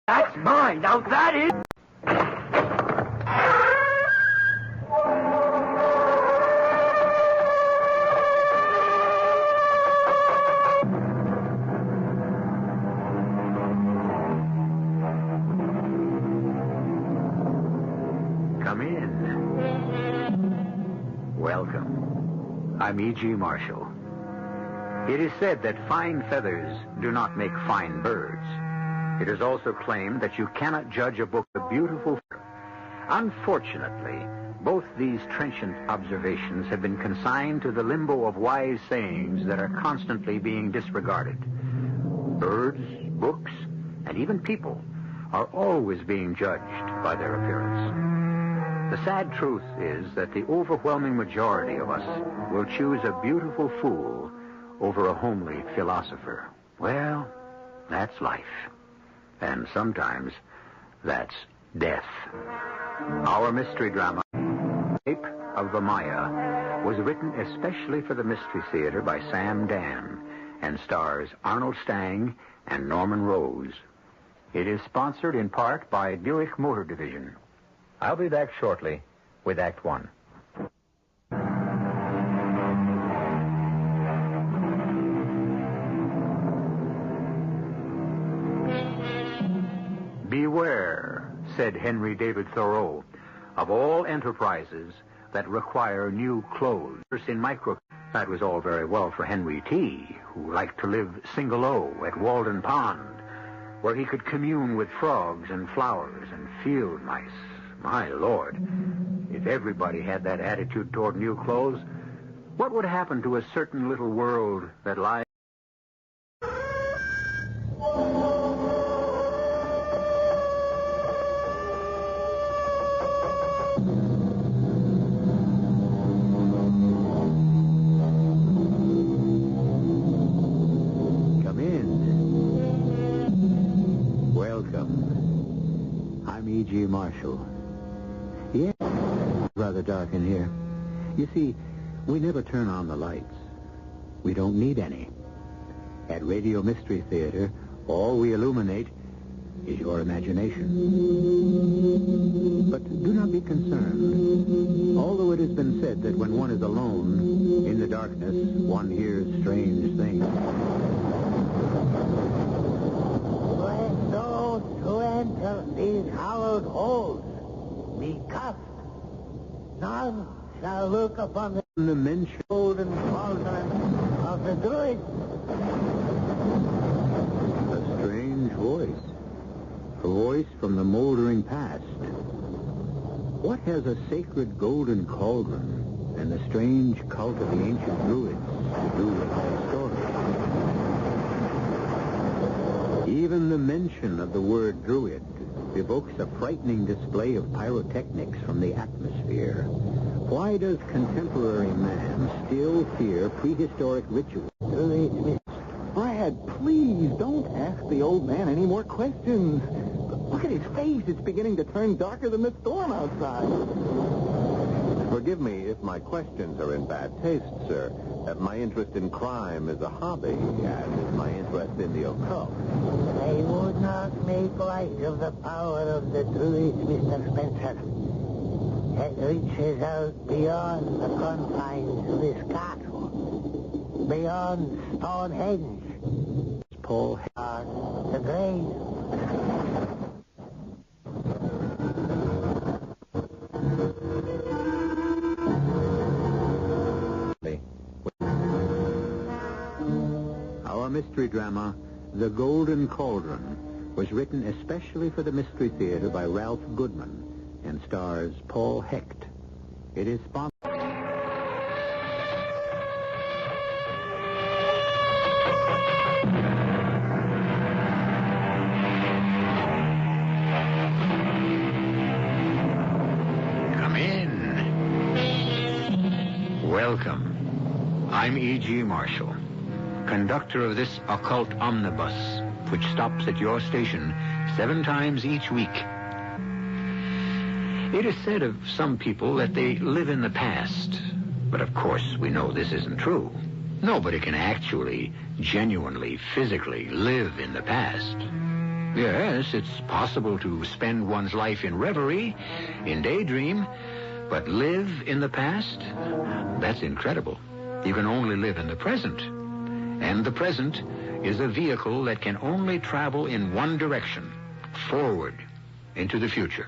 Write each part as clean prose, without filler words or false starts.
That's mine. Now that is... Come in. Welcome. I'm E.G. Marshall. It is said that fine feathers do not make fine birds. It is also claimed that you cannot judge a book a beautiful... Unfortunately, both these trenchant observations have been consigned to the limbo of wise sayings that are constantly being disregarded. Birds, books, and even people are always being judged by their appearance. The sad truth is that the overwhelming majority of us will choose a beautiful fool over a homely philosopher. Well, that's life. And sometimes that's death. Our mystery drama, Escape of the Maya, was written especially for the Mystery Theater by Sam Dan and stars Arnold Stang and Norman Rose. It is sponsored in part by Buick Motor Division. I'll be back shortly with Act One. Beware, said Henry David Thoreau, of all enterprises that require new clothes. In micro, that was all very well for Henry T., who liked to live single-o at Walden Pond, where he could commune with frogs and flowers and field mice. My Lord, if everybody had that attitude toward new clothes, what would happen to a certain little world that lies... Come in. Welcome. I'm E.G. Marshall. Yeah, rather dark in here. You see, we never turn on the lights. We don't need any. At Radio Mystery Theater, all we illuminate is your imagination. But do not be concerned. Although it has been said that when one is alone, in the darkness, one hears strange things. Let those who enter these hallowed halls be cuffed. None shall look upon the mention golden cauldron of the druids. a strange voice. A voice from the moldering past. What has a sacred golden cauldron and the strange cult of the ancient druids to do with our story? Even the mention of the word druid evokes a frightening display of pyrotechnics from the atmosphere. Why does contemporary man still fear prehistoric rituals? Brad, please don't ask the old man any more questions. Look at his face. It's beginning to turn darker than the storm outside. Forgive me if my questions are in bad taste, sir. My interest in crime is a hobby, as is my interest in the occult. They would not make light of the power of the druids, Mr. Spencer. It reaches out beyond the confines of this castle, beyond Stonehenge. Paul, The grave. Our mystery drama, The Golden Cauldron, was written especially for the Mystery Theater by Ralph Goodman and stars Paul Hecht. It is sponsored... Come in. Welcome. I'm E.G. Marshall, conductor of this occult omnibus, which stops at your station 7 times each week. It is said of some people that they live in the past, but of course we know this isn't true. Nobody can actually, genuinely, physically live in the past. Yes, it's possible to spend one's life in reverie, in daydream, but live in the past? That's incredible. You can only live in the present. And the present is a vehicle that can only travel in one direction, forward, into the future.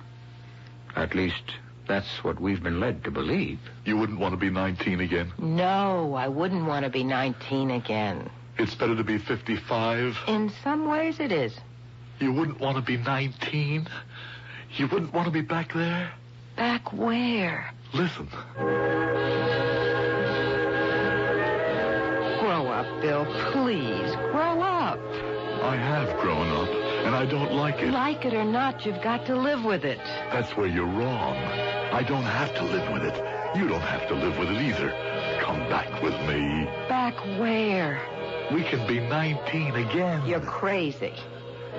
At least, that's what we've been led to believe. You wouldn't want to be 19 again? No, I wouldn't want to be 19 again. It's better to be 55? In some ways it is. You wouldn't want to be 19? You wouldn't want to be back there? Back where? Listen. Grow up, Bill. Please, grow up. I have grown up, and I don't like it. Like it or not, you've got to live with it. That's where you're wrong. I don't have to live with it. You don't have to live with it either. Come back with me. Back where? We can be 19 again. You're crazy.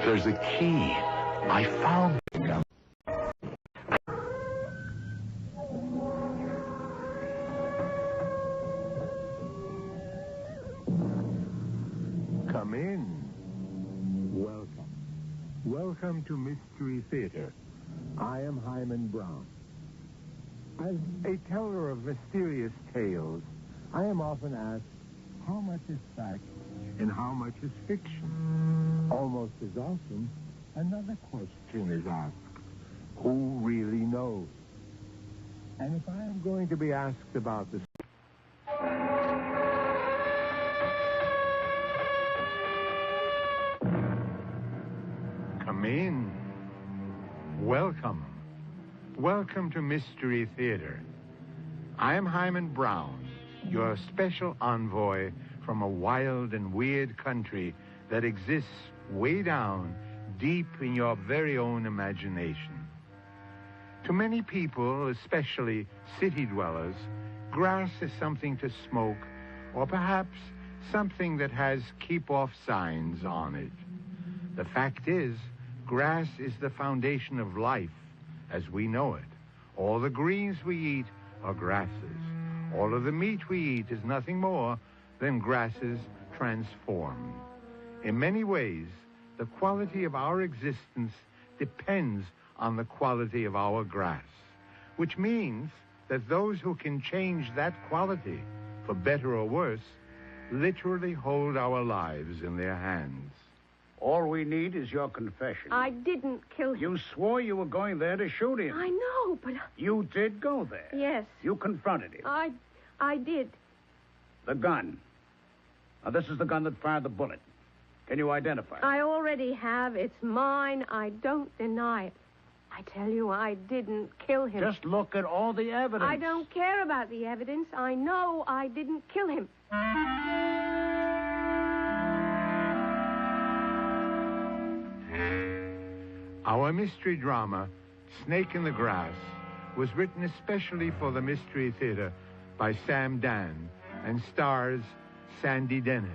There's a key. I found it. Come in. Welcome. Welcome to Mystery Theater. I am Hyman Brown. As a teller of mysterious tales, I am often asked, how much is fact and how much is fiction? Almost as often, another question is asked, who really knows? And if I am going to be asked about this... Come in. Welcome. Welcome to Mystery Theater. I am Hyman Brown, your special envoy from a wild and weird country that exists way down deep in your very own imagination. To many people, especially city dwellers, grass is something to smoke, or perhaps something that has keep-off signs on it. The fact is, grass is the foundation of life as we know it. All the greens we eat are grasses. All of the meat we eat is nothing more than grasses transformed. In many ways, the quality of our existence depends on the quality of our grass, which means that those who can change that quality, for better or worse, literally hold our lives in their hands. All we need is your confession. I didn't kill him. You swore you were going there to shoot him. I know, but... You did go there. Yes. You confronted him. I did. The gun. Now, this is the gun that fired the bullet. Can you identify it? I already have. It's mine. I don't deny it. I tell you, I didn't kill him. Just look at all the evidence. I don't care about the evidence. I know I didn't kill him. Our mystery drama, Snake in the Grass, was written especially for the Mystery Theater by Sam Dan and stars Sandy Dennis.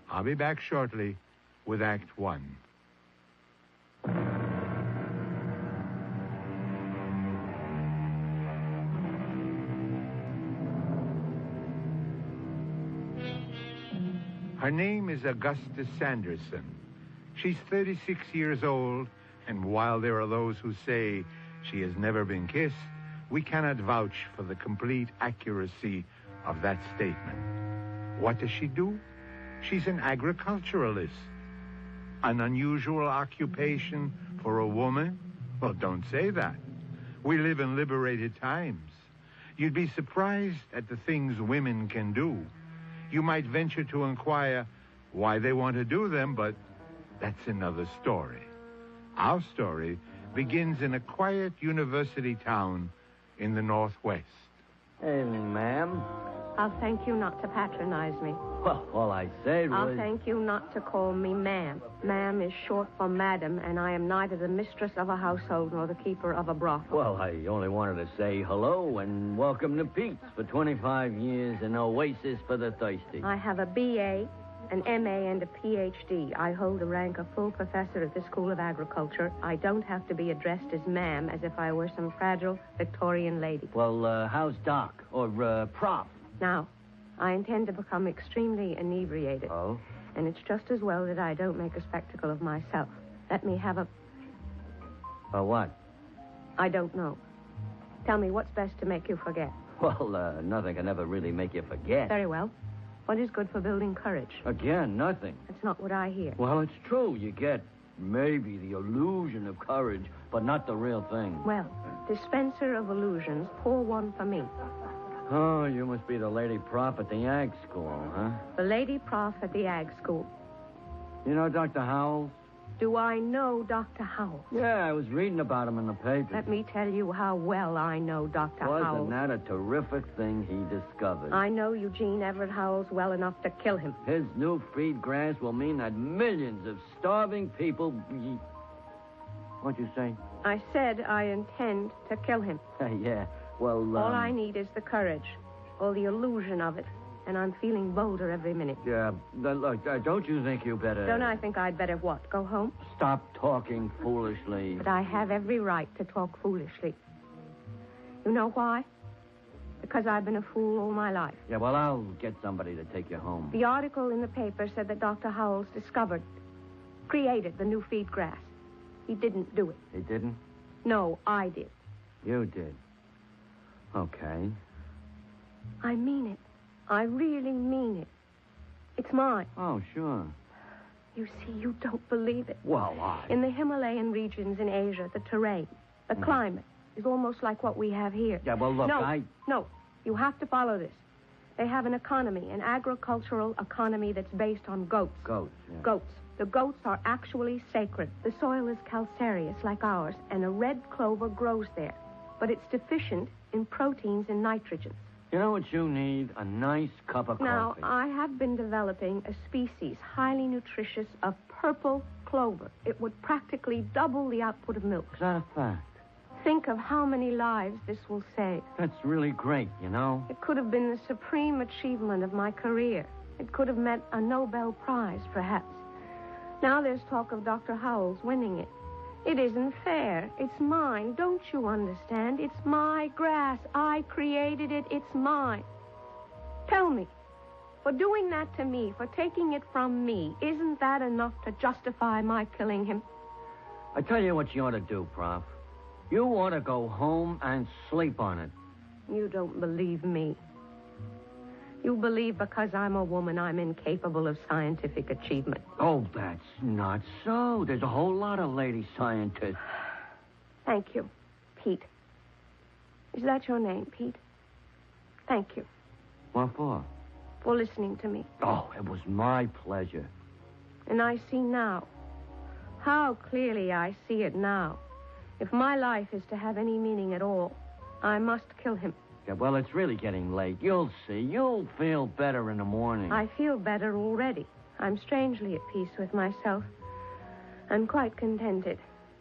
I'll be back shortly with Act One. Her name is Augusta Sanderson. She's 36 years old, and while there are those who say she has never been kissed, we cannot vouch for the complete accuracy of that statement. What does she do? She's an agriculturalist. An unusual occupation for a woman? Well, don't say that. We live in liberated times. You'd be surprised at the things women can do. You might venture to inquire why they want to do them, but that's another story. Our story begins in a quiet university town in the Northwest. Hey, ma'am. I'll thank you not to patronize me. Well, all I said was... I'll thank you not to call me ma'am. Ma'am is short for madam, and I am neither the mistress of a household nor the keeper of a brothel. Well, I only wanted to say hello and welcome to Pete's for 25 years, an oasis for the thirsty. I have a B.A., an M.A., and a Ph.D. I hold the rank of full professor at the School of Agriculture. I don't have to be addressed as ma'am as if I were some fragile Victorian lady. Well, how's Doc? Or, Prof? Now, I intend to become extremely inebriated. Oh? And it's just as well that I don't make a spectacle of myself. Let me have a... For what? I don't know. Tell me, what's best to make you forget? Well, nothing can ever really make you forget. Very well. What is good for building courage? Again, nothing. That's not what I hear. Well, it's true. You get maybe the illusion of courage, but not the real thing. Well, dispenser of illusions, pour one for me. Oh, you must be the lady prof at the ag school, huh? The lady prof at the ag school. You know Dr. Howells? Do I know Dr. Howells? Yeah, I was reading about him in the paper. Let me tell you how well I know Dr. Howells. Wasn't that a terrific thing he discovered? I know Eugene Everett Howells well enough to kill him. His new feed grass will mean that millions of starving people... What'd you say? I said I intend to kill him. Yeah, well, All I need is the courage, or the illusion of it. And I'm feeling bolder every minute. Yeah, look, don't you think you better... Don't I think I'd better what, go home? Stop talking foolishly. But I have every right to talk foolishly. You know why? Because I've been a fool all my life. Yeah, well, I'll get somebody to take you home. The article in the paper said that Dr. Howells created the new feed grass. He didn't do it. He didn't? No, I did. You did. Okay. I mean it. I really mean it. It's mine. Oh, sure. You see, you don't believe it. Well, In the Himalayan regions in Asia, the terrain, the climate, is almost like what we have here. Yeah, well, look, No, you have to follow this. They have an economy, an agricultural economy that's based on goats. Goats, yeah. Goats. The goats are actually sacred. The soil is calcareous like ours, and a red clover grows there. But it's deficient in proteins and nitrogen. You know what you need? A nice cup of coffee. Now, I have been developing a species highly nutritious of purple clover. It would practically double the output of milk. Is that a fact? Think of how many lives this will save. That's really great, you know? It could have been the supreme achievement of my career. It could have meant a Nobel Prize, perhaps. Now there's talk of Dr. Howells winning it. It isn't fair. It's mine. Don't you understand? It's my grass. I created it. It's mine. Tell me, for doing that to me, for taking it from me, isn't that enough to justify my killing him? I tell you what you ought to do, Prof. You ought to go home and sleep on it. You don't believe me. You believe because I'm a woman, I'm incapable of scientific achievement. Oh, that's not so. There's a whole lot of lady scientists. Thank you, Pete. Is that your name, Pete? Thank you. What for? For listening to me. Oh, it was my pleasure. And I see now. How clearly I see it now. If my life is to have any meaning at all, I must kill him. Yeah, well, it's really getting late. You'll see. You'll feel better in the morning. I feel better already. I'm strangely at peace with myself. I'm quite contented.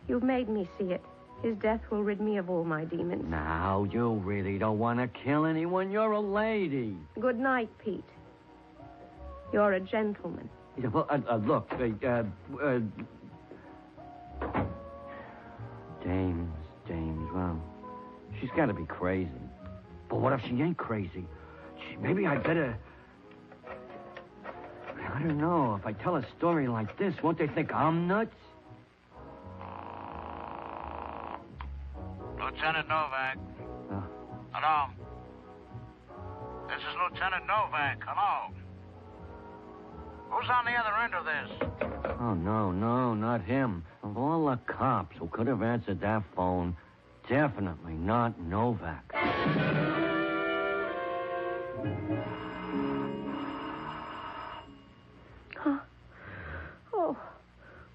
You've made me see it. His death will rid me of all my demons. Now, you really don't want to kill anyone. You're a lady. Good night, Pete. You're a gentleman. Yeah, well, look, James, well, she's got to be crazy. But what if she ain't crazy? Maybe I'd better... I don't know. If I tell a story like this, won't they think I'm nuts? Lieutenant Novak. Hello. This is Lieutenant Novak. Hello. Who's on the other end of this? Oh, no, not him. Of all the cops who could have answered that phone, definitely not Novak. Huh? Oh.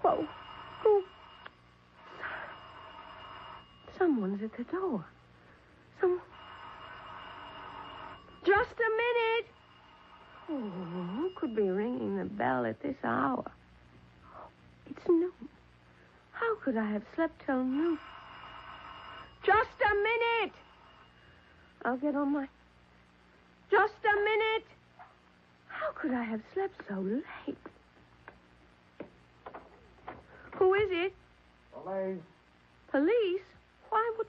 Whoa. Who? Someone's at the door. Just a minute. Oh, who could be ringing the bell at this hour? It's noon. How could I have slept till noon? Just a minute. I'll get on my... Just a minute. How could I have slept so late? Who is it? Police. Police? Why would...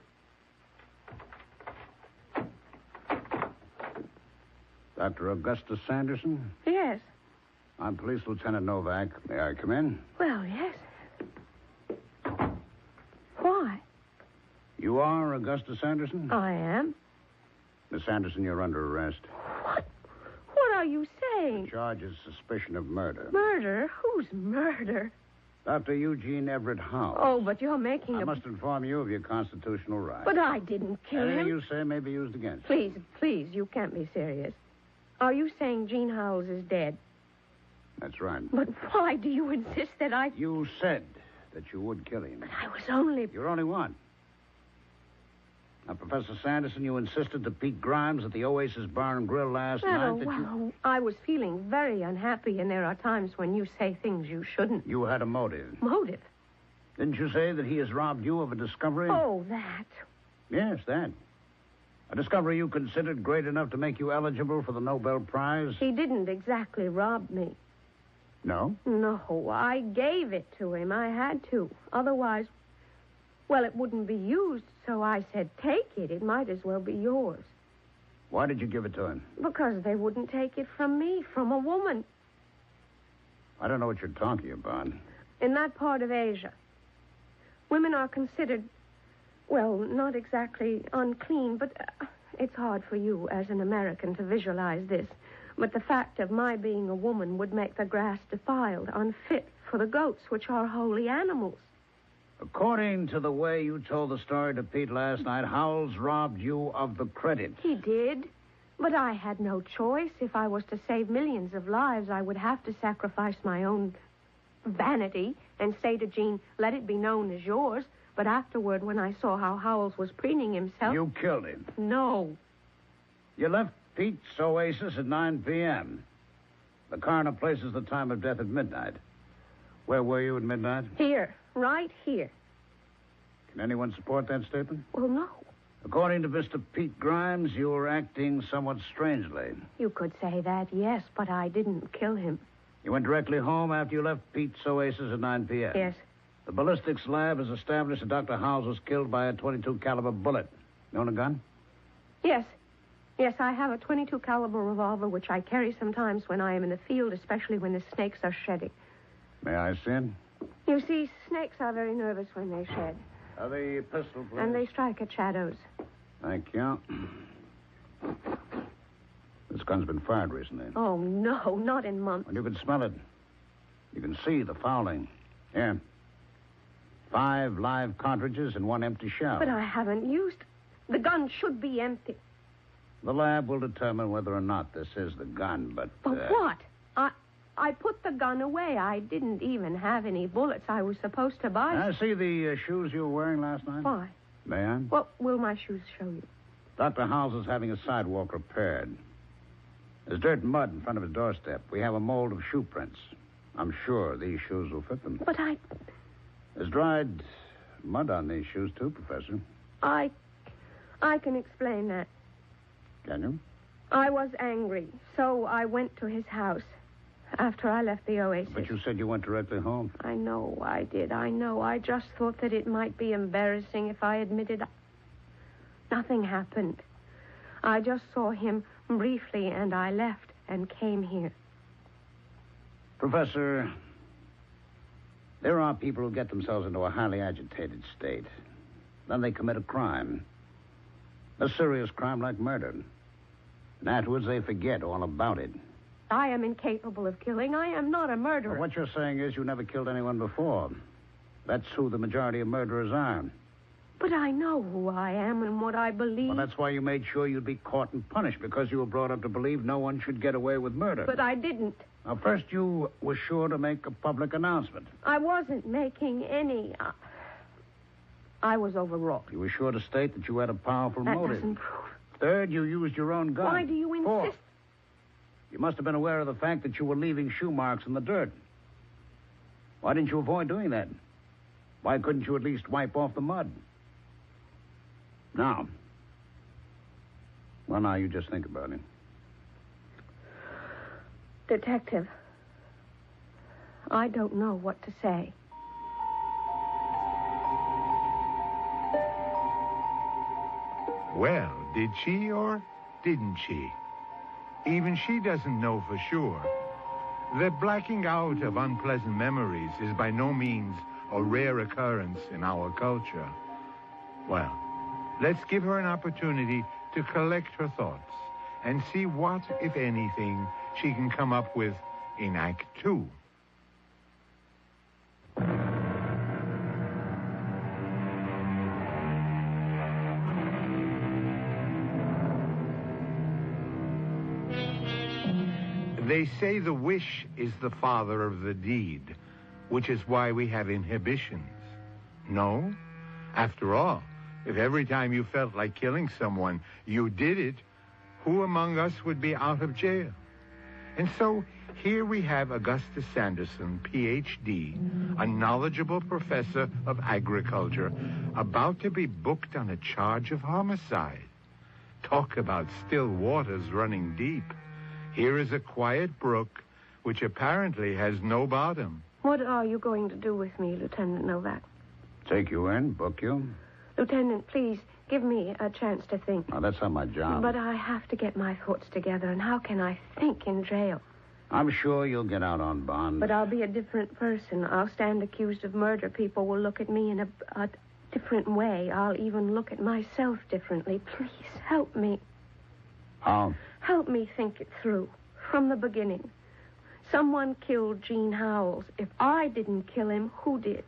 Dr. Augustus Sanderson? Yes. I'm Police Lieutenant Novak. May I come in? Well, yes. You are Augusta Sanderson? I am. Miss Sanderson, you're under arrest. What? What are you saying? The charge is suspicion of murder. Murder? Whose murder? Dr. Eugene Everett Howells. Oh, but you're making I must inform you of your constitutional rights. But I didn't kill Anything him. you say may be used against Please, please, you can't be serious. Are you saying Gene Howells is dead? you. That's right. But why do you insist that I... You said that you would kill him. But I was only... You're only one. Now, Professor Sanderson, you insisted to Pete Grimes at the Oasis Bar and Grill last night that you... I was feeling very unhappy, and there are times when you say things you shouldn't. You had a motive. Motive? Didn't you say that he has robbed you of a discovery? Oh, that. Yes, that. A discovery you considered great enough to make you eligible for the Nobel Prize? He didn't exactly rob me. No? No, I gave it to him. I had to. Otherwise, well, it wouldn't be used, so I said, take it. It might as well be yours. Why did you give it to him? Because they wouldn't take it from me, from a woman. I don't know what you're talking about. In that part of Asia, women are considered, well, not exactly unclean, but it's hard for you as an American to visualize this. But the fact of my being a woman would make the grass defiled, unfit for the goats, which are holy animals. According to the way you told the story to Pete last night, Howells robbed you of the credit. He did. But I had no choice. If I was to save millions of lives, I would have to sacrifice my own vanity and say to Gene, let it be known as yours. But afterward, when I saw how Howells was preening himself... You killed him. No. You left Pete's Oasis at 9 p.m. The coroner places the time of death at midnight. Where were you at midnight? Here. Right here. Can anyone support that statement? Well, no. According to Mr. Pete Grimes, you were acting somewhat strangely. You could say that, yes, but I didn't kill him. You went directly home after you left Pete's Oasis at 9 p.m. Yes. The ballistics lab has established that Dr. Howells was killed by a .22 caliber bullet. You own a gun? Yes. Yes, I have a .22 caliber revolver, which I carry sometimes when I am in the field, especially when the snakes are shedding. May I see it? You see, snakes are very nervous when they shed. The pistol, please. And they strike at shadows. Thank you. This gun's been fired recently. Oh, no, not in months. Well, you can smell it. You can see the fouling. Here. 5 live cartridges and 1 empty shell. But I haven't used... The gun should be empty. The lab will determine whether or not this is the gun, but... But what? I put the gun away. I didn't even have any bullets. I was supposed to buy... I see the shoes you were wearing last night. Why? May I? What will my shoes show you? Dr. Howells is having a sidewalk repaired. There's dirt and mud in front of his doorstep. We have a mold of shoe prints. I'm sure these shoes will fit them. But There's dried mud on these shoes, too, Professor. I can explain that. Can you? I was angry, so I went to his house after I left the Oasis. But you said you went directly home. I know I did. I know. I just thought that it might be embarrassing if I admitted nothing happened. I just saw him briefly, and I left and came here. Professor, there are people who get themselves into a highly agitated state. Then they commit a crime. A serious crime like murder. And afterwards they forget all about it. I am incapable of killing. I am not a murderer. Well, what you're saying is you never killed anyone before. That's who the majority of murderers are. But I know who I am and what I believe. Well, that's why you made sure you'd be caught and punished, because you were brought up to believe no one should get away with murder. But I didn't. Now, first you were sure to make a public announcement. I wasn't making any... I was overwrought. You were sure to state that you had a powerful motive. That doesn't prove... Third, you used your own gun. Why do you insist? Fourth, you must have been aware of the fact that you were leaving shoe marks in the dirt. Why didn't you avoid doing that? Why couldn't you at least wipe off the mud? Now, you just think about it. Detective, I don't know what to say. Well, did she or didn't she? Even she doesn't know for sure. The blacking out of unpleasant memories is by no means a rare occurrence in our culture. Well, Let's give her an opportunity to collect her thoughts and see what, if anything, she can come up with in Act 2. They say the wish is the father of the deed, which is why we have inhibitions. No? After all, if every time you felt like killing someone, you did it, who among us would be out of jail? And so here we have Augustus Sanderson, Ph.D., a knowledgeable professor of agriculture, about to be booked on a charge of homicide. Talk about still waters running deep. Here is a quiet brook, which apparently has no bottom. What are you going to do with me, Lieutenant Novak? Take you in, book you. Lieutenant, please, give me a chance to think. Now, that's not my job. But I have to get my thoughts together, and how can I think in jail? I'm sure you'll get out on bond. But I'll be a different person. I'll stand accused of murder. People will look at me in a different way. I'll even look at myself differently. Please, help me. How? Help me think it through. From the beginning. Someone killed Gene Howells. If I didn't kill him, who did?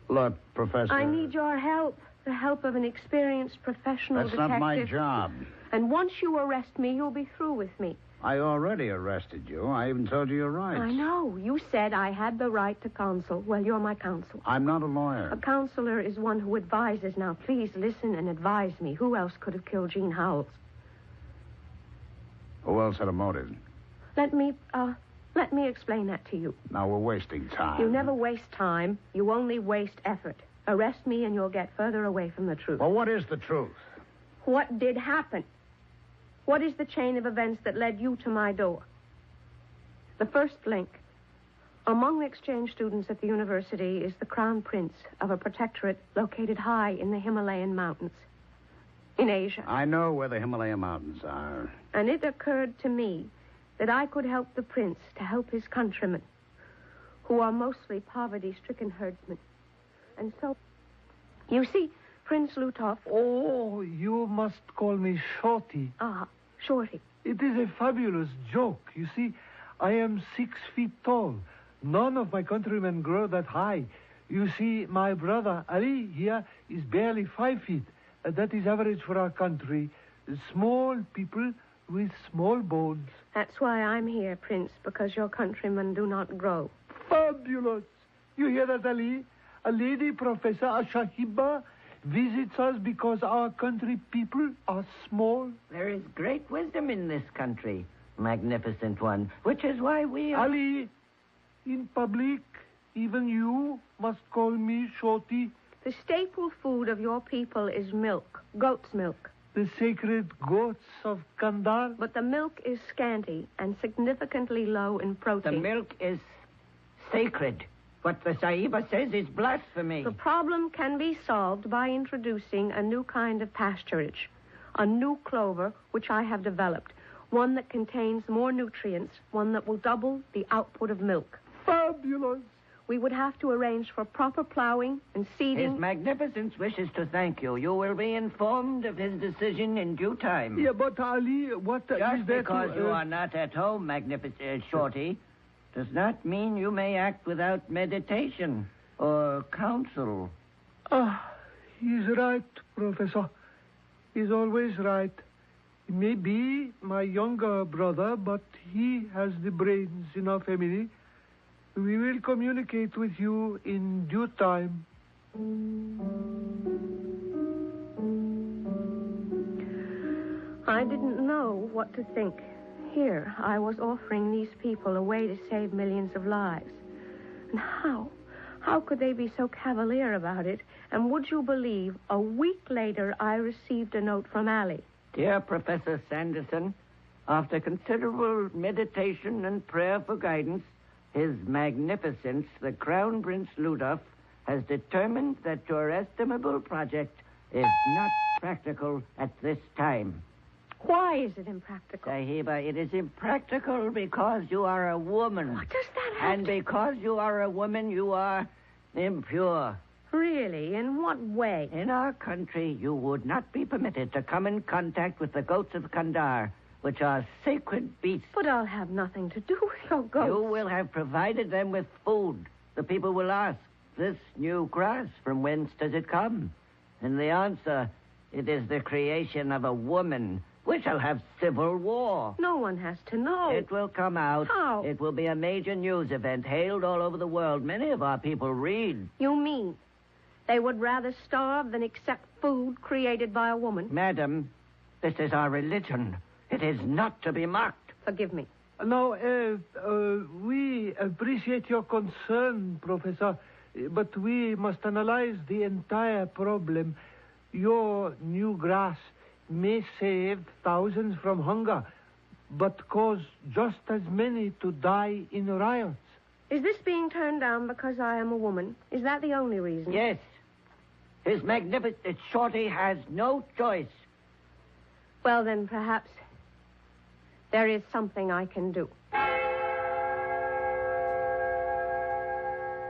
Look, Professor... I need your help. The help of an experienced professional detective. That's not my job. And once you arrest me, you'll be through with me. I already arrested you. I even told you your rights. I know. You said I had the right to counsel. Well, you're my counsel. I'm not a lawyer. A counselor is one who advises. Now, please listen and advise me. Who else could have killed Gene Howells? Who else had a motive? Let me explain that to you. Now, we're wasting time. You never waste time. You only waste effort. Arrest me and you'll get further away from the truth. Well, what is the truth? What did happen? What is the chain of events that led you to my door? The first link. Among the exchange students at the university is the crown prince of a protectorate located high in the Himalayan mountains. In Asia. I know where the Himalaya mountains are. And it occurred to me that I could help the prince to help his countrymen, who are mostly poverty-stricken herdsmen. And so, you see, Prince Lutov... Oh, you must call me Shorty. Ah, Shorty. It is a fabulous joke. You see, I am 6 feet tall. None of my countrymen grow that high. You see, my brother Ali here is barely 5 feet. That is average for our country. Small people with small bones. That's why I'm here, Prince, because your countrymen do not grow. Fabulous. You hear that, Ali? A lady professor, a Shahiba, visits us because our country people are small. There is great wisdom in this country, magnificent one, which is why we are... Ali, in public, even you must call me Shorty. The staple food of your people is milk, goat's milk. The sacred goats of Kandar. But the milk is scanty and significantly low in protein. The milk is sacred. What the Sahiba says is blasphemy. The problem can be solved by introducing a new kind of pasturage, a new clover which I have developed, one that contains more nutrients, one that will double the output of milk. Fabulous. We would have to arrange for proper plowing and seeding. His Magnificence wishes to thank you. You will be informed of his decision in due time. Yeah, but Ali, what Just is there because to... you are not at home, Magnificent Shorty, does not mean you may act without meditation or counsel. He's right, Professor. He's always right. He may be my younger brother, but he has the brains in our family. We will communicate with you in due time. I didn't know what to think. Here, I was offering these people a way to save millions of lives. And how? How could they be so cavalier about it? And would you believe, a week later, I received a note from Allie. Dear Professor Sanderson, after considerable meditation and prayer for guidance, His Magnificence, the Crown Prince Ludov, has determined that your estimable project is not practical at this time. Why is it impractical? Sahiba, it is impractical because you are a woman. What does that have And because you are a woman, you are impure. Really? In what way? In our country, you would not be permitted to come in contact with the goats of Kandar, which are sacred beasts. But I'll have nothing to do with your goats. You will have provided them with food. The people will ask, this new grass, from whence does it come? And the answer, it is the creation of a woman. We shall have civil war. No one has to know. It will come out. How? It will be a major news event hailed all over the world. Many of our people read. You mean they would rather starve than accept food created by a woman? Madam, this is our religion. It is not to be mocked. Forgive me. No, we appreciate your concern, Professor, but we must analyze the entire problem. Your new grass may save thousands from hunger, but cause just as many to die in riots. Is this being turned down because I am a woman? Is that the only reason? Yes. His Magnificent Shorty has no choice. Well, then, perhaps there is something I can do.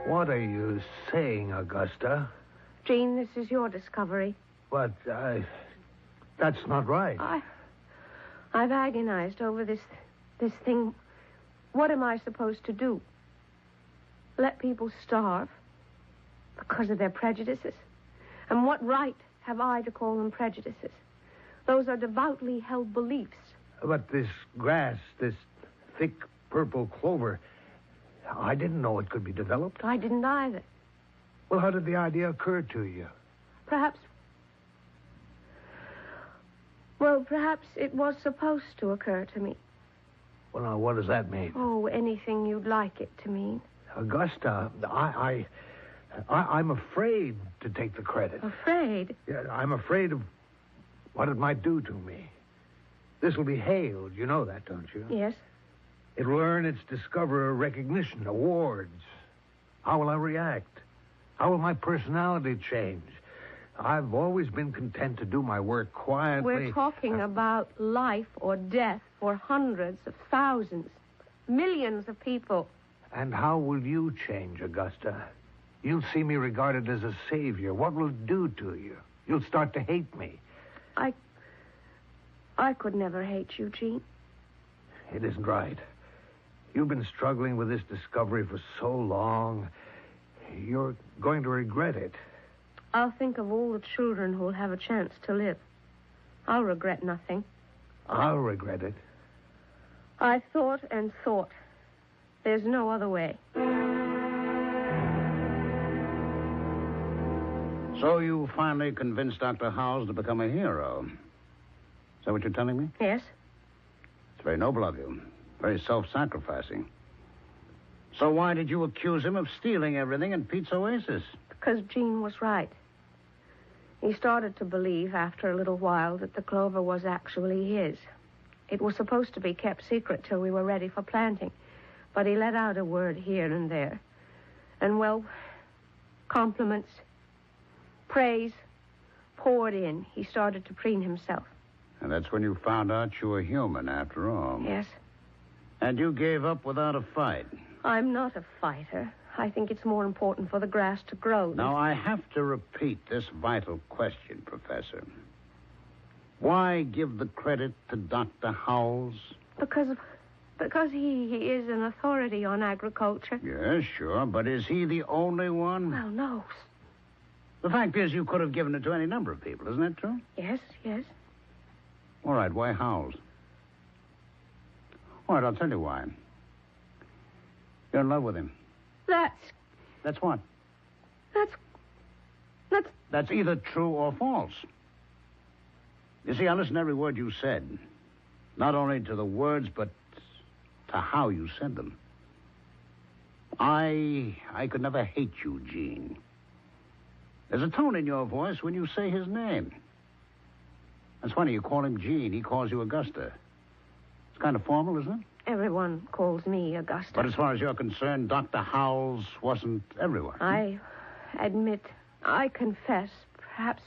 What are you saying, Augusta? Jean, this is your discovery. But, that's not right. I've agonized over this thing. What am I supposed to do? Let people starve because of their prejudices? And what right have I to call them prejudices? Those are devoutly held beliefs. But this grass, this thick purple clover, I didn't know it could be developed. I didn't either. Well, how did the idea occur to you? Perhaps it was supposed to occur to me. Well, now, what does that mean? Oh, anything you'd like it to mean. Augusta, I'm afraid to take the credit. Afraid? Yeah, I'm afraid of what it might do to me. This will be hailed. You know that, don't you? Yes. It'll earn its discoverer recognition, awards. How will I react? How will my personality change? I've always been content to do my work quietly. We're talking about life or death for hundreds of thousands, millions of people. And how will you change, Augusta? You'll see me regarded as a savior. What will it do to you? You'll start to hate me. I could never hate you, Gene. It isn't right. You've been struggling with this discovery for so long. You're going to regret it. I'll think of all the children who'll have a chance to live. I'll regret nothing. I'll regret it. I thought and thought. There's no other way. So you finally convinced Dr. Howells to become a hero. Is that what you're telling me? Yes. It's very noble of you. Very self-sacrificing. So why did you accuse him of stealing everything in Pete's Oasis? Because Gene was right. He started to believe after a little while that the clover was actually his. It was supposed to be kept secret till we were ready for planting. But he let out a word here and there. And, well, compliments, praise poured in. He started to preen himself. And that's when you found out you were human, after all. Yes. And you gave up without a fight. I'm not a fighter. I think it's more important for the grass to grow. Now, I have to repeat this vital question, Professor. Why give the credit to Dr. Howells? Because he is an authority on agriculture. Yes, sure, but is he the only one? Well, no. The fact is, you could have given it to any number of people, isn't that true? Yes, yes. All right, why Howells? All right, I'll tell you why. You're in love with him. That's what? That's either true or false. You see, I listened to every word you said. Not only to the words, but to how you said them. I could never hate you, Gene. There's a tone in your voice when you say his name. That's funny, you call him Gene. He calls you Augusta. It's kind of formal, isn't it? Everyone calls me Augusta. But as far as you're concerned, Dr. Howells wasn't everyone. I admit, I confess, perhaps,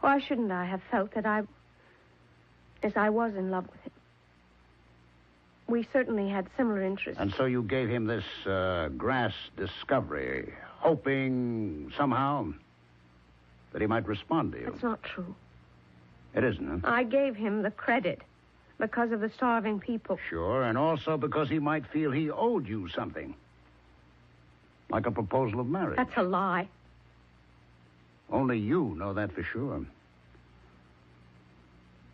why shouldn't I have felt that I was in love with him? We certainly had similar interests. And so you gave him this grass discovery, hoping somehow that he might respond to you. That's not true. It isn't, huh? I gave him the credit because of the starving people. Sure, and also because he might feel he owed you something. Like a proposal of marriage. That's a lie. Only you know that for sure.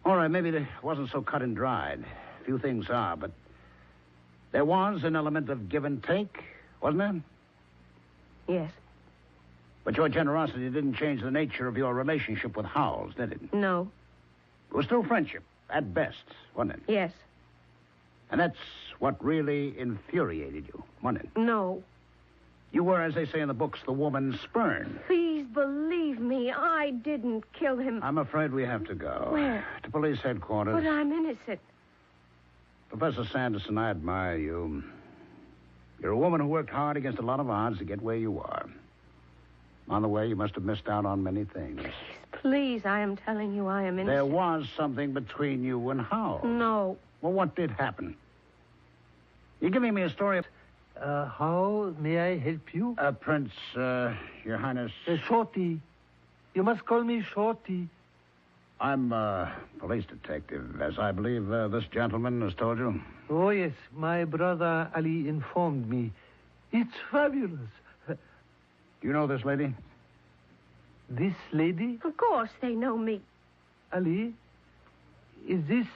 All right, maybe it wasn't so cut and dried. Few things are, but there was an element of give and take, wasn't there? Yes. But your generosity didn't change the nature of your relationship with Howells, did it? No. It was still friendship, at best, wasn't it? Yes. And that's what really infuriated you, wasn't it? No. You were, as they say in the books, the woman spurned. Please believe me, I didn't kill him. I'm afraid we have to go. Where? To police headquarters. But I'm innocent. Professor Sanderson, I admire you. You're a woman who worked hard against a lot of odds to get where you are. On the way, you must have missed out on many things. Please, I am telling you I am innocent. There was something between you and Howells. No. Well, what did happen? You're giving me a story of... How may I help you? Prince, Your Highness... Shorty. You must call me Shorty. I'm a police detective, as I believe this gentleman has told you. Oh, yes. My brother Ali informed me. It's fabulous. Do you know this lady? This lady? Of course they know me. Ali, is this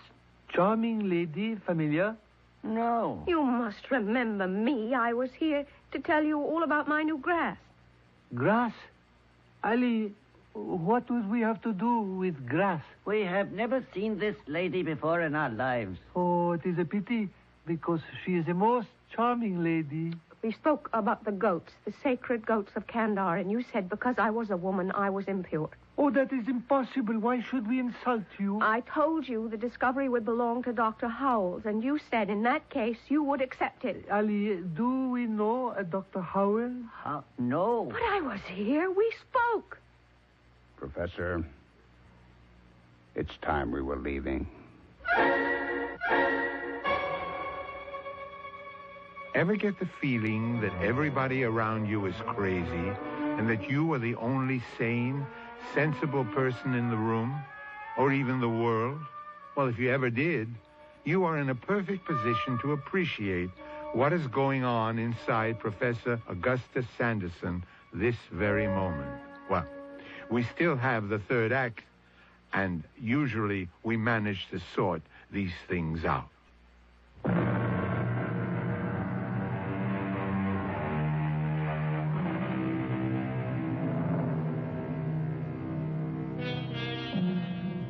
charming lady familiar? No. You must remember me. I was here to tell you all about my new grass. Grass? Ali, what would we have to do with grass? We have never seen this lady before in our lives. Oh, it is a pity, because she is a most charming lady. We spoke about the goats, the sacred goats of Kandar, and you said because I was a woman, I was impure. Oh, that is impossible. Why should we insult you? I told you the discovery would belong to Dr. Howells, and you said in that case you would accept it. Ali, do we know Dr. Howells? No. But I was here. We spoke. Professor, it's time we were leaving. Ever get the feeling that everybody around you is crazy and that you are the only sane, sensible person in the room or even the world? Well, if you ever did, you are in a perfect position to appreciate what is going on inside Professor Augustus Sanderson this very moment. Well, we still have the third act, and usually we manage to sort these things out.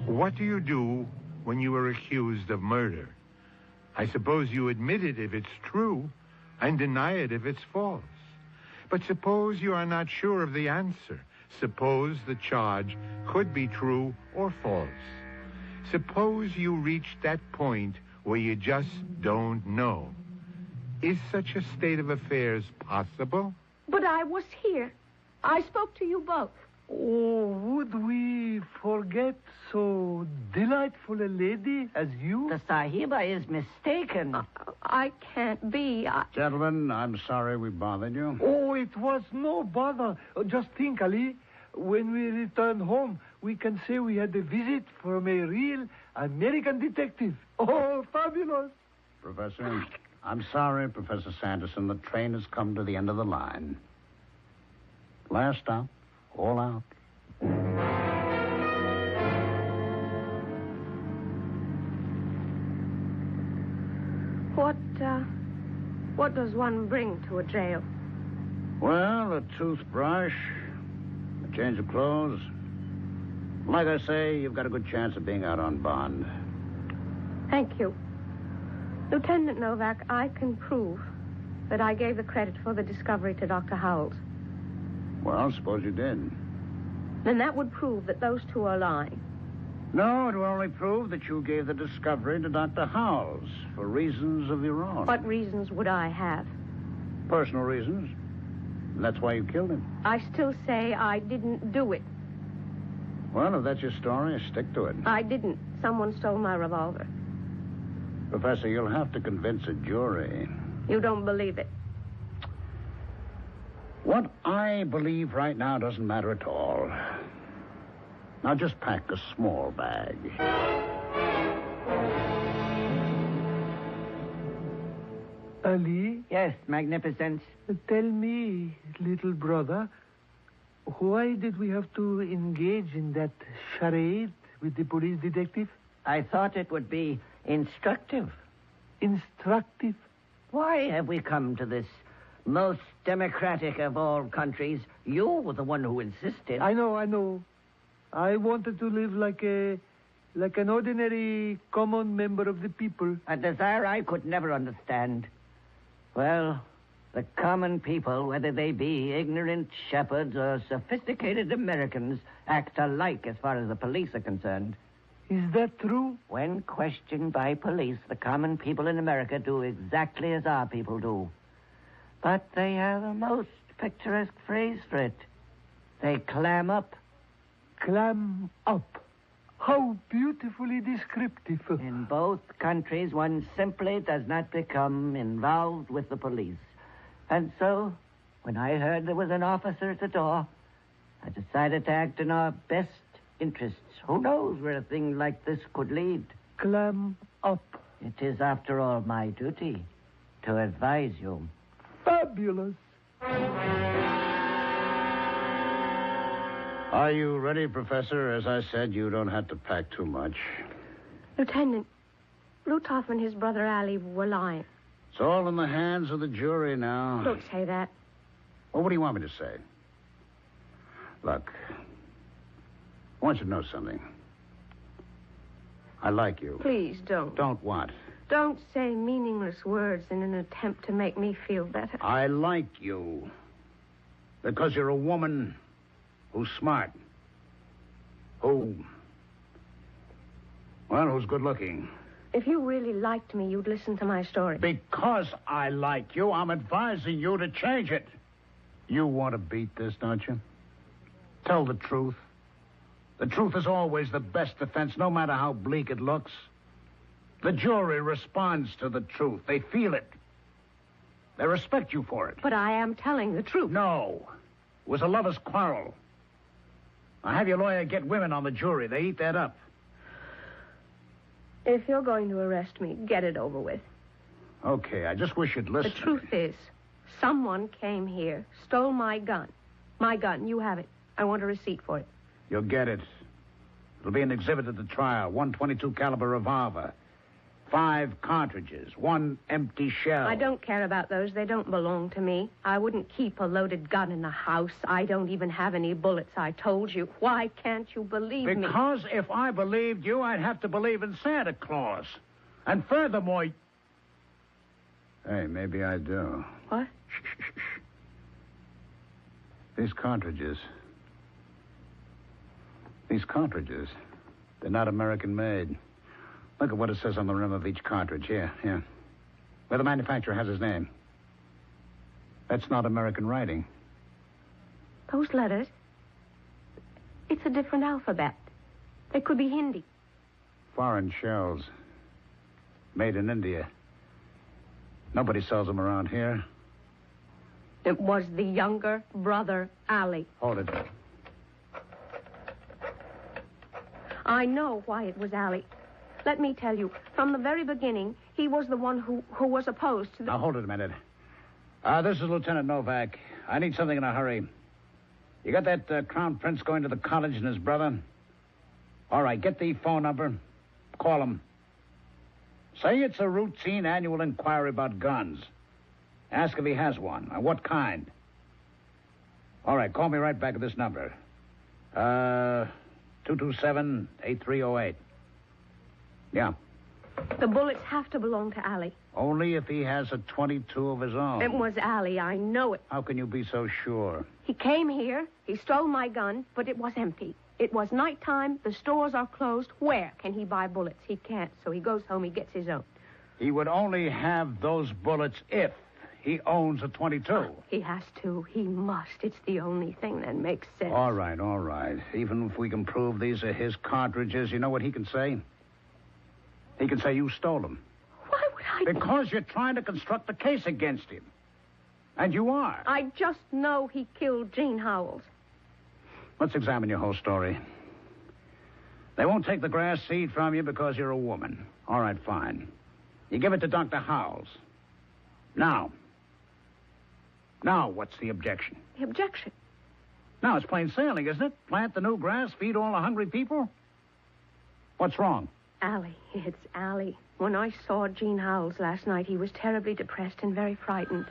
What do you do when you are accused of murder? I suppose you admit it if it's true and deny it if it's false. But suppose you are not sure of the answer. Suppose the charge could be true or false. Suppose you reach that point where you just don't know. Is such a state of affairs possible? But I was here. I spoke to you both. Oh, would we forget so delightful a lady as you? The Sahiba is mistaken. I can't be. Gentlemen, I'm sorry we bothered you. Oh, it was no bother. Just think, Ali. When we return home, we can say we had a visit from a real American detective. Oh, fabulous. Professor, I'm sorry, Professor Sanderson. The train has come to the end of the line. Last stop, all out. What does one bring to a jail? Well, a toothbrush, a change of clothes. Like I say, you've got a good chance of being out on bond. Thank you. Lieutenant Novak, I can prove that I gave the credit for the discovery to Dr. Howells. Well, suppose you did. Then that would prove that those two are lying. No, it will only prove that you gave the discovery to Dr. Howells for reasons of your own. What reasons would I have? Personal reasons. And that's why you killed him. I still say I didn't do it. Well, if that's your story, stick to it. I didn't. Someone stole my revolver. Professor, you'll have to convince a jury. You don't believe it? What I believe right now doesn't matter at all. Now just pack a small bag. Ali? Yes, Magnificence. Tell me, little brother, why did we have to engage in that charade with the police detective? I thought it would be instructive. Instructive? Why have we come to this most democratic of all countries? You were the one who insisted. I know. I wanted to live like an ordinary common member of the people. A desire I could never understand. Well, the common people, whether they be ignorant shepherds or sophisticated Americans, act alike as far as the police are concerned. Is that true? When questioned by police, the common people in America do exactly as our people do. But they have a most picturesque phrase for it. They clam up. Clam up. How beautifully descriptive. In both countries, one simply does not become involved with the police. And so, when I heard there was an officer at the door, I decided to act in our best interests. Who knows where a thing like this could lead? Clam up. It is, after all, my duty to advise you. Fabulous. Are you ready, Professor? As I said, you don't have to pack too much. Lieutenant, Lutoff and his brother Ali were lying. It's all in the hands of the jury now. Don't say that. Well, what do you want me to say? Look, I want you to know something. I like you. Please don't. Don't what? Don't say meaningless words in an attempt to make me feel better. I like you. Because you're a woman who's smart. Who's good looking. If you really liked me, you'd listen to my story. Because I like you, I'm advising you to change it. You want to beat this, don't you? Tell the truth. The truth is always the best defense, no matter how bleak it looks. The jury responds to the truth. They feel it. They respect you for it. But I am telling the truth. No. It was a lover's quarrel. Now, have your lawyer get women on the jury. They eat that up. If you're going to arrest me, get it over with. Okay, I just wish you'd listen. The truth is, someone came here, stole my gun. My gun, you have it. I want a receipt for it. You'll get it. It'll be an exhibit at the trial. 122 caliber revolver. 5 cartridges. 1 empty shell. I don't care about those. They don't belong to me. I wouldn't keep a loaded gun in the house. I don't even have any bullets, I told you. Why can't you believe me? Because if I believed you, I'd have to believe in Santa Claus. And furthermore... Hey, maybe I do. What? Shh. These cartridges, they're not American-made. Look at what it says on the rim of each cartridge. Here. Where the manufacturer has his name. That's not American writing. Those letters, it's a different alphabet. They could be Hindi. Foreign shells. Made in India. Nobody sells them around here. It was the younger brother, Ali. Hold it. I know why it was Ali. Let me tell you, from the very beginning, he was the one who was opposed to the... Now, hold it a minute. This is Lieutenant Novak. I need something in a hurry. You got that Crown Prince going to the college and his brother? All right, get the phone number. Call him. Say it's a routine annual inquiry about guns. Ask if he has one. What kind? All right, call me right back at this number. 227-8308. Yeah. The bullets have to belong to Ali. Only if he has a .22 of his own. It was Ali, I know it. How can you be so sure? He came here, he stole my gun, but it was empty. It was nighttime, the stores are closed. Where can he buy bullets? He can't, so he goes home, he gets his own. He would only have those bullets if he owns a .22. He has to. He must. It's the only thing that makes sense. All right. Even if we can prove these are his cartridges, you know what he can say? He can say you stole them. Why would I... Because you're trying to construct a case against him. And you are. I just know he killed Jean Howells. Let's examine your whole story. They won't take the grass seed from you because you're a woman. All right, fine. You give it to Dr. Howells. Now, what's the objection? The objection? Now, it's plain sailing, isn't it? Plant the new grass, feed all the hungry people? What's wrong? Allie. It's Allie. When I saw Jean Howells last night, he was terribly depressed and very frightened.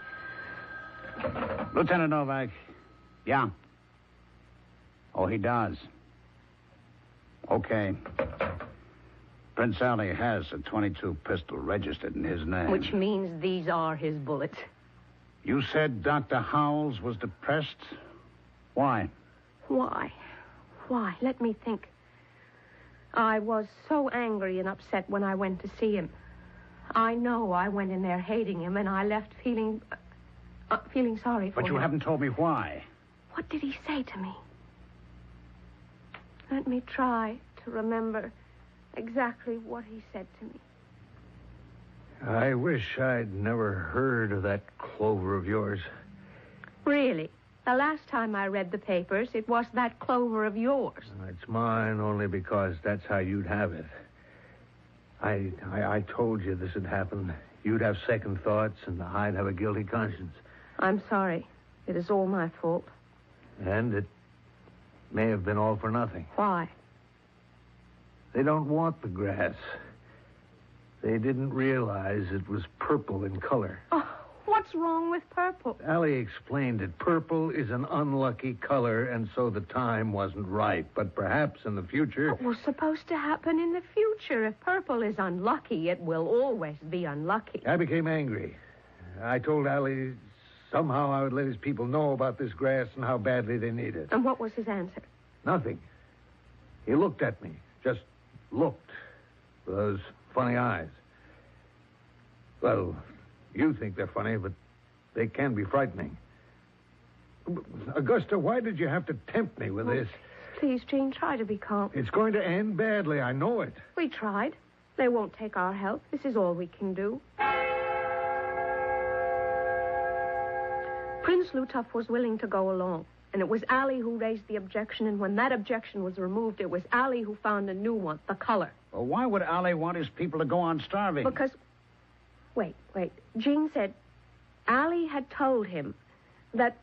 Lieutenant Novak. Yeah. Oh, he does. Okay. Prince Ali has a .22 pistol registered in his name. Which means these are his bullets. You said Dr. Howells was depressed? Why? Why? Let me think. I was so angry and upset when I went to see him. I know I went in there hating him, and I left feeling sorry for him. But you haven't told me why. What did he say to me? Let me try to remember exactly what he said to me. I wish I'd never heard of that Clover of yours. Really? The last time I read the papers, it was that Clover of yours. It's mine only because that's how you'd have it. I told you this had happened. You'd have second thoughts, and I'd have a guilty conscience. I'm sorry. It is all my fault. And it may have been all for nothing. Why? They don't want the grass. They didn't realize it was purple in color. Oh, what's wrong with purple? Allie explained it. Purple is an unlucky color, and so the time wasn't right. But perhaps in the future... What was supposed to happen in the future? If purple is unlucky, it will always be unlucky. I became angry. I told Allie somehow I would let his people know about this grass and how badly they need it. And what was his answer? Nothing. He looked at me. Just looked. With those funny eyes. Well, you think they're funny, but they can be frightening. Augusta, why did you have to tempt me with this? Please, Jean, try to be calm. It's going to end badly, I know it. We tried. They won't take our help. This is all we can do. Prince Lutoff was willing to go along, and it was Allie who raised the objection, and when that objection was removed, it was Allie who found a new one, the color. Well, why would Ali want his people to go on starving? Because... Wait. Jean said Allie had told him that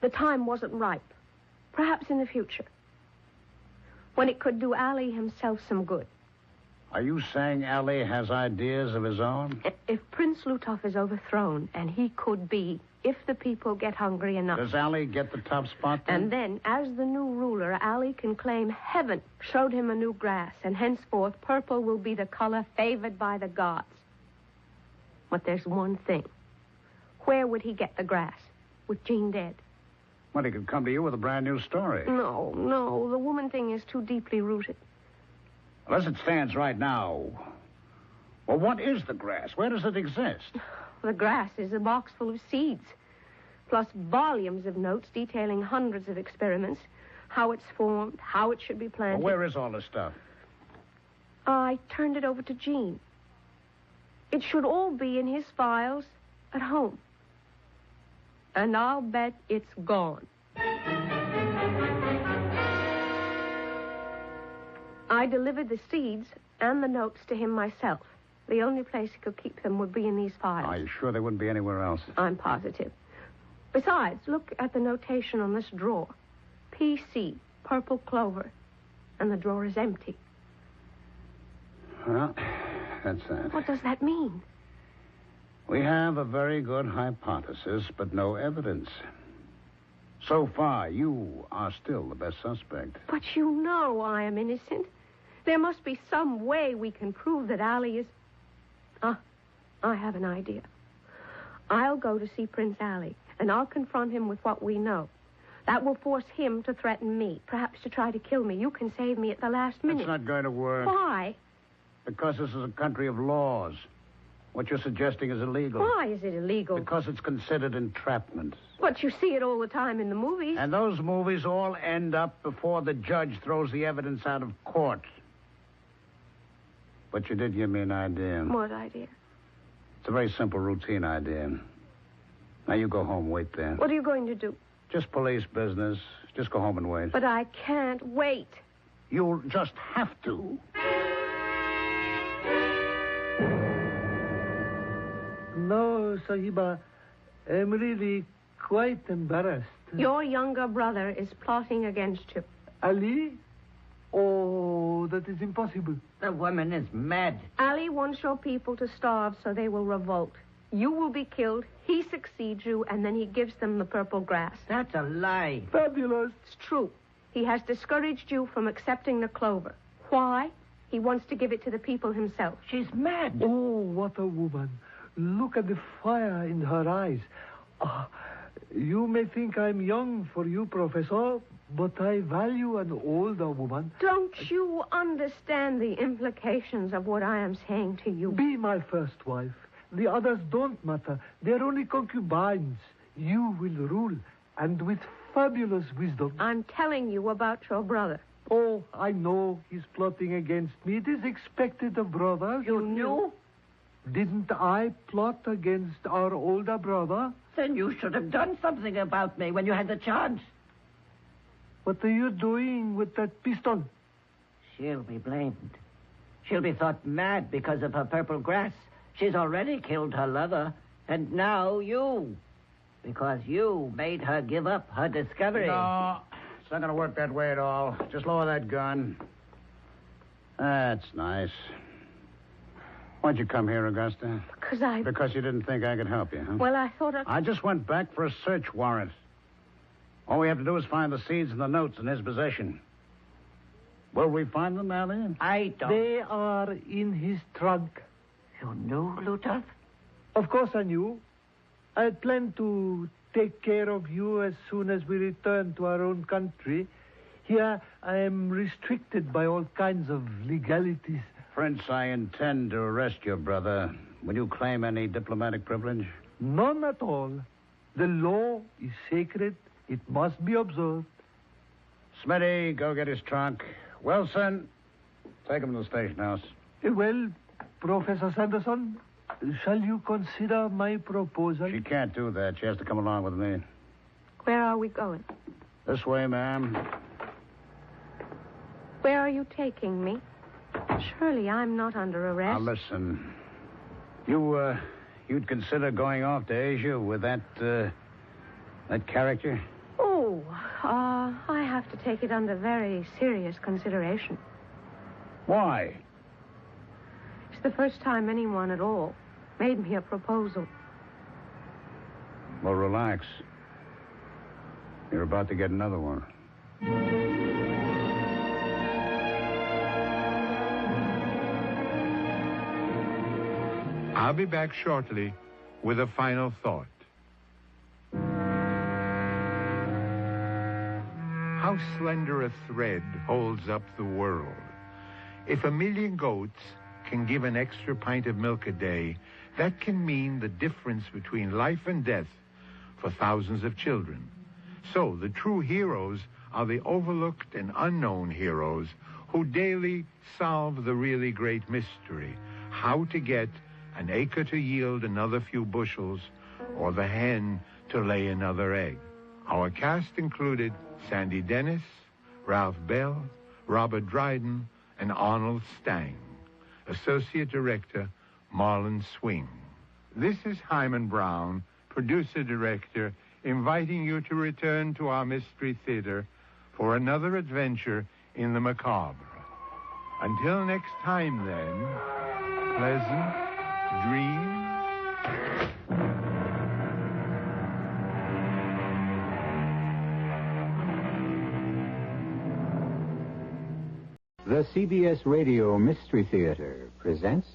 the time wasn't ripe. Perhaps in the future. When it could do Allie himself some good. Are you saying Ali has ideas of his own? If Prince Lutoff is overthrown, and he could be, if the people get hungry enough... Does Ali get the top spot then? And then, as the new ruler, Ali can claim heaven showed him a new grass, and henceforth purple will be the color favored by the gods. But there's one thing. Where would he get the grass? With Jean dead? Well, he could come to you with a brand new story. No. The woman thing is too deeply rooted. Well, as it stands right now, well, what is the grass? Where does it exist? The grass is a box full of seeds, plus volumes of notes detailing hundreds of experiments, how it's formed, how it should be planted. Well, where is all this stuff? I turned it over to Jean. It should all be in his files at home. And I'll bet it's gone. I delivered the seeds and the notes to him myself. The only place he could keep them would be in these files. Are you sure they wouldn't be anywhere else? I'm positive. Besides, look at the notation on this drawer. PC, purple clover. And the drawer is empty. Well, that's that. What does that mean? We have a very good hypothesis, but no evidence. So far, you are still the best suspect. But you know I am innocent. There must be some way we can prove that Ali is... I have an idea. I'll go to see Prince Ali, and I'll confront him with what we know. That will force him to threaten me, perhaps to try to kill me. You can save me at the last minute. It's not going to work. Why? Because this is a country of laws. What you're suggesting is illegal. Why is it illegal? Because it's considered entrapment. But you see it all the time in the movies. And those movies all end up before the judge throws the evidence out of court. But you did give me an idea. What idea? It's a very simple routine idea. Now, you go home, wait there. What are you going to do? Just police business. Just go home and wait. But I can't wait. You'll just have to. No, Sahiba. I'm really quite embarrassed. Your younger brother is plotting against you. Ali? Oh, that is impossible. The woman is mad. Ali wants your people to starve so they will revolt. You will be killed, he succeeds you, and then he gives them the purple grass. That's a lie. Fabulous. It's true. He has discouraged you from accepting the clover. Why? He wants to give it to the people himself. She's mad. Oh, what a woman. Look at the fire in her eyes. You may think I'm young for you, Professor, but I value an older woman. Don't you understand the implications of what I am saying to you? Be my first wife. The others don't matter. They're only concubines. You will rule, and with fabulous wisdom. I'm telling you about your brother. Oh, I know he's plotting against me. It is expected of brothers. You knew? Didn't I plot against our older brother? Then you should have done something about me when you had the chance. What are you doing with that pistol? She'll be blamed. She'll be thought mad because of her purple grass. She's already killed her lover, and now you. Because you made her give up her discovery. No, it's not going to work that way at all. Just lower that gun. That's nice. Why'd you come here, Augusta? Because you didn't think I could help you, huh? Well, I thought I just went back for a search warrant. All we have to do is find the seeds and the notes in his possession. Will we find them, Allie? I don't. They are in his trunk. You knew, Luthor? Of course I knew. I had planned to take care of you as soon as we return to our own country. Here, I am restricted by all kinds of legalities. Prince, I intend to arrest your brother. Will you claim any diplomatic privilege? None at all. The law is sacred. It must be observed. Smitty, go get his trunk. Wilson, take him to the station house. Well, Professor Sanderson, shall you consider my proposal? She can't do that. She has to come along with me. Where are we going? This way, ma'am. Where are you taking me? Surely I'm not under arrest. Now, listen. You'd consider going off to Asia with that character? Oh, I have to take it under very serious consideration. Why? It's the first time anyone at all made me a proposal. Well, relax. You're about to get another one. I'll be back shortly with a final thought. How slender a thread holds up the world. If 1,000,000 goats can give an extra pint of milk a day, that can mean the difference between life and death for thousands of children. So the true heroes are the overlooked and unknown heroes who daily solve the really great mystery, how to get an acre to yield another few bushels, or the hen to lay another egg. Our cast included Sandy Dennis, Ralph Bell, Robert Dryden, and Arnold Stang. Associate Director, Marlon Swing. This is Hyman Brown, Producer-Director, inviting you to return to our Mystery Theater for another adventure in the macabre. Until next time, then, pleasant dreams. The CBS Radio Mystery Theater presents...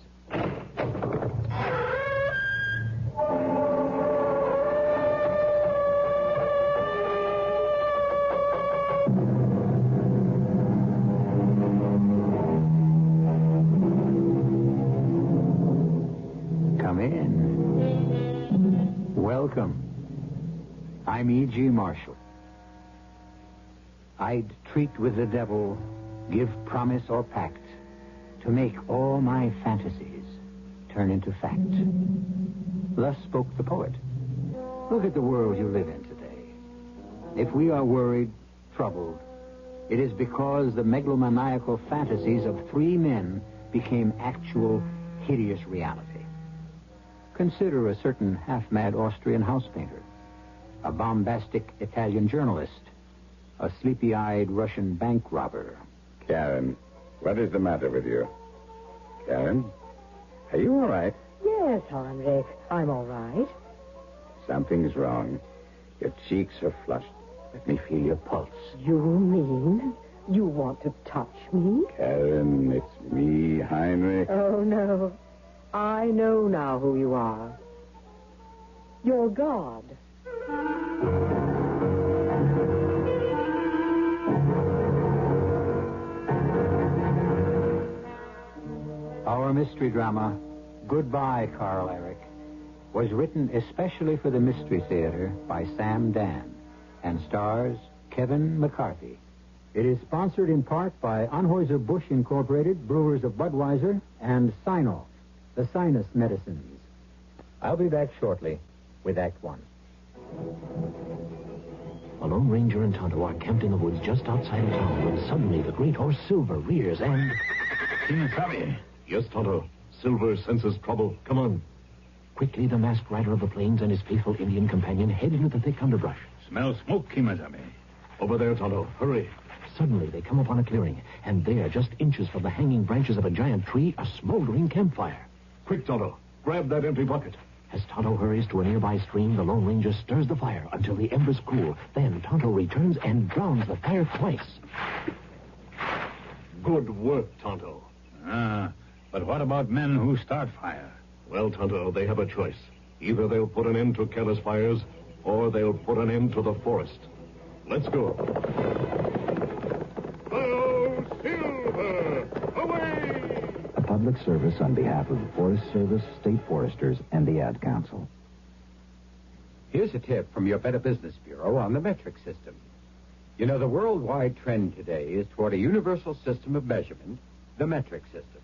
Come in. Welcome. I'm E.G. Marshall. I'd treat with the devil, give promise or pact, to make all my fantasies turn into fact. Thus spoke the poet. Look at the world you live in today. If we are worried, troubled, it is because the megalomaniacal fantasies of three men became actual, hideous reality. Consider a certain half-mad Austrian house painter, a bombastic Italian journalist, a sleepy-eyed Russian bank robber. Karen, what is the matter with you? Karen, are you all right? Yes, Heinrich, I'm all right. Something's wrong. Your cheeks are flushed. Let me feel your pulse. You mean you want to touch me? Karen, it's me, Heinrich. Oh, no. I know now who you are. You're God. Our mystery drama, Goodbye, Carl Eric, was written especially for the Mystery Theater by Sam Dan and stars Kevin McCarthy. It is sponsored in part by Anheuser-Busch Incorporated, Brewers of Budweiser, and Sinoff, the sinus medicines. I'll be back shortly with Act One. A Lone Ranger and Tonto are camped in the woods just outside of town when suddenly the great horse Silver rears and... King Sammy. Yes, Tonto. Silver senses trouble. Come on. Quickly, the masked rider of the plains and his faithful Indian companion head into the thick underbrush. Smell smoke, Kimazami. Over there, Tonto. Hurry. Suddenly, they come upon a clearing, and there, just inches from the hanging branches of a giant tree, a smoldering campfire. Quick, Tonto. Grab that empty bucket. As Tonto hurries to a nearby stream, the Lone Ranger stirs the fire until the embers cool. Then Tonto returns and drowns the fire twice. Good work, Tonto. But what about men who start fire? Well, Tonto, they have a choice. Either they'll put an end to careless fires, or they'll put an end to the forest. Let's go. Hello, Silver! Away! A public service on behalf of the Forest Service, State Foresters, and the Ad Council. Here's a tip from your Better Business Bureau on the metric system. You know, the worldwide trend today is toward a universal system of measurement, the metric system.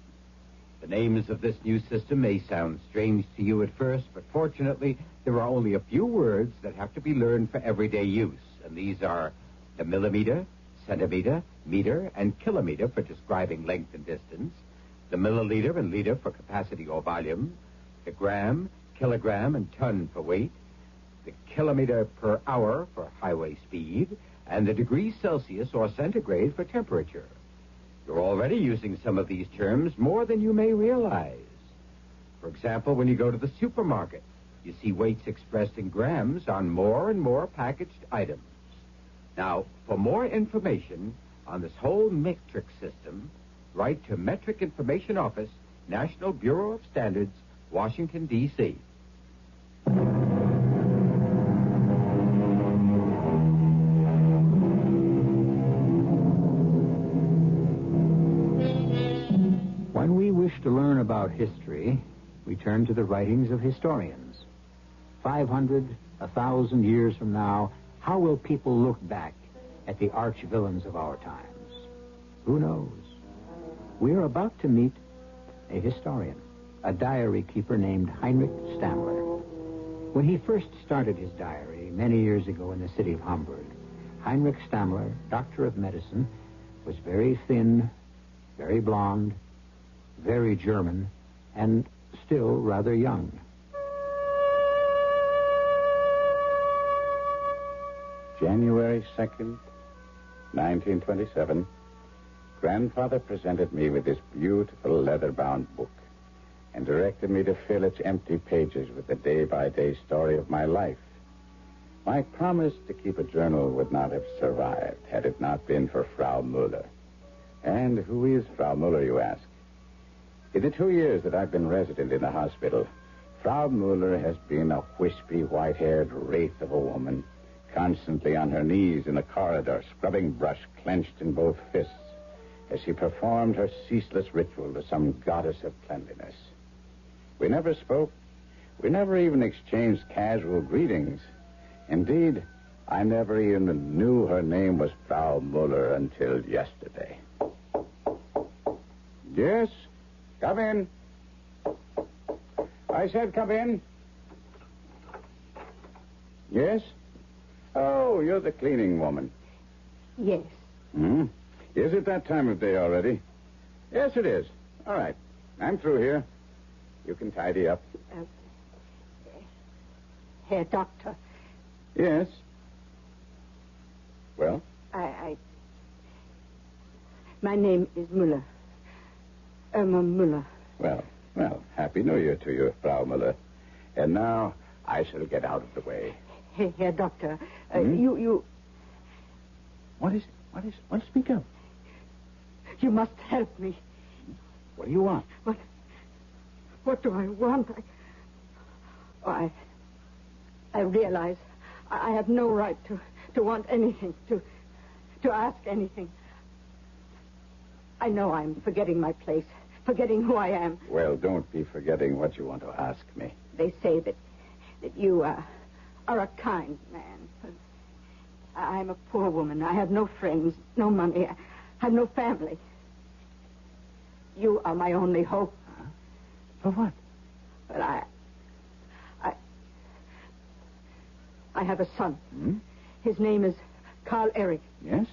The names of this new system may sound strange to you at first, but fortunately, there are only a few words that have to be learned for everyday use, and these are the millimeter, centimeter, meter, and kilometer for describing length and distance, the milliliter and liter for capacity or volume, the gram, kilogram, and ton for weight, the kilometer per hour for highway speed, and the degrees Celsius or centigrade for temperature. You're already using some of these terms more than you may realize. For example, when you go to the supermarket, you see weights expressed in grams on more and more packaged items. Now, for more information on this whole metric system, write to Metric Information Office, National Bureau of Standards, Washington, D.C. When we wish to learn about history, we turn to the writings of historians. 500, 1,000 years from now, how will people look back at the arch villains of our times? Who knows? We're about to meet a historian, a diary keeper named Heinrich Stammler. When he first started his diary many years ago in the city of Hamburg, Heinrich Stammler, doctor of medicine, was very thin, very blond, very German, and still rather young. January 2nd, 1927, Grandfather presented me with this beautiful leather-bound book and directed me to fill its empty pages with the day-by-day story of my life. My promise to keep a journal would not have survived had it not been for Frau Muller. And who is Frau Muller, you ask? In the 2 years that I've been resident in the hospital, Frau Muller has been a wispy, white-haired wraith of a woman, constantly on her knees in the corridor, scrubbing brush clenched in both fists, as she performed her ceaseless ritual to some goddess of cleanliness. We never spoke. We never even exchanged casual greetings. Indeed, I never even knew her name was Frau Muller until yesterday. Yes? Come in. I said come in. Yes? Oh, you're the cleaning woman. Yes. Is it that time of day already? Yes, it is. All right. I'm through here. You can tidy up. Herr Doctor. Yes. Well? My name is Müller. Irma Müller. Well, Happy New Year to you, Frau Müller. And now I shall get out of the way. Herr Doctor, you... What is it? Well, speak up. You must help me. What do you want? What do I want? I realize I have no right to want anything, to ask anything. I know I'm forgetting my place, forgetting who I am. Well, don't be forgetting what you want to ask me. They say that you are a kind man. I'm a poor woman. I have no friends, no money. I have no family. You are my only hope. Huh? For what? Well, I have a son. His name is Carl Eric. Yes?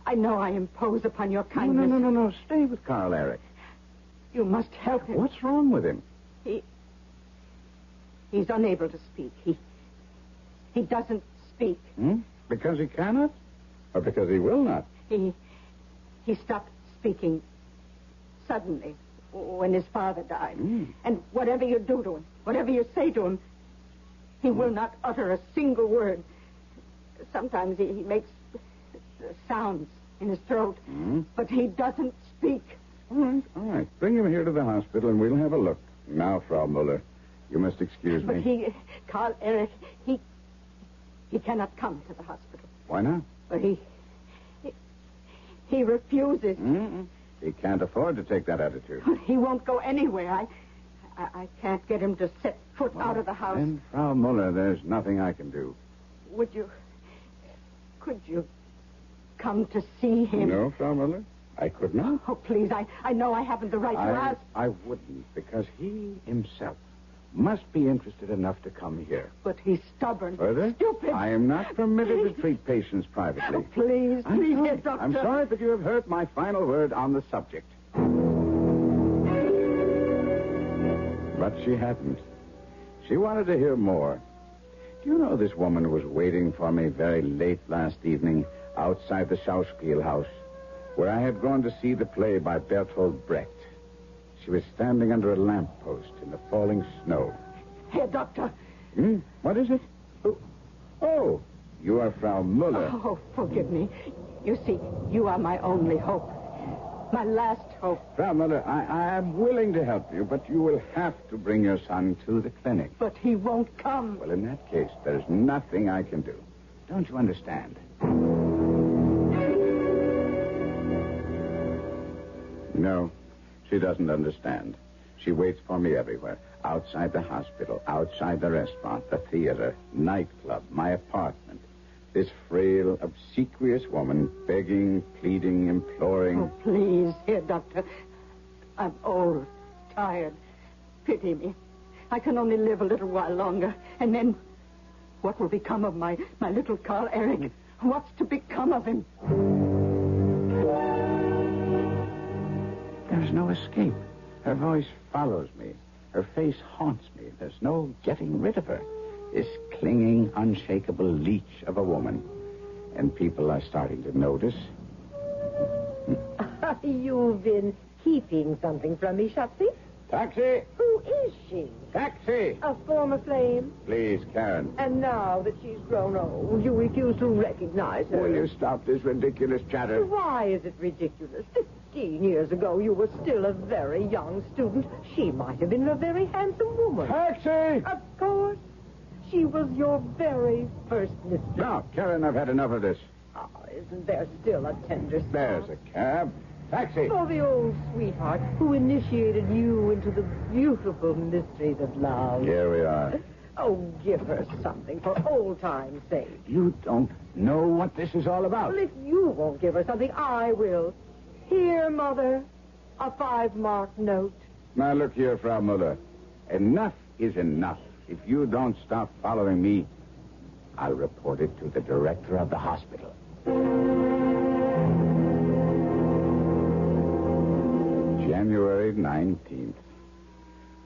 I know I impose upon your kindness. No. Stay with Carl Eric. You must help him. What's wrong with him? He's unable to speak. He doesn't speak. Because he cannot? Or because he will not? He stopped speaking suddenly when his father died. And whatever you do to him, whatever you say to him, he will not utter a single word. Sometimes he makes sounds in his throat, but he doesn't speak. All right. Bring him here to the hospital and we'll have a look. Now, Frau Müller, you must excuse me. But Carl Eric, he cannot come to the hospital. Why not? But he refuses. He can't afford to take that attitude. He won't go anywhere. I can't get him to set foot out of the house. Then, Frau Müller, there's nothing I can do. Could you come to see him? No, Frau Müller, I could not. Oh, please, I know I haven't the right to ask. I wouldn't, because he himself must be interested enough to come here. But he's stubborn. Further? Stupid. I am not permitted to treat patients privately. Oh, please, Herr Doctor. I'm sorry, but you have heard my final word on the subject. But she hadn't. She wanted to hear more. Do you know this woman was waiting for me very late last evening outside the Schauspielhaus, where I had gone to see the play by Bertolt Brecht? She was standing under a lamppost in the falling snow. Herr Doctor. What is it? Oh, you are Frau Müller. Oh, forgive me. You see, you are my only hope. My last hope. Frau Müller, I am willing to help you, but you will have to bring your son to the clinic. But he won't come. Well, in that case, there's nothing I can do. Don't you understand? No, she doesn't understand. She waits for me everywhere. Outside the hospital, outside the restaurant, the theater, nightclub, my apartment. This frail, obsequious woman, begging, pleading, imploring. Oh, please, Herr Doctor. I'm old, tired. Pity me. I can only live a little while longer. And then what will become of my little Carl Eric? What's to become of him? There's no escape. Her voice follows me. Her face haunts me. There's no getting rid of her. This clinging, unshakable leech of a woman. And people are starting to notice. You've been keeping something from me, Shopsy. Taxi! Who is she? Taxi! A former flame? Please, Karen. And now that she's grown old, you refuse to recognize her. Will you stop this ridiculous chatter? Why is it ridiculous? 15 years ago, you were still a very young student. She might have been a very handsome woman. Taxi! Of course. She was your very first mistress. Now, Karen, I've had enough of this. Oh, isn't there still a tender spot? There's a cab. Taxi! Oh, the old sweetheart who initiated you into the beautiful mysteries of love. Here we are. Oh, give her something for old time's sake. You don't know what this is all about. Well, if you won't give her something, I will. Here, Mother, a 5-mark note. Now, look here, Frau Müller. Enough is enough. If you don't stop following me, I'll report it to the director of the hospital. January 19th.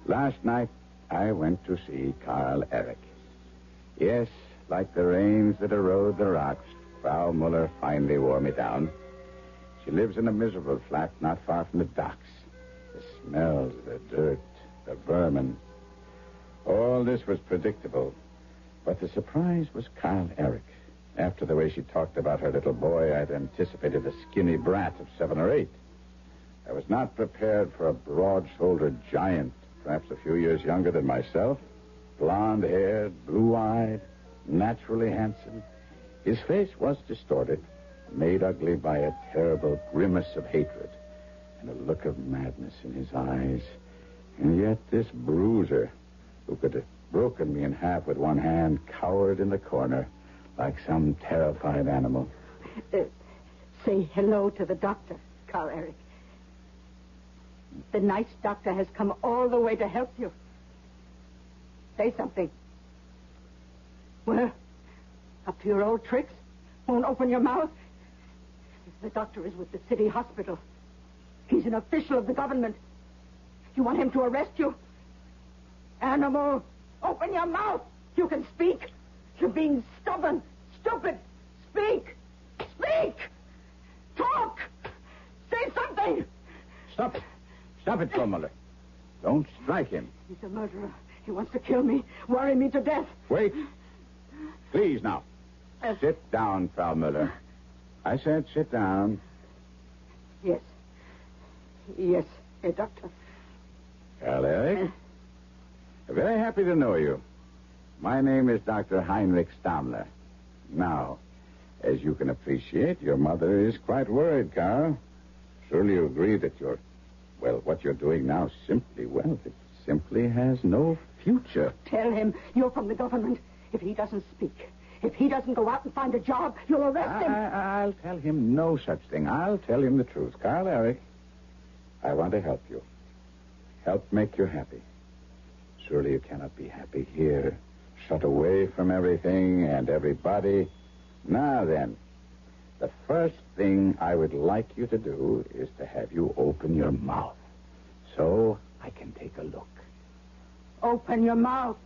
Last night, I went to see Carl Eric. Yes, like the rains that erode the rocks, Frau Muller finally wore me down. She lives in a miserable flat not far from the docks. The smells, the dirt, the vermin. All this was predictable. But the surprise was Carl Eric. After the way she talked about her little boy, I'd anticipated a skinny brat of 7 or 8. I was not prepared for a broad-shouldered giant, perhaps a few years younger than myself, blonde-haired, blue-eyed, naturally handsome. His face was distorted, made ugly by a terrible grimace of hatred and a look of madness in his eyes. And yet this bruiser, who could have broken me in half with one hand, cowered in the corner like some terrified animal. Say hello to the doctor, Carl Eric. The nice doctor has come all the way to help you. Say something. Well, up to your old tricks? Won't open your mouth? The doctor is with the city hospital. He's an official of the government. You want him to arrest you? Animal, open your mouth. You can speak. You're being stubborn, stupid. Speak. Speak. Talk. Say something. Stop it. Stop it, Frau Muller. Don't strike him. He's a murderer. He wants to kill me, worry me to death. Wait. Please, now. Sit down, Frau Muller. I said sit down. Yes. Yes, Herr Doctor. Carl Eric? Very happy to know you. My name is Dr. Heinrich Stammler. Now, as you can appreciate, your mother is quite worried, Carl. Surely you agree that what you're doing now it simply has no future. Tell him you're from the government. If he doesn't speak, if he doesn't go out and find a job, you'll arrest him. I'll tell him no such thing. I'll tell him the truth. Carl Eric, I want to help you. Help make you happy. Surely you cannot be happy here, shut away from everything and everybody. Now then, the first thing I would like you to do is to have you open your mouth so I can take a look. Open your mouth.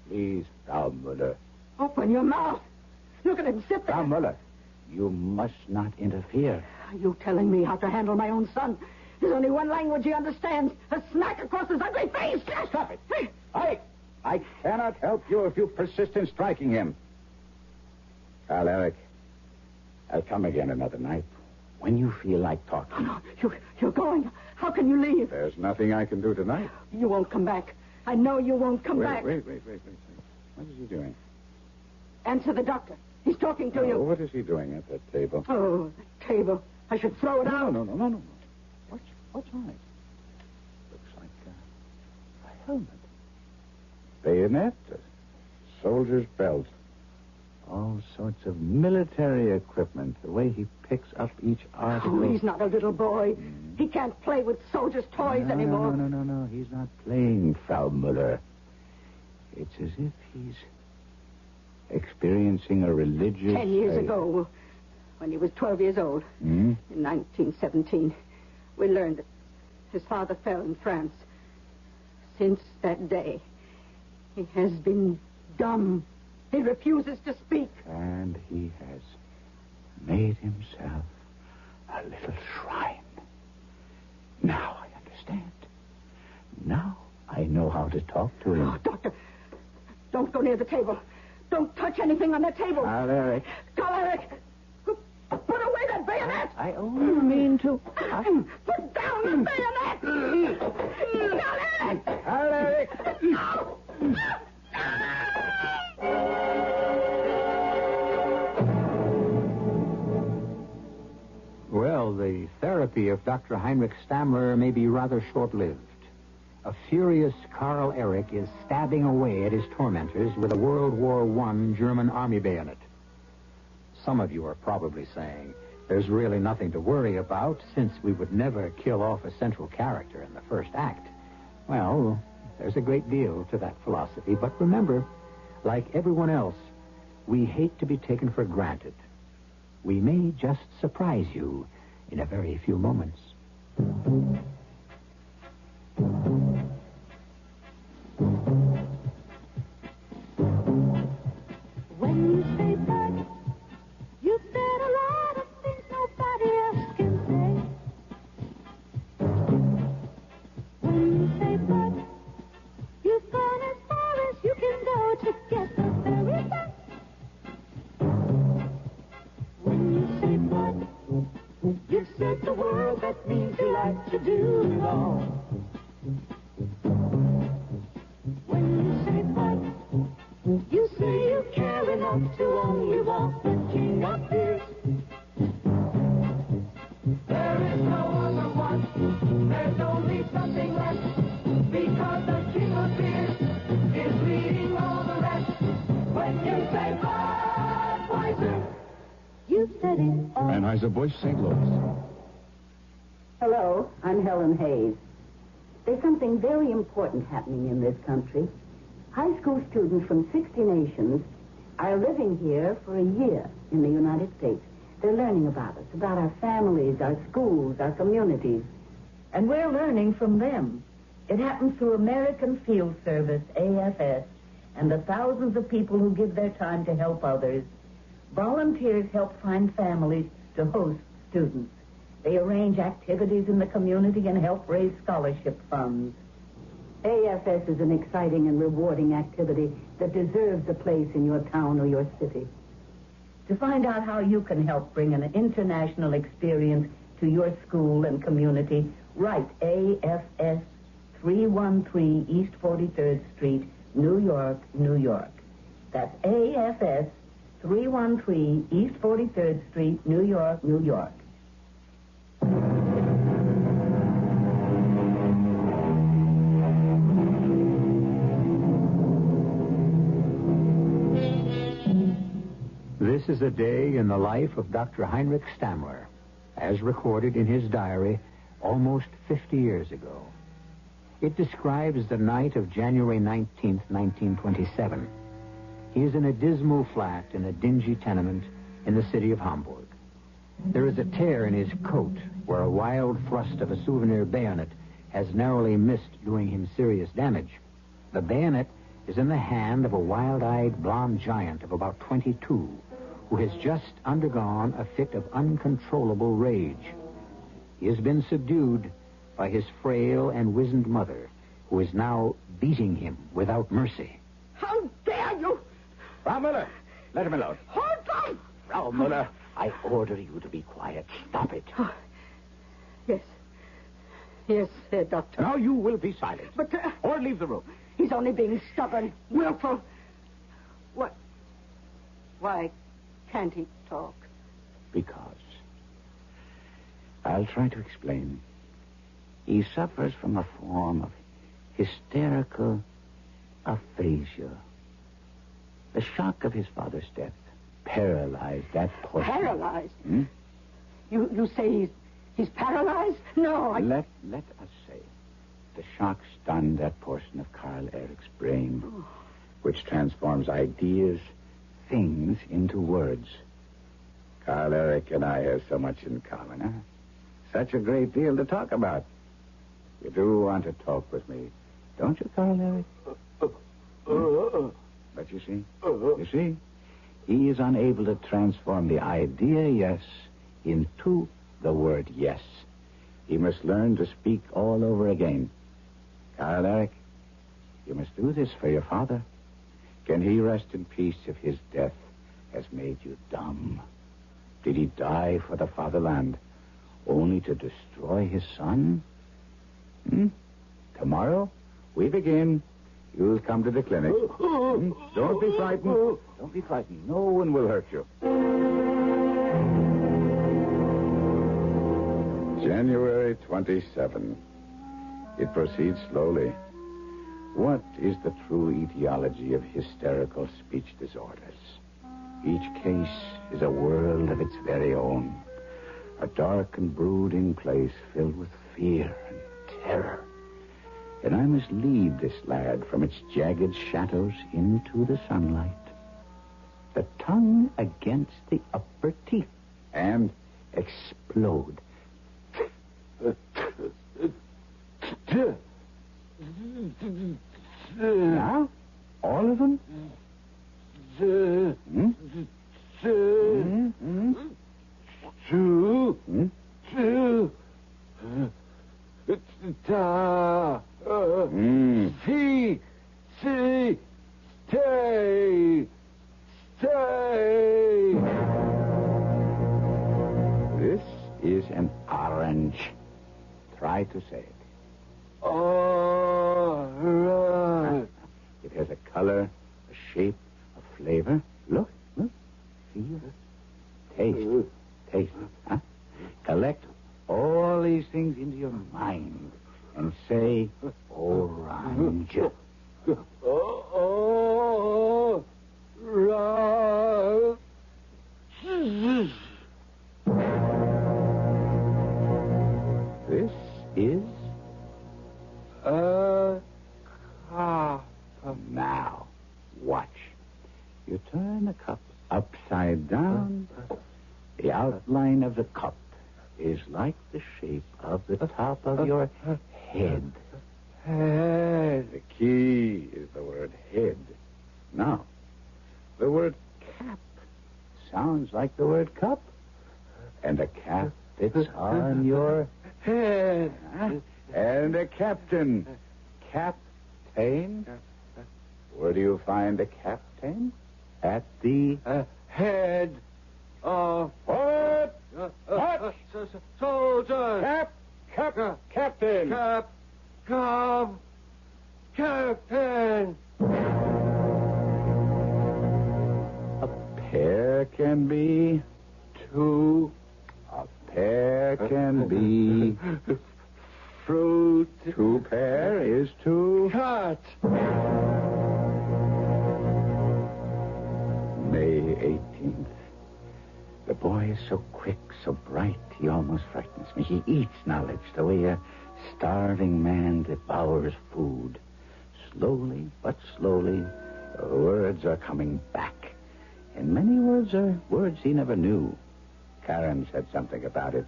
Please, Frau Muller. Open your mouth. Look at him sit there. Frau Muller, you must not interfere. Are you telling me how to handle my own son? There's only one language he understands. A smack across his ugly face. Stop it. I cannot help you if you persist in striking him. Carl Eric, I'll come again another night when you feel like talking. Oh, no, you're going. How can you leave? There's nothing I can do tonight. You won't come back. I know you won't come back. Wait. What is he doing? Answer the doctor. He's talking to you. What is he doing at that table? Oh, the table. I should throw it out. No. What's on it? Looks like a helmet. Bayonet, a soldier's belt. All sorts of military equipment. The way he picks up each article. Oh, he's not a little boy. He can't play with soldiers' toys anymore. No. He's not playing, Frau Muller. It's as if he's experiencing a religious... 10 years ago, when he was 12 years old, in 1917, we learned that his father fell in France. Since that day, he has been dumb. He refuses to speak. And he has made himself a little shrine. Now I understand. Now I know how to talk to him. Oh, Doctor, don't go near the table. Don't touch anything on the table. Carl Eric. Carl Eric! Put away that bayonet! I only mean to... Put down the bayonet! Carl Eric! Carl Eric! Well, the therapy of Dr. Heinrich Stammler may be rather short-lived. A furious Carl Eric is stabbing away at his tormentors with a World War I German army bayonet. Some of you are probably saying, there's really nothing to worry about since we would never kill off a central character in the first act. Well, there's a great deal to that philosophy. But remember, like everyone else, we hate to be taken for granted. We may just surprise you in a very few moments. When you say bud, you said a lot of things nobody else can say. When you say bud, you've gone as far as you can go to get the very best. When you say bud, you've said the word that means you like to do it all. When you say bud, you say you care enough to only want the king of beers. There is no other one. There's only something left. Because the king of beers is leading all the rest. When you say Budweiser, you said it all. Anheuser-Busch, St. Louis. Hello, I'm Helen Hayes. There's something very important happening in this country. High school students from 60 nations are living here for a year in the United States. They're learning about us, about our families, our schools, our communities. And we're learning from them. It happens through American Field Service, AFS, and the thousands of people who give their time to help others. Volunteers help find families to host students. They arrange activities in the community and help raise scholarship funds. AFS is an exciting and rewarding activity that deserves a place in your town or your city. To find out how you can help bring an international experience to your school and community, write AFS 313 East 43rd Street, New York, New York. That's AFS 313 East 43rd Street, New York, New York. This is a day in the life of Dr. Heinrich Stammler, as recorded in his diary almost 50 years ago. It describes the night of January 19th, 1927. He is in a dismal flat in a dingy tenement in the city of Hamburg. There is a tear in his coat where a wild thrust of a souvenir bayonet has narrowly missed doing him serious damage. The bayonet is in the hand of a wild-eyed blonde giant of about 22 who has just undergone a fit of uncontrollable rage. He has been subdued by his frail and wizened mother, who is now beating him without mercy. How dare you! Frau Müller, let him alone. Hold on! Frau Müller, I order you to be quiet. Stop it. Oh, yes. Yes, Doctor. Now you will be silent. But... or leave the room. He's only being stubborn, willful. What? Why can't he talk? Because. I'll try to explain. He suffers from a form of hysterical aphasia. The shock of his father's death paralyzed that portion. Paralyzed? You say he's paralyzed? No, Let us say the shock stunned that portion of Carl Eric's brain, which transforms ideas, things, into words. Carl Eric and I have so much in common, huh? Such a great deal to talk about. You do want to talk with me, don't you, Carl Eric? But you see, he is unable to transform the idea yes into the word yes. He must learn to speak all over again. Carl Eric, you must do this for your father. Can he rest in peace if his death has made you dumb? Did he die for the fatherland only to destroy his son? Tomorrow, we begin. You'll come to the clinic. Don't be frightened. Don't be frightened. No one will hurt you. January 27. It proceeds slowly. What is the true etiology of hysterical speech disorders? Each case is a world of its very own. A dark and brooding place filled with fear and terror. then I must lead this lad from its jagged shadows into the sunlight. The tongue against the upper teeth, and explode. Now, all of them? Stay. This is an orange. Try to say it. It has a color, a shape, a flavor. Look. Feel. Taste. Huh? Collect all these things into your mind and say orange. This is a cup. Now, watch. You turn the cup upside down. The outline of the cup is like the shape of the top of your head. The key is the word head. Now, the word cap sounds like the word cup. And a cap fits on your head. And a captain. Captain? Where do you find a captain? At the head of what? What? Soldier. Captain. Captain. A pair can be two. A pair can be fruit. Two pair is two. Cut. May 18th. The boy is so quick, so bright, he almost frightens me. He eats knowledge the way a starving man devours food. Slowly but slowly, words are coming back. And many words are words he never knew. Karen said something about it.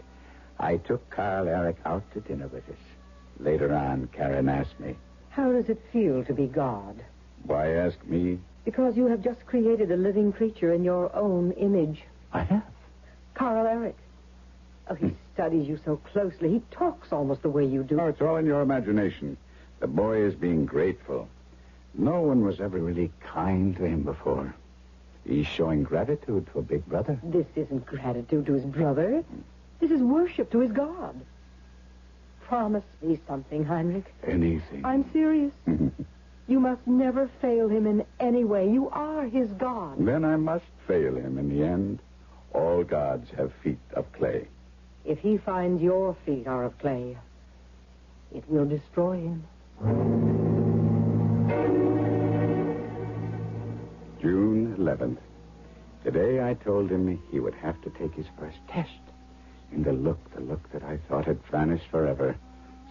I took Carl Eric out to dinner with us. Later on, Karen asked me, How does it feel to be God? Why ask me? Because you have just created a living creature in your own image. I have. Carl Eric. Oh, he studies you so closely. He talks almost the way you do. No, it's all in your imagination. The boy is being grateful. No one was ever really kind to him before. He's showing gratitude to a big brother. This isn't gratitude to his brother. This is worship to his God. Promise me something, Heinrich. Anything. I'm serious. You must never fail him in any way. You are his God. Then I must fail him in the end. All gods have feet of clay. If he finds your feet are of clay, it will destroy him. June 11th. Today I told him he would have to take his first test. And the look that I thought had vanished forever,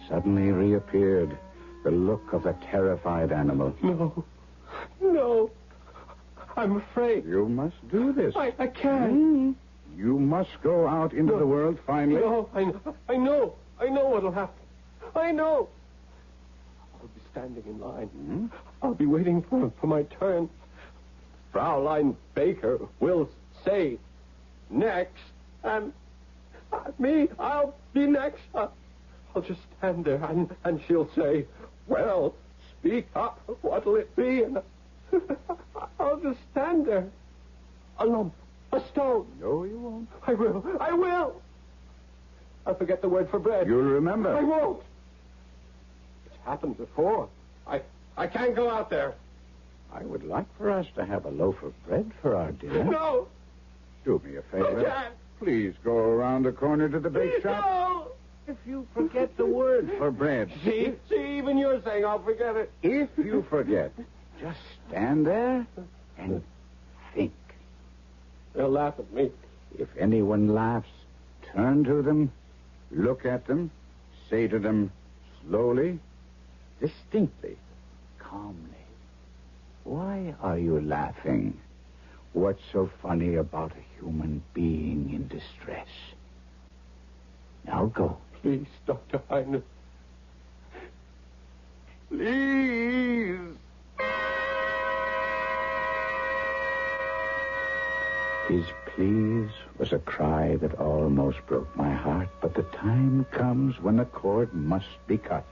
suddenly reappeared. The look of a terrified animal. No. I'm afraid. You must do this. I can't. You must go out into the world finally. No, I know. I know what'll happen. I know. I'll be standing in line. I'll be waiting for my turn. Fraulein Baker will say next, and me, I'll be next. I'll just stand there, and she'll say, well, speak up. What'll it be? And I'll just stand there. A lump. A stone. No, you won't. I will. I'll forget the word for bread. You'll remember. I won't. It's happened before. I can't go out there. I would like for us to have a loaf of bread for our dinner. No. Do me a favor. I can't. Please go around the corner to the bake shop. No. If you forget the word for bread. See, even you're saying I'll forget it. If you forget, just stand there and think. They'll laugh at me. If anyone laughs, turn to them, look at them, say to them slowly, distinctly, calmly. Why are you laughing? What's so funny about a human being in distress? Now go. Please, Dr. Heinrich. Please. His pleas was a cry that almost broke my heart, but the time comes when the cord must be cut.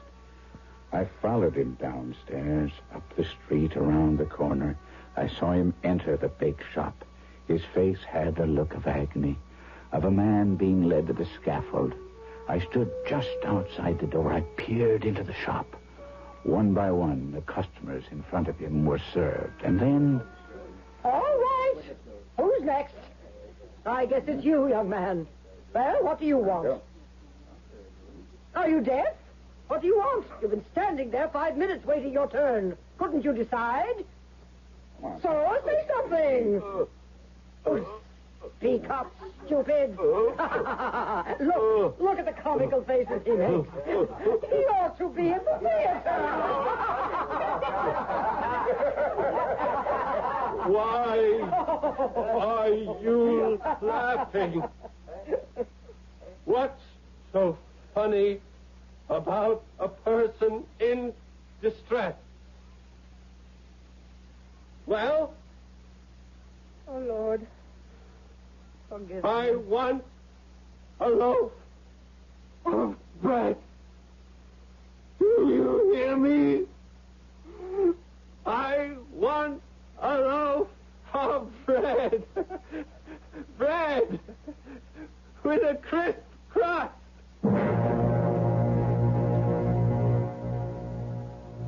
I followed him downstairs, up the street, around the corner. I saw him enter the bake shop. His face had the look of agony, of a man being led to the scaffold. I stood just outside the door. I peered into the shop. One by one, the customers in front of him were served. And then... All right. Who's next? I guess it's you, young man. Well, what do you want? Are you deaf? What do you want? You've been standing there 5 minutes waiting your turn. Couldn't you decide? So, say something. Speak up, stupid. Look at the comical faces he makes. He ought to be in the theater. Why are you laughing? What's so funny about a person in distress? Well? Oh, Lord. Forgive I me. want a loaf of bread. Do you hear me? I want a loaf of bread. Bread with a crisp crust.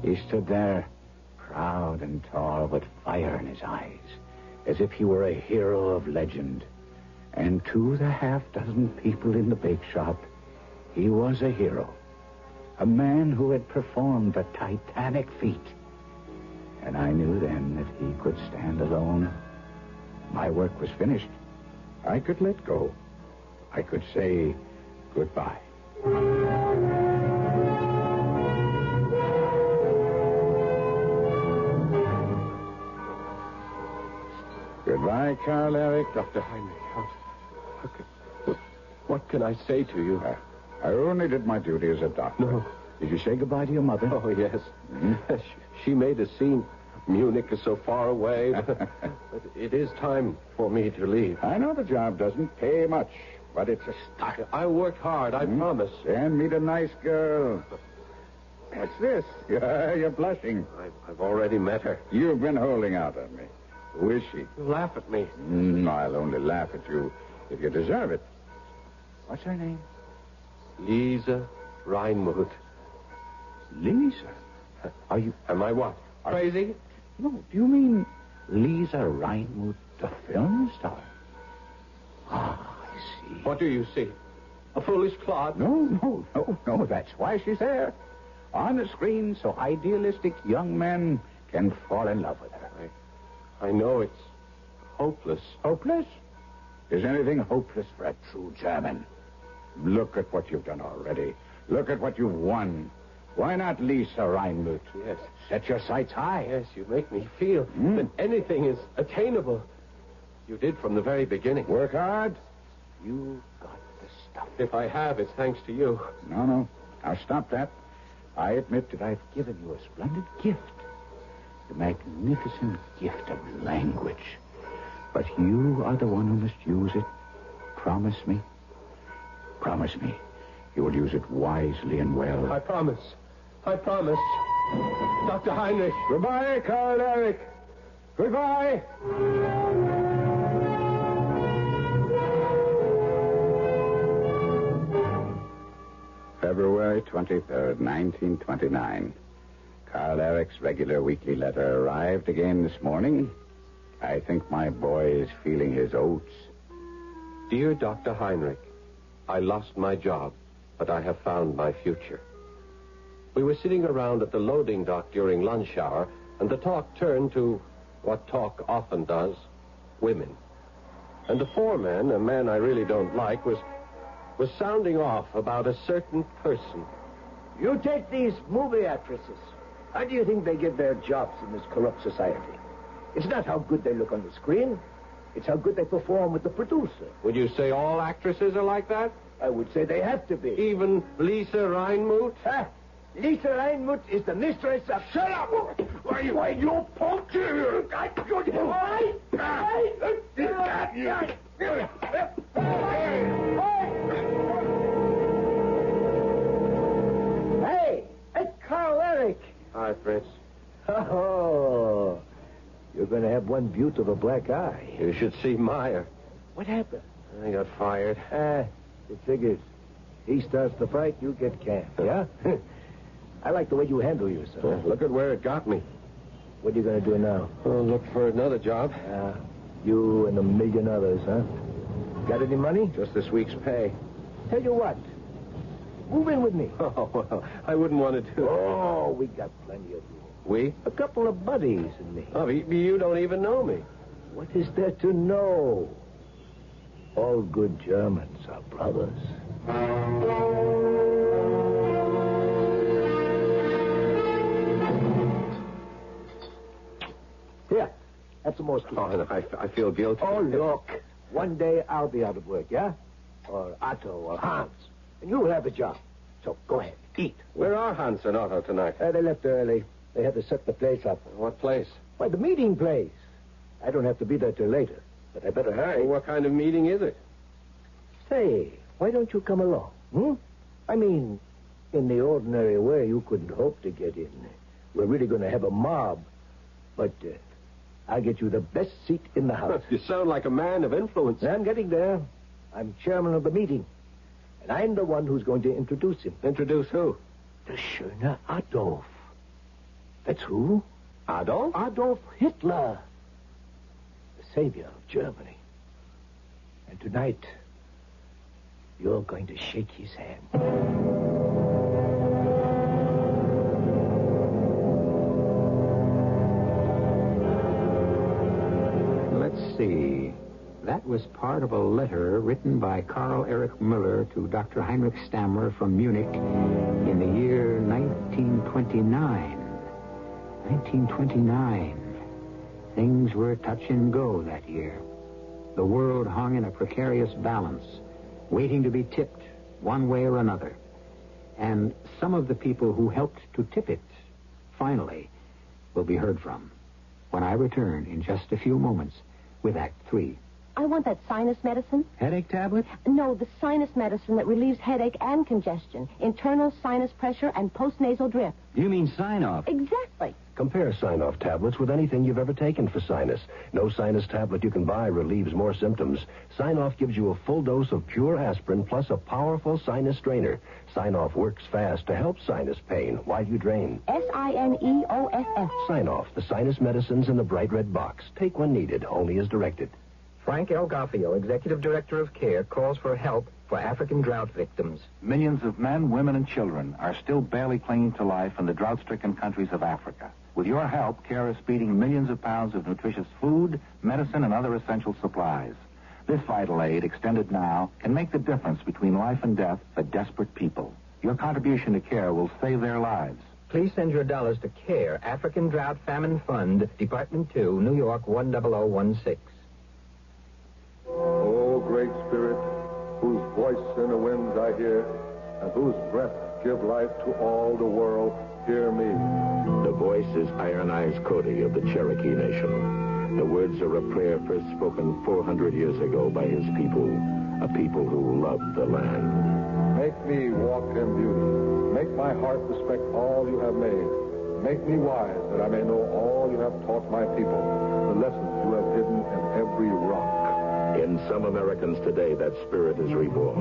He stood there, proud and tall, with fire in his eyes, as if he were a hero of legend. And to the half-dozen people in the bake shop, he was a hero. A man who had performed a titanic feat. And I knew then that he could stand alone. My work was finished. I could let go. I could say goodbye. Goodbye, Carl Eric. Dr. Heinrich, what can I say to you? I only did my duty as a doctor. No. Did you say goodbye to your mother? Oh, yes. Mm-hmm. She made a scene. Munich is so far away. But it is time for me to leave. I know the job doesn't pay much, but it's a start. I worked hard, I promise. And meet a nice girl. What's this? You're blushing. I've already met her. You've been holding out on me. Who is she? You laugh at me. I'll only laugh at you if you deserve it. What's her name? Lisa Reinmuth. Lisa? Are you... Am I what? Crazy? No, do you mean Lisa Reinmuth, the film star? Ah, I see. What do you see? A foolish clod? No. That's why she's there. On the screen, so idealistic young men can fall in love with her. I know it's hopeless. Hopeless? Is anything hopeless for a true German? Look at what you've done already. Look at what you've won. Why not Lisa Reinmuth? Yes. Set your sights high. Yes, you make me feel that anything is attainable. You did from the very beginning. Work hard. You got the stuff. If I have, it's thanks to you. No. Now stop that. I admit that I've given you a splendid gift. The magnificent gift of language. But you are the one who must use it. Promise me. Promise me. You will use it wisely and well. I promise. Dr. Heinrich. Goodbye, Carl Eric. Goodbye. February 23rd, 1929. Carl Eric's regular weekly letter arrived again this morning. I think my boy is feeling his oats. Dear Dr. Heinrich, I lost my job, but I have found my future. We were sitting around at the loading dock during lunch hour, and the talk turned to what talk often does, women. And the foreman, a man I really don't like, was sounding off about a certain person. You take these movie actresses. How do you think they get their jobs in this corrupt society? It's not how good they look on the screen. It's how good they perform with the producer. Would you say all actresses are like that? I would say they have to be. Even Lisa Reinmuth? Huh? Lisa Reinmuth is the mistress of... Shut up! Why, you punk! Hey, it's Carl Eric. Hi, Prince. Oh, you're going to have one beaut of a black eye. You should see Meyer. What happened? I got fired. It figures. He starts the fight, you get canned, yeah? I like the way you handle yourself. Look at where it got me. What are you going to do now? Look for another job. You and a million others, huh? Got any money? Just this week's pay. Tell you what. Move in with me. Oh, well, I wouldn't want to do... Oh, we got plenty of room. We? A couple of buddies and me. Oh, you don't even know me. What is there to know? All good Germans are brothers. Here, have some more sweets. Oh, I feel guilty. Oh, look. One day I'll be out of work, yeah? Or Otto or Hans. And you'll have a job. So go ahead, eat. Where are Hans and Otto tonight? They left early. They had to set the place up. What place? Why, the meeting place. I don't have to be there till later, but I better hurry. Well, what kind of meeting is it? Say, why don't you come along? I mean, in the ordinary way, you couldn't hope to get in. We're really going to have a mob. But I'll get you the best seat in the house. You sound like a man of influence. I'm getting there. I'm chairman of the meeting. And I'm the one who's going to introduce him. Introduce who? The Schöne Adolf. That's who? Adolf? Adolf Hitler. The savior of Germany. And tonight, you're going to shake his hand. Let's see. That was part of a letter written by Karl Erich Müller to Dr. Heinrich Stammer from Munich in the year 1929. 1929. Things were touch and go that year. The world hung in a precarious balance, waiting to be tipped one way or another. And some of the people who helped to tip it, finally, will be heard from when I return in just a few moments with Act 3. I want that sinus medicine. Headache tablet? No, the sinus medicine that relieves headache and congestion, internal sinus pressure, and postnasal drip. You mean sign-off? Exactly. Compare sign-off tablets with anything you've ever taken for sinus. No sinus tablet you can buy relieves more symptoms. Sign-off gives you a full dose of pure aspirin plus a powerful sinus strainer. Sign-off works fast to help sinus pain while you drain. Sineoff. Sign-off, the sinus medicines in the bright red box. Take when needed, only as directed. Frank L. Gaffio, Executive Director of CARE, calls for help for African drought victims. Millions of men, women, and children are still barely clinging to life in the drought-stricken countries of Africa. With your help, CARE is feeding millions of pounds of nutritious food, medicine, and other essential supplies. This vital aid, extended now, can make the difference between life and death for desperate people. Your contribution to CARE will save their lives. Please send your dollars to CARE, African Drought Famine Fund, Department 2, New York 10016. O great Spirit, whose voice in the winds I hear, and whose breath give life to all the world, hear me. The voice is Iron Eyes Cody of the Cherokee Nation. The words are a prayer first spoken 400 years ago by his people, a people who loved the land. Make me walk in beauty. Make my heart respect all you have made. Make me wise that I may know all you have taught my people, the lessons you have hidden in every rock. In some Americans today, that spirit is reborn.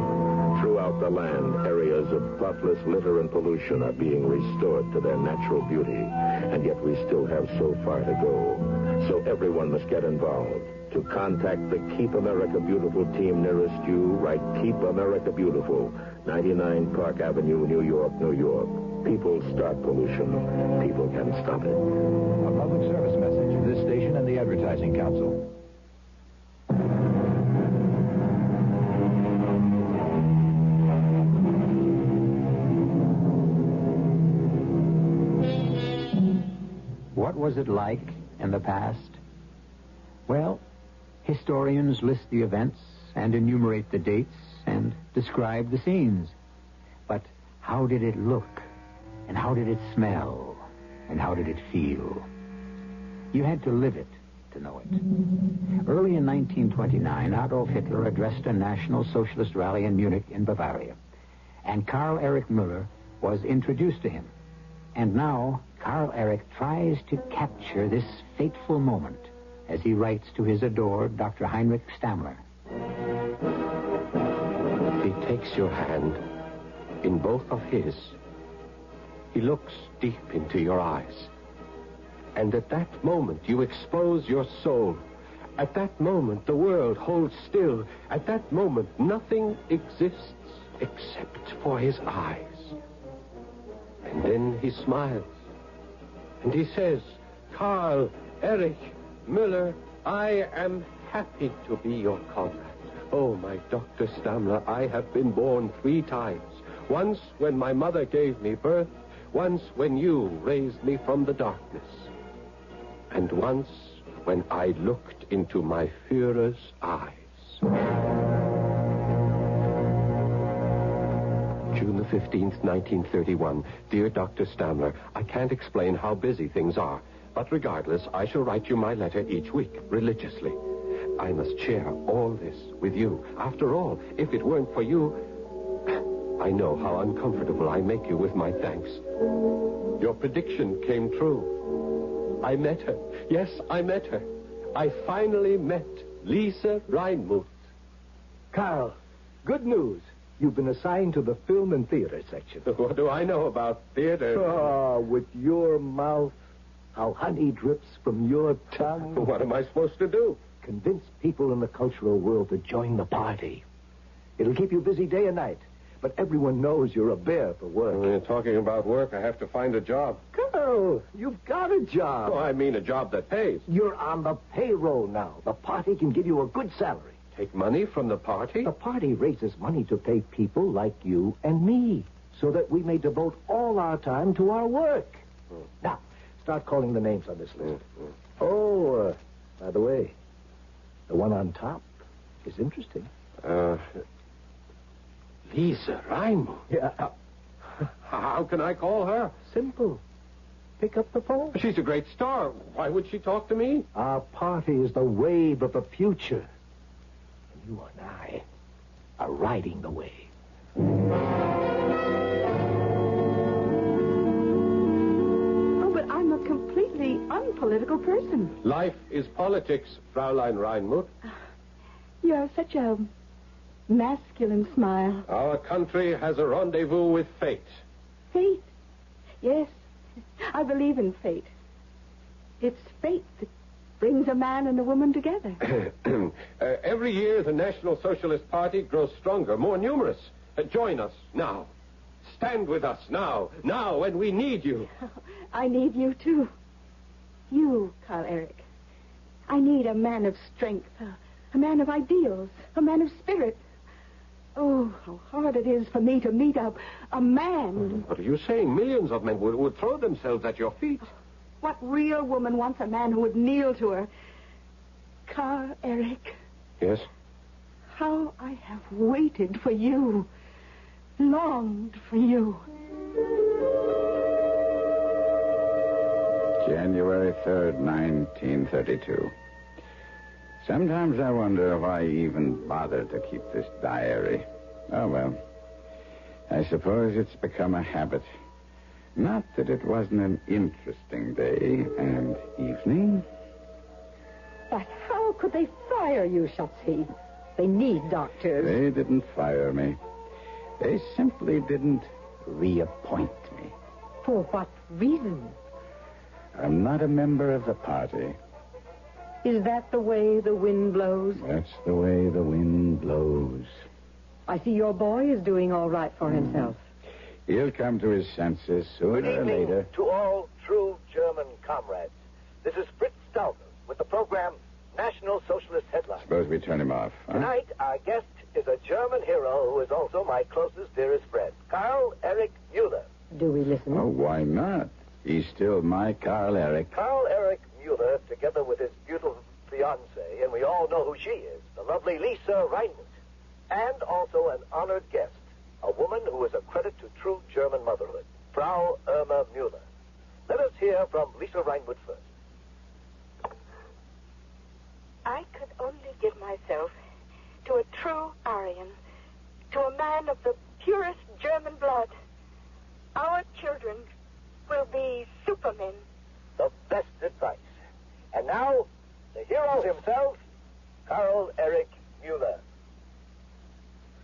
Throughout the land, areas of thoughtless litter and pollution are being restored to their natural beauty. And yet we still have so far to go. So everyone must get involved. To contact the Keep America Beautiful team nearest you, write Keep America Beautiful, 99 Park Avenue, New York, New York. People start pollution. People can stop it. A public service message of this station and the Advertising Council. what was it like in the past? Well, historians list the events and enumerate the dates and describe the scenes. But how did it look? And how did it smell? And how did it feel? You had to live it to know it. Early in 1929, Adolf Hitler addressed a National Socialist rally in Munich in Bavaria. And Karl Erich Müller was introduced to him. And now, Karl Erich tries to capture this fateful moment as he writes to his adored Dr. Heinrich Stammler. He takes your hand in both of his. He looks deep into your eyes. And at that moment, you expose your soul. At that moment, the world holds still. At that moment, nothing exists except for his eyes. And then he smiles. And he says, Karl Erich Müller, I am happy to be your comrade. Oh, my Dr. Stammler, I have been born 3 times. Once when my mother gave me birth, once when you raised me from the darkness, and once when I looked into my Führer's eyes. June the 15th, 1931. Dear Dr. Stammler, I can't explain how busy things are, but regardless, I shall write you my letter each week, religiously. I must share all this with you. After all, if it weren't for you, I know how uncomfortable I make you with my thanks. Your prediction came true. I met her. Yes, I met her. I finally met Lisa Reinmuth. Carl, good news. You've been assigned to the film and theater section. What do I know about theater? Oh, with your mouth, how honey drips from your tongue. What am I supposed to do? Convince people in the cultural world to join the party. It'll keep you busy day and night, but everyone knows you're a bear for work. When you're talking about work, I have to find a job. Carl, you've got a job. Oh, I mean a job that pays. You're on the payroll now. The party can give you a good salary. Take money from the party? The party raises money to pay people like you and me, so that we may devote all our time to our work. Now, start calling the names on this list. Oh, by the way, the one on top is interesting. Lisa Reinmuth. Yeah. How can I call her? Simple. Pick up the phone. She's a great star. Why would she talk to me? Our party is the wave of the future. And you and I are riding the wave. Oh, but I'm a completely unpolitical person. Life is politics, Fraulein Reinmuth. You have such a masculine smile. Our country has a rendezvous with fate. Fate? Yes, I believe in fate. It's fate that brings a man and a woman together. Every year, the National Socialist Party grows stronger, more numerous. Join us now. Stand with us now. Now, when we need you. I need you, too. You, Karl Erich. I need a man of strength, a man of ideals, a man of spirit. Oh, how hard it is for me to meet a man. What are you saying? Millions of men would throw themselves at your feet. What real woman wants a man who would kneel to her? Karl Erich. Yes? How I have waited for you. Longed for you. January 3rd, 1932. Sometimes I wonder if I even bother to keep this diary. Oh, well. I suppose it's become a habit. Not that it wasn't an interesting day and evening. But how could they fire you, Schutzhy? They need doctors. They didn't fire me. They simply didn't reappoint me. For what reason? I'm not a member of the party. Is that the way the wind blows? That's the way the wind blows. I see your boy is doing all right for himself. He'll come to his senses sooner Good or evening later. to all true German comrades. This is Fritz Stauber with the program National Socialist Headlines. Suppose we turn him off. Huh? Tonight, our guest is a German hero who is also my closest, dearest friend, Karl Erich Müller. Do we listen? Oh, why not? He's still my Carl Eric. Carl Eric Mueller, together with his beautiful fiancée, and we all know who she is, the lovely Lisa Reinmuth, and also an honored guest, a woman who is a credit to true German motherhood, Frau Irma Mueller. Let us hear from Lisa Reinmuth first. I could only give myself to a true Aryan, to a man of the purest German blood. Our children will be supermen. The best advice. And now, the hero himself, Carl Eric Mueller.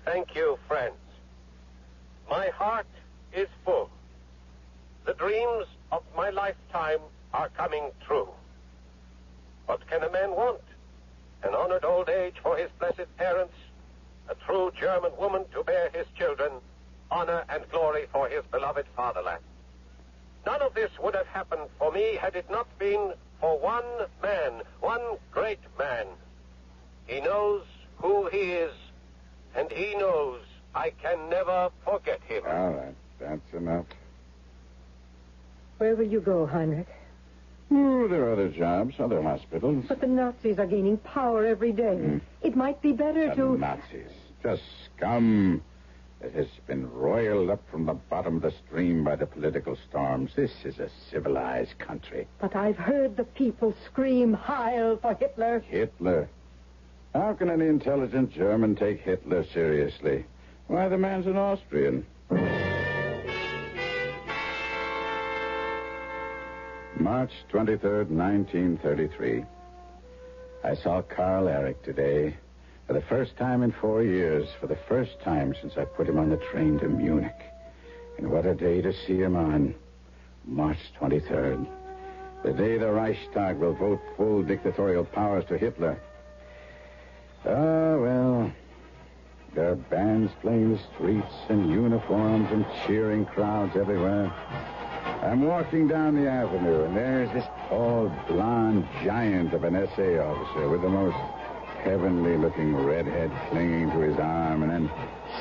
Thank you, friends. My heart is full. The dreams of my lifetime are coming true. What can a man want? An honored old age for his blessed parents, a true German woman to bear his children, honor and glory for his beloved fatherland. None of this would have happened for me had it not been for one man, one great man. He knows who he is, and he knows I can never forget him. All right, that's enough. Where will you go, Heinrich? Oh, there are other jobs, other hospitals. But the Nazis are gaining power every day. It might be better The Nazis. Just scum that has been roiled up from the bottom of the stream by the political storms. This is a civilized country. But I've heard the people scream Heil for Hitler. Hitler? How can any intelligent German take Hitler seriously? Why, the man's an Austrian. March 23rd, 1933. I saw Carl Eric today. For the first time in 4 years, for the first time since I put him on the train to Munich. And what a day to see him on. March 23rd. The day the Reichstag will vote full dictatorial powers to Hitler. Ah, well, there are bands playing the streets and uniforms and cheering crowds everywhere. I'm walking down the avenue, and there's this tall, blonde giant of an SA officer with the most heavenly-looking redhead clinging to his arm, and then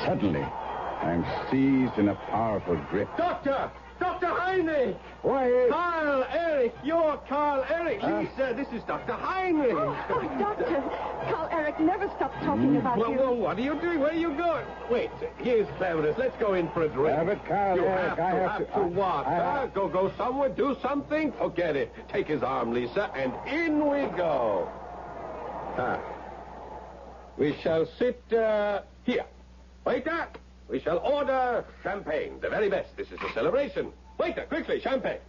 suddenly I'm seized in a powerful grip. Doctor! Dr. Heinrich! Why, Carl Eric! You're Carl Eric! Lisa, this is Dr. Heinrich! Oh, Doctor, Carl Eric never stopped talking about you. Well, what are you doing? Where are you going? Wait, here's cleverness. Let's go in for a drink. But Carl you Eric, have to what? Go somewhere, do something? Forget it. Take his arm, Lisa, and in we go. We shall sit here. Waiter, we shall order champagne, the very best. This is a celebration. Waiter, quickly, champagne.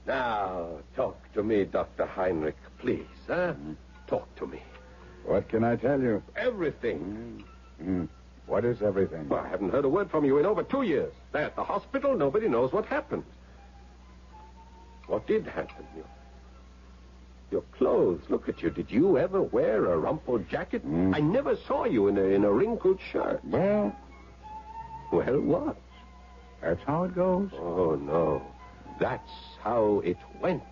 Now, talk to me, Dr. Heinrich, please. Talk to me. What can I tell you? Everything. What is everything? Well, I haven't heard a word from you in over 2 years. At the hospital, nobody knows what happened. What did happen? Your clothes. Look at you. Did you ever wear a rumpled jacket? I never saw you in a wrinkled shirt. Well, what? That's how it goes. Oh, no. That's how it went.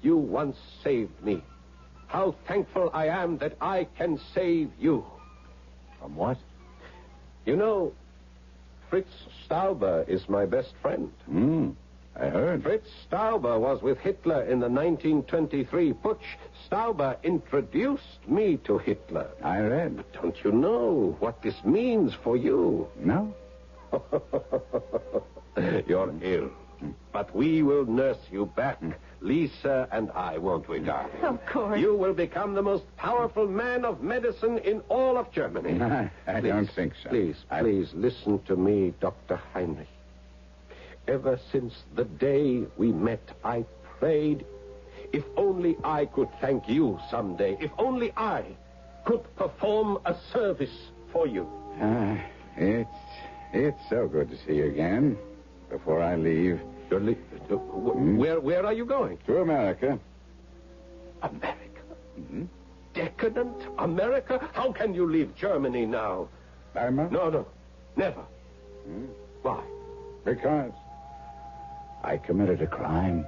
You once saved me. How thankful I am that I can save you. From what? You know, Fritz Stauber is my best friend. I heard. Fritz Stauber was with Hitler in the 1923 putsch. Stauber introduced me to Hitler. I read. Don't you know what this means for you? No. You're ill. But we will nurse you back. Lisa and I, won't we, darling? Of course. You will become the most powerful man of medicine in all of Germany. I don't think so. Please listen to me, Dr. Heinrich. Ever since the day we met, I prayed, if only I could thank you someday, if only I could perform a service for you. It's so good to see you again. Before I leave... Where are you going? To America. America? Decadent America? How can you leave Germany now? No, never. Why? Because I committed a crime.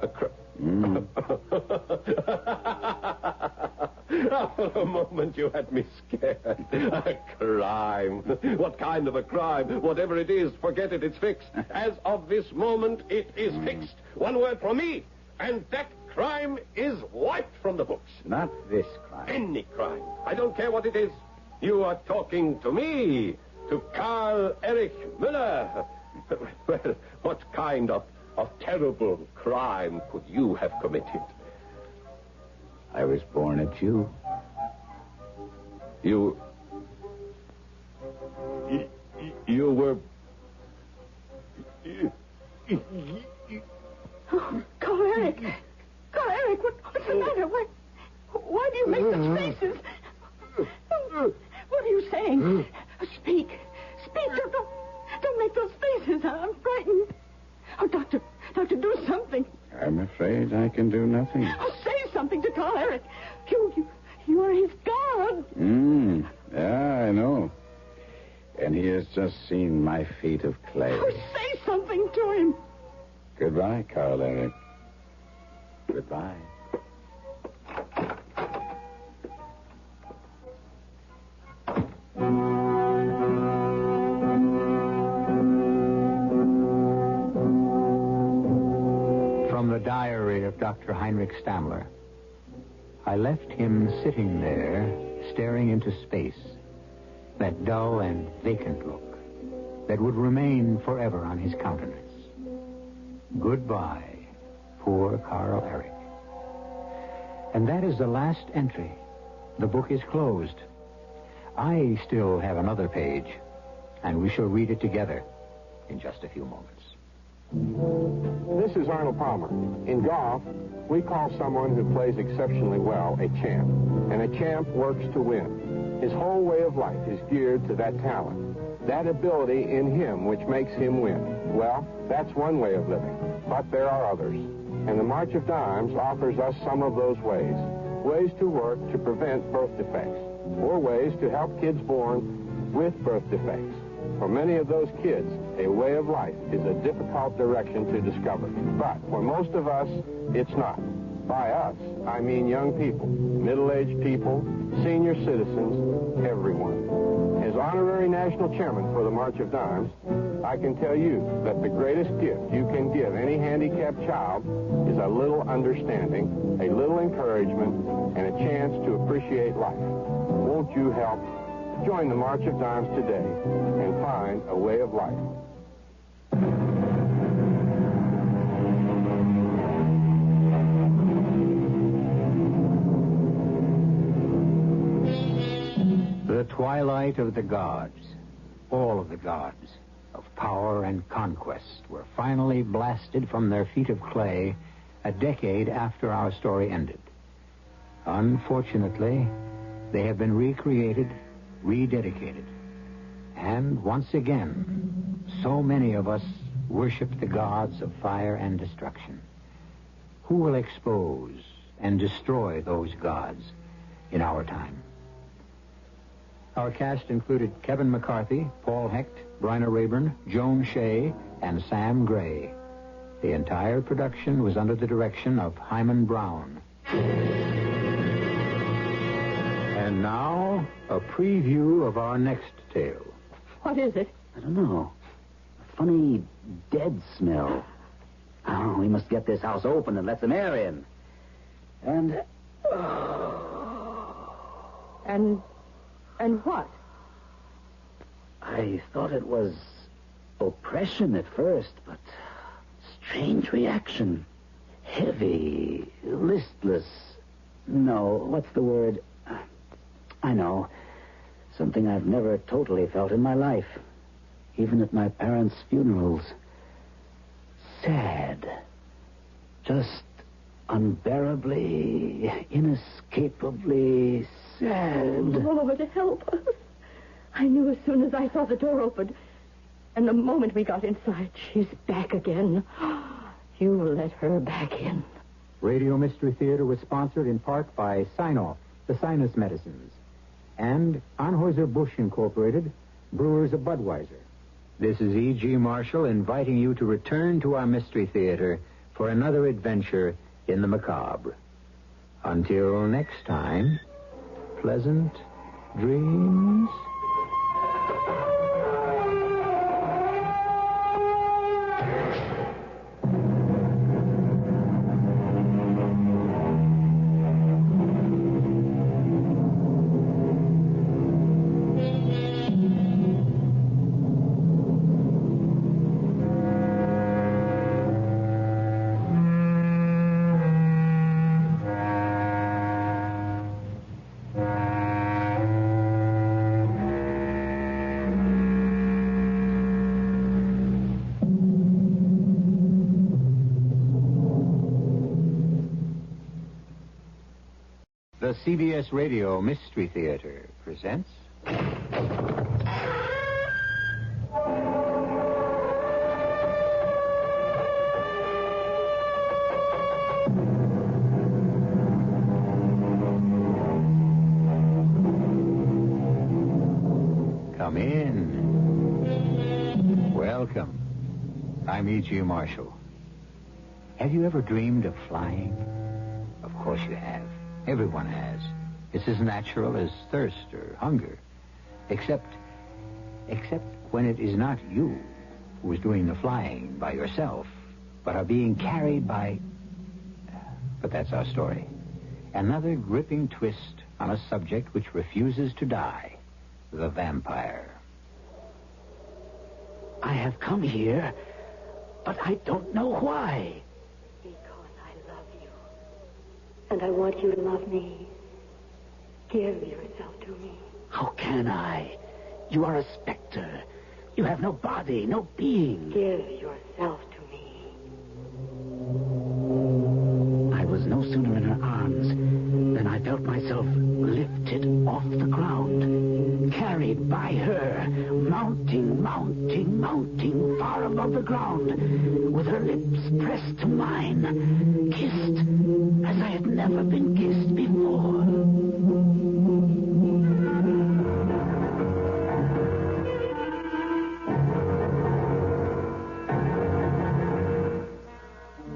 For a moment you had me scared. A crime. What kind of a crime? Whatever it is, forget it. It's fixed. As of this moment, it is fixed. One word from me, and that crime is wiped from the books. Not this crime. Any crime. I don't care what it is. You are talking to me, to Karl Erich Müller. Well, what kind of terrible crime could you have committed? I was born a Jew. You were... Oh, Carl Eric! Carl Eric, what's the matter? Why do you make such faces? What are you saying? Speak. Speak. Don't make those faces. I'm frightened. Oh, Doctor, do something. I'm afraid I can do nothing. Oh, say something to Carl Eric. You are his God. Yeah, I know. And he has just seen my feet of clay. Oh, say something to him. Goodbye, Carl Eric. Goodbye. From the diary of Dr. Heinrich Stammler. I left him sitting there, staring into space. That dull and vacant look that would remain forever on his countenance. Goodbye, poor Carl Eric. And that is the last entry. The book is closed. I still have another page, and we shall read it together in just a few moments. This is Arnold Palmer. In golf, we call someone who plays exceptionally well a champ. And a champ works to win. His whole way of life is geared to that talent, that ability in him which makes him win. Well, that's one way of living. But there are others. And the March of Dimes offers us some of those ways. Ways to work to prevent birth defects. Or ways to help kids born with birth defects. For many of those kids, a way of life is a difficult direction to discover. But for most of us, it's not. By us, I mean young people, middle-aged people, senior citizens, everyone. As honorary national chairman for the March of Dimes, I can tell you that the greatest gift you can give any handicapped child is a little understanding, a little encouragement, and a chance to appreciate life. Won't you help? Join the March of Dimes today and find a way of life. The twilight of the gods, all of the gods of power and conquest, were finally blasted from their feet of clay a decade after our story ended. Unfortunately, they have been recreated, rededicated. And once again, so many of us worship the gods of fire and destruction. Who will expose and destroy those gods in our time? Our cast included Kevin McCarthy, Paul Hecht, Bryna Rayburn, Joan Shea, and Sam Gray. The entire production was under the direction of Hyman Brown. And now, a preview of our next tale. What is it? I don't know. A funny dead smell. Oh, we must get this house open and let some air in. And what? I thought it was oppression at first, but strange reaction. Heavy, listless. No, what's the word? I know. Something I've never totally felt in my life. Even at my parents' funerals. Sad. Just unbearably, inescapably sad. Lord, help us. I knew as soon as I saw the door open. And the moment we got inside, she's back again. You let her back in. Radio Mystery Theater was sponsored in part by Sign-Off, the sinus medicines, and Anheuser-Busch Incorporated, brewers of Budweiser. This is E.G. Marshall inviting you to return to our Mystery Theater for another adventure in the macabre. Until next time, pleasant dreams. The CBS Radio Mystery Theater presents... Come in. Welcome. I'm E.G. Marshall. Have you ever dreamed of flying? Of course you have. Everyone has. It's as natural as thirst or hunger. Except when it is not you who is doing the flying by yourself, but are being carried by... But that's our story. Another gripping twist on a subject which refuses to die. The vampire. I have come here, but I don't know why. And I want you to love me. Give yourself to me. How can I? You are a specter. You have no body, no being. Give yourself to me. I was no sooner in her arms than I felt myself lifted off the ground, carried by her, mounting, far above the ground, with her lips pressed to mine, kissed as I had never been kissed before.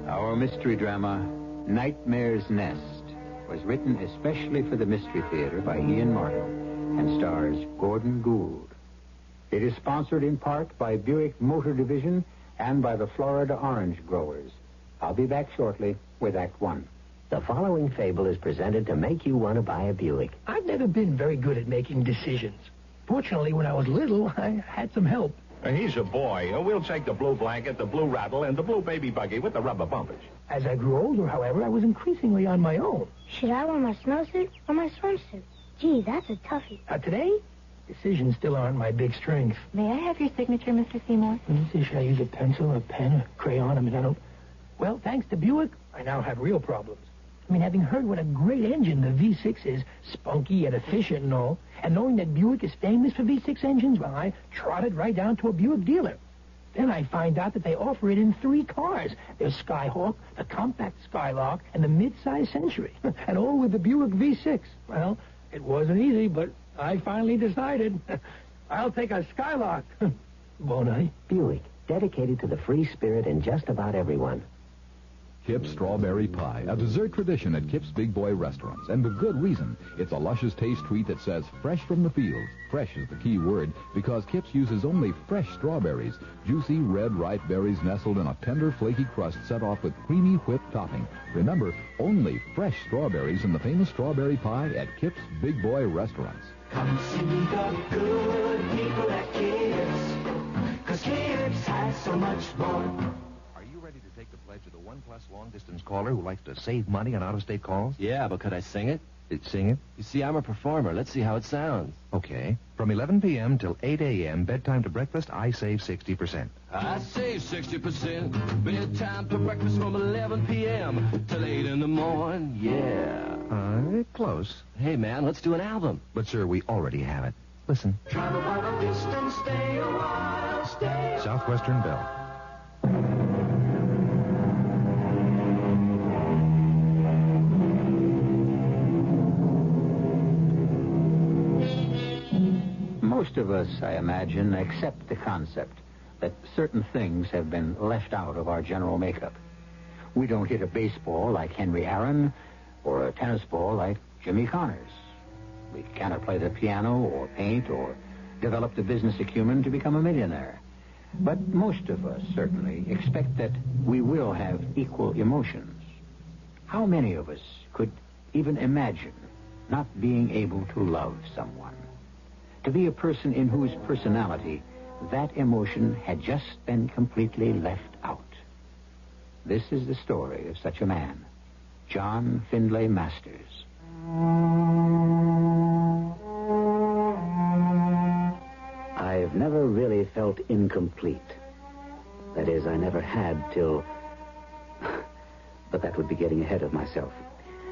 Our mystery drama, Nightmare's Nest, was written especially for the Mystery Theater by Ian Martin and stars Gordon Gould. It is sponsored in part by Buick Motor Division and by the Florida Orange Growers. I'll be back shortly with Act One. The following fable is presented to make you want to buy a Buick. I've never been very good at making decisions. Fortunately, when I was little, I had some help. He's a boy. We'll take the blue blanket, the blue rattle, and the blue baby buggy with the rubber bumpers. As I grew older, however, I was increasingly on my own. Should I wear my snowsuit or my swimsuit? Gee, that's a toughie. Today, decisions still aren't my big strength. May I have your signature, Mr. Seymour? Let me see, should I use a pencil, a pen, a crayon? I don't... Well, thanks to Buick, I now have real problems. Having heard what a great engine the V6 is, spunky yet efficient and all, and knowing that Buick is famous for V6 engines, well, I trotted right down to a Buick dealer. Then I find out that they offer it in 3 cars. There's Skyhawk, the compact Skylark, and the mid-size Century. And all with the Buick V6. Well, it wasn't easy, but I finally decided. I'll take a Skylark. Won't I? Buick, dedicated to the free spirit in just about everyone. Kip's Strawberry Pie, a dessert tradition at Kip's Big Boy restaurants, and with good reason. It's a luscious taste treat that says fresh from the fields. Fresh is the key word, because Kip's uses only fresh strawberries, juicy red ripe berries nestled in a tender flaky crust set off with creamy whipped topping. Remember, only fresh strawberries in the famous strawberry pie at Kip's Big Boy restaurants. Come see the good people at Kip's, 'cause Kip's has so much more. Take the pledge of the OnePlus long-distance caller who likes to save money on out-of-state calls? Yeah, but could I sing it? Sing it? You see, I'm a performer. Let's see how it sounds. Okay. From 11 p.m. till 8 a.m., bedtime to breakfast, I save 60%. I save 60%. Bedtime to breakfast from 11 p.m. till 8 in the morning. Yeah. Close. Hey, man, let's do an album. But, sir, we already have it. Listen. Travel by the distance, stay a while, stay. Southwestern Bell. Most of us, I imagine, accept the concept that certain things have been left out of our general makeup. We don't hit a baseball like Henry Aaron or a tennis ball like Jimmy Connors. We cannot play the piano or paint or develop the business acumen to become a millionaire. But most of us certainly expect that we will have equal emotions. How many of us could even imagine not being able to love someone? To be a person in whose personality that emotion had just been completely left out. This is the story of such a man, John Findlay Masters. I've never really felt incomplete. That is, I never had till... But that would be getting ahead of myself.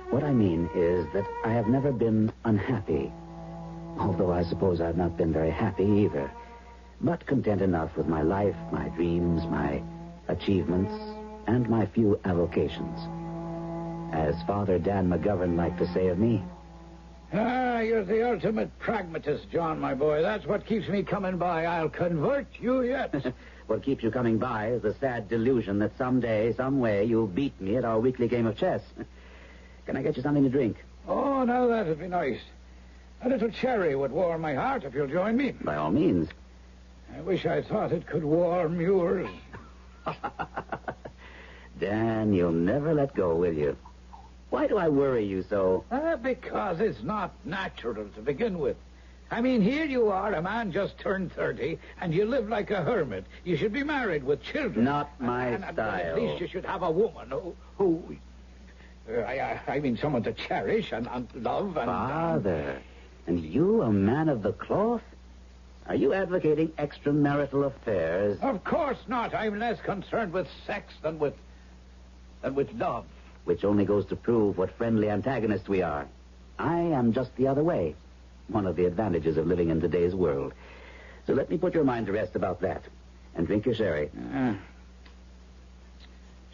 What I mean is that I have never been unhappy. Although I suppose I've not been very happy either. But content enough with my life, my dreams, my achievements, and my few avocations. As Father Dan McGovern liked to say of me, You're the ultimate pragmatist, John, my boy. That's what keeps me coming by. I'll convert you yet. what keeps you coming by is the sad delusion that someday, some way, you'll beat me at our weekly game of chess. Can I get you something to drink? Oh, now that'd be nice. A little cherry would warm my heart if you'll join me. By all means. I wish I thought it could warm yours. Dan, you'll never let go, will you? Why do I worry you so? Because it's not natural to begin with. I mean, here you are, a man just turned 30, and you live like a hermit. You should be married with children. Not my style. At least you should have a woman who I mean, someone to cherish and love and... Father, and you, a man of the cloth? Are you advocating extramarital affairs? Of course not. I'm less concerned with sex than with love. Which only goes to prove what friendly antagonists we are. I am just the other way. One of the advantages of living in today's world. So let me put your mind to rest about that. And drink your sherry.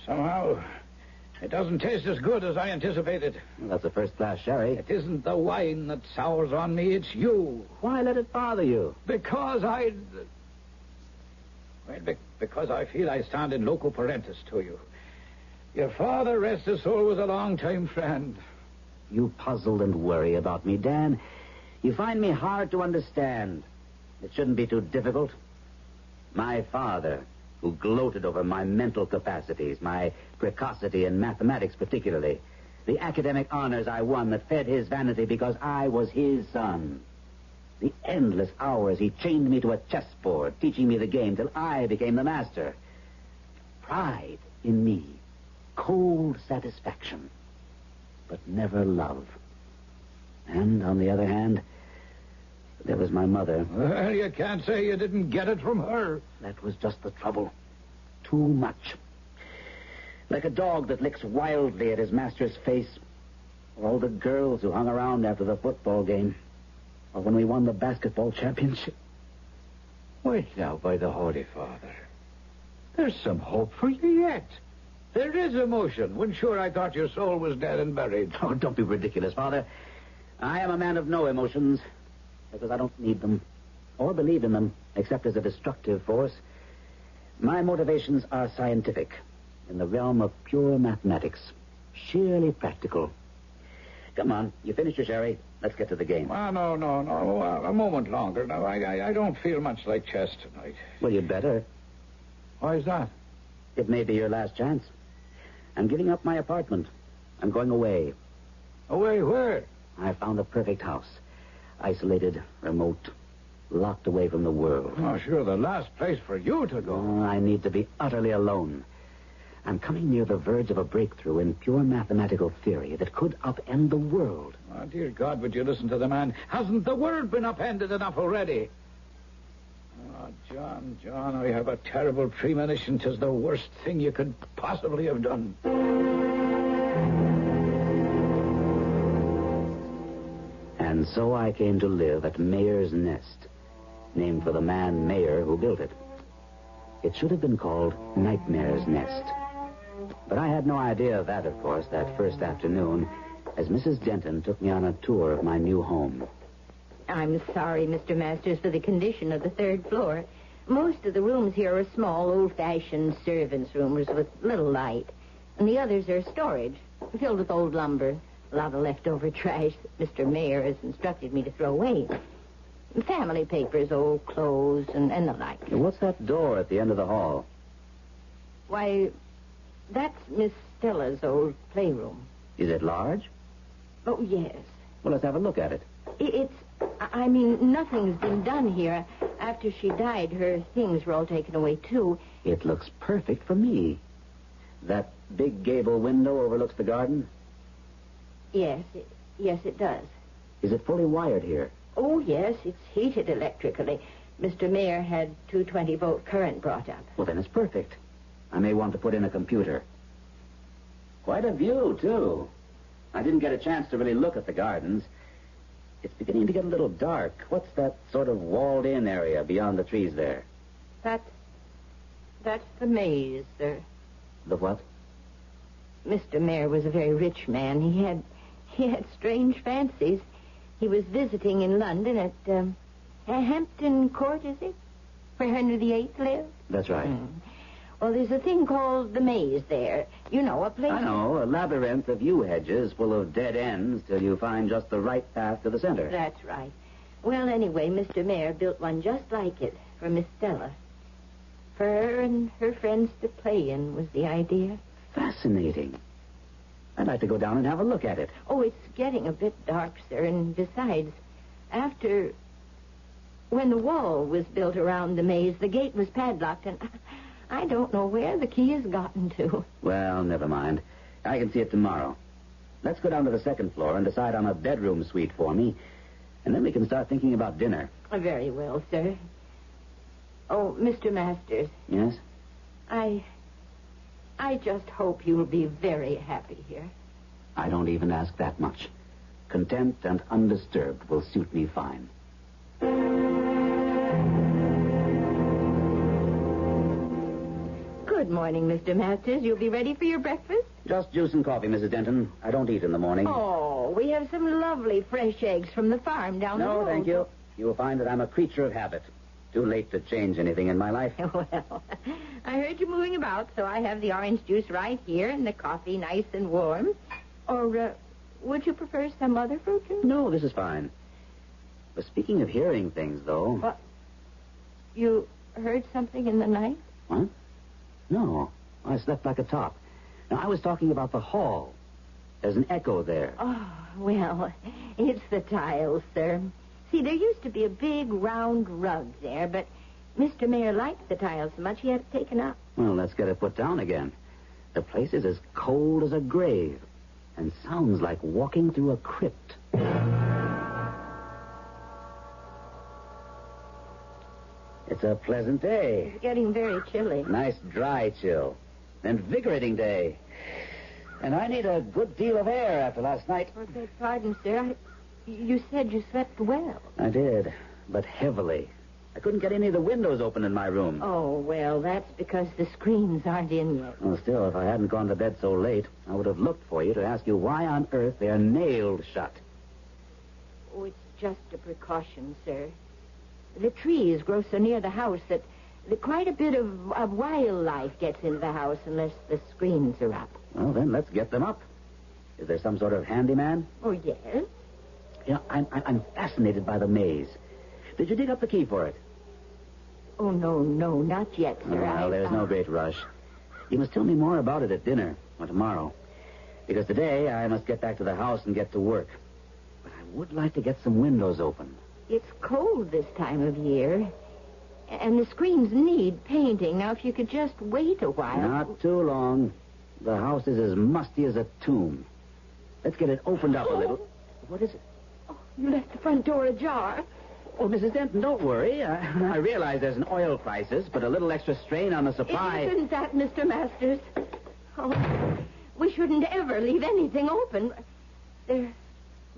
Somehow, it doesn't taste as good as I anticipated. Well, that's a first-class sherry. It isn't the wine that sours on me, it's you. Why let it bother you? Because because I feel I stand in loco parentis to you. Your father, rest his soul, was a long-time friend. You puzzle and worry about me, Dan. You find me hard to understand. It shouldn't be too difficult. My father, who gloated over my mental capacities, my precocity in mathematics particularly, the academic honors I won that fed his vanity because I was his son. The endless hours he chained me to a chessboard, teaching me the game till I became the master. Pride in me. Cold satisfaction, but never love. And, on the other hand, there was my mother. Well, you can't say you didn't get it from her. That was just the trouble. Too much. Like a dog that licks wildly at his master's face. Or all the girls who hung around after the football game. Or when we won the basketball championship. Wait now, by the Holy Father. There's some hope for you yet. There is emotion, when sure I thought your soul was dead and buried. Oh, don't be ridiculous, Father. I am a man of no emotions, because I don't need them, or believe in them, except as a destructive force. My motivations are scientific, in the realm of pure mathematics, sheerly practical. Come on, you finished your sherry. Let's get to the game. No. A moment longer. Now, I don't feel much like chess tonight. Well, you'd better. Why is that? It may be your last chance. I'm giving up my apartment. I'm going away. Away where? I found the perfect house. Isolated, remote, locked away from the world. Oh, sure, the last place for you to go. Oh, I need to be utterly alone. I'm coming near the verge of a breakthrough in pure mathematical theory that could upend the world. Oh, dear God, would you listen to the man? Hasn't the world been upended enough already? Oh, John, I have a terrible premonition 'tis the worst thing you could possibly have done. And so I came to live at Mayor's Nest, named for the man Mayor who built it. It should have been called Nightmare's Nest. But I had no idea of that, of course, that first afternoon, as Mrs. Denton took me on a tour of my new home. I'm sorry, Mr. Masters, for the condition of the third floor. Most of the rooms here are small, old-fashioned servants' rooms with little light. And the others are storage, filled with old lumber, a lot of leftover trash that Mr. Mayor has instructed me to throw away. Family papers, old clothes, and the like. What's that door at the end of the hall? Why, that's Miss Stella's old playroom. Is it large? Oh, yes. Well, let's have a look at it. Nothing's been done here. After she died, her things were all taken away, too. It looks perfect for me. That big gable window overlooks the garden? Yes, it does. Is it fully wired here? Oh, yes, it's heated electrically. Mr. Mayor had 220-volt current brought up. Well, then it's perfect. I may want to put in a computer. Quite a view, too. I didn't get a chance to really look at the gardens. It's beginning to get a little dark. What's that sort of walled-in area beyond the trees there? That's the maze, sir. The what? Mr. Mayor was a very rich man. He had strange fancies. He was visiting in London at Hampton Court, is it? Where Henry VIII lived? That's right. Well, there's a thing called the maze there. You know, a place... I know, a labyrinth of yew hedges full of dead ends till you find just the right path to the center. That's right. Well, anyway, Mr. Mayor built one just like it for Miss Stella. For her and her friends to play in was the idea. Fascinating. I'd like to go down and have a look at it. Oh, it's getting a bit dark, sir, and besides, when the wall was built around the maze, the gate was padlocked, and I don't know where the key has gotten to. Well, never mind. I can see it tomorrow. Let's go down to the second floor and decide on a bedroom suite for me, and then we can start thinking about dinner. Very well, sir. Oh, Mr. Masters. Yes? I just hope you'll be very happy here. I don't even ask that much. Content and undisturbed will suit me fine. Good morning, Mr. Masters. You'll be ready for your breakfast? Just juice and coffee, Mrs. Denton. I don't eat in the morning. Oh, we have some lovely fresh eggs from the farm down the road. No, thank you. You will find that I'm a creature of habit. Too late to change anything in my life. Well, I heard you moving about, so I have the orange juice right here and the coffee nice and warm. Or, would you prefer some other fruit juice? No, this is fine. But speaking of hearing things, though... What? You heard something in the night? What? No. I slept like a top. Now, I was talking about the hall. There's an echo there. Oh, well, it's the tiles, sir. See, there used to be a big round rug there, but Mr. Mayor liked the tiles so much he had it taken up. Well, let's get it put down again. The place is as cold as a grave and sounds like walking through a crypt. It's a pleasant day. It's getting very chilly. Nice dry chill. Invigorating day. And I need a good deal of air after last night. I beg pardon, sir. You said you slept well. I did, but heavily. I couldn't get any of the windows open in my room. Oh, well, that's because the screens aren't in yet. Well, still, if I hadn't gone to bed so late, I would have looked for you to ask you why on earth they're nailed shut. Oh, it's just a precaution, sir. The trees grow so near the house that quite a bit of wildlife gets into the house unless the screens are up. Well, then let's get them up. Is there some sort of handyman? Oh, yes. You know, I'm fascinated by the maze. Did you dig up the key for it? Oh, no, not yet, sir. Well, there's no great rush. You must tell me more about it at dinner or tomorrow. Because today I must get back to the house and get to work. But I would like to get some windows open. It's cold this time of year. And the screens need painting. Now, if you could just wait a while. Not too long. The house is as musty as a tomb. Let's get it opened up a little. What is it? Oh, you left the front door ajar. Oh, Mrs. Denton, don't worry. I realize there's an oil crisis, but a little extra strain on the supply... Isn't that, Mr. Masters? Oh, we shouldn't ever leave anything open. There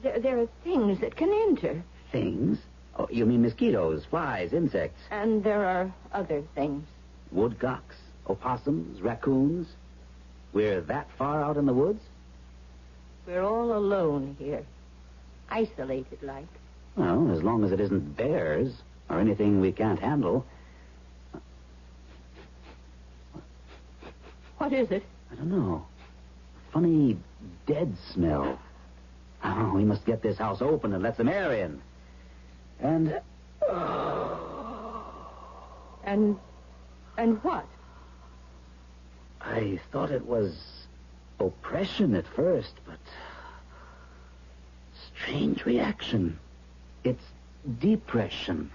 are things that can enter. Things? Oh, you mean mosquitoes, flies, insects? And there are other things. Woodcocks, opossums, raccoons. We're that far out in the woods? We're all alone here. Isolated like. Well, as long as it isn't bears or anything we can't handle. What is it? I don't know. funny dead smell. Oh, we must get this house open and let some air in. And... And what? I thought it was oppression at first, but... strange reaction. It's depression.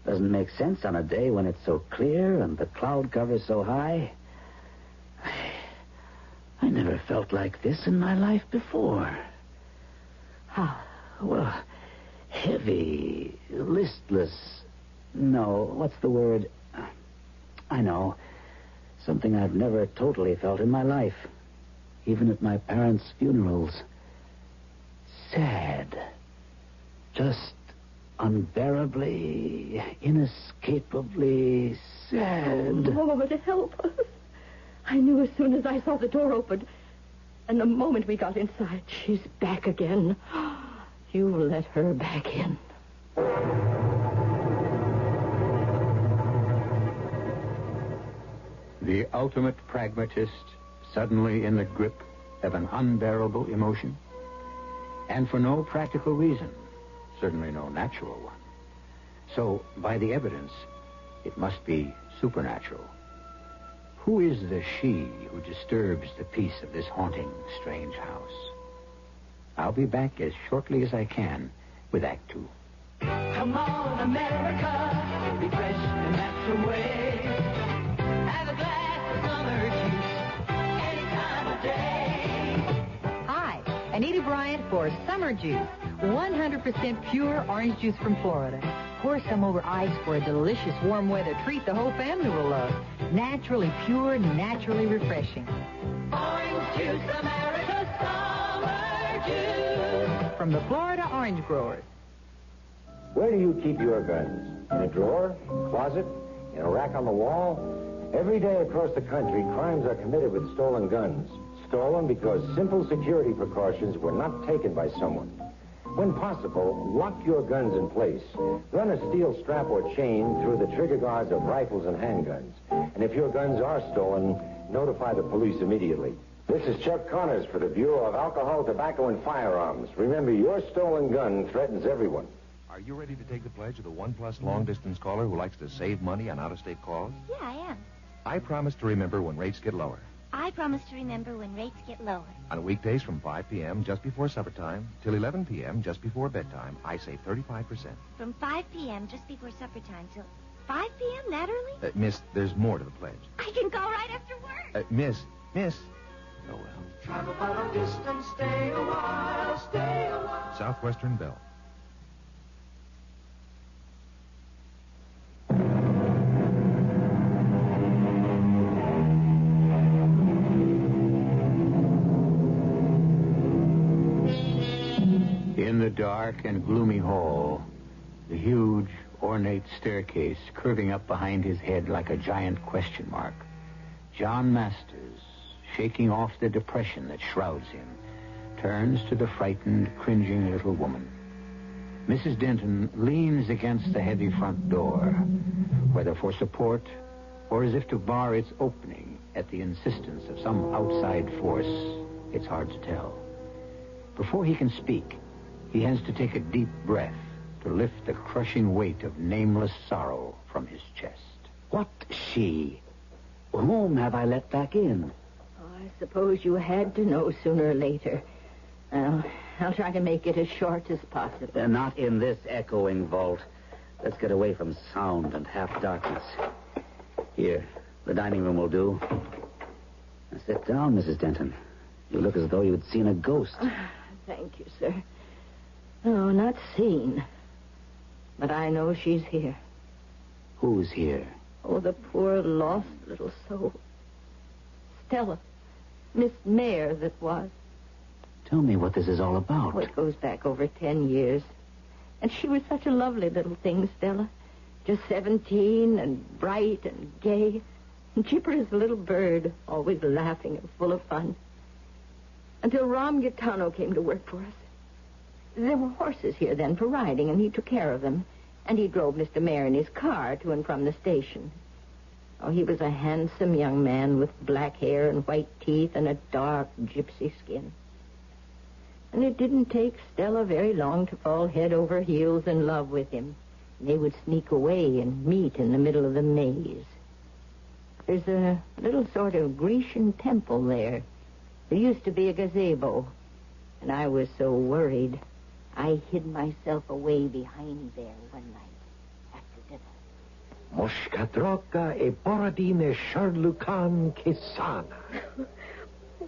Doesn't make sense on a day when it's so clear and the cloud cover's so high. I never felt like this in my life before. Well, heavy, listless. No, what's the word? I know. Something I've never totally felt in my life. Even at my parents' funerals. Sad. Just unbearably, inescapably sad. Lord, help us. I knew as soon as I saw the door open. And the moment we got inside, she's back again. You let her back in. The ultimate pragmatist suddenly in the grip of an unbearable emotion, and for no practical reason, certainly no natural one. So, by the evidence, it must be supernatural. Who is the she who disturbs the peace of this haunting, strange house? I'll be back as shortly as I can with Act Two. Come on, America, be fresh and that's the way. Have a glass of summer juice any time of day. Hi, Anita Bryant for Summer Juice. 100% pure orange juice from Florida. Pour some over ice for a delicious warm weather treat the whole family will love. Naturally pure, naturally refreshing. Orange juice, America, summer juice. From the Florida Orange Growers. Where do you keep your guns? In a drawer? Closet? In a rack on the wall? Every day across the country, crimes are committed with stolen guns. Stolen because simple security precautions were not taken by someone. When possible, lock your guns in place. Run a steel strap or chain through the trigger guards of rifles and handguns. And if your guns are stolen, notify the police immediately. This is Chuck Connors for the Bureau of Alcohol, Tobacco, and Firearms. Remember, your stolen gun threatens everyone. Are you ready to take the pledge of the OnePlus long-distance caller who likes to save money on out-of-state calls? Yeah, I am. I promise to remember when rates get lower. I promise to remember when rates get lower. On weekdays from 5 p.m. just before supper time till 11 p.m. just before bedtime, I save 35%. From 5 p.m. just before supper time till 5 p.m. that early? Miss, there's more to the pledge. I can call right after work. Miss. Oh, well. Travel for a distance, stay a while, stay a while. Southwestern Bell. In the dark and gloomy hall, the huge, ornate staircase curving up behind his head like a giant question mark, John Masters, shaking off the depression that shrouds him, turns to the frightened, cringing little woman. Mrs. Denton leans against the heavy front door, whether for support or as if to bar its opening at the insistence of some outside force, it's hard to tell. Before he can speak, he has to take a deep breath to lift the crushing weight of nameless sorrow from his chest. What she? Whom have I let back in? I suppose you had to know sooner or later. Well, I'll try to make it as short as possible. Not in this echoing vault. Let's get away from sound and half-darkness. Here, the dining room will do. Now sit down, Mrs. Denton. You look as though you'd seen a ghost. Thank you, sir. No, not seen. But I know she's here. Who's here? Oh, the poor, lost little soul. Stella. Miss Mayer that was. Tell me what this is all about. Oh, it goes back over 10 years. And she was such a lovely little thing, Stella. Just 17 and bright and gay. And chipper as a little bird, always laughing and full of fun. Until Ram Gaetano came to work for us. There were horses here then for riding, and he took care of them. And he drove Mr. Mayer in his car to and from the station. Oh, he was a handsome young man with black hair and white teeth and a dark gypsy skin. And it didn't take Stella very long to fall head over heels in love with him. They would sneak away and meet in the middle of the maze. There's a little sort of Grecian temple there. There used to be a gazebo. And I was so worried, I hid myself away behind there one night after dinner. Moshkadroka e Borodine Sharlukan Kisana.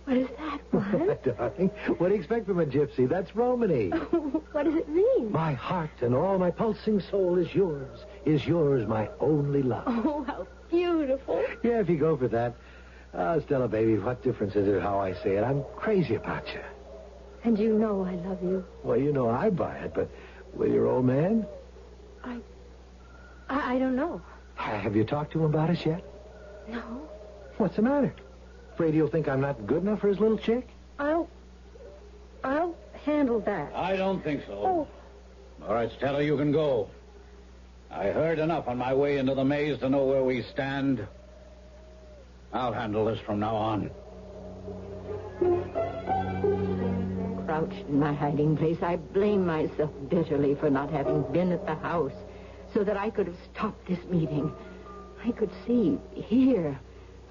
What is that, Juan? Darling, what do you expect from a gypsy? That's Romany. What does it mean? My heart and all my pulsing soul is yours, my only love. Oh, how beautiful. Yeah, if you go for that. Stella, baby, what difference is it how I say it? I'm crazy about you. And you know I love you. Well, you know I buy it, but with your old man? I don't know. Have you talked to him about us yet? No. What's the matter? Afraid he'll think I'm not good enough for his little chick? I'll handle that. I don't think so. Oh. All right, Stella, you can go. I heard enough on my way into the maze to know where we stand. I'll handle this from now on. Crouched in my hiding place, I blame myself bitterly for not having been at the house so that I could have stopped this meeting. I could see, hear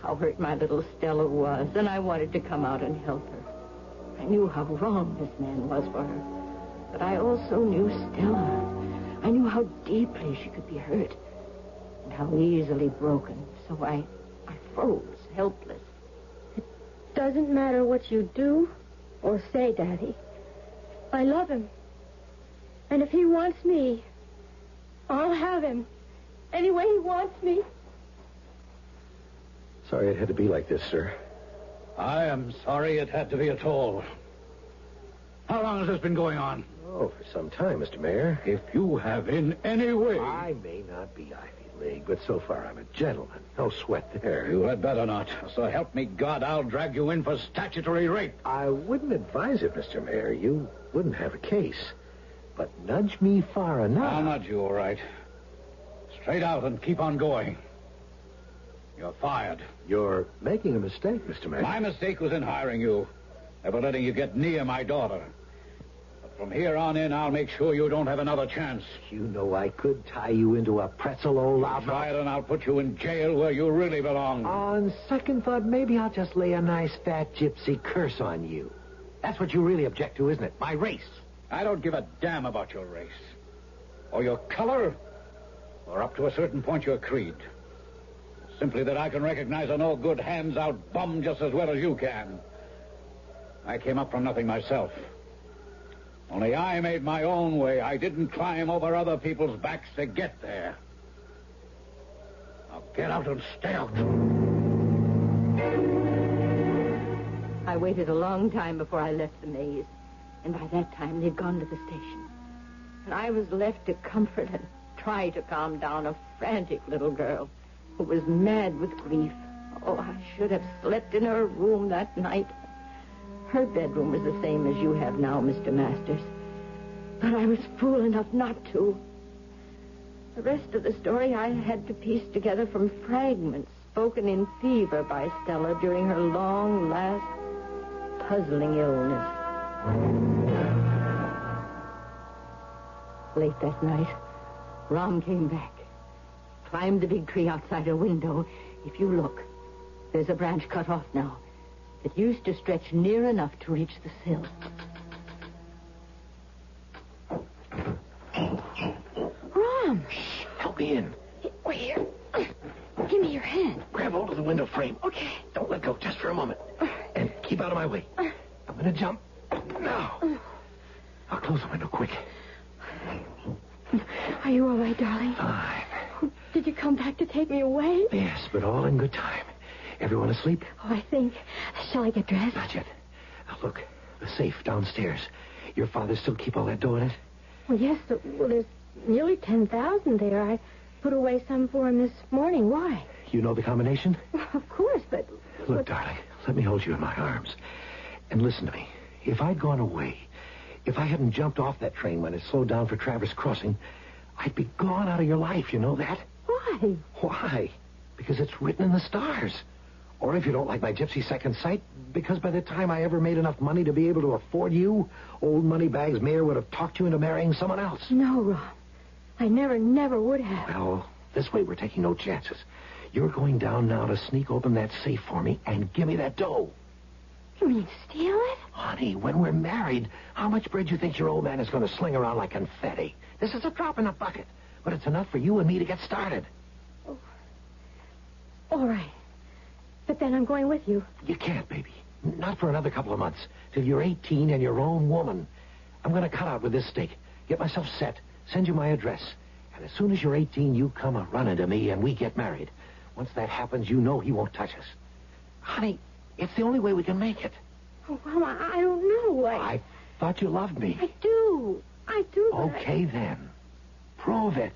how hurt my little Stella was, and I wanted to come out and help her. I knew how wrong this man was for her, but I also knew Stella. I knew how deeply she could be hurt and how easily broken, so I froze, helpless. It doesn't matter what you do or say, Daddy. I love him. And if he wants me, I'll have him. Any way he wants me. Sorry it had to be like this, sir. I am sorry it had to be at all. How long has this been going on? Oh, for some time, Mr. Mayor. If you have in any way... I may not be Ivy League, but so far I'm a gentleman. No sweat there. You had better not. So help me God, I'll drag you in for statutory rape. I wouldn't advise it, Mr. Mayor. You wouldn't have a case. But nudge me far enough. I'll nudge you, all right. Straight out and keep on going. You're fired. You're making a mistake, Mr. Mayor. My mistake was in hiring you. Ever letting you get near my daughter. But from here on in, I'll make sure you don't have another chance. You know I could tie you into a pretzel, old loudmouth. Try it and I'll put you in jail where you really belong. On second thought, maybe I'll just lay a nice fat gypsy curse on you. That's what you really object to, isn't it? My race. I don't give a damn about your race. Or your color. Or up to a certain point, your creed. Simply that I can recognize a no-good, hands-out bum just as well as you can. I came up from nothing myself. Only I made my own way. I didn't climb over other people's backs to get there. Now get out and stay out. I waited a long time before I left the maze. And by that time, they'd gone to the station. And I was left to comfort and try to calm down a frantic little girl who was mad with grief. Oh, I should have slept in her room that night. Her bedroom was the same as you have now, Mr. Masters. But I was fool enough not to. The rest of the story I had to piece together from fragments spoken in fever by Stella during her long, last, puzzling illness. Late that night, Ram came back. Climbed the big tree outside her window. If you look, there's a branch cut off now that used to stretch near enough to reach the sill. Ram! Shh, help me in. Where? Give me your hand. Grab hold of the window frame. Okay. Don't let go, just for a moment. And keep out of my way. I'm going to jump. Now. I'll close the window quick. Are you all right, darling? Fine. Did you come back to take me away? Yes, but all in good time. Everyone asleep? Oh, I think. Shall I get dressed? Not yet. Now, look, the safe downstairs. Your father still keep all that dough in it? Well, yes. Well, there's nearly 10,000 there. I put away some for him this morning. Why? You know the combination? Well, of course, but... Look, darling, let me hold you in my arms. And listen to me. If I'd gone away, if I hadn't jumped off that train when it slowed down for Traverse Crossing, I'd be gone out of your life, you know that? Why? Why? because it's written in the stars. Or if you don't like my gypsy second sight, because by the time I ever made enough money to be able to afford you, old Moneybags Mayer would have talked you into marrying someone else. No, Rob. I never would have. Well, this way we're taking no chances. You're going down now to sneak open that safe for me and give me that dough. You mean steal it? Honey, when we're married, how much bread do you think your old man is going to sling around like confetti? This is a drop in the bucket, but it's enough for you and me to get started. Oh. All right. But then I'm going with you. You can't, baby. Not for another couple of months. Till you're 18 and your own woman. I'm going to cut out with this stake, get myself set, send you my address. And as soon as you're 18, you come a-running to me and we get married. Once that happens, you know he won't touch us. Honey, it's the only way we can make it. Oh, well, I don't know. I thought you loved me. I do. But Okay, then. Prove it.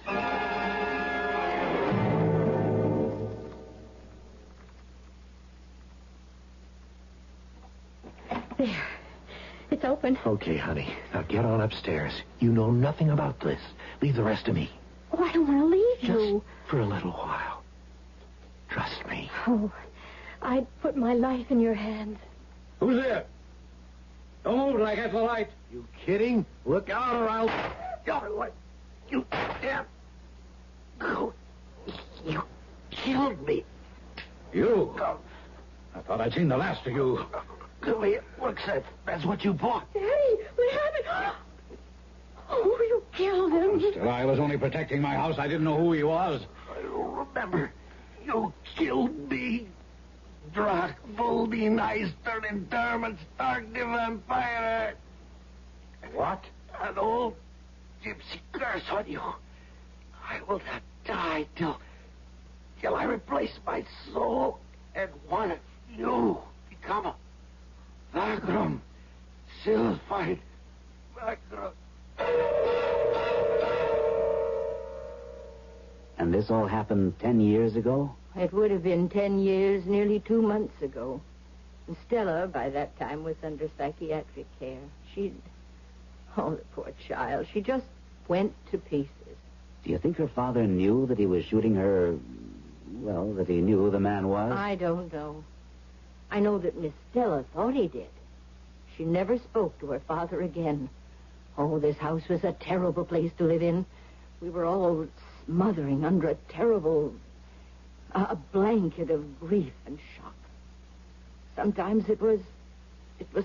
There. It's open. Okay, honey. Now get on upstairs. You know nothing about this. Leave the rest to me. Oh, I don't want to leave you. Just for a little while. Trust me. Oh, I'd put my life in your hands. Who's there? Don't move till I get the light. You kidding? Look out or I'll... What? You damn... Oh, you killed me. You? I thought I'd seen the last of you. The way it looks, that's what you bought. Daddy, what happened? Oh, you killed him. Still, I was only protecting my house. I didn't know who he was. I don't remember. You killed me. Drak, Voldy, Nice, Turning Dermot, Stark the Vampire. What? An old gypsy curse on you. I will not die till I replace my soul and one of you become a Vagrum, Silfied Vagrum. And this all happened 10 years ago? It would have been 10 years, nearly 2 months ago. And Stella, by that time, was under psychiatric care. Oh, the poor child. She just went to pieces. Do you think her father knew that he was shooting her... Well, that he knew who the man was? I don't know. I know that Miss Stella thought he did. She never spoke to her father again. Oh, this house was a terrible place to live in. We were all smothering under a terrible... a blanket of grief and shock. Sometimes it was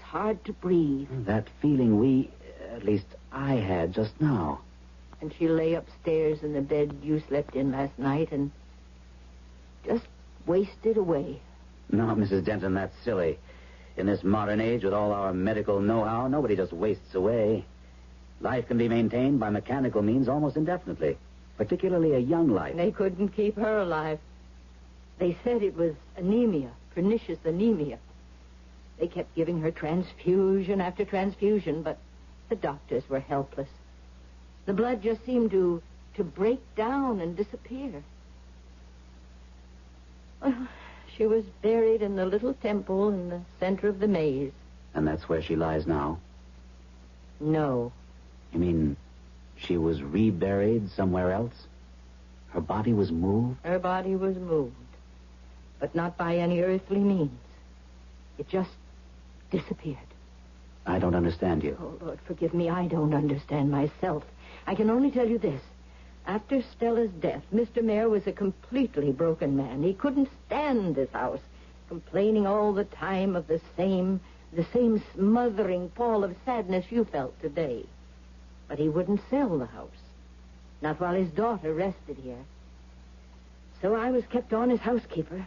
hard to breathe. That feeling at least I had just now. And she lay upstairs in the bed you slept in last night and just wasted away. No, Mrs. Denton, that's silly. In this modern age, with all our medical know-how, nobody just wastes away. Life can be maintained by mechanical means almost indefinitely, particularly a young life. They couldn't keep her alive. They said it was anemia, pernicious anemia. They kept giving her transfusion after transfusion, but the doctors were helpless. The blood just seemed to break down and disappear. Well, she was buried in the little temple in the center of the maze. And that's where she lies now? No. You mean she was reburied somewhere else? Her body was moved? Her body was moved, but not by any earthly means. It just disappeared. I don't understand you. Oh, Lord, forgive me. I don't understand myself. I can only tell you this. After Stella's death, Mr. Mayer was a completely broken man. He couldn't stand this house, complaining all the time of the same smothering pall of sadness you felt today. But he wouldn't sell the house, not while his daughter rested here. So I was kept on as housekeeper.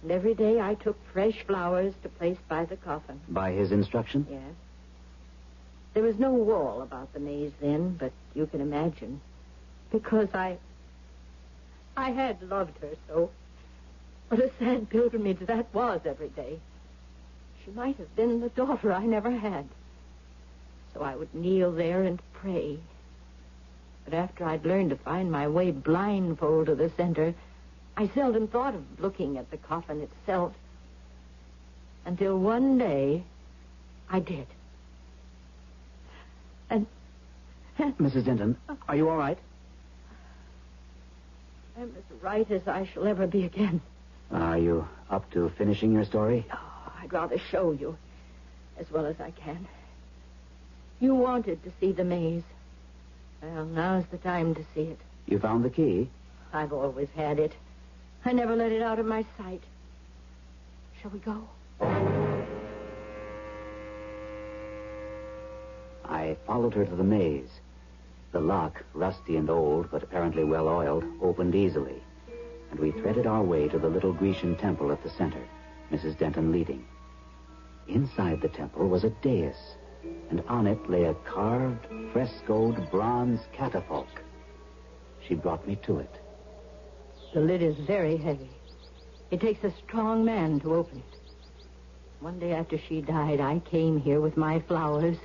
And every day I took fresh flowers to place by the coffin. By his instruction? Yes. There was no wall about the maze then, but you can imagine. Because I had loved her so. What a sad pilgrimage that was every day. She might have been the daughter I never had. So I would kneel there and pray. But after I'd learned to find my way blindfold to the center, I seldom thought of looking at the coffin itself. Until one day, I did. And... Mrs. Denton, are you all right? I'm as right as I shall ever be again. Are you up to finishing your story? Oh, I'd rather show you as well as I can. You wanted to see the maze. Well, now's the time to see it. You found the key? I've always had it. I never let it out of my sight. Shall we go? I followed her to the maze. The lock, rusty and old, but apparently well oiled, opened easily, and we threaded our way to the little Grecian temple at the center, Mrs. Denton leading. Inside the temple was a dais, and on it lay a carved, frescoed bronze catafalque. She brought me to it. The lid is very heavy. It takes a strong man to open it. One day after she died, I came here with my flowers.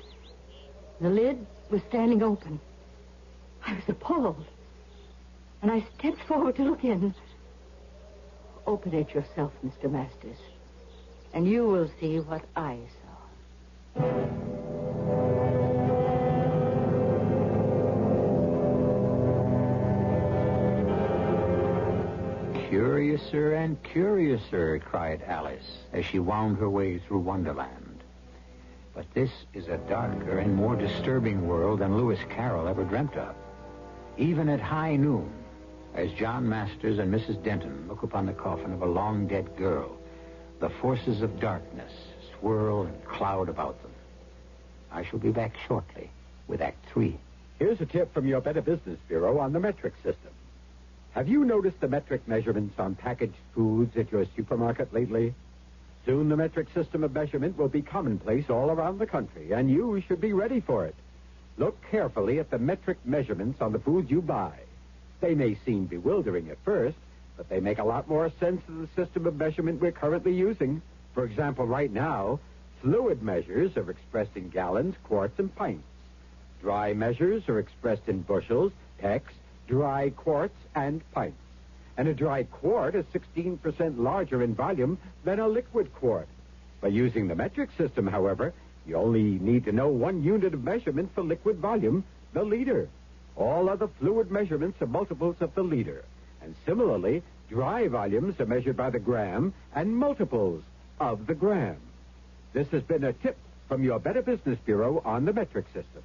The lid was standing open. I was appalled. And I stepped forward to look in. Open it yourself, Mr. Masters, and you will see what I saw. Curiouser and curiouser, cried Alice as she wound her way through Wonderland. But this is a darker and more disturbing world than Lewis Carroll ever dreamt of. Even at high noon, as John Masters and Mrs. Denton look upon the coffin of a long-dead girl, the forces of darkness swirl and cloud about them. I shall be back shortly with Act 3. Here's a tip from your Better Business Bureau on the metric system. Have you noticed the metric measurements on packaged foods at your supermarket lately? Soon the metric system of measurement will be commonplace all around the country, and you should be ready for it. Look carefully at the metric measurements on the foods you buy. They may seem bewildering at first, but they make a lot more sense to the system of measurement we're currently using. For example, right now, fluid measures are expressed in gallons, quarts, and pints. Dry measures are expressed in bushels, pecks, dry quarts, and pints. And a dry quart is 16% larger in volume than a liquid quart. By using the metric system, however, you only need to know one unit of measurement for liquid volume, the liter. All other fluid measurements are multiples of the liter. And similarly, dry volumes are measured by the gram and multiples of the gram. This has been a tip from your Better Business Bureau on the metric system.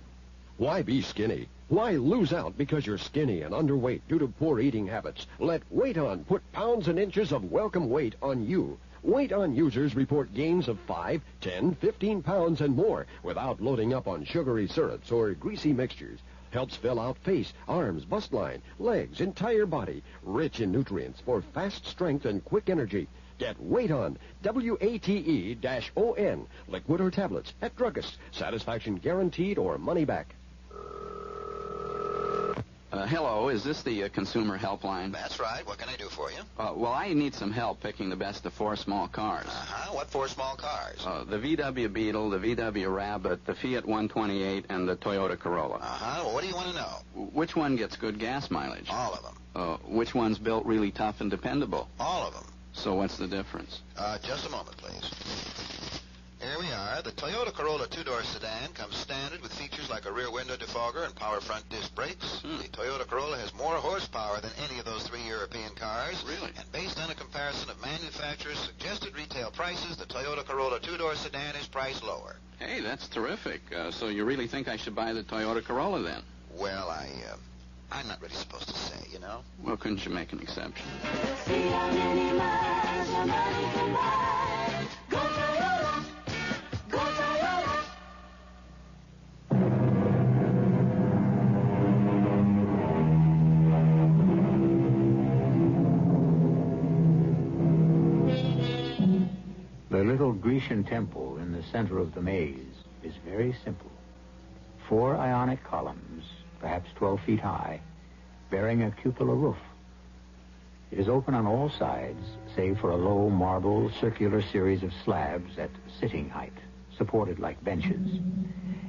Why be skinny? Why lose out because you're skinny and underweight due to poor eating habits? Let Weight On put pounds and inches of welcome weight on you. Weight On users report gains of 5, 10, 15 pounds and more without loading up on sugary syrups or greasy mixtures. Helps fill out face, arms, bust line, legs, entire body. Rich in nutrients for fast strength and quick energy. Get Weight On, WATE-ON, liquid or tablets, at druggists. Satisfaction guaranteed or money back. Hello, is this the consumer helpline? That's right. What can I do for you? Well, I need some help picking the best of 4 small cars. Uh-huh. What 4 small cars? The VW Beetle, the VW Rabbit, the Fiat 128, and the Toyota Corolla. Uh-huh. Well, what do you want to know? Which one gets good gas mileage? All of them. Which one's built really tough and dependable? All of them. So what's the difference? Just a moment, please. Here we are. The Toyota Corolla 2-door sedan comes standard with features like a rear window defogger and power front disc brakes. The Toyota Corolla has more horsepower than any of those 3 European cars. Really? And based on a comparison of manufacturers' suggested retail prices, the Toyota Corolla 2-door sedan is priced lower. Hey, that's terrific. So you really think I should buy the Toyota Corolla then? Well, I'm not really supposed to say, you know. Well, couldn't you make an exception? See how many miles your money can buy. Go Toyota. Go Toyota. The little Grecian temple in the center of the maze is very simple. 4 ionic columns, perhaps 12 feet high, bearing a cupola roof. It is open on all sides, save for a low marble circular series of slabs at sitting height, supported like benches.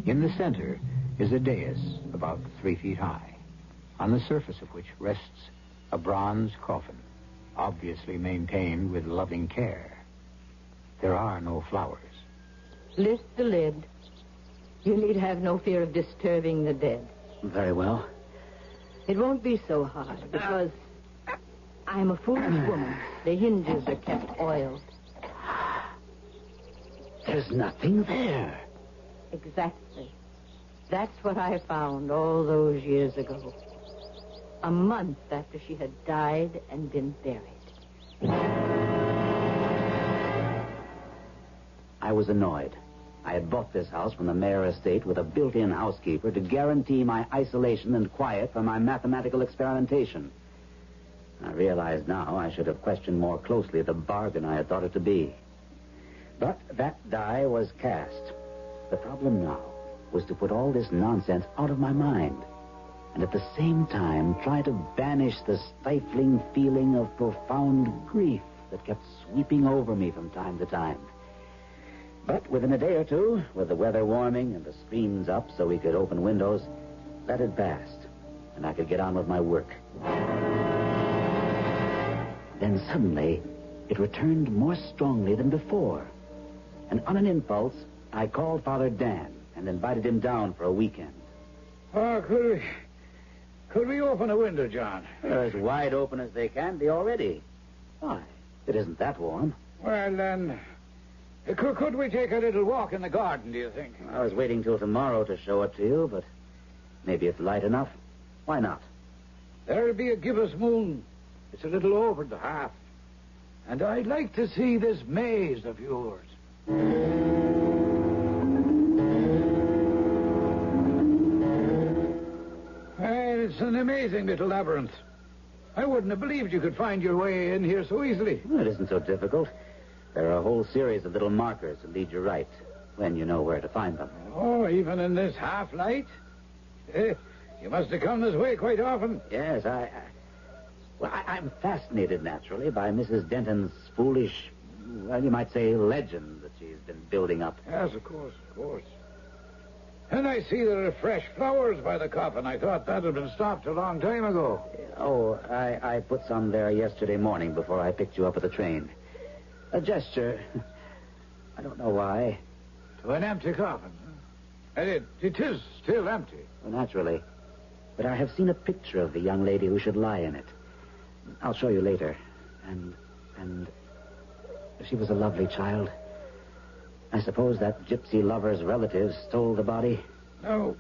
In the center is a dais about 3 feet high, on the surface of which rests a bronze coffin, obviously maintained with loving care. There are no flowers. Lift the lid. You need have no fear of disturbing the dead. Very well. It won't be so hard because... I'm a foolish woman. The hinges are kept oiled. There's nothing there. Exactly. That's what I found all those years ago. A month after she had died and been buried. I was annoyed. I had bought this house from the Mayor estate with a built-in housekeeper to guarantee my isolation and quiet for my mathematical experimentation. I realized now I should have questioned more closely the bargain I had thought it to be. But that die was cast. The problem now was to put all this nonsense out of my mind, and at the same time try to banish the stifling feeling of profound grief that kept sweeping over me from time to time. But within a day or two, with the weather warming and the screens up so we could open windows, that had passed, and I could get on with my work. Then suddenly, it returned more strongly than before. And on an impulse, I called Father Dan and invited him down for a weekend. Oh, could we open a window, John? They're as wide open as they can be already. Why? It isn't that warm. Well, then, could we take a little walk in the garden, do you think? I was waiting till tomorrow to show it to you, but maybe it's light enough. Why not? There'll be a gibbous moon. It's a little over the half. And I'd like to see this maze of yours. Well, it's an amazing little labyrinth. I wouldn't have believed you could find your way in here so easily. Well, it isn't so difficult. There are a whole series of little markers that lead you right, when you know where to find them. Oh, even in this half-light? You must have come this way quite often. Yes, I'm fascinated, naturally, by Mrs. Denton's foolish, well, you might say, legend that she's been building up. Yes, of course. And I see there are fresh flowers by the coffin. I thought that had been stopped a long time ago. Oh, I put some there yesterday morning before I picked you up at the train. A gesture. I don't know why. To an empty coffin, huh? And it is still empty. Well, naturally. But I have seen a picture of the young lady who should lie in it. I'll show you later. And she was a lovely child. I suppose that gypsy lover's relatives stole the body. No.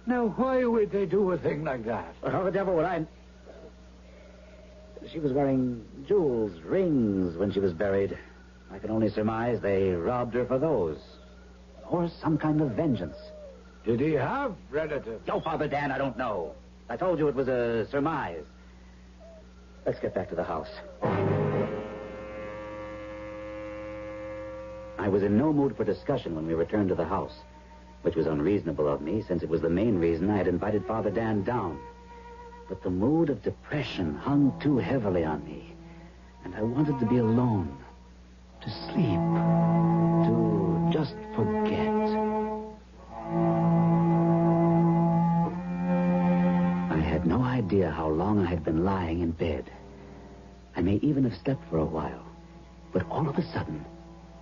Now, why would they do a thing like that? Well, how the devil would I... She was wearing jewels, rings, when she was buried. I can only surmise they robbed her for those. Or some kind of vengeance. Did he have relatives? Oh, Father Dan, I don't know. I told you it was a surmise. Let's get back to the house. I was in no mood for discussion when we returned to the house, which was unreasonable of me, since it was the main reason I had invited Father Dan down. But the mood of depression hung too heavily on me, and I wanted to be alone, to sleep, to just forget. I had no idea how long I had been lying in bed. I may even have slept for a while, but all of a sudden,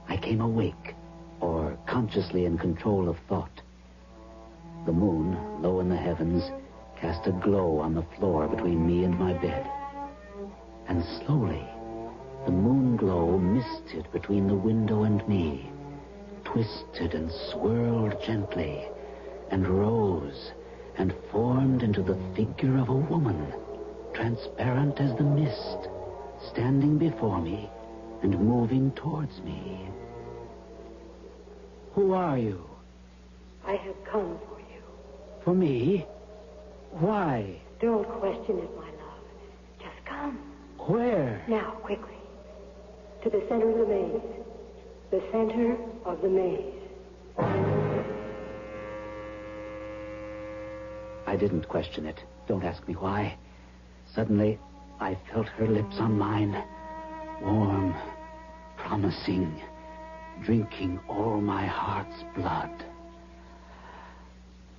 I came awake, or consciously in control of thought. The moon, low in the heavens, cast a glow on the floor between me and my bed. And slowly, the moon glow misted between the window and me, twisted and swirled gently, and rose and formed into the figure of a woman, transparent as the mist, standing before me and moving towards me. Who are you? I have come for you. For me? Why? Don't question it, my love. Just come. Where? Now, quickly. To the center of the maze. The center of the maze. I didn't question it. Don't ask me why. Suddenly, I felt her lips on mine. Warm, promising, drinking all my heart's blood.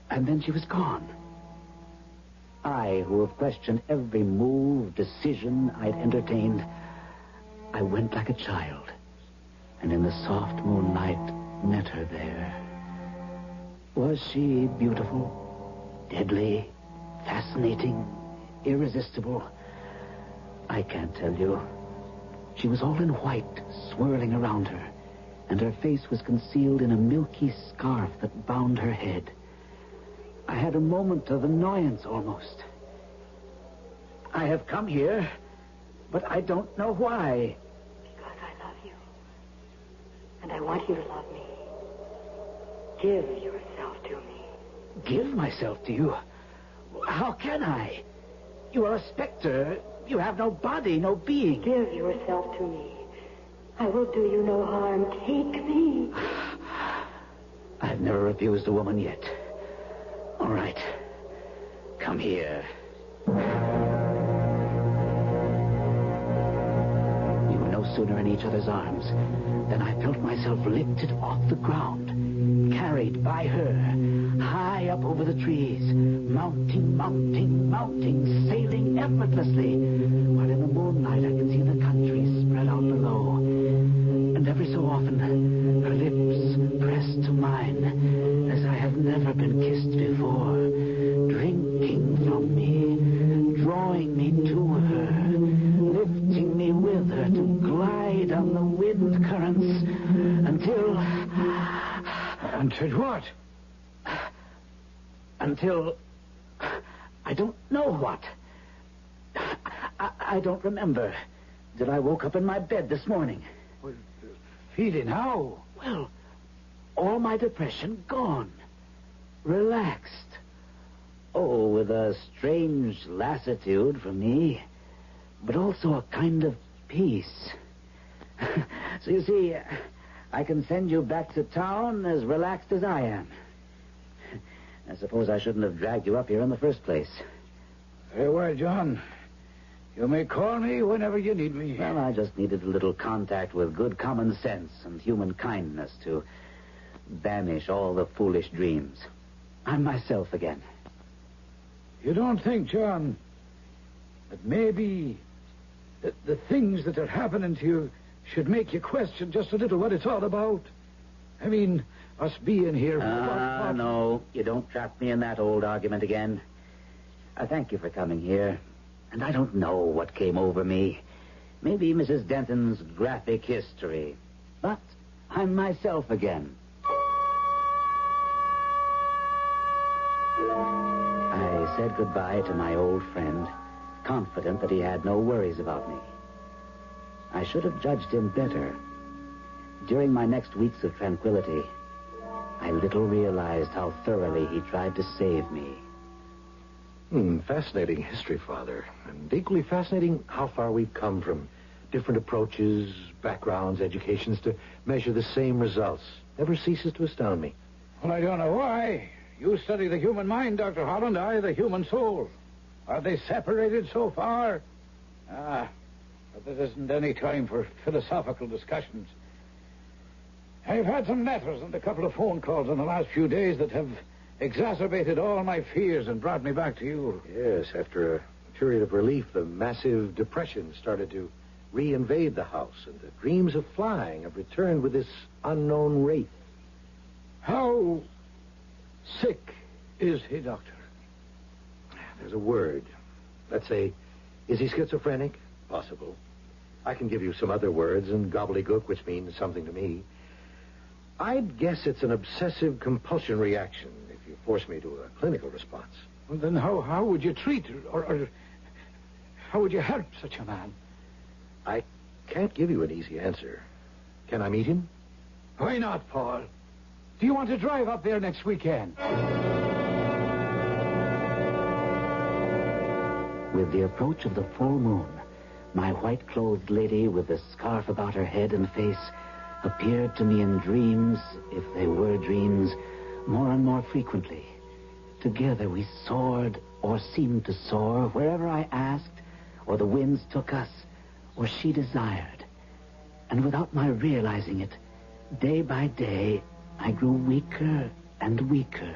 And then she was gone. I, who have questioned every move, decision I'd entertained, I went like a child, and in the soft moonlight met her there. Was she beautiful, deadly, fascinating, irresistible? I I can't tell you. She was all in white, swirling around her, and her face was concealed in a milky scarf that bound her head. I had a moment of annoyance almost. I have come here, but I don't know why. Because I love you. And I want you to love me. Give yourself to me. Give myself to you? How can I? You are a specter. You have no body, no being. Give yourself to me. I will do you no harm. Take me. I've never refused a woman yet. All right. Come here. We were no sooner in each other's arms than I felt myself lifted off the ground, carried by her, high up over the trees, mounting, sailing effortlessly, while in the moonlight I could see the country spread out below. And every so often, her lips pressed to mine as I have never been kissed before, drinking from me, drawing me to her, lifting me with her to glide on the wind currents until... Until what? Until... I don't know what. I don't remember. Till I woke up in my bed this morning. Well, feeling how? Well, all my depression gone. Relaxed. Oh, with a strange lassitude for me, but also a kind of peace. So you see, I can send you back to town as relaxed as I am. I suppose I shouldn't have dragged you up here in the first place. Very well, John. You may call me whenever you need me. Well, I just needed a little contact with good common sense and human kindness to banish all the foolish dreams. I'm myself again. You don't think, John, that maybe the things that are happening to you should make you question just a little what it's all about? I mean, us being here... No, you don't trap me in that old argument again. I thank you for coming here. And I don't know what came over me. Maybe Mrs. Denton's graphic history. But I'm myself again. I said goodbye to my old friend, confident that he had no worries about me. I should have judged him better. During my next weeks of tranquility, I little realized how thoroughly he tried to save me. Fascinating history, Father. And equally fascinating how far we've come from different approaches, backgrounds, educations to measure the same results. Never ceases to astound me. Well, I don't know why. You study the human mind, Dr. Holland. I, the human soul. Are they separated so far? But there isn't any time for philosophical discussions. I've had some letters and a couple of phone calls in the last few days that have exacerbated all my fears and brought me back to you. Yes, after a period of relief, the massive depression started to reinvade the house, and the dreams of flying have returned with this unknown wraith. How sick is he, Doctor? There's a word. Let's say, is he schizophrenic? Possible. I can give you some other words and gobbledygook, which means something to me. I'd guess it's an obsessive compulsion reaction, if you force me to a clinical response. Well, then how would you treat or how would you help such a man? I can't give you an easy answer. Can I meet him? Why not, Paul? Do you want to drive up there next weekend? With the approach of the full moon, my white-clothed lady with the scarf about her head and face appeared to me in dreams, if they were dreams, more and more frequently. Together we soared, or seemed to soar, wherever I asked, or the winds took us, or she desired. And without my realizing it, day by day, I grew weaker and weaker.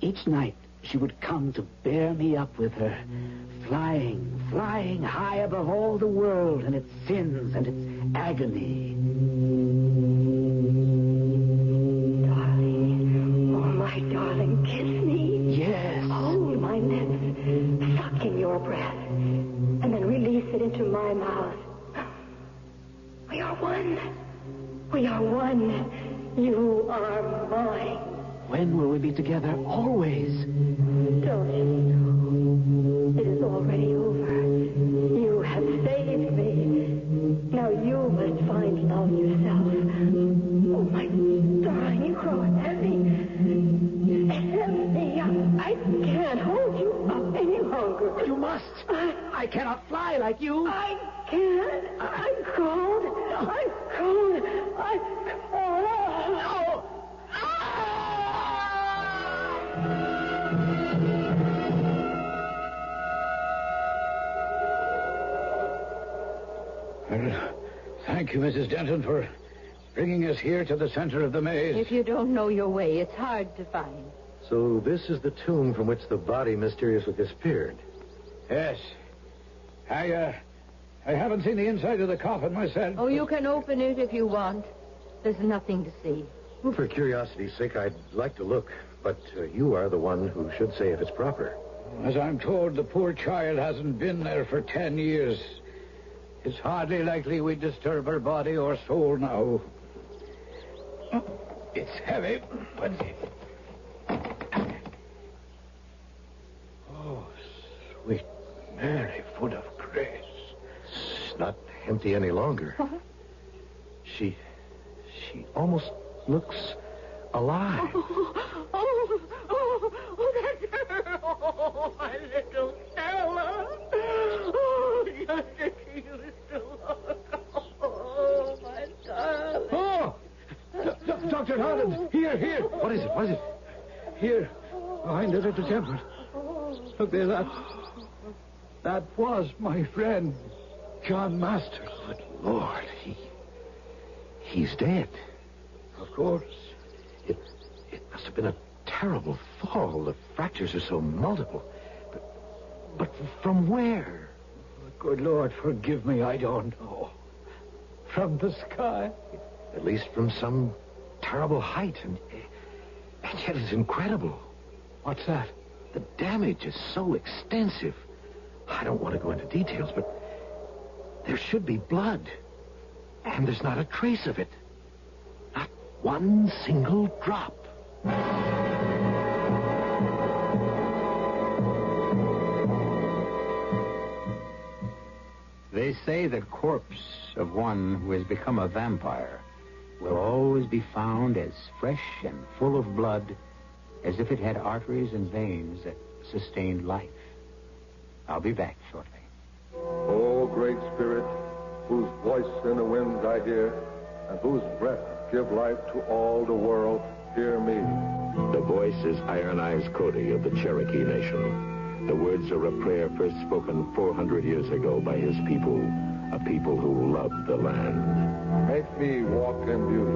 Each night, she would come to bear me up with her, flying high above all the world and its sins and its agony. Darling, oh, my darling, kiss me. Yes. Hold my lips, sucking your breath, and then release into my mouth. We are one. We are one. You are mine. When will we be together? Always. Don't you know? It is already over. You have saved me. Now you must find love yourself. Oh, my darling, you grow heavy. Heavy. I can't hold you up any longer. You must. I cannot fly like you. I can't. I'm cold. I'm cold. I'm cold. Oh. Well, thank you, Mrs. Denton, for bringing us here to the center of the maze. If you don't know your way, it's hard to find. So this is the tomb from which the body mysteriously disappeared. Yes. I haven't seen the inside of the coffin myself. Oh, you can open it if you want. There's nothing to see. Well, for curiosity's sake, I'd like to look. But you are the one who should say if it's proper. As I'm told, the poor child hasn't been there for 10 years. It's hardly likely we'd disturb her body or soul now. It's heavy, but... Oh, sweet Mary, full of grace. It's not empty any longer. She almost looks alive. That's her. Oh, my little Stella. Oh, just as she used to look. Oh, my darling. Oh! Dr. Holland, here. What is it? Here, behind it at the temple. Look there, that was my friend, John Masters. Good Lord, he's dead. Of course. It must have been a terrible fall. The fractures are so multiple. But from where? Good Lord, forgive me, I don't know. From the sky. At least from some terrible height. And yet it's incredible. What's that? The damage is so extensive. I don't want to go into details, but there should be blood. And there's not a trace of it. Not one single drop. They say the corpse of one who has become a vampire will always be found as fresh and full of blood as if it had arteries and veins that sustained life. I'll be back shortly. O great spirit, whose voice in the winds I hear, and whose breath give life to all the world, hear me. The voice is Iron Eyes Cody of the Cherokee Nation. The words are a prayer first spoken 400 years ago by his people, a people who loved the land. Make me walk in beauty.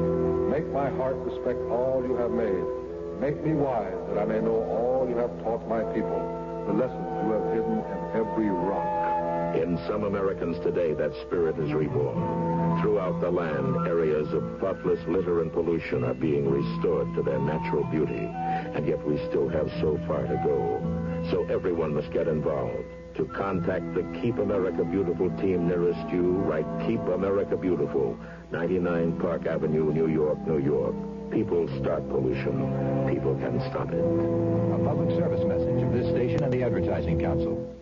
Make my heart respect all you have made. Make me wise that I may know all you have taught my people, the lessons you have hidden in every rock. In some Americans today, that spirit is reborn. Throughout the land, areas of thoughtless litter and pollution are being restored to their natural beauty, and yet we still have so far to go. So everyone must get involved. To contact the Keep America Beautiful team nearest you, write Keep America Beautiful, 99 Park Avenue, New York, New York. People start pollution. People can stop it. A public service message of this station and the Advertising Council.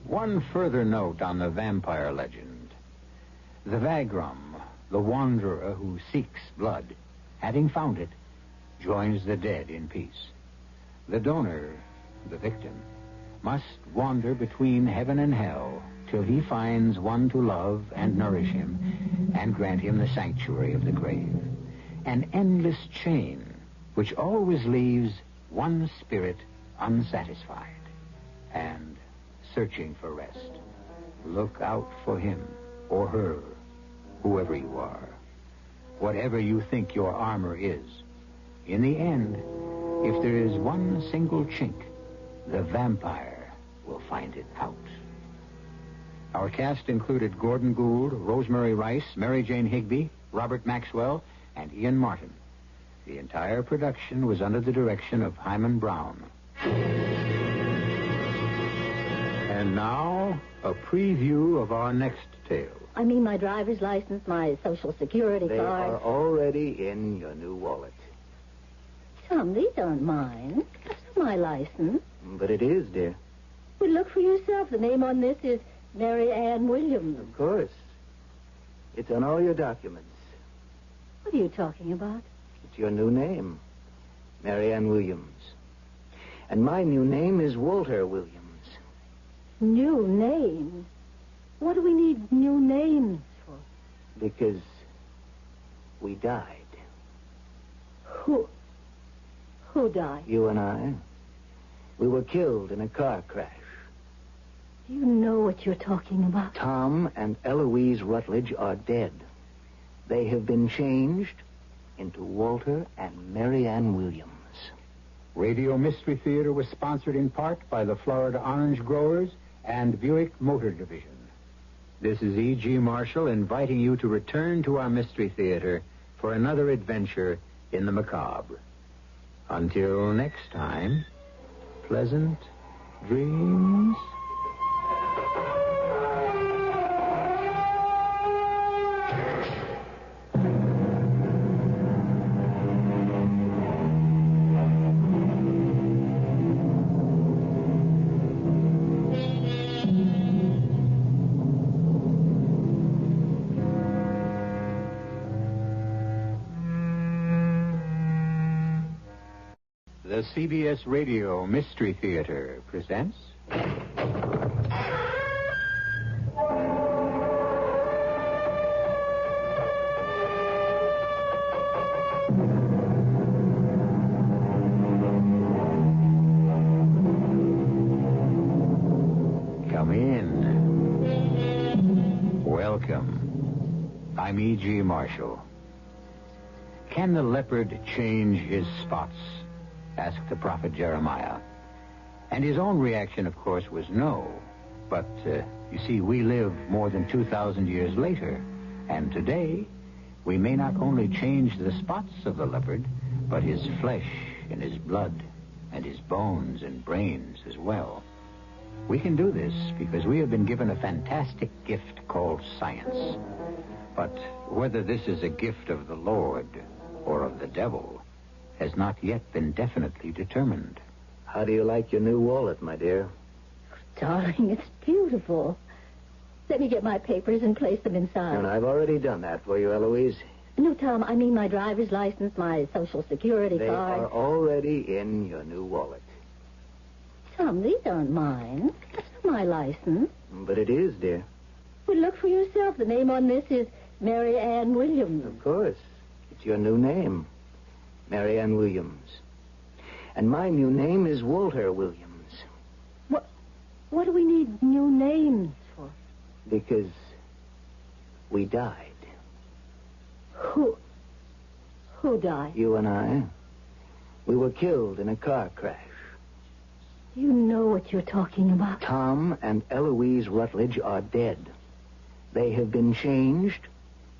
One further note on the vampire legend. The vagrom, the wanderer who seeks blood, having found it, joins the dead in peace. The donor, the victim, must wander between heaven and hell till he finds one to love and nourish him and grant him the sanctuary of the grave. An endless chain which always leaves one spirit unsatisfied and searching for rest. Look out for him or her, whoever you are. Whatever you think your armor is, in the end, if there is one single chink, the vampire will find it out. Our cast included Gordon Gould, Rosemary Rice, Mary Jane Higby, Robert Maxwell, and Ian Martin. The entire production was under the direction of Hyman Brown. And now, a preview of our next tale. I mean my driver's license, my Social Security They card. are already in your new wallet. Tom, these aren't mine. That's not my license. But it is, dear. Well, look for yourself. The name on this is Mary Ann Williams. Of course. It's on all your documents. What are you talking about? It's your new name, Mary Ann Williams. And my new name is Walter Williams. New name? What do we need new names for? Because we died. Who died? You and I. We were killed in a car crash. Do you know what you're talking about? Tom and Eloise Rutledge are dead. They have been changed into Walter and Mary Ann Williams. Radio Mystery Theater was sponsored in part by the Florida Orange Growers and Buick Motor Division. This is E.G. Marshall inviting you to return to our Mystery Theater for another adventure in the macabre. Until next time, pleasant dreams. The CBS Radio Mystery Theater presents... Come in. Welcome. I'm E.G. Marshall. Can the leopard change his spots? Asked the prophet Jeremiah. And his own reaction, of course, was no. But, you see, we live more than 2,000 years later. And today, we may not only change the spots of the leopard, but his flesh and his blood and his bones and brains as well. We can do this because we have been given a fantastic gift called science. But whether this is a gift of the Lord or of the devil has not yet been definitely determined. How do you like your new wallet, my dear? Darling, it's beautiful. Let me get my papers and place them inside. And I've already done that for you, Eloise. No, Tom, I mean my driver's license, my Social Security They card. are already in your new wallet. Tom, these aren't mine. That's not my license. But it is, dear. Well, look for yourself. The name on this is Mary Ann Williams. Of course. It's your new name, Mary Ann Williams. And my new name is Walter Williams. What do we need new names for? Because we died. Who died? You and I. We were killed in a car crash. You know what you're talking about. Tom and Eloise Rutledge are dead. They have been changed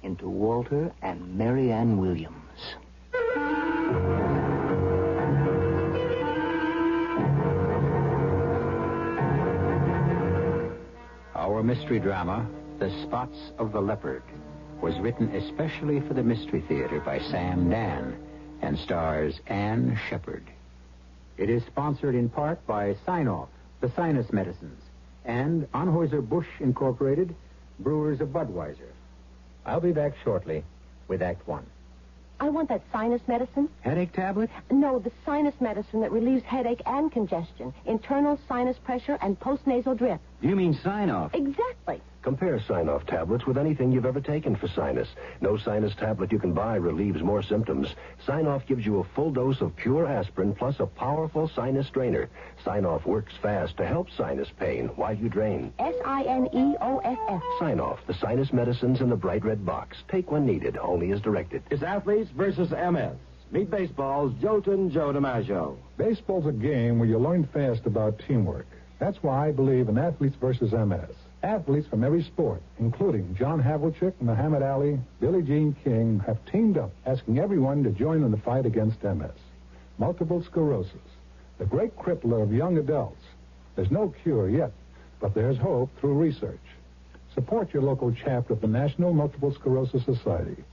into Walter and Mary Ann Williams. Our mystery drama, The Spots of the Leopard, was written especially for the Mystery Theater by Sam Dan and stars Ann Shepard. It is sponsored in part by Sign-Off, the sinus medicines, and Anheuser-Busch Incorporated, brewers of Budweiser. I'll be back shortly with Act One. I want that sinus medicine. Headache tablet? No, the sinus medicine that relieves headache and congestion, internal sinus pressure, and postnasal drip. You mean Sign-Off? Exactly. Compare Sign-Off tablets with anything you've ever taken for sinus. No sinus tablet you can buy relieves more symptoms. Sign-Off gives you a full dose of pure aspirin plus a powerful sinus drainer. Sign-Off works fast to help sinus pain while you drain. Sineoff. Sign-Off, the sinus medicines in the bright red box. Take when needed, only as directed. It's Athletes versus MS. Meet baseball's Jolton Joe DiMaggio. Baseball's a game where you learn fast about teamwork. That's why I believe in Athletes versus MS. Athletes from every sport, including John Havlicek, Muhammad Ali, Billie Jean King, have teamed up, asking everyone to join in the fight against MS. Multiple sclerosis, the great crippler of young adults. There's no cure yet, but there's hope through research. Support your local chapter of the National Multiple Sclerosis Society.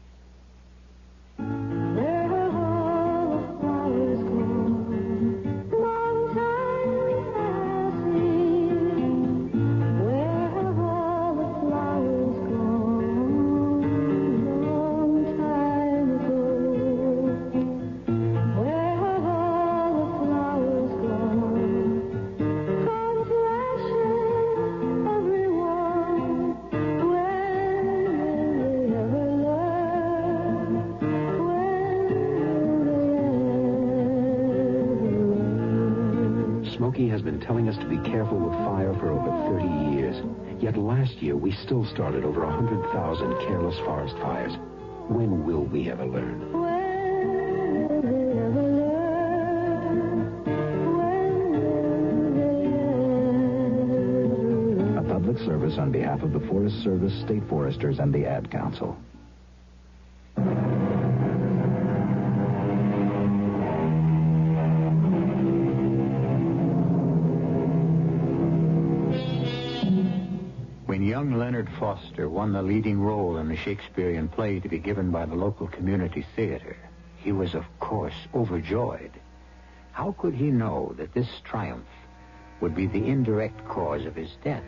Smokey has been telling us to be careful with fire for over 30 years. Yet last year, we still started over 100,000 careless forest fires. When will we ever learn? A public service on behalf of the Forest Service, State Foresters, and the Ad Council. When young Leonard Foster won the leading role in the Shakespearean play to be given by the local community theater, he was, of course, overjoyed. How could he know that this triumph would be the indirect cause of his death?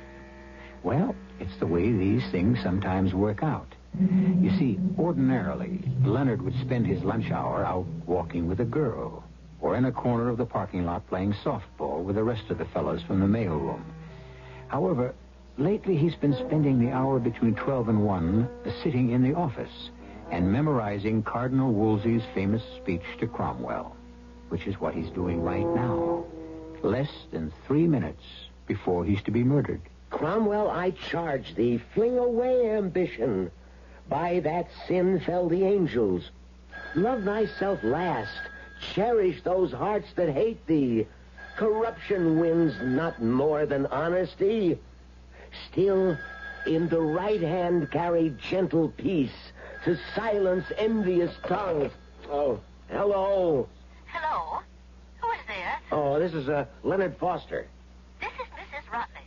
Well, it's the way these things sometimes work out. You see, ordinarily, Leonard would spend his lunch hour out walking with a girl, or in a corner of the parking lot playing softball with the rest of the fellows from the mailroom. However, lately he's been spending the hour between 12 and 1 sitting in the office and memorizing Cardinal Wolsey's famous speech to Cromwell, which is what he's doing right now, less than 3 minutes before he's to be murdered. Cromwell, I charge thee, fling away ambition. By that sin fell the angels. Love thyself last. Cherish those hearts that hate thee. Corruption wins not more than honesty. Still, in the right hand carry gentle peace to silence envious tongues. Oh, hello. Hello? Who is there? Oh, this is Leonard Foster. This is Mrs. Rutledge.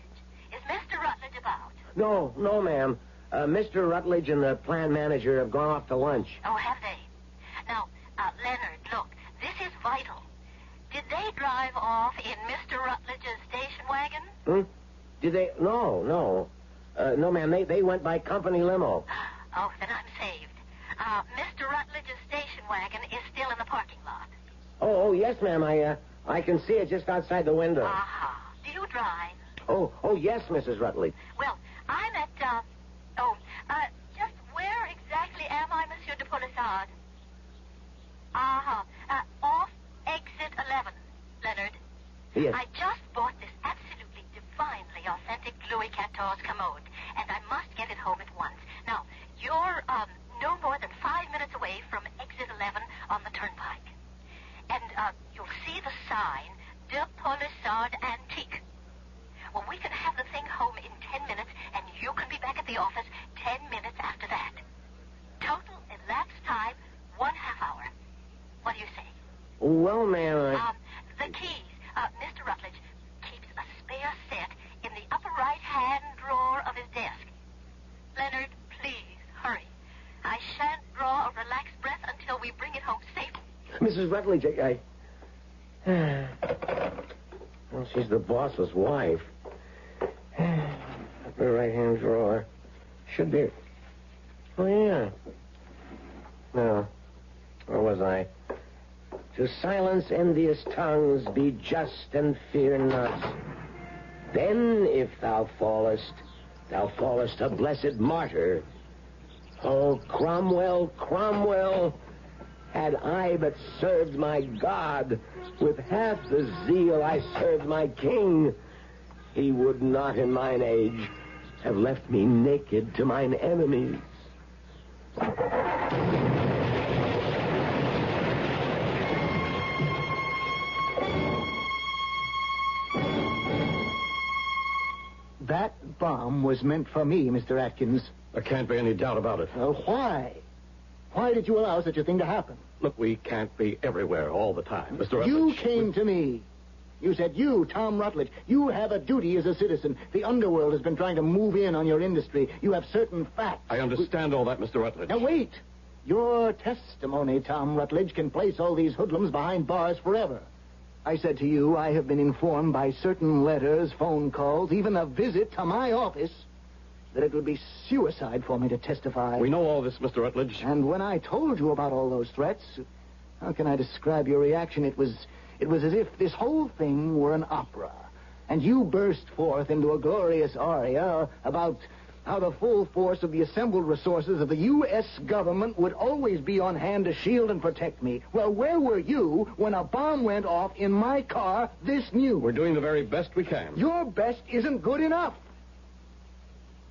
Is Mr. Rutledge about? No, ma'am. Mr. Rutledge and the plant manager have gone off to lunch. Oh, have they? Now, Leonard, look, this is vital. Did they drive off in Mr. Rutledge's station wagon? Did they? No, ma'am. They went by company limo. Oh, then I'm saved. Mr. Rutledge's station wagon is still in the parking lot. Oh, yes, ma'am. I can see it just outside the window. Uh-huh. Do you drive? Oh, yes, Mrs. Rutledge. Well, I'm at, just where exactly am I, Monsieur de Polissard? Off exit 11, Leonard. Yes. I just bought this absolutely divinely authentic Louis XIV commode, and I must get it home at once. Now, you're, no more than 5 minutes away from exit 11 on the turnpike. And, you'll see the sign, De Polissard Antique. Well, we can have the thing home in 10 minutes, and you can be back at the office 10 minutes after that. Total elapsed time, 1/2 hour. What do you say? Well, ma'am, The keys. Mr. Rutledge keeps a spare set in the upper right-hand drawer of his desk. Leonard, please, hurry. I shan't draw a relaxed breath until we bring it home safely. Mrs. Rutledge, well, she's the boss's wife. Upper right-hand drawer. Should be. Oh, yeah. No. Where was I? To silence envious tongues, be just and fear not. Then, if thou fallest a blessed martyr. Oh, Cromwell, Cromwell, had I but served my God with half the zeal I served my king, he would not in mine age have left me naked to mine enemies. That bomb bomb was meant for me, Mr. Atkins. There can't be any doubt about it. Why? Why did you allow such a thing to happen? Look, we can't be everywhere all the time, Mr. Rutledge. You came to me. You said, you, Tom Rutledge, you have a duty as a citizen. The underworld has been trying to move in on your industry. You have certain facts. I understand all that, Mr. Rutledge. Now, wait. Your testimony, Tom Rutledge, can place all these hoodlums behind bars forever. I said to you, I have been informed by certain letters, phone calls, even a visit to my office, that it would be suicide for me to testify. We know all this, Mr. Rutledge. And when I told you about all those threats, how can I describe your reaction? It was as if this whole thing were an opera, and you burst forth into a glorious aria about how the full force of the assembled resources of the U.S. government would always be on hand to shield and protect me. Well, where were you when a bomb went off in my car this new? We're doing the very best we can. Your best isn't good enough.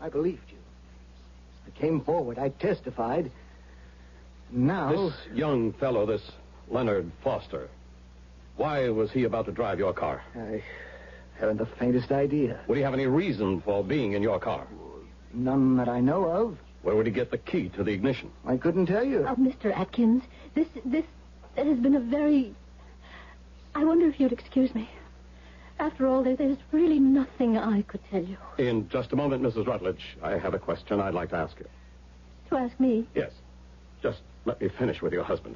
I believed you. I came forward. I testified. Now... This young fellow, this Leonard Foster, why was he about to drive your car? I haven't the faintest idea. Would he have any reason for being in your car? None that I know of. Where would he get the key to the ignition? I couldn't tell you. Oh, Mr. Atkins, this has been a very... I wonder if you'd excuse me. After all, there's really nothing I could tell you. In just a moment, Mrs. Rutledge, I have a question I'd like to ask you. To ask me? Yes. Just let me finish with your husband.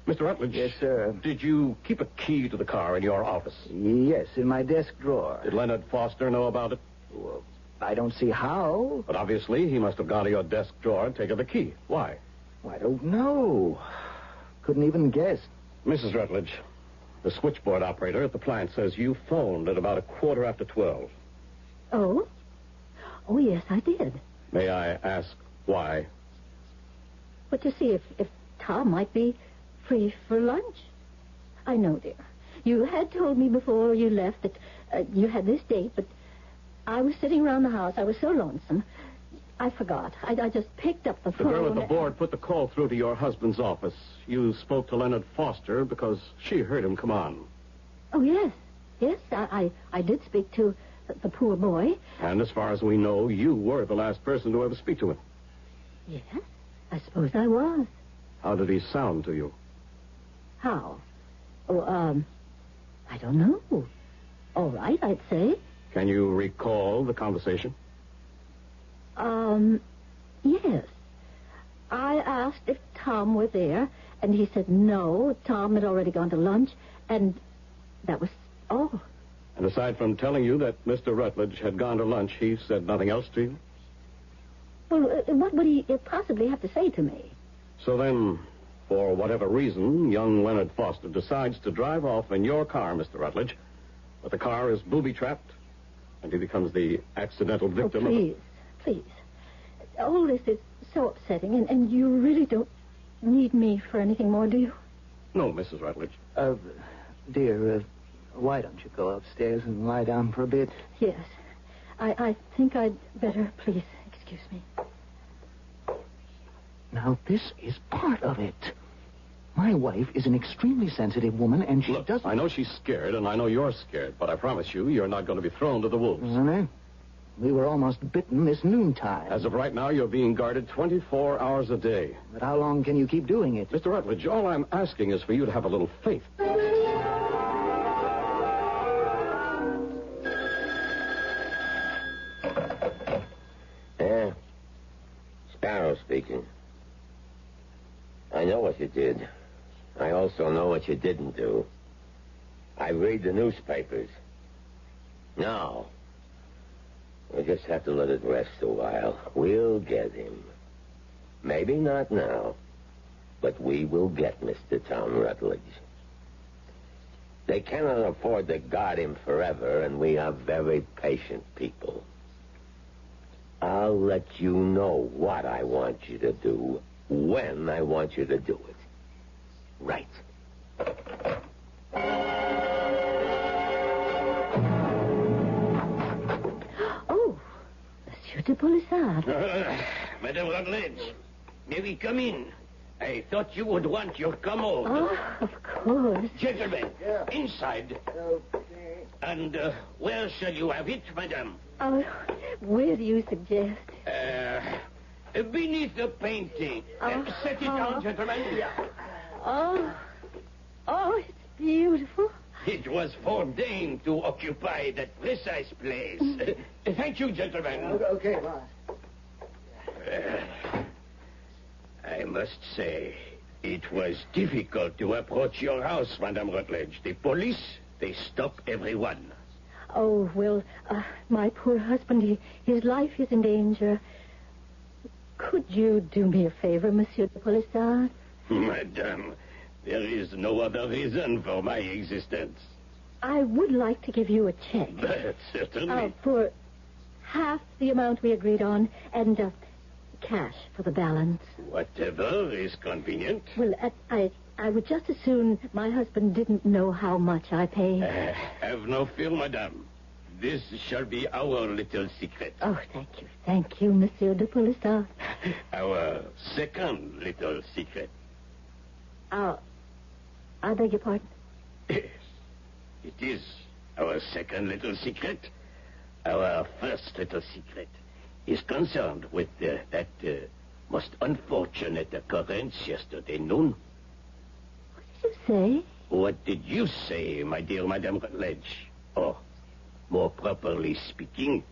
Mr. Rutledge. Yes, sir. Did you keep a key to the car in your office? Yes, in my desk drawer. Did Leonard Foster know about it? Well, I don't see how. But obviously, he must have gone to your desk drawer and taken the key. Why? I don't know. Couldn't even guess. Mrs. Rutledge, the switchboard operator at the plant says you phoned at about 12:15. Oh? Oh, yes, I did. May I ask why? But to see if Tom might be free for lunch. I know, dear. You had told me before you left that you had this date, but I was sitting around the house. I was so lonesome. I forgot. I just picked up the phone. The girl at the board put the call through to your husband's office. You spoke to Leonard Foster because she heard him come on. Oh, yes. Yes, I did speak to the poor boy. And as far as we know, you were the last person to ever speak to him. Yes, I suppose I was. How did he sound to you? How? Oh, I don't know. All right, I'd say. Can you recall the conversation? Yes. I asked if Tom were there, and he said no. Tom had already gone to lunch, and that was all. And aside from telling you that Mr. Rutledge had gone to lunch, he said nothing else to you? Well, what would he possibly have to say to me? So then, for whatever reason, young Leonard Foster decides to drive off in your car, Mr. Rutledge, but the car is booby-trapped, and he becomes the accidental victim please. All this is so upsetting, and you really don't need me for anything more, do you? No, Mrs. Rutledge. Dear, why don't you go upstairs and lie down for a bit? Yes. I think I'd better, please. Excuse me. Now, this is part of it. My wife is an extremely sensitive woman, and she doesn't... I know she's scared, and I know you're scared, but I promise you, you're not going to be thrown to the wolves. Honey, we were almost bitten this noontime. As of right now, you're being guarded 24 hours a day. But how long can you keep doing it? Mr. Rutledge, all I'm asking is for you to have a little faith. Sparrow speaking. I know what you did. I also know what you didn't do. I read the newspapers. No. We just have to let it rest a while. We'll get him. Maybe not now, but we will get Mr. Tom Rutledge. They cannot afford to guard him forever, and we are very patient people. I'll let you know what I want you to do, when I want you to do it. Right. Oh, Monsieur de Polissard. Madame Rutledge, may we come in? I thought you would want your commode. Oh, of course. Gentlemen, inside. And where shall you have it, madame? Oh, where do you suggest? Beneath the painting. Set it down, gentlemen. Oh, it's beautiful. It was ordained to occupy that precise place. Thank you, gentlemen. Okay, boss. I must say, it was difficult to approach your house, Madame Rutledge. The police, they stop everyone. Oh, well, my poor husband, his life is in danger. Could you do me a favor, Monsieur de Polissard? Madame, there is no other reason for my existence. I would like to give you a check. But certainly. For half the amount we agreed on, and cash for the balance. Whatever is convenient. Well, I would just as soon my husband didn't know how much I pay. Have no fear, madame. This shall be our little secret. Oh, thank you. Thank you, Monsieur de Polissard. Our second little secret. I beg your pardon? Yes, it is our second little secret. Our first little secret is concerned with that most unfortunate occurrence yesterday noon. What did you say? What did you say, my dear Madame Rutledge? Or, more properly speaking,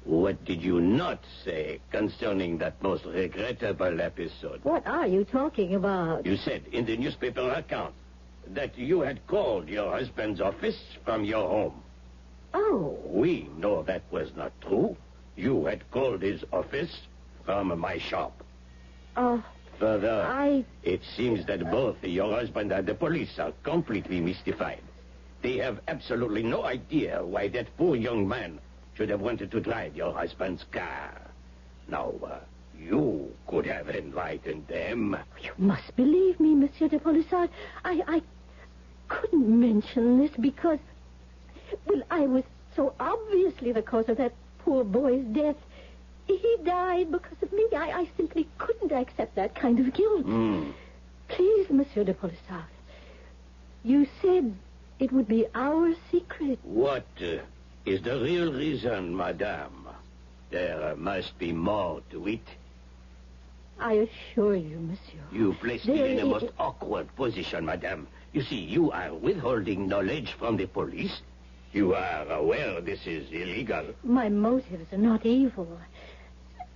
what did you not say concerning that most regrettable episode? What are you talking about? You said in the newspaper account that you had called your husband's office from your home. Oh. We know that was not true. You had called his office from my shop. Further, it seems that both your husband and the police are completely mystified. They have absolutely no idea why that poor young man should have wanted to drive your husband's car. Now, you could have enlightened them. You must believe me, Monsieur de Polissard. I couldn't mention this because, well, I was so obviously the cause of that poor boy's death. He died because of me. I simply couldn't accept that kind of guilt. Please, Monsieur de Polissard. You said it would be our secret. What is the real reason, madame? There must be more to it. I assure you, monsieur. You placed me in a most awkward position, madame. You see, you are withholding knowledge from the police. You are aware this is illegal. My motives are not evil.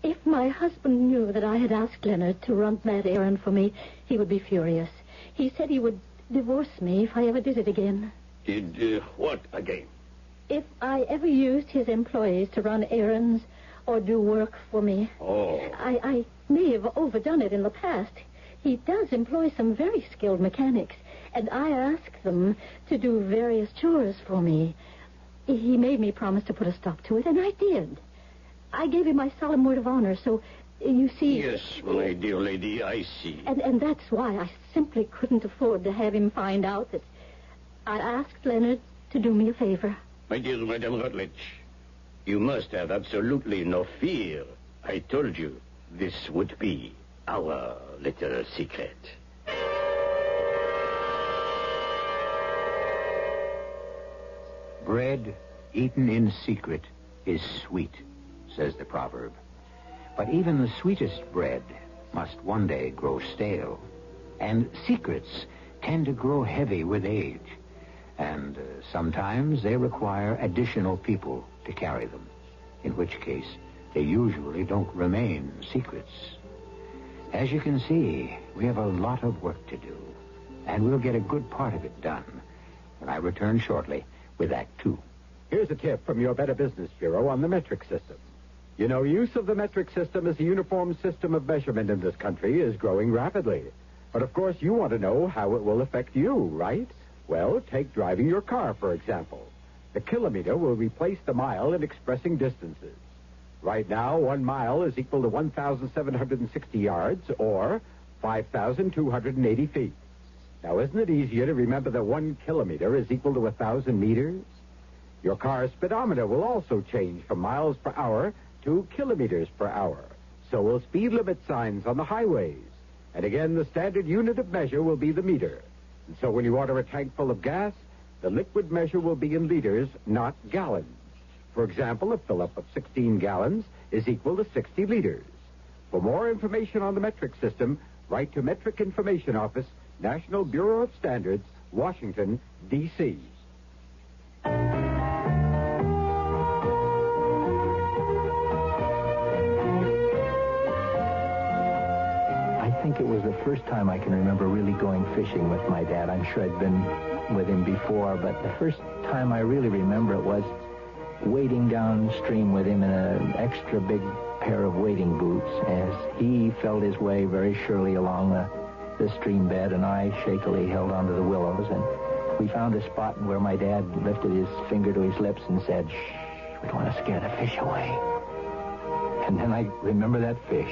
If my husband knew that I had asked Leonard to run that errand for me, he would be furious. He said he would divorce me if I ever did it again. Did what again? If I ever used his employees to run errands or do work for me. Oh. I may have overdone it in the past. He does employ some very skilled mechanics, and I ask them to do various chores for me. He made me promise to put a stop to it, and I did. I gave him my solemn word of honor, so you see... Yes, my dear lady, I see. And that's why I simply couldn't afford to have him find out that I asked Leonard to do me a favor. My dear Madame Rutledge, you must have absolutely no fear. I told you this would be our little secret. Bread eaten in secret is sweet, says the proverb. But even the sweetest bread must one day grow stale. And secrets tend to grow heavy with age. And sometimes they require additional people to carry them, in which case they usually don't remain secrets. As you can see, we have a lot of work to do, and we'll get a good part of it done when I return shortly with Act Two. Here's a tip from your Better Business Bureau on the metric system. You know, use of the metric system as a uniform system of measurement in this country is growing rapidly. But, of course, you want to know how it will affect you, right? Well, take driving your car, for example. The kilometer will replace the mile in expressing distances. Right now, 1 mile is equal to 1,760 yards, or 5,280 feet. Now, isn't it easier to remember that 1 kilometer is equal to 1,000 meters? Your car's speedometer will also change from miles per hour to kilometers per hour. So will speed limit signs on the highways. And again, the standard unit of measure will be the meter. And so when you order a tank full of gas, The liquid measure will be in liters, not gallons. For example, a fill-up of 16 gallons is equal to 60 liters. For more information on the metric system, write to Metric Information Office, National Bureau of Standards, Washington, D.C. I think it was the first time I can remember really going fishing with my dad. I'm sure I'd been with him before, but the first time I really remember it was wading downstream with him in an extra big pair of wading boots as he felt his way very surely along the stream bed, and I shakily held onto the willows, and we found a spot where my dad lifted his finger to his lips and said, "Shh, we don't want to scare the fish away." And then I remember that fish,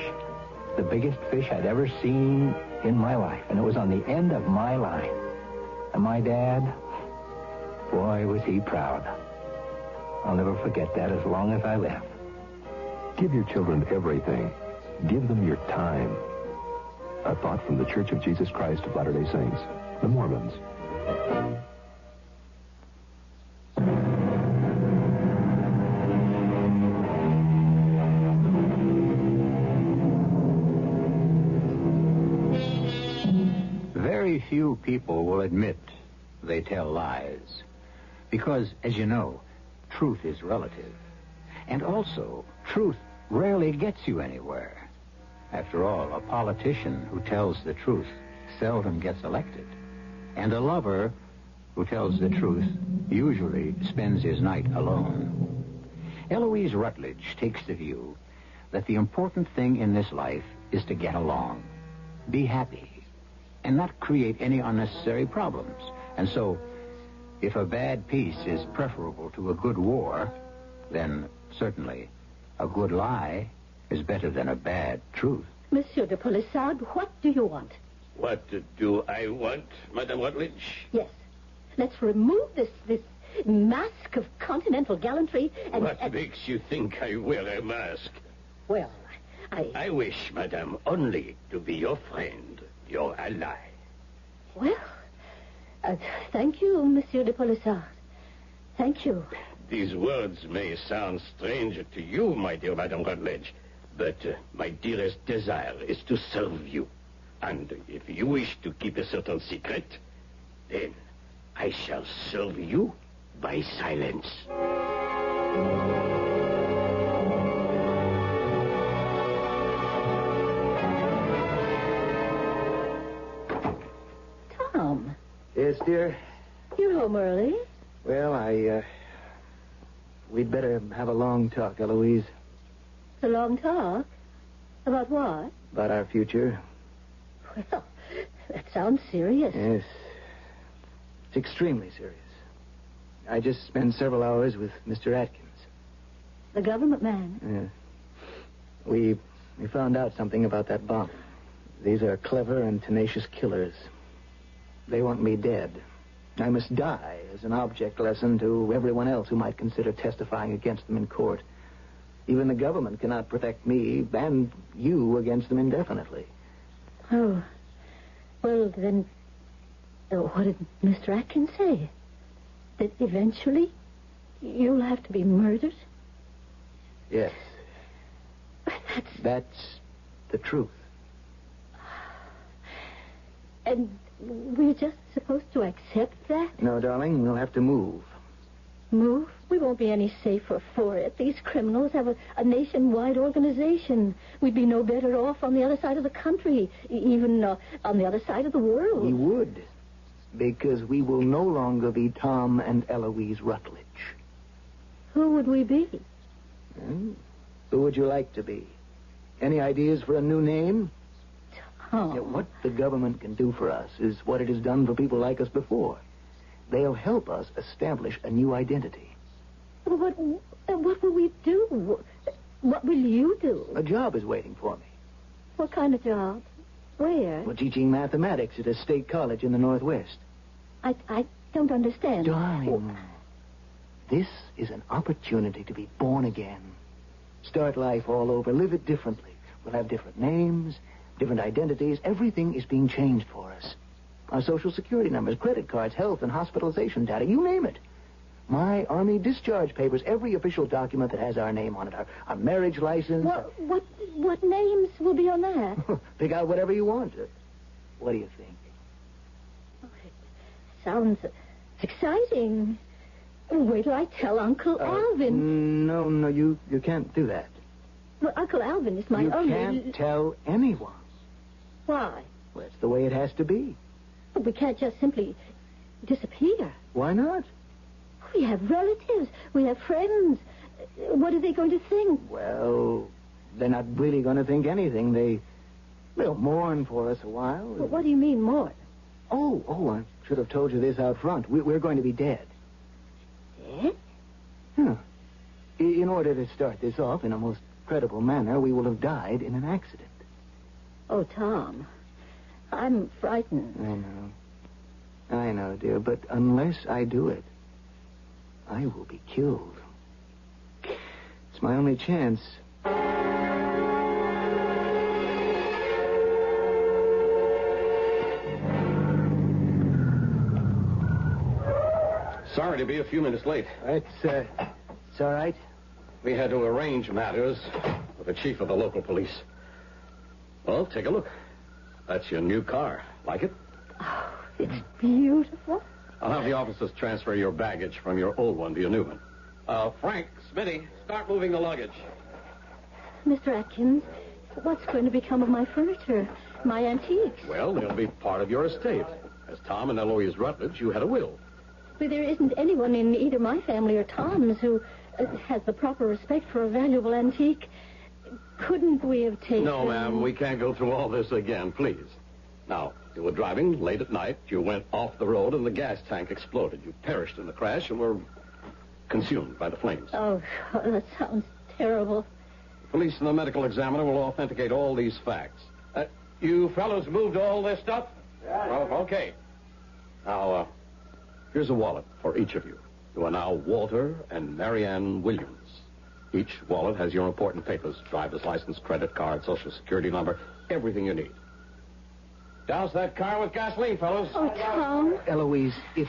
the biggest fish I'd ever seen in my life, and it was on the end of my line. And my dad, boy, was he proud. I'll never forget that as long as I live. Give your children everything. Give them your time. A thought from the Church of Jesus Christ of Latter-day Saints, the Mormons. Very few people will admit they tell lies. Because, as you know, truth is relative. And also, truth rarely gets you anywhere. After all, a politician who tells the truth seldom gets elected. And a lover who tells the truth usually spends his night alone. Eloise Rutledge takes the view that the important thing in this life is to get along, be happy, and not create any unnecessary problems. And so, if a bad peace is preferable to a good war, then certainly a good lie is better than a bad truth. Monsieur de Polissard, what do you want? What do I want, Madame Rutledge? Yes. Let's remove this mask of continental gallantry and... What makes you think I wear a mask? Well, I wish, Madame, only to be your friend, your ally. Well, thank you, Monsieur de Polissard. Thank you. These words may sound strange to you, my dear Madame Rutledge, but my dearest desire is to serve you. And if you wish to keep a certain secret, then I shall serve you by silence. Tom. Yes, dear? You're home early. Well, we'd better have a long talk, Eloise. It's a long talk. About what? About our future. Well, that sounds serious. Yes. It's extremely serious. I just spent several hours with Mr. Atkins. The government man? Yeah. We found out something about that bomb. These are clever and tenacious killers. They want me dead. I must die as an object lesson to everyone else who might consider testifying against them in court. Even the government cannot protect me and you against them indefinitely. Oh. Well, then, what did Mr. Atkins say? That eventually you'll have to be murdered? Yes. That's the truth. And we're just supposed to accept that? No, darling, we'll have to move. Move? We won't be any safer for it. These criminals have a nationwide organization. We'd be no better off on the other side of the country, even on the other side of the world. We would, because we will no longer be Tom and Eloise Rutledge. Who would we be? Who would you like to be? Any ideas for a new name? Tom. Yeah, what the government can do for us is what it has done for people like us before. They'll help us establish a new identity. What will we do? What will you do? A job is waiting for me. What kind of job? Where? Well, teaching mathematics at a state college in the Northwest. I don't understand. Darling, this is an opportunity to be born again. Start life all over. Live it differently. We'll have different names, different identities. Everything is being changed for us. Our Social Security numbers, credit cards, health and hospitalization data, you name it. My Army discharge papers, every official document that has our name on it, our marriage license. What names will be on that? Pick out whatever you want. What do you think? Oh, it sounds exciting. Wait till I tell Uncle Alvin. No, you can't do that. Well, Uncle Alvin is my only... You can't tell anyone. Why? Well, it's the way it has to be. But we can't just simply disappear. Why not? We have relatives. We have friends. What are they going to think? Well, they're not really going to think anything. They'll mourn for us a while. Well, what do you mean, mourn? Oh, I should have told you this out front. We're going to be dead. Dead? Yeah. In order to start this off in a most credible manner, we will have died in an accident. Oh, Tom, I'm frightened. I know, dear, but unless I do it, I will be killed. It's my only chance. Sorry to be a few minutes late. It's all right. We had to arrange matters with the chief of the local police. Well, take a look. That's your new car. Like it? Oh, it's beautiful. I'll have the officers transfer your baggage from your old one to your new one. Frank, Smitty, start moving the luggage. Mr. Atkins, what's going to become of my furniture, my antiques? Well, they'll be part of your estate. As Tom and Eloise Rutledge, you had a will. But there isn't anyone in either my family or Tom's who has the proper respect for a valuable antique. Couldn't we have taken... No, ma'am, we can't go through all this again, please. Now, you were driving late at night. You went off the road and the gas tank exploded. You perished in the crash and were consumed by the flames. Oh, that sounds terrible. The police and the medical examiner will authenticate all these facts. You fellows moved all this stuff? Yeah. Well, okay. Now, here's a wallet for each of you. You are now Walter and Marianne Williams. Each wallet has your important papers, driver's license, credit card, social security number, everything you need. Douse that car with gasoline, fellows. Oh, Tom. Eloise, if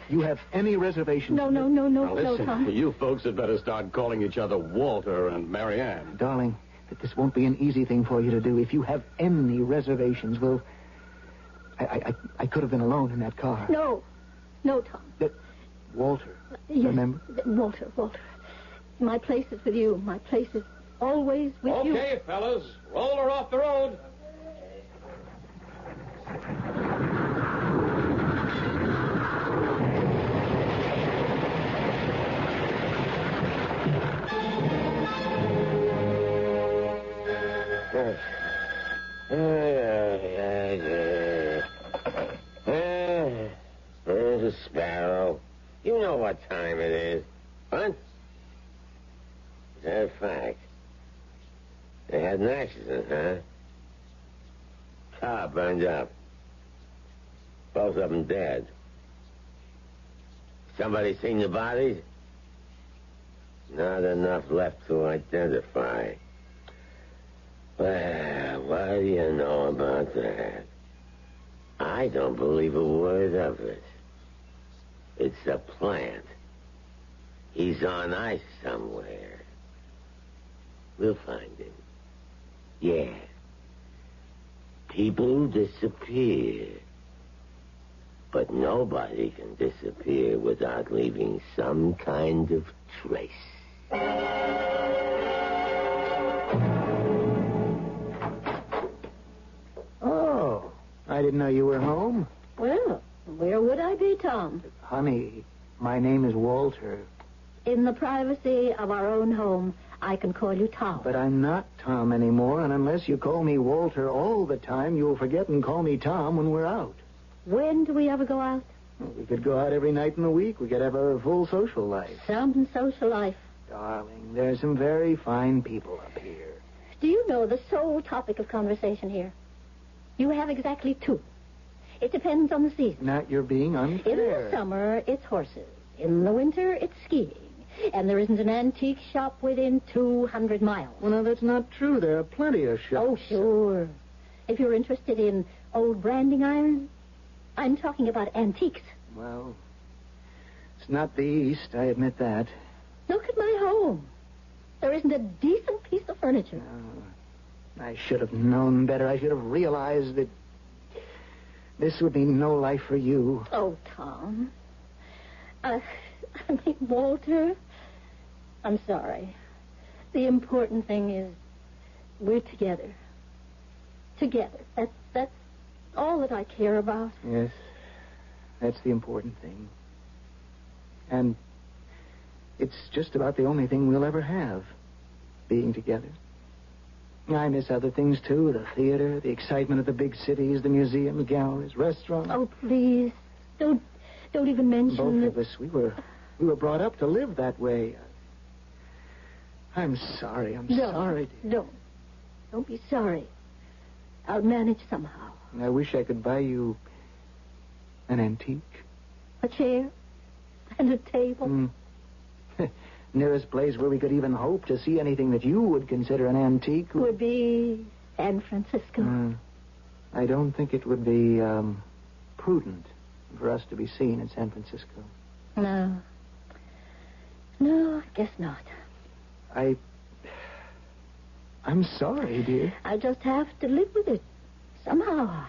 you have any reservations... No, Now, listen, Tom. you folks had better start calling each other Walter and Marianne. Darling, this won't be an easy thing for you to do. If you have any reservations, well... I could have been alone in that car. No, Tom. Walter, yes, remember? Walter. My place is with you. My place is always with you. Okay, fellas, roll her off the road. Sparrow, you know what time it is. What? As a matter of fact, they had an accident, huh? Car burned up. Both of them dead. Somebody seen the bodies? Not enough left to identify. Well, what do you know about that? I don't believe a word of it. It's a plant. He's on ice somewhere. We'll find him. Yeah. People disappear. But nobody can disappear without leaving some kind of trace. Oh, I didn't know you were home. Well, where would I be, Tom? Honey, my name is Walter. In the privacy of our own home, I can call you Tom. But I'm not Tom anymore, and unless you call me Walter all the time, you'll forget and call me Tom when we're out. When do we ever go out? We could go out every night in the week. We could have a full social life. Some social life. Darling, there's some very fine people up here. Do you know the sole topic of conversation here? You have exactly two. It depends on the season. Not you're being unfair. In the summer, it's horses. In the winter, it's skiing. And there isn't an antique shop within 200 miles. Well, no, that's not true. There are plenty of shops. Oh, sure. If you're interested in old branding iron, I'm talking about antiques. Well, it's not the East, I admit that. Look at my home. There isn't a decent piece of furniture. No, I should have known better. I should have realized that this would be no life for you. Oh, Tom. I mean, Walter, I'm sorry. The important thing is we're together. Together. That's all that I care about. Yes, that's the important thing. And it's just about the only thing we'll ever have, being together. I miss other things, too. The theater, the excitement of the big cities, the museums, galleries, restaurants. Oh, please. Don't even mention Both of us, we were brought up to live that way. I'm sorry. I'm sorry, dear. Don't be sorry. I'll manage somehow. I wish I could buy you an antique. A chair and a table. Nearest place where we could even hope to see anything that you would consider an antique would be San Francisco. I don't think it would be prudent for us to be seen in San Francisco. No, I guess not. I'm sorry, dear. I'll just have to live with it somehow.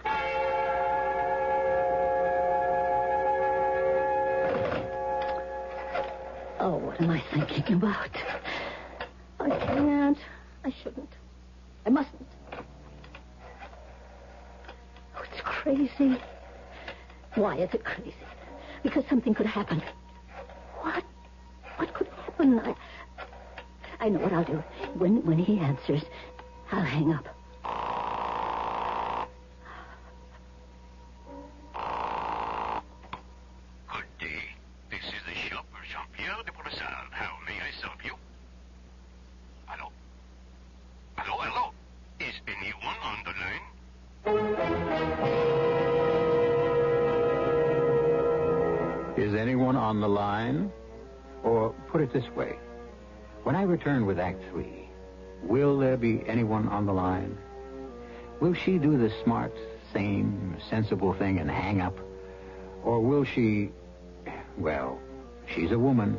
Oh, what am I thinking about? I can't. I shouldn't. I mustn't. Oh, it's crazy. Why is it crazy? Because something could happen. What? What could happen? I know what I'll do. When he answers, I'll hang up. Good day. This is the shop of Jean-Pierre de Provençal. How may I serve you? Hello? Hello? Is anyone on the line? Is anyone on the line? Or put it this way. When I return with Act 3, will there be anyone on the line? Will she do the smart, sane, sensible thing and hang up? Or will she... Well, she's a woman.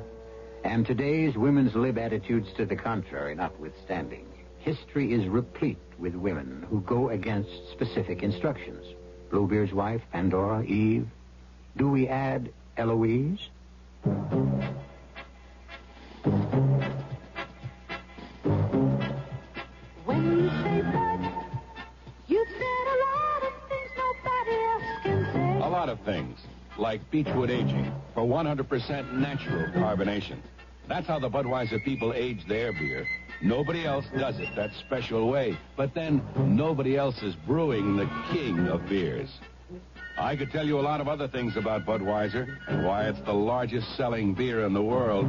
And today's women's lib attitudes to the contrary notwithstanding, history is replete with women who go against specific instructions. Bluebeard's wife, Pandora, Eve. Do we add Eloise? When you say bud, you've said a lot of things nobody else can say. A lot of things, like Beechwood aging for 100% natural carbonation. That's how the Budweiser people age their beer. Nobody else does it that special way. But then nobody else is brewing the king of beers. I could tell you a lot of other things about Budweiser and why it's the largest selling beer in the world.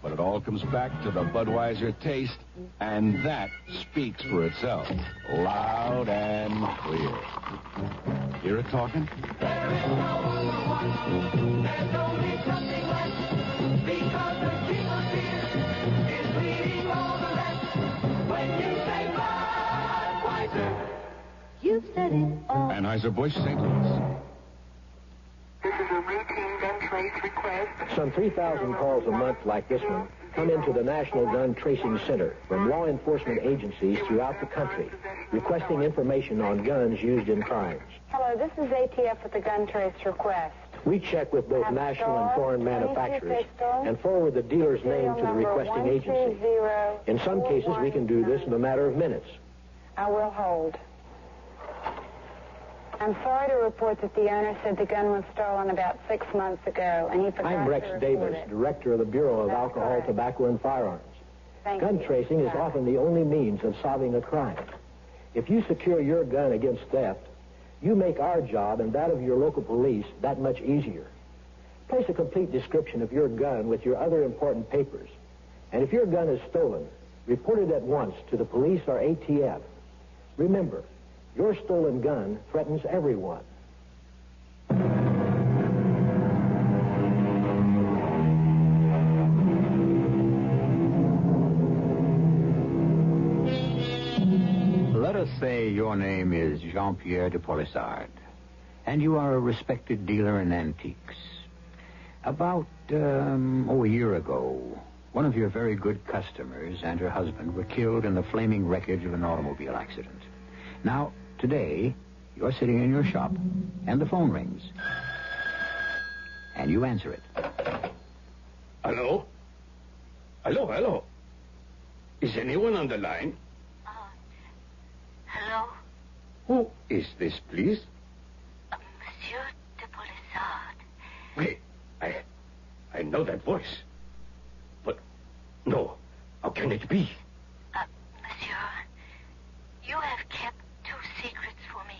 But it all comes back to the Budweiser taste, and that speaks for itself, loud and clear. Hear it talking? There is no one, there's only something left, because the king of beer is leading all the rest. When you say Budweiser, you've said it all. Anheuser-Busch, St. Louis. This is a routine gun trace request. Some 3,000 calls a month like this one come into the National Gun Tracing Center from law enforcement agencies throughout the country requesting information on guns used in crimes. Hello, this is ATF with the gun trace request. We check with both national and foreign manufacturers and forward the dealer's name to the requesting agency. In some cases, we can do this in a matter of minutes. I will hold. I'm sorry to report that the owner said the gun was stolen about 6 months ago, and he forgot I'm Rex to report Davis, it. Director of the Bureau of Alcohol, Tobacco, and Firearms. Gun tracing is often the only means of solving a crime. If you secure your gun against theft, you make our job and that of your local police that much easier. Place a complete description of your gun with your other important papers. And if your gun is stolen, report it at once to the police or ATF. Remember, your stolen gun threatens everyone. Let us say your name is Jean-Pierre de Polissard, And you are a respected dealer in antiques. About, a year ago, one of your very good customers and her husband were killed in the flaming wreckage of an automobile accident. Now, today, you're sitting in your shop, and the phone rings. And you answer it. Hello? Hello? Is anyone on the line? Hello? Who is this, please? Monsieur de Polissard. Wait, I know that voice. But, no, how can it be? Monsieur, you have kept 2 secrets for me.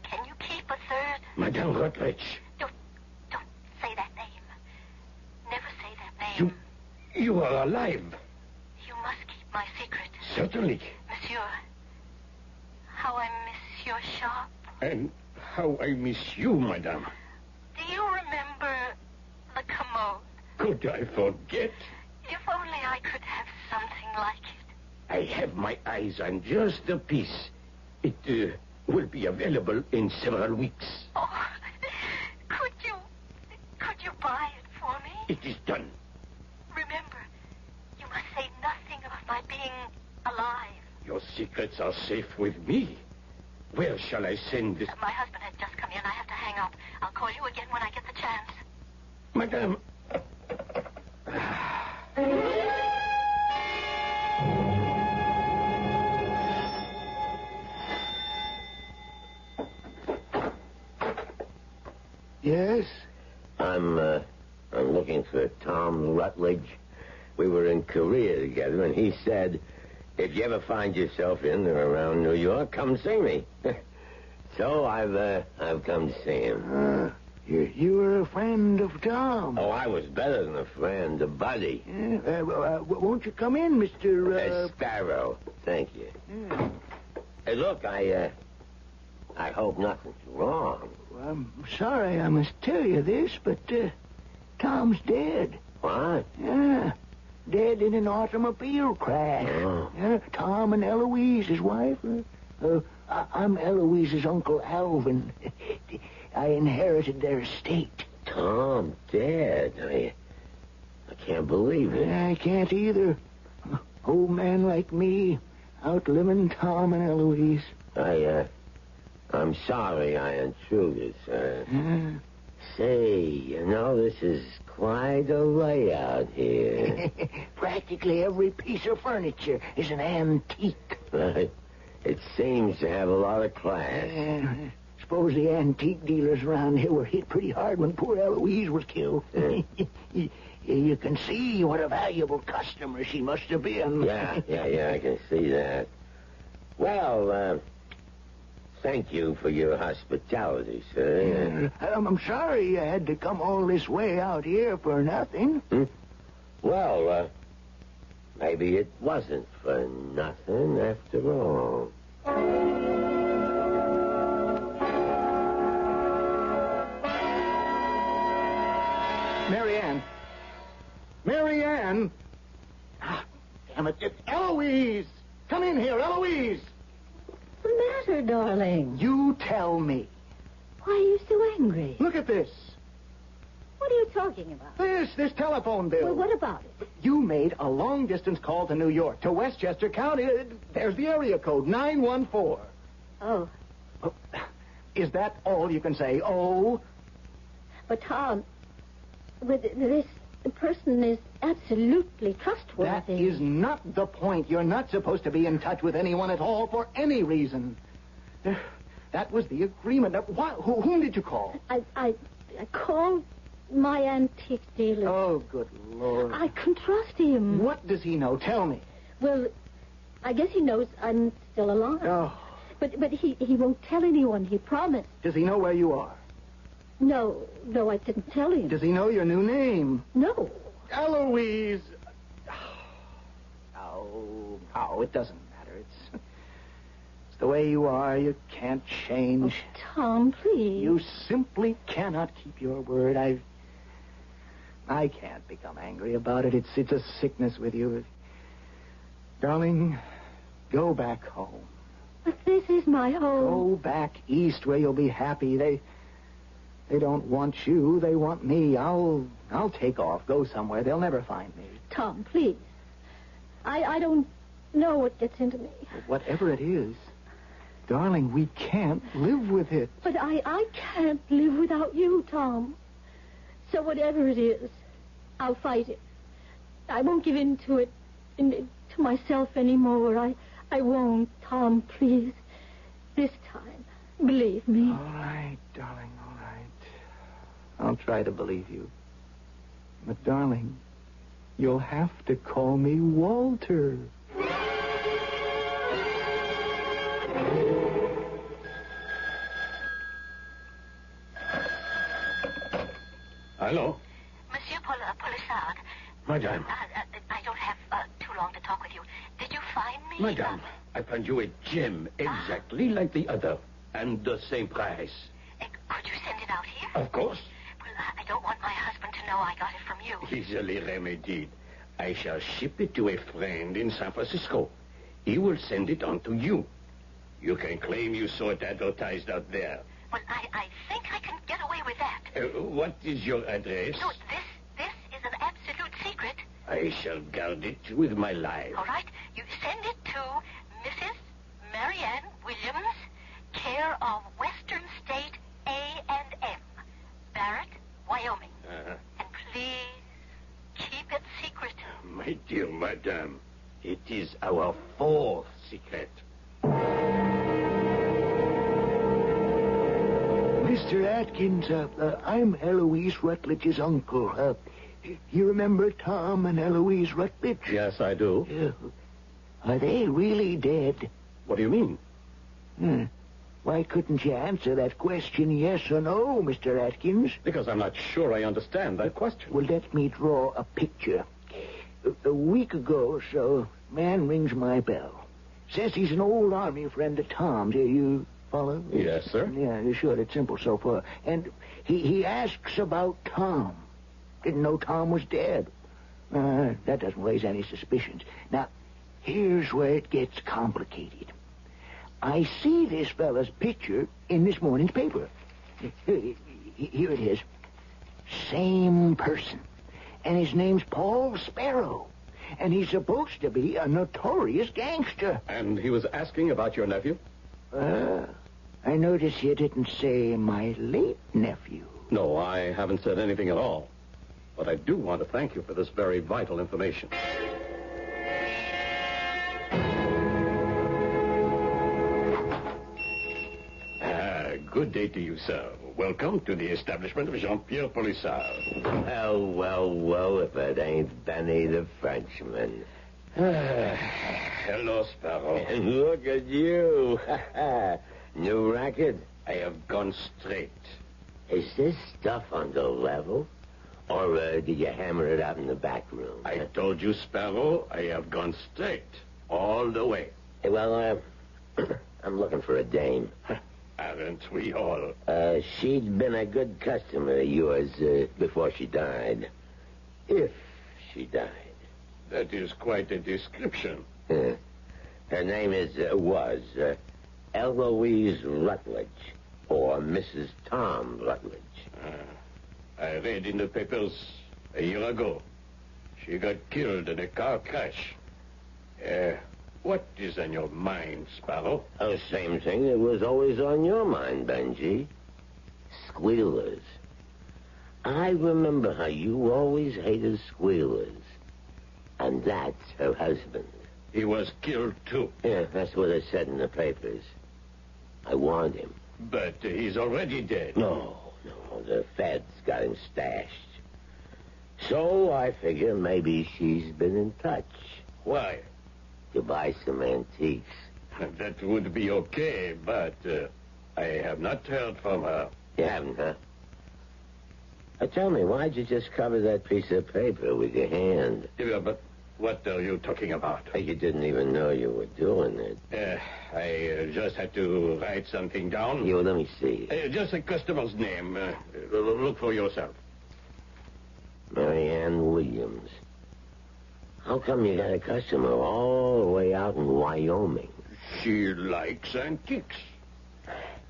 Can you keep a third? Madame Rutledge. Don't say that name. Never say that name. You are alive. You must keep my secret. Certainly. Monsieur, how I miss your shop. And how I miss you, madame. Do you remember the commode? Could I forget? If only I could have something like it. I have my eyes on just a piece. It will be available in several weeks. Oh, could you buy it for me? It is done. Remember, you must say nothing of my being alive. Your secrets are safe with me. Where shall I send this? My husband has just come in. I have to hang up. I'll call you again when I get the chance. Madame. Yes? I'm looking for Tom Rutledge. We were in Korea together, and he said, if you ever find yourself in or around New York, come see me. So I've come to see him. You were a friend of Tom. Oh, I was better than a friend, a buddy. Won't you come in, Mr. Sparrow. Thank you. Hey, look, I hope nothing's wrong. Well, I'm sorry I must tell you this, but Tom's dead. What? Yeah, dead in an automobile crash. Oh. Yeah, Tom and Eloise, his wife. I'm Eloise's Uncle Alvin. I inherited their estate. Tom dead. I can't believe it. I can't either. Old man like me, outliving Tom and Eloise. I'm sorry I intruded, sir. Say, this is quite a layout here. Practically every piece of furniture is an antique. Right. It seems to have a lot of class. Suppose the antique dealers around here were hit pretty hard when poor Eloise was killed. You can see what a valuable customer she must have been. Yeah, I can see that. Well, thank you for your hospitality, sir. I'm sorry you had to come all this way out here for nothing. Well, maybe it wasn't for nothing after all. Marianne! Damn it. Eloise! Come in here, Eloise! What's the matter, darling? You tell me. Why are you so angry? Look at this. What are you talking about? This telephone bill. Well, what about it? You made a long-distance call to New York, to Westchester County. There's the area code, 914. Oh. Is that all you can say? Oh? But, Tom, this person is absolutely trustworthy. That is not the point. You're not supposed to be in touch with anyone at all for any reason. That was the agreement. Whom did you call? I called my antique dealer. Oh, good Lord. I can trust him. What does he know? Tell me. Well, I guess he knows I'm still alive. Oh. But he won't tell anyone. He promised. Does he know where you are? No, I didn't tell him. Does he know your new name? No. Eloise! Oh, it doesn't matter. It's the way you are. You can't change. Oh, Tom, please. You simply cannot keep your word. I can't become angry about it. It's a sickness with you. Darling, go back home. But this is my home. Go back east where you'll be happy. They don't want you. They want me. I'll take off, go somewhere. They'll never find me. Tom, please. I don't know what gets into me. Whatever it is, darling, we can't live with it. But I can't live without you, Tom. So whatever it is, I'll fight it. I won't give in to it, to myself anymore. I won't, Tom, please. This time, believe me. All right, darling, all right. I'll try to believe you. But, darling, you'll have to call me Walter. Hello? Monsieur Polissard. Madame. I don't have too long to talk with you. Did you find me? Madame, I found you a gem exactly like the other. And the same price. Could you send it out here? Of course. Well, I don't want my husband to know I got it from you. Easily remedied. I shall ship it to a friend in San Francisco. He will send it on to you. You can claim you saw it advertised out there. Well, I think I can get away with that. What is your address? No, this is an absolute secret. I shall guard it with my life. All right? You send it to Mrs. Marianne Williams, care of Western State A&M, Barrett, Wyoming. And please, keep it secret. My dear madame, it is our fourth secret. Mr. Atkins, I'm Eloise Rutledge's uncle. You remember Tom and Eloise Rutledge? Yes, I do. Are they really dead? What do you mean? Why couldn't you answer that question yes or no, Mr. Atkins? Because I'm not sure I understand that question. Well, let me draw a picture. A week ago or so, man rings my bell. Says he's an old army friend of Tom's. You follow? Yes, sir. Yeah, you're sure. It's simple so far. And he asks about Tom. Didn't know Tom was dead. That doesn't raise any suspicions. Now, here's where it gets complicated. I see this fella's picture in this morning's paper. Here it is. Same person. And his name's Paul Sparrow. And he's supposed to be a notorious gangster. And he was asking about your nephew? I notice you didn't say my late nephew. No, I haven't said anything at all. But I do want to thank you for this very vital information. Good day to you, sir. Welcome to the establishment of Jean-Pierre Polissard. Well, if it ain't Benny the Frenchman. Hello, Sparrow. And look at you. New record? I have gone straight. Is this stuff on the level? Or did you hammer it out in the back room? I told you, Sparrow, I have gone straight. All the way. Well, I'm looking for a dame. Aren't we all? She'd been a good customer of yours before she died. If she died. That is quite a description. Her name was Eloise Rutledge, or Mrs. Tom Rutledge. I read in the papers a year ago. She got killed in a car crash. What is on your mind, Sparrow? The same thing that was always on your mind, Benji. Squealers. I remember how you always hated squealers. And that's her husband. He was killed, too. Yeah, that's what it said in the papers. I warned him. But he's already dead. No, the feds got him stashed. So I figure maybe she's been in touch. Why? To buy some antiques. That would be okay, but I have not heard from her. You haven't, huh? Tell me, why'd you just cover that piece of paper with your hand? Yeah, but what are you talking about? You didn't even know you were doing it. I just had to write something down. Let me see. Just a customer's name. Look for yourself. Marianne Williams. How come you got a customer all the way out in Wyoming? She likes antiques.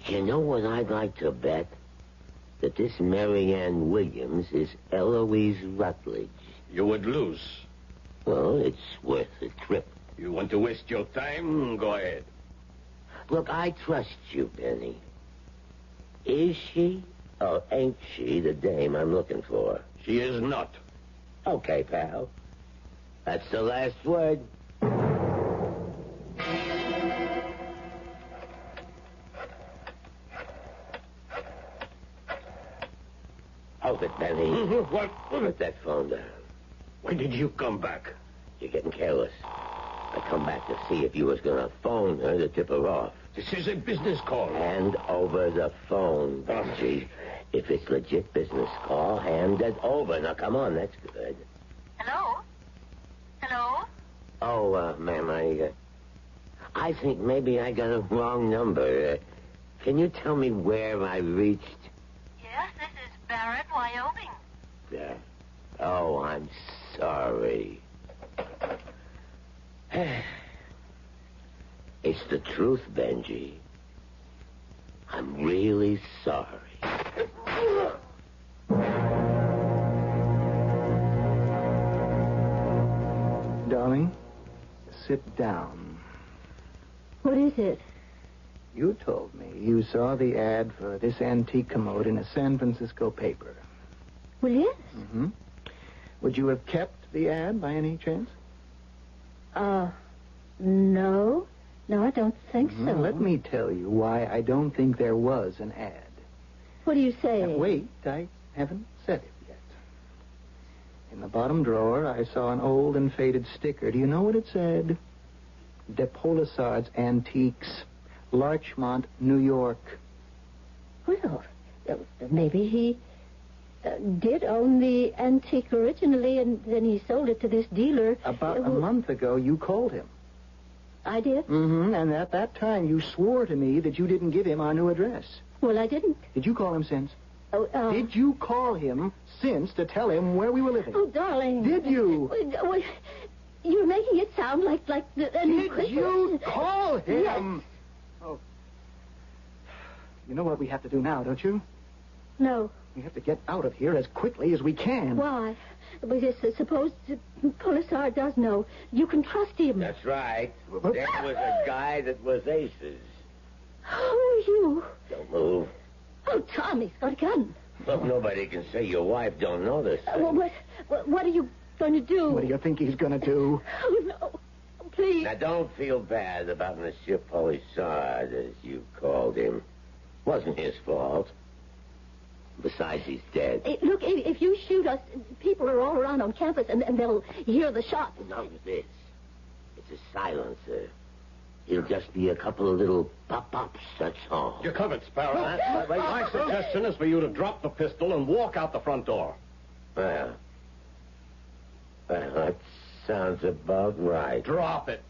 You know what I'd like to bet? that this Marianne Williams is Eloise Rutledge. You would lose. Well, it's worth a trip. You want to waste your time? Go ahead. Look, I trust you, Benny. Is she or ain't she the dame I'm looking for? She is not. Okay, pal. That's the last word. Hold it, Benny. What? Put that phone down. When did you come back? You're getting careless. I come back to see if you was going to phone her to tip her off. This is a business call. Hand over the phone, Benji. If it's legit business call, hand it over. Now, come on, that's good. Hello? Hello? Oh, ma'am, I think maybe I got a wrong number. Can you tell me where I reached? Yes, this is Barrett, Wyoming. Yeah. Oh, I'm sorry. It's the truth, Benji. I'm really sorry. Darling, sit down. What is it? You told me you saw the ad for this antique commode in a San Francisco paper. Well, yes. Mm-hmm. Would you have kept the ad by any chance? No. No, I don't think so. Let me tell you why I don't think there was an ad. What do you say? Wait, I haven't said it yet. In the bottom drawer, I saw an old and faded sticker. Do you know what it said? De Polisard's Antiques, Larchmont, New York. Well, maybe he did own the antique originally, and then he sold it to this dealer. About a month ago, you called him. I did? Mm-hmm, and at that time, you swore to me that you didn't give him our new address. Well, I didn't. Did you call him since? Oh, Did you call him since to tell him where we were living? Oh, darling. Did you? Well, you're making it sound like Did you call him? Yes. Oh. You know what we have to do now, don't you? No. We have to get out of here as quickly as we can. Why? Because suppose Polisard does know. You can trust him. That's right. There was a guy that was aces. Who are you? Don't move. Oh, Tom, he's got a gun. Look, nobody can say your wife don't know this thing. What are you going to do? What do you think he's going to do? Oh, no. Please. Now, don't feel bad about Monsieur Polisard, as you called him. Wasn't his fault. Besides, he's dead. Hey, look, if you shoot us, people are all around on campus, and they'll hear the shots. None of this. It's a silencer. It'll just be a couple of little pop-pops, that's all. You're covered, Sparrow. My suggestion is for you to drop the pistol and walk out the front door. Well, that sounds about right. Drop it.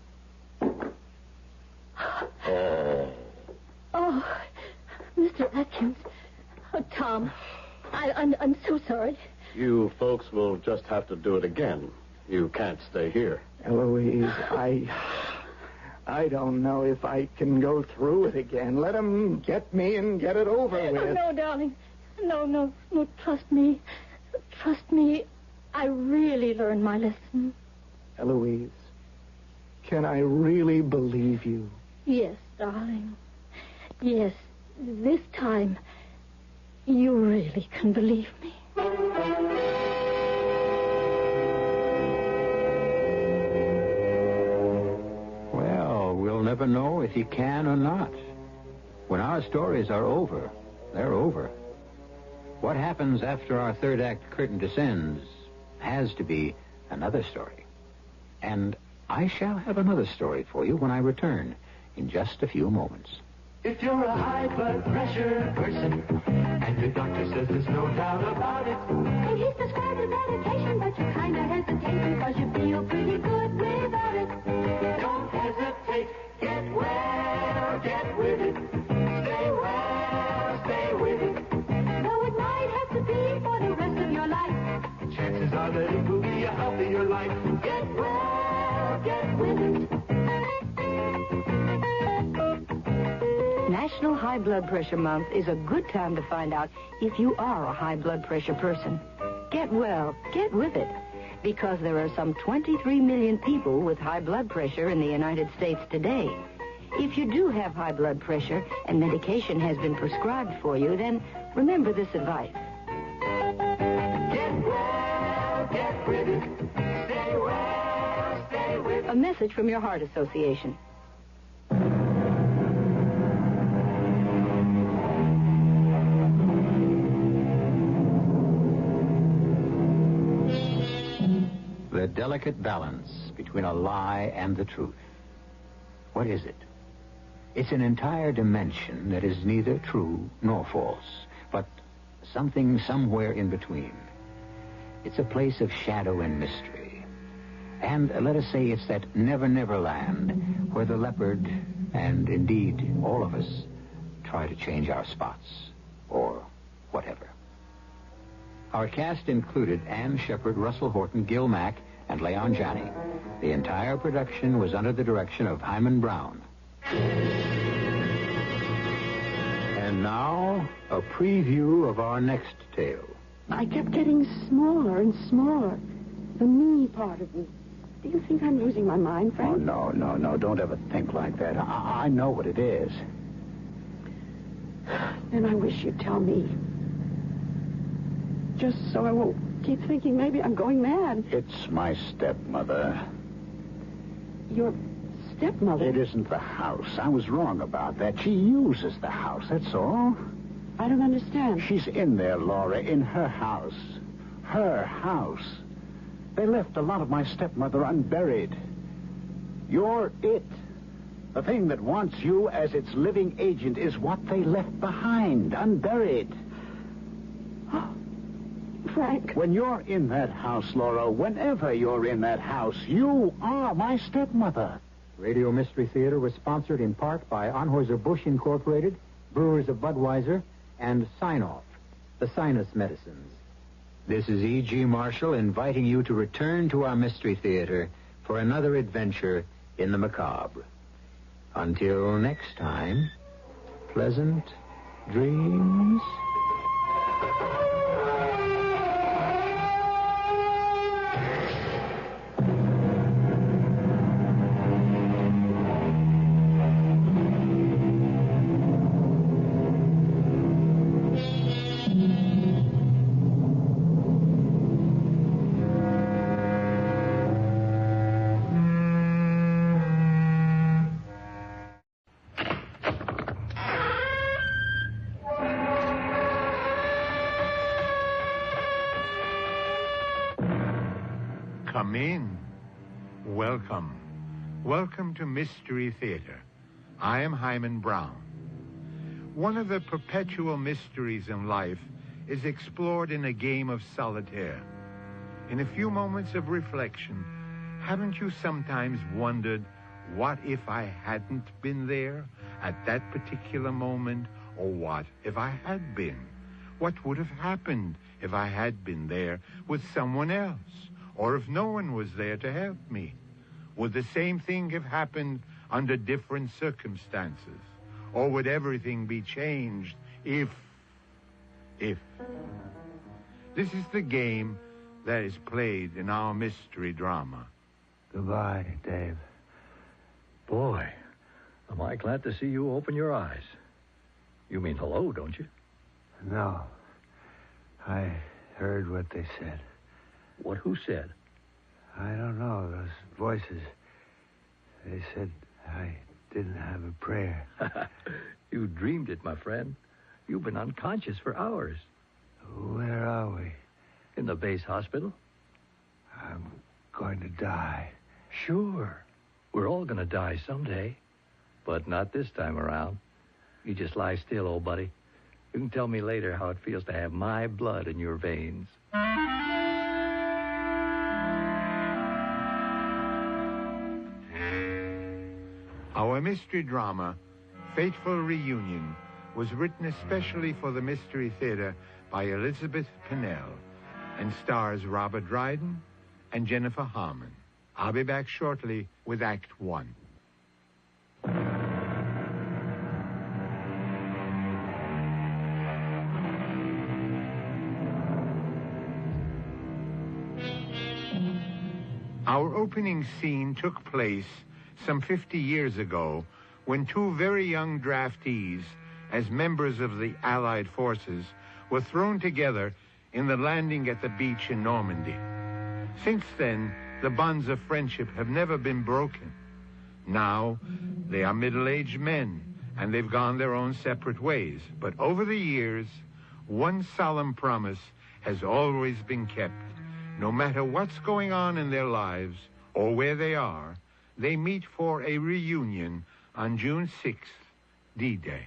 Oh, Mr. Atkins. Oh, Tom, I'm so sorry. You folks will just have to do it again. You can't stay here. Eloise, I don't know if I can go through it again. Let him get me and get it over with. Oh, no, darling. No, trust me. Trust me. I really learned my lesson. Eloise, can I really believe you? Yes, darling. Yes, this time, you really can believe me. Well, we'll never know if you can or not. When our stories are over, they're over. What happens after our third act curtain descends has to be another story. And I shall have another story for you when I return in just a few moments. If you're a high blood pressure person, and your doctor says there's no doubt about it, And he's prescribed a medication, but you kinda hesitate because you feel pretty good without it. don't hesitate. Get well, get with it. Stay well, stay with it. Though it might have to be for the rest of your life. Chances are that it will be a healthier life. Get well, get with it. National High High Blood Pressure Month is a good time to find out if you are a high blood pressure person. Get well, get with it, because there are some 23 million people with high blood pressure in the United States today. If you do have high blood pressure and medication has been prescribed for you, then remember this advice. Get well, get with it. Stay well, stay with it. A message from your Heart Association. The delicate balance between a lie and the truth. What is it? It's an entire dimension that is neither true nor false, but something somewhere in between. It's a place of shadow and mystery. And let us say it's that never land where the leopard, and indeed all of us, try to change our spots, or whatever. Our cast included Ann Shepard, Russell Horton, Gil Mack, and Leon Janney. The entire production was under the direction of Hyman Brown. And now, a preview of our next tale. I kept getting smaller and smaller. The me part of me. Do you think I'm losing my mind, Frank? Oh, no. Don't ever think like that. I know what it is. Then I wish you'd tell me. Just so I won't keep thinking maybe I'm going mad. It's my stepmother. Your stepmother? It isn't the house. I was wrong about that. She uses the house, that's all. I don't understand. She's in there, Laura, in her house. Her house. They left a lot of my stepmother unburied. You're it. The thing that wants you as its living agent is what they left behind, unburied. Frank. When you're in that house, Laura, whenever you're in that house, you are my stepmother. Radio Mystery Theater was sponsored in part by Anheuser-Busch Incorporated, Brewers of Budweiser, and Sign-Off, the sinus medicines. This is E.G. Marshall inviting you to return to our Mystery Theater for another adventure in the macabre. Until next time, pleasant dreams. Come in. Welcome. Welcome to Mystery Theater. I am Hyman Brown. One of the perpetual mysteries in life is explored in a game of solitaire. In a few moments of reflection, haven't you sometimes wondered, what if I hadn't been there at that particular moment? Or what if I had been? What would have happened if I had been there with someone else? Or if no one was there to help me? Would the same thing have happened under different circumstances? Or would everything be changed if? This is the game that is played in our mystery drama. Goodbye, Dave. Boy, am I glad to see you open your eyes. You mean hello, don't you? No. I heard what they said. What? Who said? I don't know. Those voices. They said I didn't have a prayer. You dreamed it, my friend. You've been unconscious for hours. Where are we? In the base hospital. I'm going to die. Sure. We're all going to die someday. But not this time around. You just lie still, old buddy. You can tell me later how it feels to have my blood in your veins. Our mystery drama, Fateful Reunion, was written especially for the Mystery Theater by Elizabeth Pennell and stars Robert Dryden and Jennifer Harmon. I'll be back shortly with Act 1. Our opening scene took place some 50 years ago when two very young draftees, as members of the Allied forces, were thrown together in the landing at the beach in Normandy. Since then, the bonds of friendship have never been broken. Now, they are middle-aged men, and they've gone their own separate ways. But over the years, one solemn promise has always been kept. No matter what's going on in their lives or where they are, they meet for a reunion on June 6th, D-Day.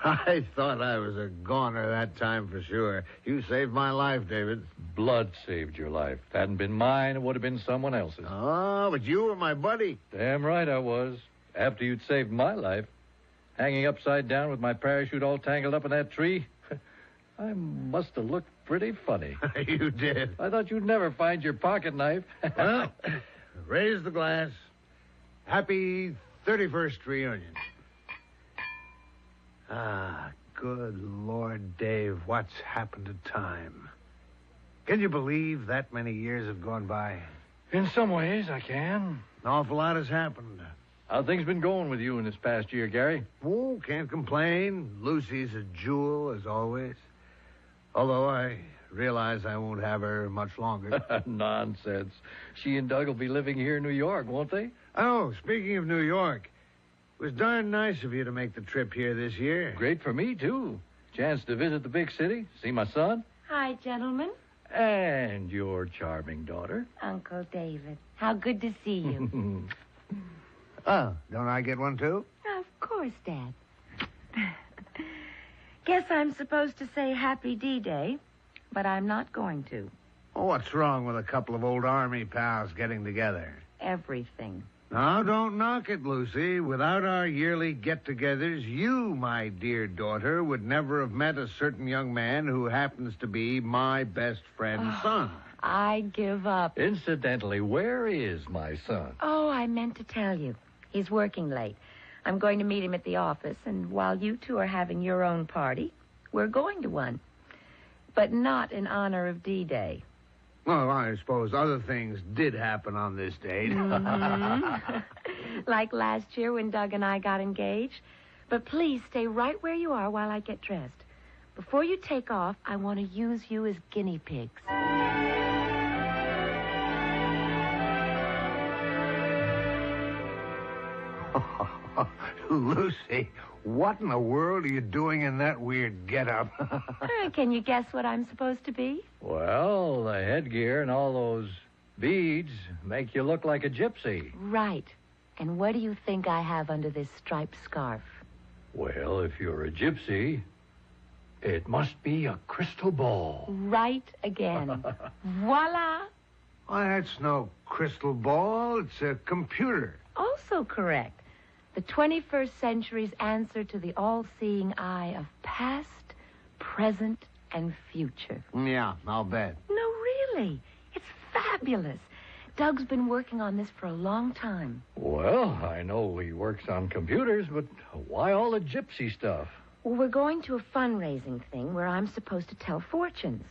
I thought I was a goner that time for sure. You saved my life, David. Blood saved your life. If it hadn't been mine, it would have been someone else's. Oh, but you were my buddy. Damn right I was. After you'd saved my life. Hanging upside down with my parachute all tangled up in that tree. I must have looked pretty funny. You did. I thought you'd never find your pocket knife. Well, raise the glass. Happy 31st reunion. Ah, good Lord, Dave, what's happened to time? Can you believe that many years have gone by? In some ways, I can. An awful lot has happened. How things been going with you in this past year, Gary? Oh, can't complain. Lucy's a jewel, as always. Although I realize I won't have her much longer. Nonsense. She and Doug will be living here in New York, won't they? Oh, speaking of New York, it was darn nice of you to make the trip here this year. Great for me, too. Chance to visit the big city, see my son. Hi, gentlemen. And your charming daughter. Uncle David. How good to see you. Oh, don't I get one, too? Of course, Dad. Guess I'm supposed to say Happy D-Day, but I'm not going to. Oh, what's wrong with a couple of old Army pals getting together? Everything. Now, don't knock it, Lucy. Without our yearly get-togethers, you, my dear daughter, would never have met a certain young man who happens to be my best friend's son. I give up. Incidentally, where is my son? Oh, I meant to tell you. He's working late. I'm going to meet him at the office, and while you two are having your own party, we're going to one. But not in honor of D-Day. Well, I suppose other things did happen on this date. Mm-hmm. Like last year when Doug and I got engaged. But please stay right where you are while I get dressed. Before you take off, I want to use you as guinea pigs. Lucy, what in the world are you doing in that weird getup? Can you guess what I'm supposed to be? Well, the headgear and all those beads make you look like a gypsy. Right. And what do you think I have under this striped scarf? Well, if you're a gypsy, it must be a crystal ball. Right again. Voila! Why, that's no crystal ball. It's a computer. Also correct. The 21st century's answer to the all-seeing eye of past, present, and future. Yeah, I'll bet. No, really. It's fabulous. Doug's been working on this for a long time. Well, I know he works on computers, but why all the gypsy stuff? Well, we're going to a fundraising thing where I'm supposed to tell fortunes.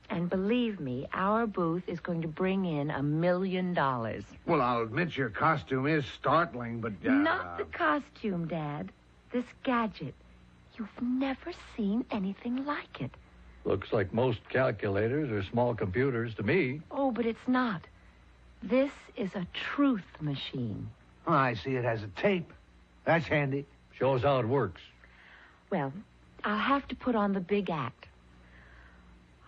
And believe me, our booth is going to bring in $1 million. Well, I'll admit your costume is startling, but... Not the costume, Dad. This gadget. You've never seen anything like it. Looks like most calculators are small computers to me. Oh, but it's not. This is a truth machine. Oh, I see it has a tape. That's handy. Show us how it works. Well, I'll have to put on the big act.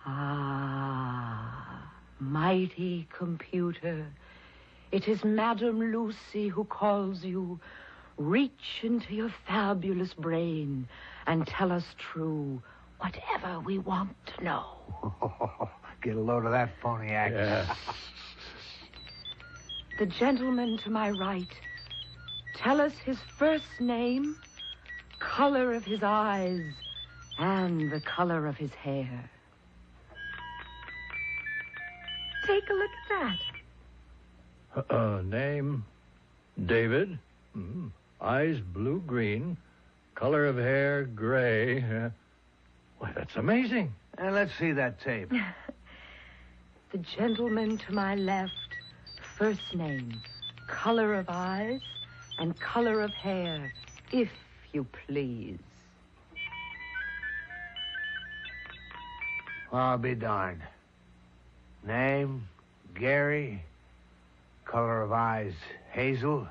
Ah, mighty computer, it is Madame Lucy who calls you. Reach into your fabulous brain and tell us true whatever we want to know. Get a load of that phony act. Yeah. The gentleman to my right, tell us his first name, color of his eyes, and the color of his hair. Take a look at that. Name, David. Eyes blue-green. Color of hair, gray. Why, that's amazing. Let's see that tape. The gentleman to my left, first name, color of eyes, and color of hair, if you please. I'll be darned. Name, Gary. Color of eyes, hazel.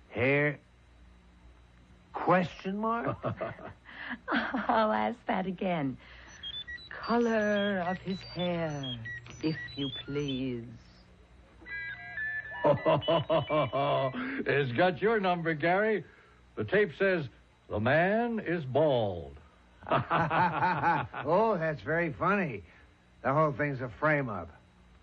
Hair, question mark? I'll ask that again. Color of his hair, if you please. It's got your number, Gary. The tape says, the man is bald. Oh, that's very funny. The whole thing's a frame-up.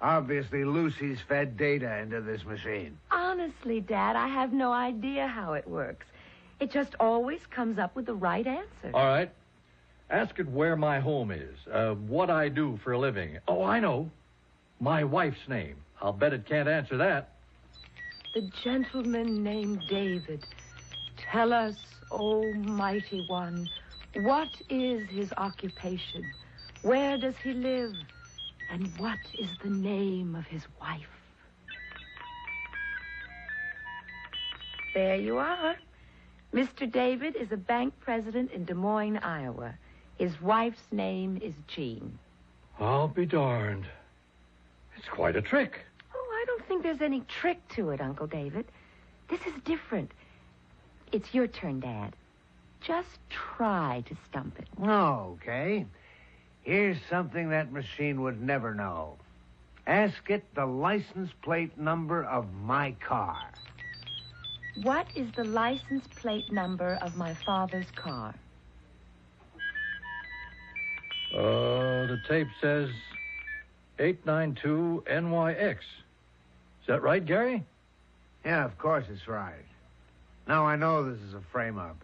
Obviously, Lucy's fed data into this machine. Honestly, Dad, I have no idea how it works. It just always comes up with the right answer. All right. Ask it where my home is, what I do for a living. Oh, I know. My wife's name. I'll bet it can't answer that. The gentleman named David. Tell us, O mighty one, what is his occupation? Where does he live? And what is the name of his wife? There you are. Mr. David is a bank president in Des Moines, Iowa. His wife's name is Jean. I'll be darned. It's quite a trick. Oh, I don't think there's any trick to it, Uncle David. This is different. It's your turn, Dad. Just try to stump it. Okay. Here's something that machine would never know. Ask it the license plate number of my car. What is the license plate number of my father's car? The tape says 892 NYX. Is that right, Gary? Yeah, of course it's right. Now I know this is a frame-up.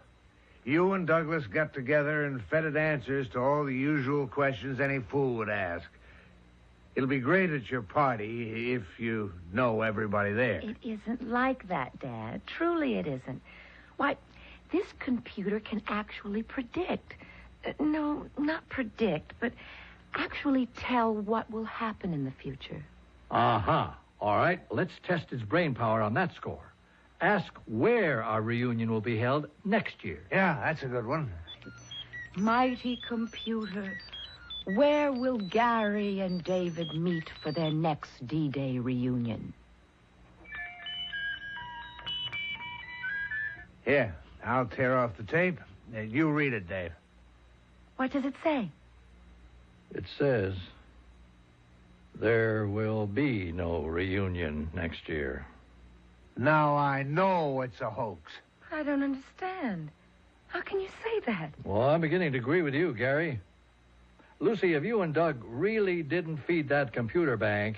You and Douglas got together and fed it answers to all the usual questions any fool would ask. It'll be great at your party if you know everybody there. It isn't like that, Dad. Truly it isn't. Why, this computer can actually predict. No, not predict, but actually tell what will happen in the future. Uh-huh. All right, let's test its brain power on that score. Ask where our reunion will be held next year. Yeah, that's a good one. Mighty computer, where will Gary and David meet for their next D-Day reunion? Here, I'll tear off the tape. You read it, Dave. What does it say? It says, there will be no reunion next year. Now I know it's a hoax. I don't understand. How can you say that? Well, I'm beginning to agree with you, Gary. Lucy, if you and Doug really didn't feed that computer bank,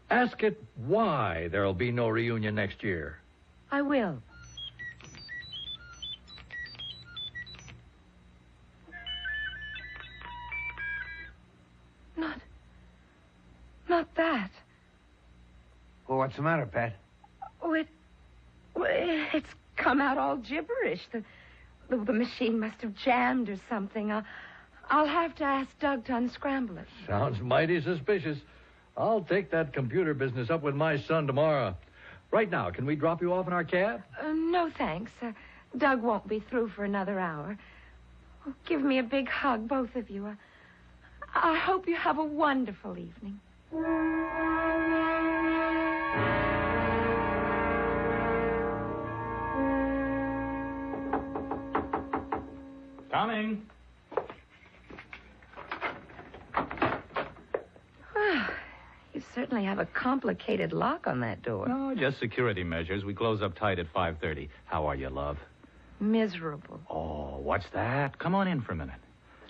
ask it why there'll be no reunion next year. I will. Not that. Well, what's the matter, Pat? Oh, it's come out all gibberish. The machine must have jammed or something. I'll have to ask Doug to unscramble it. Sounds mighty suspicious. I'll take that computer business up with my son tomorrow. Right now, can we drop you off in our cab? No, thanks. Doug won't be through for another hour. Oh, give me a big hug, both of you. I hope you have a wonderful evening. Coming. You certainly have a complicated lock on that door. No, just security measures. We close up tight at 5:30. How are you, love? Miserable. Oh, what's that? Come on in for a minute.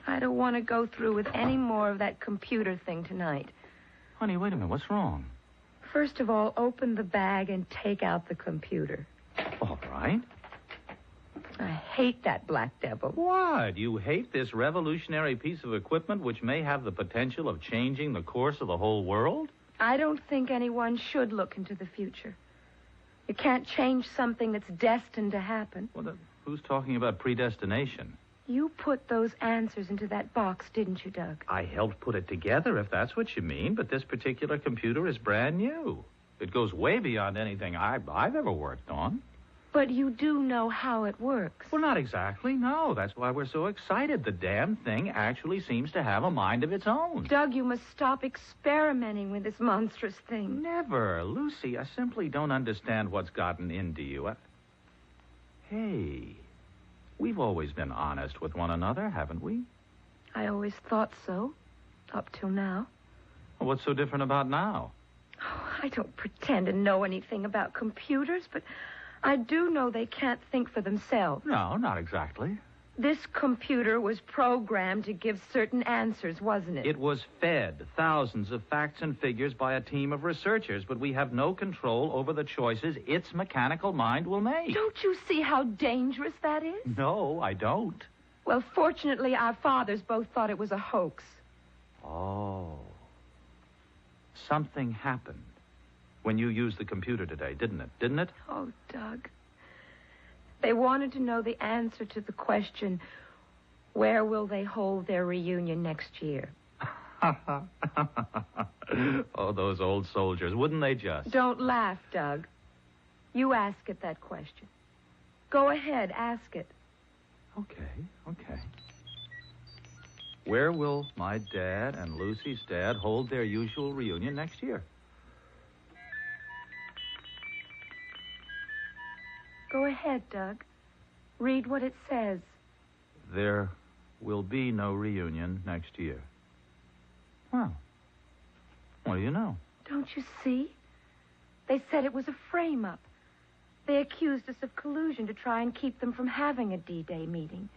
I don't want to go through with any more of that computer thing tonight. Honey, wait a minute. What's wrong? First of all, open the bag and take out the computer. All right. I hate that black devil. What? You hate this revolutionary piece of equipment which may have the potential of changing the course of the whole world? I don't think anyone should look into the future. You can't change something that's destined to happen. Well, who's talking about predestination? You put those answers into that box, didn't you, Doug? I helped put it together, if that's what you mean, but this particular computer is brand new. It goes way beyond anything I've ever worked on. But you do know how it works. Well, not exactly, no. That's why we're so excited. The damn thing actually seems to have a mind of its own. Doug, you must stop experimenting with this monstrous thing. Never. Lucy, I simply don't understand what's gotten into you. Hey, we've always been honest with one another, haven't we? I always thought so, up till now. Well, what's so different about now? Oh, I don't pretend to know anything about computers, but I do know they can't think for themselves. No, not exactly. This computer was programmed to give certain answers, wasn't it? It was fed thousands of facts and figures by a team of researchers, but we have no control over the choices its mechanical mind will make. Don't you see how dangerous that is? No, I don't. Well, fortunately, our fathers both thought it was a hoax. Oh. Something happened when you used the computer today, didn't it? Oh, Doug. They wanted to know the answer to the question, where will they hold their reunion next year? Oh, those old soldiers. Wouldn't they just? Don't laugh, Doug. You ask it that question. Go ahead, ask it. Okay. Where will my dad and Lucy's dad hold their usual reunion next year? Go ahead, Doug. Read what it says. There will be no reunion next year. Well, what do you know? Don't you see? They said it was a frame-up. They accused us of collusion to try and keep them from having a D-Day meeting.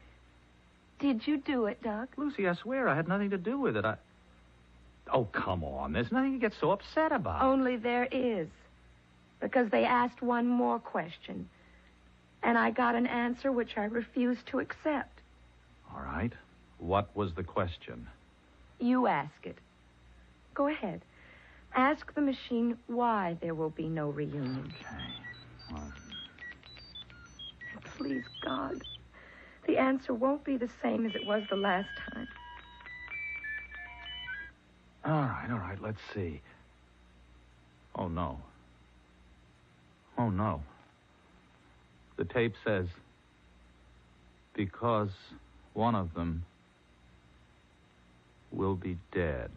Did you do it, Doug? Lucy, I swear I had nothing to do with it. Oh, come on. There's nothing to get so upset about. Only there is. Because they asked one more question. And I got an answer which I refused to accept. All right. What was the question? You ask it. Go ahead. Ask the machine why there will be no reunion. Okay. And please, God, the answer won't be the same as it was the last time. All right. Let's see. Oh, no. The tape says, because one of them will be dead.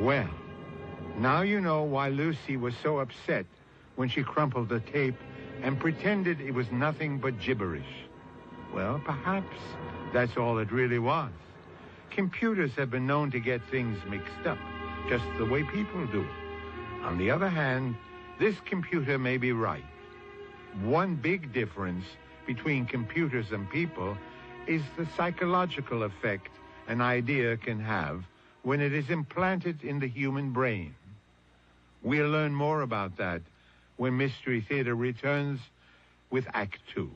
Well, now you know why Lucy was so upset when she crumpled the tape and pretended it was nothing but gibberish. Well, perhaps that's all it really was. Computers have been known to get things mixed up, just the way people do. On the other hand, this computer may be right. One big difference between computers and people is the psychological effect an idea can have when it is implanted in the human brain. We'll learn more about that when Mystery Theater returns with Act 2.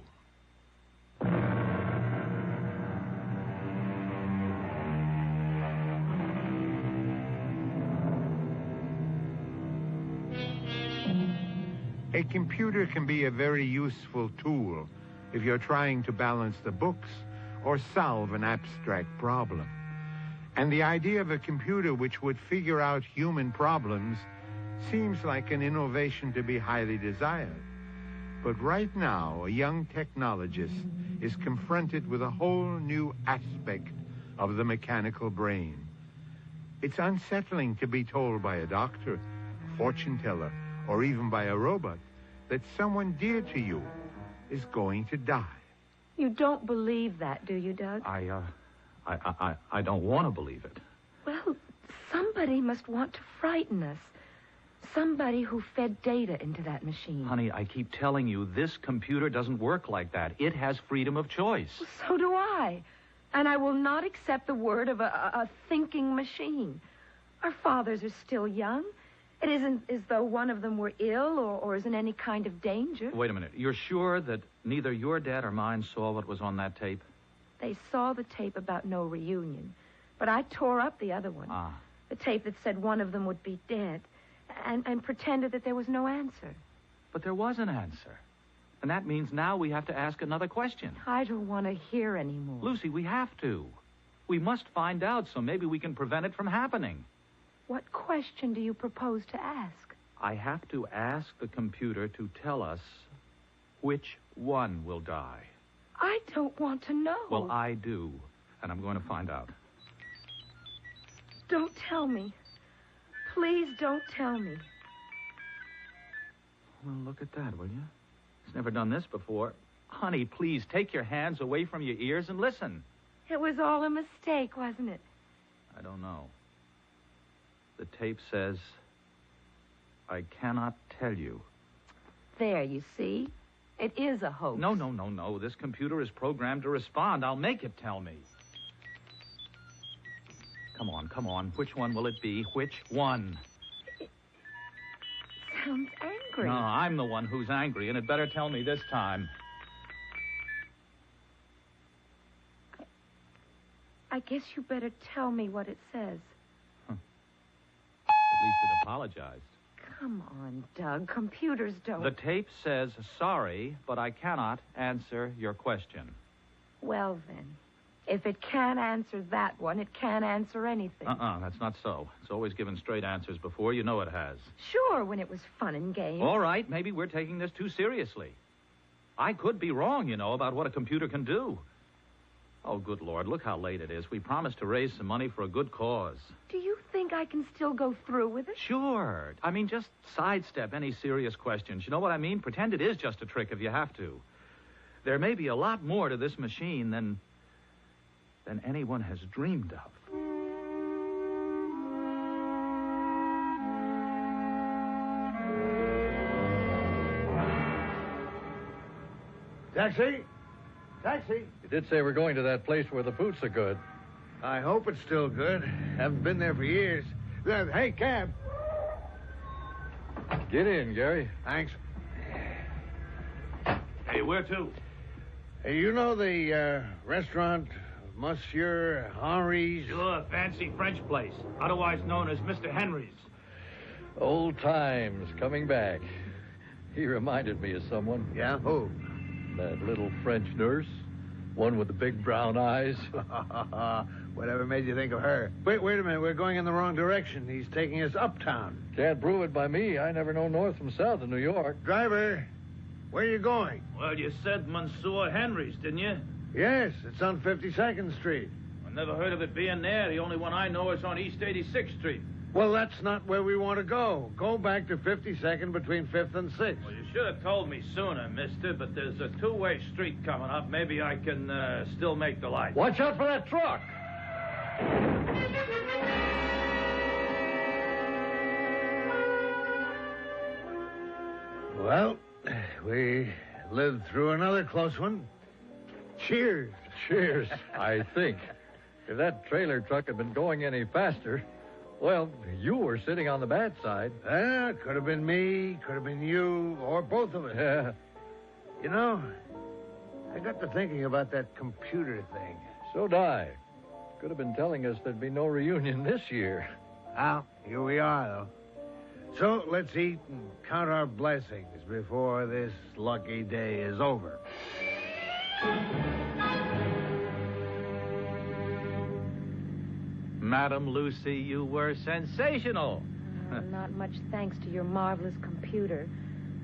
A computer can be a very useful tool if you're trying to balance the books or solve an abstract problem. And the idea of a computer which would figure out human problems seems like an innovation to be highly desired. But right now, a young technologist is confronted with a whole new aspect of the mechanical brain. It's unsettling to be told by a doctor, a fortune teller, or even by a robot that someone dear to you is going to die. You don't believe that, do you, Doug? I don't want to believe it. Well, somebody must want to frighten us. Somebody who fed data into that machine. Honey, I keep telling you, this computer doesn't work like that. It has freedom of choice. Well, so do I. And I will not accept the word of a thinking machine. Our fathers are still young. It isn't as though one of them were ill or is in any kind of danger. Wait a minute. You're sure that neither your dad or mine saw what was on that tape? They saw the tape about no reunion. But I tore up the other one. The tape that said one of them would be dead. And pretended that there was no answer. But there was an answer. And that means now we have to ask another question. I don't want to hear anymore. Lucy, we have to. We must find out so maybe we can prevent it from happening. What question do you propose to ask? I have to ask the computer to tell us which one will die. I don't want to know. Well, I do. And I'm going to find out. Don't tell me. Please don't tell me. Well, look at that, will you? He's never done this before. Honey, please take your hands away from your ears and listen. It was all a mistake, wasn't it? I don't know. The tape says, I cannot tell you. There, you see? It is a hoax. No. This computer is programmed to respond. I'll make it tell me. Come on. Which one will it be? Which one? It sounds angry. No, I'm the one who's angry, and it better tell me this time. I guess you better tell me what it says. At least it apologized. Come on, Doug. Computers don't... The tape says, sorry, but I cannot answer your question. Well, then, if it can't answer that one, it can't answer anything. That's not so. It's always given straight answers before. You know it has. Sure, when it was fun and games. All right, maybe we're taking this too seriously. I could be wrong, about what a computer can do. Oh, good Lord, look how late it is. We promised to raise some money for a good cause. Do you think I can still go through with it? Sure. Just sidestep any serious questions. You know what I mean? Pretend it is just a trick if you have to. There may be a lot more to this machine than anyone has dreamed of. Taxi! Taxi! You did say we're going to that place where the food's so good. I hope it's still good. Haven't been there for years. Hey, cab. Get in, Gary. Thanks. Hey, where to? Hey, you know the restaurant Monsieur Henry's? Sure, fancy French place, otherwise known as Mr. Henry's. Old times coming back. He reminded me of someone. Yeah? Who? That little French nurse. One with the big brown eyes. Whatever made you think of her? Wait a minute. We're going in the wrong direction. He's taking us uptown. Can't prove it by me. I never know north from south in New York. Driver, where are you going? Well, you said Monsieur Henry's, didn't you? Yes, it's on 52nd Street. I never heard of it being there. The only one I know is on East 86th Street. Well, that's not where we want to go. Go back to 52nd between 5th and 6th. Well, you should have told me sooner, mister, but there's a two-way street coming up. Maybe I can still make the light. Watch out for that truck! Well, we lived through another close one. Cheers. Cheers, I think. If that trailer truck had been going any faster, well, you were sitting on the bad side. Could have been me, could have been you, or both of us. Yeah. You know, I got to thinking about that computer thing. So'd I. Could have been telling us there'd be no reunion this year. Well, here we are, though. So let's eat and count our blessings before this lucky day is over. Madam Lucy, you were sensational. Not much thanks to your marvelous computer.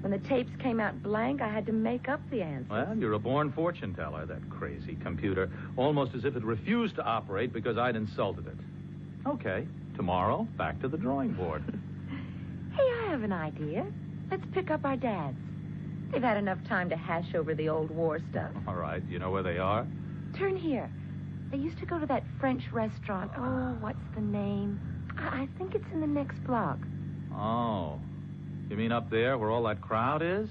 When the tapes came out blank, I had to make up the answers. Well, you're a born fortune teller, that crazy computer. Almost as if it refused to operate because I'd insulted it. Okay, tomorrow, back to the drawing board. Hey, I have an idea. Let's pick up our dads. They've had enough time to hash over the old war stuff. All right, you know where they are? Turn here. They used to go to that French restaurant. Oh, what's the name? I think it's in the next block. Oh. You mean up there where all that crowd is?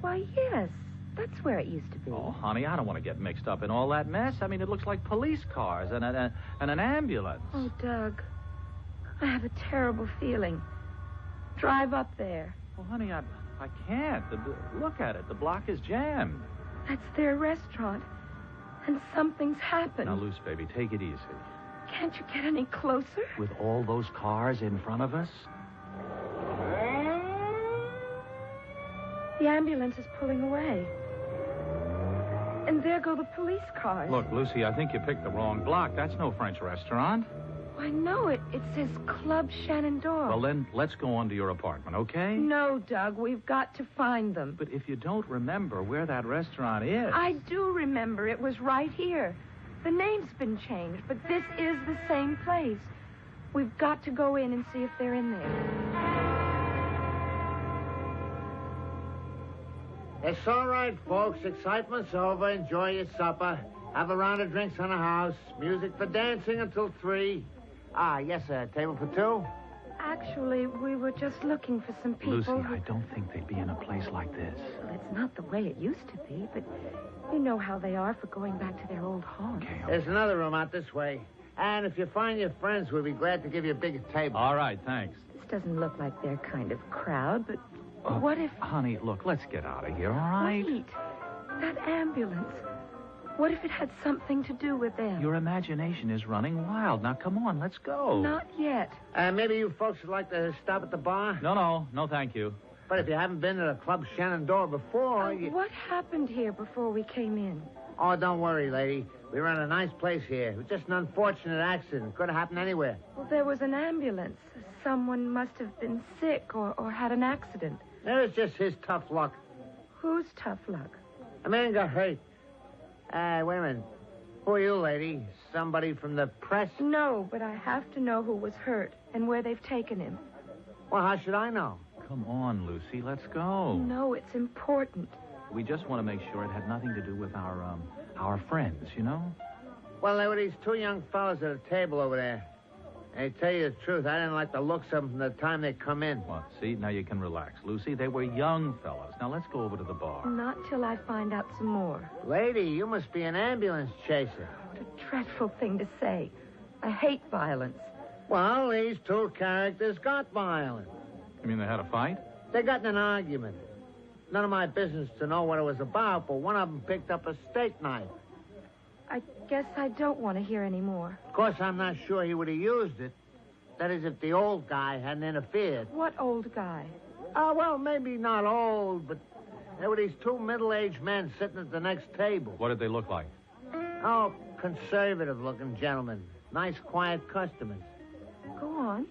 Why, yes. That's where it used to be. Oh, honey, I don't want to get mixed up in all that mess. I mean, it looks like police cars and an ambulance. Oh, Doug. I have a terrible feeling. Drive up there. Oh, honey, I can't. Look at it. The block is jammed. That's their restaurant. And something's happened. Now, Luce, baby, take it easy. Can't you get any closer? With all those cars in front of us? The ambulance is pulling away. And there go the police cars. Look, Lucy, I think you picked the wrong block. That's no French restaurant. I know it. It says Club Shenandoah. Well, then, let's go on to your apartment, okay? No, Doug. We've got to find them. But if you don't remember where that restaurant is... I do remember. It was right here. The name's been changed, but this is the same place. We've got to go in and see if they're in there. It's all right, folks. Excitement's over. Enjoy your supper. Have a round of drinks on the house. Music for dancing until 3. Yes, sir. Table for 2? Actually, we were just looking for some people. Lucy, I don't think they'd be in a place like this. Well, it's not the way it used to be, but you know how they are for going back to their old haunt. Okay. There's another room out this way. And if you find your friends, we'll be glad to give you a bigger table. All right, thanks. This doesn't look like their kind of crowd, but what if... Honey, look, let's get out of here, all right? Wait. That ambulance. What if it had something to do with them? Your imagination is running wild. Now, come on, let's go. Not yet. Maybe you folks would like to stop at the bar? No, thank you. But if you haven't been to the Club Shenandoah before... What happened here before we came in? Oh, don't worry, lady. We run a nice place here. It was just an unfortunate accident. Could have happened anywhere. Well, there was an ambulance. Someone must have been sick or had an accident. It was just his tough luck. Who's tough luck? A man got hurt. Wait a minute. Who are you, lady? Somebody from the press? No, but I have to know who was hurt and where they've taken him. Well, how should I know? Come on, Lucy, let's go. No, it's important. We just want to make sure it had nothing to do with our friends, you know? Well, there were these 2 young fellas at a table over there. And to tell you the truth, I didn't like the looks of them from the time they come in. Well, see, now you can relax. Lucy, they were young fellas. Now let's go over to the bar. Not till I find out some more. Lady, you must be an ambulance chaser. What a dreadful thing to say. I hate violence. Well, these 2 characters got violent. You mean they had a fight? They got in an argument. None of my business to know what it was about, but one of them picked up a steak knife. I guess I don't want to hear any more. Of course, I'm not sure he would have used it. That is, if the old guy hadn't interfered. What old guy? Well, maybe not old, but there were these 2 middle-aged men sitting at the next table. What did they look like? Oh, conservative-looking gentlemen. Nice, quiet customers. Go on.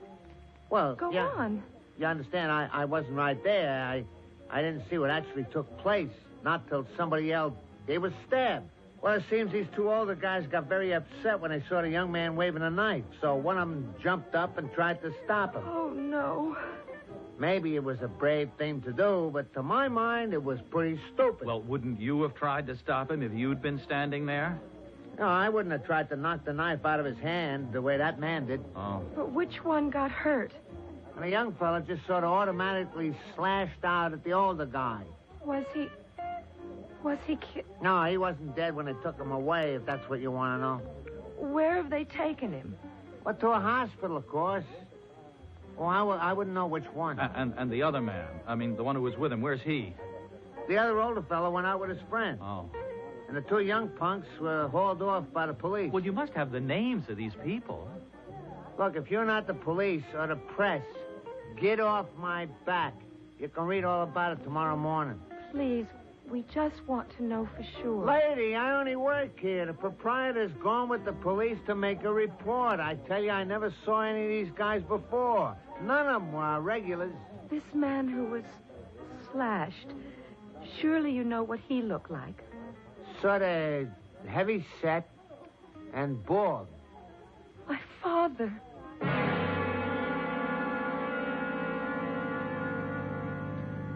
Well, Go yeah, on. You understand, I wasn't right there. I didn't see what actually took place. Not till somebody yelled, they were stabbed. Well, it seems these 2 older guys got very upset when they saw the young man waving a knife. So one of them jumped up and tried to stop him. Oh, no. Maybe it was a brave thing to do, but to my mind, it was pretty stupid. Well, wouldn't you have tried to stop him if you'd been standing there? No, I wouldn't have tried to knock the knife out of his hand the way that man did. Oh. But which one got hurt? And the young fella just sort of automatically slashed out at the older guy. Was he No, he wasn't dead when they took him away, if that's what you want to know. Where have they taken him? Well, to a hospital, of course. Oh, I wouldn't know which one. And the other man, I mean, the one who was with him, where's he? The other older fellow went out with his friend. Oh. And the 2 young punks were hauled off by the police. Well, you must have the names of these people. Look, if you're not the police or the press, get off my back. You can read all about it tomorrow morning. Please, we just want to know for sure. Lady, I only work here. The proprietor's gone with the police to make a report. I tell you, I never saw any of these guys before. None of them were regulars. This man who was slashed, surely you know what he looked like. Sort of heavy set and bald. My father.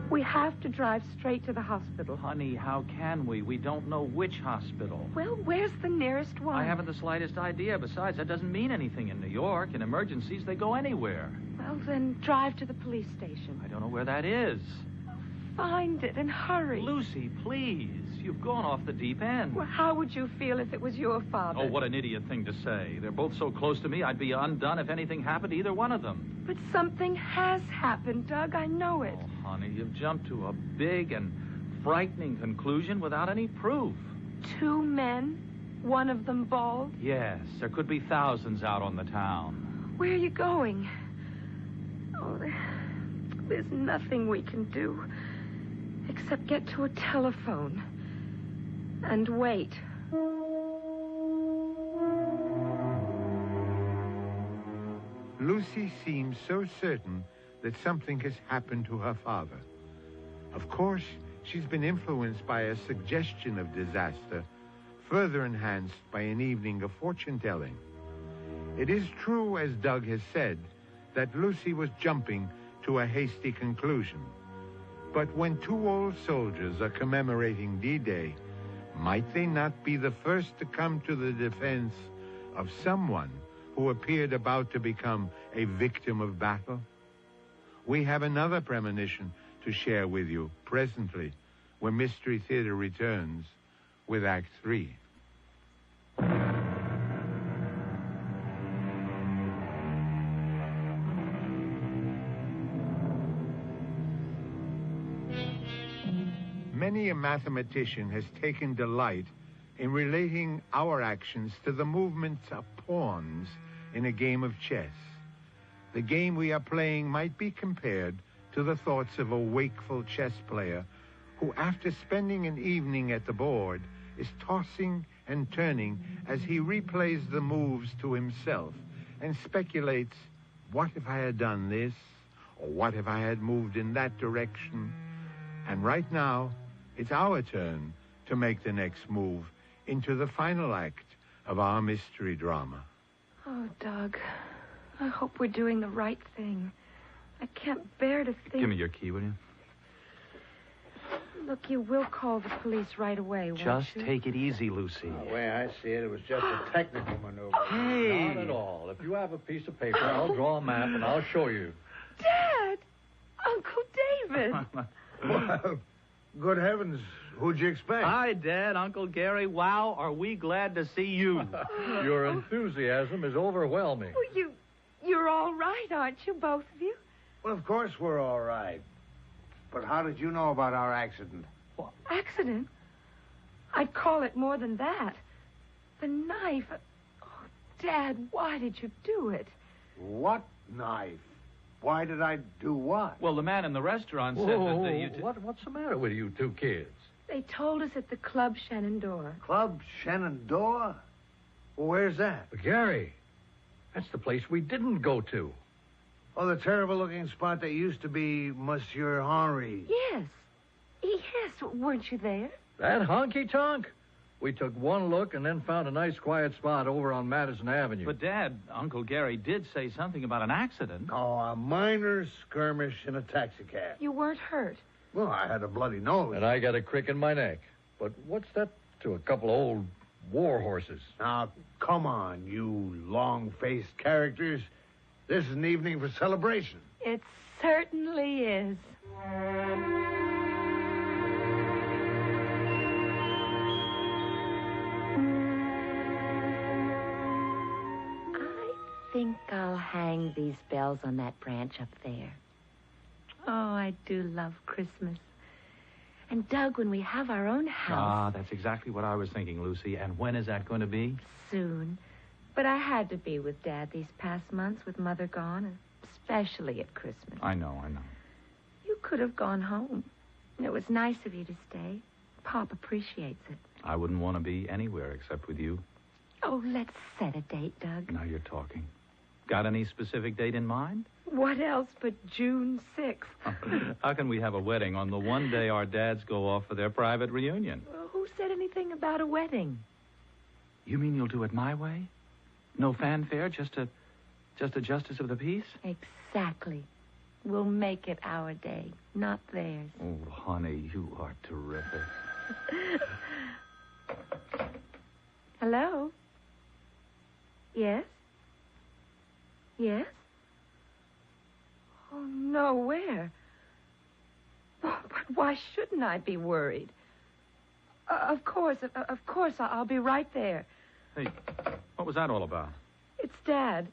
We have to drive straight to the hospital. Honey, how can we? We don't know which hospital. Well, where's the nearest one? I haven't the slightest idea. Besides, that doesn't mean anything in New York. In emergencies, they go anywhere. Well, then drive to the police station. I don't know where that is. Find it and hurry. Lucy, please. You've gone off the deep end. Well, how would you feel if it was your father? Oh, what an idiot thing to say. They're both so close to me, I'd be undone if anything happened to either one of them. But something has happened, Doug. I know it. Oh, honey, you've jumped to a big and frightening conclusion without any proof. 2 men, one of them bald? Yes, there could be thousands out on the town. Where are you going? Oh, there's nothing we can do. except get to a telephone and wait. Lucy seems so certain that something has happened to her father. Of course, she's been influenced by a suggestion of disaster, further enhanced by an evening of fortune-telling. It is true, as Doug has said, that Lucy was jumping to a hasty conclusion. But when two old soldiers are commemorating D-Day, might they not be the first to come to the defense of someone who appeared about to become a victim of battle? We have another premonition to share with you presently when Mystery Theater returns with Act 3. Many a mathematician has taken delight in relating our actions to the movements of pawns in a game of chess. The game we are playing might be compared to the thoughts of a wakeful chess player who, after spending an evening at the board, is tossing and turning as he replays the moves to himself and speculates, what if I had done this? Or what if I had moved in that direction? And right now, it's our turn to make the next move into the final act of our mystery drama. Oh, Doug, I hope we're doing the right thing. I can't bear to think... Give me your key, will you? Look, you will call the police right away, won't Just you? take it easy, Lucy. The way I see it, it was just a technical maneuver. Hey! Not at all. If you have a piece of paper, I'll draw a map and I'll show you. Dad! Uncle David! Well, good heavens, who'd you expect? Hi, Dad, Uncle Gary. Wow, are we glad to see you. Your enthusiasm is overwhelming. Well, you're all right, aren't you, both of you? Well, of course we're all right. But how did you know about our accident? Accident? I'd call it more than that. The knife. Oh, Dad, why did you do it? What knife? Why did I do what? Well, the man in the restaurant said Whoa, that you... what's the matter with you two kids? They told us at the Club Shenandoah. Club Shenandoah? Where's that? Gary, that's the place we didn't go to. Oh, the terrible-looking spot that used to be Monsieur Henri. Yes. Yes, weren't you there? That honky-tonk? We took one look and then found a nice quiet spot over on Madison Avenue. But, Dad, Uncle Gary did say something about an accident. Oh, a minor skirmish in a taxicab. You weren't hurt. Well, I had a bloody nose. And I got a crick in my neck. But what's that to a couple of old war horses? Now, come on, you long-faced characters. This is an evening for celebration. It certainly is. I think I'll hang these bells on that branch up there. Oh, I do love Christmas. And, Doug, when we have our own house... Ah, that's exactly what I was thinking, Lucy. And when is that going to be? Soon. But I had to be with Dad these past months with Mother gone, especially at Christmas. I know. You could have gone home. It was nice of you to stay. Pop appreciates it. I wouldn't want to be anywhere except with you. Oh, let's set a date, Doug. Now you're talking. Got any specific date in mind? What else but June 6th? How can we have a wedding on the one day our dads go off for their private reunion? Well, who said anything about a wedding? You mean you'll do it my way? No fanfare, just a justice of the peace? Exactly. We'll make it our day, not theirs. Oh, honey, you are terrific. Hello? Yes? Yes? Oh, no, where? Oh, but why shouldn't I be worried? Of course, I'll be right there. Hey, what was that all about? It's Dad.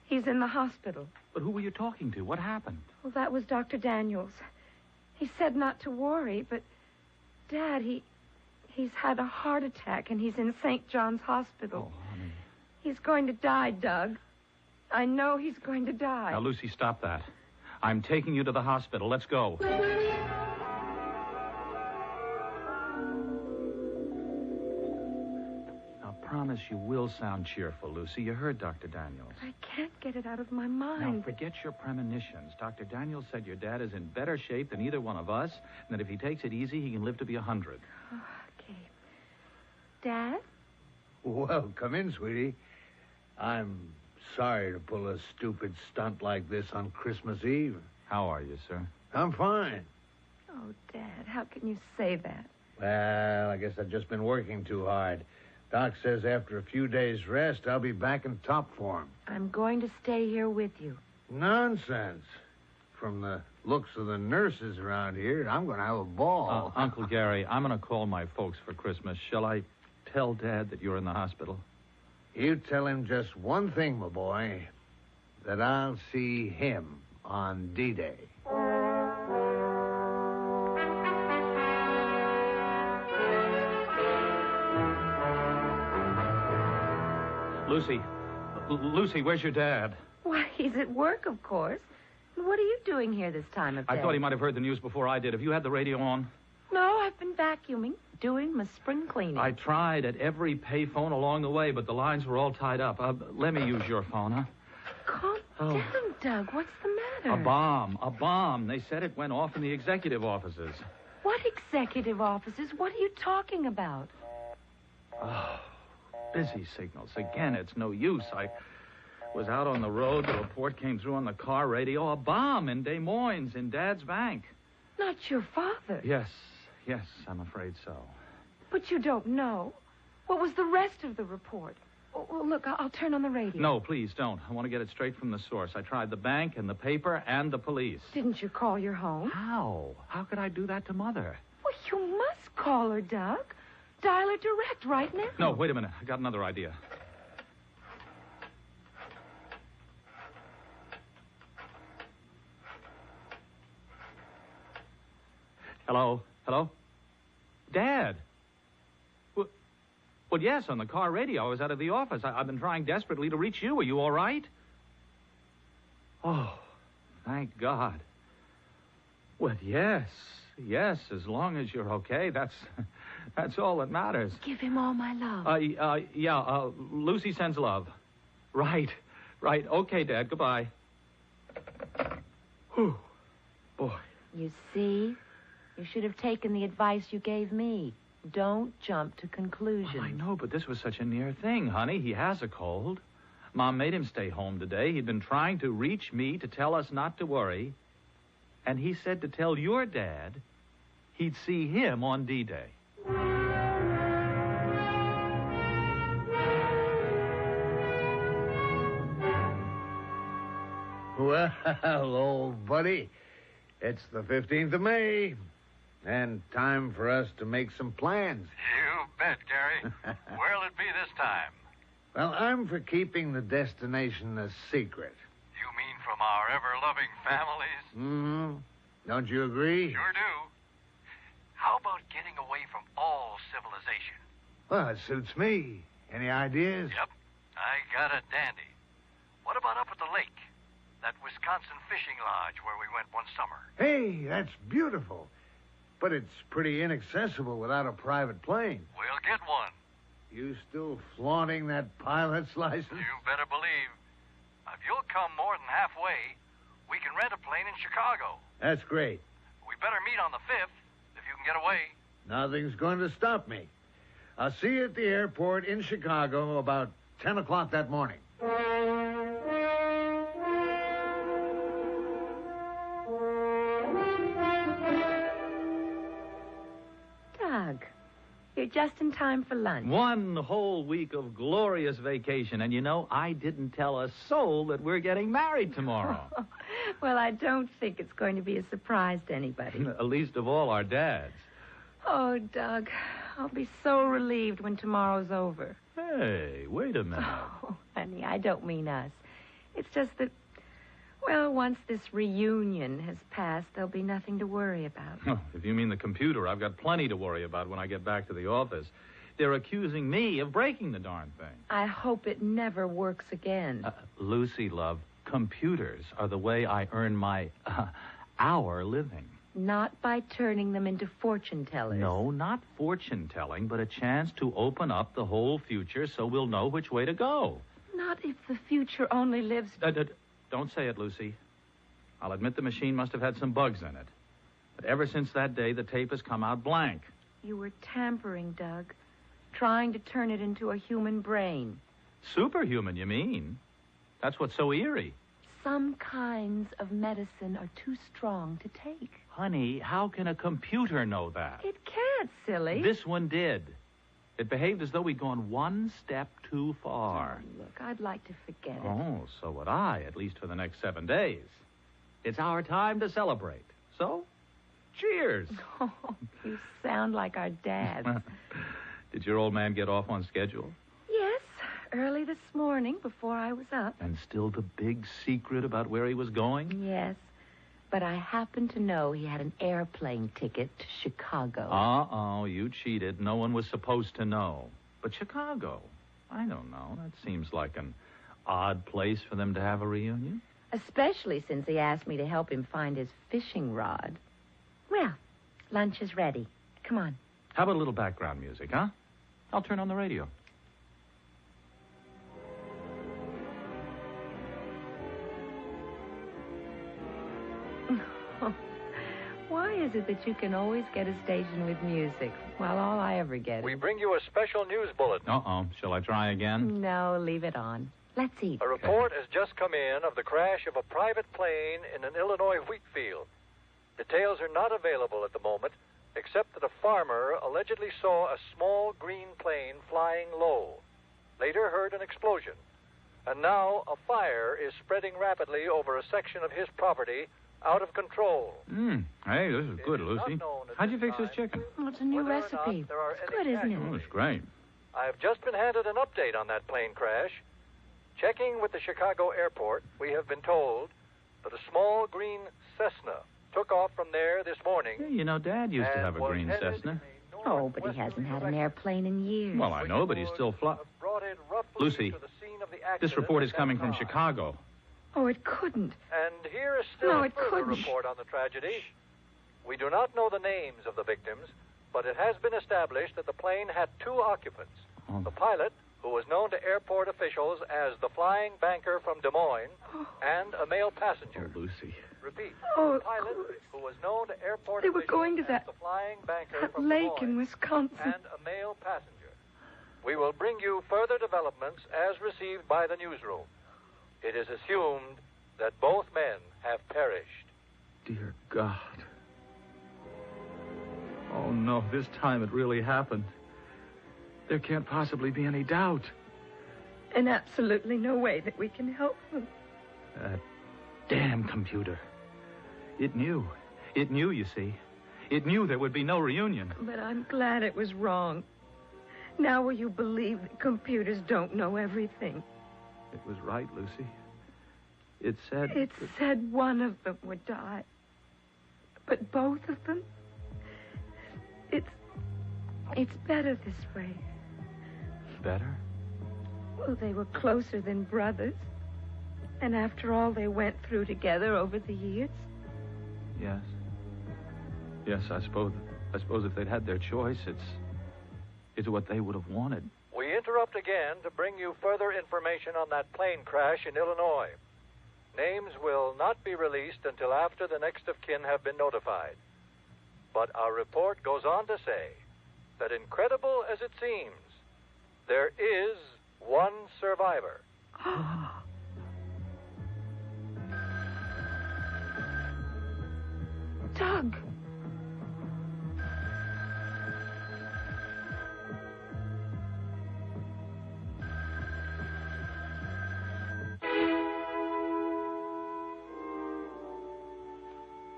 He's in the hospital. But who were you talking to? What happened? Well, that was Dr. Daniels. He said not to worry, but Dad, he's had a heart attack and he's in St. John's Hospital. Oh, honey. He's going to die, Doug. I know he's going to die. Now, Lucy, stop that. I'm taking you to the hospital. Let's go. promise you will sound cheerful, Lucy. You heard Dr. Daniels. I can't get it out of my Now, mind. forget your premonitions. Dr. Daniels said your dad is in better shape than either one of us, and that if he takes it easy, he can live to be 100. Okay. Dad? Well, come in, sweetie. I'm sorry to pull a stupid stunt like this on Christmas Eve. How are you, sir? I'm fine. Oh, Dad, how can you say that? Well, I guess I've just been working too hard. Doc says after a few days' rest, I'll be back in top form. I'm going to stay here with you. Nonsense. From the looks of the nurses around here, I'm going to have a ball. Uncle Gary, I'm going to call my folks for Christmas. Shall I tell Dad that you're in the hospital? You tell him just one thing, my boy, that I'll see him on D-Day. Lucy, where's your dad? Why, he's at work, of course. What are you doing here this time of day? I thought he might have heard the news before I did. Have you had the radio on? No, I've been vacuuming, doing my spring cleaning. I tried at every payphone along the way, but the lines were all tied up. Let me use your phone, huh? Calm down, Doug. What's the matter? A bomb. They said it went off in the executive offices. What executive offices? What are you talking about? Oh, busy signals. Again, it's no use. I was out on the road. The report came through on the car radio. A bomb in Des Moines, in Dad's bank. Not your father. Yes, I'm afraid so. But you don't know. What was the rest of the report? Oh, look, I'll turn on the radio. No, please don't. I want to get it straight from the source. I tried the bank and the paper and the police. Didn't you call your home? How? How could I do that to Mother? Well, you must call her, Doug. Dial her direct right now. No, wait a minute. I got another idea. Hello? Dad? Well, yes, on the car radio. I was out of the office. I've been trying desperately to reach you. Are you all right? Oh, thank God. Well, yes, as long as you're okay, that's all that matters. Give him all my love. Lucy sends love. Right. Okay, Dad, goodbye. Whew. Boy. You see? You should have taken the advice you gave me. Don't jump to conclusions. Well, I know, but this was such a near thing, honey. He has a cold. Mom made him stay home today. He'd been trying to reach me to tell us not to worry. And he said to tell your dad he'd see him on D-Day. Well, old buddy, it's the 15th of May, and time for us to make some plans. You bet, Gary. Where'll it be this time? Well, I'm for keeping the destination a secret. You mean from our ever-loving families? Mm-hmm. Don't you agree? Sure do. How about getting away from all civilization? Well, it suits me. Any ideas? Yep, I got a dandy. What about up at the lake? That Wisconsin fishing lodge where we went one summer. Hey, that's beautiful. But it's pretty inaccessible without a private plane. We'll get one. You still flaunting that pilot's license? You better believe. If you'll come more than halfway, we can rent a plane in Chicago. That's great. We better meet on the 5th, if you can get away. Nothing's going to stop me. I'll see you at the airport in Chicago about 10 o'clock that morning. Doug, you're just in time for lunch. 1 whole week of glorious vacation. And you know, I didn't tell a soul that we're getting married tomorrow. Well, I don't think it's going to be a surprise to anybody. Least of all our dads. Oh, Doug, I'll be so relieved when tomorrow's over. Hey, wait a minute. Oh, honey, I don't mean us. It's just that, well, once this reunion has passed, there'll be nothing to worry about. Oh, if you mean the computer, I've got plenty to worry about when I get back to the office. They're accusing me of breaking the darn thing. I hope it never works again. Lucy, love, computers are the way I earn my, our living. Not by turning them into fortune tellers. No, not fortune telling, but a chance to open up the whole future so we'll know which way to go. Not if the future only lives... Don't say it, Lucy. I'll admit the machine must have had some bugs in it. But ever since that day, the tape has come out blank. You were tampering, Doug. Trying to turn it into a human brain. Superhuman, you mean? That's what's so eerie. Some kinds of medicine are too strong to take. Honey, how can a computer know that? It can't, silly. This one did. It behaved as though we'd gone one step too far. Oh, look, I'd like to forget it. Oh, so would I, at least for the next 7 days. It's our time to celebrate. So, cheers. Oh, you sound like our dad. Did your old man get off on schedule? Yes, early this morning before I was up. And still the big secret about where he was going? Yes, but I happen to know he had an airplane ticket to Chicago. Uh-oh, you cheated. No one was supposed to know. But Chicago, I don't know. That seems like an odd place for them to have a reunion. Especially since he asked me to help him find his fishing rod. Well, lunch is ready. Come on. How about a little background music, huh? I'll turn on the radio. Why is it that you can always get a station with music, while all I ever get is... We bring you a special news bulletin. Uh-oh. Shall I try again? No, leave it on. Let's eat. A report has just come in of the crash of a private plane in an Illinois wheat field. Details are not available at the moment, except that a farmer allegedly saw a small green plane flying low. Later heard an explosion. And now a fire is spreading rapidly over a section of his property, out of control. Hey, this is good, Lucy. How'd you fix this chicken? Oh, it's a new recipe. It's good, isn't it? Oh, it's great. I've just been handed an update on that plane crash. Checking with the Chicago airport, we have been told that a small green Cessna took off from there this morning. Yeah, you know, Dad used to have a green Cessna. Oh, but he hasn't had an airplane in years. Well, I know, but he's still Lucy, this report is coming from Chicago. Oh, it couldn't. And here is still No, a it further couldn't. report on the tragedy. We do not know the names of the victims, but it has been established that the plane had 2 occupants. Oh. The pilot, who was known to airport officials as the flying banker from Des Moines, and a male passenger. Oh, Lucy. Repeat. Oh, the pilot, who was known to airport They were officials going to as that the flying banker that from lake Des in Moines, Wisconsin. and a male passenger. We will bring you further developments as received by the newsroom. It is assumed that both men have perished. Dear God. Oh, no, this time it really happened. There can't possibly be any doubt. And absolutely no way that we can help them. That damn computer. It knew. It knew, you see. It knew there would be no reunion. But I'm glad it was wrong. Now will you believe that computers don't know everything? It was right, Lucy. It said... It said one of them would die. But both of them? It's better this way. Better? Well, they were closer than brothers. And after all they went through together over the years. Yes. Yes, I suppose if they'd had their choice, it's what they would have wanted. We interrupt again to bring you further information on that plane crash in Illinois. Names will not be released until after the next of kin have been notified. But our report goes on to say that, incredible as it seems, there is one survivor. Doug!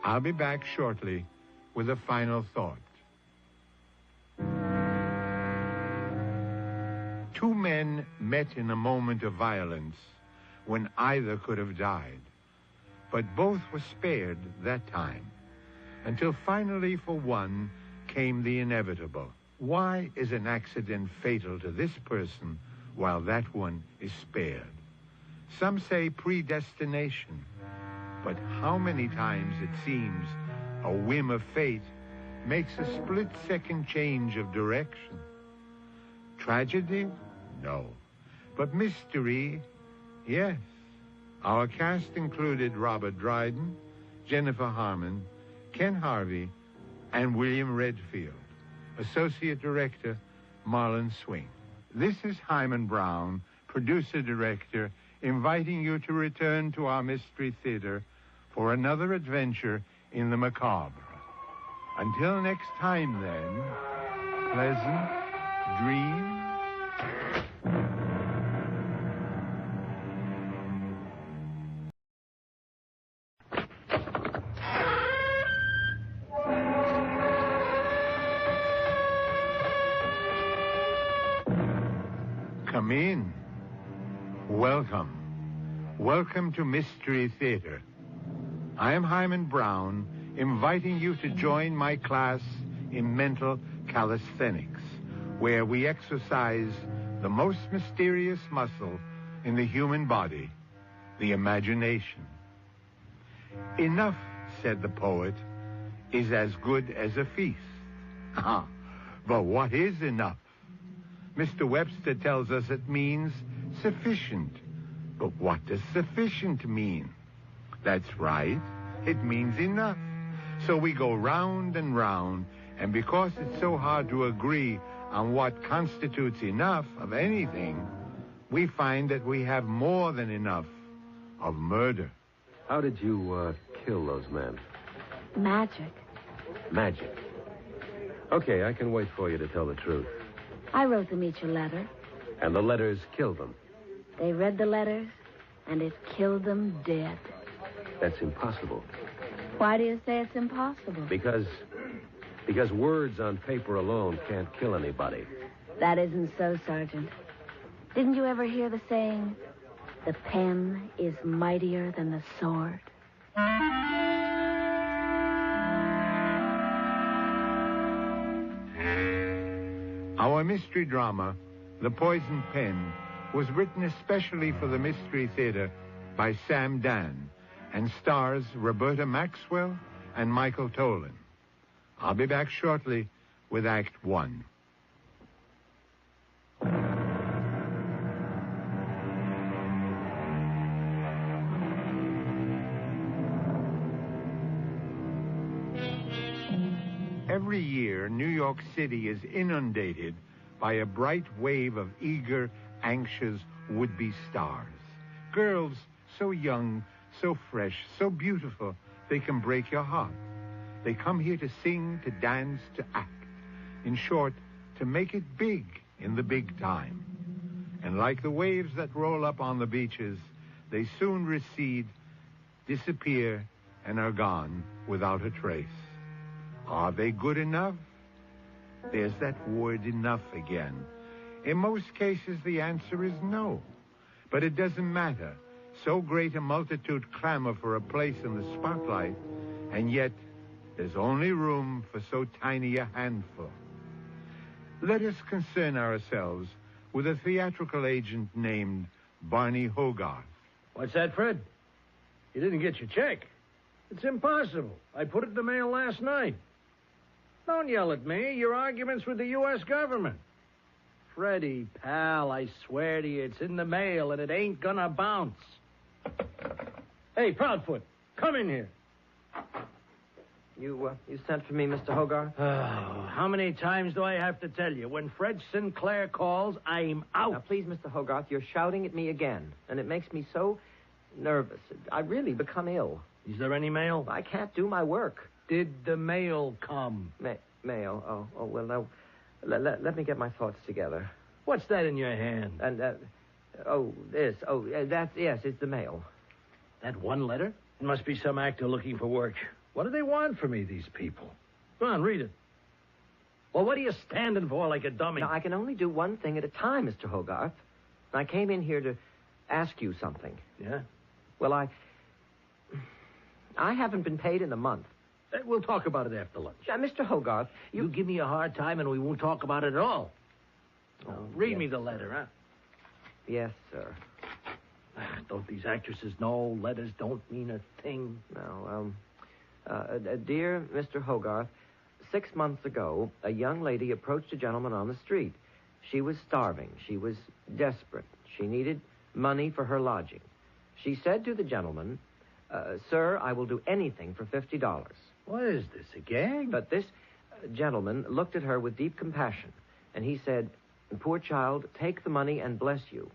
I'll be back shortly with a final thought. 2 men met in a moment of violence when either could have died, but both were spared that time, until finally for one came the inevitable. Why is an accident fatal to this person while that one is spared? Some say predestination, but how many times it seems A whim of fate makes a split-second change of direction. Tragedy? No. But mystery? Yes. Our cast included Robert Dryden, Jennifer Harmon, Ken Harvey, and William Redfield. Associate Director, Marlon Swing. This is Hyman Brown, producer-director, inviting you to return to our Mystery Theater for another adventure in the macabre. Until next time, then, pleasant dreams. Come in. Welcome. Welcome to Mystery Theater. I am Hyman Brown, inviting you to join my class in mental calisthenics, where we exercise the most mysterious muscle in the human body, the imagination. Enough, said the poet, is as good as a feast. But what is enough? Mr. Webster tells us it means sufficient. But what does sufficient mean? That's right. It means enough. So we go round and round, and because it's so hard to agree on what constitutes enough of anything, we find that we have more than enough of murder. How did you kill those men? Magic. Magic. Okay, I can wait for you to tell the truth. I wrote them each a letter. And the letters killed them. They read the letters, and it killed them dead. That's impossible. Why do you say it's impossible? Because words on paper alone can't kill anybody. That isn't so, Sergeant. Didn't you ever hear the saying, the pen is mightier than the sword? Our mystery drama, The Poisoned Pen, was written especially for the Mystery Theater by Sam Dan and stars Roberta Maxwell and Michael Tolan. I'll be back shortly with Act One. Every year, New York City is inundated by a bright wave of eager, anxious would-be stars. Girls so young, so fresh, so beautiful, they can break your heart. They come here to sing, to dance, to act. In short, to make it big in the big time. And like the waves that roll up on the beaches, they soon recede, disappear, and are gone without a trace. Are they good enough? There's that word enough again. In most cases, the answer is no. But it doesn't matter. So great a multitude clamor for a place in the spotlight, and yet there's only room for so tiny a handful. Let us concern ourselves with a theatrical agent named Barney Hogarth. What's that, Fred? You didn't get your check. It's impossible. I put it in the mail last night. Don't yell at me. Your argument's with the U.S. government. Freddie, pal, I swear to you, it's in the mail and it ain't gonna bounce. Hey, Proudfoot, come in here. You sent for me, Mr. Hogarth? Oh, how many times do I have to tell you? When Fred Sinclair calls, I'm out. Now, please, Mr. Hogarth, you're shouting at me again, and it makes me so nervous. I really become ill. Is there any mail? I can't do my work. Did the mail come? Mail? Oh, well, now, let me get my thoughts together. What's that in your hand? And, yes, it's the mail. That one letter? It must be some actor looking for work. What do they want from me, these people? Go on, read it. Well, what are you standing for like a dummy? Now, I can only do one thing at a time, Mr. Hogarth. I came in here to ask you something. Yeah? Well, I haven't been paid in a month. We'll talk about it after lunch. Mr. Hogarth, you give me a hard time and we won't talk about it at all. Read me the letter, huh? Yes, sir. Don't these actresses know letters don't mean a thing? No, Dear Mr. Hogarth, 6 months ago, a young lady approached a gentleman on the street. She was starving. She was desperate. She needed money for her lodging. She said to the gentleman, Sir, I will do anything for $50. What is this, a gang? But this gentleman looked at her with deep compassion, and he said, Poor child, take the money and bless you.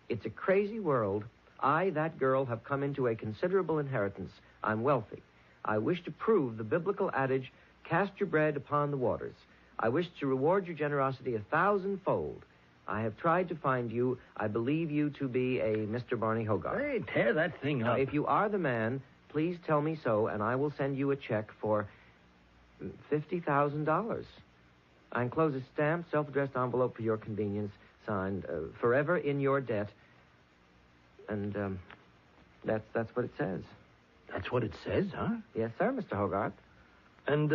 It's a crazy world. I, that girl, have come into a considerable inheritance. I'm wealthy. I wish to prove the biblical adage, cast your bread upon the waters. I wish to reward your generosity 1,000-fold. I have tried to find you. I believe you to be a Mr. Barney Hogarth. Hey, tear that thing Now, up. if you are the man, please tell me so, and I will send you a check for $50,000. I enclose a stamped, self-addressed envelope for your convenience, signed, Forever in Your Debt. And, that's what it says. That's what it says, huh? Yes, sir, Mr. Hogarth. And,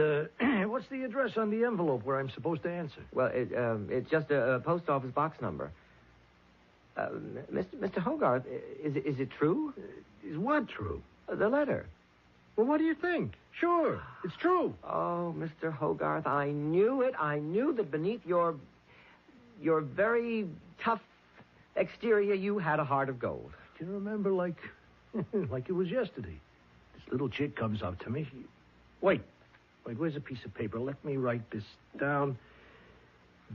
what's the address on the envelope where I'm supposed to answer? Well, it's just a post office box number. Mr. Hogarth, is it true? Is what true? The letter. Well, what do you think? Sure, it's true. Oh, Mr. Hogarth, I knew it. I knew that beneath your very tough exterior, you had a heart of gold. Do you remember like it was yesterday? This little chick comes up to me. Wait, where's a piece of paper? Let me write this down.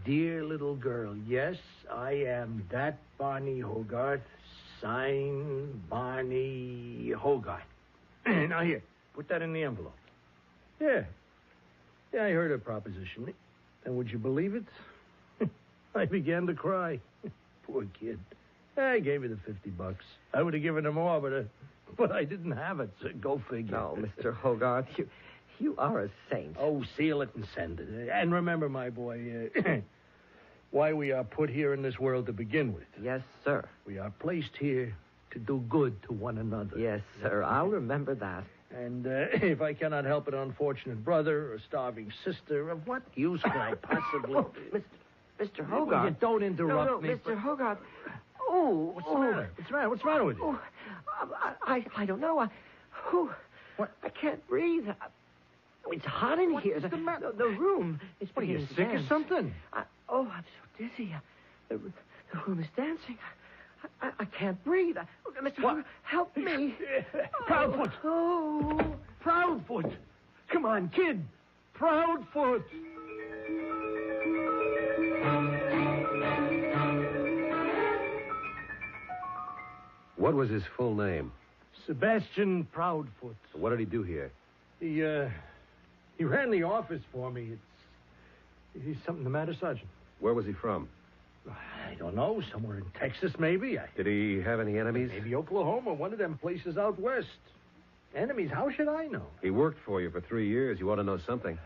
Dear little girl, yes, I am that Barney Hogarth. Sign Barney Hogarth. Now here, put that in the envelope. Yeah, I heard her proposition. And would you believe it? I began to cry. Poor kid. I gave her the $50. I would have given her more, but I didn't have it, so go figure. No, Mr. Hogarth, you are a saint. Oh, seal it and send it. And remember, my boy, why we are put here in this world to begin with. Yes, sir. We are placed here to do good to one another. Yes, sir. I'll remember that. And if I cannot help an unfortunate brother or a starving sister, of what use can I possibly... Mr. Hogarth. You don't interrupt no, me. Mr. Hogarth. Oh, What's the matter? What's the matter with you? Oh, I don't know. What? I can't breathe. It's hot in here. What's the matter? The room is What, are you beginning to sick or dance. something? I'm so dizzy. The room is dancing. I can't breathe. Mr. Hogarth, help me. Proudfoot. Oh. Proudfoot. Come on, kid. Proudfoot. What was his full name? Sebastian Proudfoot. What did he do here? He ran the office for me. He's something the matter, Sergeant. Where was he from? I don't know. Somewhere in Texas, maybe. Did he have any enemies? Maybe Oklahoma, one of them places out west. Enemies? How should I know? He worked for you for 3 years. You ought to know something.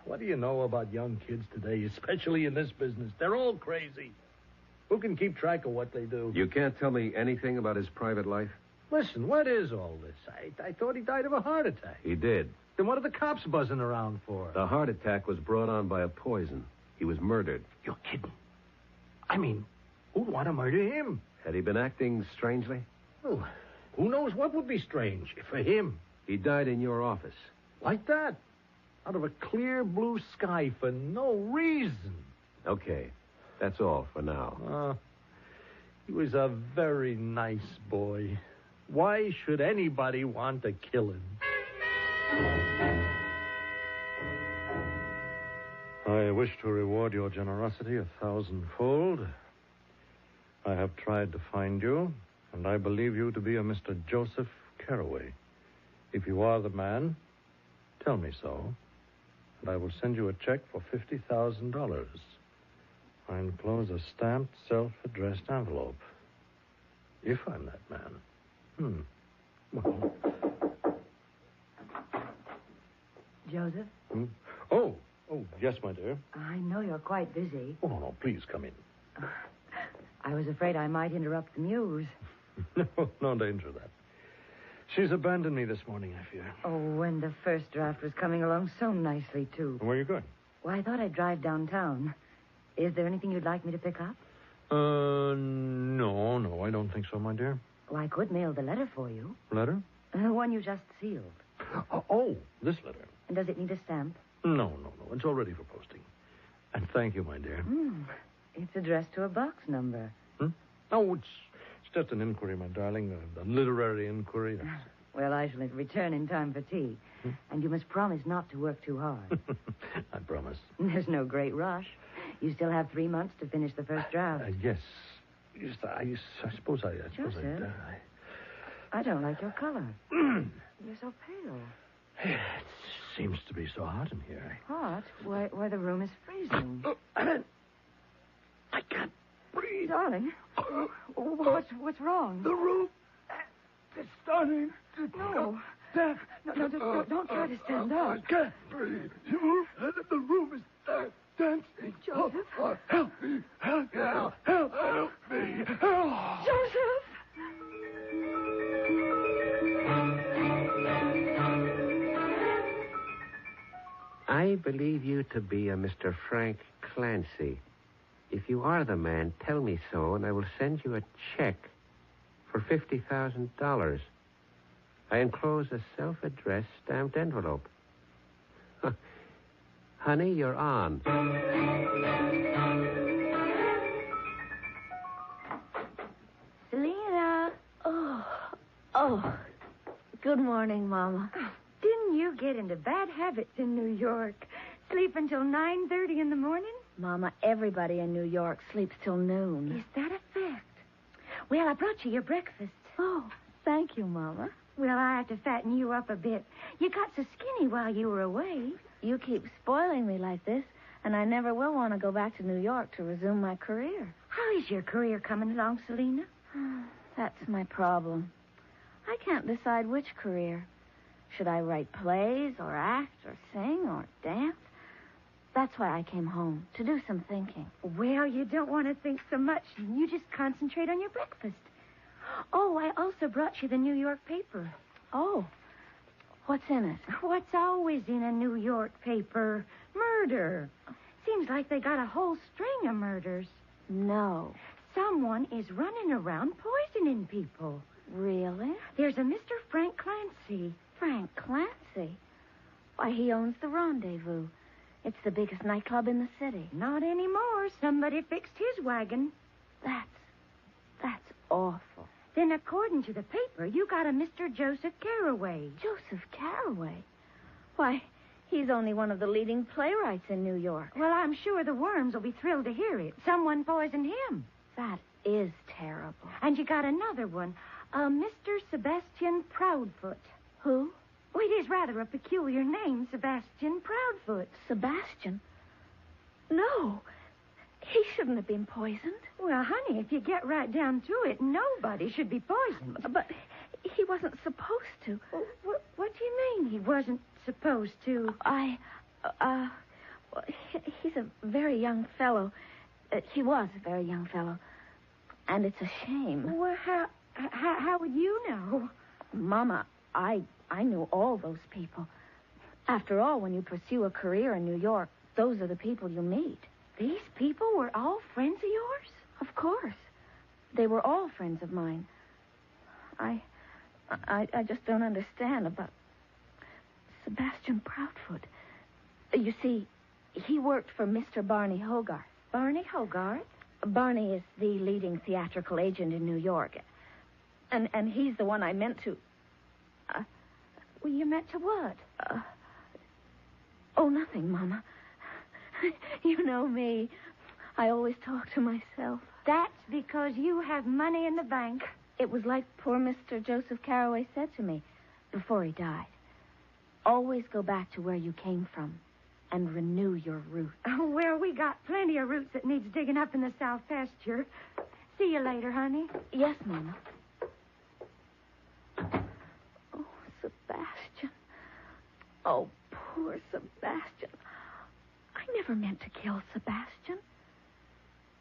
What do you know about young kids today, especially in this business? They're all crazy. Who can keep track of what they do? You can't tell me anything about his private life? Listen, what is all this? I thought he died of a heart attack. He did. Then what are the cops buzzing around for? The heart attack was brought on by a poison. He was murdered. You're kidding. I mean, who'd want to murder him? Had he been acting strangely? Well, who knows what would be strange for him? He died in your office. Like that? Out of a clear blue sky for no reason. Okay. That's all for now. He was a very nice boy. Why should anybody want to kill him? I wish to reward your generosity 1,000-fold. I have tried to find you, and I believe you to be a Mr. Joseph Carraway. If you are the man, tell me so, and I will send you a check for $50,000. I enclose a stamped, self-addressed envelope. If I'm that man. Well. Joseph? Oh, yes, my dear. I know you're quite busy. Oh, no, please come in. I was afraid I might interrupt the muse. No danger of that. She's abandoned me this morning, I fear. Oh, and the first draft was coming along so nicely, too. Where are you going? Well, I thought I'd drive downtown. Is there anything you'd like me to pick up? No, I don't think so, my dear. Well, I could mail the letter for you. Letter? The one you just sealed. Oh, this letter. And does it need a stamp? No. It's all ready for posting. And thank you, my dear. It's addressed to a box number. Oh, it's just an inquiry, my darling. A literary inquiry. Well, I shall return in time for tea. And you must promise not to work too hard. I promise. There's no great rush. You still have 3 months to finish the first draft. Yes. I suppose I Joseph, I don't like your color. You're so pale. It seems to be so hot in here. Hot? Why, the room is freezing. I can't breathe. Darling, what's wrong? The room is starting to No. Don't try to stand up. I can't breathe. The room is dancing. Joseph? Help me. Help me. Help. Joseph! I believe you to be a Mr. Frank Clancy. If you are the man, tell me so, and I will send you a check for $50,000. I enclose a self-addressed stamped envelope. Honey, you're on. Selena. Oh. Good morning, Mama. Didn't you get into bad habits in New York? Sleep until 9:30 in the morning? Mama, everybody in New York sleeps till noon. Is that a fact? Well, I brought you your breakfast. Oh, thank you, Mama. Well, I have to fatten you up a bit. You got so skinny while you were away. You keep spoiling me like this, and I never will want to go back to New York to resume my career. How is your career coming along, Selena? That's my problem. I can't decide which career. Should I write plays or act or sing or dance? That's why I came home, to do some thinking. Well, you don't want to think so much. You just concentrate on your breakfast. Oh, I also brought you the New York paper. Oh, what's in it? What's always in a New York paper? Murder. Seems like they got a whole string of murders. No. Someone is running around poisoning people. Really? There's a Mr. Frank Clancy. Frank Clancy? Why, he owns the Rendezvous. It's the biggest nightclub in the city. Not anymore. Somebody fixed his wagon. That's awful. Then, according to the paper, you got a Mr. Joseph Carraway. Joseph Carraway? Why, he's only one of the leading playwrights in New York. Well, I'm sure the worms will be thrilled to hear it. Someone poisoned him. That is terrible. And you got another one, a Mr. Sebastian Proudfoot. Who? Well, it is rather a peculiar name, Sebastian Proudfoot. Sebastian? No. He shouldn't have been poisoned. Well, honey, if you get right down to it, nobody should be poisoned. But he wasn't supposed to. What do you mean he wasn't supposed to? He's a very young fellow. He was a very young fellow. And it's a shame. Well, how would you know? Mama, I knew all those people. After all, when you pursue a career in New York, those are the people you meet. These people were all friends of yours? Of course. They were all friends of mine. I just don't understand about Sebastian Proudfoot. You see, he worked for Mr. Barney Hogarth. Barney Hogarth? Barney is the leading theatrical agent in New York. And he's the one I meant to... Well, you meant to what? Nothing, Mama. You know me. I always talk to myself. That's because you have money in the bank. It was like poor Mr. Joseph Carraway said to me before he died. Always go back to where you came from and renew your roots. Oh, well, we got plenty of roots that needs digging up in the south pasture. See you later, honey. Yes, Mama. Oh, Sebastian. Oh, poor Sebastian. I never meant to kill Sebastian.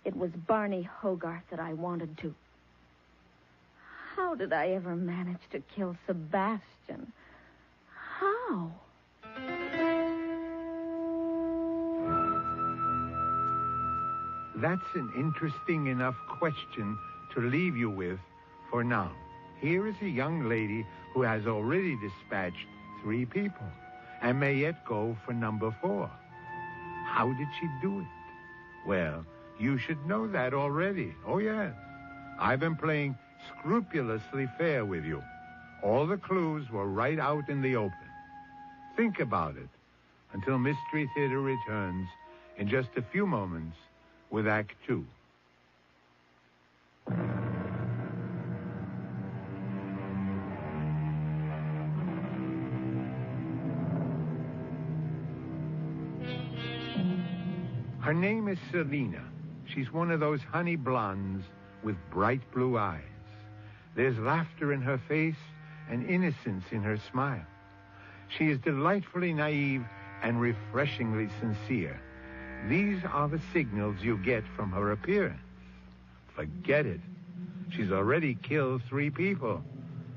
It was Barney Hogarth that I wanted to. How did I ever manage to kill Sebastian? How? That's an interesting enough question to leave you with for now. Here is a young lady who has already dispatched 3 people and may yet go for number 4. How did she do it? Well, you should know that already. Oh, yes. I've been playing scrupulously fair with you. All the clues were right out in the open. Think about it until Mystery Theater returns in just a few moments with Act 2. Her name is Selena. She's one of those honey blondes with bright blue eyes. There's laughter in her face and innocence in her smile. She is delightfully naive and refreshingly sincere. These are the signals you get from her appearance. Forget it. She's already killed 3 people.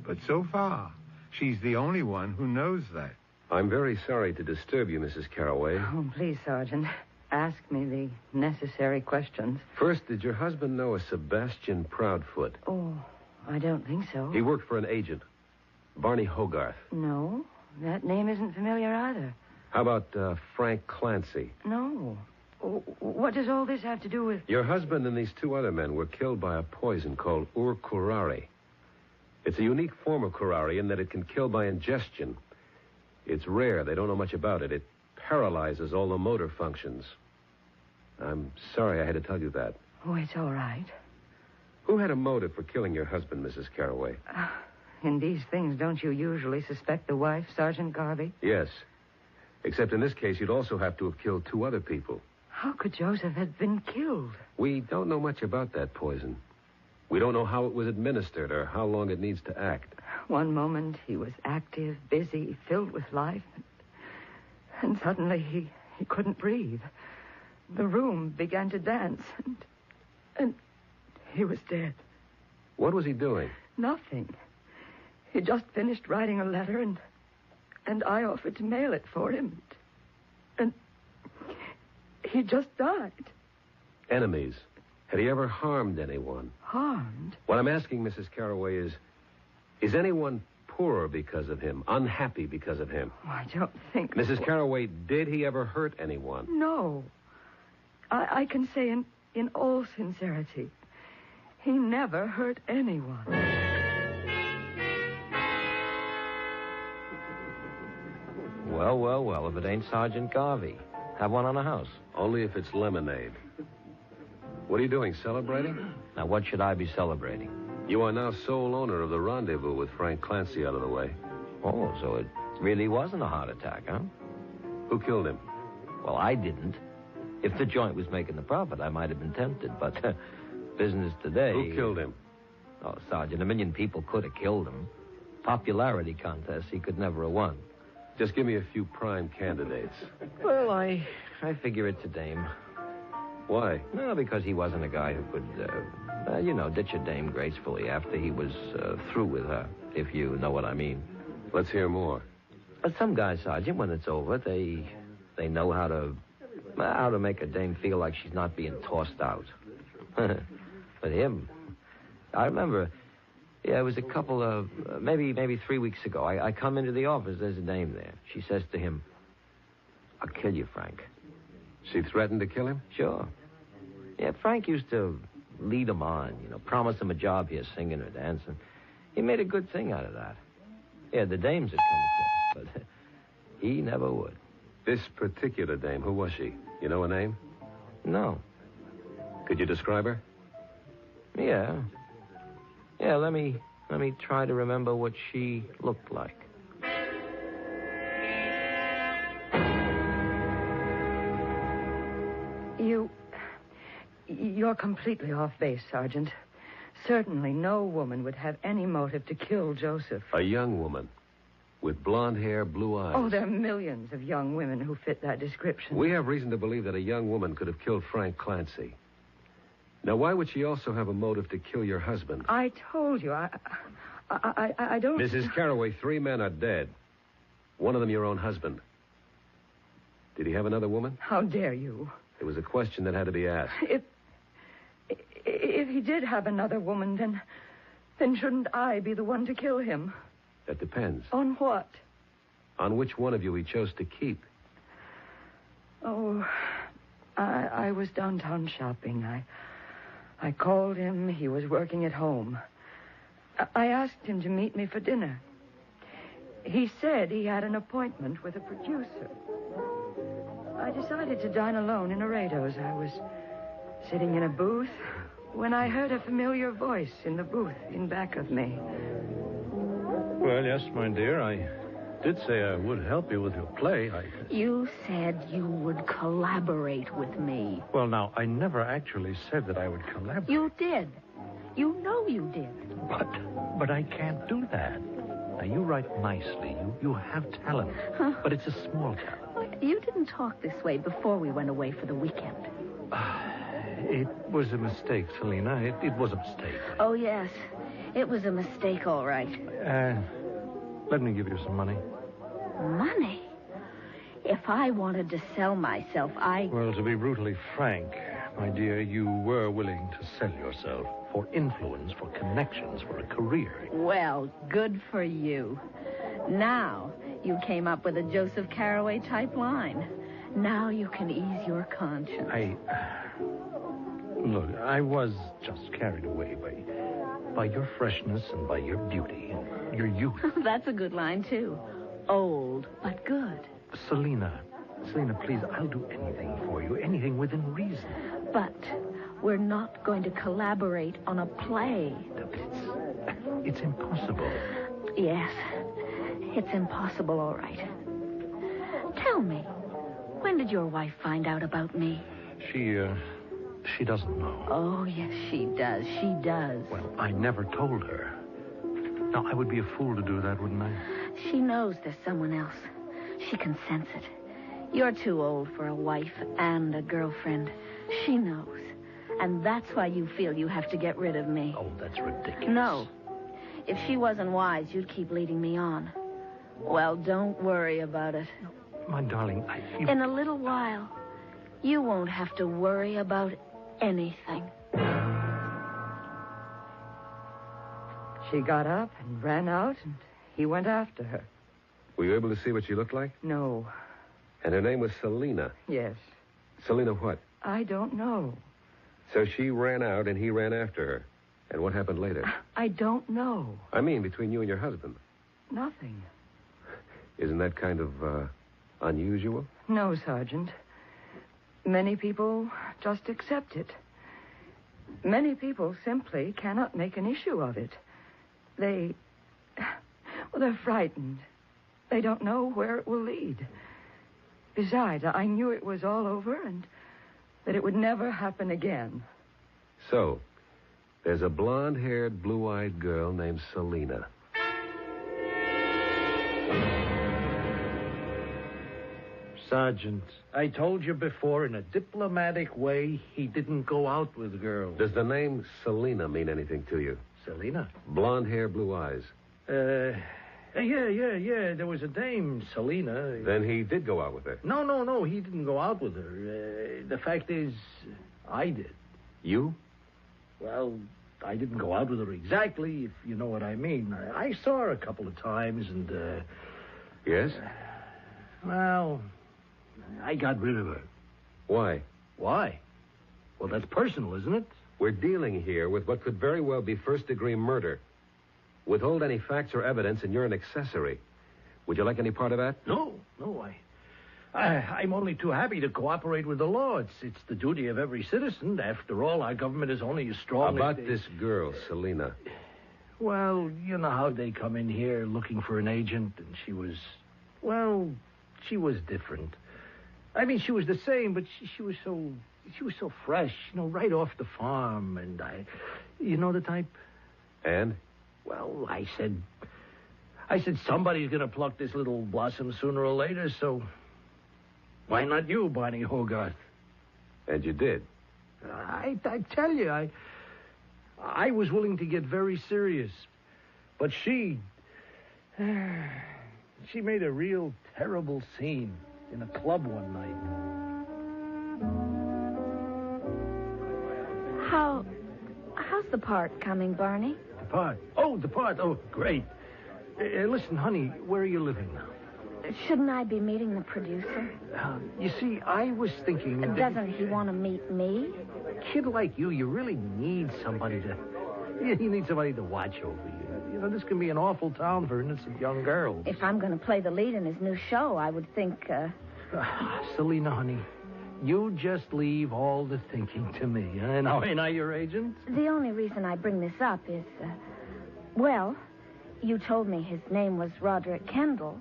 But so far, she's the only one who knows that. I'm very sorry to disturb you, Mrs. Carroway. Oh, please, Sergeant. Ask me the necessary questions. First, did your husband know a Sebastian Proudfoot? Oh, I don't think so. He worked for an agent, Barney Hogarth. No, that name isn't familiar either. How about Frank Clancy? No. What does all this have to do with... Your husband and these 2 other men were killed by a poison called curare. It's a unique form of curare in that it can kill by ingestion. It's rare. They don't know much about it. It paralyzes all the motor functions. I'm sorry I had to tell you that. Oh, it's all right. Who had a motive for killing your husband, Mrs. Carroway? In these things, don't you usually suspect the wife, Sergeant Garvey? Yes. Except in this case, you'd also have to have killed 2 other people. How could Joseph have been killed? We don't know much about that poison. We don't know how it was administered or how long it needs to act. One moment he was active, busy, filled with life. And suddenly he couldn't breathe. The room began to dance, and he was dead. What was he doing? Nothing. He just finished writing a letter, and I offered to mail it for him. And he just died. Enemies. Had he ever harmed anyone? Harmed? What I'm asking, Mrs. Carroway, is anyone poorer because of him, unhappy because of him? Oh, I don't think... Mrs. Carroway, did he ever hurt anyone? No. I can say in all sincerity, he never hurt anyone. Well, if it ain't Sergeant Garvey. Have one on the house. Only if it's lemonade. What are you doing, celebrating? Now, what should I be celebrating? You are now sole owner of the rendezvous with Frank Clancy out of the way. Oh, so it really wasn't a heart attack, huh? Who killed him? Well, I didn't. If the joint was making the profit, I might have been tempted, but business today... Who killed him? Oh, Sergeant, 1 million people could have killed him. Popularity contest he could never have won. Just give me a few prime candidates. Well, I figure it's a dame. Why? No, because he wasn't a guy who could, ditch a dame gracefully after he was through with her, if you know what I mean. Let's hear more. But some guys, Sergeant, when it's over, they know how to make a dame feel like she's not being tossed out. But him, I remember, it was a couple of, maybe 3 weeks ago. I come into the office, there's a dame there. She says to him, "I'll kill you, Frank." She threatened to kill him? Sure. Yeah, Frank used to lead him on, promise him a job here, singing or dancing. He made a good thing out of that. Yeah, the dames had come across, but he never would. This particular dame, who was she? You know her name? No. Could you describe her? Yeah. Yeah, let me try to remember what she looked like. You're completely off base, Sergeant. Certainly no woman would have any motive to kill Joseph. A young woman with blonde hair, blue eyes. Oh, there are millions of young women who fit that description. We have reason to believe that a young woman could have killed Frank Clancy. Now, why would she also have a motive to kill your husband? I told you, I don't... Mrs. Carroway, 3 men are dead. One of them your own husband. Did he have another woman? How dare you? It was a question that had to be asked. If he did have another woman, then shouldn't I be the one to kill him? That depends. On what? on which one of you he chose to keep. Oh, I was downtown shopping. I called him. He was working at home. I asked him to meet me for dinner. He said he had an appointment with a producer. I decided to dine alone in Laredo's. I was sitting in a booth when I heard a familiar voice in the booth in back of me. Well, yes, my dear, I did say I would help you with your play. You said you would collaborate with me. Well, now, I never actually said that I would collaborate. You did. You know you did. But I can't do that. Now, you write nicely. You have talent. Huh? But it's a small talent. You didn't talk this way before we went away for the weekend. It was a mistake, Selena. It was a mistake. Oh, yes. It was a mistake, all right. Let me give you some money. Money? If I wanted to sell myself, Well, to be brutally frank, my dear, you were willing to sell yourself for influence, for connections, for a career. Well, good for you. Now you came up with a Joseph Carraway-type line. Now you can ease your conscience. Look, I was just carried away by your freshness and by your beauty and your youth. That's a good line, too. Old, but good. Selena, please, I'll do anything for you, anything within reason. But we're not going to collaborate on a play. It's impossible. Yes, it's impossible, all right. Tell me, when did your wife find out about me? She doesn't know. Oh, yes, she does. She does. Well, I never told her. Now, I would be a fool to do that, wouldn't I? She knows there's someone else. She can sense it. You're too old for a wife and a girlfriend. She knows. And that's why you feel you have to get rid of me. Oh, that's ridiculous. No. If she wasn't wise, you'd keep leading me on. Well, don't worry about it. My darling, In a little while, you won't have to worry about anything. She got up and ran out, and he went after her. Were you able to see what she looked like? No. And her name was Selena. Yes. Selena what? I don't know. So she ran out and he ran after her. And what happened later? I don't know. I mean, between you and your husband. Nothing. Isn't that kind of unusual? No, Sergeant. Many people just accept it. Many people simply cannot make an issue of it. They're frightened. They don't know where it will lead. Besides, I knew it was all over and that it would never happen again. So, there's a blonde-haired, blue-eyed girl named Selena. Sergeant, I told you before, in a diplomatic way, he didn't go out with girls. Does the name Selena mean anything to you? Selena? Blonde hair, blue eyes. Yeah. There was a dame, Selena. Then he did go out with her. No. He didn't go out with her. The fact is, I did. You? Well, I didn't go out with her exactly, if you know what I mean. I saw her a couple of times, and, Yes? Well, I got rid of her. Why? Why? Well, that's personal, isn't it? We're dealing here with what could very well be first-degree murder. Withhold any facts or evidence, and you're an accessory. Would you like any part of that? No. I'm only too happy to cooperate with the law. It's the duty of every citizen. After all, our government is only as strong About as... this girl, Selena. Well, you know how they come in here looking for an agent, and she was different. I mean, she was the same, but she was so fresh, right off the farm, and you know the type? And? Well, I said somebody's going to pluck this little blossom sooner or later, so why not you, Barney Hogarth? And you did? I tell you, I was willing to get very serious, but she made a real terrible scene in a club one night. How's the part coming, Barney? The part? Oh, great. Listen, honey, where are you living now? Shouldn't I be meeting the producer? You see, I was thinking... Doesn't he want to meet me? A kid like you really need somebody to... You need somebody to watch over you. You know, this can be an awful town for innocent young girls. If I'm going to play the lead in his new show, I would think, Selena, honey, you just leave all the thinking to me. Now, ain't I your agent? The only reason I bring this up is, well, you told me his name was Roderick Kendall,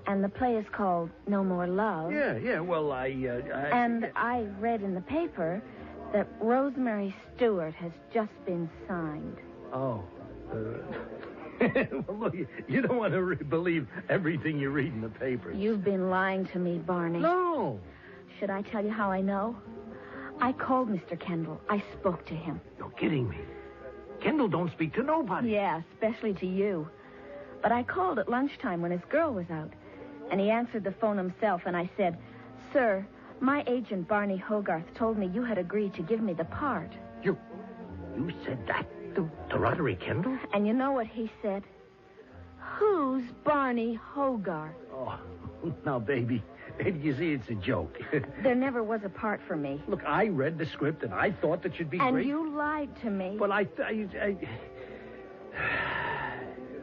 and the play is called No More Love. Yeah, well, And I read in the paper that Rosemary Stewart has just been signed. Oh. Well, look, you don't want to believe everything you read in the paper. You've been lying to me, Barney. No. Should I tell you how I know? I called Mr. Kendall. I spoke to him. You're kidding me. Kendall don't speak to nobody. Yeah, especially to you. But I called at lunchtime when his girl was out. And he answered the phone himself, and I said, "Sir, my agent, Barney Hogarth, told me you had agreed to give me the part." You said that to Roderick Kendall? And you know what he said? "Who's Barney Hogarth?" Oh, now, baby, you see, it's a joke. There never was a part for me. Look, I read the script, and I thought that you'd be and great. And you lied to me. Well, I...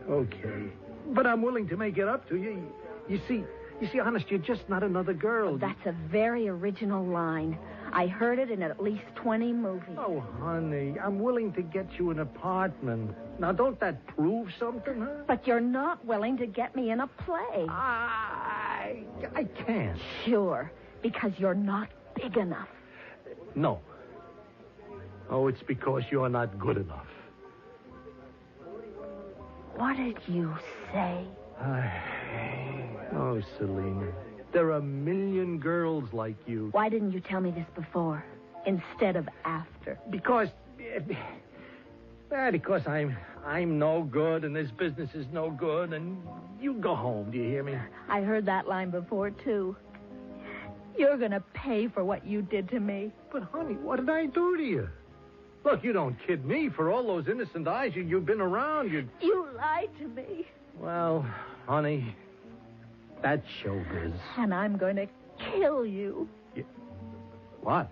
Okay. But I'm willing to make it up to you. You see, honest, you're just not another girl. That's a very original line. I heard it in at least 20 movies. Oh, honey, I'm willing to get you an apartment. Now, don't that prove something, huh? But you're not willing to get me in a play. I can't. Sure, because you're not big enough. No. Oh, it's because you're not good enough. What did you say? Oh, Selena, there are a million girls like you. Why didn't you tell me this before, instead of after? Because I'm no good, and this business is no good, and you go home, do you hear me? I heard that line before, too. You're going to pay for what you did to me. But, honey, what did I do to you? Look, you don't kid me. For all those innocent eyes you've been around, You lied to me. Well, honey, that's showbiz. And I'm going to kill you. What?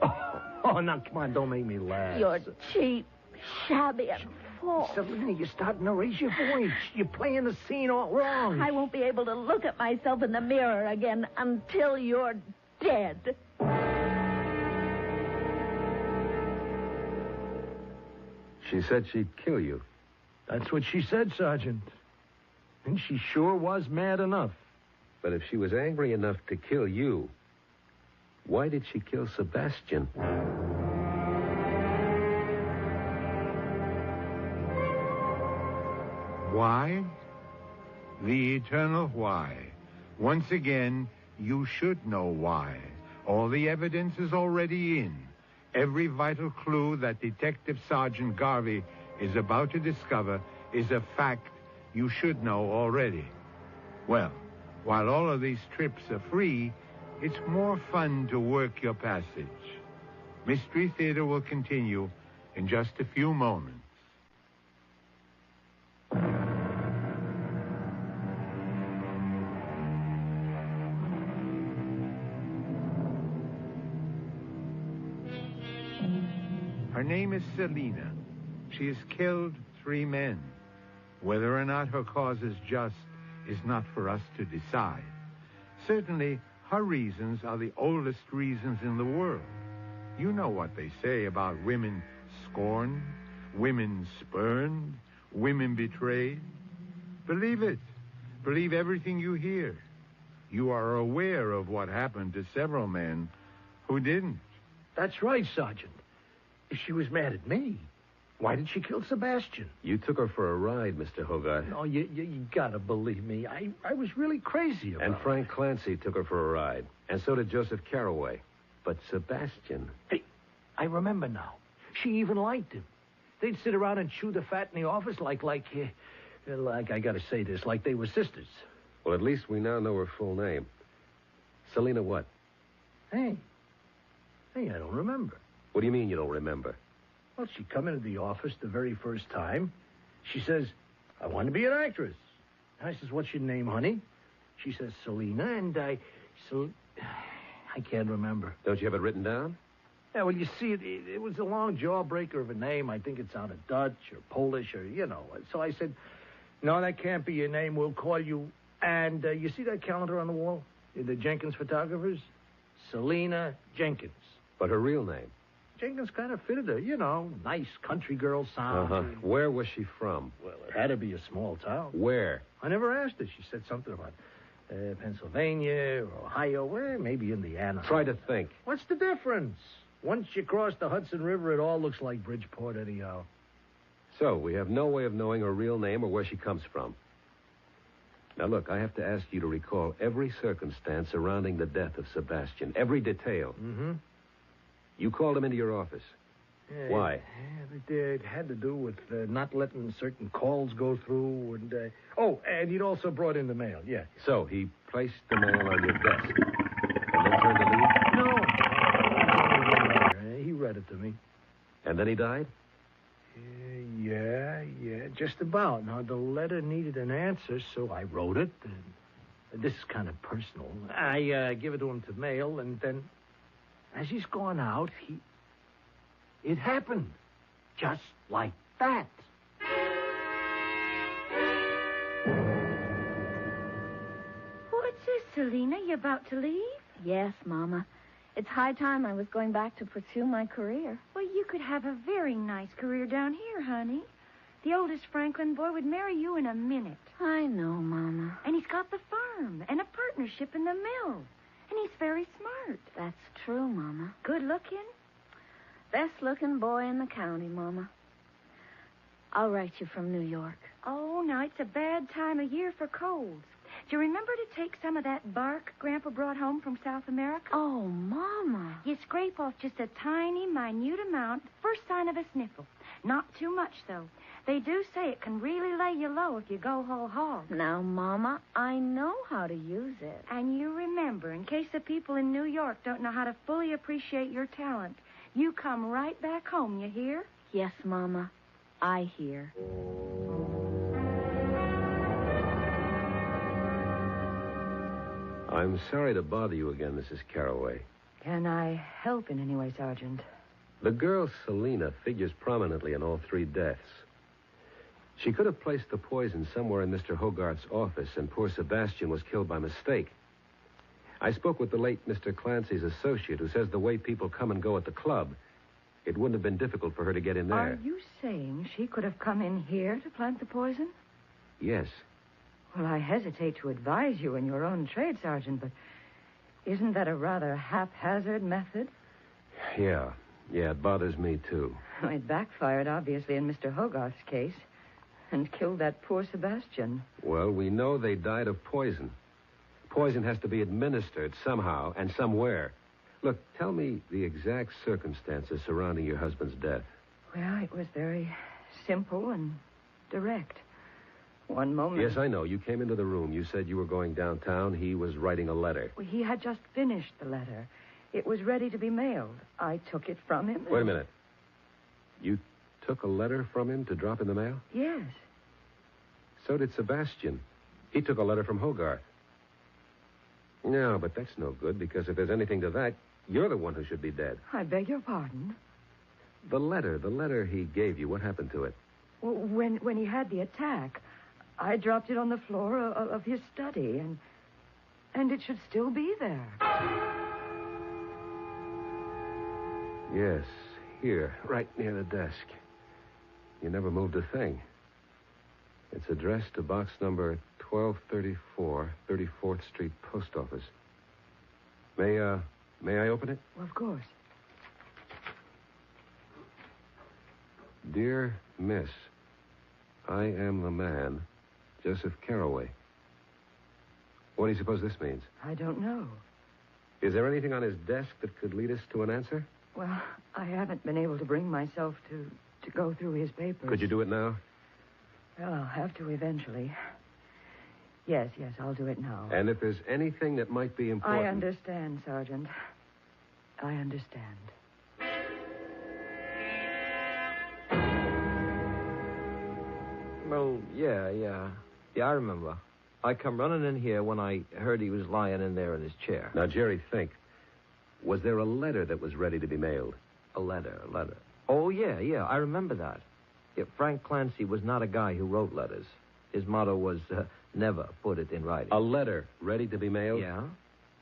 Oh, now, come on, don't make me laugh. You're cheap, shabby, and false. Selena, you're starting to raise your voice. You're playing the scene all wrong. I won't be able to look at myself in the mirror again until you're dead. She said she'd kill you. That's what she said, Sergeant. And she sure was mad enough. But if she was angry enough to kill you, why did she kill Sebastian? Why? The eternal why. Once again, you should know why. All the evidence is already in. Every vital clue that Detective Sergeant Garvey is about to discover is a fact you should know already. Well, while all of these trips are free, it's more fun to work your passage. Mystery Theater will continue in just a few moments. Her name is Selena. She has killed 3 men. Whether or not her cause is just is not for us to decide. Certainly, her reasons are the oldest reasons in the world. You know what they say about women scorned, women spurned, women betrayed. Believe it. Believe everything you hear. You are aware of what happened to several men who didn't. That's right, Sergeant. If she was mad at me, why did she kill Sebastian? You took her for a ride, Mr. Hogarth. No, you gotta believe me. I was really crazy about And Frank Clancy took her for a ride. And so did Joseph Carraway. But Sebastian... Hey, I remember now. She even liked him. They'd sit around and chew the fat in the office like I gotta say this, like they were sisters. Well, at least we now know her full name. Selena what? Hey, I don't remember. What do you mean you don't remember? Well, she come into the office the very first time. She says, I want to be an actress. And I says, what's your name, honey? She says Selena, and I can't remember. Don't you have it written down? Yeah, well, you see, it was a long jawbreaker of a name. I think it sounded Dutch or Polish or, So I said, no, that can't be your name. We'll call you. And you see that calendar on the wall? The Jenkins photographers? Selena Jenkins. But her real name? Jenkins kind of fitted her, nice country girl sound. Uh-huh. Where was she from? Well, it had to be a small town. Where? I never asked her. She said something about Pennsylvania or Ohio, maybe Indiana. Try to think. What's the difference? Once you cross the Hudson River, it all looks like Bridgeport anyhow. So, we have no way of knowing her real name or where she comes from. Now, look, I have to ask you to recall every circumstance surrounding the death of Sebastian, every detail. Mm-hmm. You called him into your office. Yeah, Why? It had to do with not letting certain calls go through. And he'd also brought in the mail, yeah. So, he placed the mail on your desk and then turned to leave? No. He read it to me. And then he died? Yeah, just about. Now, the letter needed an answer, so I wrote it. This is kind of personal. I give it to him to mail, and then, as he's gone out, it happened. Just like that. What's this, Selena? You about to leave? Yes, Mama. It's high time I was going back to pursue my career. Well, you could have a very nice career down here, honey. The oldest Franklin boy would marry you in a minute. I know, Mama. And he's got the farm and a partnership in the mill. And he's very smart. That's true, Mama. Good looking. Best looking boy in the county, Mama. I'll write you from New York. Oh, now it's a bad time of year for colds. Do you remember to take some of that bark Grandpa brought home from South America? Oh, Mama. You scrape off just a tiny, minute amount, first sign of a sniffle. Not too much, though. They do say it can really lay you low if you go whole hog. Now, Mama, I know how to use it. And you remember, in case the people in New York don't know how to fully appreciate your talent, you come right back home, you hear? Yes, Mama. I hear. I'm sorry to bother you again, Mrs. Carroway. Can I help in any way, Sergeant? The girl, Selena, figures prominently in all three deaths. She could have placed the poison somewhere in Mr. Hogarth's office, and poor Sebastian was killed by mistake. I spoke with the late Mr. Clancy's associate, who says the way people come and go at the club, it wouldn't have been difficult for her to get in there. Are you saying she could have come in here to plant the poison? Yes. Well, I hesitate to advise you in your own trade, Sergeant, but isn't that a rather haphazard method? Yeah, it bothers me, too. It backfired, obviously, in Mr. Hogarth's case and killed that poor Sebastian. Well, we know they died of poison. Poison has to be administered somehow and somewhere. Look, tell me the exact circumstances surrounding your husband's death. Well, it was very simple and direct. One moment. Yes, I know. You came into the room. You said you were going downtown. He was writing a letter. Well, he had just finished the letter. It was ready to be mailed. I took it from him. Wait a minute. You took a letter from him to drop in the mail? Yes. So did Sebastian. He took a letter from Hogarth. No, but that's no good, because if there's anything to that, you're the one who should be dead. I beg your pardon? The letter he gave you, what happened to it? Well, when he had the attack, I dropped it on the floor of his study, and it should still be there. Yes, here, right near the desk. You never moved a thing. It's addressed to box number 1234, 34th Street Post Office. May I open it? Well, of course. Dear Miss, I am the man, Joseph Carroway. What do you suppose this means? I don't know. Is there anything on his desk that could lead us to an answer? Well, I haven't been able to bring myself to go through his papers. Could you do it now? Well, I'll have to eventually. Yes, I'll do it now. And if there's anything that might be important... I understand, Sergeant. I understand. Well, yeah, I remember. I come running in here when I heard he was lying in there in his chair. Now, Jerry, think. Was there a letter that was ready to be mailed? A letter. Oh, yeah, I remember that. Yeah, Frank Clancy was not a guy who wrote letters. His motto was, never put it in writing. A letter ready to be mailed? Yeah,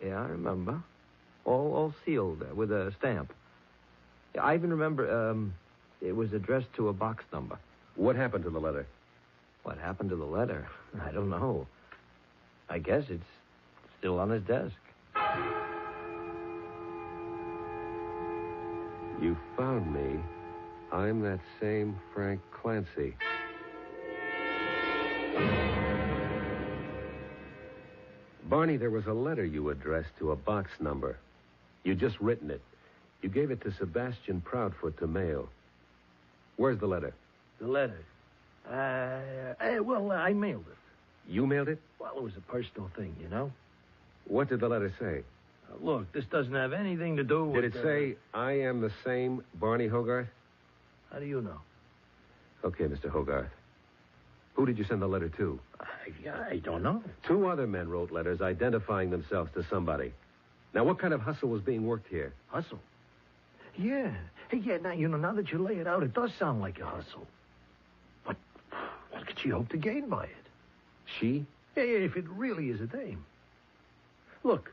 I remember. All sealed with a stamp. I even remember it was addressed to a box number. What happened to the letter? What happened to the letter? I don't know. I guess it's still on his desk. You found me. I'm that same Frank Clancy. Barney, there was a letter you addressed to a box number. You'd just written it. You gave it to Sebastian Proudfoot to mail. Where's the letter? The letter? Well, I mailed it. You mailed it? Well, it was a personal thing, you know? What did the letter say? Look, this doesn't have anything to do with... Did it say, I am the same Barney Hogarth? How do you know? Okay, Mr. Hogarth. Who did you send the letter to? I don't know. 2 other men wrote letters identifying themselves to somebody. Now, what kind of hustle was being worked here? Hustle? Yeah. Hey, yeah, now that you lay it out, it does sound like a hustle. But what could she hope to gain by it? She? Yeah, if it really is a dame. Look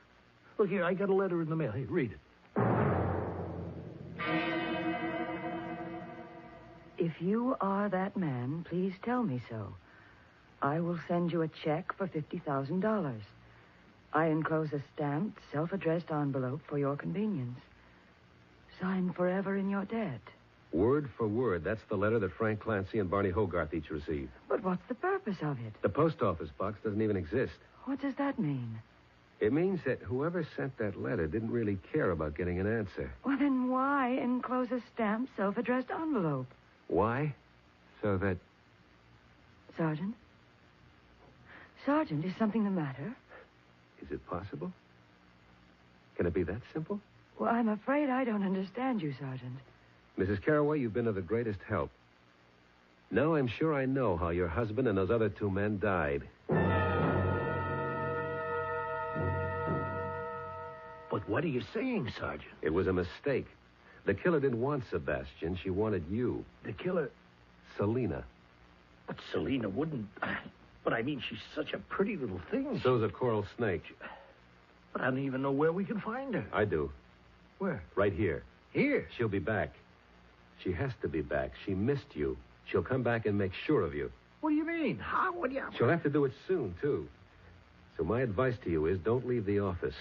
here, I got a letter in the mail. Here, read it. If you are that man, please tell me so. I will send you a check for $50,000. I enclose a stamped, self-addressed envelope for your convenience. Signed forever in your debt. Word for word, that's the letter that Frank Clancy and Barney Hogarth each received. But what's the purpose of it? The post office box doesn't even exist. What does that mean? It means that whoever sent that letter didn't really care about getting an answer. Well, then why enclose a stamped, self-addressed envelope? Why? So that... Sergeant? Sergeant, is something the matter? Is it possible? Can it be that simple? Well, I'm afraid I don't understand you, Sergeant. Mrs. Carraway, you've been of the greatest help. Now I'm sure I know how your husband and those other 2 men died. But what are you saying, Sergeant? It was a mistake. The killer didn't want Sebastian. She wanted you. The killer? Selena. But Selena wouldn't... But I mean, she's such a pretty little thing. So's a coral snake. But I don't even know where we can find her. I do. Where? Right here. Here? She'll be back. She has to be back. She missed you. She'll come back and make sure of you. What do you mean? How would you... She'll have to do it soon, too. So my advice to you is don't leave the office.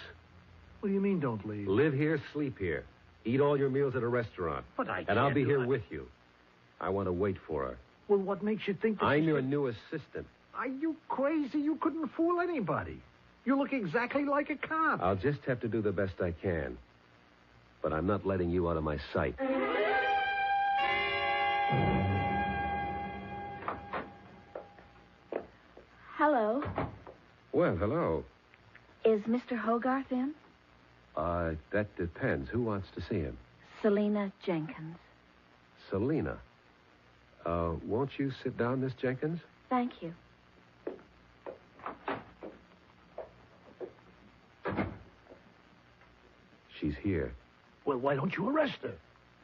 What do you mean, don't leave? Live here, sleep here. Eat all your meals at a restaurant. But I can't. And I'll be here with you. I want to wait for her. Well, what makes you think that I'm your new assistant. Are you crazy? You couldn't fool anybody. You look exactly like a cop. I'll just have to do the best I can. But I'm not letting you out of my sight. Hello. Well, hello. Is Mr. Hogarth in? That depends. Who wants to see him? Selena Jenkins. Selena. Won't you sit down, Miss Jenkins? Thank you. She's here. Well, why don't you arrest her?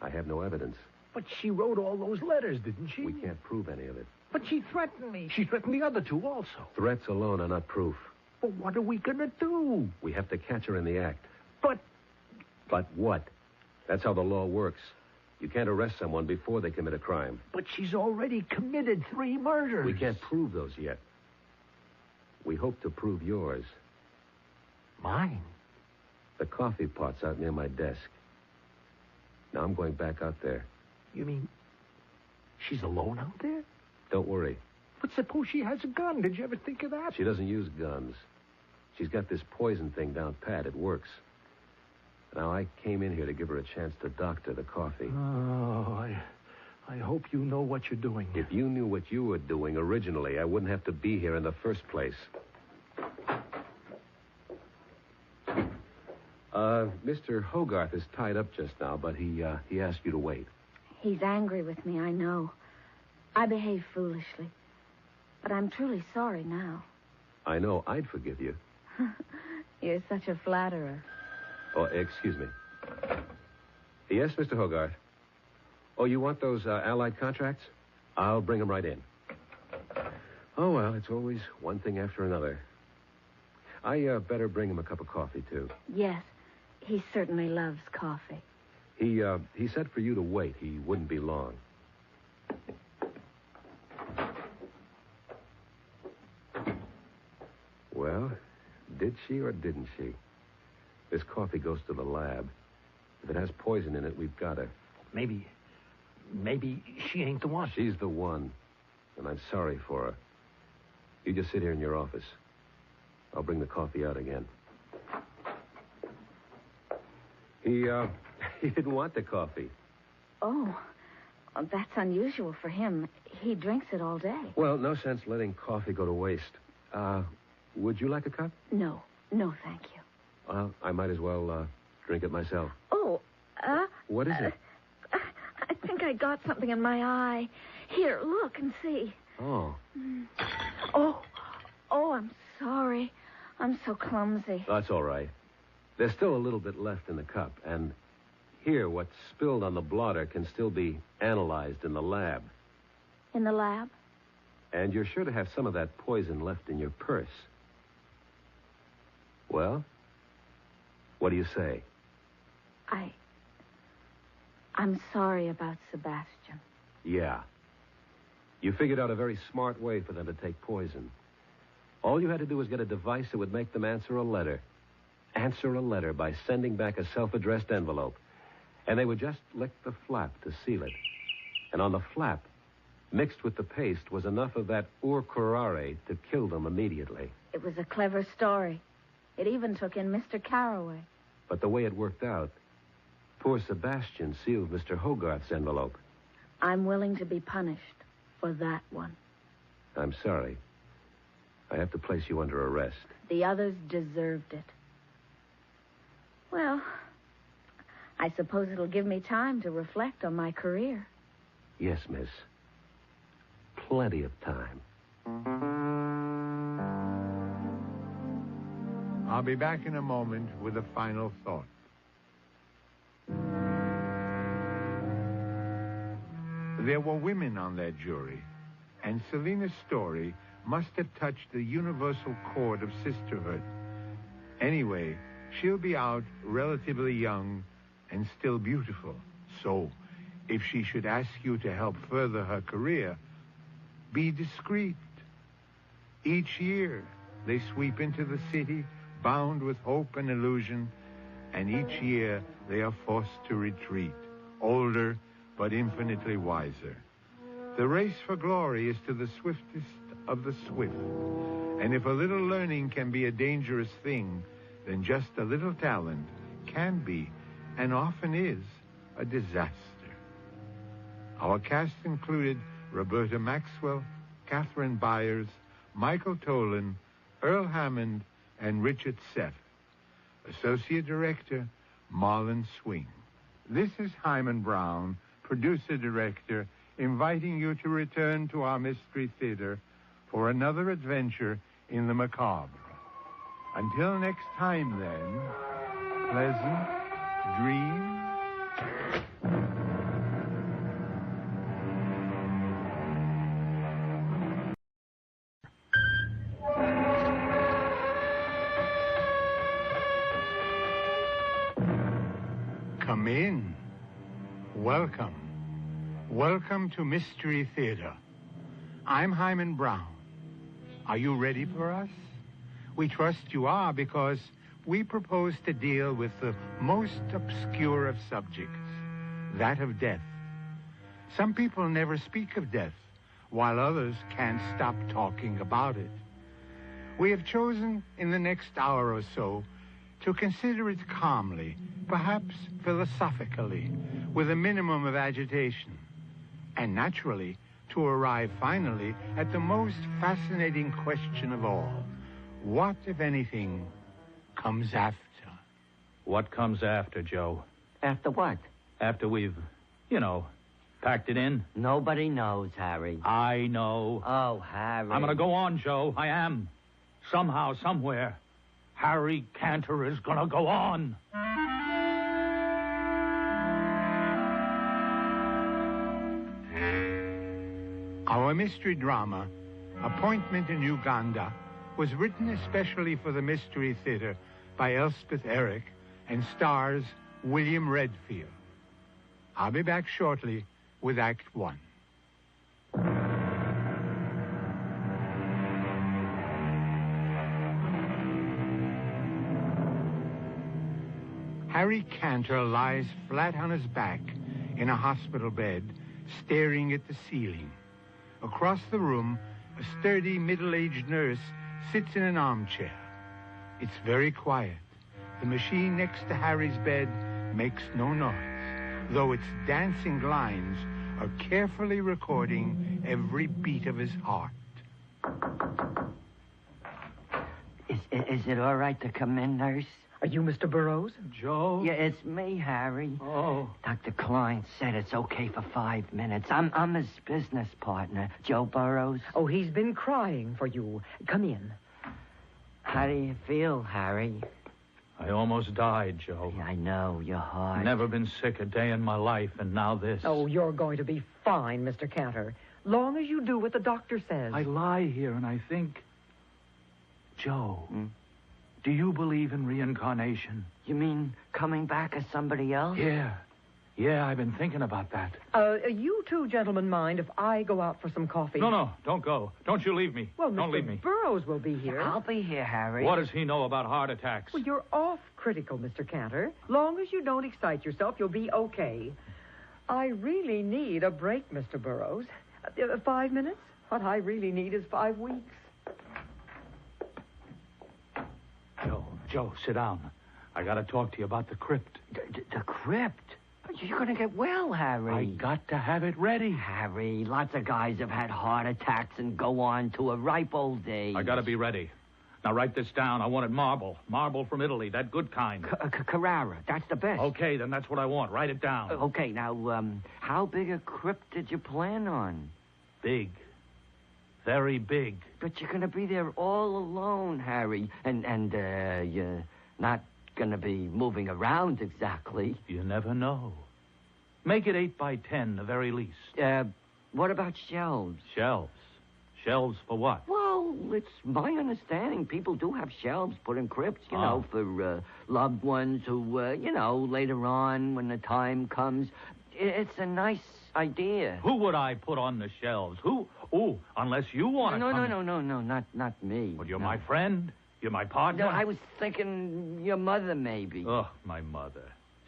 I have no evidence. But she wrote all those letters, didn't she? We can't prove any of it. But she threatened me. She threatened the other 2 also. Threats alone are not proof. But what are we going to do? We have to catch her in the act. But... But what? That's how the law works. You can't arrest someone before they commit a crime. But she's already committed 3 murders. We can't prove those yet. We hope to prove yours. Mine? The coffee pot's out near my desk. Now I'm going back out there. You mean she's alone out there? Don't worry. But suppose she has a gun. Did you ever think of that? She doesn't use guns. She's got this poison thing down pat. It works. Now, I came in here to give her a chance to doctor the coffee. Oh, I hope you know what you're doing. If you knew what you were doing originally, I wouldn't have to be here in the first place. Mr. Hogarth is tied up just now, but he asked you to wait. He's angry with me, I know. I behaved foolishly. But I'm truly sorry now. I know I'd forgive you. You're such a flatterer. Oh, excuse me. Yes, Mr. Hogarth. Oh, you want those Allied contracts? I'll bring them right in. Oh, well, it's always one thing after another. I better bring him a cup of coffee, too. Yes, he certainly loves coffee. He said for you to wait. He wouldn't be long. Well, did she or didn't she? This coffee goes to the lab. If it has poison in it, we've got her. Maybe she ain't the one. She's the one. And I'm sorry for her. You just sit here in your office. I'll bring the coffee out again. He didn't want the coffee. Oh, that's unusual for him. He drinks it all day. Well, no sense letting coffee go to waste. Would you like a cup? No, thank you. Well, I might as well drink it myself. Oh, What is it? I think I got something in my eye. Here, look and see. Oh. Oh, I'm sorry. I'm so clumsy. That's all right. There's still a little bit left in the cup, and here, what's spilled on the blotter can still be analyzed in the lab. In the lab? And you're sure to have some of that poison left in your purse. Well, what do you say? I'm sorry about Sebastian. Yeah. You figured out a very smart way for them to take poison. All you had to do was get a device that would make them answer a letter. Answer a letter by sending back a self-addressed envelope. And they would just lick the flap to seal it. And on the flap, mixed with the paste, was enough of that ur curare to kill them immediately. It was a clever story. It even took in Mr. Carraway. But the way it worked out, poor Sebastian sealed Mr. Hogarth's envelope. I'm willing to be punished for that one. I'm sorry. I have to place you under arrest. The others deserved it. Well, I suppose it'll give me time to reflect on my career. Yes, miss. Plenty of time. I'll be back in a moment with a final thought. There were women on that jury, and Selina's story must have touched the universal chord of sisterhood. Anyway, she'll be out relatively young and still beautiful. So, if she should ask you to help further her career, be discreet. Each year, they sweep into the city, bound with hope and illusion, and each year they are forced to retreat, older but infinitely wiser. The race for glory is to the swiftest of the swift, and if a little learning can be a dangerous thing, then just a little talent can be, and often is, a disaster. Our cast included Roberta Maxwell, Catherine Byers, Michael Tolan, Earl Hammond, and Richard Seth. Associate Director, Marlon Swing. This is Hyman Brown, producer-director, inviting you to return to our Mystery Theater for another adventure in the macabre. Until next time, then, pleasant dreams. Come in. Welcome. Welcome to Mystery Theater. I'm Hyman Brown. Are you ready for us? We trust you are, because we propose to deal with the most obscure of subjects, that of death. Some people never speak of death, while others can't stop talking about it. We have chosen in the next hour or so to consider it calmly, perhaps philosophically, with a minimum of agitation, and naturally to arrive finally at the most fascinating question of all. What, if anything, comes after? What comes after, Joe? After what? After we've, packed it in? Nobody knows, Harry. I know. Oh, Harry. I'm going to go on, Joe. I am. Somehow, somewhere, Harry Cantor is gonna go on. Our mystery drama, Appointment in Uganda, was written especially for the Mystery Theater by Elspeth Eric and stars William Redfield. I'll be back shortly with Act One. Harry Cantor lies flat on his back in a hospital bed, staring at the ceiling. Across the room, a sturdy, middle-aged nurse sits in an armchair. It's very quiet. The machine next to Harry's bed makes no noise, though its dancing lines are carefully recording every beat of his heart. Is it all right to come in, nurse? Are you Mr. Burroughs? Joe? Yeah, it's me, Harry. Oh. Dr. Klein said it's okay for 5 minutes. I'm his business partner, Joe Burroughs. Oh, he's been crying for you. Come in. How do you feel, Harry? I almost died, Joe. Yeah, I know, you're hard. Never been sick a day in my life, and now this. Oh, you're going to be fine, Mr. Cantor. Long as you do what the doctor says. I lie here and I think... Joe, do you believe in reincarnation? You mean coming back as somebody else? Yeah. Yeah, I've been thinking about that. You two gentlemen mind if I go out for some coffee? No, don't go. Don't you leave me. Well, don't Mr. leave me. Burroughs will be here. I'll be here, Harry. What does he know about heart attacks? Well, you're off critical, Mr. Cantor. Long as you don't excite yourself, you'll be okay. I really need a break, Mr. Burroughs. 5 minutes? What I really need is 5 weeks. Joe, sit down. I got to talk to you about the crypt. The crypt? You're going to get well, Harry. I got to have it ready. Harry, lots of guys have had heart attacks and go on to a ripe old age. I got to be ready. Now, write this down. I wanted marble. Marble from Italy, that good kind. Carrara, that's the best. Okay, then that's what I want. Write it down. Okay, now, how big a crypt did you plan on? Big. Very big. But you're going to be there all alone, Harry. And you're not going to be moving around exactly. You never know. Make it 8 by 10, the very least. What about shelves? Shelves? Shelves for what? Well, it's my understanding people do have shelves put in crypts, you know, for loved ones who, later on, when the time comes. It's a nice idea. Who would I put on the shelves? Who? Oh, unless you want to No, not me. Well, you're my friend. You're my partner. No, I was thinking your mother, maybe. Oh, my mother.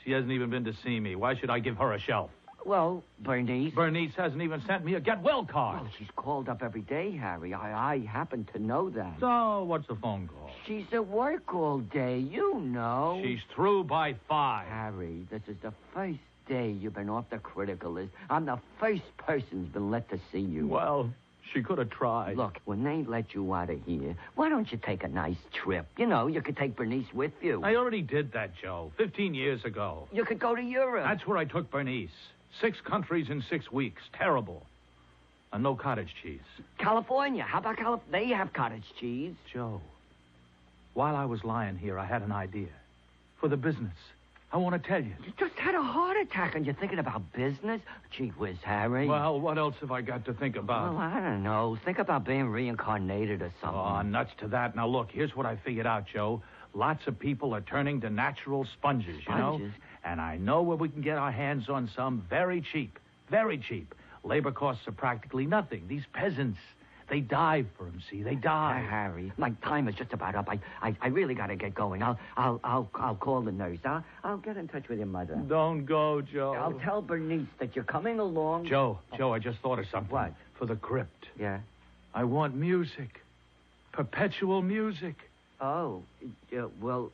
She hasn't even been to see me. Why should I give her a shelf? Well, Bernice. Bernice hasn't even sent me a get-well card. Well, she's called up every day, Harry. I happen to know that. So, what's the phone call? She's at work all day, you know. She's through by 5. Harry, this is the first day you've been off the critical list. I'm the first person who's been let to see you. Well, she could have tried. Look, when they let you out of here, why don't you take a nice trip? You know, you could take Bernice with you. I already did that, Joe, 15 years ago. You could go to Europe. That's where I took Bernice. 6 countries in 6 weeks. Terrible. And no cottage cheese. California. How about California? They have cottage cheese. Joe, while I was lying here, I had an idea. For the business. I want to tell you. You just had a heart attack and you're thinking about business? Gee whiz, Harry. Well, what else have I got to think about? Well, I don't know. Think about being reincarnated or something. Oh, nuts to that. Now, look, here's what I figured out, Joe. Lots of people are turning to natural sponges, you know? And I know where we can get our hands on some very cheap. Very cheap. Labor costs are practically nothing. These peasants, they dive for them, see? They dive. Harry, my time is just about up. I really got to get going. I'll call the nurse. I'll get in touch with your mother. Don't go, Joe. I'll tell Bernice that you're coming along. Joe, I just thought of something. What? For the crypt. Yeah? I want music. Perpetual music. Oh, well,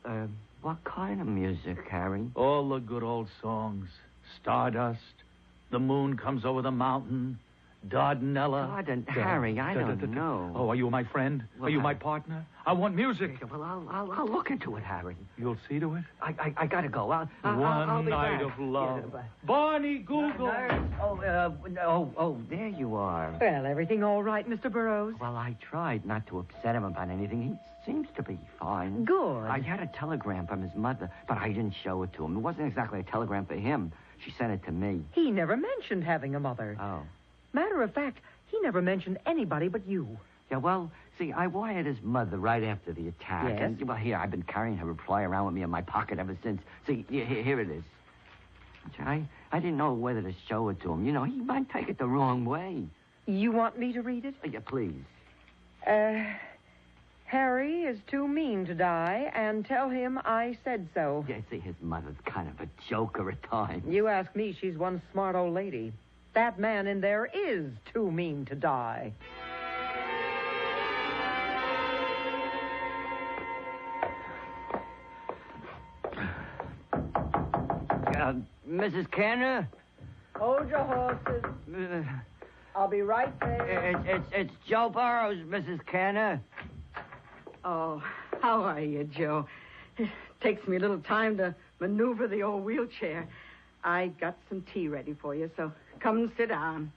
what kind of music, Harry? All the good old songs. Stardust. The moon comes over the mountain. Dardanella. Harry, I don't know. Oh, are you my friend? Well, are you my partner? I want music. Well, I'll look into it, Harry. You'll see to it? I gotta go. I'll One be night back. of love. Yeah, Barney Google. There you are. Well, everything all right, Mr. Burroughs? Well, I tried not to upset him about anything. He seems to be fine. Good. I had a telegram from his mother, but I didn't show it to him. It wasn't exactly a telegram for him. She sent it to me. He never mentioned having a mother. Oh. Matter of fact, he never mentioned anybody but you. Yeah, well, see, I wired his mother right after the attack. Yes? And, well, here, I've been carrying her reply around with me in my pocket ever since. See, here it is. I didn't know whether to show it to him. You know, he might take it the wrong way. You want me to read it? Yeah, please. Harry is too mean to die, and tell him I said so. Yeah, see, his mother's kind of a joker at times. You ask me, she's one smart old lady. That man in there is too mean to die. Mrs. Canner? Hold your horses. I'll be right there. It's Joe Burroughs, Mrs. Canner. Oh, how are you, Joe? It takes me a little time to maneuver the old wheelchair. I got some tea ready for you, so come and sit down.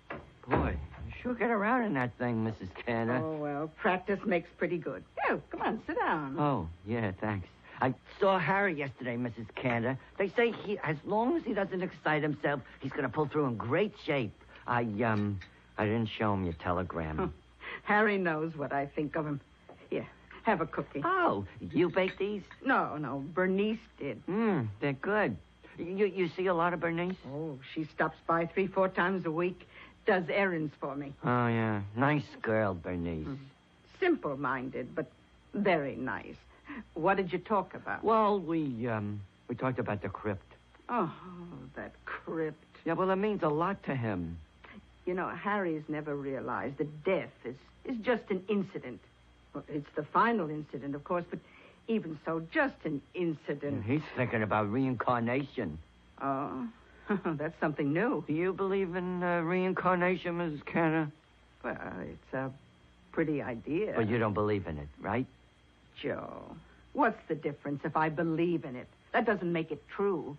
Boy, you sure get around in that thing, Mrs. Canner. Oh, well, practice makes pretty good. Oh, come on, sit down. Oh, yeah, thanks. I saw Harry yesterday, Mrs. Canner. They say as long as he doesn't excite himself, he's going to pull through in great shape. I didn't show him your telegram. Harry knows what I think of him. Here, have a cookie. Oh, you baked these? No, Bernice did. They're good. You see a lot of Bernice? Oh, she stops by 3-4 times a week, does errands for me. Oh, yeah. Nice girl, Bernice. Simple-minded, but very nice. What did you talk about? Well, we talked about the crypt. Oh, that crypt. Yeah, well, it means a lot to him. You know, Harry's never realized that death is just an incident. Well, it's the final incident, of course, but even so, just an incident. He's thinking about reincarnation. Oh, that's something new. Do you believe in reincarnation, Mrs. Canner? Well, it's a pretty idea. But you don't believe in it, right? Joe, what's the difference if I believe in it? That doesn't make it true.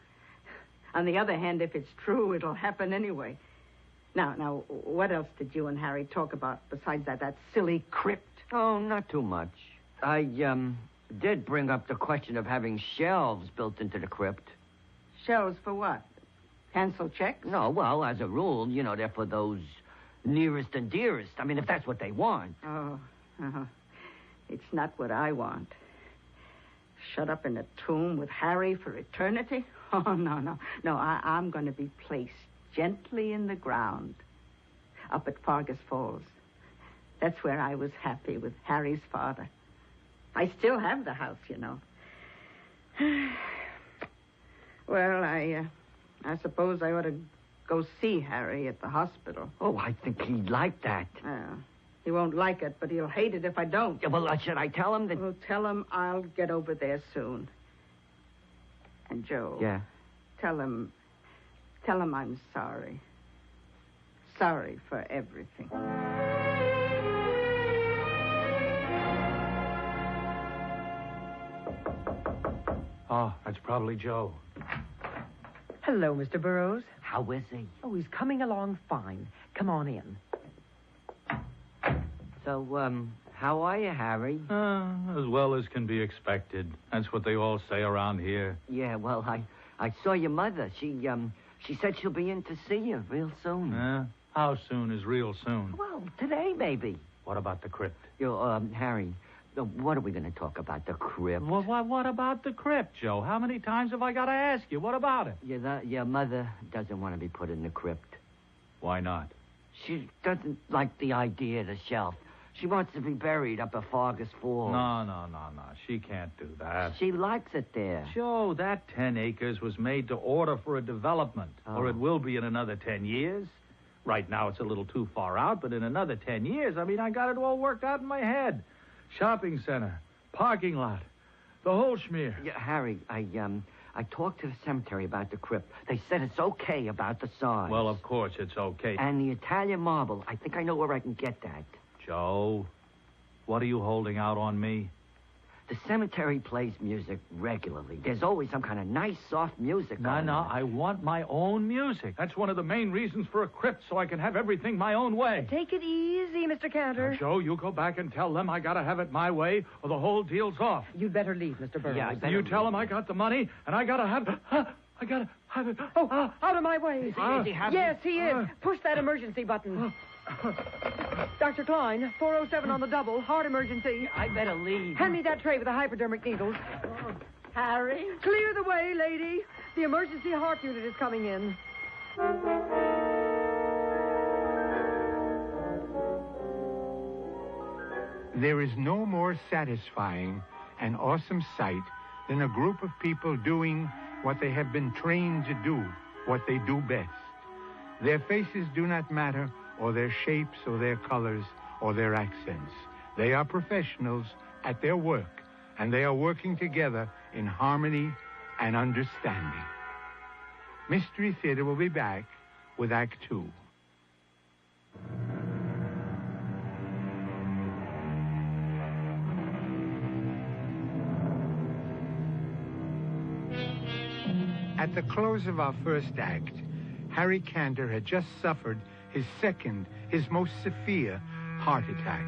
On the other hand, if it's true, it'll happen anyway. Now, what else did you and Harry talk about besides that silly crypt? Oh, not too much. I did bring up the question of having shelves built into the crypt. Shelves for what? Cancel checks? No, well, as a rule, you know, they're for those nearest and dearest. I mean, if that's what they want. Oh, it's not what I want. Shut up in a tomb with Harry for eternity? Oh, no. No, I'm going to be placed gently in the ground up at Fargus Falls. That's where I was happy with Harry's father. I still have the house, you know. Well, I suppose I ought to go see Harry at the hospital. Oh, I think he'd like that. He won't like it, but he'll hate it if I don't. Yeah, well, should I tell him that... Well, tell him I'll get over there soon. And Joe. Yeah? Tell him I'm sorry. Sorry for everything. Oh, that's probably Joe. Hello, Mr. Burroughs. How is he? Oh, he's coming along fine. Come on in. So, how are you, Harry? As well as can be expected. That's what they all say around here. Yeah, well, I saw your mother. She said she'll be in to see you real soon. How soon is real soon? Well, today, maybe. What about the crypt? Harry, what are we going to talk about? The crypt? Well, what about the crypt, Joe? How many times have I got to ask you? What about it? Your mother doesn't want to be put in the crypt. Why not? She doesn't like the idea of the shelf. She wants to be buried up at Fargus Falls. No. She can't do that. She likes it there. Joe, that 10 acres was made to order for a development. Or it will be in another 10 years. Right now it's a little too far out, but in another 10 years, I got it all worked out in my head. Shopping center, parking lot, the whole schmear. Yeah, Harry, I talked to the cemetery about the crypt. They said it's okay about the size. Well, of course it's okay. And the Italian marble. I think I know where I can get that. Joe, what are you holding out on me? The cemetery plays music regularly. There's always some kind of nice, soft music No, going on. I want my own music. That's one of the main reasons for a crypt, so I can have everything my own way. Take it easy, Mr. Cantor. Now, Joe, you go back and tell them I gotta have it my way, or the whole deal's off. You'd better leave, Mr. Burroughs. Yeah, I better You tell them I got the money, and I gotta have I gotta have it. Oh, out of my way. Is he having... Yes, he is. Push that emergency button. Dr. Klein, 407 on the double, heart emergency. I better leave. Hand me that tray with the hypodermic needles. Harry? Clear the way, lady. The emergency heart unit is coming in. There is no more satisfying and awesome sight than a group of people doing what they have been trained to do, what they do best. Their faces do not matter, or their shapes, or their colors, or their accents. They are professionals at their work, and they are working together in harmony and understanding. Mystery Theater will be back with Act Two. At the close of our first act, Harry Cantor had just suffered his second, his most severe heart attack.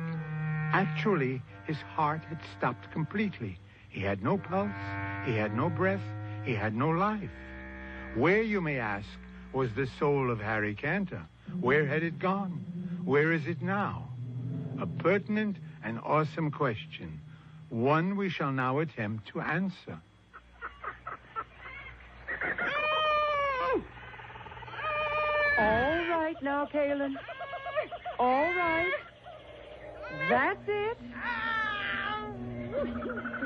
Actually, his heart had stopped completely. He had no pulse, he had no breath, he had no life. Where, you may ask, was the soul of Harry Cantor? Where had it gone? Where is it now? A pertinent and awesome question, one we shall now attempt to answer. All right now, Kalen. All right. That's it.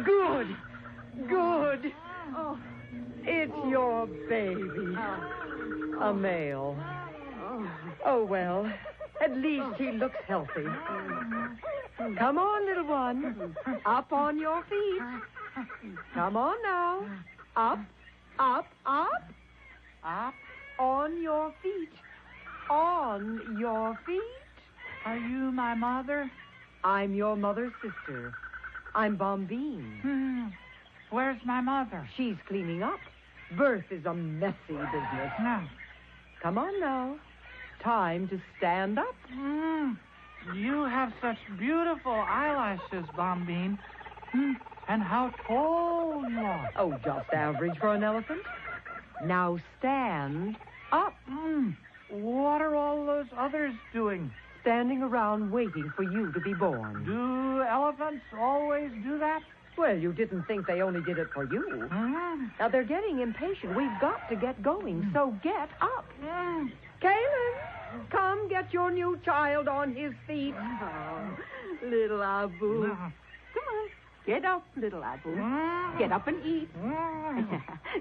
Good. Good. Oh, it's your baby. A male. Oh, well, at least he looks healthy. Come on, little one. Up on your feet. Come on now. Up, up, up. Up. On your feet. On your feet. Are you my mother? I'm your mother's sister. I'm Bombine. Where's my mother? She's cleaning up. Birth is a messy business. No. Come on now. Time to stand up. You have such beautiful eyelashes, Bombine. And how tall you are. Oh, just average for an elephant. Now stand up. What are all those others doing? Standing around waiting for you to be born. Do elephants always do that? Well, you didn't think they only did it for you. Now, they're getting impatient. We've got to get going, so get up. Kaylin, come get your new child on his feet. Oh, little Abu. Come on. Get up, little Abu. Get up and eat.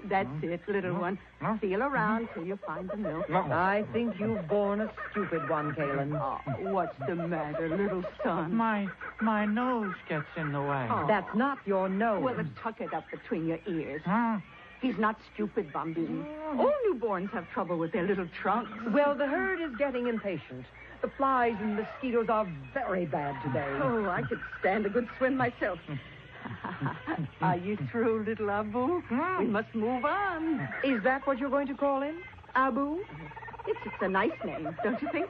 That's it, little one. Feel around till you find the milk. I think you've born a stupid one, Kaylin. Oh, what's the matter, little son? My nose gets in the way. Oh. That's not your nose. Well, then tuck it up between your ears. He's not stupid, Bombine. All newborns have trouble with their little trunks. Well, the herd is getting impatient. The flies and mosquitoes are very bad today. Oh, I could stand a good swim myself. Are you through, little Abu? We must move on. Is that what you're going to call him? Abu? It's a nice name, don't you think?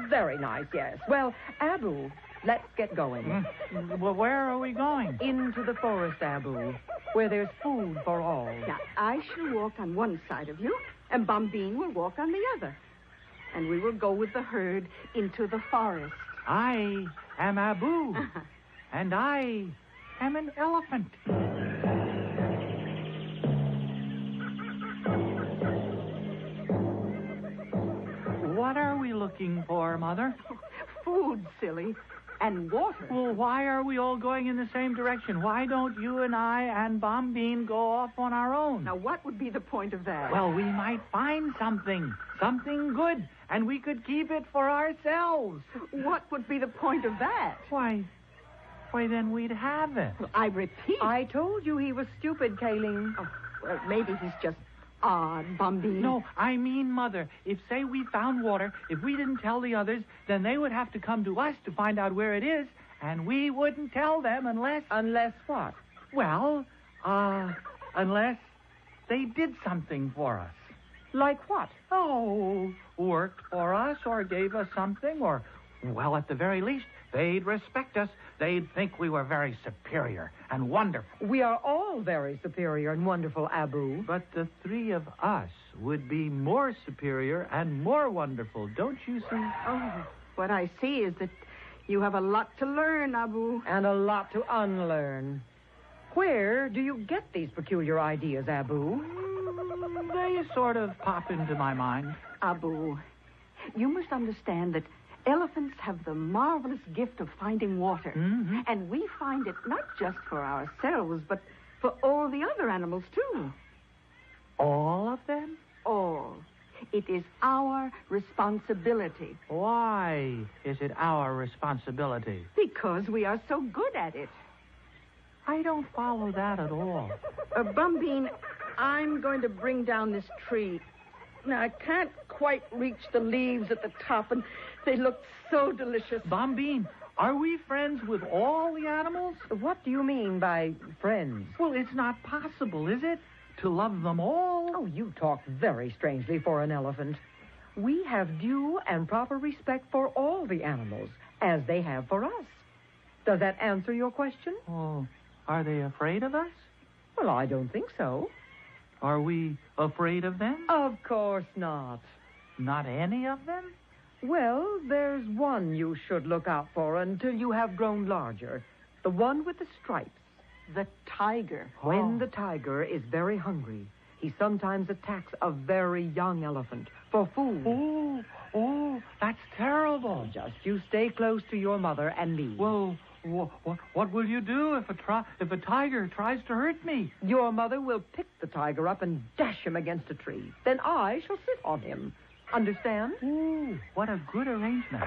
Very nice, yes. Well, Abu, let's get going. Well, where are we going? Into the forest, Abu, where there's food for all. Now, I shall walk on one side of you, and Bombine will walk on the other. And we will go with the herd into the forest. I am Abu, and I am an elephant. What are we looking for, Mother? Food, silly, and water. Well, why are we all going in the same direction? Why don't you and I and Bombine go off on our own? Now, what would be the point of that? Well, we might find something good, and we could keep it for ourselves. What would be the point of that? Why, then we'd have it. I repeat. I told you he was stupid, Kaling. Oh, Well, maybe he's just odd, Bumby. No, I mean, Mother, if, say, we found water, if we didn't tell the others, then they would have to come to us to find out where it is, and we wouldn't tell them unless... Unless what? Well, unless they did something for us. Like what? Oh, worked for us or gave us something or, well, at the very least, they'd respect us. They'd think we were very superior and wonderful. We are all very superior and wonderful, Abu. But the three of us would be more superior and more wonderful, don't you see? Oh, what I see is that you have a lot to learn, Abu. And a lot to unlearn. Where do you get these peculiar ideas, Abu? They sort of pop into my mind. Abu, you must understand that elephants have the marvelous gift of finding water. Mm-hmm. And we find it not just for ourselves, but for all the other animals, too. All of them? All. It is our responsibility. Why is it our responsibility? Because we are so good at it. I don't follow that at all. Bumbine, I'm going to bring down this tree. Now, I can't quite reach the leaves at the top, and they look so delicious. Bombine, are we friends with all the animals? What do you mean by friends? Well, it's not possible, is it? To love them all? Oh, you talk very strangely for an elephant. We have due and proper respect for all the animals, as they have for us. Does that answer your question? Oh, are they afraid of us? Well, I don't think so. Are we afraid of them? Of course not. Not any of them? Well, there's one you should look out for until you have grown larger. The one with the stripes. The tiger. When the tiger is very hungry, he sometimes attacks a very young elephant for food. Oh, that's terrible. Just you stay close to your mother and me. Well, what will you do if a tiger tries to hurt me? Your mother will pick the tiger up and dash him against a tree. Then I shall sit on him. Understand? Ooh, what a good arrangement.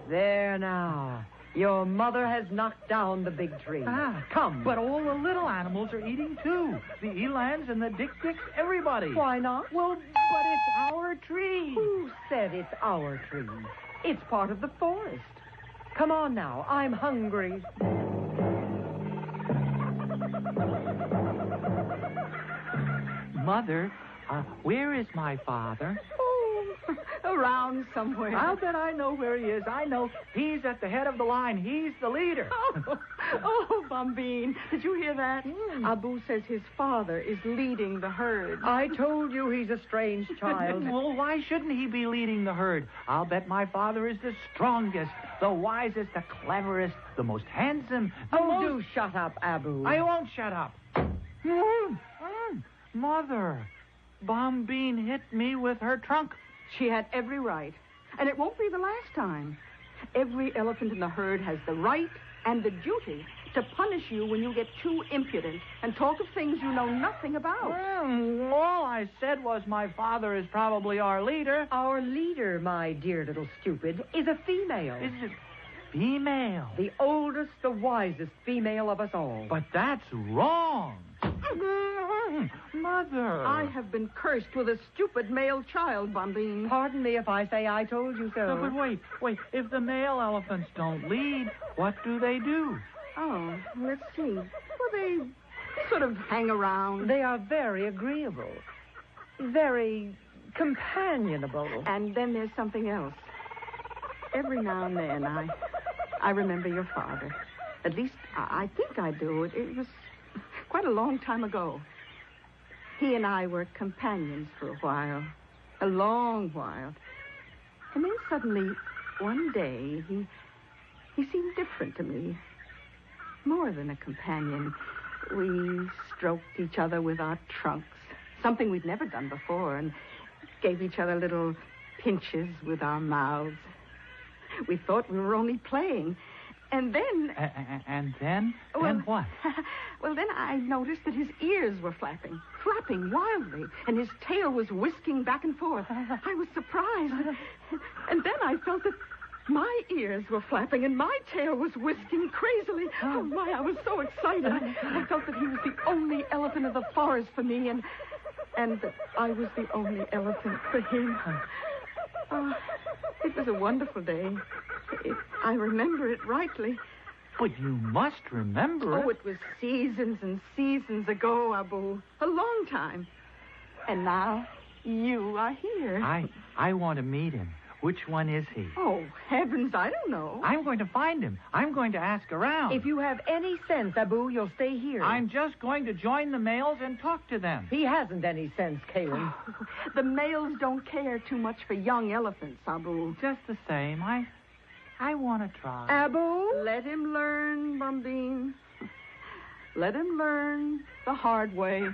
There now. Your mother has knocked down the big tree. Come. But all the little animals are eating, too. The elands and the dik-diks, everybody. Why not? Well, but it's our tree. Who said it's our tree? It's part of the forest. Come on now. I'm hungry. Mother, where is my father? Around somewhere. I'll bet I know where he is. I know. He's at the head of the line. He's the leader. Oh, Bombine. Did you hear that? Abu says his father is leading the herd. I told you he's a strange child. Well, why shouldn't he be leading the herd? I'll bet my father is the strongest, the wisest, the cleverest, the most handsome. Do shut up, Abu. I won't shut up. Mother, Bombine hit me with her trunk. She had every right. And it won't be the last time. Every elephant in the herd has the right and the duty to punish you when you get too impudent and talk of things you know nothing about. Well, all I said was my father is probably our leader. Our leader, my dear little stupid, is a female. Is it female? The oldest, the wisest female of us all. But that's wrong. Mother. I have been cursed with a stupid male child, Bombine. Pardon me if I say I told you so. No, but wait. If the male elephants don't lead, what do they do? Oh, let's see. Well, they sort of hang around. They are very agreeable. Very companionable. And then there's something else. Every now and then, I remember your father. At least, I think I do. It was quite a long time ago. He and I were companions for a while. A long while. And then suddenly, one day, he seemed different to me. More than a companion. We stroked each other with our trunks. Something we'd never done before. And gave each other little pinches with our mouths. We thought we were only playing. And then... And then? Well, then what? Well, then I noticed that his ears were flapping wildly, and his tail was whisking back and forth. I was surprised. And then I felt that My ears were flapping and my tail was whisking crazily. Oh, my, I was so excited. I felt that he was the only elephant of the forest for me and that I was the only elephant for him. Oh, it was a wonderful day. I remember it rightly. But you must remember it. Oh, it was seasons and seasons ago, Abu. A long time. And now you are here. I want to meet him. Which one is he? Oh, heavens, I don't know. I'm going to find him. I'm going to ask around. If you have any sense, Abu, you'll stay here. I'm just going to join the males and talk to them. He hasn't any sense, Caleb. The males don't care too much for young elephants, Abu. Just the same, I want to try. Abu, let him learn, Bombine. Let him learn the hard way.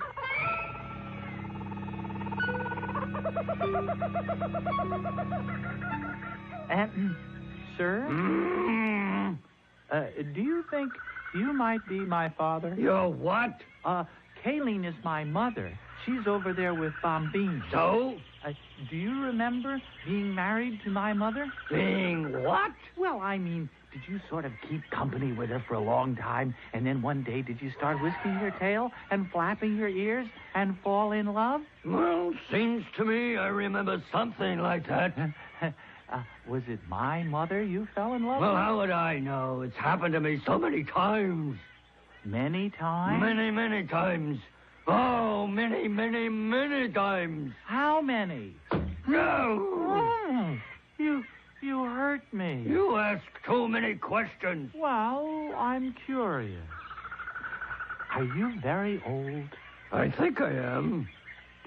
Sir? Do you think you might be my father? You're what? Kayleen is my mother. She's over there with Bombine. So? Do you remember being married to my mother? Being what? Well, I mean, did you sort of keep company with her for a long time, and then one day did you start whisking your tail and flapping your ears and fall in love? Well, seems to me I remember something like that. Was it my mother you fell in love Well, with? how would I know? It's happened to me so many times. Many times? Many, many times. Oh, many, many, many times. How many? No! You hurt me. You ask too many questions. Well, I'm curious. Are you very old? I think I am.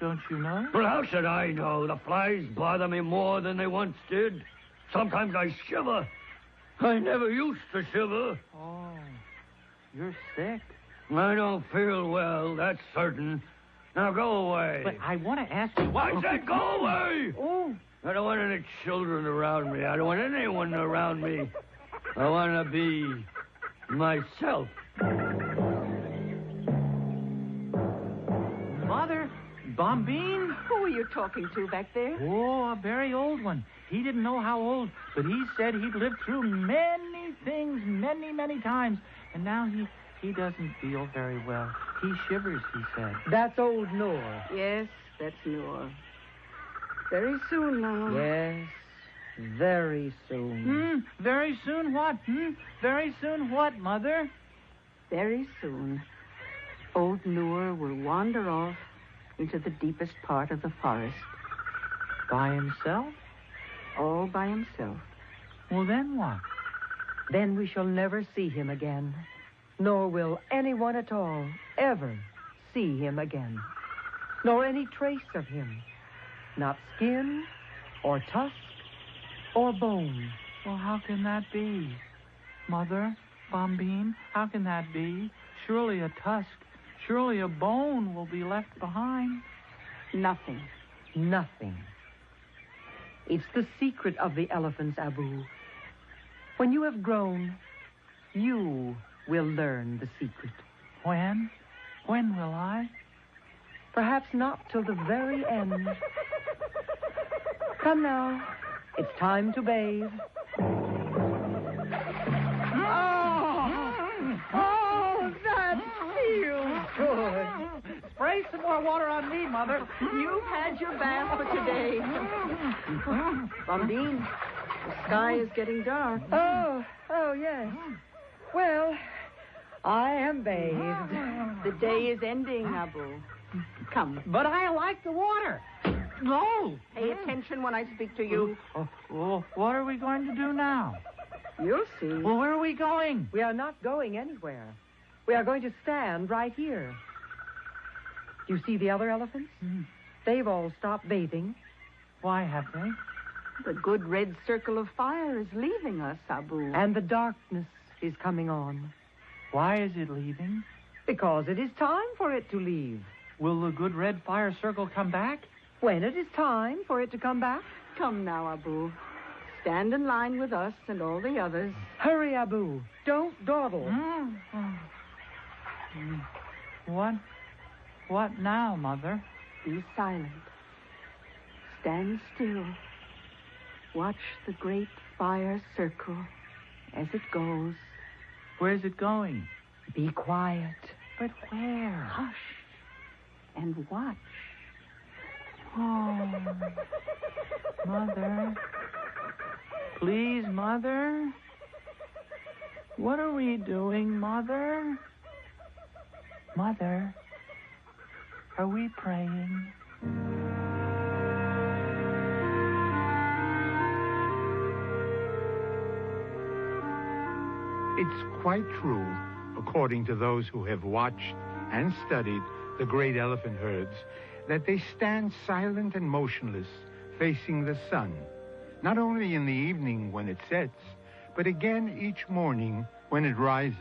Don't you know? Well, how should I know? The flies bother me more than they once did. Sometimes I shiver. I never used to shiver. Oh, you're sick. I don't feel well, that's certain. Now go away. But I want to ask you... I said go away! Oh. I don't want any children around me. I don't want anyone around me. I want to be myself. Mother, Bombine? Who are you talking to back there? Oh, a very old one. He didn't know how old, but he said he'd lived through many things many, many times. And now he doesn't feel very well. He shivers, he said. That's old Noor. Yes, that's Noor. Very soon now. Yes, very soon. Very soon what? Very soon what, Mother? Very soon, old Noor will wander off into the deepest part of the forest. By himself? All by himself. Well, then what? Then we shall never see him again. Nor will anyone at all ever see him again. Nor any trace of him. Not skin, or tusk, or bone. Well, how can that be? Mother, Bombine, how can that be? Surely a tusk, surely a bone will be left behind. Nothing. Nothing. It's the secret of the elephants, Abu. When you have grown, you will learn the secret. When? When will I? Perhaps not till the very end. Come now. It's time to bathe. Oh, that feels good. Spray some more water on me, Mother. You've had your bath for today. Bombine, the sky is getting dark. Oh, yes. Well, I am bathed. The day is ending, Abu. Come. But I like the water. No. Pay attention when I speak to you. Well, what are we going to do now? You'll see. Well, where are we going? We are not going anywhere. We are going to stand right here. Do you see the other elephants? They've all stopped bathing. Why have they? The good red circle of fire is leaving us, Abu. And the darkness is coming on. Why is it leaving? Because it is time for it to leave. Will the good red fire circle come back? When it is time for it to come back. Come now, Abu. Stand in line with us and all the others. Hurry, Abu. Don't dawdle. What now, Mother? Be silent. Stand still. Watch the great fire circle as it goes. Where's it going? Be quiet. But where? Hush and watch. Oh, Mother. Please, Mother. What are we doing, Mother? Mother, are we praying? It's quite true, according to those who have watched and studied the great elephant herds, that they stand silent and motionless, facing the sun, not only in the evening when it sets, but again each morning when it rises.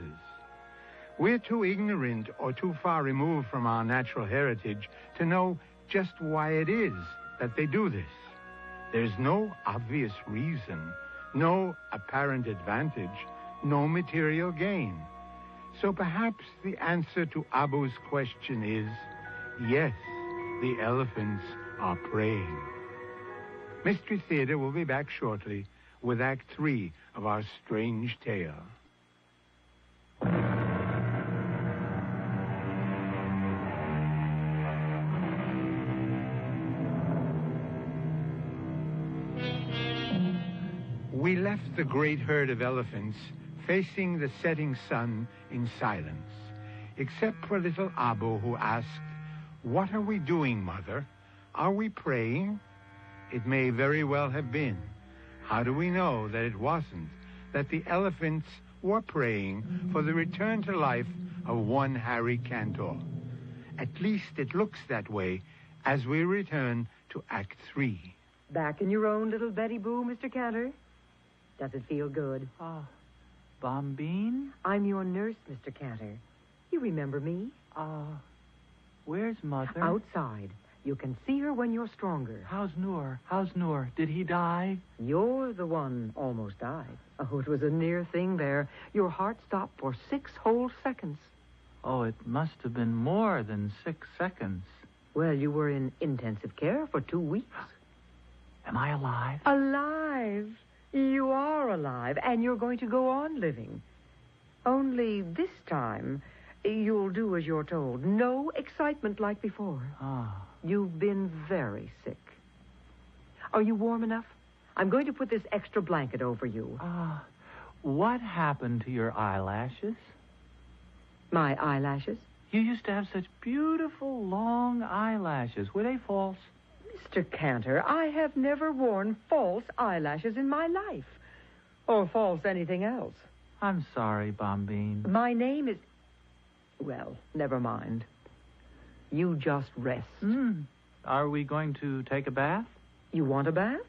We're too ignorant or too far removed from our natural heritage to know just why it is that they do this. There's no obvious reason, no apparent advantage, no material gain. So perhaps the answer to Abu's question is, yes, the elephants are praying. Mystery Theater will be back shortly with Act 3 of our strange tale. We left the great herd of elephants facing the setting sun in silence, except for little Abu, who asked, "What are we doing, Mother? Are we praying?" It may very well have been. How do we know that it wasn't, that the elephants were praying for the return to life of one Harry Cantor? At least it looks that way as we return to Act 3. Back in your own little Betty Boo, Mr. Cantor? Does it feel good? Oh, Bombine? I'm your nurse, Mr. Cantor. You remember me? Where's Mother? Outside. You can see her when you're stronger. How's Noor? How's Noor? Did he die? You're the one almost died. Oh, it was a near thing there. Your heart stopped for 6 whole seconds. Oh, it must have been more than 6 seconds. Well, you were in intensive care for 2 weeks. Am I alive? Alive? You are alive, and you're going to go on living. Only this time, you'll do as you're told. No excitement like before. You've been very sick. Are you warm enough? I'm going to put this extra blanket over you. What happened to your eyelashes? My eyelashes? You used to have such beautiful, long eyelashes. Were they false? Mr. Cantor, I have never worn false eyelashes in my life. Or false anything else. I'm sorry, Bombine. My name is... Well, never mind. You just rest. Are we going to take a bath? You want a bath?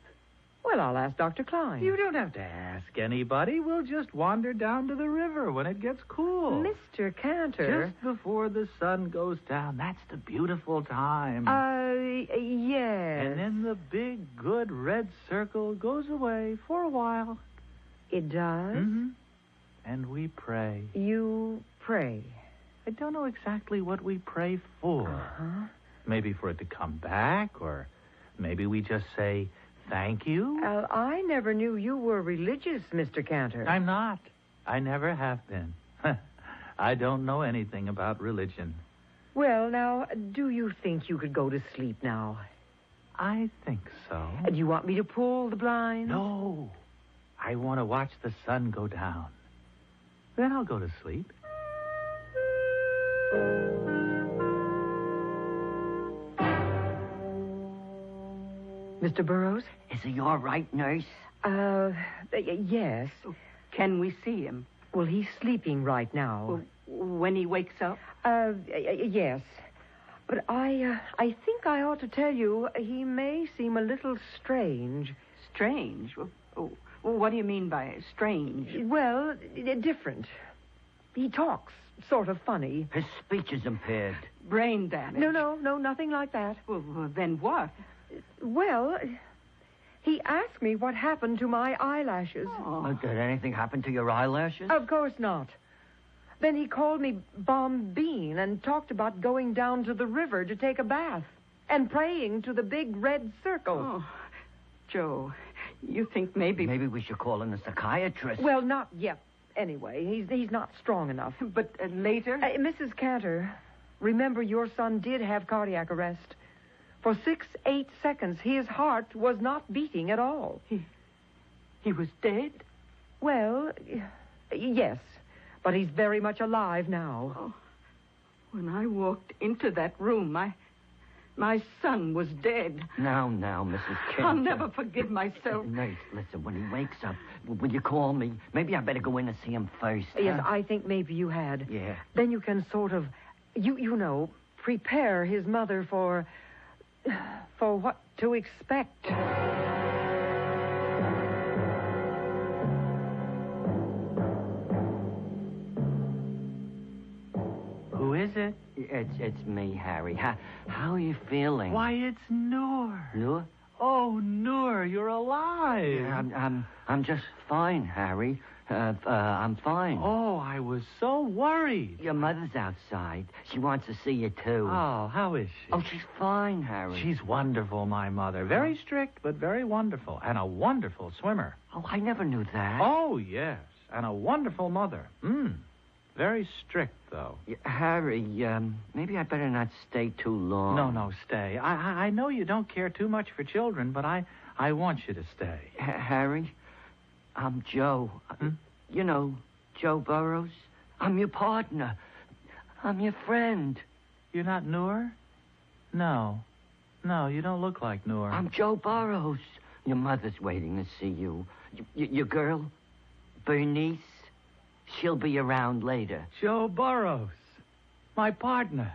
Well, I'll ask Dr. Klein. You don't have to ask anybody. We'll just wander down to the river when it gets cool. Mr. Cantor. Just before the sun goes down. That's the beautiful time. Yes. And then the big, good red circle goes away for a while. It does? Mm-hmm. And we pray. You pray? I don't know exactly what we pray for. Maybe for it to come back, or maybe we just say... Thank you? I never knew you were religious, Mr. Cantor. I'm not. I never have been. I don't know anything about religion. Well, now, do you think you could go to sleep now? I think so. Do you want me to pull the blinds? No. I want to watch the sun go down. Then I'll go to sleep. Mr. Burroughs? Is he all right, nurse? Yes. Can we see him? Well, he's sleeping right now. When he wakes up? Yes. But I think I ought to tell you he may seem a little strange. Strange? What do you mean by strange? Well, different. He talks sort of funny. His speech is impaired. Brain damage? No, nothing like that. Well, then what? Well, he asked me what happened to my eyelashes. Did anything happen to your eyelashes? Of course not. Then he called me Bombine and talked about going down to the river to take a bath and praying to the big red circle. Oh, Joe, You think maybe... Maybe we should call in a psychiatrist. Well, not yet. Anyway, he's not strong enough. But later? Mrs. Cantor, remember your son did have cardiac arrest. For 6-8 seconds, his heart was not beating at all. He was dead? Well, yes. But he's very much alive now. Oh. When I walked into that room, my son was dead. Now, Mrs. Cantor. I'll never forgive myself. Nurse, listen, when he wakes up, will you call me? Maybe I better go in and see him first. Yes, huh? I think maybe you had. Yeah. Then you can sort of, you know, prepare his mother for what to expect. Who is it? It's me, Harry. How are you feeling? Why, it's Noor. Noor? Oh, Noor, you're alive. Yeah, I'm just fine, Harry. I'm fine. Oh, I was so worried. Your mother's outside. She wants to see you, too. Oh, how is she? Oh, she's fine, Harry. She's wonderful, my mother. Very strict, but very wonderful. And a wonderful swimmer. Oh, I never knew that. Oh, yes. And a wonderful mother. Very strict, though. Harry, maybe I better not stay too long. No, stay. I know you don't care too much for children, but I want you to stay. Harry, I'm Joe. You know, Joe Burrows. I'm your partner. I'm your friend. You're not Noor? No, you don't look like Noor. I'm Joe Burrows. Your mother's waiting to see you. Your girl, Bernice, she'll be around later. Joe Burrows. My partner.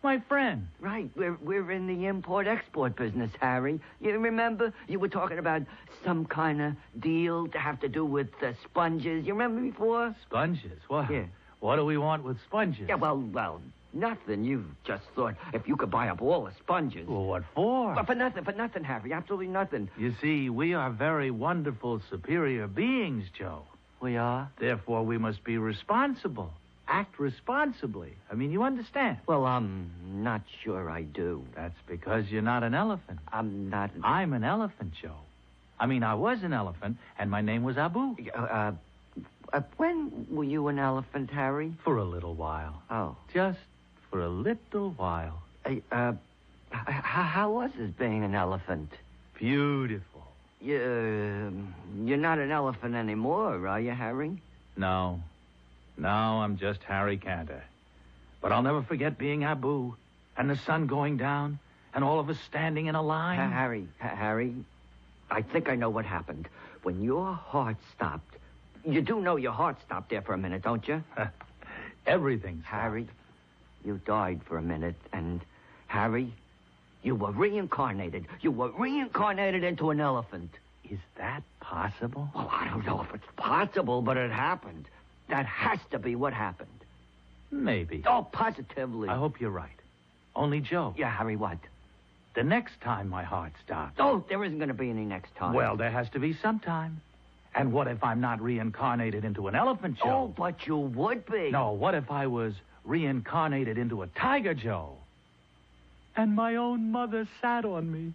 My friend. Right. We're in the import-export business, Harry. You remember? You were talking about some kind of deal to have to do with sponges. You remember before? Sponges? What? Yeah. What do we want with sponges? Yeah, well, nothing. You just thought if you could buy up all the sponges. Well, what for? Well, for nothing, Harry. Absolutely nothing. You see, we are very wonderful, superior beings, Joe. We are? Therefore, we must be responsible. Act responsibly. I mean, you understand? Well, I'm not sure I do. That's because you're not an elephant. I'm not... I'm an elephant, Joe. I mean, I was an elephant, and my name was Abu. When were you an elephant, Harry? For a little while. Oh. Just for a little while. How was it being an elephant? Beautiful. You're not an elephant anymore, are you, Harry? No, I'm just Harry Cantor. But I'll never forget being Abu, and the sun going down, and all of us standing in a line. Harry, I think I know what happened. When your heart stopped, you do know your heart stopped there for a minute, don't you? Everything stopped. Harry, you died for a minute, and Harry, you were reincarnated. You were reincarnated into an elephant. Is that possible? Well, I don't know if it's possible, but it happened. That has to be what happened. Maybe. Oh, positively. I hope you're right. Only, Joe. Yeah, Harry, what? The next time my heart stops. Oh, there isn't going to be any next time. Well, there has to be some time. And what if I'm not reincarnated into an elephant, Joe? Oh, but you would be. No, what if I was reincarnated into a tiger, Joe? And my own mother sat on me.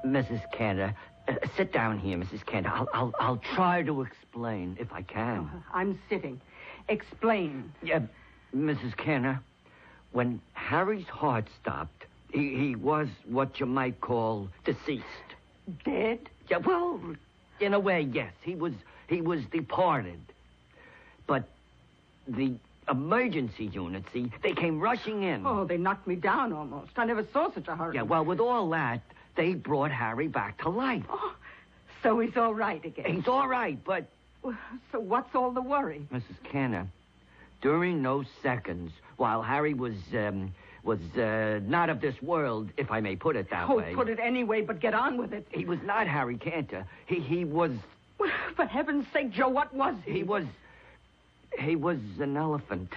Mrs. Cantor, sit down here, Mrs. Cantor. I'll try to explain if I can. Oh, I'm sitting. Explain. Yeah, Mrs. Cantor, when Harry's heart stopped, he was what you might call deceased. Dead? Yeah, well, in a way, yes. He was departed. But the emergency unit, see, they came rushing in. Oh, they knocked me down almost. I never saw such a hurry. Yeah, well, with all that, they brought Harry back to life. Oh, so he's all right again. He's all right, but... So what's all the worry? Mrs. Cantor, during those seconds, while Harry was not of this world, if I may put it that way. Oh, put it any way, but get on with it. He was not Harry Cantor. He was... Well, for heaven's sake, Joe, what was he? He was an elephant,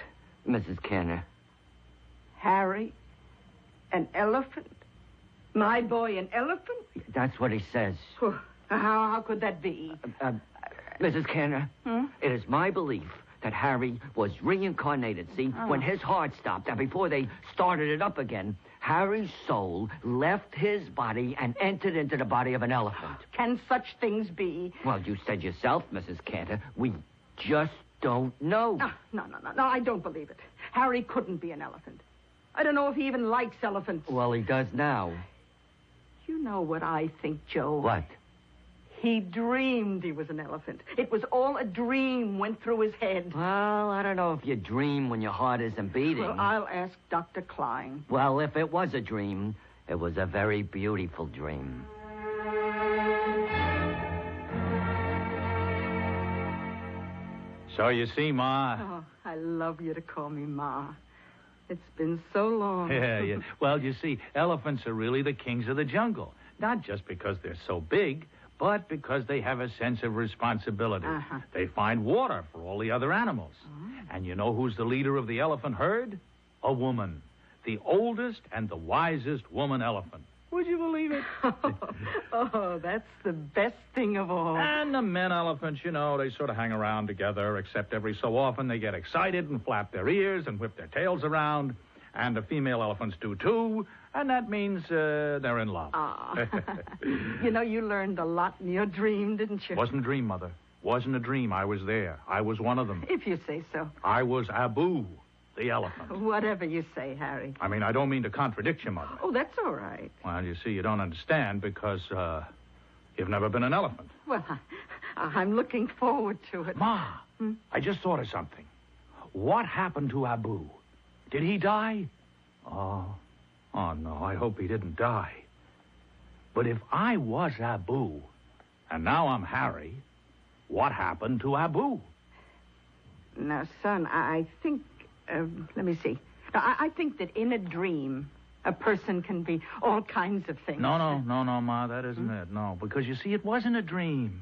Mrs. Cantor. Harry? An elephant? My boy, an elephant? That's what he says. How could that be? Mrs. Cantor, Hmm? it is my belief that Harry was reincarnated, see? When his heart stopped, and before they started it up again, Harry's soul left his body and entered into the body of an elephant. Can such things be? Well, you said yourself, Mrs. Cantor, we just don't know. No, I don't believe it. Harry couldn't be an elephant. I don't know if he even likes elephants. Well, he does now. You know what I think, Joe? What? He dreamed he was an elephant. It was all a dream went through his head. Well, I don't know if you dream when your heart isn't beating. Well, I'll ask Dr. Klein. Well, if it was a dream, it was a very beautiful dream. So you see, Ma... Oh, I love you to call me Ma. It's been so long. Yeah. Well, you see, elephants are really the kings of the jungle. Not just because they're so big, but because they have a sense of responsibility. They find water for all the other animals. And you know who's the leader of the elephant herd? A woman. The oldest and the wisest woman elephant. Would you believe it? Oh, that's the best thing of all. And the men elephants, you know, they sort of hang around together, except every so often they get excited and flap their ears and whip their tails around. And the female elephants do, too. And that means they're in love. You know, you learned a lot in your dream, didn't you? Wasn't a dream, Mother. Wasn't a dream. I was there. I was one of them. If you say so. I was Abu, the elephant. Whatever you say, Harry. I mean, I don't mean to contradict you, Mother. Oh, that's all right. Well, you see, you don't understand because you've never been an elephant. Well, I'm looking forward to it. Ma, I just thought of something. What happened to Abu? Did he die? Oh, no, I hope he didn't die. But if I was Abu, and now I'm Harry, what happened to Abu? Now, son, I think... let me see. Now, I think that in a dream, a person can be all kinds of things. No, Ma, that isn't it. No, because you see, it wasn't a dream.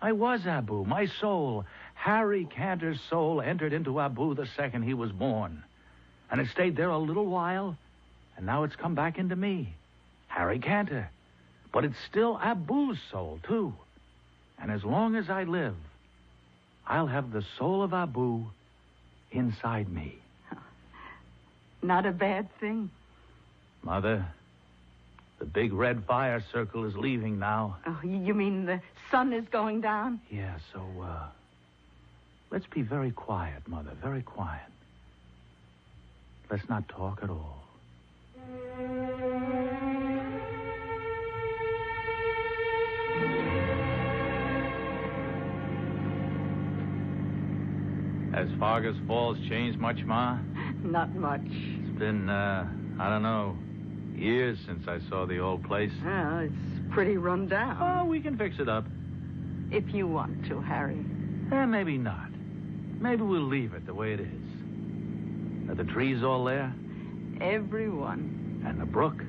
I was Abu. My soul, Harry Cantor's soul, entered into Abu the second he was born. And it stayed there a little while, and now it's come back into me, Harry Cantor. But it's still Abu's soul, too. And as long as I live, I'll have the soul of Abu inside me. Not a bad thing. Mother, the big red fire circle is leaving now. Oh, you mean the sun is going down? Yeah, so, let's be very quiet, Mother, very quiet. Let's not talk at all. Has Fargus Falls changed much, Ma? Not much. It's been, I don't know, years since I saw the old place. Well, it's pretty run down. Oh, we can fix it up. If you want to, Harry. Maybe not. Maybe we'll leave it the way it is. Are the trees all there? Everyone. And the brook?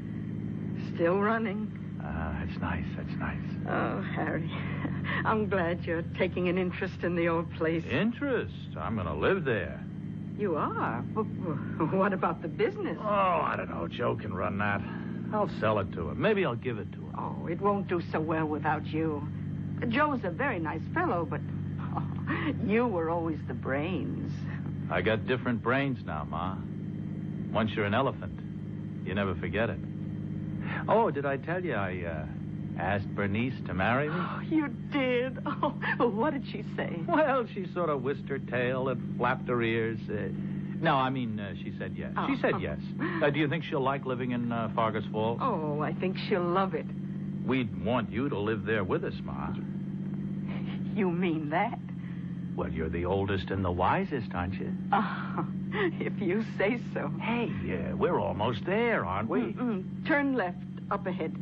Still running. That's nice, that's nice. Oh, Harry, I'm glad you're taking an interest in the old place. Interest? I'm going to live there. You are? What about the business? Oh, I don't know. Joe can run that. I'll sell it to him. Maybe I'll give it to him. Oh, it won't do so well without you. Joe's a very nice fellow, but you were always the brains. I got different brains now, Ma. Once you're an elephant, you never forget it. Oh, did I tell you I asked Bernice to marry me? Oh, you did? Oh, what did she say? Well, she sort of whisked her tail and flapped her ears. No, I mean, she said yes. Oh. She said yes. Do you think she'll like living in Fargus Falls? Oh, I think she'll love it. We'd want you to live there with us, Ma. You mean that? Well, you're the oldest and the wisest, aren't you? Oh, if you say so. Hey, we're almost there, aren't we? Turn left, up ahead,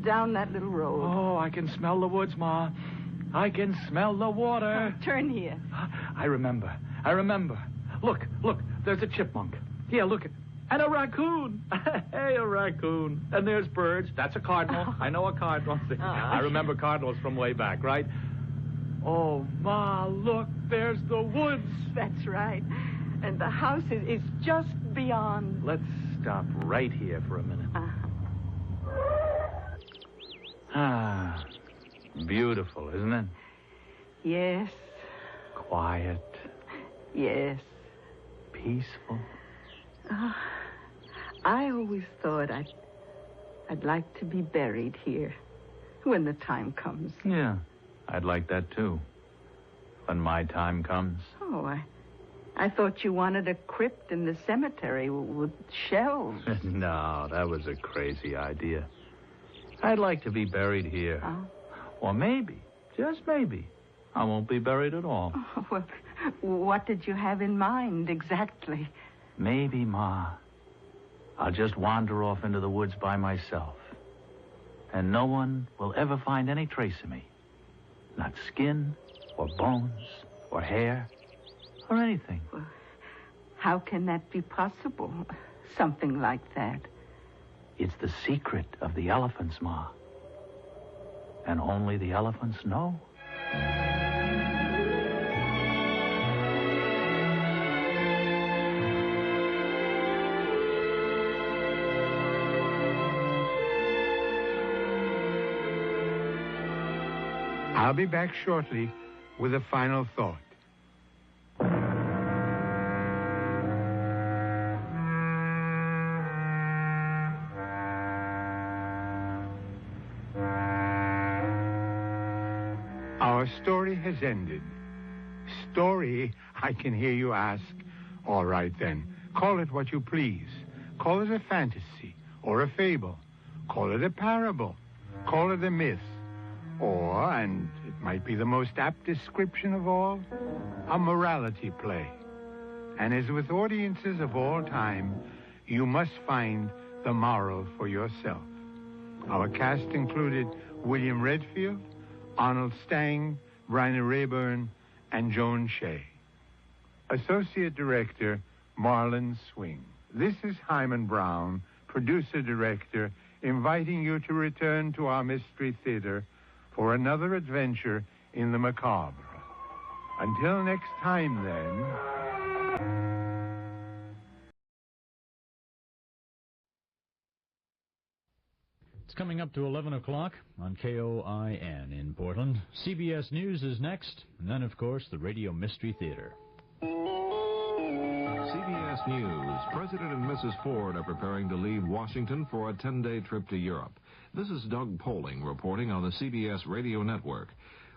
down that little road. Oh, I can smell the woods, Ma. I can smell the water. Oh, turn here. I remember. Look, there's a chipmunk. Yeah, look. And a raccoon. Hey, a raccoon. And there's birds. That's a cardinal. I know a cardinal. I remember cardinals from way back, right? Oh, Ma, look, there's the woods. That's right. And the house is just beyond. Let's stop right here for a minute. Ah, beautiful, isn't it? Yes. Quiet. Yes. Peaceful? I always thought I'd like to be buried here when the time comes. Yeah, I'd like that too. When my time comes. Oh, I thought you wanted a crypt in the cemetery with shells. No, that was a crazy idea. I'd like to be buried here. Oh. Or maybe, just maybe, I won't be buried at all. Oh, well, what did you have in mind exactly? Maybe, Ma, I'll just wander off into the woods by myself. And no one will ever find any trace of me. Not skin, or bones, or hair, or anything. Well, how can that be possible? Something like that. It's the secret of the elephants, Ma. And only the elephants know. I'll be back shortly with a final thought. Our story has ended. Story, I can hear you ask. All right, then. Call it what you please. Call it a fantasy or a fable. Call it a parable. Call it a myth. Or, and it might be the most apt description of all, a morality play. And as with audiences of all time, you must find the moral for yourself. Our cast included William Redfield, Arnold Stang, Bryna Rayburn, and Joan Shea. Associate Director, Marlon Swing. This is Hyman Brown, Producer-Director, inviting you to return to our Mystery Theater for another adventure in the macabre. Until next time, then... It's coming up to 11 o'clock on KOIN in Portland. CBS News is next, and then, of course, the Radio Mystery Theater. CBS News. President and Mrs. Ford are preparing to leave Washington for a 10-day trip to Europe. This is Doug Poling reporting on the CBS Radio Network.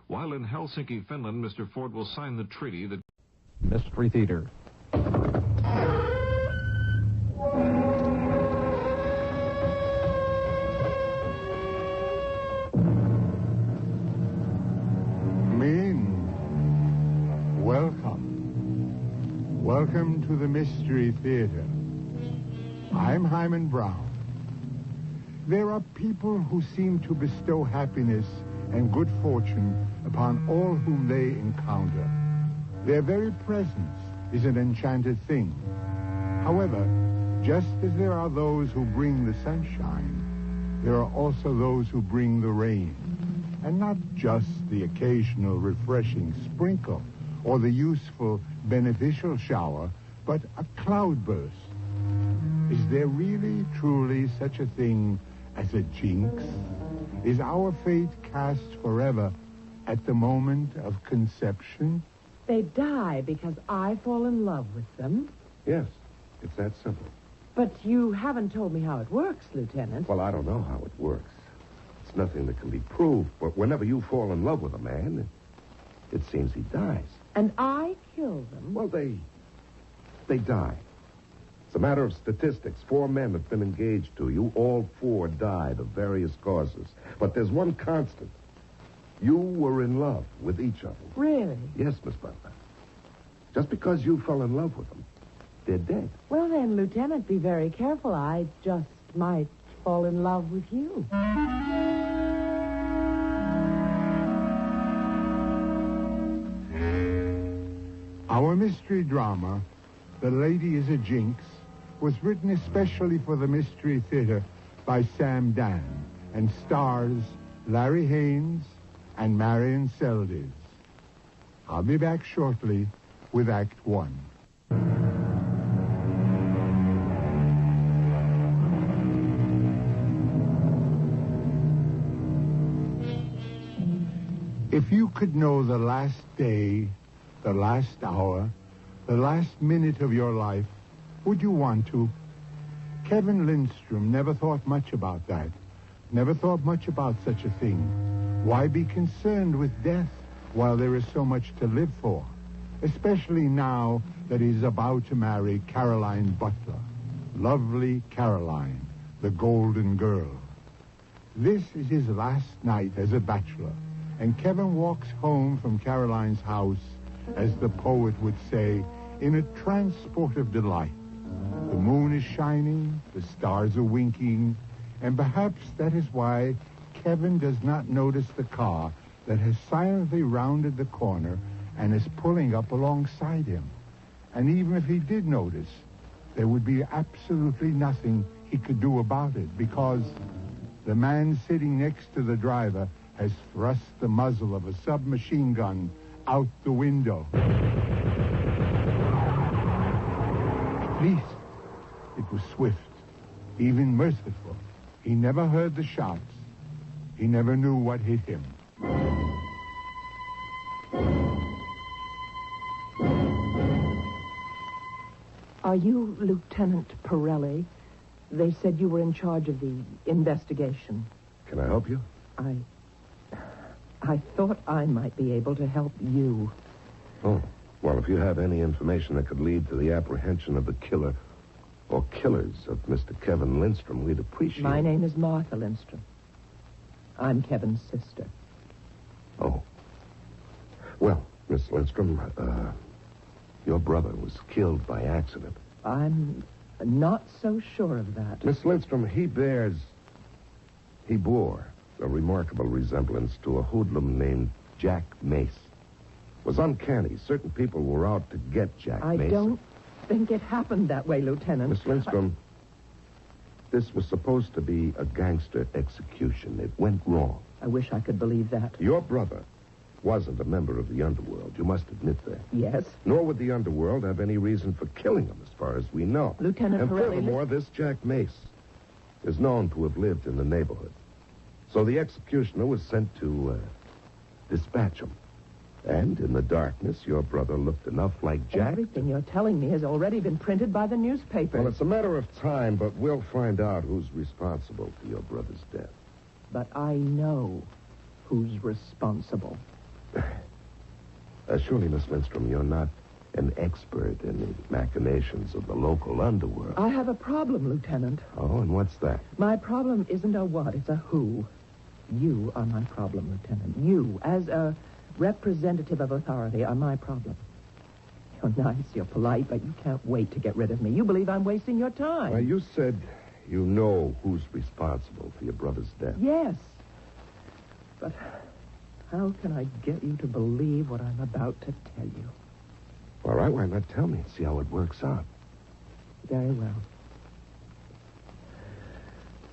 While in Helsinki, Finland, Mr. Ford will sign the treaty that... Mystery Theater. Welcome to the Mystery Theater. I'm Hyman Brown. There are people who seem to bestow happiness and good fortune upon all whom they encounter. Their very presence is an enchanted thing. However, just as there are those who bring the sunshine, there are also those who bring the rain. And not just the occasional refreshing sprinkle or the useful, beneficial shower, but a cloudburst. Is there really, truly such a thing as a jinx? Is our fate cast forever at the moment of conception? They die because I fall in love with them. Yes, it's that simple. But you haven't told me how it works, Lieutenant. Well, I don't know how it works. It's nothing that can be proved, but whenever you fall in love with a man, it seems he dies. And I kill them? Well, they die. It's a matter of statistics. 4 men have been engaged to you. All 4 died of various causes. But there's one constant. You were in love with each of them. Really? Yes, Miss Butler. Just because you fell in love with them, they're dead. Well, then, Lieutenant, be very careful. I just might fall in love with you. Our mystery drama, The Lady is a Jinx, was written especially for the Mystery Theater by Sam Dan and stars Larry Haynes and Marion Seldes. I'll be back shortly with Act 1. If you could know the last day, the last hour, The last minute of your life, would you want to? Kevin Lindstrom never thought much about that. Never thought much about such a thing. Why be concerned with death while there is so much to live for? Especially now that he's about to marry Caroline Butler. Lovely Caroline, the golden girl. This is his last night as a bachelor, and Kevin walks home from Caroline's house, as the poet would say, in a transport of delight. The moon is shining, the stars are winking, and perhaps that is why Kevin does not notice the car that has silently rounded the corner and is pulling up alongside him. And even if he did notice, there would be absolutely nothing he could do about it, because the man sitting next to the driver has thrust the muzzle of a submachine gun out the window. At least it was swift, even merciful. He never heard the shots. He never knew what hit him. Are you Lieutenant Pirelli? They said you were in charge of the investigation. Can I help you? I thought I might be able to help you. Oh, well, if you have any information that could lead to the apprehension of the killer or killers of Mr. Kevin Lindstrom, we'd appreciate My name is Martha Lindstrom. I'm Kevin's sister. Oh. Well, Miss Lindstrom, your brother was killed by accident. I'm not so sure of that. Miss Lindstrom, he bore a remarkable resemblance to a hoodlum named Jack Mace. It was uncanny. Certain people were out to get Jack Mace. I don't think it happened that way, Lieutenant. Miss Lindstrom, this was supposed to be a gangster execution. It went wrong. I wish I could believe that. Your brother wasn't a member of the underworld. You must admit that. Yes. Nor would the underworld have any reason for killing him, as far as we know. Lieutenant And Pirelli, furthermore, this Jack Mace is known to have lived in the neighborhood. So the executioner was sent to dispatch him. And in the darkness, your brother looked enough like Jack. Everything you're telling me has already been printed by the newspapers. Well, it's a matter of time, but we'll find out who's responsible for your brother's death. But I know who's responsible. Surely, Miss Lindstrom, you're not an expert in the machinations of the local underworld. I have a problem, Lieutenant. Oh, and what's that? My problem isn't a what, it's a who. You are my problem, Lieutenant. You, as a representative of authority, are my problem. You're nice, you're polite, but you can't wait to get rid of me. You believe I'm wasting your time. Well, you said you know who's responsible for your brother's death. Yes. But how can I get you to believe what I'm about to tell you? All right, why not tell me and see how it works out? Very well.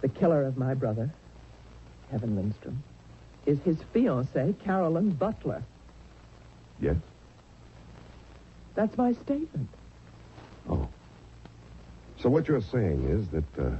The killer of my brother, Kevin Lindstrom, is his fiancée, Caroline Butler. Yes? That's my statement. Oh. So what you're saying is that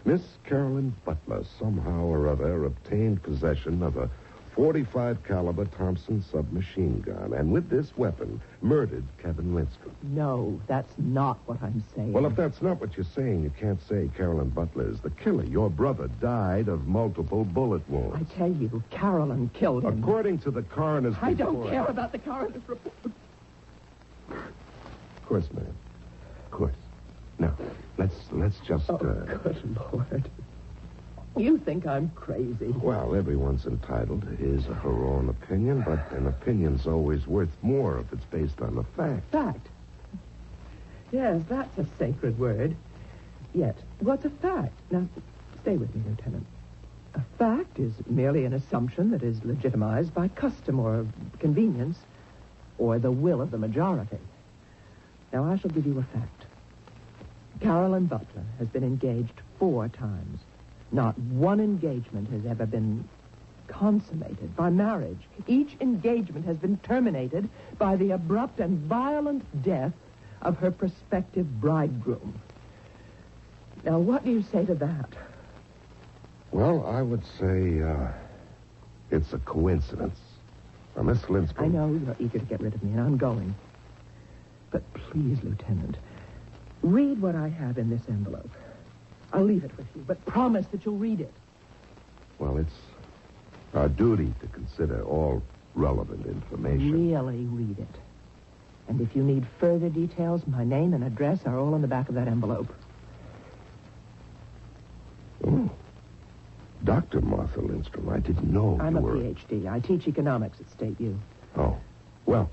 Miss Caroline Butler somehow or other obtained possession of a .45 caliber Thompson submachine gun, and with this weapon murdered Kevin Lindstrom. No, that's not what I'm saying. Well, if that's not what you're saying, you can't say Caroline Butler is the killer. Your brother died of multiple bullet wounds. I tell you, Caroline killed him. According to the coroner's report... I don't care about the coroner's report. Of course, ma'am. Of course. Now, let's just... Good Lord. You think I'm crazy. Well, everyone's entitled to his or her own opinion, but an opinion's always worth more if it's based on the fact. Fact? Yes, that's a sacred word. Yet, what's a fact? Now, stay with me, Lieutenant. A fact is merely an assumption that is legitimized by custom or convenience or the will of the majority. Now, I shall give you a fact. Caroline Butler has been engaged 4 times. Not one engagement has ever been consummated by marriage. Each engagement has been terminated by the abrupt and violent death of her prospective bridegroom. Now, what do you say to that? Well, I would say it's a coincidence. Now, Miss Lindstrom... I know you're eager to get rid of me, and I'm going. But please, Lieutenant, read what I have in this envelope. I'll leave it with you, but promise that you'll read it. Well, it's our duty to consider all relevant information. Really read it. And if you need further details, my name and address are all on the back of that envelope. Oh. Dr. Martha Lindstrom, I didn't know I'm you a were... PhD. I teach economics at State U. Oh. Well,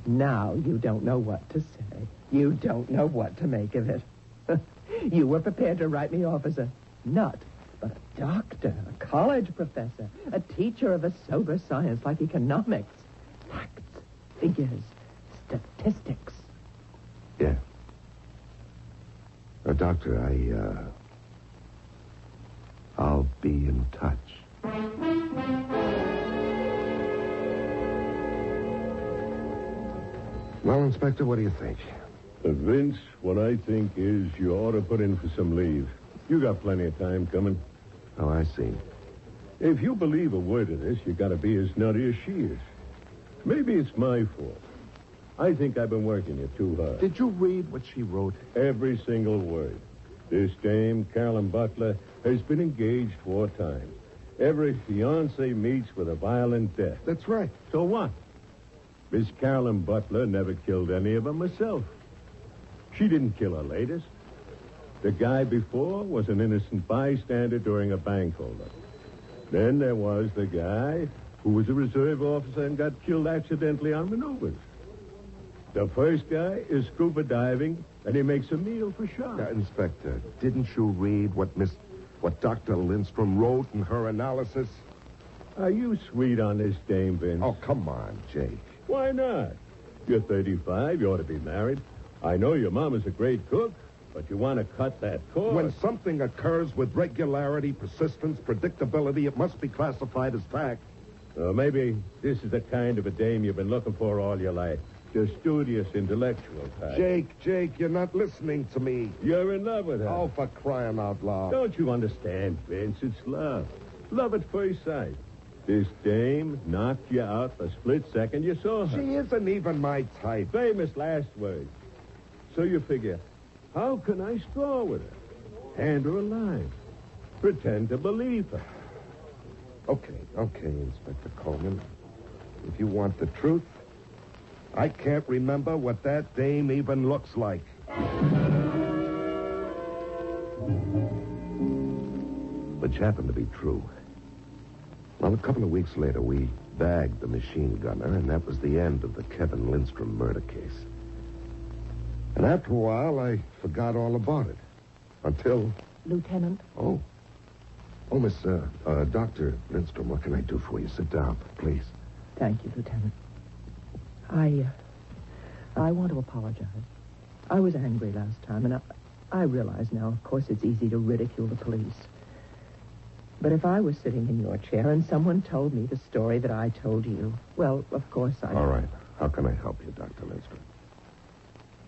Now you don't know what to say. You don't know what to make of it. You were prepared to write me off as a nut, but a doctor, a college professor, a teacher of a sober science like economics. Facts, figures, statistics. Yeah. Doctor, I'll be in touch. Well, Inspector, what do you think? Vince, what I think is you ought to put in for some leave. You got plenty of time coming. Oh, I see. If you believe a word of this, you got to be as nutty as she is. Maybe it's my fault. I think I've been working you too hard. Did you read what she wrote? Every single word. This dame, Carolyn Butler, has been engaged 4 times. Every fiancé meets with a violent death. That's right. So what? Miss Carolyn Butler never killed any of them herself. She didn't kill her latest. The guy before was an innocent bystander during a bank holdup. Then there was the guy who was a reserve officer and got killed accidentally on maneuvers. The first guy is scuba diving, and he makes a meal for sharks. Inspector, didn't you read what Dr. Lindstrom wrote in her analysis? Are you sweet on this dame, Vince? Oh, come on, Jake. Why not? You're 35. You ought to be married. I know your mom is a great cook, but you want to cut that cord. When something occurs with regularity, persistence, predictability, it must be classified as fact. Maybe this is the kind of a dame you've been looking for all your life. The studious, intellectual type. Jake, you're not listening to me. You're in love with her. Oh, for crying out loud. Don't you understand, Vince? It's love. Love at first sight. This dame knocked you out the split second you saw her. She isn't even my type. Famous last words. So you figure, how can I score with her? Hand her a line. Pretend to believe her. Okay, Inspector Coleman. If you want the truth, I can't remember what that dame even looks like. Which happened to be true. Well, a couple of weeks later, we bagged the machine gunner, and that was the end of the Kevin Lindstrom murder case. And after a while, I forgot all about it. Until... Lieutenant? Oh, Miss, Dr. Lindstrom, what can I do for you? Sit down, please. Thank you, Lieutenant. I want to apologize. I was angry last time, and I realize now, of course, it's easy to ridicule the police. But if I was sitting in your chair and someone told me the story that I told you, well, of course I... All right. How can I help you, Dr. Lindstrom?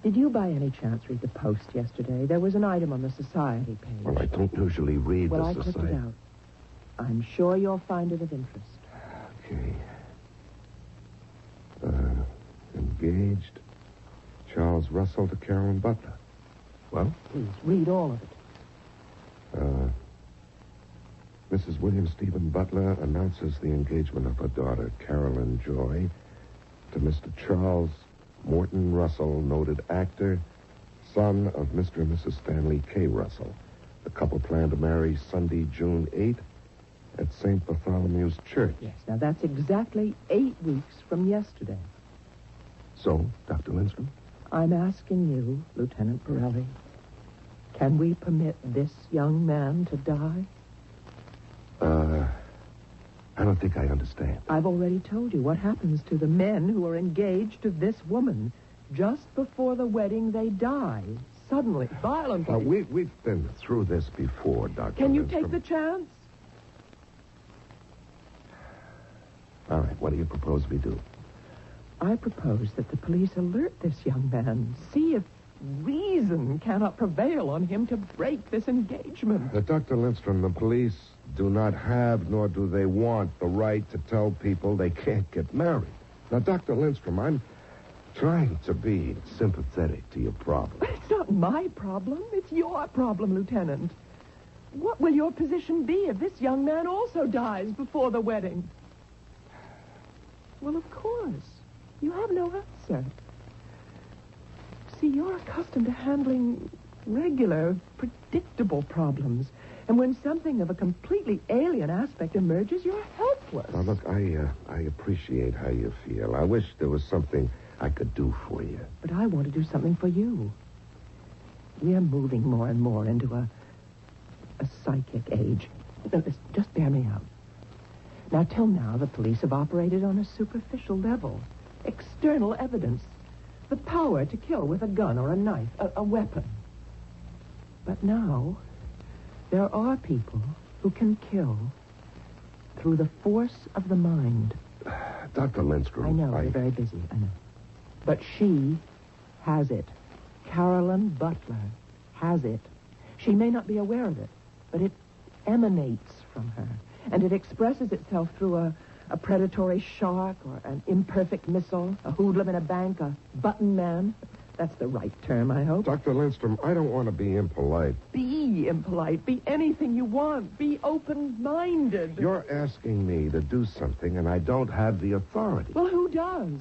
Did you by any chance read the Post yesterday? There was an item on the Society page. Well, I don't usually read the Well, Society. I clicked it out. I'm sure you'll find it of interest. Okay. Engaged. Charles Russell to Carolyn Butler. Well? Please, read all of it. Mrs. William Stephen Butler announces the engagement of her daughter, Carolyn Joy, to Mr. Charles Morton Russell, noted actor, son of Mr. and Mrs. Stanley K. Russell. The couple plan to marry Sunday, June 8th at St. Bartholomew's Church. Yes, now that's exactly 8 weeks from yesterday. So, Dr. Lindstrom? I'm asking you, Lieutenant Pirelli, can we permit this young man to die? I don't think I understand. I've already told you what happens to the men who are engaged to this woman. Just before the wedding, they die. Suddenly, violently. We've been through this before, Dr. Can you Lindstrom. take the chance? All right, what do you propose we do? I propose that the police alert this young man. See if reason cannot prevail on him to break this engagement. Dr. Lindstrom, the police do not have, nor do they want, the right to tell people they can't get married. Now, Dr. Lindstrom, I'm trying to be sympathetic to your problem. But it's not my problem. It's your problem, Lieutenant. What will your position be if this young man also dies before the wedding? Well, of course. You have no answer. See, you're accustomed to handling regular, predictable problems. And when something of a completely alien aspect emerges, you're helpless. Now, look, I appreciate how you feel. I wish there was something I could do for you. But I want to do something for you. We are moving more and more into a psychic age. No, just bear me out. Now, till now, the police have operated on a superficial level. External evidence. The power to kill with a gun or a knife, a weapon. But now, there are people who can kill through the force of the mind. Dr. Lindstrom, I know, you're very busy, I know. But she has it. Carolyn Butler has it. She may not be aware of it, but it emanates from her. And it expresses itself through a predatory shark or an imperfect missile, a hoodlum in a bank, a button man. That's the right term, I hope. Dr. Lindstrom, I don't want to be impolite. Be impolite. Be anything you want. Be open-minded. You're asking me to do something, and I don't have the authority. Well, who does?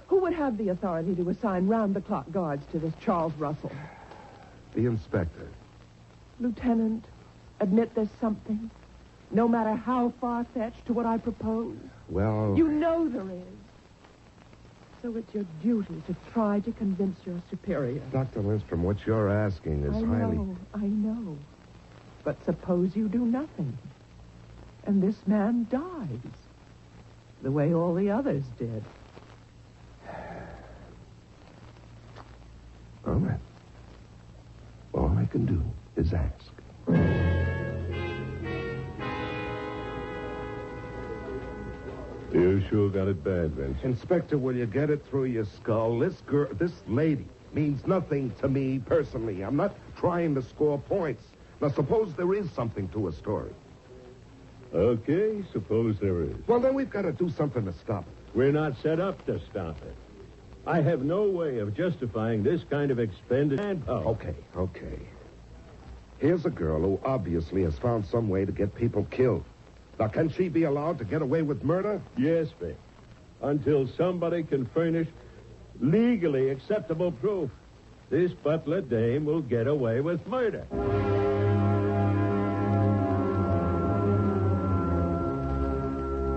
Who would have the authority to assign round-the-clock guards to this Charles Russell? The inspector. Lieutenant, admit there's something, no matter how far-fetched, to what I propose. Well... You know there is. So it's your duty to try to convince your superior. Dr. Lindstrom, what you're asking is I know. But suppose you do nothing, and this man dies, the way all the others did. All right. All I can do is ask. You sure got it bad, Vince. Inspector, will you get it through your skull? This lady means nothing to me personally. I'm not trying to score points. Now, suppose there is something to a story. Okay, suppose there is. Well, then we've got to do something to stop it. We're not set up to stop it. I have no way of justifying this kind of expended manpower. Okay. Here's a girl who obviously has found some way to get people killed. Now, can she be allowed to get away with murder? Yes, Vic. Until somebody can furnish legally acceptable proof, this Butler dame will get away with murder.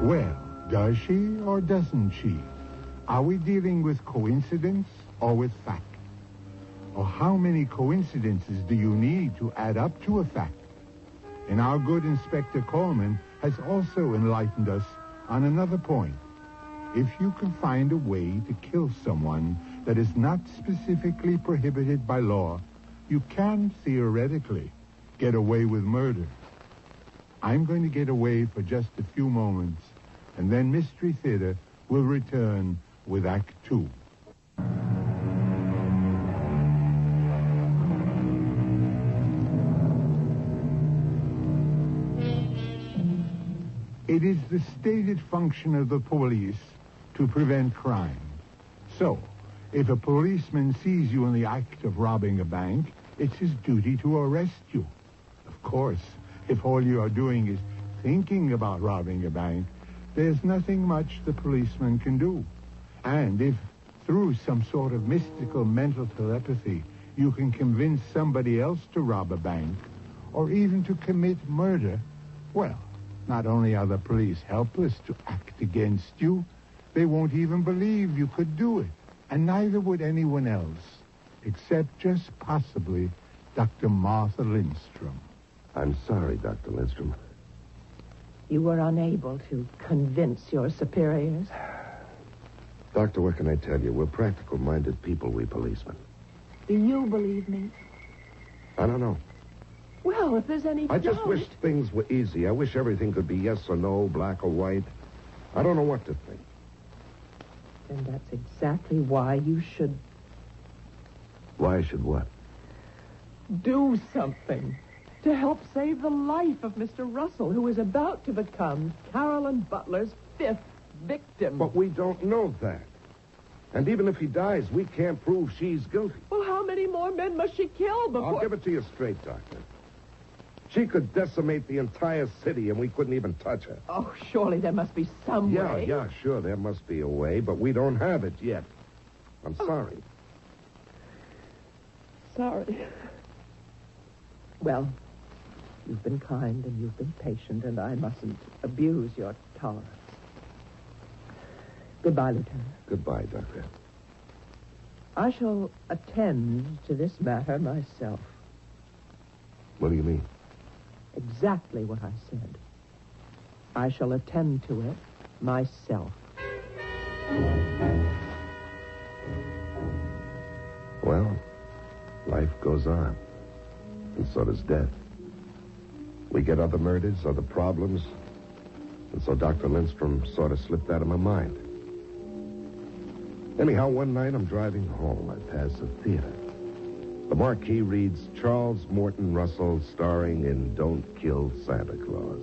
Well, does she or doesn't she? Are we dealing with coincidence or with fact? Or how many coincidences do you need to add up to a fact? And our good Inspector Coleman has also enlightened us on another point. If you can find a way to kill someone that is not specifically prohibited by law, you can theoretically get away with murder. I'm going to get away for just a few moments, and then Mystery Theater will return with Act 2. It is the stated function of the police to prevent crime. So, if a policeman sees you in the act of robbing a bank, it's his duty to arrest you. Of course, if all you are doing is thinking about robbing a bank, there's nothing much the policeman can do. And if, through some sort of mystical mental telepathy, you can convince somebody else to rob a bank, or even to commit murder, well, not only are the police helpless to act against you, they won't even believe you could do it. And neither would anyone else, except just possibly Dr. Martha Lindstrom. I'm sorry, Dr. Lindstrom. You were unable to convince your superiors? Doctor, what can I tell you? We're practical-minded people, we policemen. Do you believe me? I don't know. Well, if there's any I just doubt... wish things were easy. I wish everything could be yes or no, black or white. I don't know what to think. And that's exactly why you should... Why I should what? Do something to help save the life of Mr. Russell, who is about to become Carolyn Butler's 5th victim. But we don't know that. And even if he dies, we can't prove she's guilty. Well, how many more men must she kill before... I'll give it to you straight, Doctor. She could decimate the entire city, and we couldn't even touch her. Oh, surely there must be some way. Yeah, sure, there must be a way, but we don't have it yet. I'm sorry. Sorry. Well, you've been kind and you've been patient, and I mustn't abuse your tolerance. Goodbye, Lieutenant. Goodbye, Doctor. I shall attend to this matter myself. What do you mean? Exactly what I said. I shall attend to it myself. Well, life goes on. And so does death. We get other murders, other problems. And so Dr. Lindstrom sort of slipped out of my mind. Anyhow, one night I'm driving home. I pass a theater. The marquee reads, Charles Morton Russell starring in Don't Kill Santa Claus.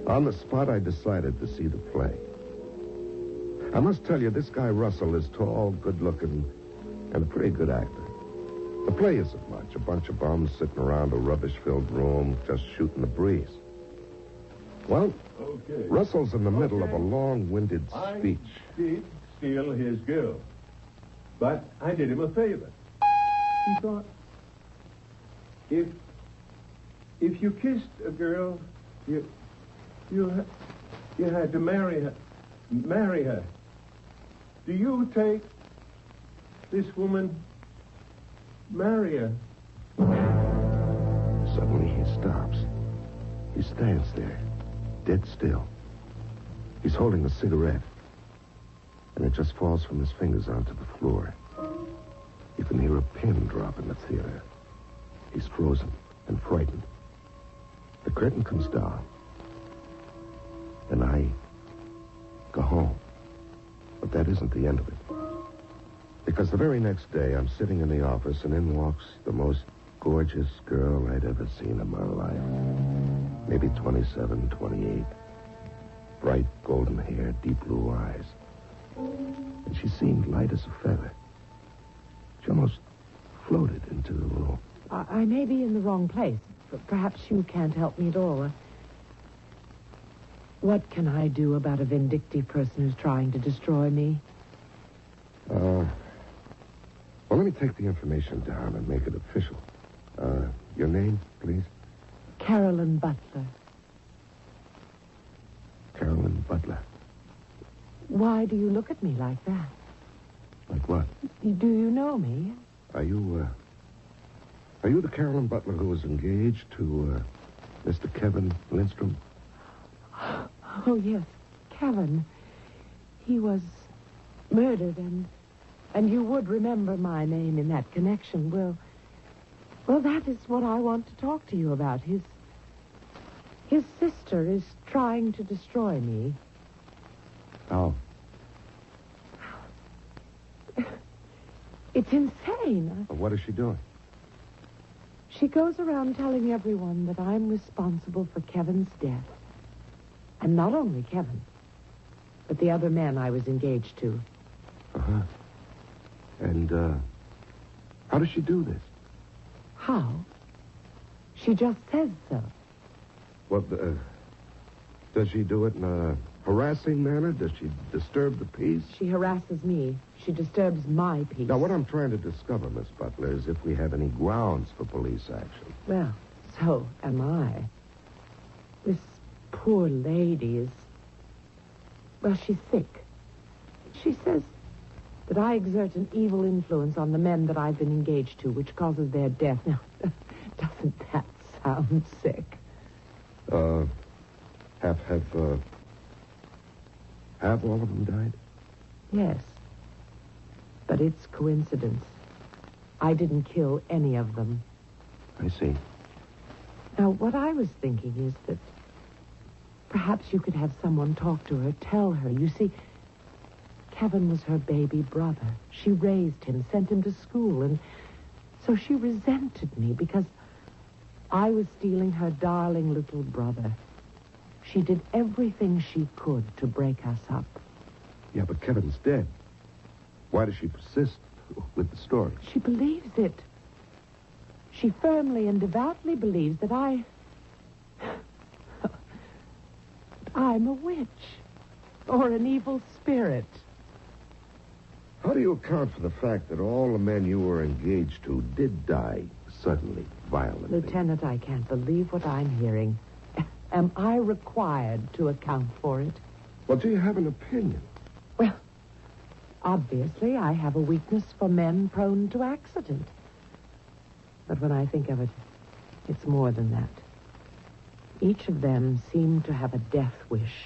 On the spot, I decided to see the play. I must tell you, this guy Russell is tall, good-looking, and a pretty good actor. The play isn't much. A bunch of bums sitting around a rubbish-filled room, just shooting the breeze. Well, Okay. Russell's in the middle of a long-winded speech. I did steal his girl, but I did him a favor. He thought, if you kissed a girl, you had to marry her. Marry her. Do you take this woman? Marry her. Suddenly he stops. He stands there, dead still. He's holding a cigarette, and it just falls from his fingers onto the floor. You can hear a pin drop in the theater. He's frozen and frightened. The curtain comes down, and I go home. But that isn't the end of it. Because the very next day, I'm sitting in the office, and in walks the most gorgeous girl I'd ever seen in my life. Maybe 27, 28. Bright golden hair, deep blue eyes. And she seemed light as a feather. She almost floated into the room. I may be in the wrong place, but perhaps you can't help me at all. What can I do about a vindictive person who's trying to destroy me? Well, let me take the information down and make it official. Your name, please? Carolyn Butler. Carolyn Butler. Why do you look at me like that? Like what? Do you know me? Are you the Carolyn Butler who was engaged to, Mr. Kevin Lindstrom? Oh, yes, Kevin. He was murdered, and you would remember my name in that connection. Well, that is what I want to talk to you about. His sister is trying to destroy me. How? It's insane. What is she doing? She goes around telling everyone that I'm responsible for Kevin's death. And not only Kevin, but the other men I was engaged to. Uh-huh. And, how does she do this? How? She just says so. Well, does she do it in a harassing manner? Does she disturb the peace? She harasses me. She disturbs my peace. Now, what I'm trying to discover, Miss Butler, is if we have any grounds for police action. Well, so am I. This poor lady is... Well, she's sick. She says that I exert an evil influence on the men that I've been engaged to, which causes their death. Now, doesn't that sound sick? Have all of them died? Yes. But it's coincidence. I didn't kill any of them. I see. Now, what I was thinking is that perhaps you could have someone talk to her, tell her. You see, Kevin was her baby brother. She raised him, sent him to school, and so she resented me because I was stealing her darling little brother. She did everything she could to break us up. Yeah, but Kevin's dead. Why does she persist with the story? She believes it. She firmly and devoutly believes that I'm a witch or an evil spirit. How do you account for the fact that all the men you were engaged to did die suddenly, violently? Lieutenant, I can't believe what I'm hearing. Am I required to account for it? Well, do you have an opinion? Well, obviously, I have a weakness for men prone to accident. But when I think of it, it's more than that. Each of them seemed to have a death wish.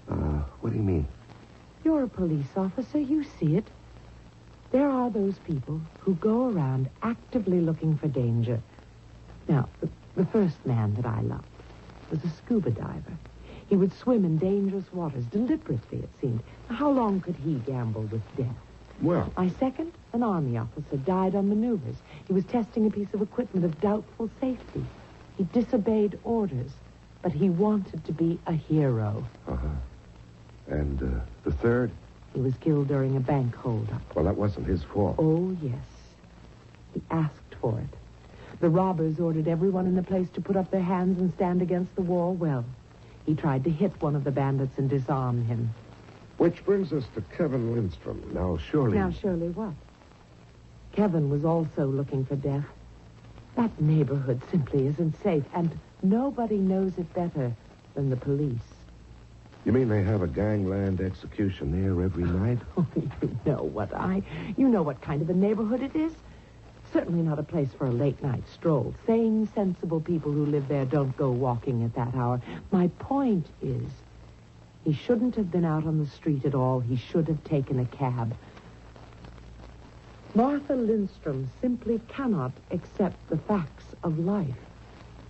What do you mean? You're a police officer. You see it. There are those people who go around actively looking for danger. Now, the first man that I loved was a scuba diver. He would swim in dangerous waters deliberately, it seemed. How long could he gamble with death? Well, My second, an army officer, died on maneuvers. He was testing a piece of equipment of doubtful safety. He disobeyed orders, but he wanted to be a hero. Uh-huh. And the third? He was killed during a bank holdup. Well, that wasn't his fault. Oh, yes. He asked for it. The robbers ordered everyone in the place to put up their hands and stand against the wall. Well, he tried to hit one of the bandits and disarm him. Which brings us to Kevin Lindstrom. Now, surely what? Kevin was also looking for death. That neighborhood simply isn't safe, and nobody knows it better than the police. You mean they have a gangland execution there every night? Oh, you know what kind of a neighborhood it is. Certainly not a place for a late-night stroll. Sane, sensible people who live there don't go walking at that hour. My point is, he shouldn't have been out on the street at all. He should have taken a cab. Martha Lindstrom simply cannot accept the facts of life.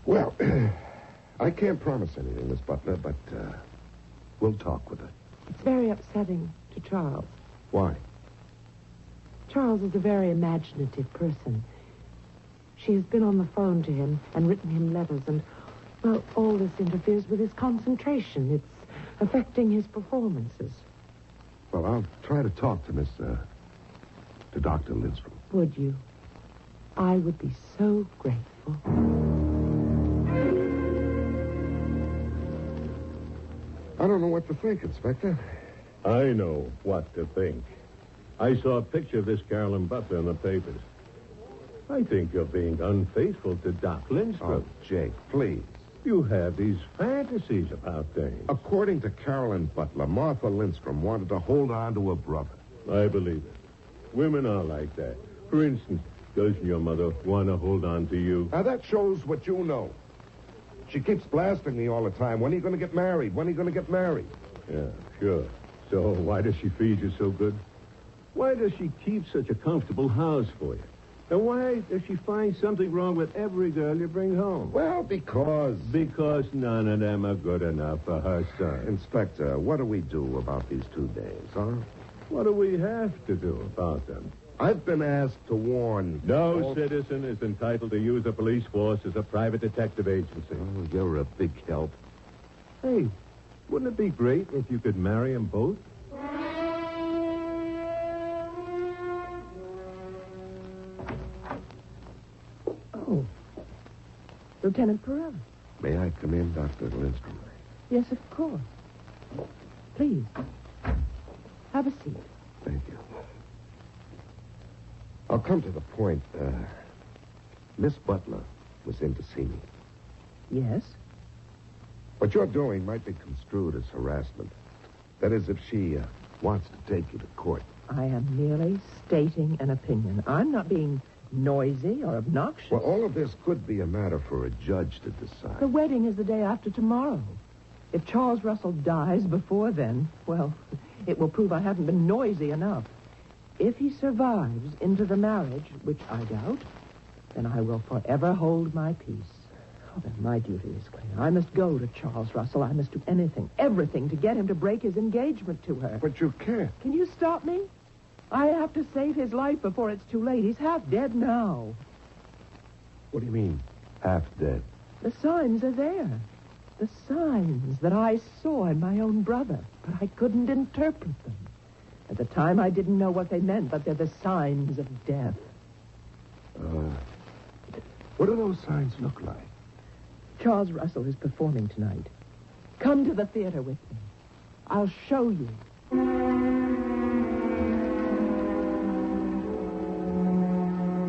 Well, I can't promise anything, Miss Butler, but we'll talk with her. It's very upsetting to Charles. Why? Charles is a very imaginative person. She has been on the phone to him and written him letters, and, well, all this interferes with his concentration. It's affecting his performances. Well, I'll try to talk to to Dr. Lindstrom. Would you? I would be so grateful. I don't know what to think, Inspector. I know what to think. I saw a picture of this Carolyn Butler in the papers. I think you're being unfaithful to Doc Lindstrom. Oh, Jake, please. You have these fantasies about things. According to Carolyn Butler, Martha Lindstrom wanted to hold on to her brother. I believe it. Women are like that. For instance, doesn't your mother want to hold on to you? Now, that shows what you know. She keeps blasting me all the time. When are you going to get married? When are you going to get married? Yeah, sure. So why does she feed you so good? Why does she keep such a comfortable house for you? And why does she find something wrong with every girl you bring home? Well, because none of them are good enough for her son. Inspector, what do we do about these 2 days, huh? What do we have to do about them? I've been asked to warn... No citizen is entitled to use a police force as a private detective agency. Oh, you're a big help. Hey, wouldn't it be great if you could marry them both? Oh. Lieutenant Perella. May I come in, Dr. Lindstrom? Yes, of course. Please. Have a seat. Thank you. I'll come to the point. Miss Butler was in to see me. Yes? What you're doing might be construed as harassment. That is, if she wants to take you to court. I am merely stating an opinion. I'm not being noisy or obnoxious. Well, all of this could be a matter for a judge to decide. The wedding is the day after tomorrow. If Charles Russell dies before then, well, it will prove I haven't been noisy enough. If he survives into the marriage, which I doubt, then I will forever hold my peace. Oh, then my duty is clear. I must go to Charles Russell. I must do anything, everything, to get him to break his engagement to her. But you can't. Can you stop me? I have to save his life before it's too late. He's half dead now. What do you mean, half dead? The signs are there. the signs that I saw in my own brother, but I couldn't interpret them. At the time, I didn't know what they meant, but they're the signs of death. What do those signs look like? Charles Russell is performing tonight. Come to the theater with me. I'll show you.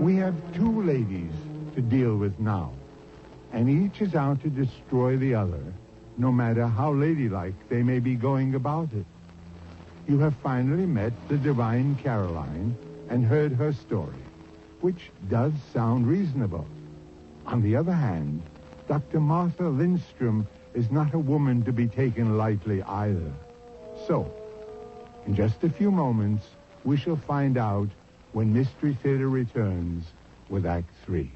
We have two ladies to deal with now, and each is out to destroy the other, no matter how ladylike they may be going about it. You have finally met the divine Caroline and heard her story, which does sound reasonable. On the other hand, Dr. Martha Lindstrom is not a woman to be taken lightly either. So, in just a few moments, we shall find out when Mystery Theater returns with Act 3.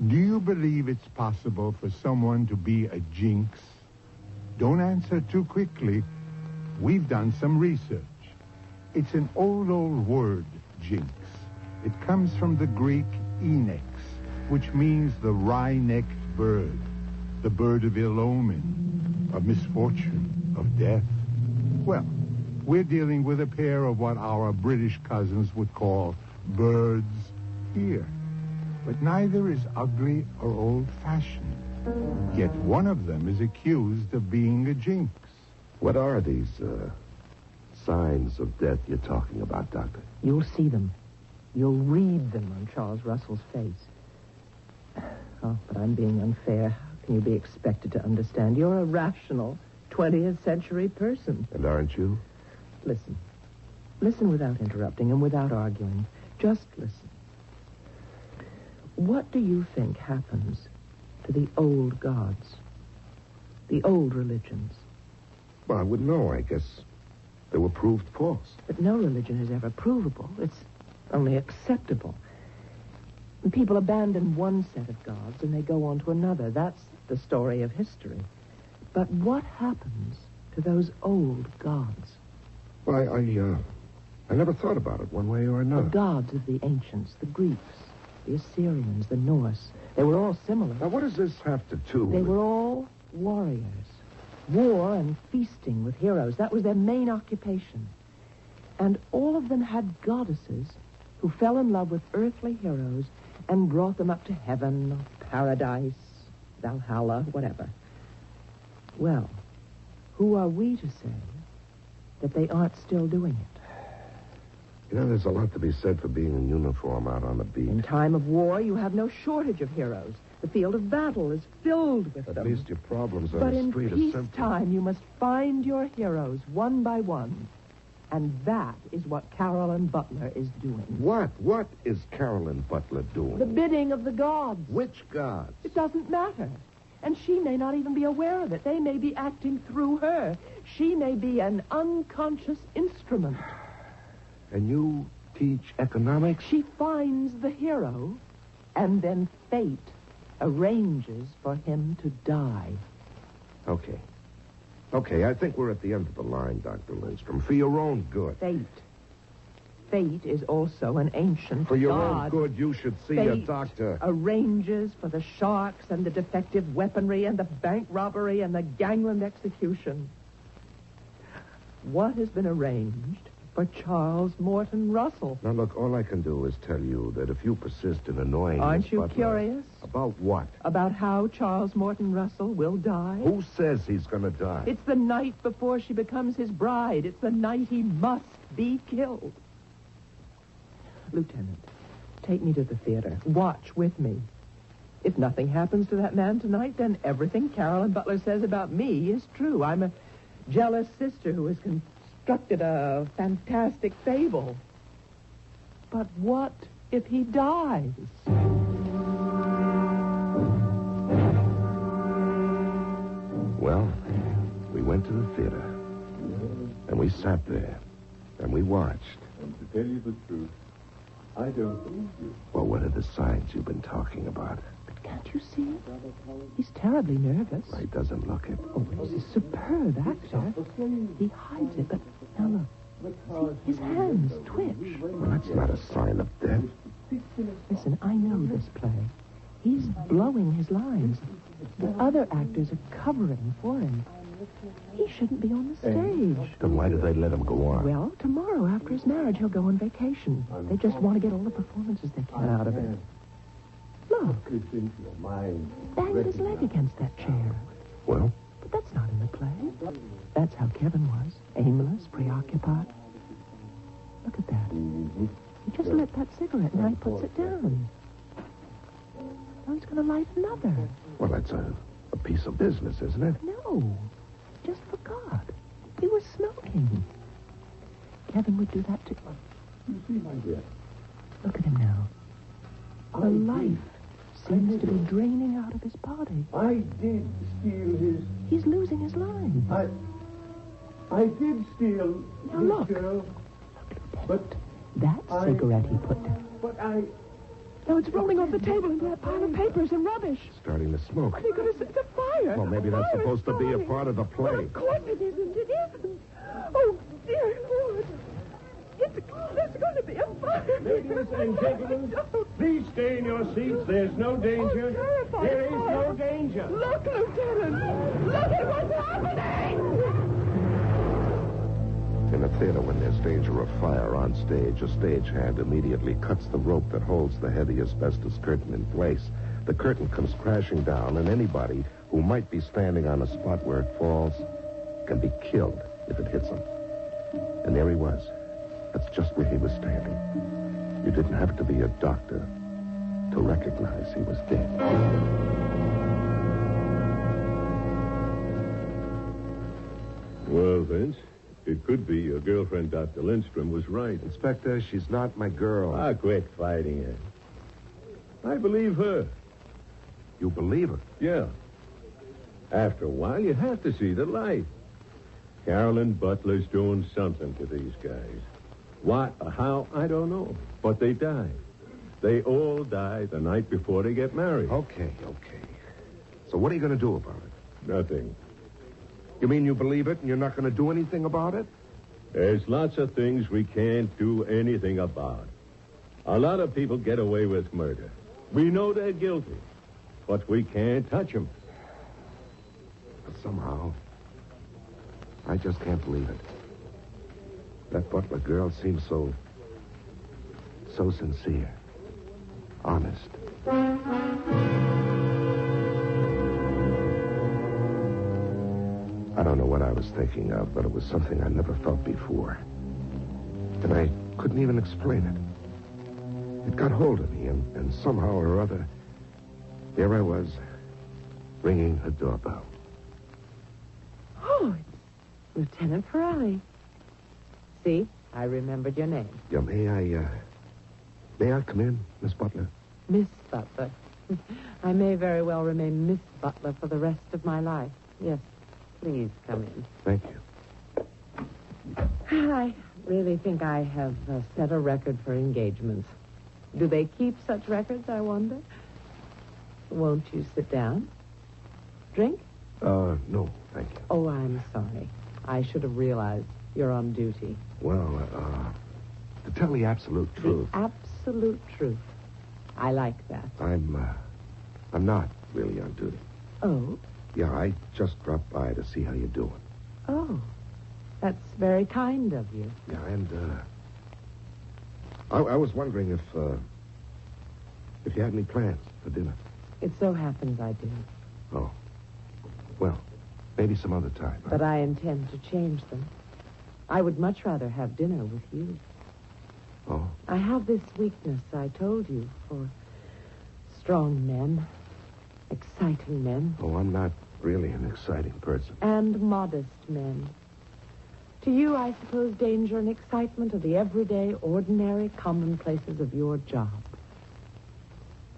Do you believe it's possible for someone to be a jinx? Don't answer too quickly. We've done some research. It's an old word, jinx. It comes from the Greek enex, which means the wry-necked bird, the bird of ill omen, of misfortune, of death. Well, we're dealing with a pair of what our British cousins would call birds here. But neither is ugly or old-fashioned. Yet one of them is accused of being a jinx. What are these, signs of death you're talking about, Doctor? You'll see them. You'll read them on Charles Russell's face. Oh, but I'm being unfair. How can you be expected to understand? You're a rational 20th century person. And aren't you? Listen. Listen without interrupting and without arguing. Just listen. What do you think happens to the old gods? The old religions? Well, I wouldn't know. I guess they were proved false. But no religion is ever provable. It's only acceptable. And people abandon one set of gods and they go on to another. That's the story of history. But what happens to those old gods? Well, I never thought about it one way or another. The gods of the ancients, the Greeks, the Assyrians, the Norse. They were all similar. Now, what does this have to do They with... were all warriors. War and feasting with heroes. That was their main occupation. And all of them had goddesses who fell in love with earthly heroes and brought them up to heaven or paradise, Valhalla, whatever. Well, who are we to say that they aren't still doing it? You know, there's a lot to be said for being in uniform out on the beat. In time of war, you have no shortage of heroes. The field of battle is filled with them. At least your problems on But the in street are simple. peacetime, you must find your heroes one by one. And that is what Carolyn Butler is doing. What? What is Carolyn Butler doing? The bidding of the gods. Which gods? It doesn't matter. And she may not even be aware of it. They may be acting through her. She may be an unconscious instrument. And you teach economics? She finds the hero, and then fate arranges for him to die. Okay. Okay, I think we're at the end of the line, Dr. Lindstrom. For your own good. Fate. Fate is also an ancient For your god. own good, you should see Fate a doctor. Arranges for the sharks and the defective weaponry and the bank robbery and the gangland execution. What has been arranged for Charles Morton Russell? Now, look, all I can do is tell you that if you persist in annoying Aren't Miss you Butler... curious? About what? About how Charles Morton Russell will die? Who says he's going to die? It's the night before she becomes his bride. It's the night he must be killed. Lieutenant, take me to the theater. Watch with me. If nothing happens to that man tonight, then everything Carolyn Butler says about me is true. I'm a jealous sister who has constructed a fantastic fable. But what if he dies? Well, we went to the theater, and we sat there, and we watched. And to tell you the truth, I don't believe you. Well, what are the signs you've been talking about? The Can't you see? He's terribly nervous. He doesn't look it. Oh, he's a superb actor. He hides it, but now look. See, his hands twitch. Well, that's not a sign of death. Listen, I know this play. He's blowing his lines. The other actors are covering for him. He shouldn't be on the stage. Then why do they let him go on? Well, tomorrow, after his marriage, he'll go on vacation. They just want to get all the performances they can out of it. Look. Banged his leg against that chair. Well? But that's not in the play. That's how Kevin was. Aimless, preoccupied. Look at that. He just lit that cigarette and now he puts it down. Now he's going to light another. Well, that's a piece of business, isn't it? No. Just forgot. He was smoking. Kevin would do that too. You see, my dear. Look at him now. The life seems to be draining out of his body. I did steal his... He's losing his line. I did steal Now this look. girl. But that cigarette he put down. But I... Now it's rolling off the table into that pile of papers and rubbish. Starting to smoke. They're going to set the fire. Well, maybe that's supposed to be a part of the play. Well, of course it isn't. It isn't. Oh, dear Lord. There's going to be a fire. Ladies and gentlemen, please stay in your seats. There's no danger. There is no danger. Look, Lieutenant. Look at what's happening. In a theater, when there's danger of fire on stage, a stagehand immediately cuts the rope that holds the heavy asbestos curtain in place. The curtain comes crashing down, and anybody who might be standing on a spot where it falls can be killed if it hits him. And there he was. That's just where he was standing. You didn't have to be a doctor to recognize he was dead. Well, Vince, it could be your girlfriend, Dr. Lindstrom, was right. Inspector, she's not my girl. Ah, quit fighting her. I believe her. You believe her? Yeah. After a while, you have to see the light. Carolyn Butler's doing something to these guys. What or how, I don't know. But they died. They all die the night before they get married. Okay. So what are you going to do about it? Nothing. You mean you believe it and you're not going to do anything about it? There's lots of things we can't do anything about. A lot of people get away with murder. We know they're guilty, but we can't touch them. But somehow, I just can't believe it. That Butler girl seems so sincere, honest. I don't know what I was thinking of, but it was something I never felt before. And I couldn't even explain it. It got hold of me, and somehow or other, there I was, ringing a doorbell. Oh, it's Lieutenant Pirelli. See, I remembered your name. Yeah, may I come in, Miss Butler? Miss Butler. I may very well remain Miss Butler for the rest of my life. Yes, please come in. Thank you. I really think I have set a record for engagements. Do they keep such records, I wonder? Won't you sit down? Drink? No, thank you. Oh, I'm sorry. I should have realized you're on duty. Well, to tell the absolute truth. The absolute truth. I like that. I'm not really on duty. Oh? Yeah, I just dropped by to see how you're doing. Oh. That's very kind of you. Yeah, and, I was wondering if you had any plans for dinner. It so happens I do. Oh. Well, maybe some other time. But I intend to change them. I would much rather have dinner with you. Oh? I have this weakness, I told you, for strong men, exciting men. Oh, I'm not really an exciting person. And modest men. To you, I suppose danger and excitement are the everyday, ordinary commonplaces of your job.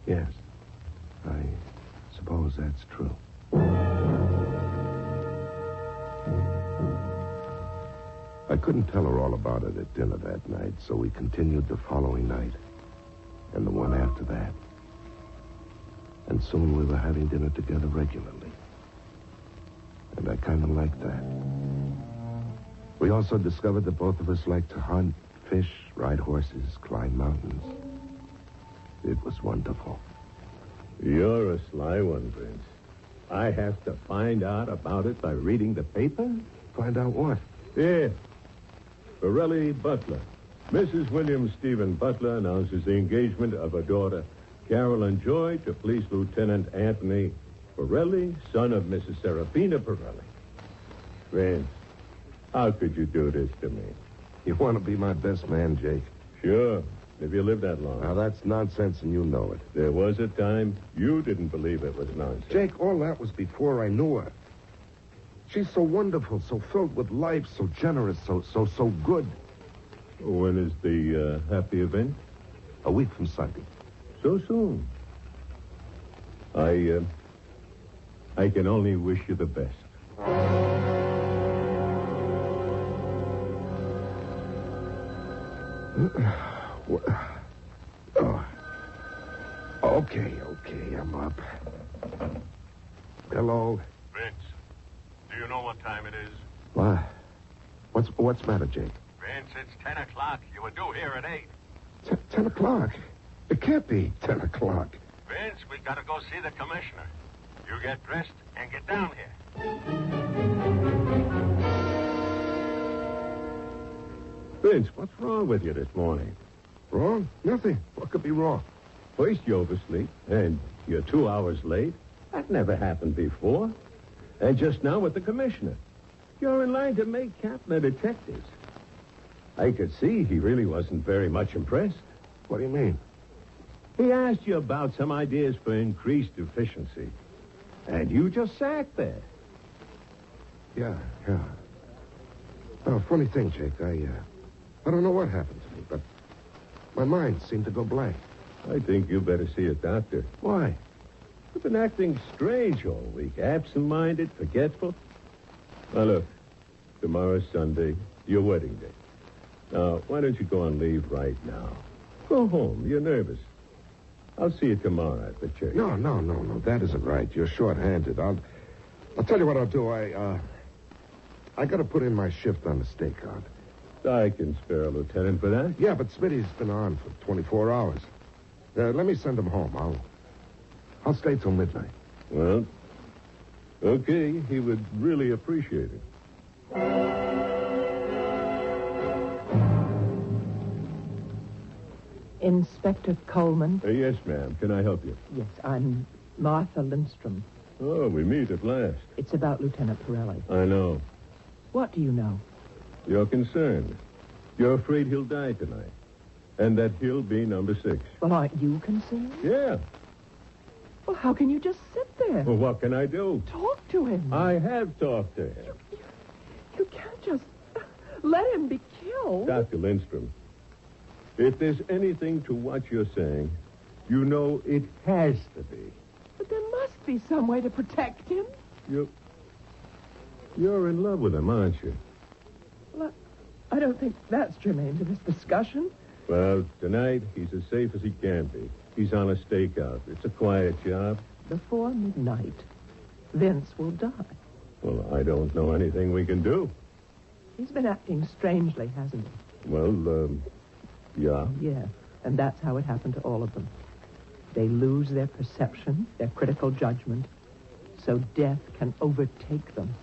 Yes. I suppose that's true. I couldn't tell her all about it at dinner that night, so we continued the following night, and the one after that. And And soon we were having dinner together regularly. And I kind of liked that. We also discovered that both of us liked to hunt, fish, ride horses, climb mountains. It was wonderful. You're a sly one, Vince. I have to find out about it by reading the paper? Find out what? Yeah. Borelli Butler. Mrs. William Stephen Butler announces the engagement of her daughter, Carolyn Joy, to Police Lieutenant Anthony Borelli, son of Mrs. Serafina Borelli. Vince, how could you do this to me? You want to be my best man, Jake? Sure. If you live that long. Now, that's nonsense, and you know it. There was a time you didn't believe it was nonsense. Jake, all that was before I knew her. She's so wonderful, so filled with life, so generous, so good. When is the happy event? A week from Sunday. So soon. I can only wish you the best. Oh. Okay, I'm up. Hello. Vince, do you know what time it is? What? What's the matter, Jake? Vince, it's 10 o'clock. You were due here at 8. 10 o'clock? It can't be 10 o'clock. Vince, we gotta go see the commissioner. You get dressed and get down here. Vince, what's wrong with you this morning? Wrong? Nothing. What could be wrong? First you oversleep, and you're 2 hours late. That never happened before. And just now with the commissioner. You're in line to make captain of detectives. I could see he really wasn't very much impressed. What do you mean? He asked you about some ideas for increased efficiency. And you just sat there. Yeah. Oh, funny thing, Jake. I don't know what happened to me, but my mind seemed to go blank. I think you better see a doctor. Why? You've been acting strange all week. Absent-minded, forgetful. Now, look. Tomorrow's Sunday, your wedding day. Now, why don't you go on leave right now? Go home. You're nervous. I'll see you tomorrow at the church. No. That isn't right. You're short-handed. I'll tell you what I'll do. I got to put in my shift on the stakeout. I can spare a lieutenant for that. Yeah, but Smitty's been on for 24 hours. Let me send him home. I'll stay till midnight. Well, okay. He would really appreciate it. Inspector Coleman? Yes, ma'am. Can I help you? Yes, I'm Martha Lindstrom. Oh, we meet at last. It's about Lieutenant Pirelli. I know. What do you know? You're concerned. You're afraid he'll die tonight. And that he'll be number 6. Well, aren't you concerned? Yeah. Well, how can you just sit there? Well, what can I do? Talk to him. I have talked to him. You can't just let him be killed. Dr. Lindstrom, if there's anything to what you're saying, you know it has to be. But there must be some way to protect him. You're in love with him, aren't you? Well, I don't think that's germane to this discussion. Well, tonight, he's as safe as he can be. He's on a stakeout. It's a quiet job. Before midnight, Vince will die. Well, I don't know anything we can do. He's been acting strangely, hasn't he? Well, yeah. Yeah, and that's how it happened to all of them. They lose their perception, their critical judgment, so death can overtake them.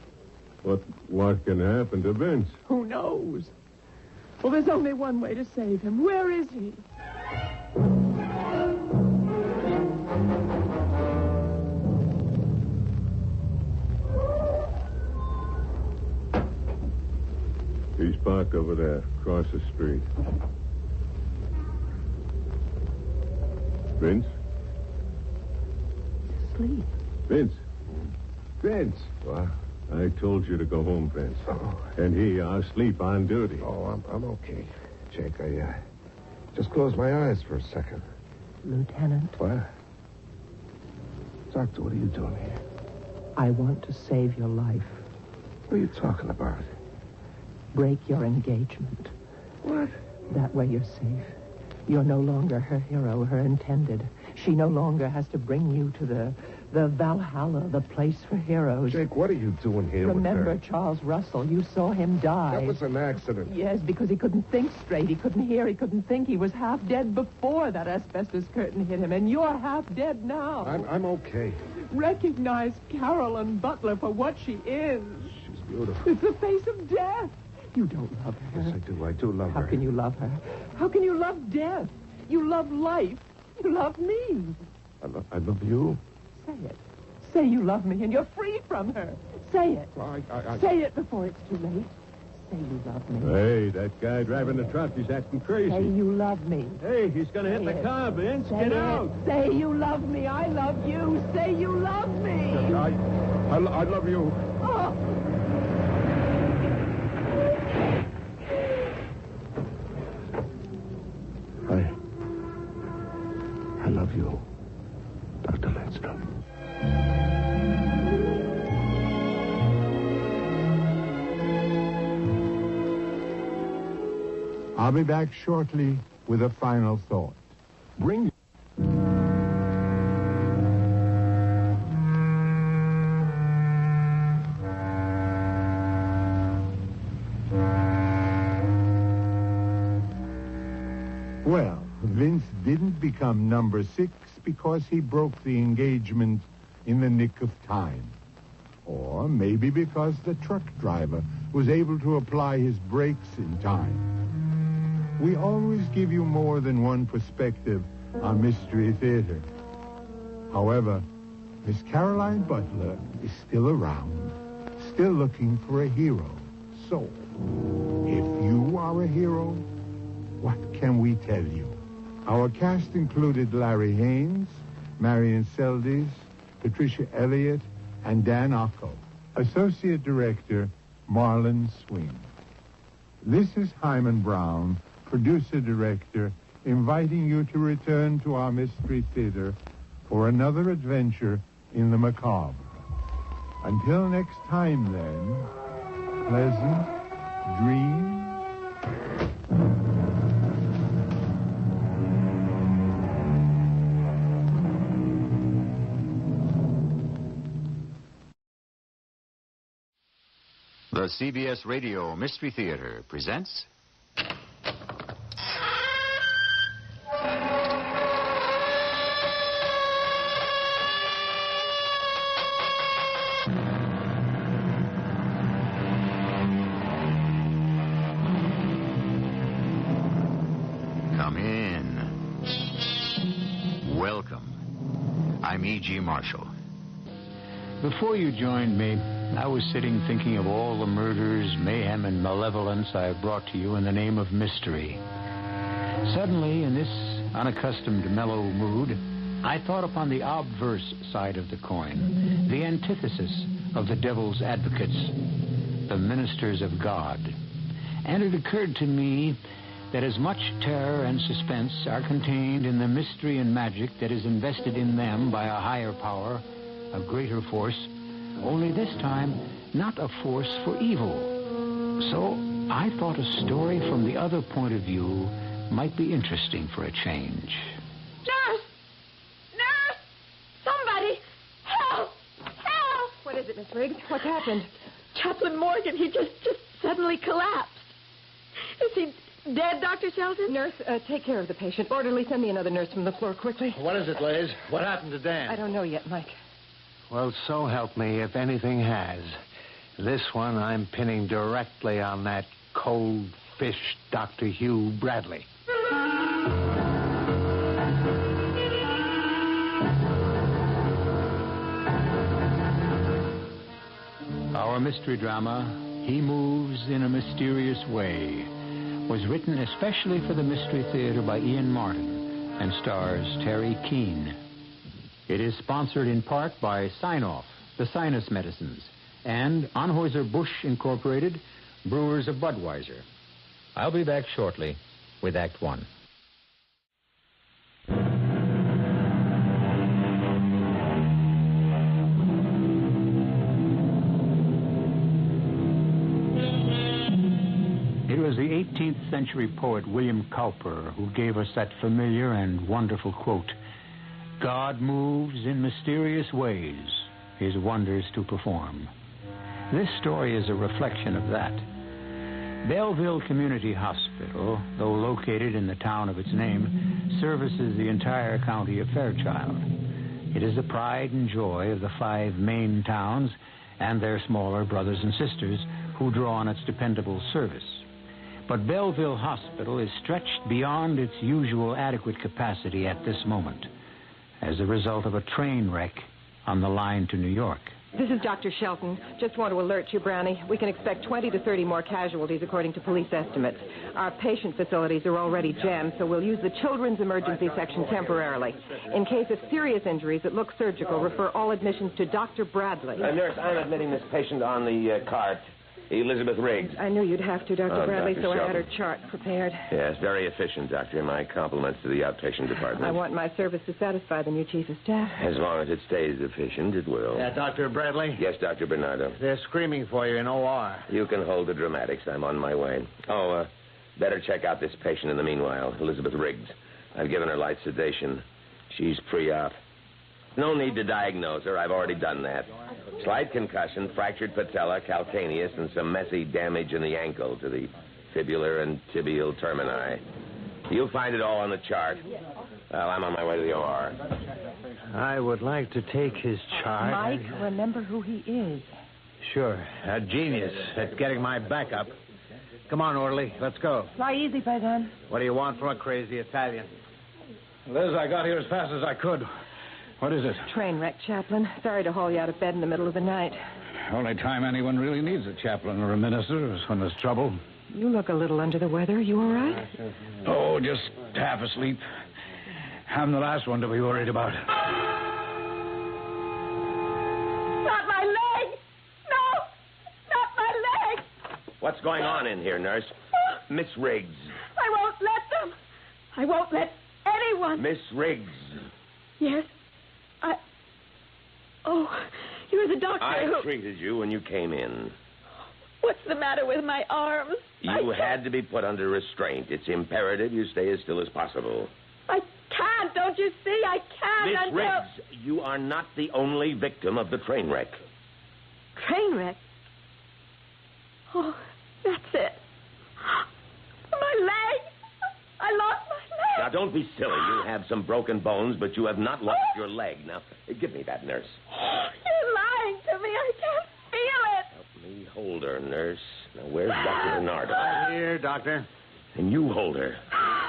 What can happen to Vince? Who knows? Well, there's only one way to save him. Where is he? He's parked over there, across the street. Vince? Sleep. Vince? Vince! What? I told you to go home, Vince. Oh. And he, asleep on duty. Oh, I'm okay. Jake, I just closed my eyes for a second. Lieutenant. What? Doctor, what are you doing here? I want to save your life. What are you talking about? Break your engagement. What? That way you're safe. You're no longer her hero, her intended. She no longer has to bring you to the Valhalla, the place for heroes. Jake, what are you doing here Remember with her? Charles Russell. You saw him die. That was an accident. Yes, because he couldn't think straight. He couldn't hear. He couldn't think. He was half dead before that asbestos curtain hit him, and you're half dead now. I'm okay. Recognize Carolyn Butler for what she is. She's beautiful. It's the face of death. You don't love her. Yes, I do. I do love her. How can you love her? How can you love death? You love life. You love me. I love you. Say it. Say you love me and you're free from her. Say it. Say it before it's too late. Say you love me. Hey, that guy driving the truck, he's acting crazy. Say you love me. Hey, he's going to hit the car, Vince. Say Get it. out. Say you love me. I love you. Say you love me. I love you. Oh. I love you, Dr. Lindstrom. I'll be back shortly with a final thought. Bring... Well, Vince didn't become number 6 because he broke the engagement in the nick of time. Or maybe because the truck driver was able to apply his brakes in time. We always give you more than one perspective on Mystery Theater. However, Miss Caroline Butler is still around, still looking for a hero. So, if you are a hero, what can we tell you? Our cast included Larry Haynes, Marion Seldes, Patricia Elliott, and Dan Ocko. Associate Director, Marlon Swing. This is Hyman Brown, Producer-Director, inviting you to return to our Mystery Theater for another adventure in the macabre. Until next time, then, pleasant dreams. The CBS Radio Mystery Theater presents... Come in. Welcome. I'm E.G. Marshall. Before you joined me, I was sitting thinking of all the murders, mayhem, and malevolence I have brought to you in the name of mystery. Suddenly, in this unaccustomed mellow mood, I thought upon the obverse side of the coin, the antithesis of the devil's advocates, the ministers of God. And it occurred to me that as much terror and suspense are contained in the mystery and magic that is invested in them by a higher power, a greater force, only this time not a force for evil. So I thought a story from the other point of view might be interesting for a change. Nurse! Nurse! Somebody! Help! Help! What is it, Miss Riggs? What's happened? Chaplain Morgan, he just suddenly collapsed. Is he dead, Dr. Shelton? Nurse, take care of the patient. Orderly, send me another nurse from the floor quickly. What is it, Liz? What happened to Dan? I don't know yet, Mike. Well, so help me if anything has. This one I'm pinning directly on that cold fish Dr. Hugh Bradley. Our mystery drama, He Moves in a Mysterious Way, was written especially for the Mystery Theater by Ian Martin and stars Terry Keane. It is sponsored in part by Sine-Off, the sinus medicines, and Anheuser-Busch Incorporated, brewers of Budweiser. I'll be back shortly with Act One. It was the 18th century poet William Cowper who gave us that familiar and wonderful quote, God moves in mysterious ways, his wonders to perform. This story is a reflection of that. Belleville Community Hospital, though located in the town of its name, services the entire county of Fairchild. It is the pride and joy of the 5 main towns and their smaller brothers and sisters who draw on its dependable service. But Belleville Hospital is stretched beyond its usual adequate capacity at this moment as a result of a train wreck on the line to New York. This is Dr. Shelton. Just want to alert you, Brownie. We can expect 20 to 30 more casualties according to police estimates. Our patient facilities are already jammed, so we'll use the children's emergency section temporarily. In case of serious injuries that look surgical, refer all admissions to Dr. Bradley. Nurse, I'm admitting this patient on the cart. Elizabeth Riggs. I knew you'd have to, Dr. Bradley, Dr. so I had her Shelton. chart prepared. Yes, very efficient, Doctor. My compliments to the outpatient department. I want my service to satisfy the new chief of staff. As long as it stays efficient, it will. Dr. Bradley? Yes, Dr. Bernardo. They're screaming for you in OR. You can hold the dramatics. I'm on my way. Better check out this patient in the meanwhile, Elizabeth Riggs. I've given her light sedation. She's pre-op. No need to diagnose her. I've already done that. Slight concussion, fractured patella, calcaneus, and some messy damage in the ankle to the fibular and tibial termini. You'll find it all on the chart. Well, I'm on my way to the OR. I would like to take his chart. Mike, remember who he is. Sure. A genius at getting my back up. Come on, orderly. Let's go. Fly easy, Paisan. What do you want from a crazy Italian? Liz, I got here as fast as I could. What is it? Train wreck, Chaplain. Sorry to haul you out of bed in the middle of the night. Only time anyone really needs a chaplain or a minister is when there's trouble. You look a little under the weather. You all right? Oh, just half asleep. I'm the last one to be worried about. Not my leg! No! Not my leg! What's going on in here, nurse? Miss Riggs. I won't let them! I won't let anyone! Miss Riggs. Yes? Oh, you're the doctor I treated you when you came in. What's the matter with my arms? You had to be put under restraint. It's imperative you stay as still as possible. I can't, don't you see? I can't Miss until... Riggs, you are not the only victim of the train wreck. Train wreck? Oh, that's it. My leg! I lost my leg! Now, don't be silly. You have some broken bones, but you have not lost your leg. Now, give me that, nurse. You're lying to me. I can't feel it. Help me hold her, nurse. Now, where's Dr. Bernardo? Right here, Doctor. And you hold her.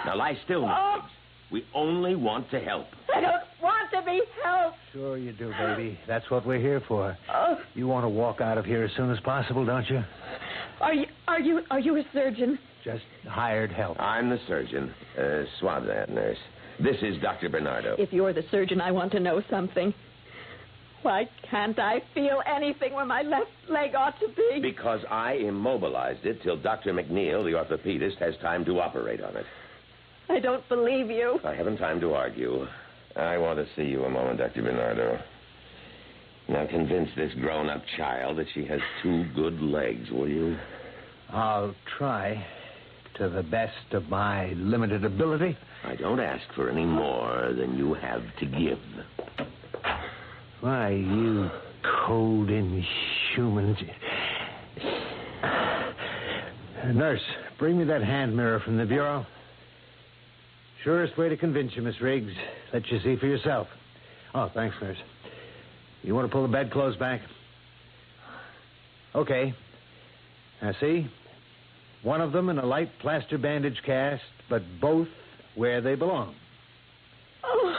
Now, lie still, Miss Riggs. We only want to help. I don't want to be helped. Sure you do, baby. That's what we're here for. Oh. You want to walk out of here as soon as possible, don't you? Are you a surgeon? Just hired help. I'm the surgeon. Swab that, nurse. This is Dr. Bernardo. If you're the surgeon, I want to know something. Why can't I feel anything where my left leg ought to be? Because I immobilized it till Dr. McNeil, the orthopedist, has time to operate on it. I don't believe you. I haven't time to argue. I want to see you a moment, Dr. Bernardo. Now convince this grown-up child that she has 2 good legs, will you? I'll try to the best of my limited ability. I don't ask for any more than you have to give. Why, you cold, inhuman... Nurse, bring me that hand mirror from the bureau. Surest way to convince you, Miss Riggs. Let you see for yourself. Oh, thanks, nurse. You want to pull the bedclothes back? Okay. Now, see? One of them in a light plaster bandage cast, but both where they belong. Oh.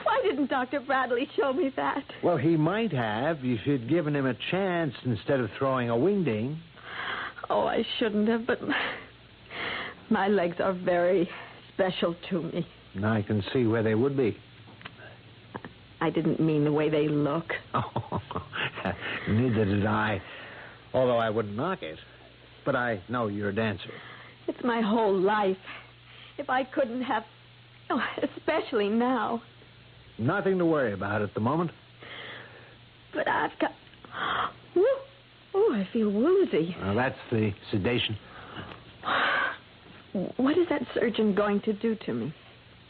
Why didn't Dr. Bradley show me that? Well, he might have if you'd given him a chance instead of throwing a wingding. Oh, I shouldn't have, but my legs are very special to me. I can see where they would be. I didn't mean the way they look. Oh, neither did I. Although I wouldn't knock it. But I know you're a dancer. It's my whole life. If I couldn't have... Oh, especially now. Nothing to worry about at the moment. But I've got... Oh, I feel woozy. Well, that's the sedation. What is that surgeon going to do to me?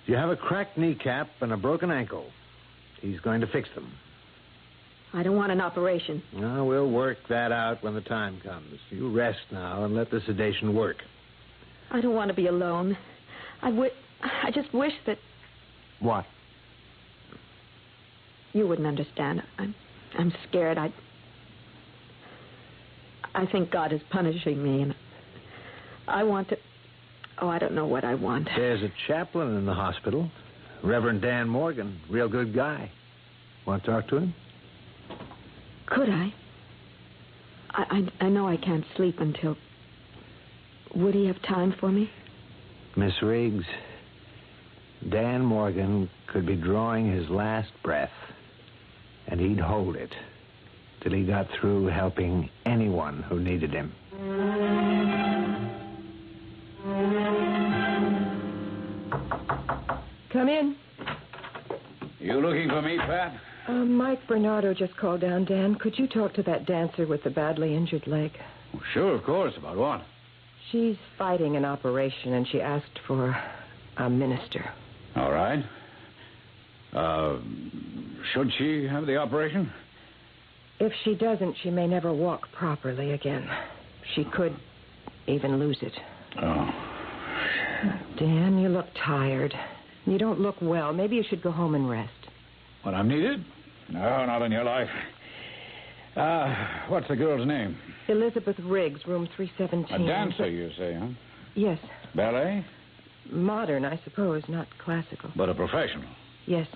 You have a cracked kneecap and a broken ankle. He's going to fix them. I don't want an operation. Well, we'll work that out when the time comes. You rest now and let the sedation work. I don't want to be alone. I just wish that What? you wouldn't understand. I'm scared. I think God is punishing me, and I want to... Oh, I don't know what I want. There's a chaplain in the hospital, Reverend Dan Morgan, real good guy. Want to talk to him? Could I? I know I can't sleep until... Would he have time for me? Miss Riggs, Dan Morgan could be drawing his last breath, and he'd hold it till he got through helping anyone who needed him. Come in. You looking for me, Pat? Mike Bernardo just called down, Dan. Could you talk to that dancer with the badly injured leg? Well, sure, of course. About what? She's fighting an operation, and she asked for a minister. All right. Should she have the operation? If she doesn't, she may never walk properly again. She could even lose it. Oh. Dan, you look tired. You don't look well. Maybe you should go home and rest. What, I'm needed? No, not in your life. What's the girl's name? Elizabeth Riggs, room 317. A dancer, you say, huh? Yes. Ballet? Modern, I suppose, not classical. But a professional. Yes.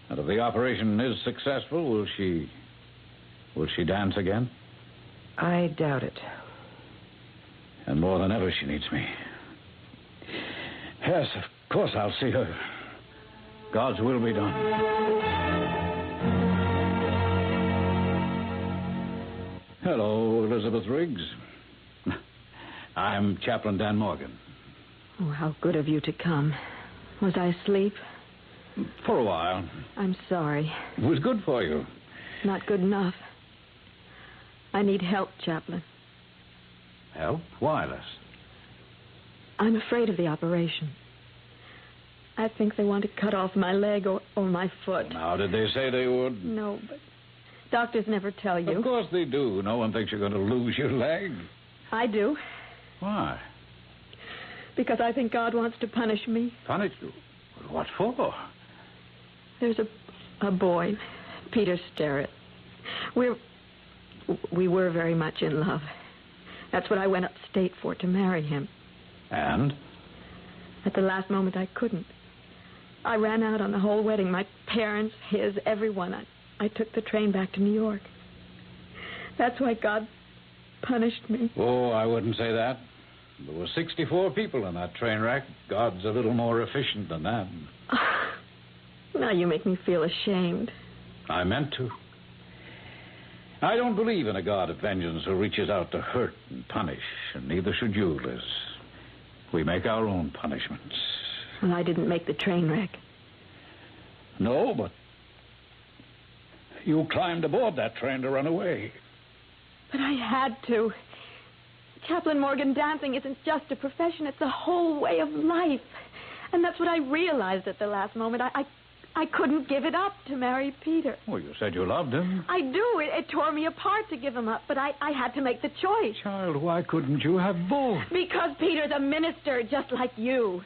And if the operation is successful, will she dance again? I doubt it. And more than ever, she needs me. Yes, of course I'll see her. God's will be done. Hello, Elizabeth Riggs. I'm Chaplain Dan Morgan. Oh, how good of you to come. Was I asleep? For a while. I'm sorry. It was good for you. Not good enough. I need help, Chaplain. Help? Wireless. I'm afraid of the operation. I think they want to cut off my leg or my foot. Now, did they say they would? No, but doctors never tell you. Of course they do. No one thinks you're going to lose your leg. I do. Why? Because I think God wants to punish me. Punish you? What for? There's a boy, Peter Sterrett. We were very much in love. That's what I went upstate for, to marry him. And? At the last moment, I couldn't. I ran out on the whole wedding. My parents, his, everyone. I took the train back to New York. That's why God punished me. Oh, I wouldn't say that. There were 64 people in that train wreck. God's a little more efficient than that. Now you make me feel ashamed. I meant to. I don't believe in a God of vengeance who reaches out to hurt and punish, and neither should you, Liz. We make our own punishments. Well, I didn't make the train wreck. No, but you climbed aboard that train to run away. But I had to. Chaplain Morgan, dancing isn't just a profession. It's a whole way of life. And that's what I realized at the last moment. I couldn't give it up to marry Peter. Well, you said you loved him. I do. It tore me apart to give him up, but I had to make the choice. Child, why couldn't you have both? Because Peter's a minister, just like you.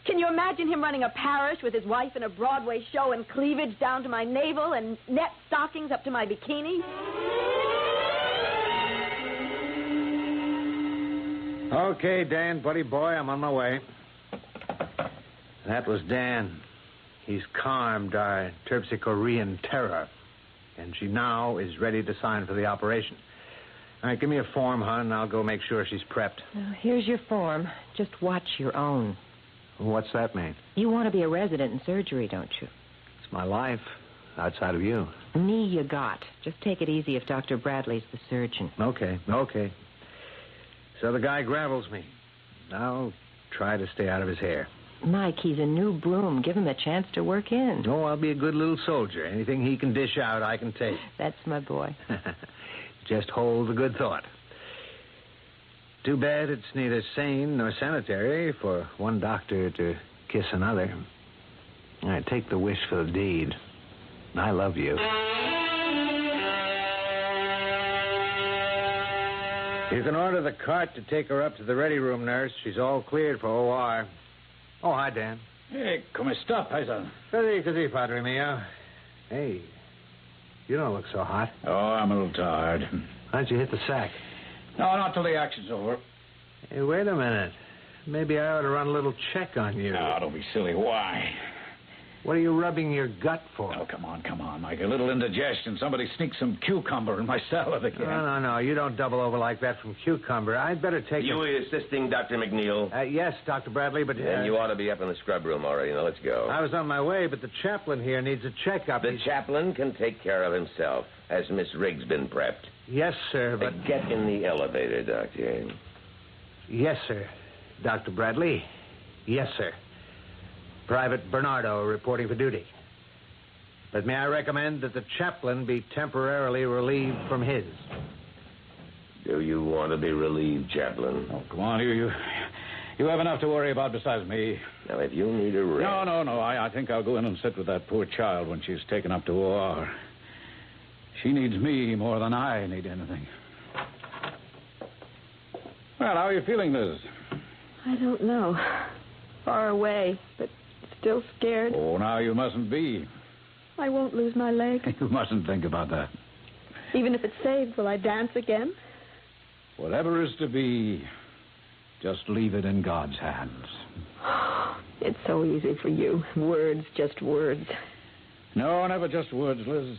Can you imagine him running a parish with his wife in a Broadway show and cleavage down to my navel and net stockings up to my bikini? Okay, Dan, buddy boy, I'm on my way. That was Dan. He's calmed our Terpsichorean terror. And she now is ready to sign for the operation. All right, give me a form, hon, and I'll go make sure she's prepped. Now, here's your form. Just watch your own. What's that mean? You want to be a resident in surgery, don't you? It's my life, outside of you. Knee you got. Just take it easy if Dr. Bradley's the surgeon. Okay. So the guy gravels me. I'll try to stay out of his hair. Mike, he's a new broom. Give him a chance to work in. No, I'll be a good little soldier. Anything he can dish out, I can take. That's my boy. Just hold the good thought. Too bad it's neither sane nor sanitary for one doctor to kiss another. All right, take the wish for the deed. I love you. You can order the cart to take her up to the ready room, nurse. She's all cleared for OR. Oh, hi, Dan. Hey, come sta, paisano? Così, Padre mio. Hey, you don't look so hot. Oh, I'm a little tired. Why don't you hit the sack? No, not till the action's over. Hey, wait a minute. Maybe I ought to run a little check on you. No, don't be silly. Why? What are you rubbing your gut for? Oh, come on, Mike. A little indigestion. Somebody sneaked some cucumber in my salad again. No. You don't double over like that from cucumber. I'd better take You assisting Dr. McNeil? Yes, Dr. Bradley, but... Then you ought to be up in the scrub room already. Now, let's go. I was on my way, but the chaplain here needs a checkup. The chaplain can take care of himself. Has Miss Riggs been prepped? Yes, sir, but... Get in the elevator, Doctor. Yes, sir. Dr. Bradley. Yes, sir. Private Bernardo reporting for duty. But may I recommend that the chaplain be temporarily relieved from his? Do you want to be relieved, chaplain? Oh, come on, you have enough to worry about besides me. Now, if you need a rest... No. I think I'll go in and sit with that poor child when she's taken up to OR. She needs me more than I need anything. Well, how are you feeling, Liz? I don't know. Far away, but still scared. Oh, now you mustn't be. I won't lose my leg. You mustn't think about that. Even if it's saved, will I dance again? Whatever is to be, just leave it in God's hands. It's so easy for you. Words, just words. No, never just words, Liz.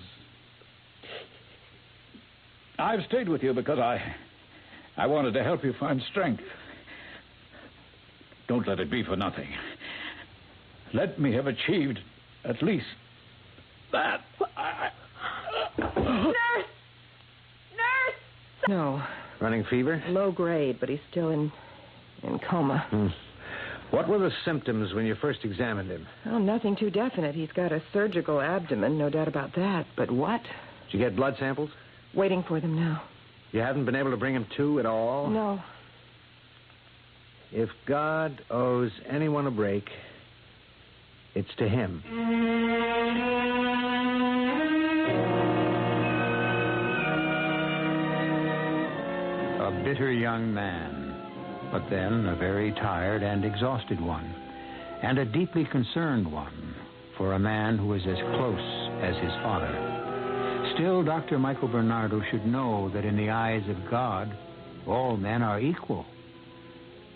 I've stayed with you because I wanted to help you find strength. Don't let it be for nothing. Let me have achieved at least that. Nurse! No. Running fever? Low grade, but he's still in coma. What were the symptoms when you first examined him? Oh, nothing too definite. He's got a surgical abdomen, no doubt about that. But what? Did you get blood samples? Waiting for them now. You haven't been able to bring him to at all? No. If God owes anyone a break, it's to him. A bitter young man, but then a very tired and exhausted one, and a deeply concerned one for a man who was as close as his father. Still, Dr. Michael Bernardo should know that in the eyes of God, all men are equal.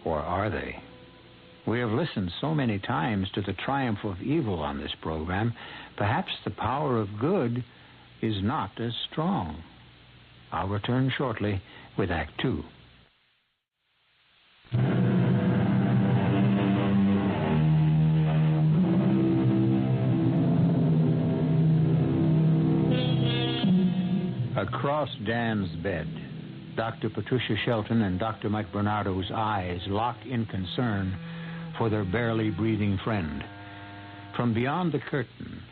Or are they? We have listened so many times to the triumph of evil on this program, perhaps the power of good is not as strong. I'll return shortly with Act Two. Across Dan's bed, Dr. Patricia Shelton and Dr. Mike Bernardo's eyes lock in concern for their barely breathing friend. From beyond the curtain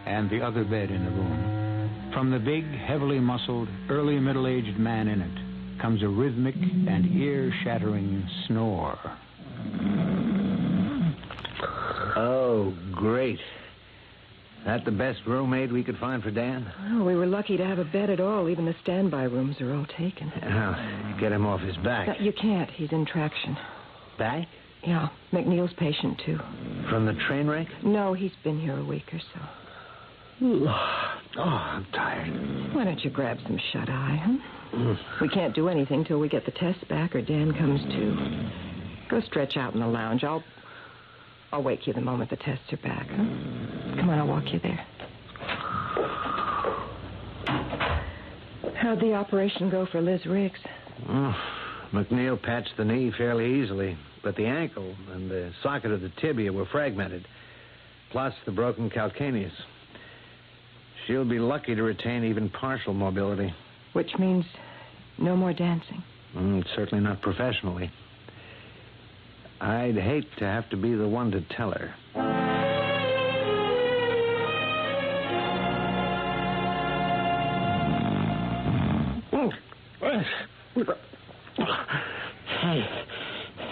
and the other bed in the room, from the big, heavily muscled, early middle-aged man in it, comes a rhythmic and ear-shattering snore. Oh, great. That the best roommate we could find for Dan? Oh, we were lucky to have a bed at all. Even the standby rooms are all taken. Now, get him off his back. No, you can't. He's in traction. Back? Yeah, McNeil's patient, too. From the train wreck? No, he's been here a week or so. Oh, I'm tired. Why don't you grab some shut-eye, huh? We can't do anything till we get the tests back or Dan comes to. Go stretch out in the lounge. I'll wake you the moment the tests are back, huh? Come on, I'll walk you there. How'd the operation go for Liz Riggs? McNeil patched the knee fairly easily, but the ankle and the socket of the tibia were fragmented, plus the broken calcaneus. She'll be lucky to retain even partial mobility. Which means no more dancing? Certainly not professionally. I'd hate to have to be the one to tell her.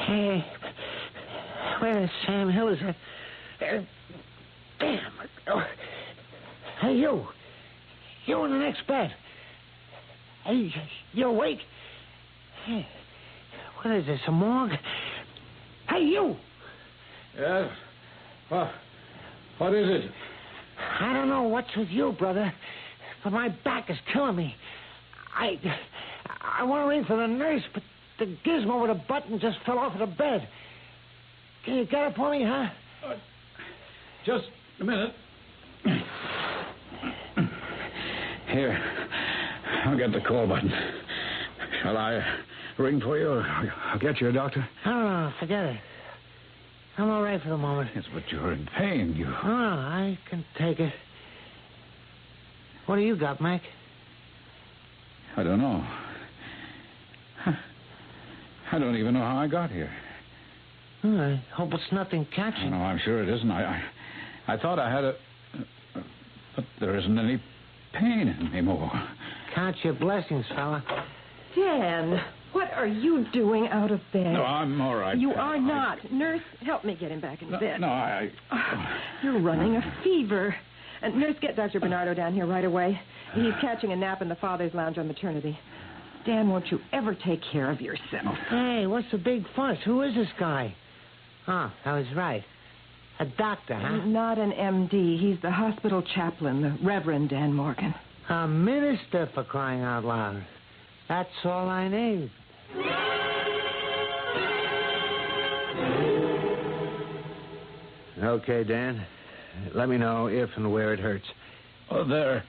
Hey, where is Sam Hill is that? Damn. Oh. Hey, you. You in the next bed. Hey, you awake? Hey, what is this, a morgue? Hey, you. Yes? What is it? I don't know what's with you, brother, but my back is killing me. I want to ring for the nurse, but the gizmo with a button just fell off of the bed. Can you get it for me, huh? Just a minute. Here, I'll get the call button. Shall I ring for you, or I'll get you a doctor? No, forget it. I'm all right for the moment. Yes, but you're in pain. Oh, I can take it. What do you got, Mac? I don't know. I don't even know how I got here. Oh, I hope it's nothing catching. No, I'm sure it isn't. I thought I had but there isn't any pain anymore. Count your blessings, fella. Dan, what are you doing out of bed? No, I'm all right. You are not. Nurse, help me get him back in bed. No, You're running a fever. And nurse, get Dr. Bernardo down here right away. He's catching a nap in the father's lounge on maternity. Dan, won't you ever take care of yourself? Hey, what's the big fuss? Who is this guy? Oh, I was right. A doctor, huh? Not an MD. He's the hospital chaplain, the Reverend Dan Morgan. A minister, for crying out loud. That's all I need. Okay, Dan. Let me know if and where it hurts. Oh, there.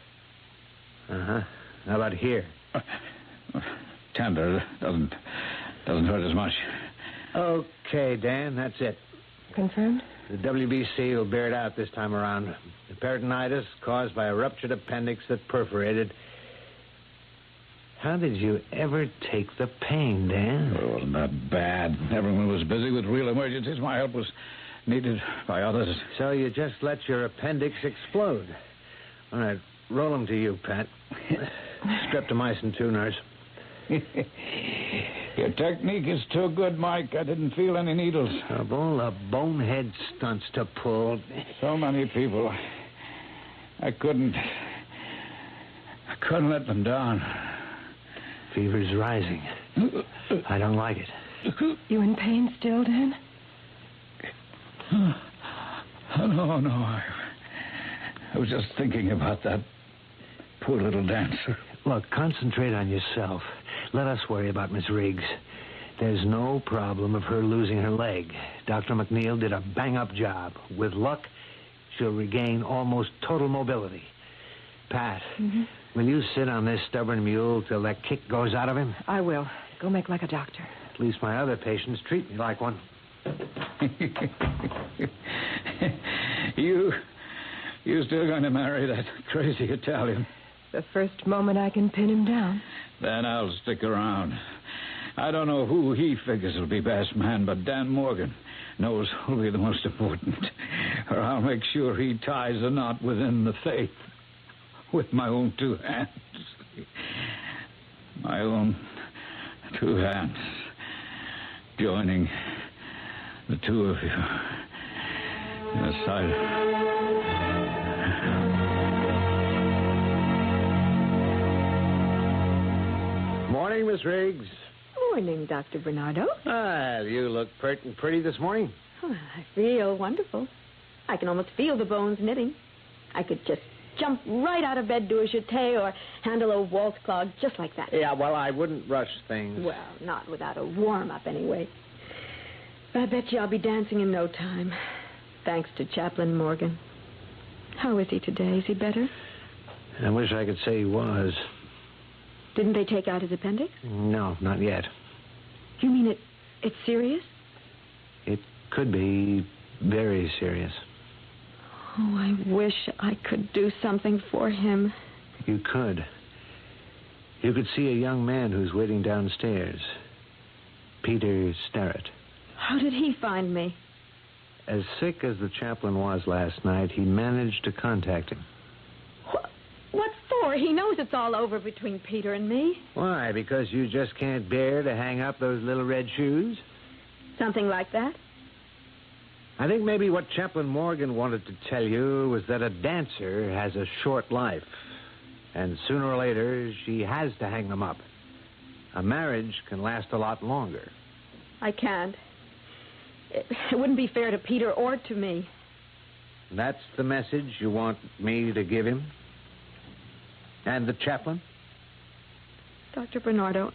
Uh-huh. How about here? Tender. Doesn't hurt as much. Okay, Dan, that's it. Confirmed? The WBC will bear it out this time around. The peritonitis caused by a ruptured appendix that perforated. How did you ever take the pain, Dan? Oh, it wasn't that bad. Everyone was busy with real emergencies. My help was needed by others. So you just let your appendix explode. All right, roll them to you, Pat. Streptomycin, too, nurse. Your technique is too good, Mike. I didn't feel any needles. Of all the bonehead stunts to pull. So many people. I couldn't let them down. Fever's rising. I don't like it. You in pain still, Dan? No. I was just thinking about that poor little dancer. Look, concentrate on yourself. Let us worry about Miss Riggs. There's no problem of her losing her leg. Dr. McNeil did a bang-up job. With luck, she'll regain almost total mobility. Pat, will you sit on this stubborn mule till that kick goes out of him? I will. Go make like a doctor. At least my other patients treat me like one. You still going to marry that crazy Italian? The first moment I can pin him down. Then I'll stick around. I don't know who he figures will be best man, but Dan Morgan knows who'll be the most important. Or I'll make sure he ties a knot within the faith with my own two hands. My own two hands joining the two of you in a silent... Morning, Miss Riggs. Morning, Dr. Bernardo. You look pert and pretty this morning. Oh, I feel wonderful. I can almost feel the bones knitting. I could just jump right out of bed, do a jeté, or handle a waltz clog just like that. Yeah, well, I wouldn't rush things. Well, not without a warm-up, anyway. But I bet you I'll be dancing in no time. Thanks to Chaplain Morgan. How is he today? Is he better? I wish I could say he was. Didn't they take out his appendix? No, not yet. You mean it's serious? It could be very serious. Oh, I wish I could do something for him. You could. You could see a young man who's waiting downstairs. Peter Starrett. How did he find me? As sick as the chaplain was last night, he managed to contact him. What for? He knows it's all over between Peter and me. Why? Because you just can't bear to hang up those little red shoes? Something like that? I think maybe what Chaplain Morgan wanted to tell you was that a dancer has a short life. And sooner or later, she has to hang them up. A marriage can last a lot longer. I can't. It wouldn't be fair to Peter or to me. That's the message you want me to give him? And the chaplain? Dr. Bernardo,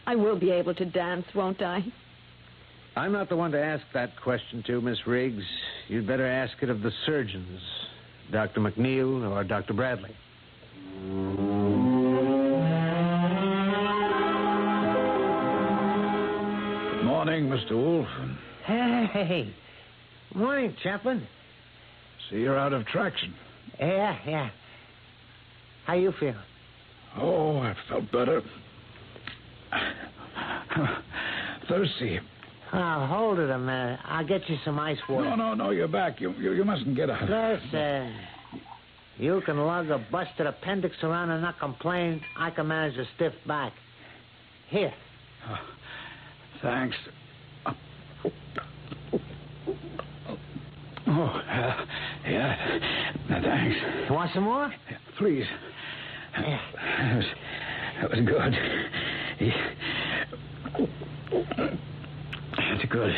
I will be able to dance, won't I? I'm not the one to ask that question to, Miss Riggs. You'd better ask it of the surgeons, Dr. McNeil or Dr. Bradley. Good morning, Mr. Wolf. Hey. Morning, Chaplain. See, you're out of traction. Yeah. How you feel? Oh, I felt better. Thirsty. Oh, hold it a minute. I'll get you some ice water. No, you're back. You mustn't get out. Listen, you can lug a busted appendix around and not complain. I can manage a stiff back. Here. Thanks. Yeah. Thanks. You want some more? Please. Yeah. That was good. It's good.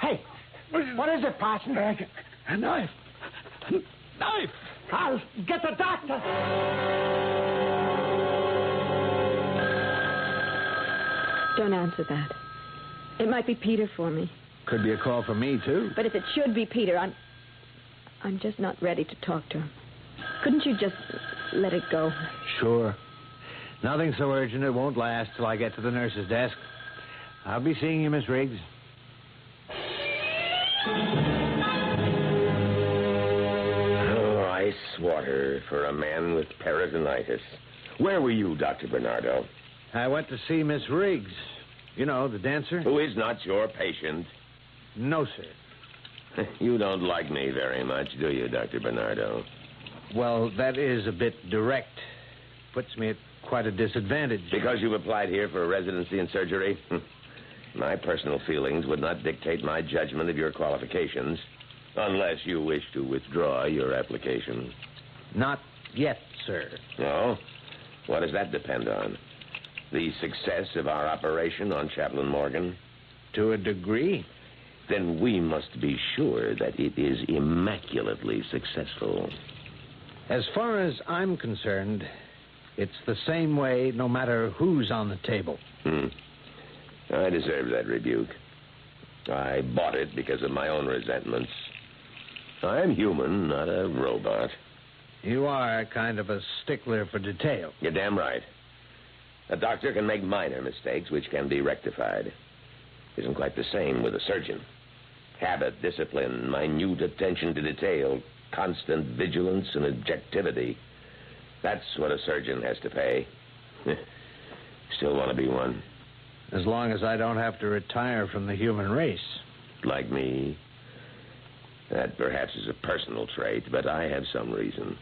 Hey, what is it, Parson? A knife. Knife. I'll get the doctor. Don't answer that. It might be Peter for me. Could be a call from me, too. But if it should be Peter, I'm just not ready to talk to him. Couldn't you just let it go? Sure. Nothing so urgent it won't last till I get to the nurse's desk. I'll be seeing you, Miss Riggs. Oh, ice water for a man with peritonitis. Where were you, Dr. Bernardo? I went to see Miss Riggs. You know, the dancer. Who is not your patient? No, sir. You don't like me very much, do you, Dr. Bernardo? Well, that is a bit direct. Puts me at quite a disadvantage. Because you've applied here for a residency in surgery? My personal feelings would not dictate my judgment of your qualifications, unless you wish to withdraw your application. Not yet, sir. No? What does that depend on? The success of our operation on Chaplain Morgan? To a degree. Then we must be sure that it is immaculately successful. As far as I'm concerned, it's the same way no matter who's on the table. I deserve that rebuke. I bought it because of my own resentments. I'm human, not a robot. You are kind of a stickler for detail. You're damn right. A doctor can make minor mistakes which can be rectified. Isn't quite the same with a surgeon. Habit, discipline, minute attention to detail, constant vigilance and objectivity. That's what a surgeon has to pay. Still want to be one. As long as I don't have to retire from the human race. Like me. That perhaps is a personal trait, but I have some reason.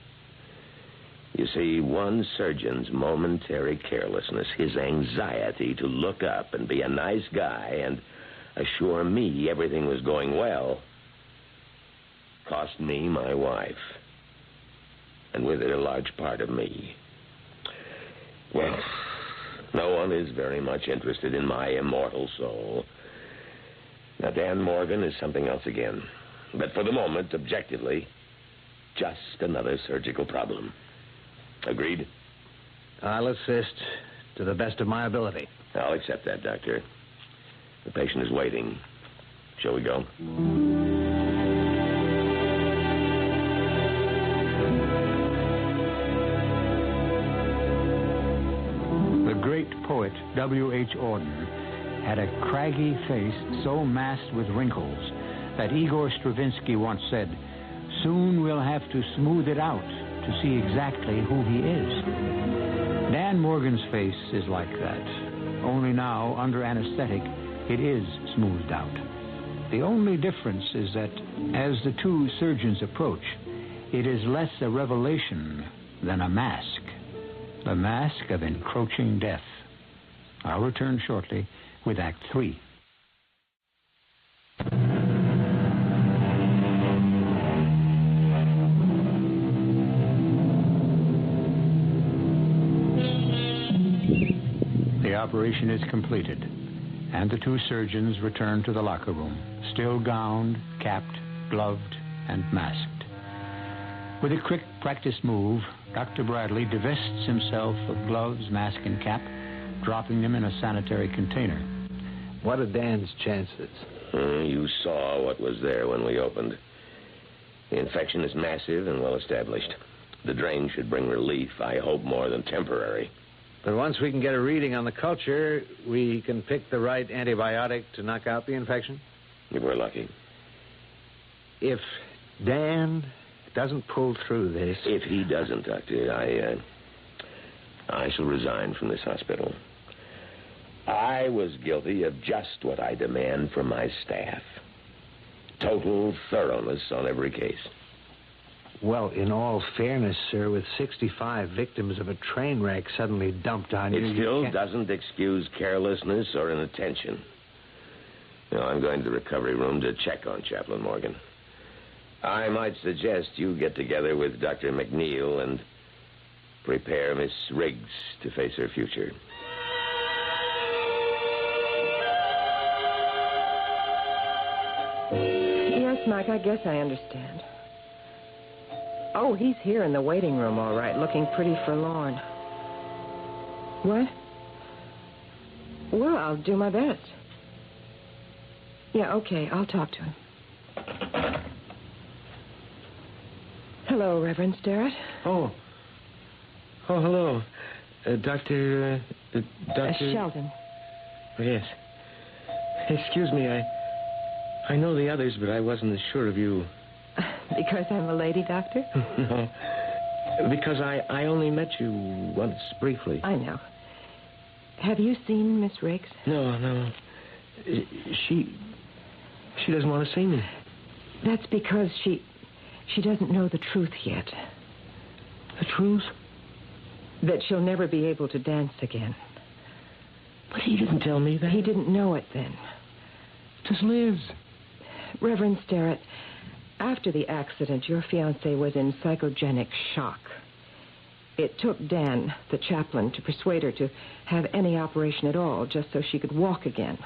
You see, one surgeon's momentary carelessness, his anxiety to look up and be a nice guy and assure me everything was going well, cost me my wife. And with it, a large part of me. Well, no one is very much interested in my immortal soul. Now, Dan Morgan is something else again. But for the moment, objectively, just another surgical problem. Agreed? I'll assist to the best of my ability. I'll accept that, Doctor. The patient is waiting. Shall we go? The great poet W.H. Auden had a craggy face so masked with wrinkles that Igor Stravinsky once said, "Soon we'll have to smooth it out to see exactly who he is." Dan Morgan's face is like that. Only now, under anesthetic, it is smoothed out. The only difference is that as the two surgeons approach, it is less a revelation than a mask. The mask of encroaching death. I'll return shortly with Act 3. operation is completed, and the two surgeons return to the locker room, still gowned, capped, gloved, and masked. With a quick practice move, Dr. Bradley divests himself of gloves, mask, and cap, dropping them in a sanitary container. What are Dan's chances? You saw what was there when we opened. The infection is massive and well established. The drain should bring relief, I hope more than temporary. But once we can get a reading on the culture, we can pick the right antibiotic to knock out the infection? If we're lucky. If Dan doesn't pull through this... If he doesn't, Doctor, I shall resign from this hospital. I was guilty of just what I demand from my staff. Total thoroughness on every case. Well, in all fairness, sir, with 65 victims of a train wreck suddenly dumped on you... It still doesn't excuse carelessness or inattention. I'm going to the recovery room to check on Chaplain Morgan. I might suggest you get together with Dr. McNeil and prepare Miss Riggs to face her future. Yes, Mike, I guess I understand. Oh, he's here in the waiting room, all right, looking pretty forlorn. What? Well, I'll do my best. Yeah, okay, I'll talk to him. Hello, Reverend Sterrett. Oh, hello. Dr. Shelton. Oh, yes. Excuse me, I know the others, but I wasn't as sure of you. Because I'm a lady, Doctor? No. Because I only met you once, briefly. I know. Have you seen Miss Riggs? No. She doesn't want to see me. That's because she doesn't know the truth yet. The truth? That she'll never be able to dance again. But he didn't tell me that. He didn't know it then. Does Liz? Reverend Sterrett, after the accident, your fiancée was in psychogenic shock. It took Dan, the chaplain, to persuade her to have any operation at all, just so she could walk again.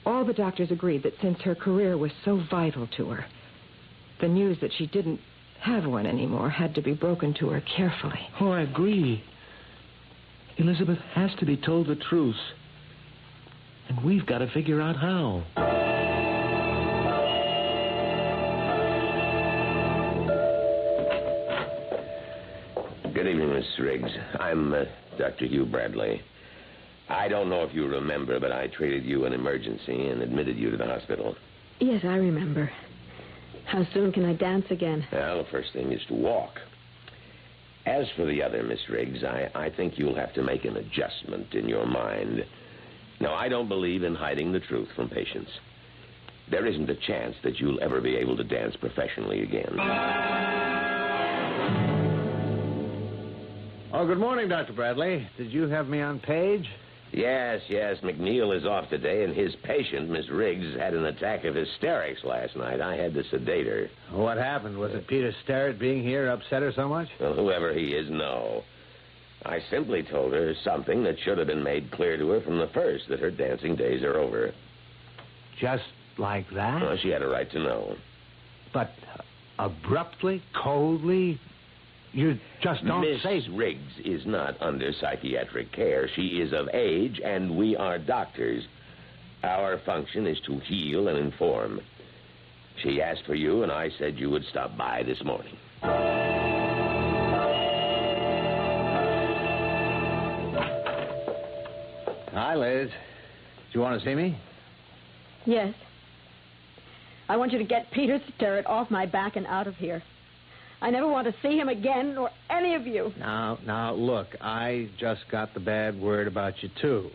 All the doctors agreed that since her career was so vital to her, the news that she didn't have one anymore had to be broken to her carefully. Oh, I agree. Elizabeth has to be told the truth. And we've got to figure out how. Good evening, Miss Riggs. I'm Dr. Hugh Bradley. I don't know if you remember, but I treated you in emergency and admitted you to the hospital. Yes, I remember. How soon can I dance again? Well, the first thing is to walk. As for the other, Miss Riggs, I think you'll have to make an adjustment in your mind. Now, I don't believe in hiding the truth from patients. There isn't a chance that you'll ever be able to dance professionally again. Oh, good morning, Dr. Bradley. Did you have me on page? Yes. McNeil is off today, and his patient, Miss Riggs, had an attack of hysterics last night. I had to sedate her. What happened? Was it Peter Sterrett being here upset her so much? Well, whoever he is, no. I simply told her something that should have been made clear to her from the first, that her dancing days are over. Just like that? Well, she had a right to know. But abruptly, coldly, you just don't say... Miss Riggs is not under psychiatric care. She is of age, and we are doctors. Our function is to heal and inform. She asked for you, and I said you would stop by this morning. Hi, Liz. Do you want to see me? Yes. I want you to get Peter Sterrett off my back and out of here. I never want to see him again, or any of you. Now, look, I just got the bad word about you, too.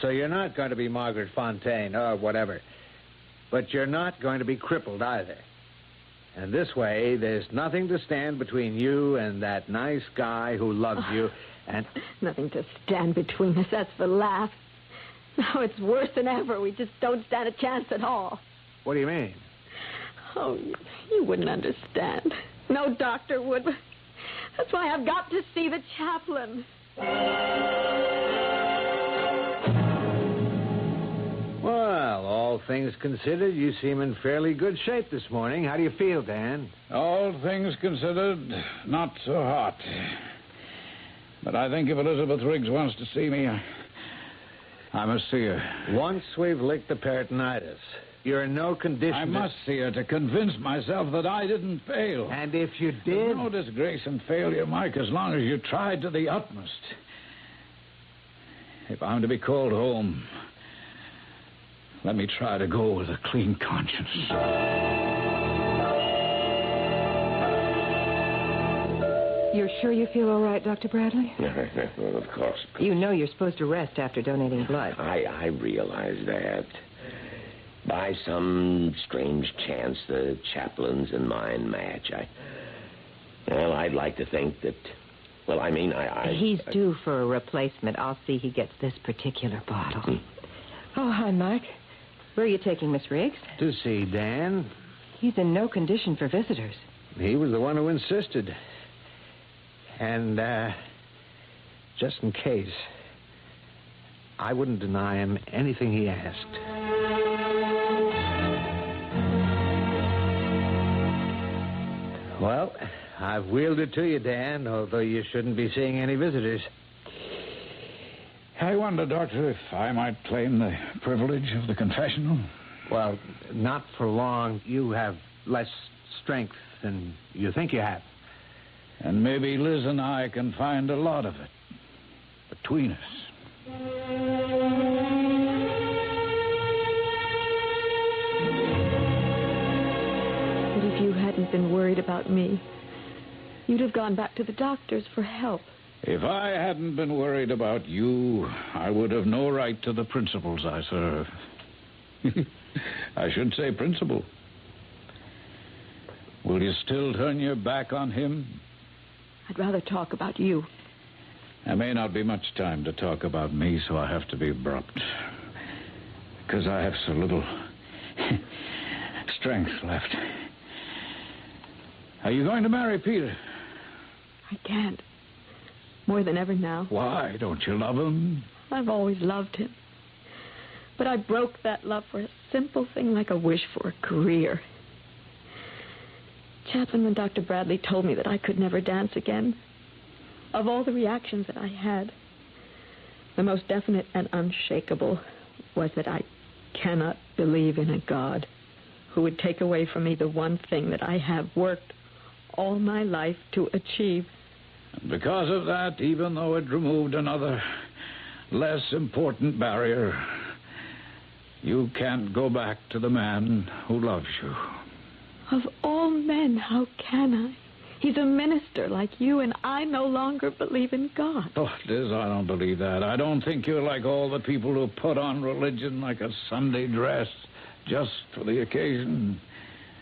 So you're not going to be Margaret Fontaine or whatever. But you're not going to be crippled either. And this way, there's nothing to stand between you and that nice guy who loves you, and... Nothing to stand between us. That's for laughs. Now it's worse than ever. We just don't stand a chance at all. What do you mean? Oh, you wouldn't understand. No doctor would. That's why I've got to see the chaplain. All things considered, you seem in fairly good shape this morning. How do you feel, Dan? All things considered, not so hot. But I think if Elizabeth Riggs wants to see me, I must see her. Once we've licked the peritonitis, you're in no condition. I must see her to convince myself that I didn't fail. And if you did? There's no disgrace in failure, Mike, as long as you tried to the utmost. If I'm to be called home, let me try to go with a clean conscience. You're sure you feel all right, Dr. Bradley? Well, of course. You know you're supposed to rest after donating blood. I realize that. By some strange chance, the chaplain's and mine match. I'd like to think that... Well, I mean, He's due for a replacement. I'll see he gets this particular bottle. Oh, hi, Mike. Where are you taking Miss Riggs? To see Dan. He's in no condition for visitors. He was the one who insisted. And, just in case, I wouldn't deny him anything he asked. Well, I've wheeled it to you, Dan, although you shouldn't be seeing any visitors. I wonder, Doctor, if I might claim the privilege of the confessional. Well, not for long. You have less strength than you think you have. And maybe Liz and I can find a lot of it between us. But if you hadn't been worried about me, you'd have gone back to the doctors for help. If I hadn't been worried about you, I would have no right to the principles I serve. I should say principle. Will you still turn your back on him? I'd rather talk about you. There may not be much time to talk about me, so I have to be abrupt. Because I have so little strength left. Are you going to marry Peter? I can't. More than ever now. Why? Don't you love him? I've always loved him. But I broke that love for a simple thing like a wish for a career. Chaplain and Dr. Bradley told me that I could never dance again. Of all the reactions that I had, the most definite and unshakable was that I cannot believe in a God who would take away from me the one thing that I have worked all my life to achieve. And because of that, even though it removed another less important barrier, you can't go back to the man who loves you. Of all men, how can I? He's a minister like you, and I no longer believe in God. Oh, Liz, I don't believe that. I don't think you're like all the people who put on religion like a Sunday dress just for the occasion.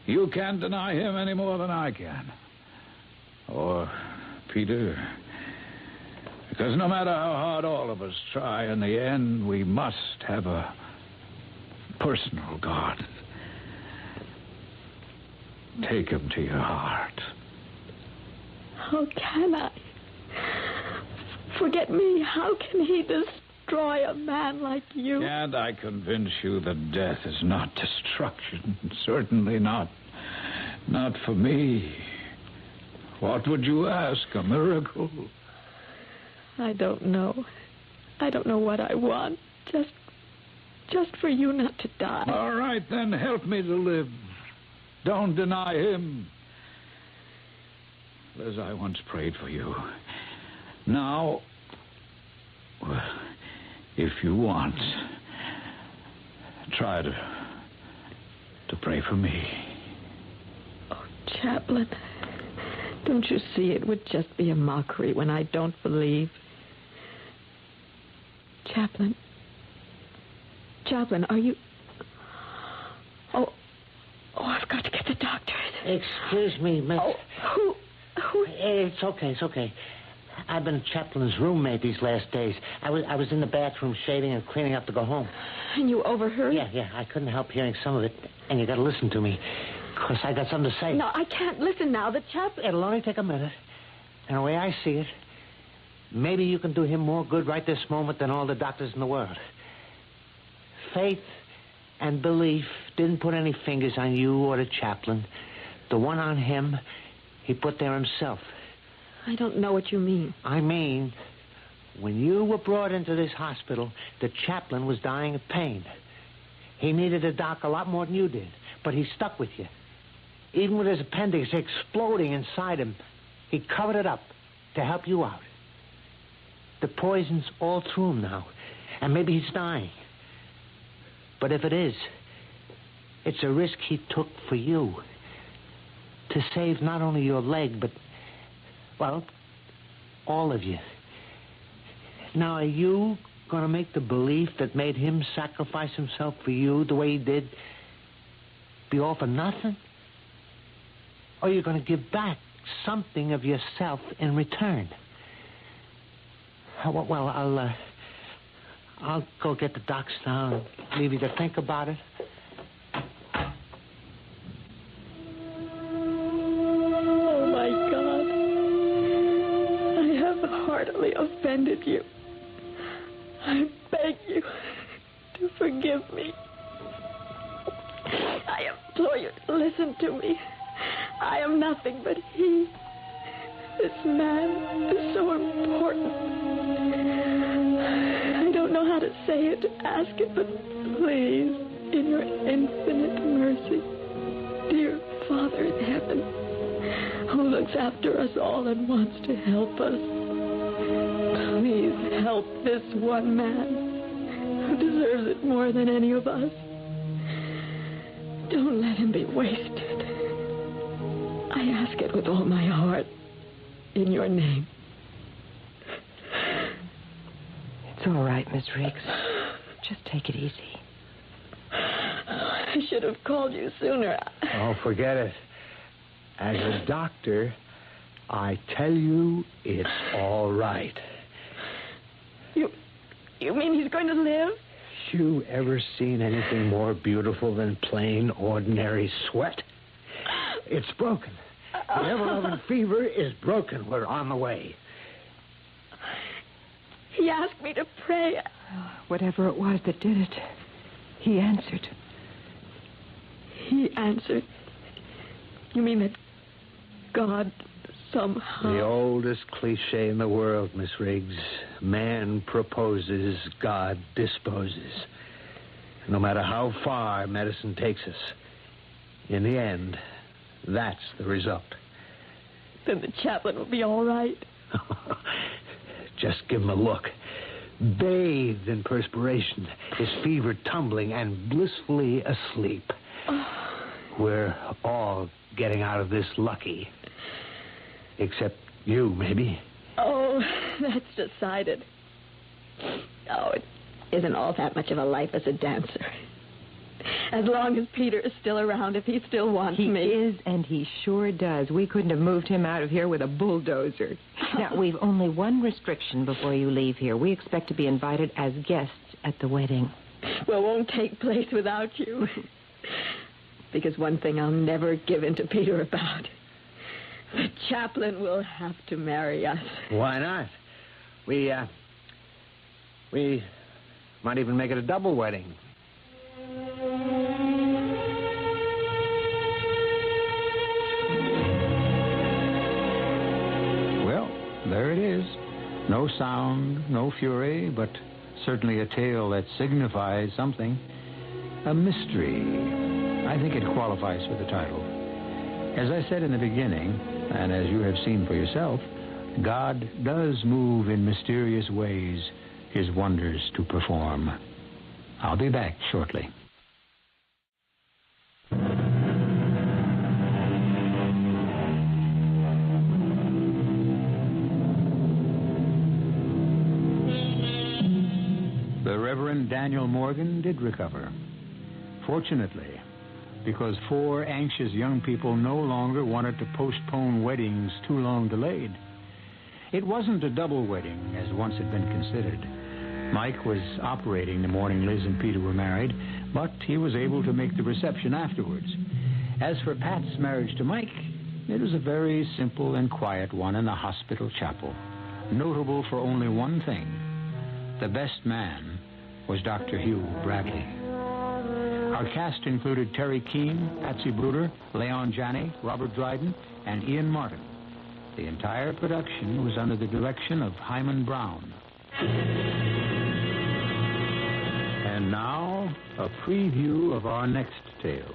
You can't deny him any more than I can. Or Peter. Because no matter how hard all of us try, in the end, we must have a personal God. Take him to your heart. How can I? Forget me. How can he destroy a man like you? Can't I convince you that death is not destruction? Certainly not. Not for me. What would you ask? A miracle? I don't know. I don't know what I want. Just for you not to die. All right, then help me to live. Don't deny him. Liz, I once prayed for you. Now, well, if you want, try to pray for me. Oh, Chaplain, don't you see it would just be a mockery when I don't believe? Chaplain, are you... Oh, I've got to get the doctors. Excuse me, Miss... Oh, who... It's okay. I've been Chaplin's roommate these last days. I was in the bathroom shaving and cleaning up to go home. And you overheard? Yeah. I couldn't help hearing some of it. And you got to listen to me. Of course, I got something to say. No, I can't listen now. The chaplain... It'll only take a minute. And the way I see it, maybe you can do him more good right this moment than all the doctors in the world. Faith and belief didn't put any fingers on you or the chaplain. The one on him, he put there himself. I don't know what you mean. I mean, when you were brought into this hospital, the chaplain was dying of pain. He needed a doc a lot more than you did, but he stuck with you. Even with his appendix exploding inside him, he covered it up to help you out. The poison's all through him now, and maybe he's dying. But if it is, it's a risk he took for you. To save not only your leg, but, well, all of you. Now, are you going to make the belief that made him sacrifice himself for you the way he did be all for nothing? Or are you going to give back something of yourself in return? Well, I'll go get the docs now and leave you to think about it. Oh, my God. I have heartily offended you. I beg you to forgive me. I implore you to listen to me. I am nothing but he. This man is so important. I don't know how to say it, to ask it, but please, in your infinite mercy, dear Father in heaven, who looks after us all and wants to help us, please help this one man who deserves it more than any of us. Don't let him be wasted. I ask it with all my heart, in your name. It's all right, Miss Riggs. Just take it easy. I should have called you sooner. Oh, forget it. As a doctor, I tell you it's all right. You mean he's going to live? You ever seen anything more beautiful than plain, ordinary sweat? It's broken. The ever-loving fever is broken. We're on the way. He asked me to pray. Whatever it was that did it, he answered. He answered? You mean that God somehow... The oldest cliche in the world, Miss Riggs. Man proposes, God disposes. No matter how far medicine takes us, in the end, that's the result. Then the chaplain will be all right. Just give him a look. Bathed in perspiration, his fever tumbling and blissfully asleep. We're all getting out of this lucky. Except you, maybe. Oh, that's decided. Oh, it isn't all that much of a life as a dancer. As long as Peter is still around, if he still wants me. He is, and he sure does. We couldn't have moved him out of here with a bulldozer. Now, we've only one restriction before you leave here. We expect to be invited as guests at the wedding. Well, won't take place without you. Because one thing I'll never give in to Peter about. The chaplain will have to marry us. Why not? We might even make it a double wedding. Well, there it is. No sound, no fury, but certainly a tale that signifies something. A mystery. I think it qualifies for the title. As I said in the beginning, and as you have seen for yourself, God does move in mysterious ways, his wonders to perform. I'll be back shortly. The Reverend Daniel Morgan did recover. Fortunately, because 4 anxious young people no longer wanted to postpone weddings too long delayed. It wasn't a double wedding, as once had been considered. Mike was operating the morning Liz and Peter were married, but he was able to make the reception afterwards. As for Pat's marriage to Mike, it was a very simple and quiet one in the hospital chapel, notable for only one thing. The best man was Dr. Hugh Bradley. Our cast included Terry Keane, Patsy Bruder, Leon Janney, Robert Dryden, and Ian Martin. The entire production was under the direction of Hyman Brown. And now, a preview of our next tale.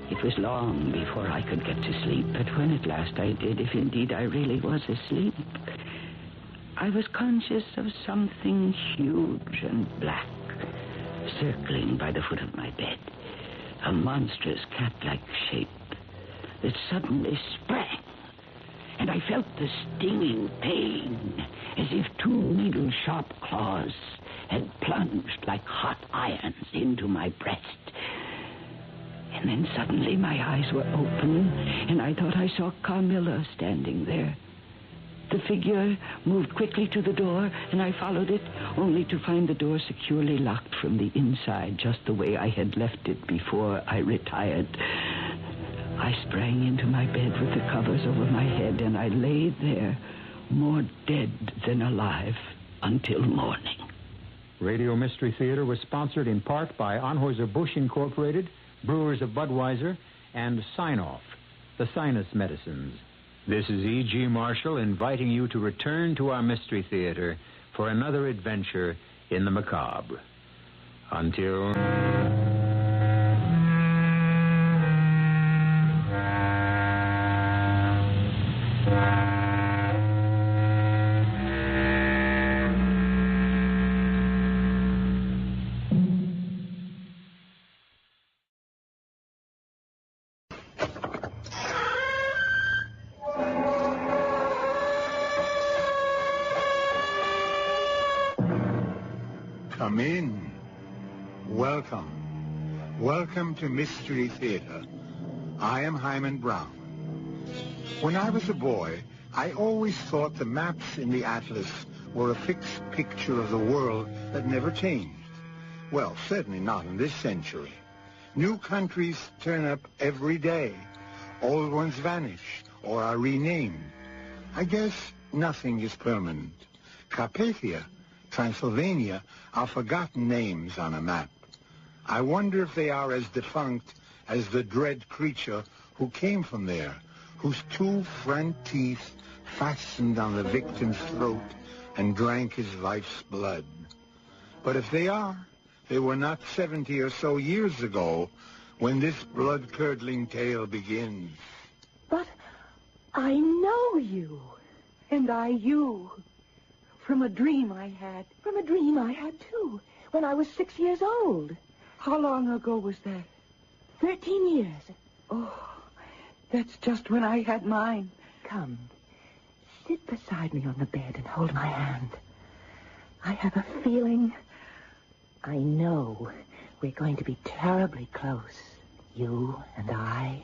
It was long before I could get to sleep, but when at last I did, if indeed I really was asleep, I was conscious of something huge and black circling by the foot of my bed, a monstrous cat-like shape that suddenly sprang, and I felt the stinging pain as if two needle-sharp claws had plunged like hot irons into my breast. And then suddenly my eyes were open, and I thought I saw Carmilla standing there. The figure moved quickly to the door, and I followed it, only to find the door securely locked from the inside, just the way I had left it before I retired. I sprang into my bed with the covers over my head, and I lay there, more dead than alive, until morning. Radio Mystery Theater was sponsored in part by Anheuser-Busch Incorporated, Brewers of Budweiser, and Sign-Off, the sinus medicines. This is E.G. Marshall inviting you to return to our Mystery Theater for another adventure in the macabre. Until... Come in. Welcome. Welcome to Mystery Theater. I am Hyman Brown. When I was a boy, I always thought the maps in the atlas were a fixed picture of the world that never changed. Well, certainly not in this century. New countries turn up every day. Old ones vanish or are renamed. I guess nothing is permanent. Carpathia, Transylvania, are forgotten names on a map. I wonder if they are as defunct as the dread creature who came from there, whose two front teeth fastened on the victim's throat and drank his life's blood. But if they are, they were not 70 or so years ago when this blood-curdling tale begins. But I know you, and I you. From a dream I had. From a dream I had, too, when I was 6 years old. How long ago was that? 13 years. Oh, that's just when I had mine. Come, sit beside me on the bed and hold my hand. I have a feeling, I know we're going to be terribly close, you and I.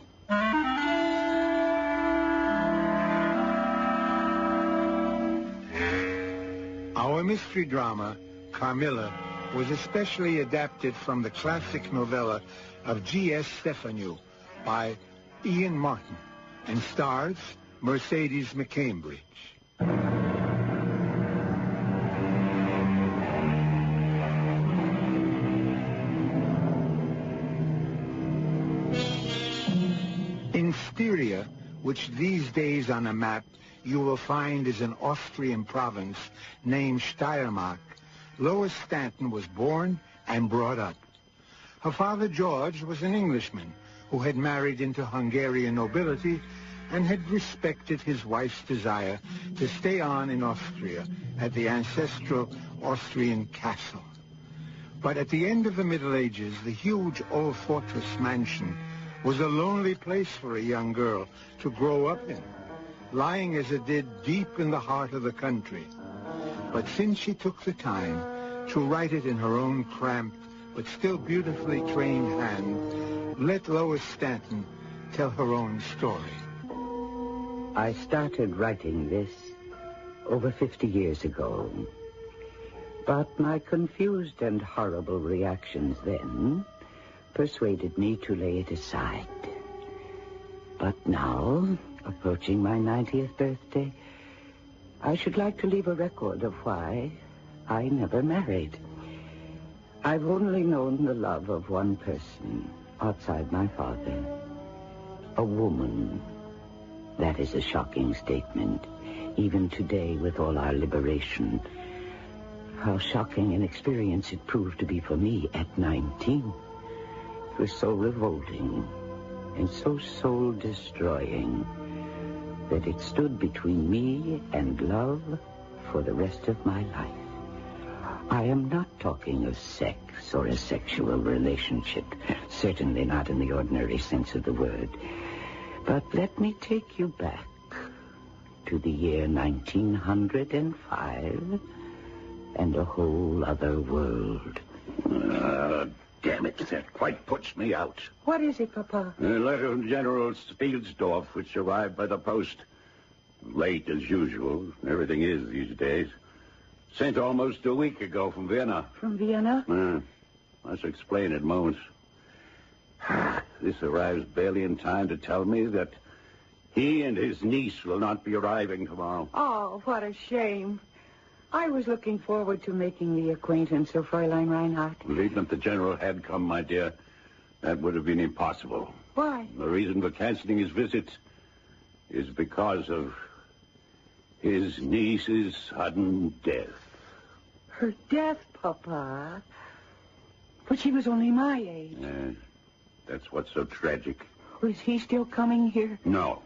Our mystery drama, Carmilla, was especially adapted from the classic novella of G.S. Stephanu by Ian Martin and stars Mercedes McCambridge. In Styria, which these days on a map you will find is an Austrian province named Steiermark, Lois Stanton was born and brought up. Her father, George, was an Englishman who had married into Hungarian nobility and had respected his wife's desire to stay on in Austria at the ancestral Austrian castle. But at the end of the Middle Ages, the huge old fortress mansion was a lonely place for a young girl to grow up in, lying as it did deep in the heart of the country. But since she took the time to write it in her own cramped but still beautifully trained hand, let Lois Stanton tell her own story. I started writing this over 50 years ago. But my confused and horrible reactions then persuaded me to lay it aside. But now, approaching my 90th birthday, I should like to leave a record of why I never married. I've only known the love of one person outside my father. A woman. That is a shocking statement. Even today, with all our liberation. How shocking an experience it proved to be for me at 19. It was so revolting and so soul-destroying that it stood between me and love for the rest of my life. I am not talking of sex or a sexual relationship, certainly not in the ordinary sense of the word. But let me take you back to the year 1905 and a whole other world. Damn it, that quite puts me out. What is it, Papa? A letter from General Spielsdorf, which arrived by the post. Late as usual. Everything is these days. Sent almost a week ago from Vienna. From Vienna? Must explain at moments. This arrives barely in time to tell me that he and his niece will not be arriving tomorrow. Oh, what a shame. I was looking forward to making the acquaintance of Fräulein Reinhardt. Even if the general had come, my dear, that would have been impossible. Why? The reason for canceling his visit is because of his niece's sudden death. Her death, Papa? But she was only my age. Yes, that's what's so tragic. Was he still coming here? No.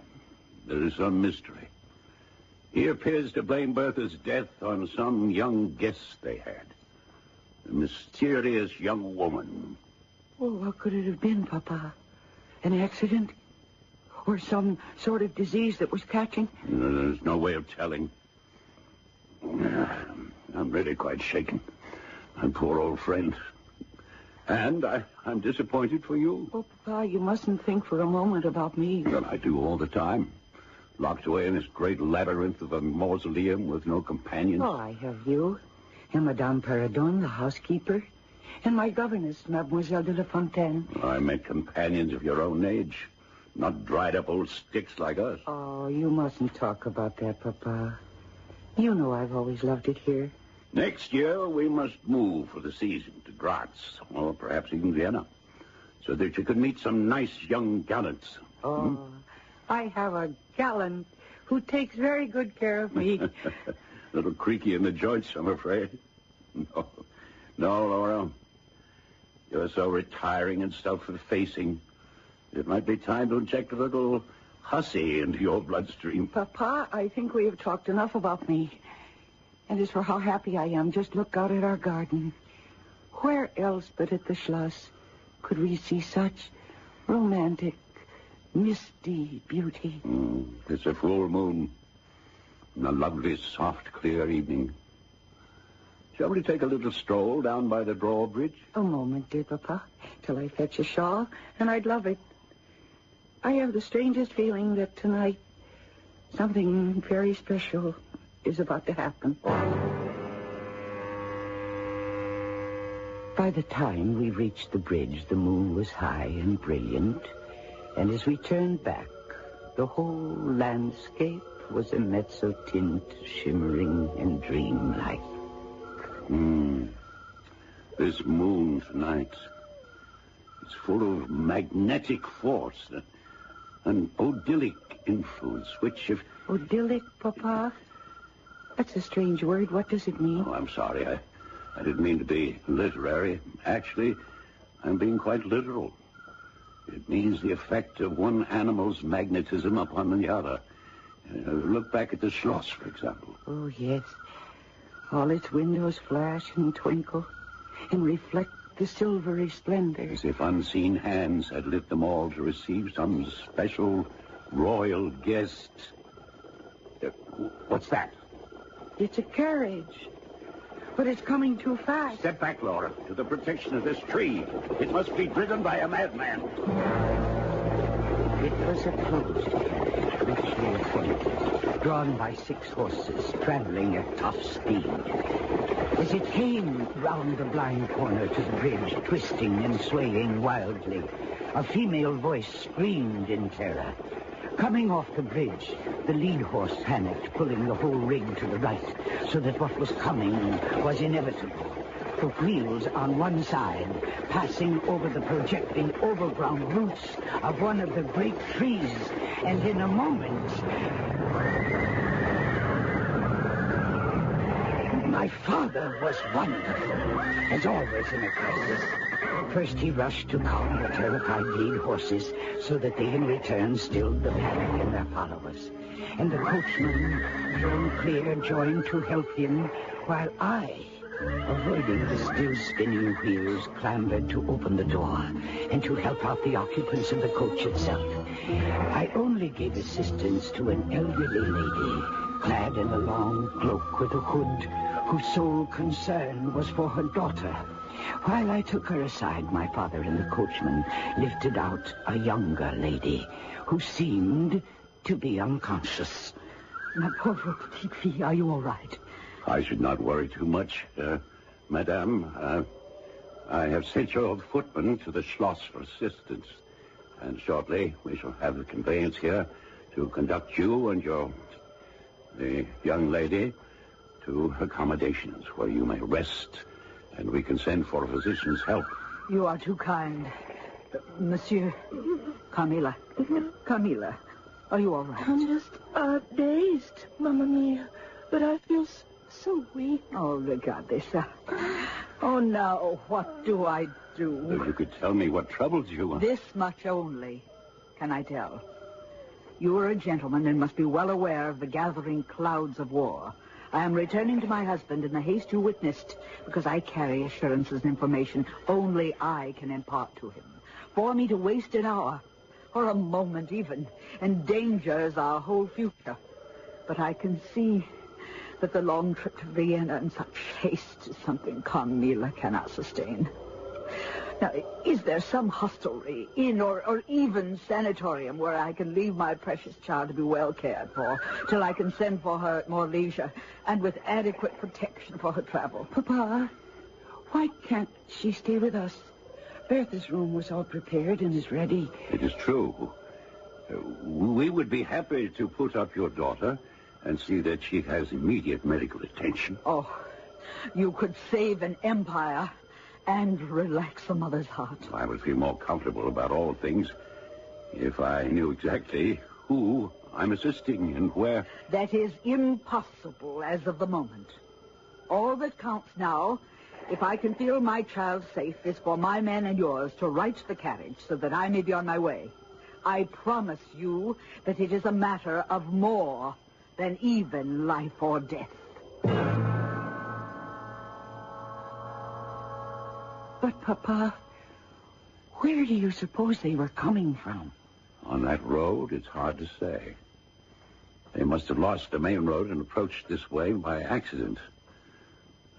There is some mystery. He appears to blame Bertha's death on some young guest they had. A mysterious young woman. Well, what could it have been, Papa? An accident? Or some sort of disease that was catching? There's no way of telling. I'm really quite shaken. My poor old friend. And I'm disappointed for you. Oh, Papa, you mustn't think for a moment about me. Well, I do all the time. Locked away in this great labyrinth of a mausoleum with no companions. Oh, I have you. And Madame Perrodon, the housekeeper. And my governess, Mademoiselle de la Fontaine. I meant companions of your own age. Not dried-up old sticks like us. Oh, you mustn't talk about that, Papa. You know I've always loved it here. Next year, we must move for the season to Graz, or perhaps even Vienna, so that you could meet some nice young gallants. Oh, I have a gallant who takes very good care of me. Little creaky in the joints, I'm afraid. No, Laura. You're so retiring and self-effacing. It might be time to inject a little hussy into your bloodstream. Papa, I think we have talked enough about me. And as for how happy I am, just look out at our garden. Where else but at the Schloss could we see such romantic, misty beauty? It's a full moon. And a lovely, soft, clear evening. Shall we take a little stroll down by the drawbridge? A moment, dear Papa, till I fetch a shawl, and I'd love it. I have the strangest feeling that tonight something very special is about to happen. By the time we reached the bridge, the moon was high and brilliant, and as we turned back, the whole landscape was a mezzotint, shimmering and dreamlike. This moon tonight is full of magnetic force, an odyllic influence, which if... Odyllic, Papa? That's a strange word. What does it mean? Oh, I'm sorry. I didn't mean to be literary. Actually, I'm being quite literal. It means the effect of one animal's magnetism upon the other. Look back at the Schloss, for example. Oh, yes. All its windows flash and twinkle and reflect the silvery splendor. As if unseen hands had lit them all to receive some special royal guest. What's that? It's a carriage. But it's coming too fast. Step back, Laura, to the protection of this tree. It must be driven by a madman. It was a closed carriage, richly appointed, drawn by 6 horses, traveling at top speed. As it came round the blind corner to the bridge, twisting and swaying wildly, a female voice screamed in terror. Coming off the bridge, the lead horse panicked, pulling the whole rig to the right, so that what was coming was inevitable. the wheels on one side, passing over the projecting overground roots of one of the great trees. And in a moment, my father was wonderful, as always in a crisis. First, he rushed to calm the terrified lead horses so that they in return stilled the panic in their followers. And the coachman, thrown clear, joined to help him, while I, avoiding the still spinning wheels, clambered to open the door and to help out the occupants of the coach itself. I only gave assistance to an elderly lady, clad in a long cloak with a hood, whose sole concern was for her daughter. While I took her aside, my father and the coachman lifted out a younger lady who seemed to be unconscious. Ma pauvre petite fille, are you all right? I should not worry too much, Madame. I have sent your footman to the Schloss for assistance. And shortly we shall have the conveyance here to conduct you and the young lady to accommodations where you may rest, and we can send for a physician's help. You are too kind. Monsieur, Camilla. Camilla, are you all right? I'm just, dazed, Mamma Mia. But I feel so weak. Oh, regardessa. Oh, now, what do I do? If you could tell me what troubles you. This much only can I tell. You are a gentleman and must be well aware of the gathering clouds of war. I am returning to my husband in the haste you witnessed because I carry assurances and information only I can impart to him. For me to waste an hour, or a moment even, endangers our whole future. But I can see that the long trip to Vienna in such haste is something Carmilla cannot sustain. Now, is there some hostelry, inn, or even sanatorium where I can leave my precious child to be well cared for till I can send for her at more leisure and with adequate protection for her travel? Papa, why can't she stay with us? Bertha's room was all prepared and is ready. It is true. We would be happy to put up your daughter and see that she has immediate medical attention. Oh, you could save an empire and relax a mother's heart. I would feel more comfortable about all things if I knew exactly who I'm assisting and where. That is impossible as of the moment. All that counts now, if I can feel my child safe, is for my men and yours to right the carriage so that I may be on my way. I promise you that it is a matter of more than even life or death. But, Papa, where do you suppose they were coming from? On that road, it's hard to say. They must have lost the main road and approached this way by accident.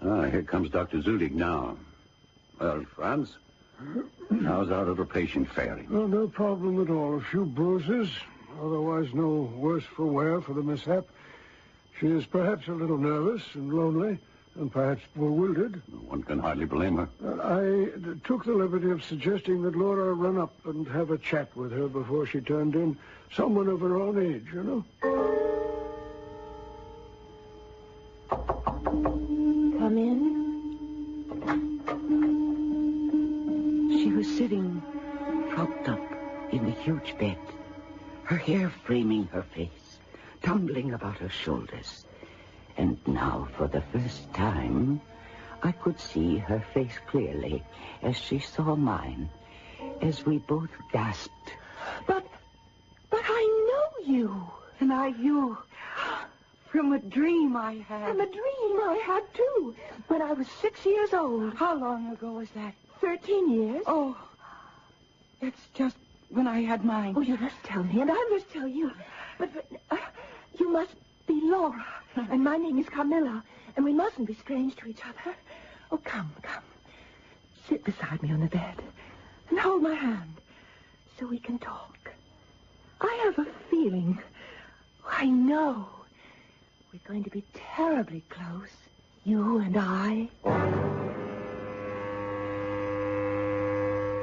Here comes Dr. Zudig now. Well, Franz, how's our little patient faring? Oh, no problem at all. A few bruises, otherwise no worse for wear for the mishap. She is perhaps a little nervous and lonely, and perhaps bewildered. One can hardly blame her. I took the liberty of suggesting that Laura run up and have a chat with her before she turned in. Someone of her own age, you know. Come in. She was sitting propped up in the huge bed, her hair framing her face, tumbling about her shoulders. And now, for the first time, I could see her face clearly as she saw mine, as we both gasped. But I know you. And I you. From a dream I had. From a dream I had, too, when I was 6 years old. How long ago was that? 13 years. Oh, that's just when I had mine. Oh, you must tell me, and I must tell you. But you must be Laura, and my name is Carmilla, and we mustn't be strange to each other. Oh, come. Sit beside me on the bed and hold my hand so we can talk. I have a feeling, I know, we're going to be terribly close, you and I.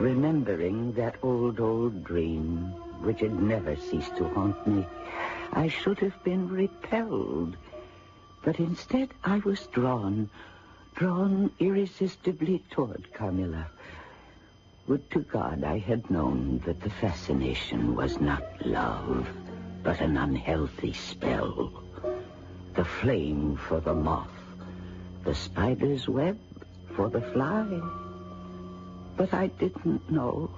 Remembering that old dream, which had never ceased to haunt me, I should have been repelled. But instead I was drawn drawn irresistibly toward Carmilla. Would to God I had known that the fascination was not love, but an unhealthy spell. The flame for the moth, the spider's web for the fly. But I didn't know,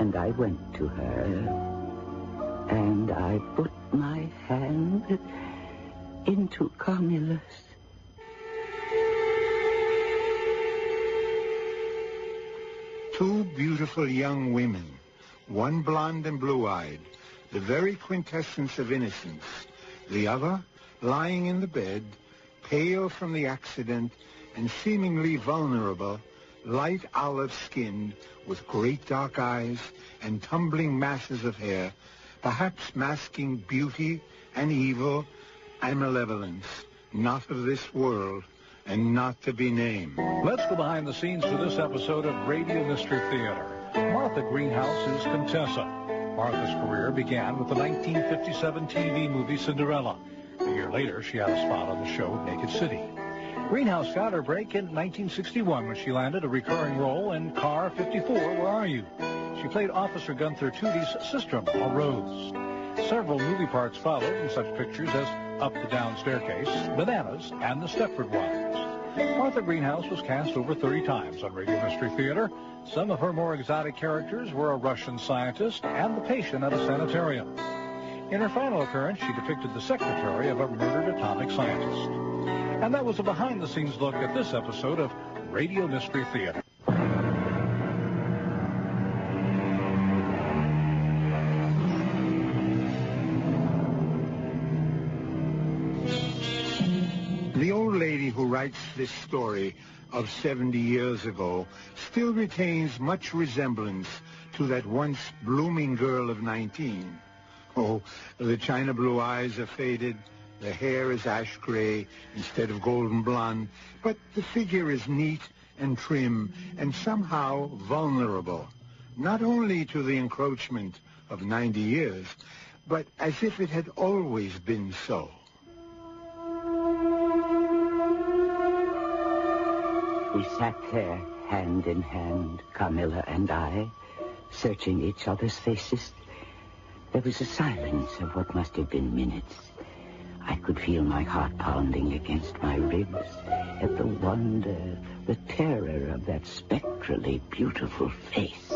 and I went to her, and I put my hand into Carmilla's. Two beautiful young women, one blonde and blue-eyed, the very quintessence of innocence. The other, lying in the bed, pale from the accident and seemingly vulnerable, light olive-skinned, with great dark eyes and tumbling masses of hair, perhaps masking beauty and evil and malevolence, not of this world and not to be named. Let's go behind the scenes to this episode of Radio Mystery Theater. Martha Greenhouse is Contessa. Martha's career began with the 1957 TV movie Cinderella. A year later, she had a spot on the show Naked City. Greenhouse got her break in 1961 when she landed a recurring role in Car 54, Where Are You? She played Officer Gunther Tootie's sister, Rose. Several movie parts followed in such pictures as Up the Down Staircase, Bananas, and The Stepford Wives. Martha Greenhouse was cast over 30 times on Radio Mystery Theater. Some of her more exotic characters were a Russian scientist and the patient at a sanitarium. In her final appearance, she depicted the secretary of a murdered atomic scientist. And that was a behind-the-scenes look at this episode of Radio Mystery Theater. The old lady who writes this story of 70 years ago still retains much resemblance to that once blooming girl of 19. Oh, the china blue eyes are faded, the hair is ash gray instead of golden blonde, but the figure is neat and trim and somehow vulnerable, not only to the encroachment of 90 years, but as if it had always been so. We sat there, hand in hand, Carmilla and I, searching each other's faces. There was a silence of what must have been minutes. I could feel my heart pounding against my ribs at the wonder, the terror of that spectrally beautiful face,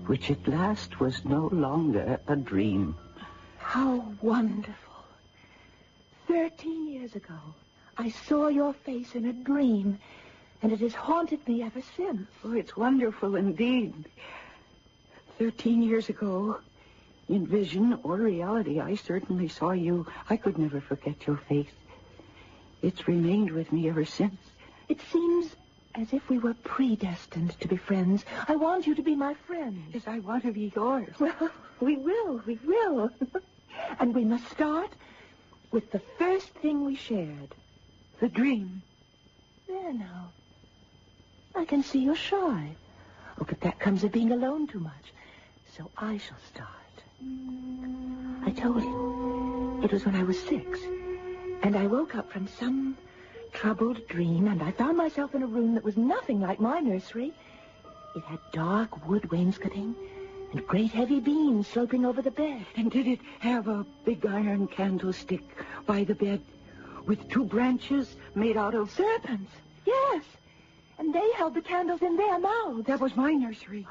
which at last was no longer a dream. How wonderful. 13 years ago, I saw your face in a dream, and it has haunted me ever since. Oh, it's wonderful indeed. 13 years ago, in vision or reality, I certainly saw you. I could never forget your face. It's remained with me ever since. It seems as if we were predestined to be friends. I want you to be my friend. Yes, I want to be yours. Well, we will. And we must start with the first thing we shared. The dream. There now. I can see you're shy. Oh, but that comes of being alone too much. So I shall start. I told you, it was when I was 6, and I woke up from some troubled dream, and I found myself in a room that was nothing like my nursery. It had dark wood wainscoting and great heavy beams sloping over the bed. And did it have a big iron candlestick by the bed with 2 branches made out of serpents? Yes, and they held the candles in their mouths. That was my nursery.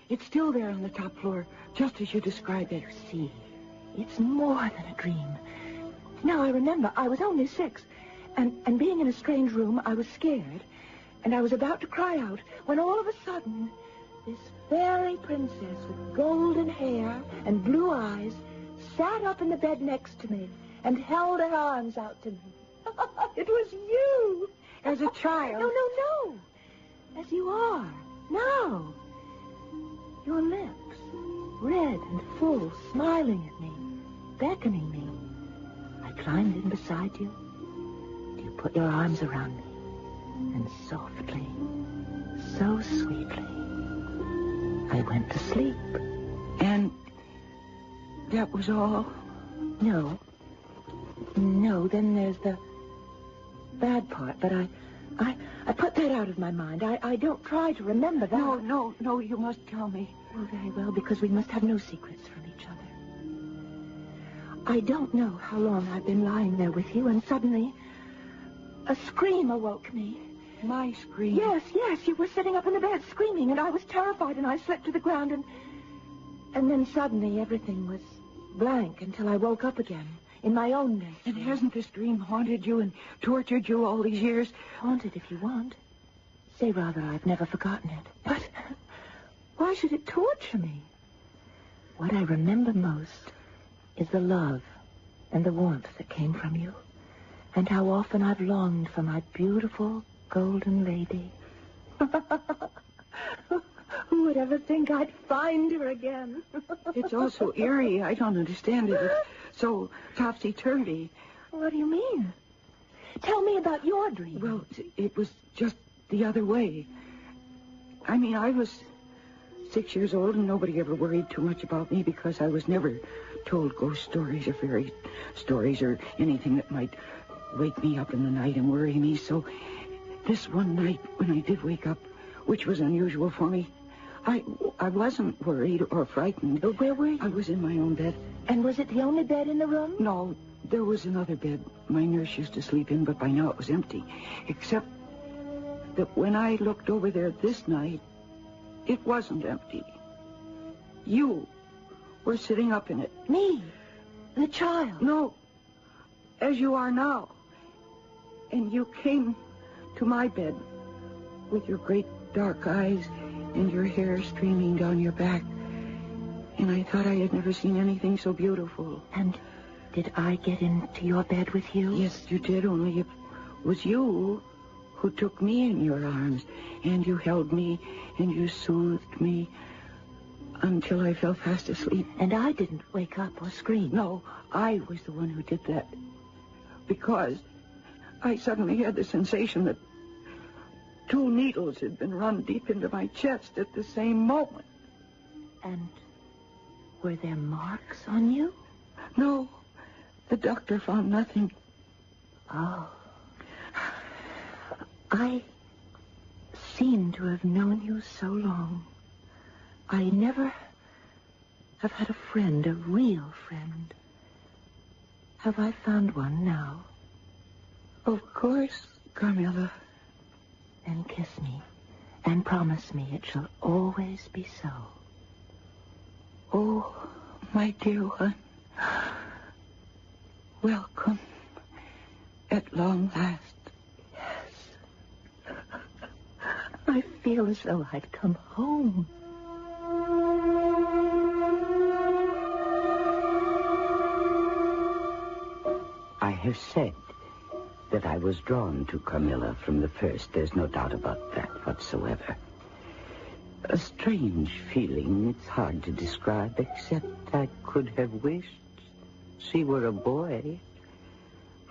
It's still there on the top floor, just as you described it. You see, it's more than a dream. Now I remember, I was only 6, and being in a strange room, I was scared, and I was about to cry out, when all of a sudden, this fairy princess with golden hair and blue eyes sat up in the bed next to me and held her arms out to me. It was you! As a child? No. As you are, now. Your lips, red and full, smiling at me, beckoning me. I climbed in beside you. You put your arms around me, and softly, so sweetly, I went to sleep. And that was all? No, then there's the bad part, but I put that out of my mind. I don't try to remember that. No, you must tell me. Well, very well, because we must have no secrets from each other. I don't know how long I've been lying there with you, and suddenly a scream awoke me. My scream? Yes. You were sitting up in the bed screaming, and I was terrified, and I slipped to the ground, and then suddenly everything was blank until I woke up again in my own nest. And hasn't this dream haunted you and tortured you all these years? Haunted, if you want. Say rather, I've never forgotten it. But why should it torture me? What I remember most is the love and the warmth that came from you, and how often I've longed for my beautiful golden lady. Who would ever think I'd find her again? It's all so eerie. I don't understand it. It's so topsy-turvy. What do you mean? Tell me about your dream. Well, it was just the other way. I mean, I was 6 years old, and nobody ever worried too much about me because I was never told ghost stories or fairy stories or anything that might wake me up in the night and worry me. So this one night when I did wake up, which was unusual for me, I wasn't worried or frightened. Where were you? I was in my own bed. And was it the only bed in the room? No, there was another bed my nurse used to sleep in, but by now it was empty. Except that when I looked over there this night, it wasn't empty. You were sitting up in it. Me? The child? No, as you are now. And you came to my bed with your great dark eyes and your hair streaming down your back. And I thought I had never seen anything so beautiful. And did I get into your bed with you? Yes, you did, only it was you who took me in your arms. And you held me, and you soothed me until I fell fast asleep. And I didn't wake up or scream. No, I was the one who did that. Because I suddenly had the sensation that 2 needles had been run deep into my chest at the same moment. And were there marks on you? No, the doctor found nothing. Oh. I seem to have known you so long. I never have had a friend, a real friend. Have I found one now? Of course, Carmilla. Then kiss me and promise me it shall always be so. Oh, my dear one. Welcome at long last. Yes. I feel as though I'd come home. I have said that I was drawn to Carmilla from the first. There's no doubt about that whatsoever. A strange feeling it's hard to describe, except I could have wished she were a boy.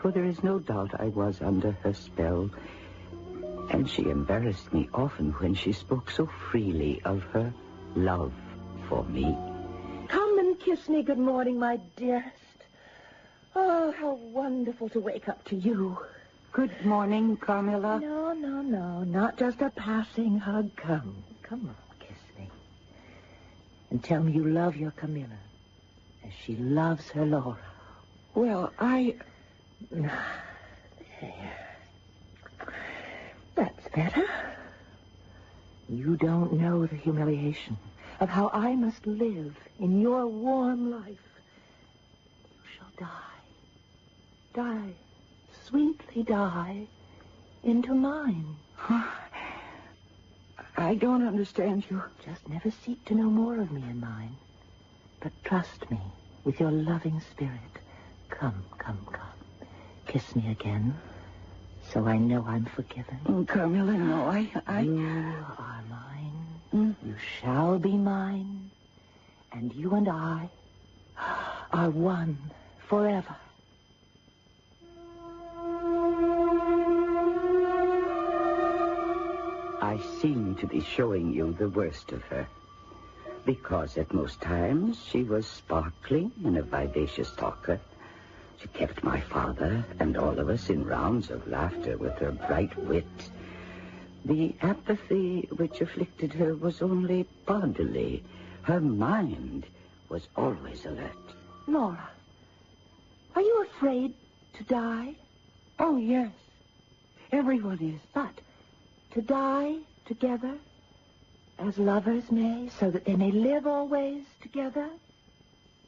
For there is no doubt I was under her spell, and she embarrassed me often when she spoke so freely of her love for me. Come and kiss me good morning, my dearest. Oh, how wonderful to wake up to you. Good morning, Carmilla. No, not just a passing hug. Come on, kiss me. And tell me you love your Camilla as she loves her Laura. Well, There. That's better. You don't know the humiliation of how I must live in your warm life. You shall die. Die. Sweetly die into mine. I don't understand you. Just never seek to know more of me and mine. But trust me with your loving spirit. Come. Kiss me again, so I know I'm forgiven. Carmilla, no, I... You are mine. You shall be mine. And you and I are one forever. I seem to be showing you the worst of her, because at most times she was sparkling and a vivacious talker. She kept my father and all of us in rounds of laughter with her bright wit The apathy which afflicted her was only bodily. Her mind was always alert. Laura, are you afraid to die? Oh, yes. Everyone is. But to die together, as lovers may, so that they may live always together?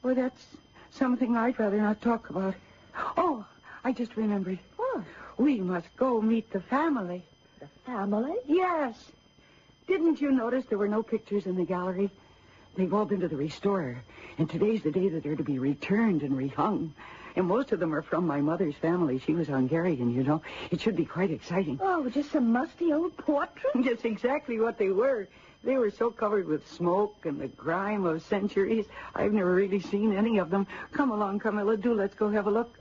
Well, that's something I'd rather not talk about. Oh, I just remembered. What? We must go meet the family. The family? Yes. Didn't you notice there were no pictures in the gallery? They've all been to the restorer, and today's the day that they're to be returned and rehung. And most of them are from my mother's family. She was Hungarian, you know. It should be quite exciting. Oh, just some musty old portraits? Just exactly what they were. They were so covered with smoke and the grime of centuries. I've never really seen any of them. Come along, Camilla. Do let's go have a look.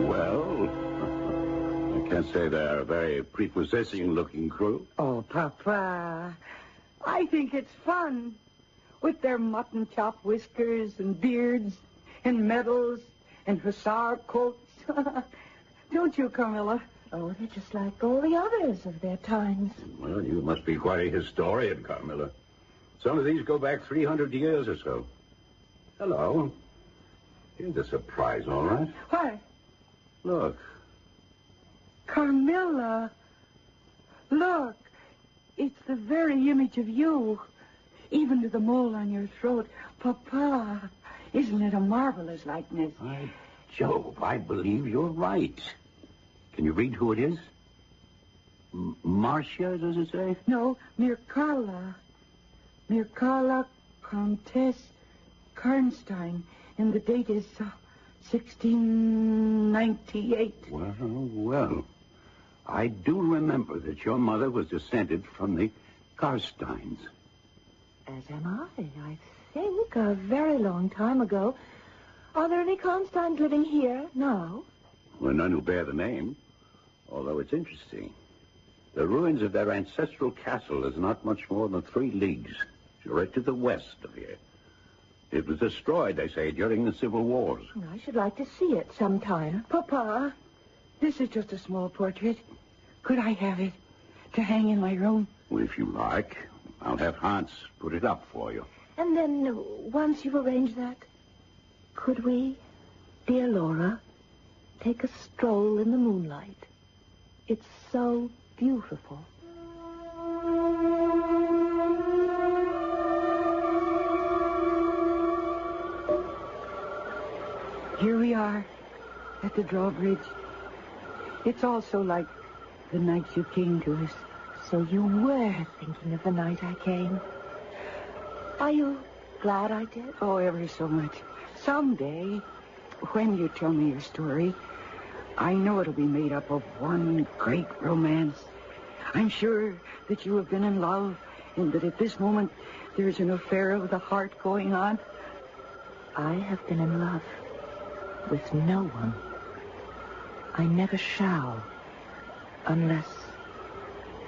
Well, I can't say they're a very prepossessing-looking crew. Oh, Papa, I think it's fun. With their mutton chop whiskers and beards and medals and hussar coats. Don't you, Camilla? Oh, they're just like all the others of their times. Well, you must be quite a historian, Carmilla. Some of these go back 300 years or so. Hello. Here's a surprise, all right. What? Look. Carmilla. Look. It's the very image of you. Even to the mole on your throat. Papa, isn't it a marvelous likeness? By Jove, I believe you're right. Can you read who it is? Marcia, does it say? No, Mircalla. Mircalla Countess Karnstein. And the date is 1698. Well. I do remember that your mother was descended from the Karsteins. As am I think, a very long time ago. Are there any Karnsteins living here now? Well, none who bear the name, although it's interesting. The ruins of their ancestral castle is not much more than 3 leagues, right to the west of here. It was destroyed, they say, during the Civil Wars. I should like to see it sometime. Papa, this is just a small portrait. Could I have it to hang in my room? Well, if you like, I'll have Hans put it up for you. And then, once you've arranged that, could we, dear Laura, take a stroll in the moonlight? It's so beautiful. Here we are at the drawbridge. It's all so like the night you came to us. So you were thinking of the night I came. Are you glad I did? Oh, ever so much. Someday, when you tell me your story, I know it'll be made up of one great romance. I'm sure that you have been in love and that at this moment there's an affair of the heart going on. I have been in love with no one. I never shall, unless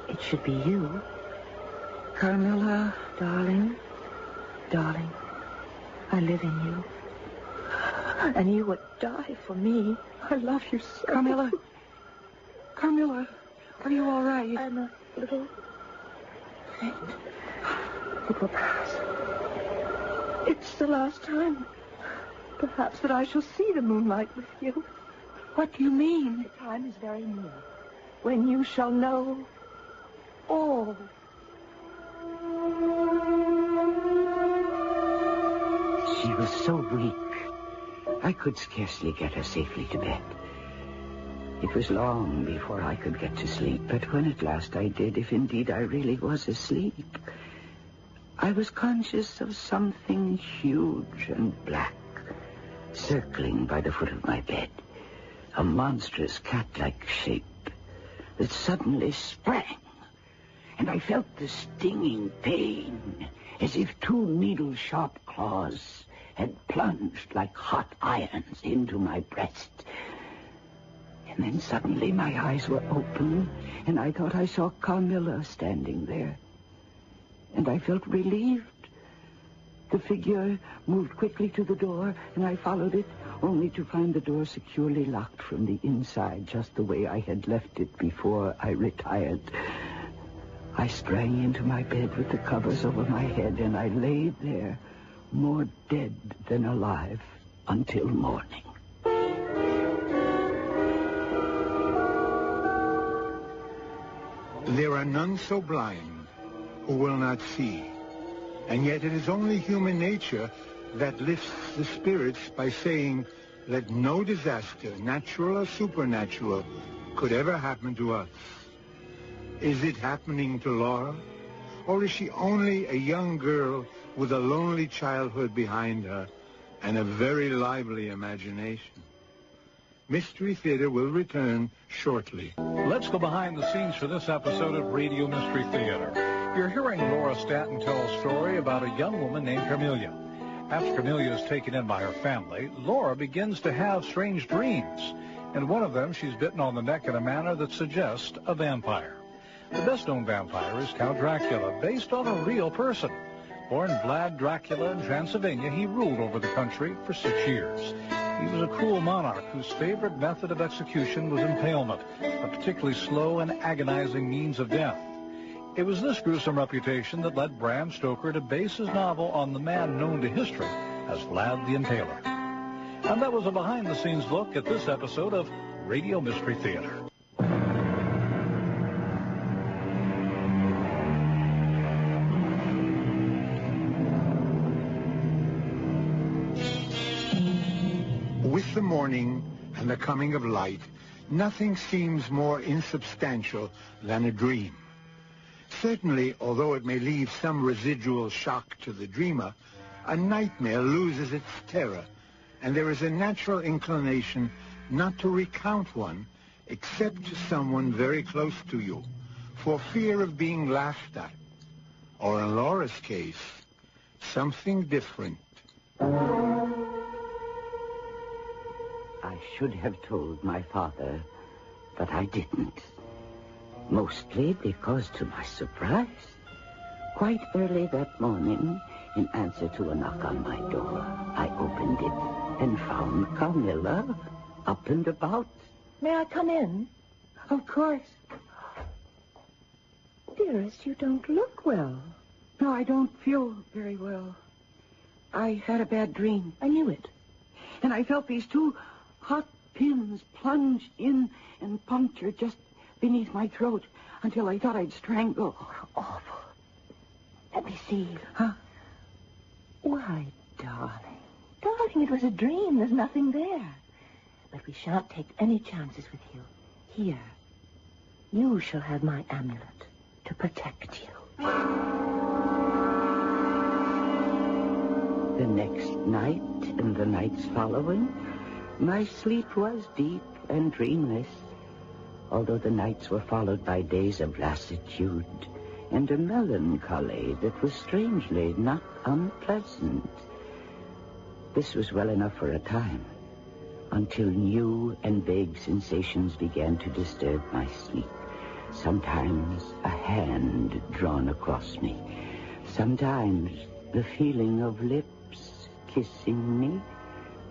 it should be you. Carmilla, darling, I live in you. And you would die for me. I love you so. Carmilla, are you all right? I'm a little faint. It will pass. It's the last time, perhaps, that I shall see the moonlight with you. What do you mean? The time is very near when you shall know all. She was so weak, I could scarcely get her safely to bed. It was long before I could get to sleep, but when at last I did, if indeed I really was asleep, I was conscious of something huge and black circling by the foot of my bed, a monstrous cat-like shape that suddenly sprang, and I felt the stinging pain as if 2 needle-sharp claws had plunged like hot irons into my breast. And then suddenly my eyes were open, and I thought I saw Carmilla standing there. And I felt relieved. The figure moved quickly to the door, and I followed it, only to find the door securely locked from the inside, just the way I had left it before I retired. I sprang into my bed with the covers over my head, and I lay there, more dead than alive, until morning. There are none so blind who will not see. And yet it is only human nature that lifts the spirits by saying that no disaster, natural or supernatural, could ever happen to us. Is it happening to Laura? Or is she only a young girl with a lonely childhood behind her and a very lively imagination? Mystery Theater will return shortly. Let's go behind the scenes for this episode of Radio Mystery Theater. You're hearing Laura Stanton tell a story about a young woman named Carmelia. After Carmelia is taken in by her family, Laura begins to have strange dreams. In one of them, she's bitten on the neck in a manner that suggests a vampire. The best-known vampire is Count Dracula, based on a real person. Born Vlad Dracula in Transylvania, he ruled over the country for 6 years. He was a cruel monarch whose favorite method of execution was impalement, a particularly slow and agonizing means of death. It was this gruesome reputation that led Bram Stoker to base his novel on the man known to history as Vlad the Impaler. And that was a behind-the-scenes look at this episode of Radio Mystery Theater. With the morning and the coming of light, nothing seems more insubstantial than a dream. Certainly, although it may leave some residual shock to the dreamer, a nightmare loses its terror, and there is a natural inclination not to recount one except to someone very close to you, for fear of being laughed at. Or in Laura's case, something different. I should have told my father, but I didn't. Mostly because, to my surprise, quite early that morning, in answer to a knock on my door, I opened it and found Carmilla up and about. May I come in? Of course. Dearest, you don't look well. No, I don't feel very well. I had a bad dream. I knew it. And I felt these two hot pins plunge in and puncture just beneath my throat until I thought I'd strangle. Oh, awful. Let me see. Huh? Why, darling. Darling, it was a dream. There's nothing there. But we shan't take any chances with you. Here, you shall have my amulet to protect you. The next night and the nights following, my sleep was deep and dreamless, although the nights were followed by days of lassitude and a melancholy that was strangely not unpleasant. This was well enough for a time, until new and vague sensations began to disturb my sleep. Sometimes a hand drawn across me, sometimes the feeling of lips kissing me,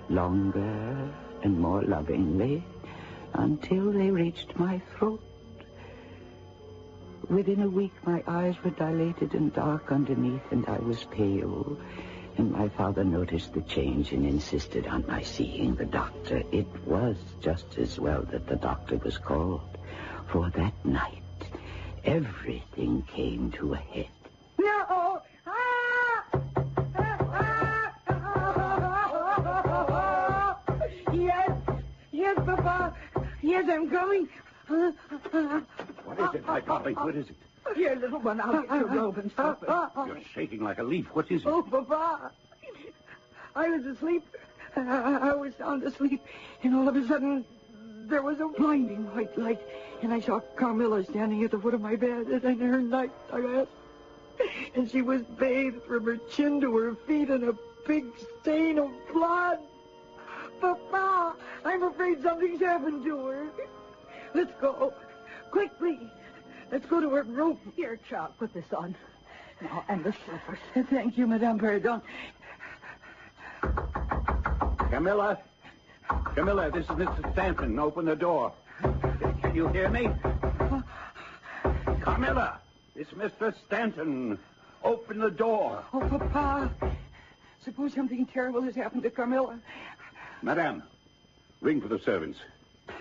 longer and more lovingly, until they reached my throat. Within a week, my eyes were dilated and dark underneath, and I was pale. And my father noticed the change and insisted on my seeing the doctor. It was just as well that the doctor was called, for that night, everything came to a head. No! Yes, Papa. Yes, I'm coming. What is it, my darling? What is it? Here, little one, I'll get your robe and stop it. You're shaking like a leaf. What is it? Oh, Papa. I was asleep. I was sound asleep, and all of a sudden, there was a blinding white light, and I saw Carmilla standing at the foot of my bed, and her nightdress. And she was bathed from her chin to her feet in a big stain of blood. Papa, I'm afraid something's happened to her. Let's go. Quickly. Let's go to her room. Here, child, put this on. Now, and the slippers. Thank you, Madame Perdon. Camilla. Camilla, this is Mr. Stanton. Open the door. Can you hear me? Camilla, it's Mr. Stanton. Open the door. Oh, Papa. Suppose something terrible has happened to Carmilla. Madame, ring for the servants.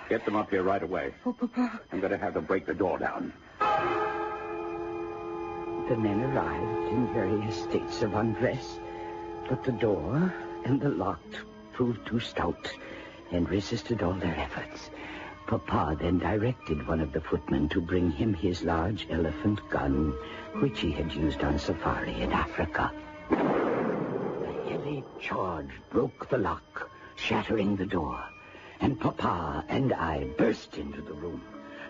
Get them up here right away. Oh, Papa. I'm going to have them break the door down. The men arrived in various states of undress, but the door and the lock proved too stout and resisted all their efforts. Papa then directed one of the footmen to bring him his large elephant gun, which he had used on safari in Africa. A heavy charge broke the lock, shattering the door, and Papa and I burst into the room.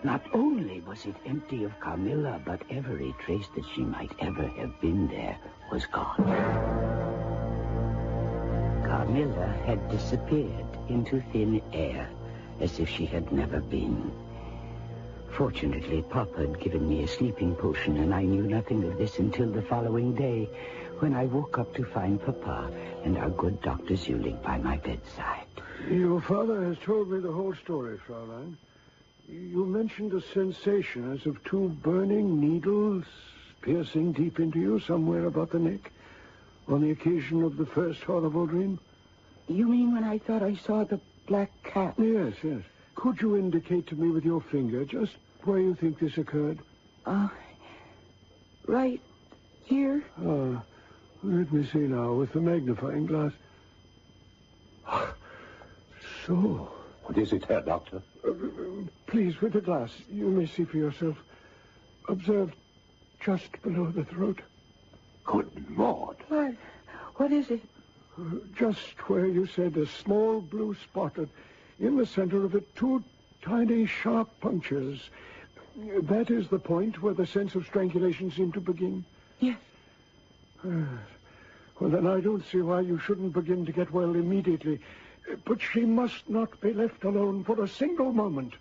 Not only was it empty of Carmilla, but every trace that she might ever have been there was gone. Carmilla had disappeared into thin air, as if she had never been. Fortunately, Papa had given me a sleeping potion, and I knew nothing of this until the following day, when I woke up to find Papa and our good Dr. Zulig by my bedside. Your father has told me the whole story, Fraulein. You mentioned a sensation as of two burning needles piercing deep into you somewhere about the neck on the occasion of the first horrible dream? You mean when I thought I saw the black cat? Yes, yes. Could you indicate to me with your finger just where you think this occurred? Right here. Let me see now with the magnifying glass. So. What is it, Herr Doctor? Please, with the glass, you may see for yourself. Observe just below the throat. Good Lord. What is it? Just where you said a small blue spot. In the center of it, two tiny sharp punctures. That is the point where the sense of strangulation seemed to begin? Yes. Well, then I don't see why you shouldn't begin to get well immediately. But she must not be left alone for a single moment.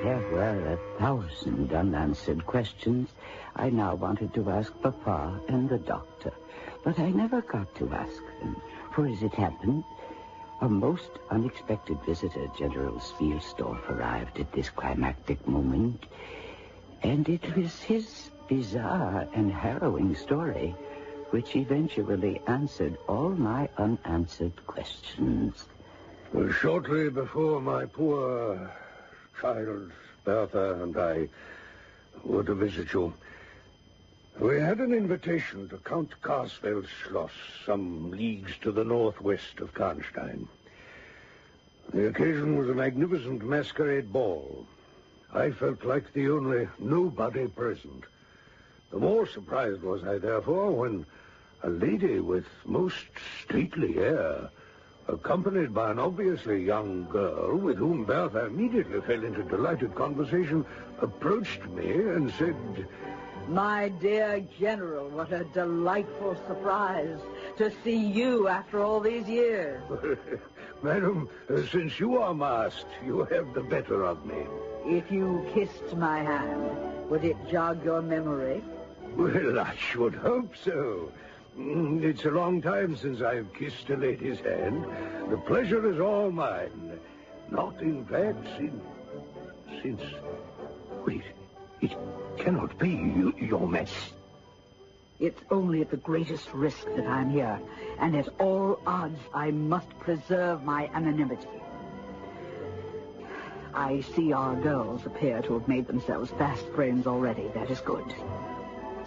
There were 1,000 unanswered questions I now wanted to ask Papa and the doctor. But I never got to ask them. For as it happened, a most unexpected visitor, General Spielsdorf, arrived at this climactic moment. And it was his bizarre and harrowing story which eventually answered all my unanswered questions. Shortly before my poor child, Bertha, and I were to visit you, we had an invitation to Count Karsfeld's Schloss, some leagues to the northwest of Karnstein. The occasion was a magnificent masquerade ball. I felt like the only nobody present. The more surprised was I, therefore, when a lady with most stately air, accompanied by an obviously young girl with whom Bertha immediately fell into delighted conversation, approached me and said, "My dear General, what a delightful surprise to see you after all these years." "Madam, since you are masked, you have the better of me." "If you kissed my hand, would it jog your memory?" "Well, I should hope so. It's a long time since I've kissed a lady's hand. The pleasure is all mine. Not, in fact, since... Wait, it cannot be your mess. It's only at the greatest risk that I'm here, and at all odds I must preserve my anonymity. I see our girls appear to have made themselves fast friends already. That is good.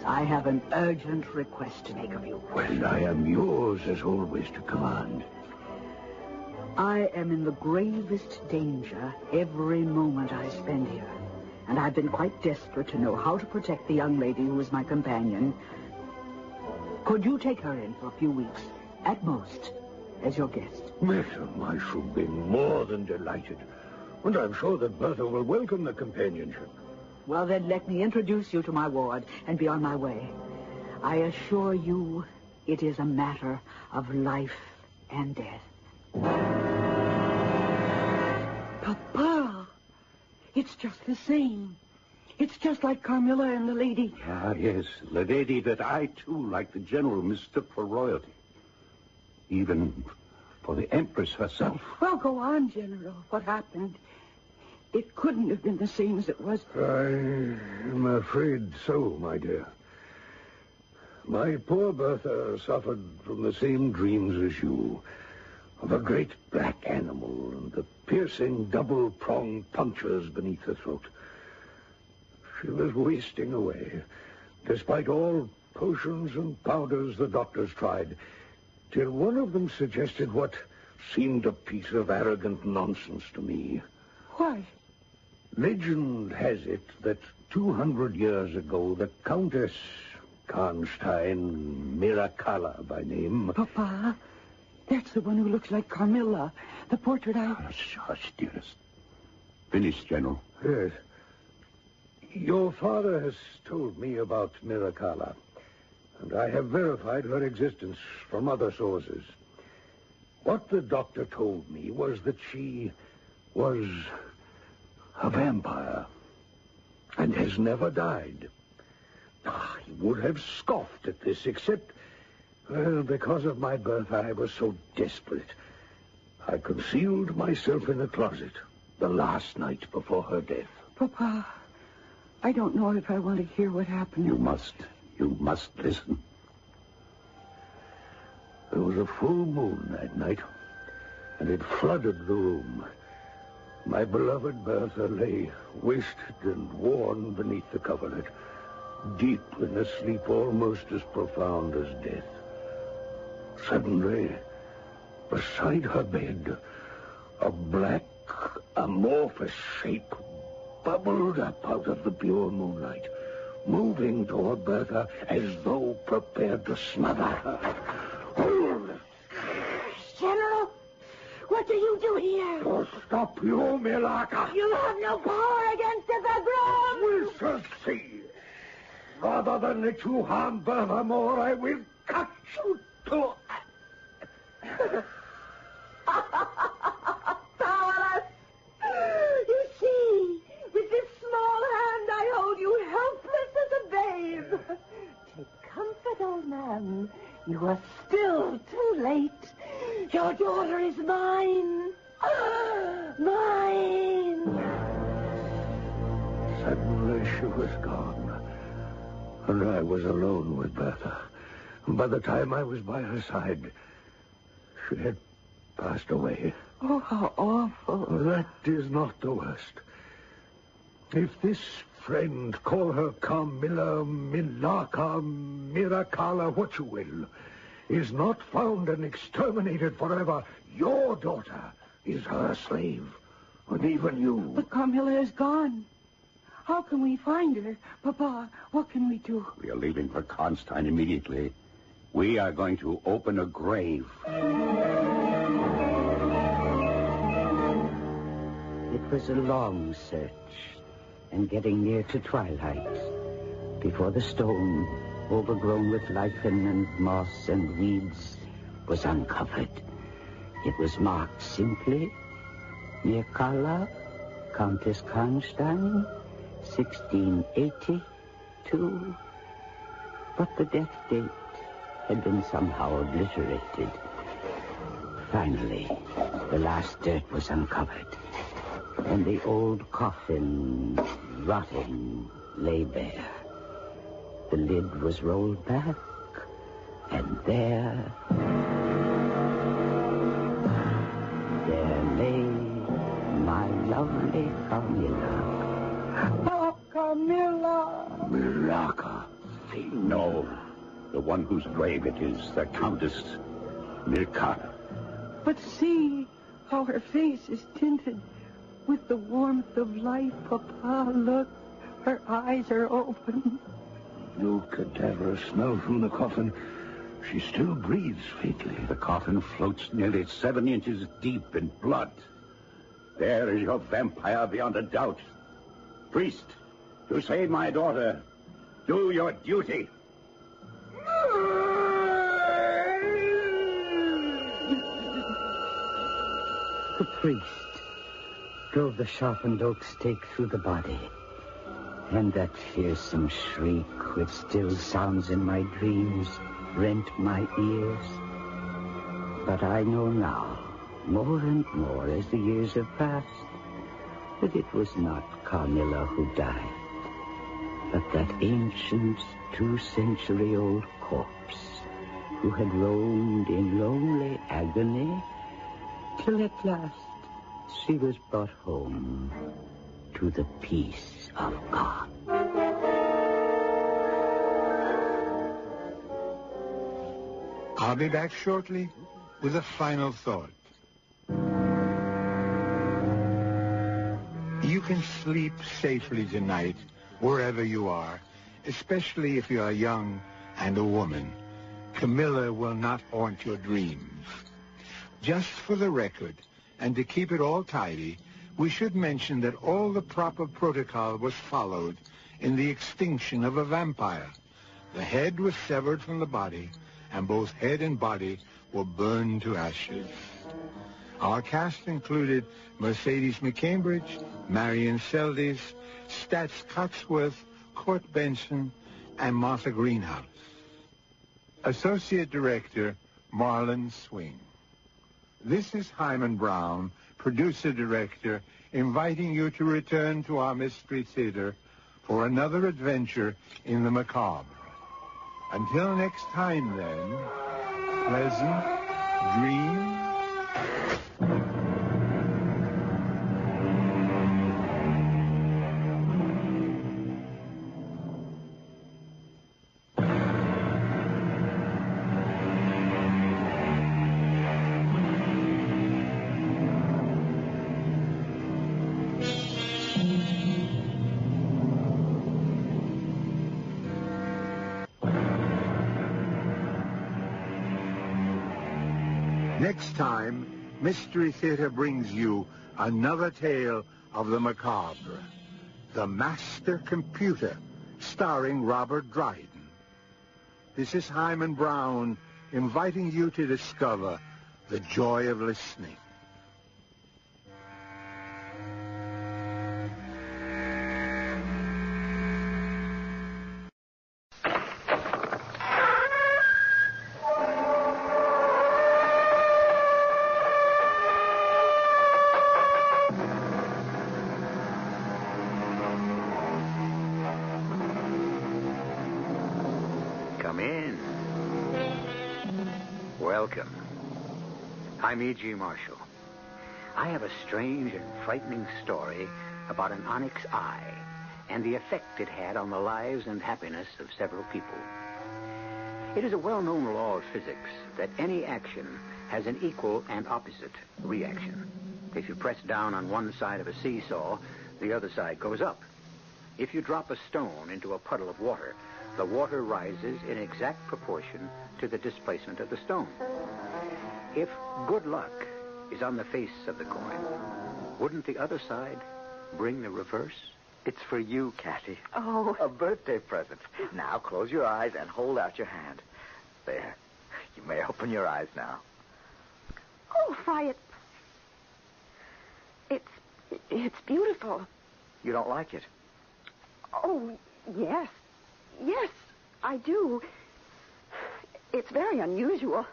I have an urgent request to make of you. Well, I am yours, as always, to command. I am in the gravest danger every moment I spend here, and I've been quite desperate to know how to protect the young lady who is my companion. Could you take her in for a few weeks, at most, as your guest? Madam, I should be more than delighted, and I'm sure that Bertha will welcome the companionship. Well, then, let me introduce you to my ward and be on my way. I assure you it is a matter of life and death. Papa, it's just the same. It's just like Carmilla and the lady. Ah, yes, the lady that I, too, like the General, mistook for royalty. Even for the Empress herself. Well, go on, General. What happened? It couldn't have been the same as it was. I'm afraid so, my dear. My poor Bertha suffered from the same dreams as you, of a great black animal and the piercing double-pronged punctures beneath her throat. She was wasting away, despite all potions and powders the doctors tried, till one of them suggested what seemed a piece of arrogant nonsense to me. Why? Legend has it that 200 years ago, the Countess Karnstein, Miracalla by name... Papa, that's the one who looks like Carmilla, the portrait I... Hush, dearest. Finish, General. Yes. Your father has told me about Miracalla, and I have verified her existence from other sources. What the doctor told me was that she was a vampire and has never died. He would have scoffed at this, except, well, because of my birth, I was so desperate. I concealed myself in a closet the last night before her death. Papa, I don't know if I want to hear what happened. You must listen. There was a full moon that night, and it flooded the room. My beloved Bertha lay wasted and worn beneath the coverlet, deep in a sleep almost as profound as death. Suddenly, beside her bed, a black, amorphous shape bubbled up out of the pure moonlight, moving toward Bertha as though prepared to smother her. General, what do you do here? To stop you, Milaka. You have no power against the Vagrom. We shall see. Rather than let you harm Bertha more, I will cut you to... Powerless! You see, with this small hand I hold you helpless as a babe. Take comfort, old man. You are still too late. Your daughter is mine. Mine. Suddenly she was gone, and I was alone with Bertha. By the time I was by her side, she had passed away. Oh, how awful. That is not the worst. If this friend, call her Carmilla, Milaka, Miracalla, what you will, is not found and exterminated forever, your daughter is her slave, and even you. But Carmilla is gone. How can we find her? Papa, what can we do? We are leaving for Karnstein immediately. We are going to open a grave. It was a long search, and getting near to twilight, before the stone, overgrown with lichen and moss and weeds, was uncovered. It was marked simply, Miracalla, Countess Karnstein, 1682. But the death date had been somehow obliterated. Finally, the last dirt was uncovered, and the old coffin, rotting, lay bare. The lid was rolled back, and there lay my lovely Carmilla. Oh, Carmilla! Milaka. No. The one whose grave it is, the Countess Miracalla. But see how her face is tinted with the warmth of life, Papa. Look, her eyes are open. No cadaverous smell from the coffin. She still breathes faintly. The coffin floats nearly 7 inches deep in blood. There is your vampire beyond a doubt. Priest, to save my daughter, do your duty. The priest drove the sharpened oak stake through the body, and that fearsome shriek, which still sounds in my dreams, rent my ears. But I know now more and more as the years have passed that it was not Carmilla who died, but that ancient 2-century-old corpse who had roamed in lonely agony till at last she was brought home to the peace of God. I'll be back shortly with a final thought. You can sleep safely tonight wherever you are, especially if you are young and a woman. Camilla will not haunt your dreams. Just for the record, and to keep it all tidy, we should mention that all the proper protocol was followed in the extinction of a vampire. The head was severed from the body, and both head and body were burned to ashes. Our cast included Mercedes McCambridge, Marion Seldes, Stats Cotsworth, Court Benson, and Martha Greenhouse. Associate Director, Marlon Swing. This is Hyman Brown, Producer-Director, inviting you to return to our Mystery Theater for another adventure in the macabre. Until next time, then, pleasant dreams. Next time, Mystery Theater brings you another tale of the macabre, The Master Computer, starring Robert Dryden. This is Hyman Brown, inviting you to discover the joy of listening. Come in. Welcome. I'm E.G. Marshall. I have a strange and frightening story about an onyx eye and the effect it had on the lives and happiness of several people. It is a well-known law of physics that any action has an equal and opposite reaction. If you press down on one side of a seesaw, the other side goes up. If you drop a stone into a puddle of water, the water rises in exact proportion to the displacement of the stone. If good luck is on the face of the coin, wouldn't the other side bring the reverse? It's for you, Cathy. Oh. A birthday present. Now close your eyes and hold out your hand. There. You may open your eyes now. Oh, why, it's beautiful. You don't like it? Oh, yes. Yes, I do. It's very unusual.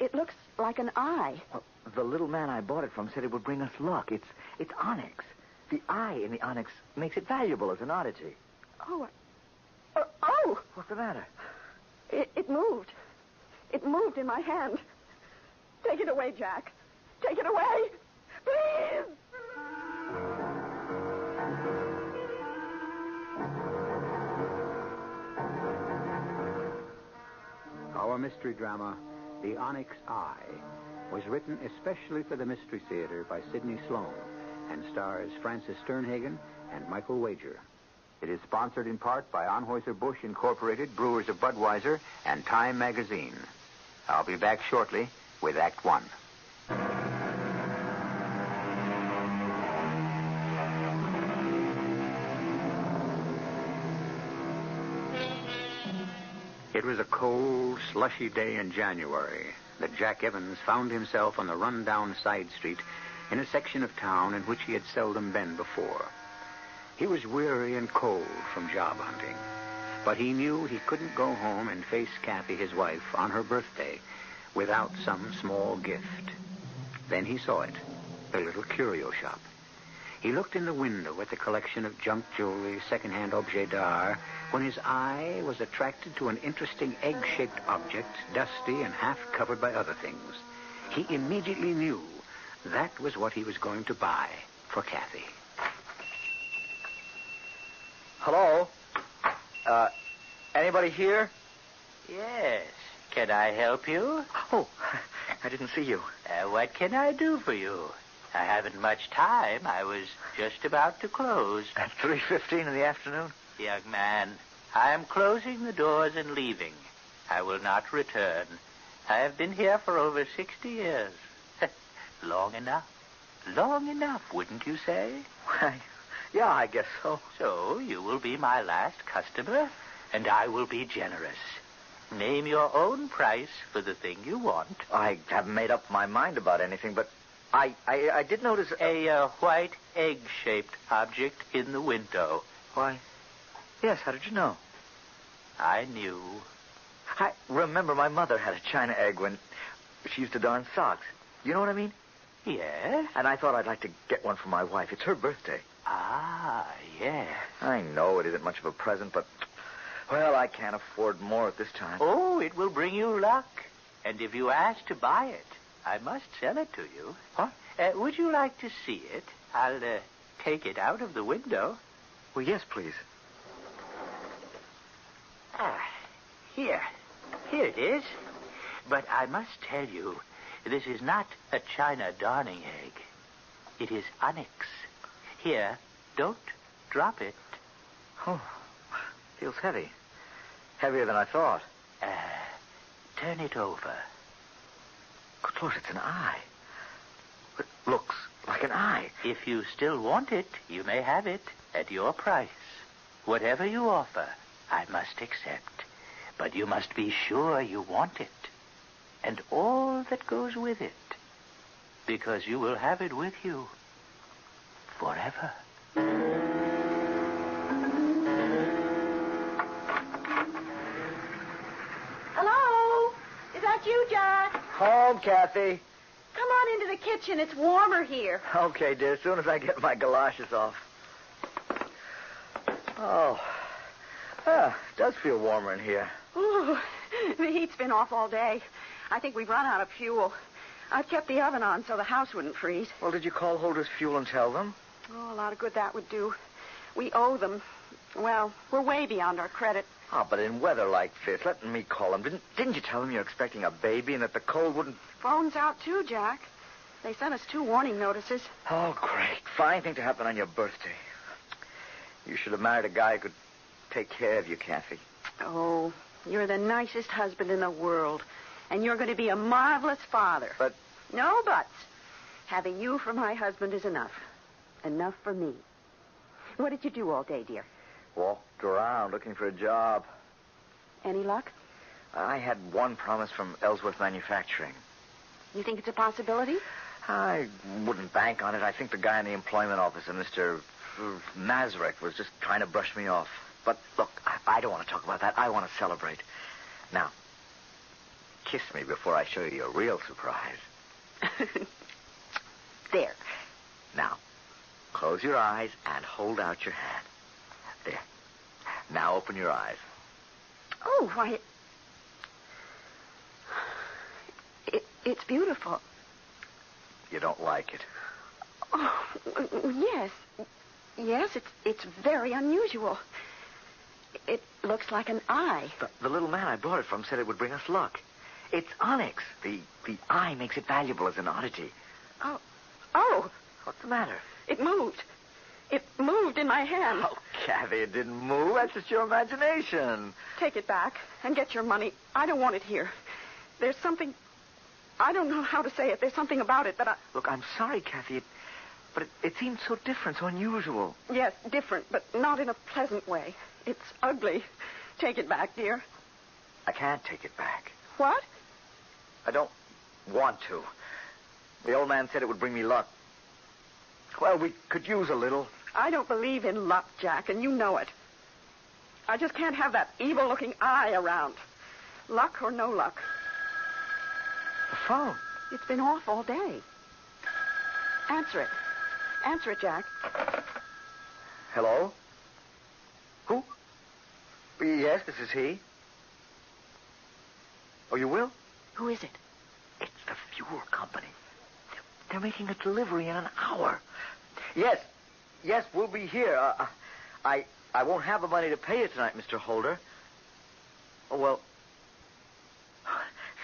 It looks like an eye. Well, the little man I bought it from said it would bring us luck. It's onyx. The eye in the onyx makes it valuable as an oddity. Oh, oh! What's the matter? It moved. It moved in my hand. Take it away, Jack. Take it away. Please! Our mystery drama, The Onyx Eye, was written especially for the Mystery Theater by Sidney Sloan and stars Francis Sternhagen and Michael Wager. It is sponsored in part by Anheuser-Busch Incorporated, Brewers of Budweiser, and Time Magazine. I'll be back shortly with Act One. It was a cold, slushy day in January that Jack Evans found himself on the run-down side street in a section of town in which he had seldom been before. He was weary and cold from job hunting, but he knew he couldn't go home and face Kathy, his wife, on her birthday without some small gift. Then he saw it, a little curio shop. He looked in the window at the collection of junk jewelry, second-hand objets d'art, when his eye was attracted to an interesting egg-shaped object, dusty and half covered by other things. He immediately knew that was what he was going to buy for Kathy. Hello? Anybody here? Yes. Can I help you? Oh, I didn't see you. What can I do for you? I haven't much time. I was just about to close. At 3:15 in the afternoon? Young man, I am closing the doors and leaving. I will not return. I have been here for over 60 years. Long enough. Long enough, wouldn't you say? Why, yeah, I guess so. So you will be my last customer, and I will be generous. Name your own price for the thing you want. I haven't made up my mind about anything, but I did notice a white egg-shaped object in the window. Why, yes, how did you know? I knew. I remember my mother had a china egg when she used to darn socks. You know what I mean? Yes? And I thought I'd like to get one for my wife. It's her birthday. Ah, yes. I know it isn't much of a present, but, well, I can't afford more at this time. Oh, it will bring you luck. And if you ask to buy it, I must sell it to you. What? Would you like to see it? I'll take it out of the window. Well, yes, please. Here. Here it is. But I must tell you, this is not a china darning egg. It is onyx. Here, don't drop it. Oh, feels heavy. Heavier than I thought. Turn it over. Good Lord, it's an eye. It looks like an eye. If you still want it, you may have it at your price. Whatever you offer, I must accept. But you must be sure you want it. And all that goes with it. Because you will have it with you forever. Hello? Is that you, Jack? Home, Kathy. Come on into the kitchen. It's warmer here. Okay, dear, as soon as I get my galoshes off. Oh. It does feel warmer in here. Ooh, the heat's been off all day. I think we've run out of fuel. I've kept the oven on so the house wouldn't freeze. Well, did you call Holder's Fuel and tell them? Oh, a lot of good that would do. We owe them. Well, we're way beyond our credit. Oh, but in weather like this, letting me call them. Didn't you tell them you're expecting a baby and that the cold wouldn't... Phone's out, too, Jack. They sent us 2 warning notices. Oh, great. Fine thing to happen on your birthday. You should have married a guy who could take care of you, Kathy. Oh, you're the nicest husband in the world. And you're going to be a marvelous father. But... No buts. Having you for my husband is enough. Enough for me. What did you do all day, dear? Walked around looking for a job. Any luck? I had one promise from Ellsworth Manufacturing. You think it's a possibility? I wouldn't bank on it. I think the guy in the employment office, Mr. Mazurek, was just trying to brush me off. But, look, I don't want to talk about that. I want to celebrate. Now, kiss me before I show you a real surprise. There. Now, close your eyes and hold out your hand. There. Now open your eyes. Oh, why... It's beautiful. You don't like it? Oh, yes. Yes, it's very unusual. It looks like an eye. The little man I bought it from said it would bring us luck. It's onyx. The eye makes it valuable as an oddity. Oh. What's the matter? It moved. It moved in my hand. Oh, Kathy, it didn't move. That's just your imagination. Take it back and get your money. I don't want it here. There's something... I don't know how to say it. There's something about it that I... Look, I'm sorry, Kathy, but it seems so different, so unusual. Yes, different, but not in a pleasant way. It's ugly. Take it back, dear. I can't take it back. What? I don't want to. The old man said it would bring me luck. Well, we could use a little. I don't believe in luck, Jack, and you know it. I just can't have that evil-looking eye around. Luck or no luck. phone? It's been off all day. Answer it. Answer it, Jack. Hello? Who? Yes, this is he. Oh, you will? Who is it? It's the fuel company. They're making a delivery in an hour. Yes. Yes, we'll be here. I won't have the money to pay you tonight, Mr. Holder. Oh, well.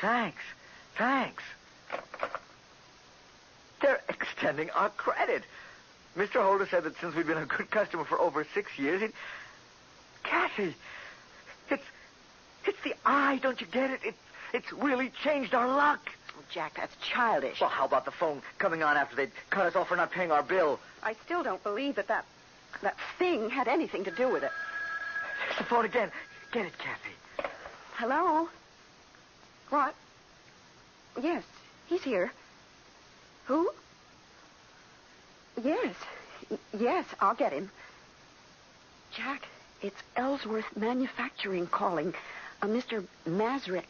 Thanks. They're extending our credit. Mr. Holder said that since we've been a good customer for over 6 years, Kathy, it's the eye, don't you get it? It's really changed our luck. Oh, Jack, that's childish. Well, how about the phone coming on after they'd cut us off for not paying our bill? I still don't believe that thing had anything to do with it. It's the phone again. Get it, Kathy. Hello? What? Yes, he's here. Who? Yes, I'll get him. Jack, it's Ellsworth Manufacturing calling. Mr. Masrick.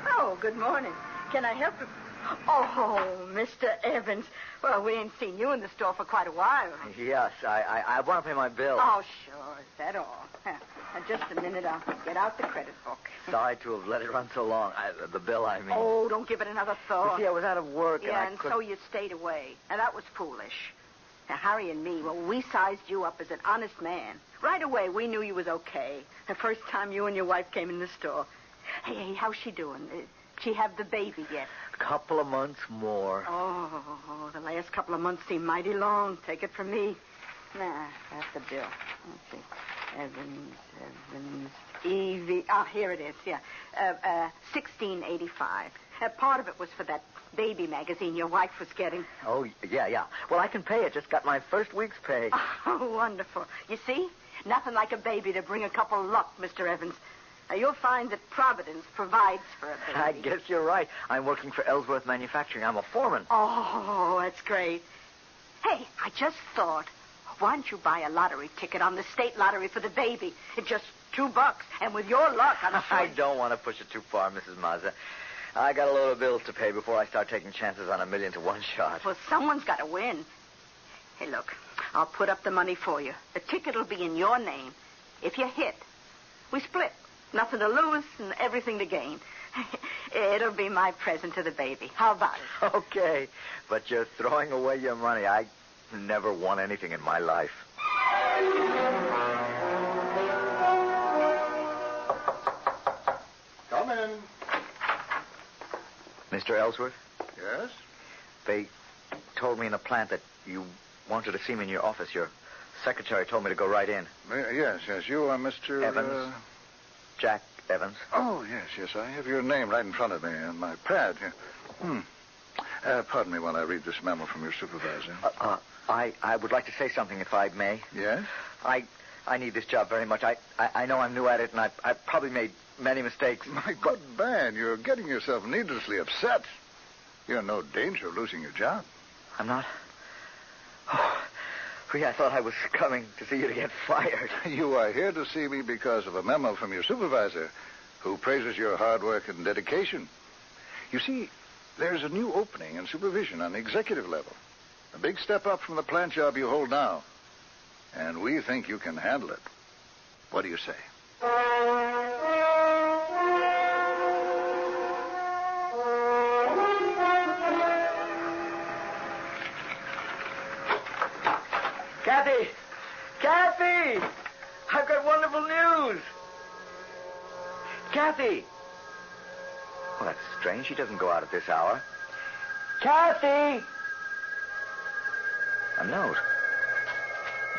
Oh, good morning. Can I help you? Oh, Mr. Evans. Well, we ain't seen you in the store for quite a while. Yes, I want to pay my bill. Oh, sure. Is that all? Just a minute. I'll get out the credit book. Sorry to have let it run so long. The bill, I mean. Oh, don't give it another thought. You see, I was out of work. Yeah, and so you stayed away. Now, that was foolish. Now, Harry and me, well, we sized you up as an honest man. Right away, we knew you was okay. The first time you and your wife came in the store. Hey, how's she doing? She have the baby yet? Couple of months more. Oh, the last couple of months seem mighty long. Take it from me. Nah, that's the bill. Let's see. Evans, Evie. Ah, here it is. Yeah, $16.85. Part of it was for that baby magazine your wife was getting. Oh, yeah. Well, I can pay it. Just got my first week's pay. Oh, wonderful. You see, nothing like a baby to bring a couple of luck, Mr. Evans. Now, you'll find that Providence provides for a baby. I guess you're right. I'm working for Ellsworth Manufacturing. I'm a foreman. Oh, that's great. Hey, I just thought, why don't you buy a lottery ticket on the state lottery for the baby? It's just $2. And with your luck, I'm sure... I don't want to push it too far, Mrs. Mazda. I got a load of bills to pay before I start taking chances on 1,000,000 to 1 shot. Well, someone's got to win. Hey, look, I'll put up the money for you. The ticket will be in your name. If you hit, we split. Nothing to lose and everything to gain. It'll be my present to the baby. How about it? Okay, but you're throwing away your money. I never won anything in my life. Come in. Mr. Ellsworth? Yes? They told me in the plant that you wanted to see me in your office. Your secretary told me to go right in. Yes. You are Mr. Evans. Jack Evans. Oh, yes. I have your name right in front of me on my pad here. Pardon me while I read this memo from your supervisor. I would like to say something, if I may. Yes? I need this job very much. I know I'm new at it, and I probably made many mistakes. My good man, you're getting yourself needlessly upset. You're in no danger of losing your job. I'm not? Oh, I thought I was coming to see you to get fired. You are here to see me because of a memo from your supervisor, who praises your hard work and dedication. You see, there's a new opening in supervision on the executive level. A big step up from the plant job you hold now. And we think you can handle it. What do you say? Kathy! Kathy! I've got wonderful news! Kathy! Well, that's strange. She doesn't go out at this hour. Kathy! A note.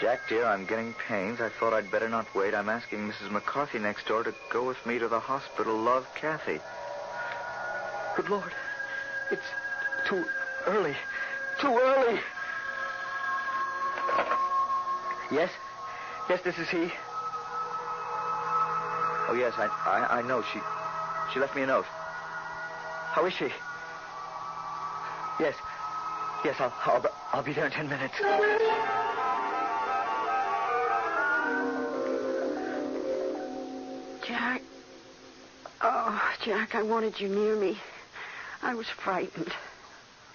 Jack, dear, I'm getting pains. I thought I'd better not wait. I'm asking Mrs. McCarthy next door to go with me to the hospital. Love, Kathy. Good Lord. It's too early. Too early. Yes? Yes, this is he. Oh, yes, I know. She left me a note. How is she? Yes. Yes, I'll be there in 10 minutes. Jack. Oh, Jack, I wanted you near me. I was frightened.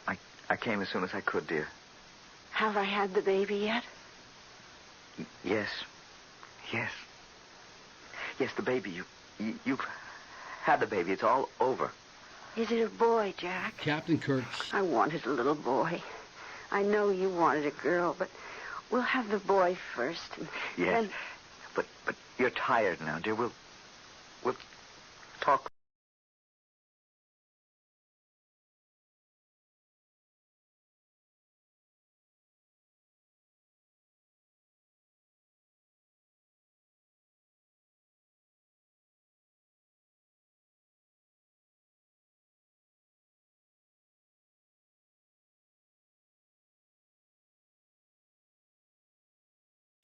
I came as soon as I could, dear. Have I had the baby yet? Yes. Yes. Yes, the baby. You've had the baby. It's all over. Is it a boy, Jack? Captain Kirk. I wanted a little boy. I know you wanted a girl, but we'll have the boy first. Yes. And But you're tired now, dear. We'll talk.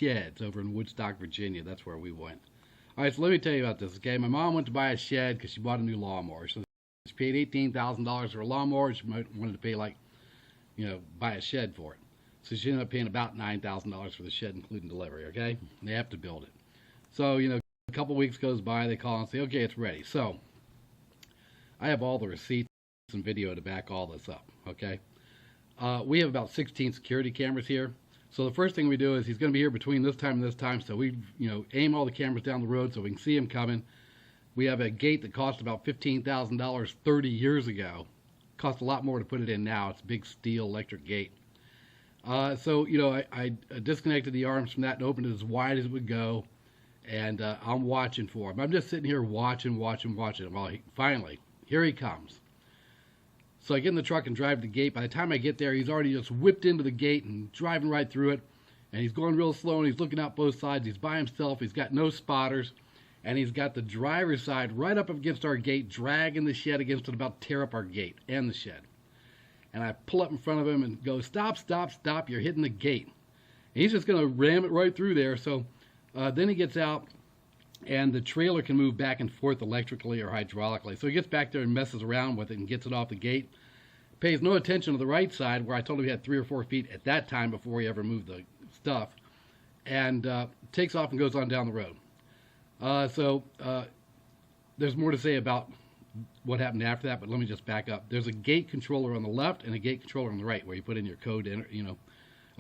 Sheds over in Woodstock, Virginia. That's where we went. All right, so let me tell you about this, okay? My mom went to buy a shed because she bought a new lawnmower. So she paid $18,000 for a lawnmower. She wanted to pay, like, buy a shed for it. So she ended up paying about $9,000 for the shed, including delivery, okay? And they have to build it. So, a couple weeks goes by, they call and say, okay, it's ready. So I have all the receipts and video to back all this up, okay? We have about 16 security cameras here. So the first thing we do is he's going to be here between this time and this time. So we, aim all the cameras down the road so we can see him coming. We have a gate that cost about $15,000 30 years ago. Cost a lot more to put it in now. It's a big steel electric gate. So, I disconnected the arms from that and opened it as wide as it would go. And I'm watching for him. I'm just sitting here watching. Well, finally, here he comes. So I get in the truck and drive to the gate. By the time I get there, he's already just whipped into the gate and driving right through it. And he's going real slow, and he's looking out both sides. He's by himself. He's got no spotters. And he's got the driver's side right up against our gate, dragging the shed against it, about to tear up our gate and the shed. And I pull up in front of him and go, stop, stop, stop. You're hitting the gate. And he's just going to ram it right through there. So then he gets out, and the trailer can move back and forth electrically or hydraulically. So he gets back there and messes around with it and gets it off the gate. Pays no attention to the right side, where I told him he had 3 or 4 feet at that time before he ever moved the stuff, and takes off and goes on down the road. So there's more to say about what happened after that, but let me just back up. There's a gate controller on the left and a gate controller on the right, where you put in your code to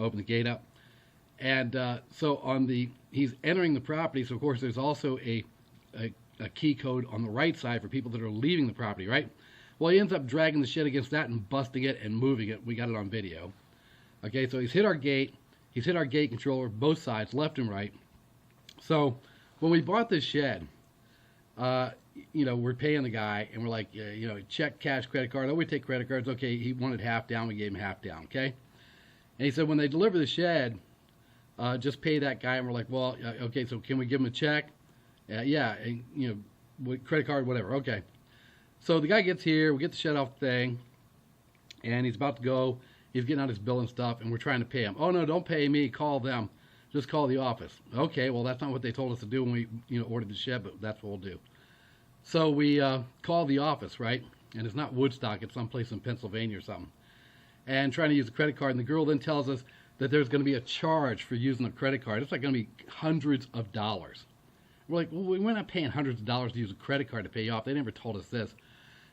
open the gate up. And so he's entering the property, so of course there's also a key code on the right side for people that are leaving the property, right? Well, he ends up dragging the shed against that and busting it and moving it. We got it on video. Okay, so he's hit our gate. He's hit our gate controller, both sides, left and right. So when we bought this shed, we're paying the guy, and we're like, check, cash, credit card. Oh, we take credit cards. Okay, he wanted half down. We gave him half down, okay? And he said, when they deliver the shed, just pay that guy. And we're like, well, okay, so can we give him a check? Yeah, and, credit card, whatever. Okay. So the guy gets here, we get the shed off the thing, and he's about to go. He's getting out his bill and stuff, and we're trying to pay him. Oh, no, don't pay me. Call them. Just call the office. Okay, well, that's not what they told us to do when we, ordered the shed, but that's what we'll do. So we call the office, right? And it's not Woodstock. It's someplace in Pennsylvania or something. And trying to use a credit card, and the girl then tells us that there's going to be a charge for using a credit card. It's like going to be hundreds of dollars. We're like, well, we're not paying hundreds of dollars to use a credit card to pay you off. They never told us this.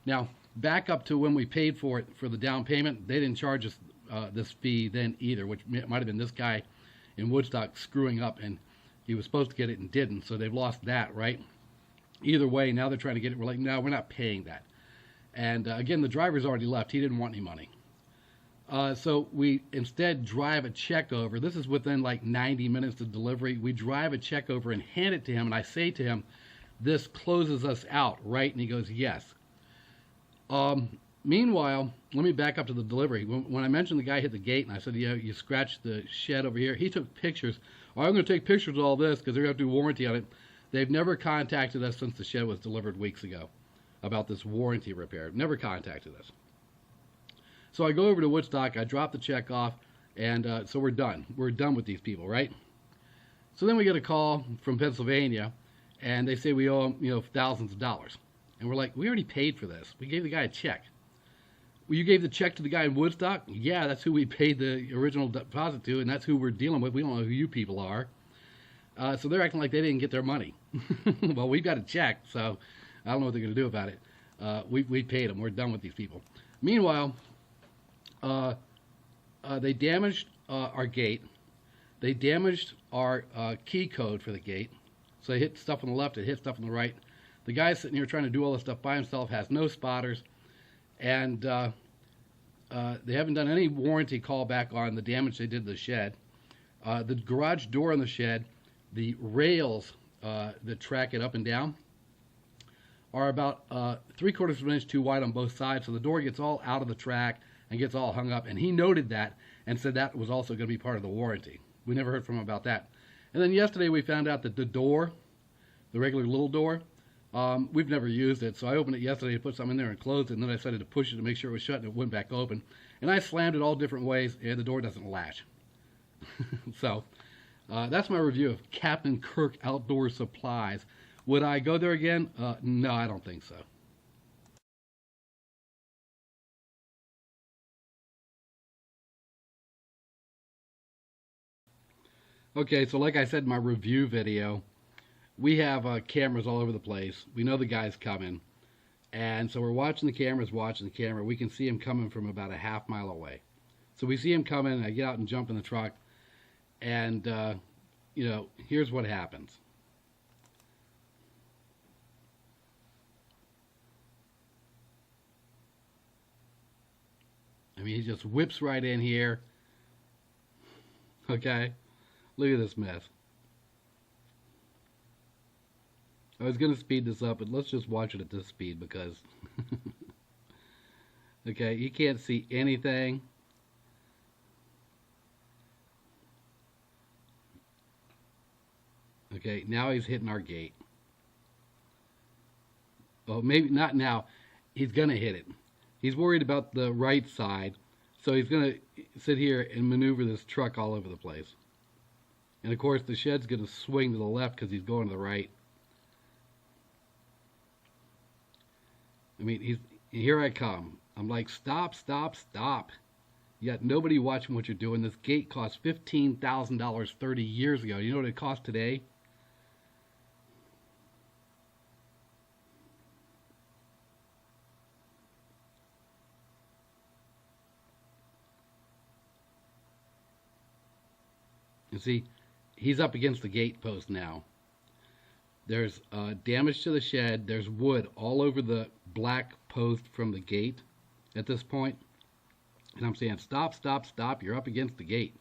Now, back up to when we paid for it for the down payment, they didn't charge us this fee then either, which might have been this guy in Woodstock screwing up, and he was supposed to get it and didn't, so they've lost that, right? Either way, now they're trying to get it. We're like, no, we're not paying that. And again, the driver's already left. He didn't want any money. So we instead drive a check over. This is within like 90 minutes of delivery. We drive a check over and hand it to him, and I say to him, this closes us out, right? And he goes, yes. Meanwhile, let me back up to the delivery. When I mentioned the guy hit the gate, and I said, you scratched the shed over here, he took pictures. Oh, I'm going to take pictures of all this because they're going to do warranty on it. They've never contacted us since the shed was delivered weeks ago about this warranty repair. Never contacted us. So I go over to Woodstock, I drop the check off, and so we're done. We're done with these people, right? So then we get a call from Pennsylvania, and they say we owe them, thousands of dollars. And we're like, we already paid for this. We gave the guy a check. Well, you gave the check to the guy in Woodstock? Yeah, that's who we paid the original deposit to, and that's who we're dealing with. We don't know who you people are. So they're acting like they didn't get their money. Well, we've got a check, so I don't know what they're going to do about it. We paid them. We're done with these people. Meanwhile, they damaged our gate. They damaged our key code for the gate. So they hit stuff on the left, it hit stuff on the right. The guy sitting here trying to do all this stuff by himself has no spotters, and they haven't done any warranty callback on the damage they did to the shed. The garage door in the shed, the rails that track it up and down, are about 3/4 of an inch too wide on both sides, so the door gets all out of the track and gets all hung up. And he noted that and said that was also going to be part of the warranty. We never heard from him about that. And then yesterday we found out that the door, the regular little door, we've never used it, so I opened it yesterday to put something in there and closed it, and then I decided to push it to make sure it was shut, and it went back open. And I slammed it all different ways, and the door doesn't latch. So, that's my review of Captain Kirk Outdoor Supplies. Would I go there again? No, I don't think so. Okay, so like I said in my review video, we have cameras all over the place. We know the guy's coming. And so we're watching the cameras, We can see him coming from about a half mile away. So we see him coming, and I get out and jump in the truck. And, you know, here's what happens. I mean, he just whips right in here. Okay? Look at this mess. I was going to speed this up, but let's just watch it at this speed because... okay, you can't see anything. Okay, now he's hitting our gate. Well, maybe not now. He's going to hit it. He's worried about the right side, so he's going to sit here and maneuver this truck all over the place. And of course, the shed's going to swing to the left because he's going to the right. I mean, here I come. I'm like, stop, stop, stop. You got nobody watching what you're doing. This gate cost $15,000 30 years ago. You know what it costs today? You see, he's up against the gate post now. There's damage to the shed. There's wood all over the black post from the gate at this point. And I'm saying, stop, stop, stop. You're up against the gate.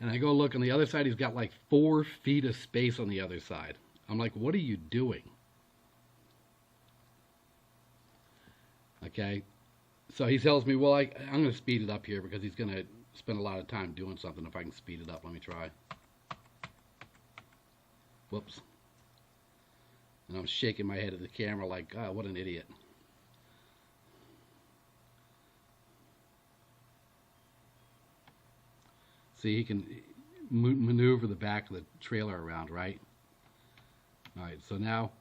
And I go look on the other side. He's got like 4 feet of space on the other side. I'm like, what are you doing? Okay. So he tells me, well, I'm going to speed it up here because he's going to spend a lot of time doing something. If I can speed it up, let me try. Whoops. And I'm shaking my head at the camera like, God, what an idiot. See, he can maneuver the back of the trailer around, right? All right, so now,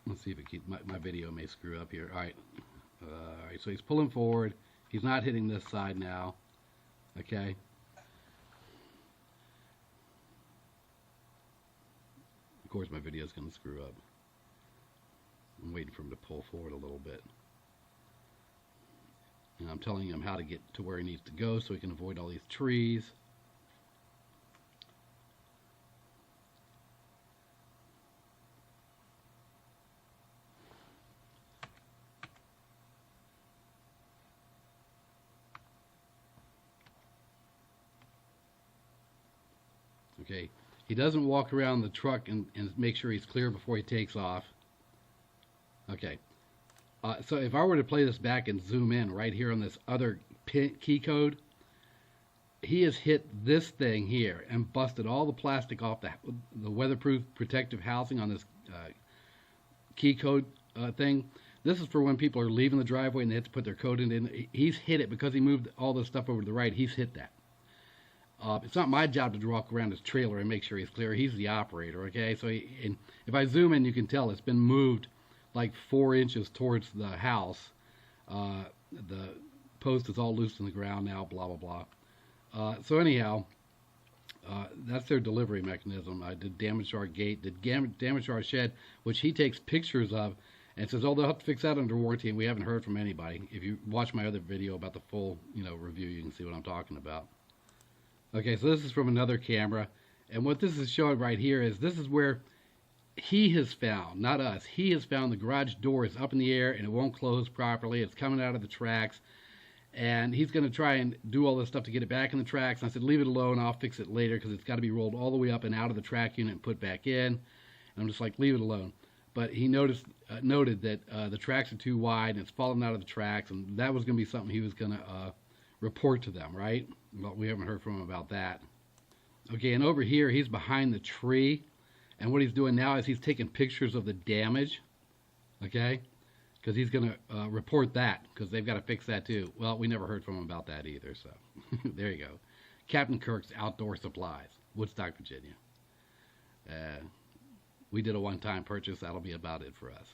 let's see if it keeps, my video may screw up here. All right, so he's pulling forward. He's not hitting this side now, okay? Of course, my video is going to screw up. I'm waiting for him to pull forward a little bit. And I'm telling him how to get to where he needs to go so he can avoid all these trees. Okay, he doesn't walk around the truck and make sure he's clear before he takes off. Okay. So if I were to play this back and zoom in right here on this other key code, he has hit this thing here and busted all the plastic off the weatherproof protective housing on this key code thing. This is for when people are leaving the driveway and they have to put their code in. He's hit it because he moved all this stuff over to the right. He's hit that. It's not my job to walk around his trailer and make sure he's clear. He's the operator, okay? So and if I zoom in, you can tell it's been moved like 4 inches towards the house. The post is all loose in the ground now, blah, blah, blah. So anyhow, That's their delivery mechanism. I did damage to our gate, did damage to our shed, which he takes pictures of and says, oh, they'll have to fix that under warranty, and we haven't heard from anybody. If you watch my other video about the full, review, you can see what I'm talking about. Okay, so this is from another camera, and what this is showing right here is this is where he has found, not us, he has found the garage door is up in the air and it won't close properly. It's coming out of the tracks, and he's going to try and do all this stuff to get it back in the tracks. And I said, leave it alone, I'll fix it later, because it's got to be rolled all the way up and out of the track unit and put back in. And I'm just like, leave it alone. But he noted that the tracks are too wide and it's falling out of the tracks, and that was going to be something he was going to report to them, right? But we haven't heard from him about that. Okay, and over here, he's behind the tree, and what he's doing now is he's taking pictures of the damage, okay? Because he's going to report that, because they've got to fix that too. Well, we never heard from him about that either, so there you go. Captain Kirk's Outdoor Supplies, Woodstock, Virginia. We did a one-time purchase. That'll be about it for us.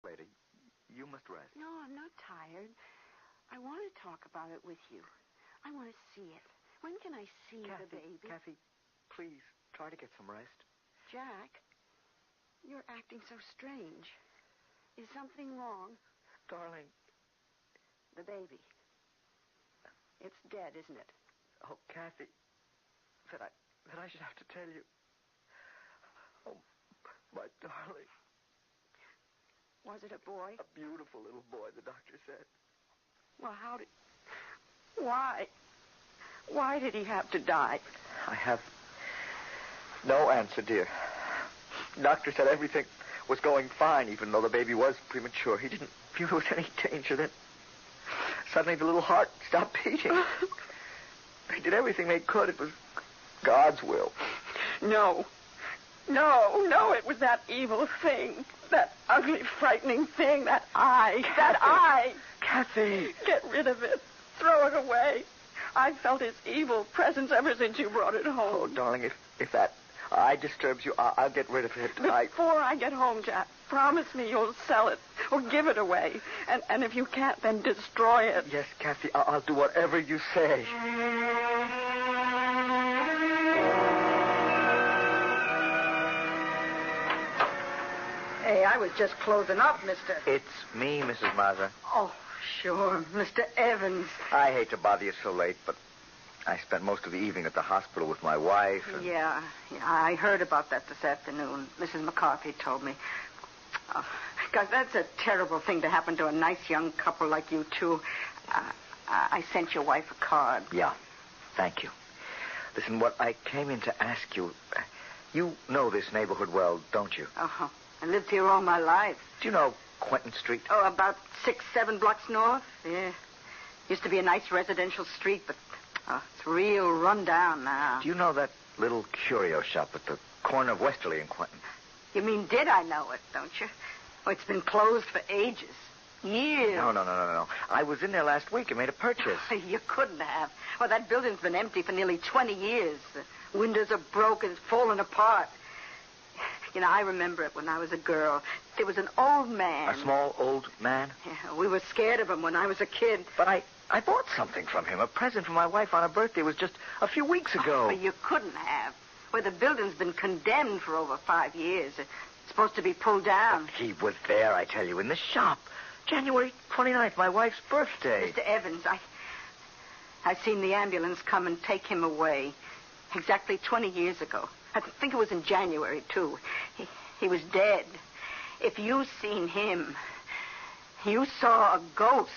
Lady, you must rest. No, I'm not tired. I want to talk about it with you. I want to see it. When can I see the baby? Kathy, please, try to get some rest. Jack, you're acting so strange. Is something wrong? Darling. The baby. It's dead, isn't it? Oh, Kathy, that I should have to tell you. Oh, my darling. Was it a boy? A beautiful little boy, the doctor said. Well, Why did he have to die? I have no answer, dear. Doctor said everything was going fine, even though the baby was premature. He didn't feel there was any danger. Then suddenly the little heart stopped beating. They did everything they could. It was God's will. No, it was that evil thing. That ugly, frightening thing. That eye. Kathy. Get rid of it. Throw it away. I've felt its evil presence ever since you brought it home. Oh, darling, if that eye disturbs you, I'll get rid of it. Before I get home, Jack, promise me you'll sell it or give it away. And if you can't, then destroy it. Yes, Kathy, I'll do whatever you say. Hey, I was just closing up, mister. It's me, Mrs. Mazza. Oh, sure, Mr. Evans. I hate to bother you so late, but I spent most of the evening at the hospital with my wife. And... Yeah, I heard about that this afternoon. Mrs. McCarthy told me. Guys, that's a terrible thing to happen to a nice young couple like you two. I sent your wife a card. Yeah, thank you. Listen, what I came in to ask you, you know this neighborhood well, don't you? Uh-huh. I lived here all my life. Do you know Quentin Street? Oh, about 6-7 blocks north. Yeah. Used to be a nice residential street, but it's real run down now. Do you know that little curio shop at the corner of Westerly and Quentin? You mean, did I know it, don't you? Oh, it's been closed for ages. Years. No. I was in there last week and made a purchase. You couldn't have. Well, that building's been empty for nearly 20 years. The windows are broken, it's falling apart. You know, I remember it when I was a girl. There was an old man. A small old man? Yeah, we were scared of him when I was a kid. But I bought something from him, a present for my wife on her birthday. It was just a few weeks ago. Oh, you couldn't have. Well, the building's been condemned for over 5 years. It's supposed to be pulled down. But he was there, I tell you, in the shop. January 29th, my wife's birthday. Mr. Evans, I seen the ambulance come and take him away exactly 20 years ago. I think it was in January, too. He was dead. If you seen him, you saw a ghost.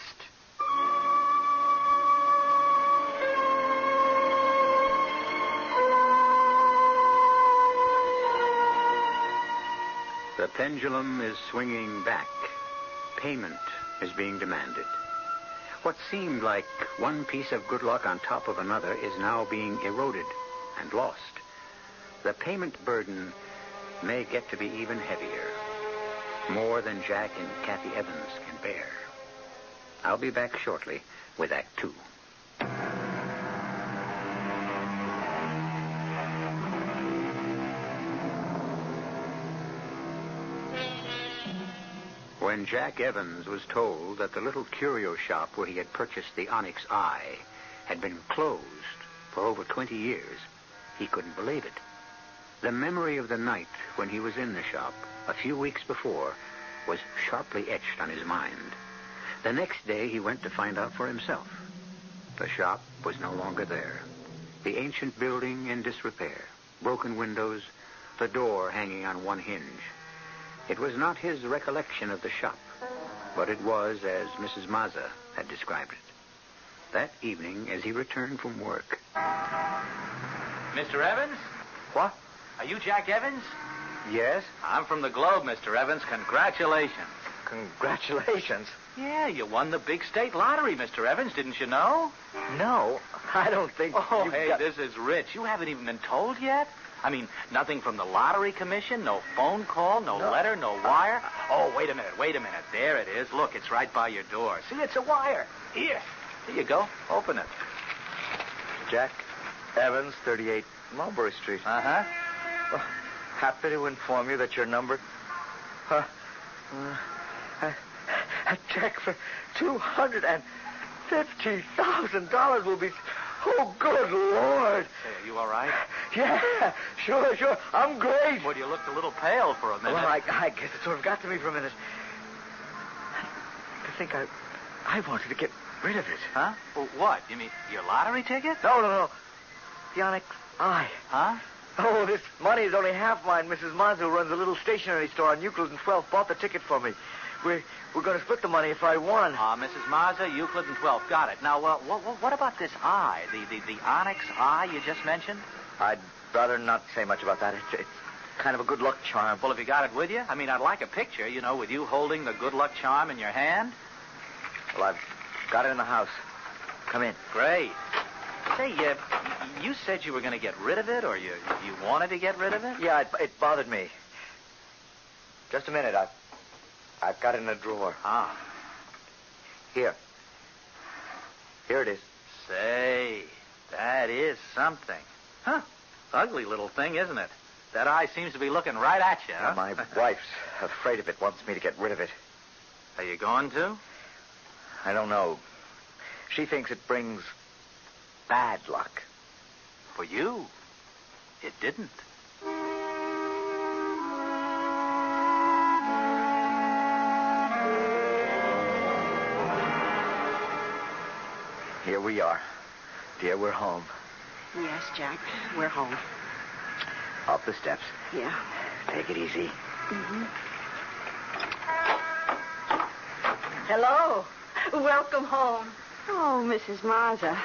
The pendulum is swinging back. Payment is being demanded. What seemed like one piece of good luck on top of another is now being eroded and lost. The payment burden may get to be even heavier. More than Jack and Kathy Evans can bear. I'll be back shortly with Act 2. When Jack Evans was told that the little curio shop where he had purchased the onyx eye had been closed for over 20 years, he couldn't believe it. The memory of the night when he was in the shop a few weeks before was sharply etched on his mind. The next day he went to find out for himself. The shop was no longer there. The ancient building in disrepair, broken windows, the door hanging on one hinge. It was not his recollection of the shop, but it was as Mrs. Mazza had described it. That evening, as he returned from work... Mr. Evans? What? Are you Jack Evans? Yes? I'm from the Globe, Mr. Evans. Congratulations. Congratulations. Yeah, you won the big state lottery, Mr. Evans. Didn't you know? No, I don't think... Oh, hey, this is rich. You haven't even been told yet? I mean, nothing from the lottery commission, no phone call, no letter, no wire. Oh, wait a minute. There it is. Look, it's right by your door. See, it's a wire. Here you go. Open it. Jack Evans, 38 Mulberry Street. Uh-huh. Well, happy to inform you that your number... a check for $250,000 will be... Oh, good Lord. Say, are you all right? Yeah, sure. I'm great. Well, you looked a little pale for a minute. Well, I guess it sort of got to me for a minute. I think I wanted to get rid of it. Huh? Well, what? You mean your lottery ticket? No. The onyx eye. Huh? Oh, this money is only half mine. Mrs. Mazza, who runs a little stationery store on Euclid and 12th, bought the ticket for me. We're going to split the money if I won. Mrs. Mazza, Euclid and 12th. Got it. Now, what about this eye? The onyx eye you just mentioned? I'd rather not say much about that. It's kind of a good luck charm. Well, have you got it with you? I mean, I'd like a picture, with you holding the good luck charm in your hand. Well, I've got it in the house. Come in. Great. Say, you said you were going to get rid of it, or you wanted to get rid of it? Yeah, it bothered me. Just a minute. I've got it in a drawer. Ah. Here it is. Say, that is something. Huh. Ugly little thing, isn't it? That eye seems to be looking right at you, huh? My wife's afraid of it, wants me to get rid of it. Are you going to? I don't know. She thinks it brings bad luck. For you, it didn't. Here we are. Dear, we're home. Yes, Jack, we're home. Up the steps. Yeah. Take it easy. Mm-hmm. Hello. Welcome home. Oh, Mrs. Mazza.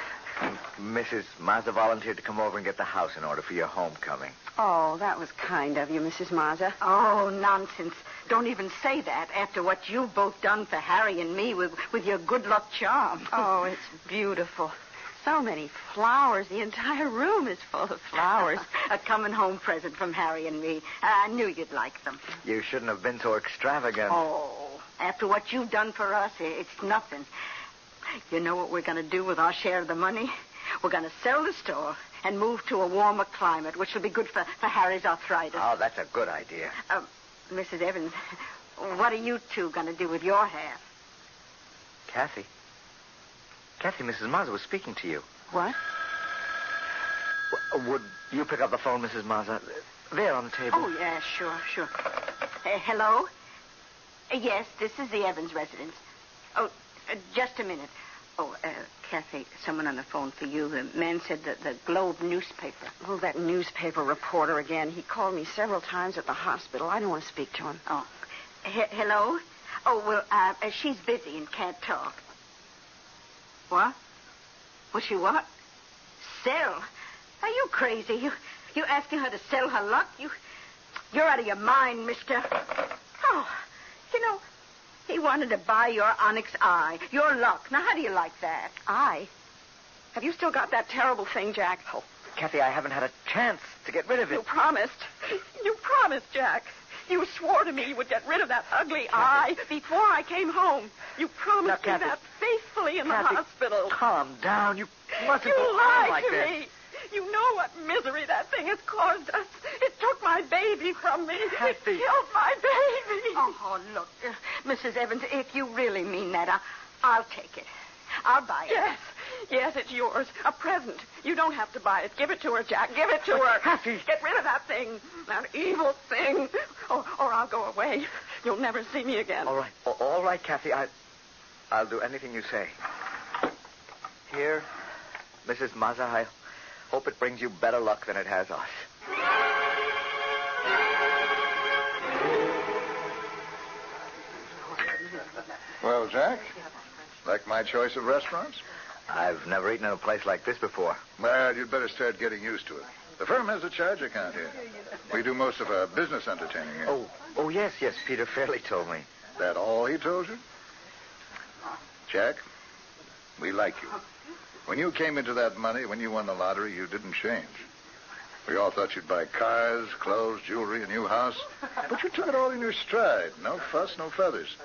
Mrs. Mazza volunteered to come over and get the house in order for your homecoming. Oh, that was kind of you, Mrs. Mazza. Oh, nonsense. Don't even say that after what you've both done for Harry and me with your good luck charm. Oh, it's beautiful. So many flowers. The entire room is full of flowers. A coming home present from Harry and me. I knew you'd like them. You shouldn't have been so extravagant. Oh, after what you've done for us, it's nothing. You know what we're going to do with our share of the money? We're going to sell the store and move to a warmer climate, which will be good for Harry's arthritis. Oh, that's a good idea. Mrs. Evans, what are you two going to do with your half? Kathy, Mrs. Mazza was speaking to you. What? Would you pick up the phone, Mrs. Mazza? There on the table. Oh, yeah, sure. Hello? Yes, this is the Evans residence. Oh, just a minute. Oh, Kathy, someone on the phone for you. The man said that the Globe newspaper. Oh, that newspaper reporter again. He called me several times at the hospital. I don't want to speak to him. Oh. Hello? Oh, well, she's busy and can't talk. What? Well, she what? Sell? Are you crazy? You asking her to sell her luck? You're out of your mind, mister. Oh, he wanted to buy your onyx eye, your luck. Now, how do you like that? Eye? Have you still got that terrible thing, Jack? Oh, Kathy, I haven't had a chance to get rid of it. You promised, Jack. You swore to me you would get rid of that ugly eye before I came home. You promised me that faithfully in the hospital. Calm down. You mustn't You go on like lied to that. me. You know what misery that thing has caused us. It took my baby from me. Kathy. It killed my baby. Oh, look, Mrs. Evans, if you really mean that, I'll take it. I'll buy it. Yes. Yes, it's yours. A present. You don't have to buy it. Give it to her, Jack. Give it to her. Kathy. Get rid of that thing. That evil thing. Or I'll go away. You'll never see me again. All right. All right, Kathy. I'll do anything you say. Here, Mrs. Mazza, I hope it brings you better luck than it has us. Well, Jack, like my choice of restaurants? I've never eaten in a place like this before. Well, you'd better start getting used to it. The firm has a charge account here. We do most of our business entertaining here. Oh, yes, Peter Fairley told me. That all he told you? Jack, we like you. When you came into that money, when you won the lottery, you didn't change. We all thought you'd buy cars, clothes, jewelry, a new house. But you took it all in your stride. No fuss, no feathers.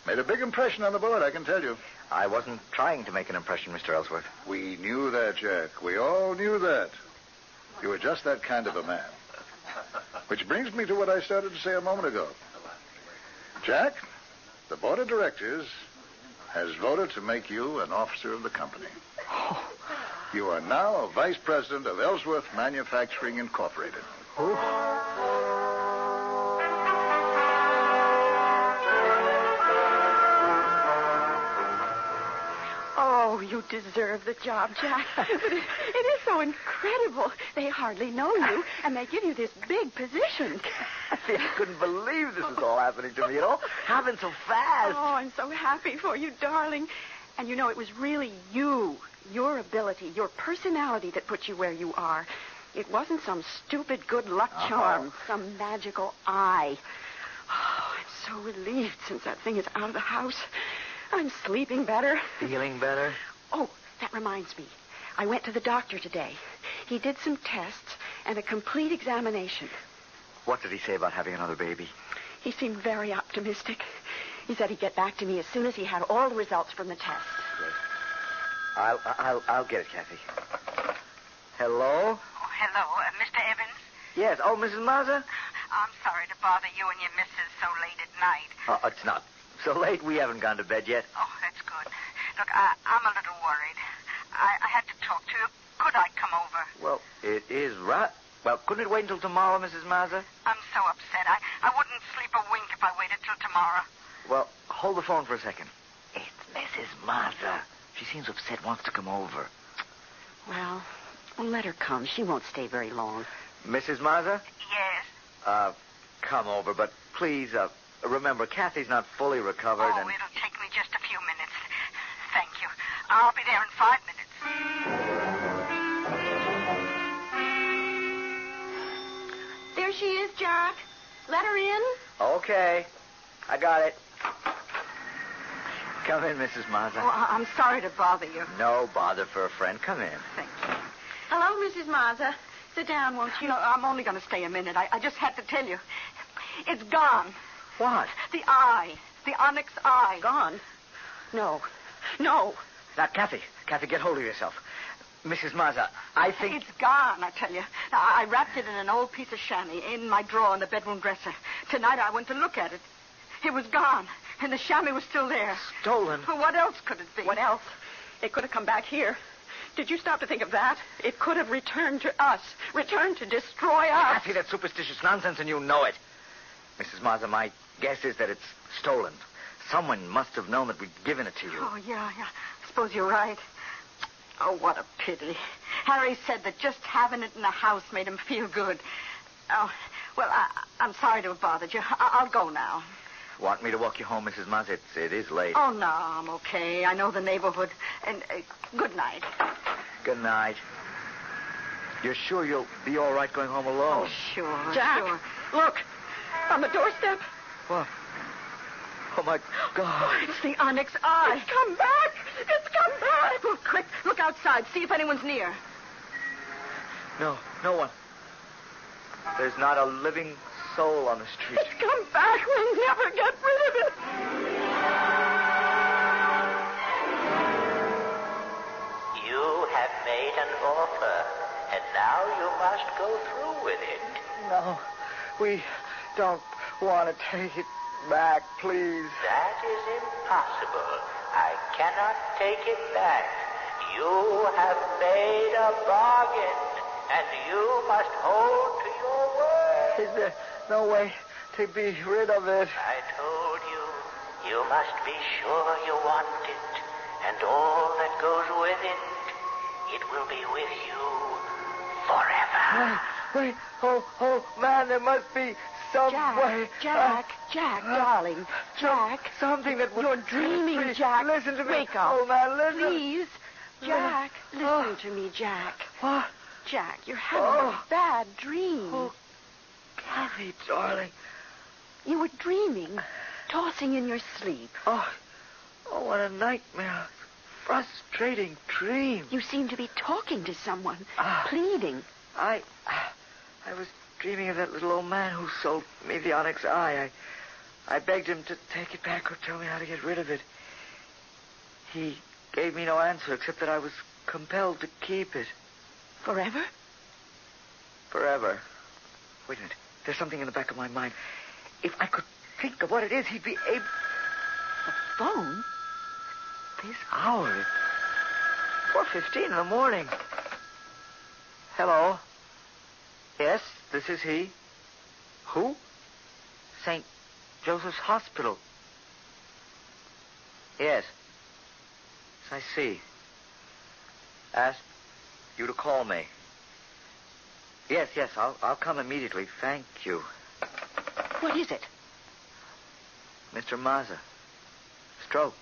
Made a big impression on the board, I can tell you. I wasn't trying to make an impression, Mr. Ellsworth. We knew that, Jack. We all knew that. You were just that kind of a man. Which brings me to what I started to say a moment ago. Jack, the board of directors has voted to make you an officer of the company. You are now a vice president of Ellsworth Manufacturing Incorporated. Oh, you deserve the job, Jack. But it is so incredible. They hardly know you, and they give you this big position. See, I couldn't believe this is all happening to me, Happened so fast. Oh, I'm so happy for you, darling. And you know, it was really you, your ability, your personality that put you where you are. It wasn't some stupid good luck charm, some magical eye. Oh, I'm so relieved since that thing is out of the house. I'm sleeping better. Feeling better? Oh, that reminds me. I went to the doctor today. He did some tests and a complete examination. What did he say about having another baby? He seemed very optimistic. He said he'd get back to me as soon as he had all the results from the tests. Great. I'll get it, Kathy. Hello? Oh, hello, Mr. Evans? Yes. Oh, Mrs. Mazza? I'm sorry to bother you and your missus so late at night. It's not so late. We haven't gone to bed yet. Oh, that's good. Look, I'm a little worried. I had to talk to you. Could I come over? Well, it is right. Well, couldn't it wait until tomorrow, Mrs. Mazza? I'm so upset. I wouldn't sleep a wink if I waited till tomorrow. Well, hold the phone for a second. It's Mrs. Mazza. She seems upset, wants to come over. Well, let her come. She won't stay very long. Mrs. Mazza? Yes? Come over, but please, remember, Kathy's not fully recovered. Oh, it'll take me just a few minutes. Thank you. I'll be there in 5 minutes. There she is, Jack. Let her in. Okay. I got it. Come in, Mrs. Mazza. Oh, I'm sorry to bother you. No bother for a friend. Come in. Thank you. Hello, Mrs. Mazza. Sit down, won't you? No, I'm only going to stay a minute. I just had to tell you. It's gone. What? The eye. The onyx eye. Gone? No. No. Now, Kathy, get hold of yourself. Mrs. Mazza, I think... It's gone, I tell you. Now, I wrapped it in an old piece of chamois in my drawer in the bedroom dresser. Tonight I went to look at it. It was gone, and the chamois was still there. Stolen? Well, what else could it be? What else? It could have come back here. Did you stop to think of that? It could have returned to us. Returned to destroy us. Kathy, that's superstitious nonsense, and you know it. Mrs. Mazza, my guess is that it's stolen. Someone must have known that we'd given it to you. Oh, yeah. I suppose you're right. Oh, what a pity. Harry said that just having it in the house made him feel good. Oh, well, I'm sorry to have bothered you. I'll go now. Want me to walk you home, Mrs. Mazza? It is late. Oh, no, I'm okay. I know the neighborhood. And good night. Good night. You're sure you'll be all right going home alone? Oh, sure. Jack, sure. look. On the doorstep. What? Oh, my God. Oh, it's the onyx eye. It's come back. It's come back. Oh, quick, look outside. See if anyone's near. No one. There's not a living soul on the street. It's come back. We'll never get rid of it. You have made an offer. and now you must go through with it. No, we don't want to take it back, please. That is impossible. I cannot take it back. You have made a bargain, and you must hold to your word. Is there no way to be rid of it? I told you, you must be sure you want it, and all that goes with it, it will be with you forever. Wait, oh, man, there must be some way. Jack, darling. Jack. Something that would... You're dreaming, Please, Jack. Listen to me. Wake up. Oh, man, listen. Please. Jack, listen to me, Jack. What? Jack, you're having a bad dream. Oh, Kathy, darling. You were dreaming, tossing in your sleep. Oh, what a nightmare. Frustrating dream. You seem to be talking to someone, pleading. I was dreaming of that little old man who sold me the onyx eye. I begged him to take it back or tell me how to get rid of it. He gave me no answer except that I was compelled to keep it. Forever? Forever. Wait a minute. There's something in the back of my mind. If I could think of what it is, he'd be able... A phone? This hour. 4:15 in the morning. Hello? Yes, this is he. Who? St. Joseph's Hospital. Yes. I see. Asked you to call me. Yes, I'll come immediately. Thank you. What is it? Mr. Mazza. Stroke.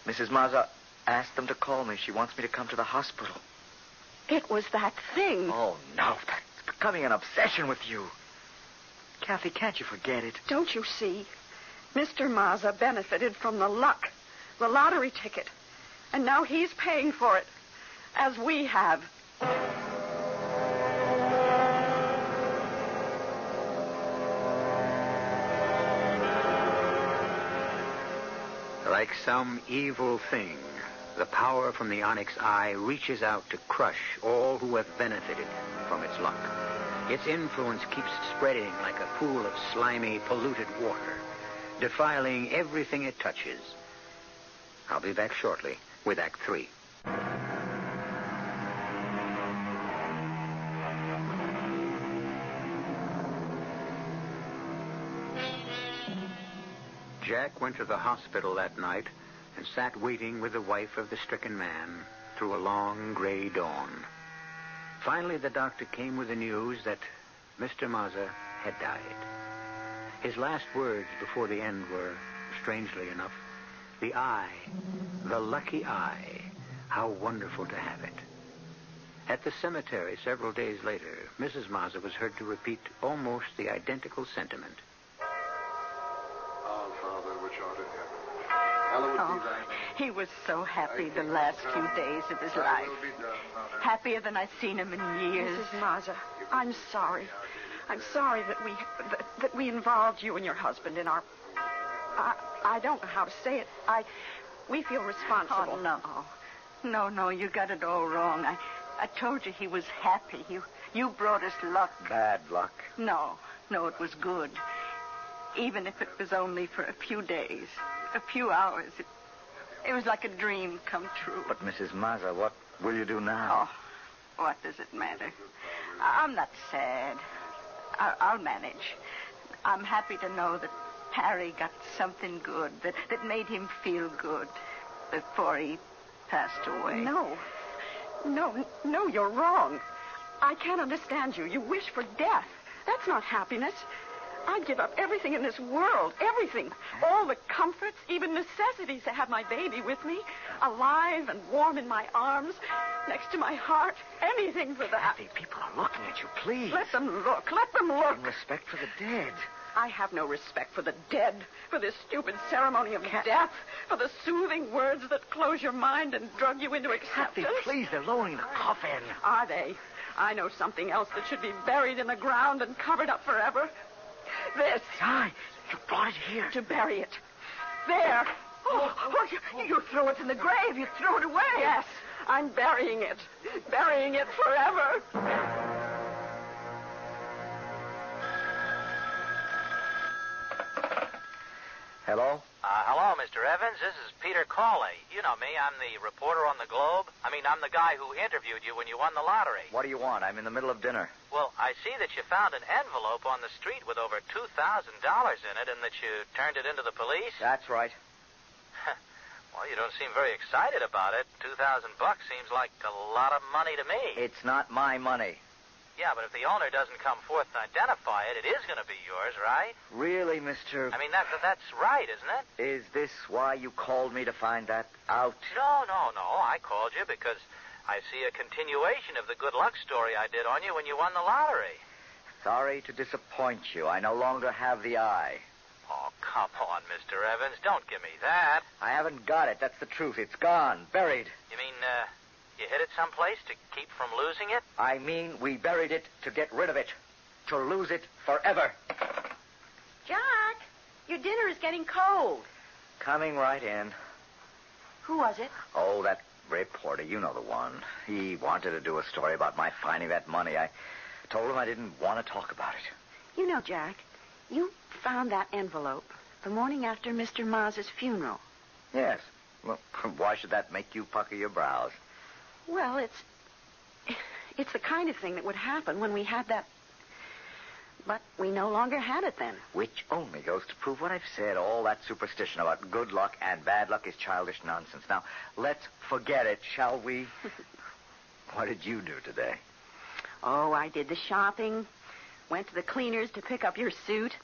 Mrs. Mazza asked them to call me. She wants me to come to the hospital. It was that thing. Oh, no. That's becoming an obsession with you. Kathy, can't you forget it? Don't you see? Mr. Mazza benefited from the luck, the lottery ticket. And now he's paying for it, as we have. Like some evil thing, the power from the onyx eye reaches out to crush all who have benefited from its luck. Its influence keeps spreading like a pool of slimy, polluted water, defiling everything it touches. I'll be back shortly with Act 3. Jack went to the hospital that night and sat waiting with the wife of the stricken man through a long gray dawn. Finally, the doctor came with the news that Mr. Mazza had died. His last words before the end were, strangely enough, the eye, the lucky eye, how wonderful to have it. At the cemetery several days later, Mrs. Mazza was heard to repeat almost the identical sentiment. Our Father, which art in heaven, hallowed be thy name. He was so happy the last few days of his life. Happier than I've seen him in years. Mrs. Mazza, I'm sorry. I'm sorry that we involved you and your husband in our... I don't know how to say it. We feel responsible. Oh, no. No, you got it all wrong. I told you he was happy. You brought us luck. Bad luck. No, it was good. Even if it was only for a few days, a few hours. It was like a dream come true. But, Mrs. Mazza, what will you do now? Oh, what does it matter? I'm not sad. I'll manage. I'm happy to know that Harry got something good, that made him feel good before he passed away. No, you're wrong. I can't understand you. You wish for death. That's not happiness. I'd give up everything in this world, everything. All the comforts, even necessities to have my baby with me, alive and warm in my arms, next to my heart. Anything for that. Kathy, people are looking at you, please. Let them look. Let them look. In respect for the dead. I have no respect for the dead, for this stupid ceremony of death, for the soothing words that close your mind and drug you into acceptance. Kathy, please, they're lowering the coffin. Are they? I know something else that should be buried in the ground and covered up forever. This. Aye, you brought it here. To bury it. There. Oh, you threw it in the grave. You threw it away. Yes. I'm burying it. Burying it forever. Hello? Hello, Mr. Evans. This is Peter Cawley. You know me. I'm the reporter on the Globe. I'm the guy who interviewed you when you won the lottery. What do you want? I'm in the middle of dinner. Well, I see that you found an envelope on the street with over $2,000 in it and that you turned it into the police. That's right. Well, you don't seem very excited about it. $2,000 seems like a lot of money to me. It's not my money. Yeah, but if the owner doesn't come forth and identify it, it is going to be yours, right? Really, Mr. That's right, isn't it? Is this why you called me to find that out? No. I called you because I see a continuation of the good luck story I did on you when you won the lottery. Sorry to disappoint you. I no longer have the eye. Oh, come on, Mr. Evans. Don't give me that. I haven't got it. That's the truth. It's gone. Buried. You mean, you hid it someplace to keep from losing it? I mean, we buried it to get rid of it. To lose it forever. Jack, your dinner is getting cold. Coming right in. Who was it? Oh, that reporter. You know the one. He wanted to do a story about my finding that money. I told him I didn't want to talk about it. You know, Jack, you found that envelope the morning after Mr. Maz's funeral. Yes. Well, why should that make you pucker your brows? Well, it's the kind of thing that would happen when we had that... But we no longer had it then. Which only goes to prove what I've said. All that superstition about good luck and bad luck is childish nonsense. Now, let's forget it, shall we? What did you do today? Oh, I did the shopping. Went to the cleaners to pick up your suit.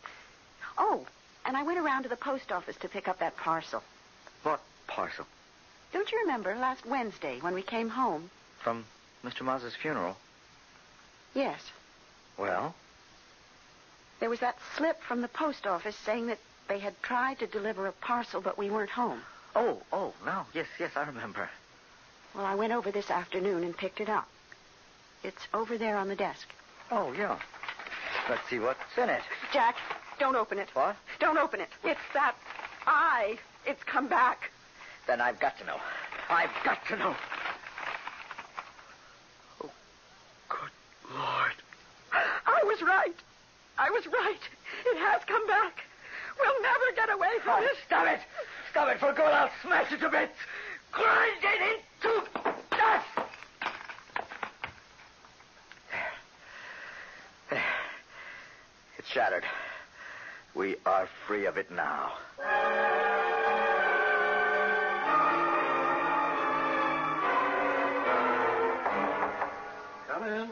Oh, and I went around to the post office to pick up that parcel. What parcel? Don't you remember last Wednesday when we came home? From Mr. Maz's funeral? Yes. Well? There was that slip from the post office saying that they had tried to deliver a parcel, but we weren't home. Oh, no. Yes, I remember. Well, I went over this afternoon and picked it up. It's over there on the desk. Oh, yeah. Let's see what's in it. Jack, don't open it. What? Don't open it. It's that eye. It's come back. Then I've got to know. I've got to know. Oh, good Lord. I was right. It has come back. We'll never get away from it. Stop it. Stop it. For good, I'll smash it to bits. Grind it into dust. There. It's shattered. We are free of it now. Come in.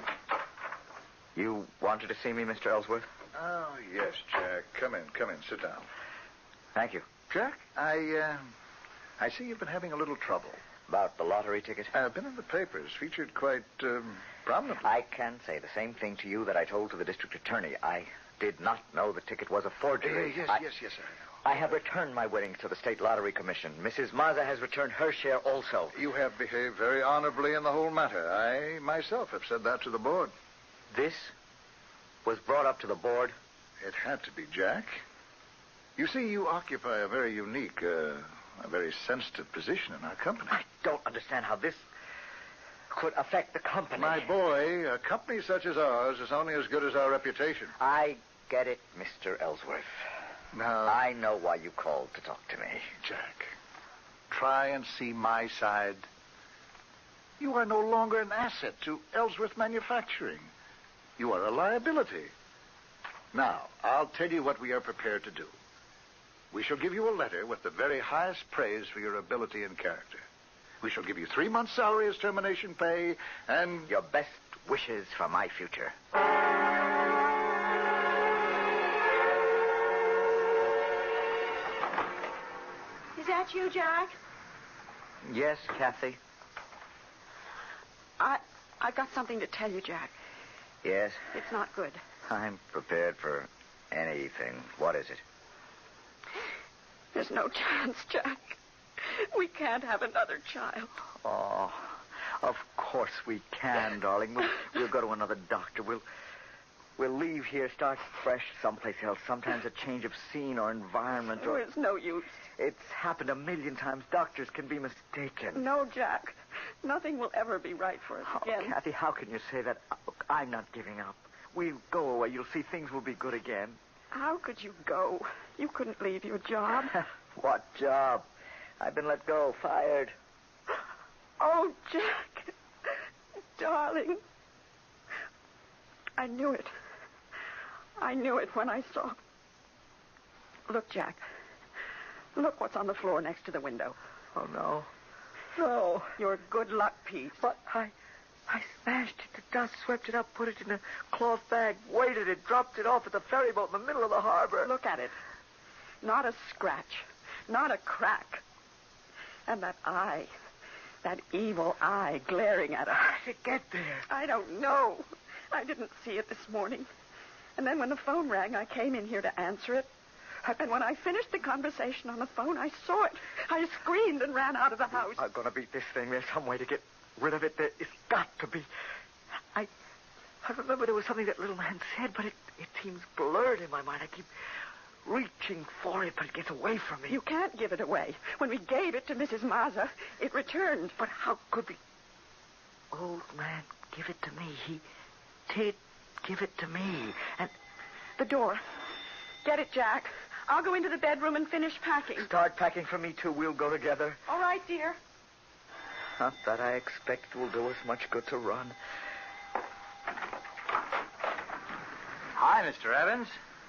You wanted to see me, Mr. Ellsworth? Oh, yes, Jack. Come in. Sit down. Thank you. Jack, I see you've been having a little trouble. About the lottery ticket? Been in the papers, featured quite prominently. I can say the same thing to you that I told to the district attorney. I did not know the ticket was a forgery. Yes, I know. I have returned my winnings to the State Lottery Commission. Mrs. Maza has returned her share also. You have behaved very honorably in the whole matter. I myself have said that to the board. This was brought up to the board? It had to be, Jack. You see, you occupy a very unique, a very sensitive position in our company. I don't understand how this could affect the company. My boy, a company such as ours is only as good as our reputation. I get it, Mr. Ellsworth. Now, I know why you called to talk to me. Jack, try and see my side. You are no longer an asset to Ellsworth Manufacturing. You are a liability. Now, I'll tell you what we are prepared to do. We shall give you a letter with the very highest praise for your ability and character. We shall give you 3 months' salary as termination pay, and your best wishes for my future. Is that you, Jack? Yes, Kathy? I've got something to tell you, Jack. Yes? It's not good. I'm prepared for anything. What is it? There's no chance, Jack. We can't have another child. Oh, of course we can, darling. We'll go to another doctor. We'll We'll leave here, start fresh someplace else. Sometimes a change of scene or environment. Oh, it's no use. It's happened a million times. Doctors can be mistaken. No, Jack. Nothing will ever be right for us again. Kathy, how can you say that? Look, I'm not giving up. We'll go away. You'll see things will be good again. How could you go? You couldn't leave your job. What job? I've been let go, fired. Oh, Jack. Darling. I knew it. I knew it when I saw. Look, Jack. Look what's on the floor next to the window. Oh, no. No. Your good luck piece. But I smashed it to dust, swept it up, put it in a cloth bag, weighted it, dropped it off at the ferry boat in the middle of the harbor. Look at it. Not a scratch. Not a crack. And that eye. That evil eye glaring at us. How did it get there? I don't know. I didn't see it this morning. And then when the phone rang, I came in here to answer it. And when I finished the conversation on the phone, I saw it. I screamed and ran out of the house. I'm going to beat this thing. There's some way to get rid of it. There has got to be. I remember there was something that little man said, but it seems blurred in my mind. I keep reaching for it, but it gets away from me. You can't give it away. When we gave it to Mrs. Mazza, it returned. But how could the old man give it to me? He did give it to me. And the door. Get it, Jack. I'll go into the bedroom and finish packing. Start packing for me, too. We'll go together. All right, dear. Not that I expect will do us much good to run. Hi, Mr. Evans.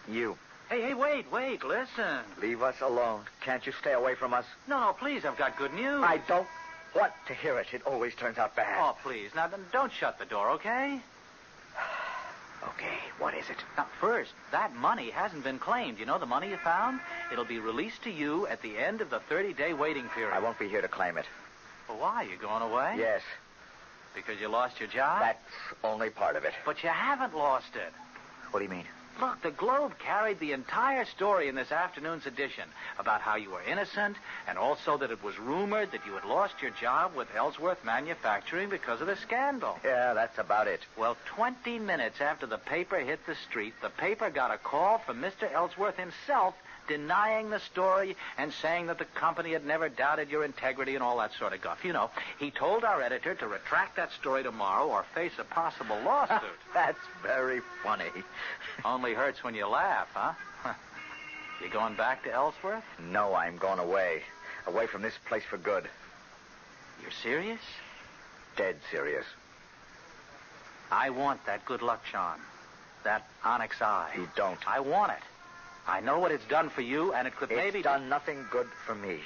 You. Hey, wait, listen. Leave us alone. Can't you stay away from us? No, please, I've got good news. I don't want to hear it. It always turns out bad. Oh, please. Now, don't shut the door, okay? Okay, what is it? Now, first, that money hasn't been claimed. You know the money you found? It'll be released to you at the end of the 30-day waiting period. I won't be here to claim it. Well, why? You going away? Yes. Because you lost your job? That's only part of it. But you haven't lost it. What do you mean? Look, the Globe carried the entire story in this afternoon's edition about how you were innocent and also that it was rumored that you had lost your job with Ellsworth Manufacturing because of the scandal. Yeah, that's about it. Well, 20 minutes after the paper hit the street, the paper got a call from Mr. Ellsworth himself denying the story and saying that the company had never doubted your integrity and all that sort of guff. You know, he told our editor to retract that story tomorrow or face a possible lawsuit. That's very funny. Only hurts when you laugh, huh? You going back to Ellsworth? No, I'm going away. Away from this place for good. You're serious? Dead serious. I want that good luck charm. That onyx eye. You don't. I want it. I know what it's done for you, and it could maybe... It's done nothing good for me.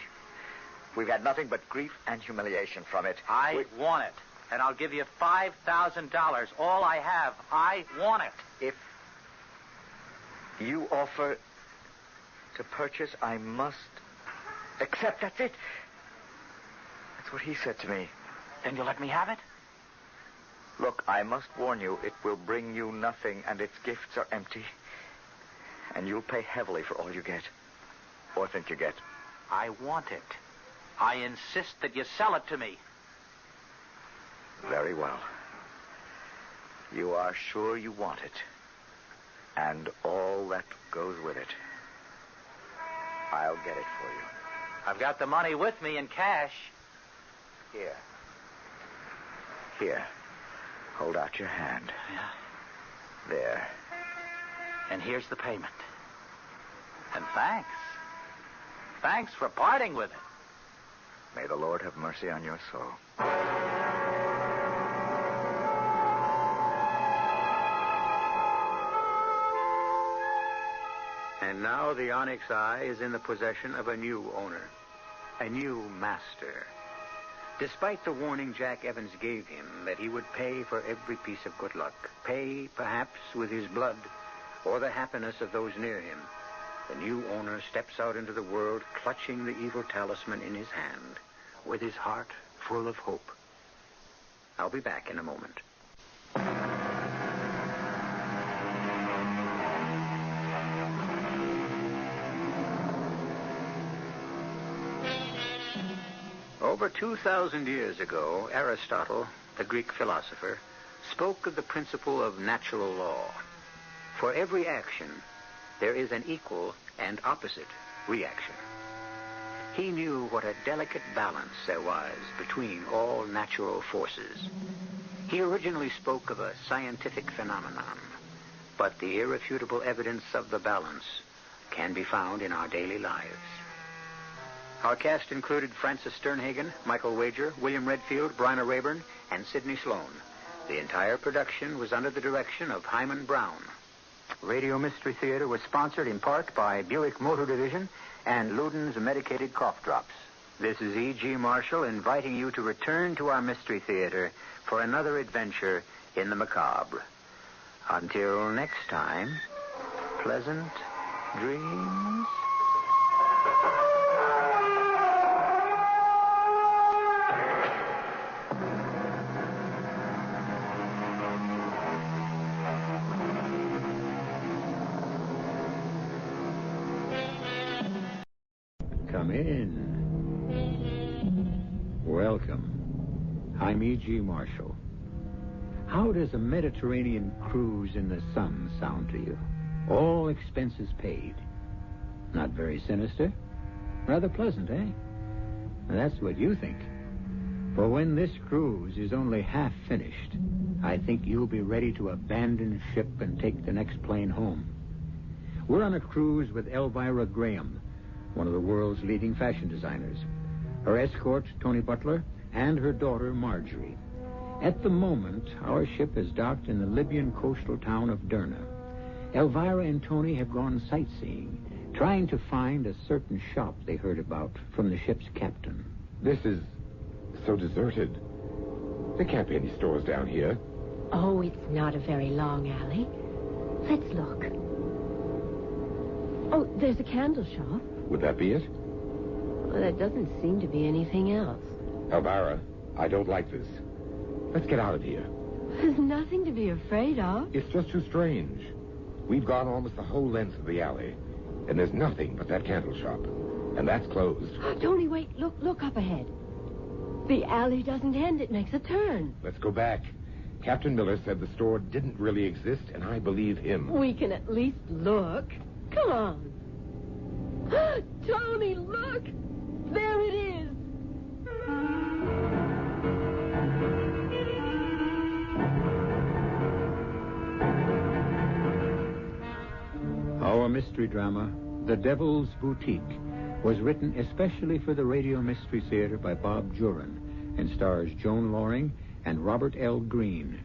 We've had nothing but grief and humiliation from it. I want it, and I'll give you $5,000. All I have. I want it. If you offer to purchase, I must accept. That's it. That's what he said to me. Then you'll let me have it? Look, I must warn you, it will bring you nothing, and its gifts are empty. And you'll pay heavily for all you get. Or think you get. I want it. I insist that you sell it to me. Very well. You are sure you want it. And all that goes with it. I'll get it for you. I've got the money with me in cash. Here. Here. Hold out your hand. Yeah. There. And here's the payment. And thanks. Thanks for parting with it. May the Lord have mercy on your soul. And now the onyx eye is in the possession of a new owner, a new master. Despite the warning Jack Evans gave him that he would pay for every piece of good luck, pay perhaps with his blood or the happiness of those near him, the new owner steps out into the world clutching the evil talisman in his hand, with his heart full of hope. I'll be back in a moment. Over 2,000 years ago, Aristotle, the Greek philosopher, spoke of the principle of natural law. For every action, there is an equal and opposite reaction. He knew what a delicate balance there was between all natural forces. He originally spoke of a scientific phenomenon, but the irrefutable evidence of the balance can be found in our daily lives. Our cast included Francis Sternhagen, Michael Wager, William Redfield, Bryna Rayburn, and Sidney Sloan. The entire production was under the direction of Hyman Brown. Radio Mystery Theater was sponsored in part by Buick Motor Division and Luden's Medicated Cough Drops. This is E.G. Marshall inviting you to return to our Mystery Theater for another adventure in the macabre. Until next time, pleasant dreams. Come in. Welcome. I'm E.G. Marshall. How does a Mediterranean cruise in the sun sound to you? All expenses paid. Not very sinister? Rather pleasant, eh? That's what you think. For when this cruise is only half finished, I think you'll be ready to abandon ship and take the next plane home. We're on a cruise with Elvira Graham, one of the world's leading fashion designers, her escort, Tony Butler, and her daughter, Marjorie. At the moment, our ship is docked in the Libyan coastal town of Derna. Elvira and Tony have gone sightseeing, trying to find a certain shop they heard about from the ship's captain. This is so deserted. There can't be any stores down here. Oh, it's not a very long alley. Let's look. Oh, there's a candle shop. Would that be it? Well, there doesn't seem to be anything else. Elvira, I don't like this. Let's get out of here. There's nothing to be afraid of. It's just too strange. We've gone almost the whole length of the alley, and there's nothing but that candle shop. And that's closed. Tony, wait. Look up ahead. The alley doesn't end. It makes a turn. Let's go back. Captain Miller said the store didn't really exist, and I believe him. We can at least look. Come on. Tony, look! There it is! Our mystery drama, The Devil's Boutique, was written especially for the Radio Mystery Theater by Bob Juran and stars Joan Loring and Robert L. Greene.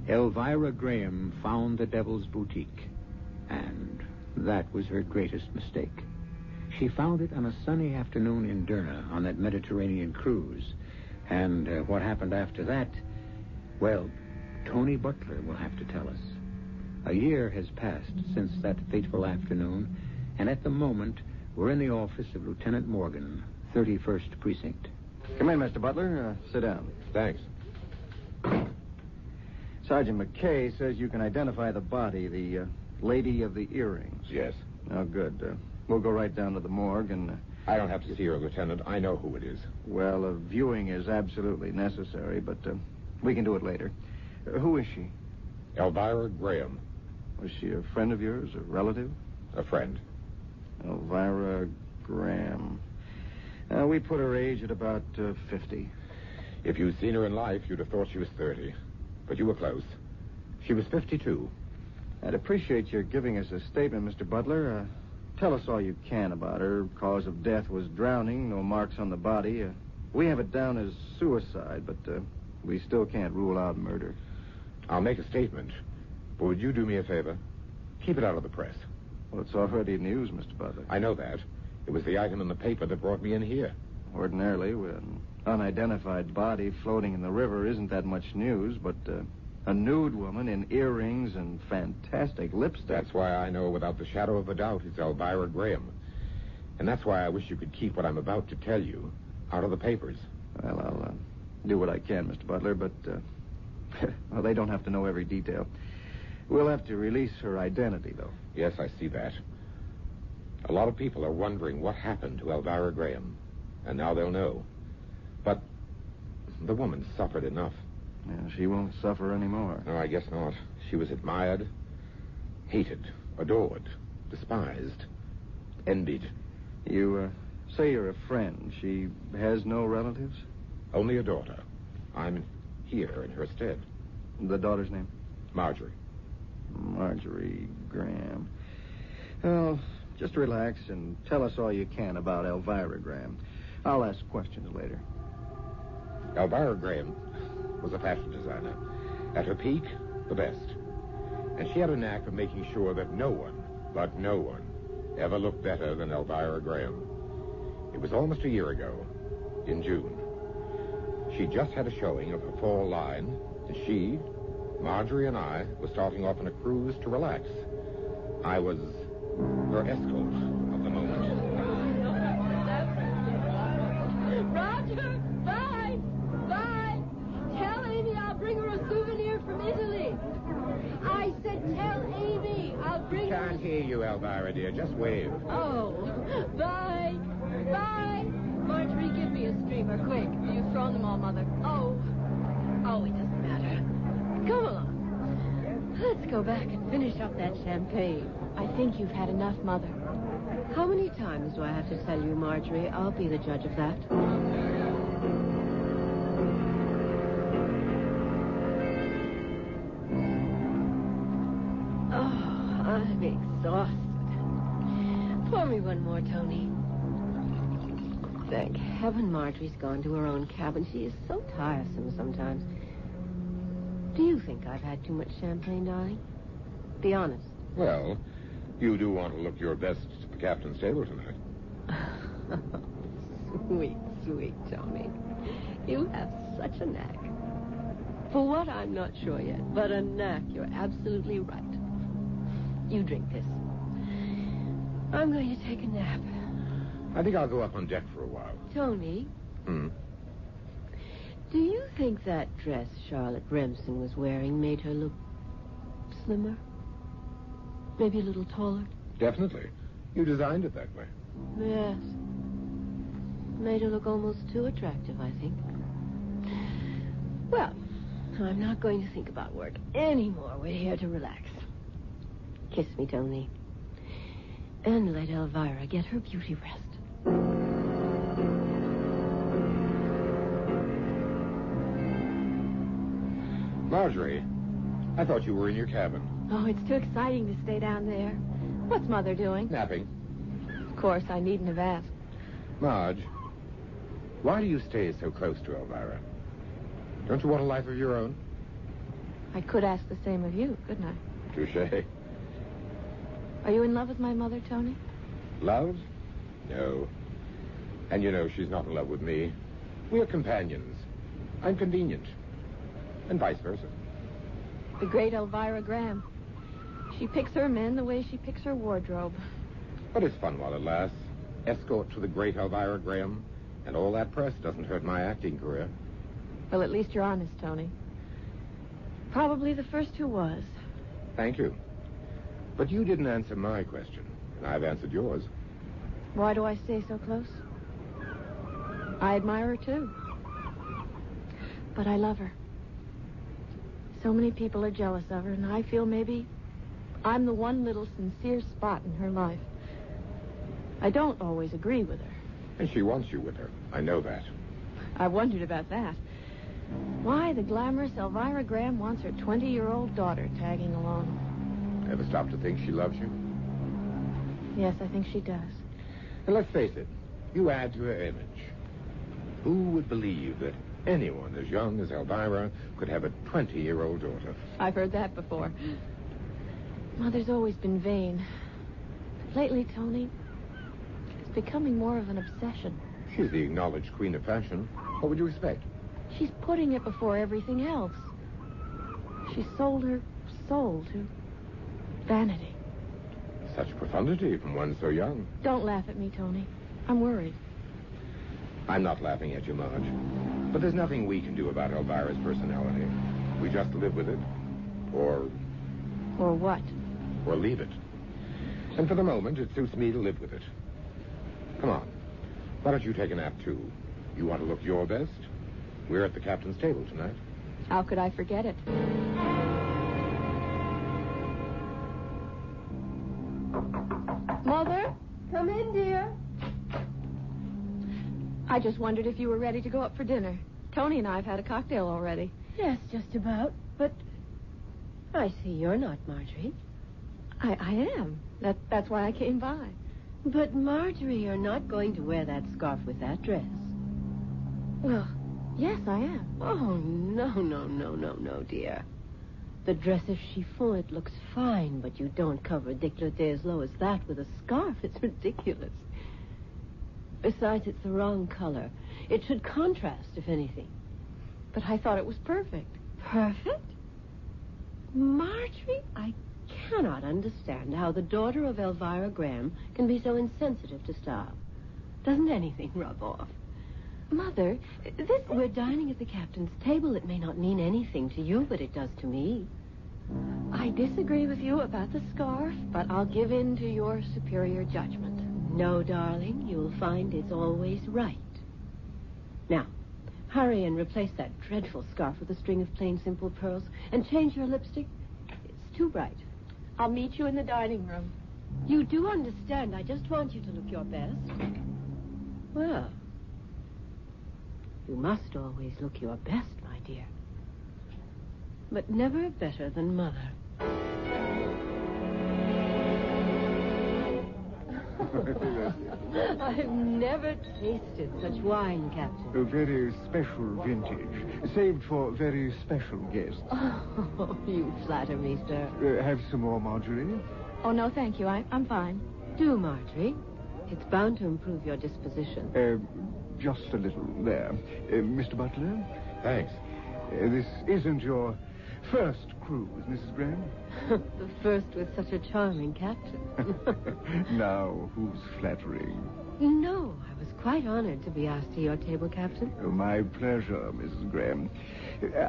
Elvira Graham found the Devil's Boutique, and that was her greatest mistake. She found it on a sunny afternoon in Derna on that Mediterranean cruise, and what happened after that, well, Tony Butler will have to tell us. A year has passed since that fateful afternoon, and at the moment, we're in the office of Lieutenant Morgan, 31st Precinct. Come in, Mr. Butler. Sit down. Thanks. Sergeant McKay says you can identify the body, the lady of the earrings. Yes. Oh, good. We'll go right down to the morgue and... I don't have to see her, Lieutenant. I know who it is. Well, a viewing is absolutely necessary, but we can do it later. Who is she? Elvira Graham. Was she a friend of yours, a relative? A friend. Elvira Graham. We put her age at about 50. If you'd seen her in life, you'd have thought she was 30. But you were close. She was 52. I'd appreciate your giving us a statement, Mr. Butler. Tell us all you can about her. Cause of death was drowning, no marks on the body. We have it down as suicide, but we still can't rule out murder. I'll make a statement. But would you do me a favor? Keep it out of the press. Well, it's already news, Mr. Butler. I know that. It was the item in the paper that brought me in here. Ordinarily, with an unidentified body floating in the river isn't that much news, but a nude woman in earrings and fantastic lipstick. That's why I know without the shadow of a doubt it's Elvira Graham. And that's why I wish you could keep what I'm about to tell you out of the papers. Well, I'll do what I can, Mr. Butler, but well, they don't have to know every detail. We'll have to release her identity, though. Yes, I see that. A lot of people are wondering what happened to Elvira Graham. And now they'll know. But the woman suffered enough. Yeah, she won't suffer anymore. No, I guess not. She was admired, hated, adored, despised, envied. You say you're a friend. She has no relatives? Only a daughter. I'm here in her stead. The daughter's name? Marjorie. Marjorie Graham. Well, just relax and tell us all you can about Elvira Graham. I'll ask questions later. Elvira Graham was a fashion designer. At her peak, the best. And she had a knack of making sure that no one, but no one, ever looked better than Elvira Graham. It was almost a year ago, in June. She just had a showing of her fall line, and she, Marjorie, and I were starting off on a cruise to relax. I was her escort of the moment. Roger, bye! Bye! Tell Amy I'll bring her a souvenir from Italy. I said tell Amy I'll bring her... Can't hear you, Elvira, dear. Just wave. Oh, bye! Bye! Marjorie, give me a streamer, quick. You've thrown them all, Mother. Oh, it doesn't matter. Come along. Let's go back and finish up that champagne. I think you've had enough, Mother. How many times do I have to tell you, Marjorie? I'll be the judge of that. Oh, I'm exhausted. Pour me one more, Tony. Thank heaven Marjorie's gone to her own cabin. She is so tiresome sometimes. Do you think I've had too much champagne, darling? Be honest. Well, you do want to look your best at the captain's table tonight. Sweet, sweet Tony. You have such a knack. For what, I'm not sure yet, but a knack. You're absolutely right. You drink this. I'm going to take a nap. I think I'll go up on deck for a while. Tony, do you think that dress Charlotte Remsen was wearing made her look slimmer? Maybe a little taller? Definitely. You designed it that way. Yes. Made her look almost too attractive, I think. Well, I'm not going to think about work anymore. We're here to relax. Kiss me, Tony. And let Elvira get her beauty rest. Marjorie, I thought you were in your cabin. Oh, it's too exciting to stay down there. What's Mother doing? Napping. Of course, I needn't have asked. Marge, why do you stay so close to Elvira? Don't you want a life of your own? I could ask the same of you, couldn't I? Touché. Are you in love with my mother, Tony? Love? No. And you know she's not in love with me. We're companions. I'm convenient. And vice versa. The great Elvira Graham. She picks her men the way she picks her wardrobe. But it's fun while it lasts. Escort to the great Elvira Graham. And all that press doesn't hurt my acting career. Well, at least you're honest, Tony. Probably the first who was. Thank you. But you didn't answer my question, and I've answered yours. Why do I stay so close? I admire her, too. But I love her. So many people are jealous of her, and I feel maybe I'm the one little sincere spot in her life. I don't always agree with her. And she wants you with her. I know that. I wondered about that. Why the glamorous Elvira Graham wants her 20-year-old daughter tagging along. Ever stop to think she loves you? Yes, I think she does. And let's face it, you add to her image. Who would believe that anyone as young as Elvira could have a 20-year-old daughter? I've heard that before. Mother's always been vain. But lately, Tony, it's becoming more of an obsession. She's the acknowledged queen of fashion. What would you expect? She's putting it before everything else. She sold her soul to vanity. Such profundity from one so young. Don't laugh at me, Tony. I'm worried. I'm not laughing at you, Marge. But there's nothing we can do about Elvira's personality. We just live with it. Or what? Or leave it. And for the moment, it suits me to live with it. Come on. Why don't you take a nap, too? You want to look your best? We're at the captain's table tonight. How could I forget it? Mother, come in, dear. I just wondered if you were ready to go up for dinner. Tony and I have had a cocktail already. Yes, just about. But I see you're not Marjorie. I am. That's why I came by. But, Marjorie, you're not going to wear that scarf with that dress. Well, yes, I am. Oh, no, dear. The dress is chiffon. It looks fine, but you don't cover décolleté as low as that with a scarf. It's ridiculous. Besides, it's the wrong color. It should contrast, if anything. But I thought it was perfect. Perfect? Marjorie, I cannot understand how the daughter of Elvira Graham can be so insensitive to style. Doesn't anything rub off? Mother, We're dining at the captain's table. It may not mean anything to you, but it does to me. I disagree with you about the scarf, but I'll give in to your superior judgment. No, darling, you'll find it's always right. Now, hurry and replace that dreadful scarf with a string of plain, simple pearls, and change your lipstick. It's too bright. I'll meet you in the dining room. You do understand. I just want you to look your best. Well, you must always look your best, my dear. But never better than Mother. I've never tasted such wine, Captain. A very special vintage, saved for very special guests. Oh, you flatter me, sir. Have some more, Marjorie? Oh, no, thank you. I'm fine. Do, Marjorie. It's bound to improve your disposition. Just a little there. Mr. Butler? Thanks. This isn't your first cruise, Mrs. Graham? The first with such a charming captain. Now, who's flattering? No, I was quite honored to be asked to your table, Captain. Oh, my pleasure, Mrs. Graham.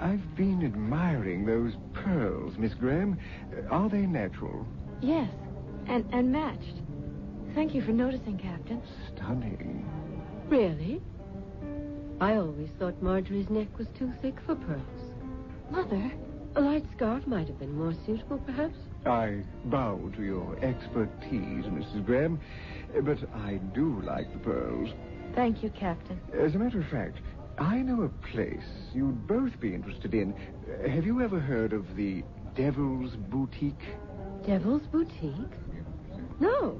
I've been admiring those pearls, Miss Graham. Are they natural? Yes, and matched. Thank you for noticing, Captain. Stunning. Really? I always thought Marjorie's neck was too thick for pearls. Mother? A light scarf might have been more suitable, perhaps. I bow to your expertise, Mrs. Graham, but I do like the pearls. Thank you, Captain. As a matter of fact, I know a place you'd both be interested in. Have you ever heard of the Devil's Boutique? Devil's Boutique? No.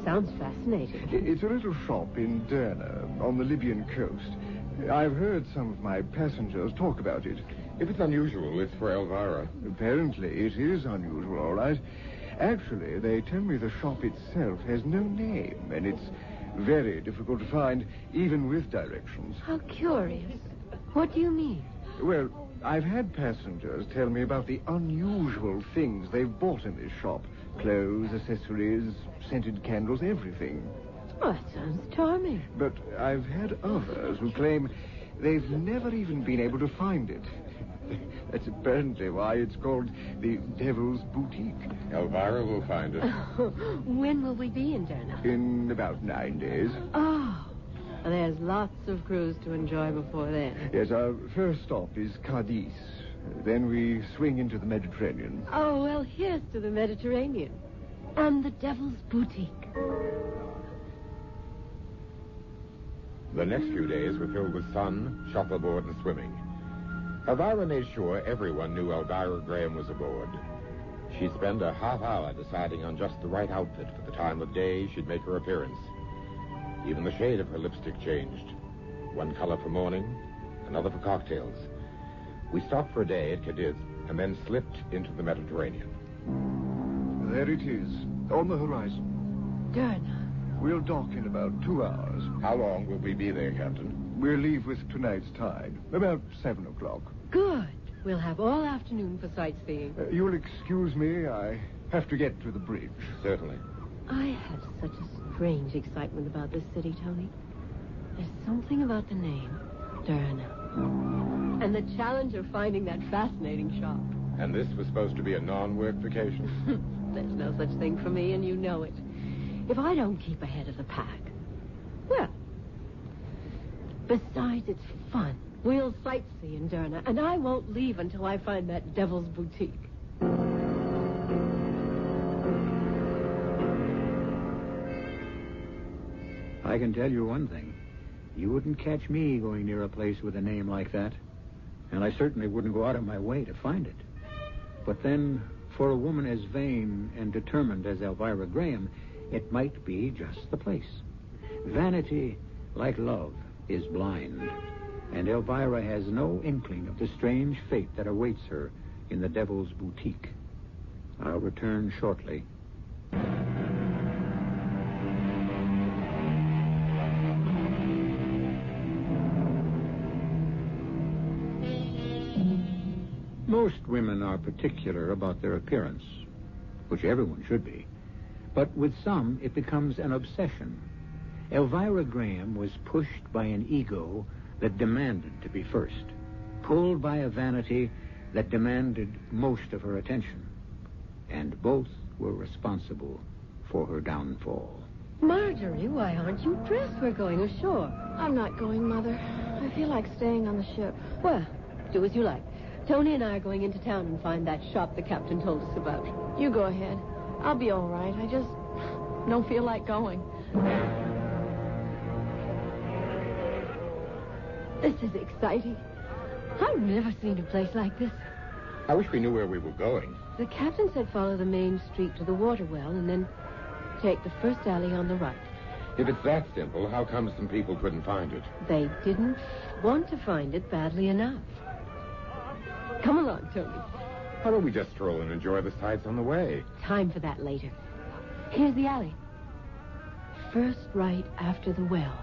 Sounds fascinating. It's a little shop in Derna, on the Libyan coast. I've heard some of my passengers talk about it. If it's unusual, it's for Elvira. Apparently, it is unusual, all right. Actually, they tell me the shop itself has no name, and it's very difficult to find, even with directions. How curious. What do you mean? Well, I've had passengers tell me about the unusual things they've bought in this shop. Clothes, accessories, scented candles, everything. Oh, that sounds charming. But I've had others who claim they've never even been able to find it. That's apparently why it's called the Devil's Boutique. Elvira will find it. When will we be in Derna? In about 9 days. Oh, there's lots of cruise to enjoy before then. Yes, our first stop is Cadiz. Then we swing into the Mediterranean. Oh, well, here's to the Mediterranean. And the Devil's Boutique. The next few days were filled with sun, shuffleboard, and swimming. Elvira made sure everyone knew Elvira Graham was aboard. She'd spend a half hour deciding on just the right outfit for the time of day she'd make her appearance. Even the shade of her lipstick changed. One color for morning, another for cocktails. We stopped for a day at Cadiz and then slipped into the Mediterranean. There it is, on the horizon. Derna. We'll dock in about 2 hours. How long will we be there, Captain? We'll leave with tonight's tide, about 7 o'clock. Good. We'll have all afternoon for sightseeing. You'll excuse me, I have to get to the bridge. Certainly. I have such a strange excitement about this city, Tony. There's something about the name, Derna. And the challenge of finding that fascinating shop. And this was supposed to be a non-work vacation? There's no such thing for me, and you know it. If I don't keep ahead of the pack, well, besides, it's fun. We'll sightsee in Derna, and I won't leave until I find that devil's boutique. I can tell you one thing. You wouldn't catch me going near a place with a name like that. And I certainly wouldn't go out of my way to find it. But then, for a woman as vain and determined as Elvira Graham, it might be just the place. Vanity, like love, is blind. And Elvira has no inkling of the strange fate that awaits her in the Devil's Boutique. I'll return shortly. Most women are particular about their appearance, which everyone should be. But with some, it becomes an obsession. Elvira Graham was pushed by an ego that demanded to be first, pulled by a vanity that demanded most of her attention. And both were responsible for her downfall. Marjorie, why aren't you dressed? We're going ashore. I'm not going, Mother. I feel like staying on the ship. Well, do as you like. Tony and I are going into town and find that shop the captain told us about. You go ahead. I'll be all right. I just don't feel like going. This is exciting. I've never seen a place like this. I wish we knew where we were going. The captain said follow the main street to the water well and then take the first alley on the right. If it's that simple, how come some people couldn't find it? They didn't want to find it badly enough. Come along, Tony. Why don't we just stroll and enjoy the sights on the way? Time for that later. Here's the alley. First right after the well.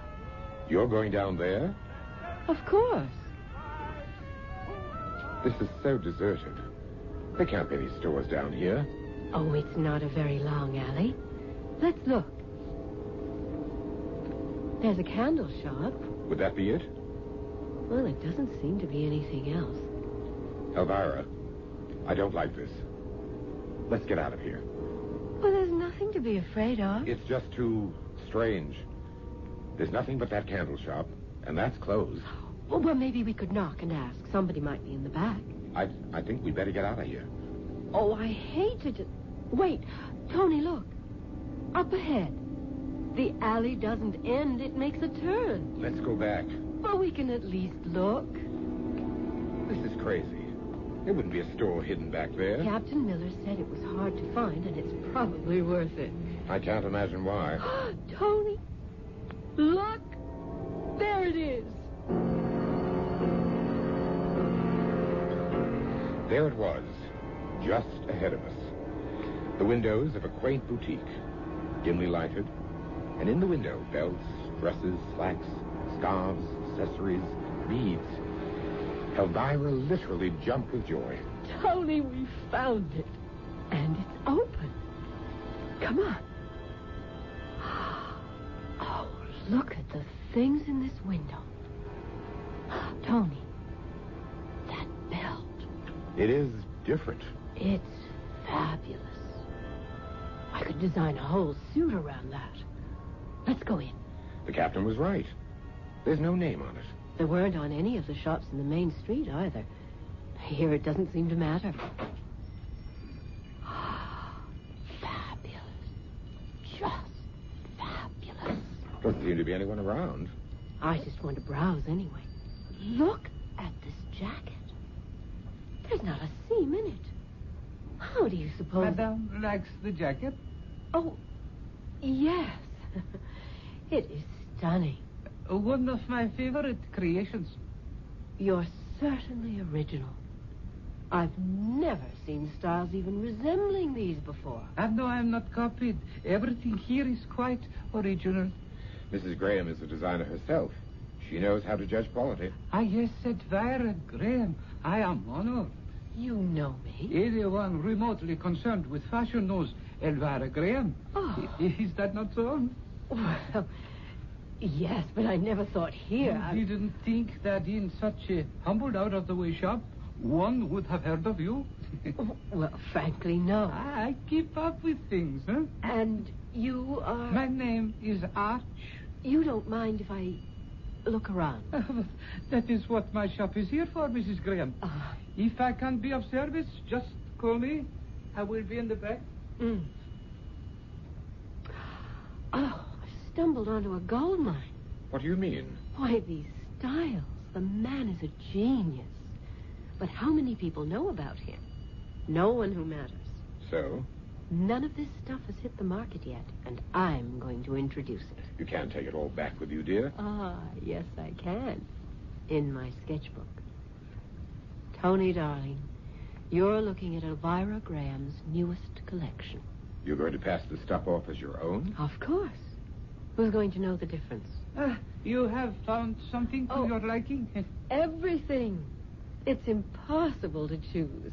You're going down there? Of course. This is so deserted. There can't be any stores down here. Oh, it's not a very long alley. Let's look. There's a candle shop. Would that be it? Well, it doesn't seem to be anything else. Elvira, I don't like this. Let's get out of here. Well, there's nothing to be afraid of. It's just too strange. There's nothing but that candle shop, and that's closed. Well, maybe we could knock and ask. Somebody might be in the back. I think we'd better get out of here. Oh, I hate to Wait, Tony, look. Up ahead. The alley doesn't end. It makes a turn. Let's go back. Well, we can at least look. This is crazy. There wouldn't be a store hidden back there. Captain Miller said it was hard to find, and it's probably worth it. I can't imagine why. Tony, look. There it is. There it was, just ahead of us. The windows of a quaint boutique, dimly lighted, and in the window, belts, dresses, slacks, scarves, accessories, beads. Elvira literally jumped with joy. Tony, we found it. And it's open. Come on. Oh, look at the things in this window. Tony, that belt. It is different. It's fabulous. I could design a whole suit around that. Let's go in. The captain was right. There's no name on it. There weren't on any of the shops in the main street either. Here it doesn't seem to matter. Fabulous. Just fabulous. Doesn't seem to be anyone around. I just want to browse anyway. Look at this jacket. There's not a seam in it. How do you suppose... Madame likes the jacket? Oh, yes. It is stunning. One of my favorite creations. You're certainly original. I've never seen styles even resembling these before. And no, I'm not copied. Everything here is quite original. Mrs. Graham is a designer herself. She knows how to judge quality. Ah, yes, Elvira Graham. I am honored. You know me? Anyone remotely concerned with fashion knows Elvira Graham. Oh. Is that not so? Well, yes, but I never thought here. You didn't think that in such a humbled, out-of-the-way shop, one would have heard of you? Well, frankly, no. I keep up with things, huh? And you are... My name is Arch. You don't mind if I look around? That is what my shop is here for, Mrs. Graham. If I can be of service, just call me. I will be in the back. Oh, I stumbled onto a gold mine. What do you mean? Why, these styles. The man is a genius. But how many people know about him? No one who matters. So? None of this stuff has hit the market yet, and I'm going to introduce it. You can't take it all back with you, dear. Yes, I can. In my sketchbook. Tony, darling, you're looking at Elvira Graham's newest collection. You're going to pass the stuff off as your own? Of course. Who's going to know the difference? You have found something to your liking? Everything. It's impossible to choose.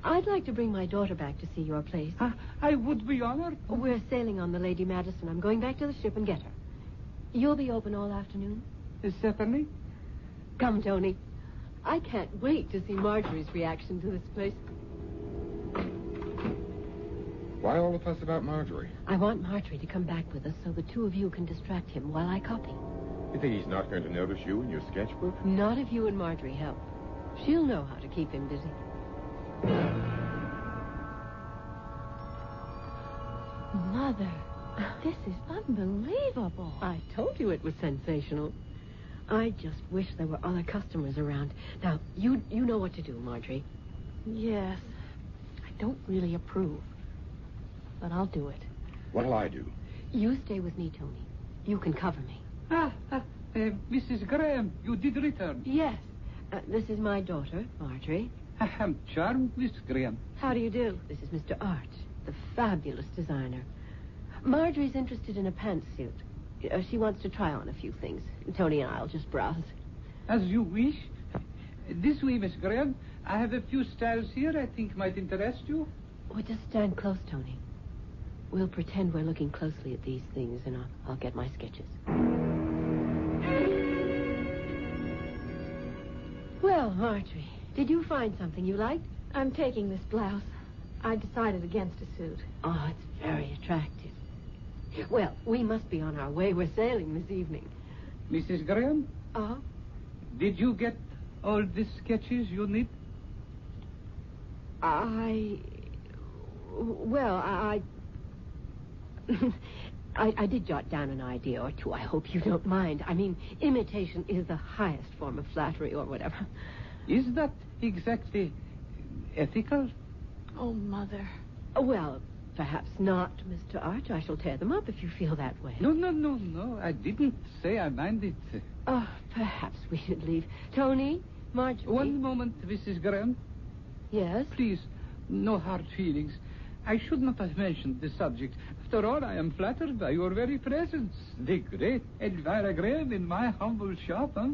I'd like to bring my daughter back to see your place. I would be honored. We're sailing on the Lady Madison. I'm going back to the ship and get her. You'll be open all afternoon? Certainly. Come, Tony. I can't wait to see Marjorie's reaction to this place. Why all the fuss about Marjorie? I want Marjorie to come back with us so the two of you can distract him while I copy. You think he's not going to notice you in your sketchbook? Not if you and Marjorie help. She'll know how to keep him busy. Mother, this is unbelievable. I told you it was sensational. I just wish there were other customers around. Now, you know what to do, Marjorie. Yes. I don't really approve. But I'll do it. What'll I do? You stay with me, Tony. You can cover me. Mrs. Graham, you did return. Yes. This is my daughter, Marjorie. I am charmed, Miss Graham. How do you do? This is Mr. Arch, the fabulous designer. Marjorie's interested in a pantsuit. She wants to try on a few things. Tony and I'll just browse. As you wish. This way, Miss Graham. I have a few styles here I think might interest you. Oh, just stand close, Tony. We'll pretend we're looking closely at these things, and I'll get my sketches. Well, Marjorie, did you find something you liked? I'm taking this blouse. I decided against a suit. Oh, it's very attractive. Well, we must be on our way. We're sailing this evening. Mrs. Graham? Did you get all the sketches you need? I did jot down an idea or two. I hope you don't mind. I mean, imitation is the highest form of flattery or whatever. Is that exactly ethical? Oh, Mother. Well, perhaps not, Mr. Arch. I shall tear them up if you feel that way. No. I didn't say I minded. Perhaps we should leave. Tony, Marjorie. One moment, Mrs. Graham. Yes? Please, no hard feelings. I should not have mentioned the subject. After all, I am flattered by your very presence. The great Elvira Graham in my humble shop, huh?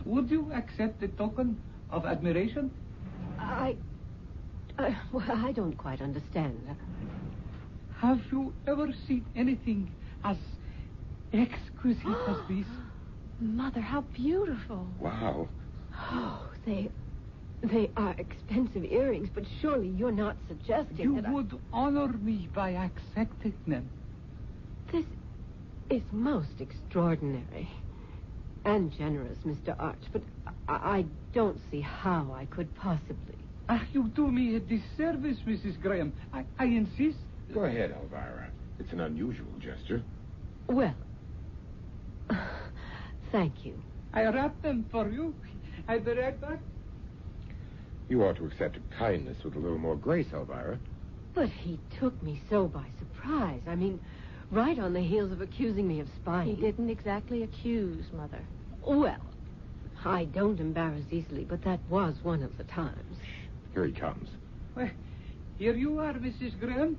Would you accept the token of admiration? Well, I don't quite understand. Have you ever seen anything as exquisite as this? Mother, how beautiful. Wow. Oh, they are expensive earrings, but surely you're not suggesting you that would honor me by accepting them. This is most extraordinary and generous, Mr. Arch, but I don't see how I could possibly. You do me a disservice, Mrs. Graham. I insist. Go ahead, Elvira. It's an unusual gesture. Well, thank you. I wrap them for you. I'll be right back. You ought to accept kindness with a little more grace, Elvira. But he took me so by surprise. I mean, right on the heels of accusing me of spying. He didn't exactly accuse, Mother. Well, I don't embarrass easily, but that was one of the times. Here he comes. Well, here you are, Mrs. Graham.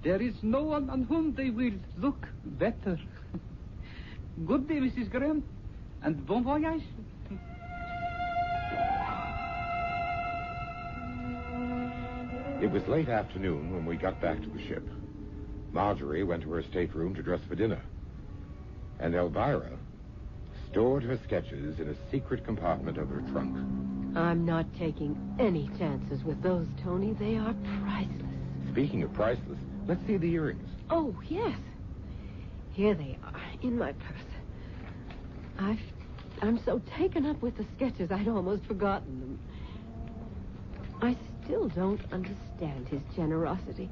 There is no one on whom they will look better. Good day, Mrs. Graham, and bon voyage. It was late afternoon when we got back to the ship. Marjorie went to her stateroom to dress for dinner. And Elvira stored her sketches in a secret compartment of her trunk. I'm not taking any chances with those, Tony. They are priceless. Speaking of priceless, let's see the earrings. Oh, yes. Here they are, in my purse. I'm so taken up with the sketches, I'd almost forgotten them. I still don't understand his generosity.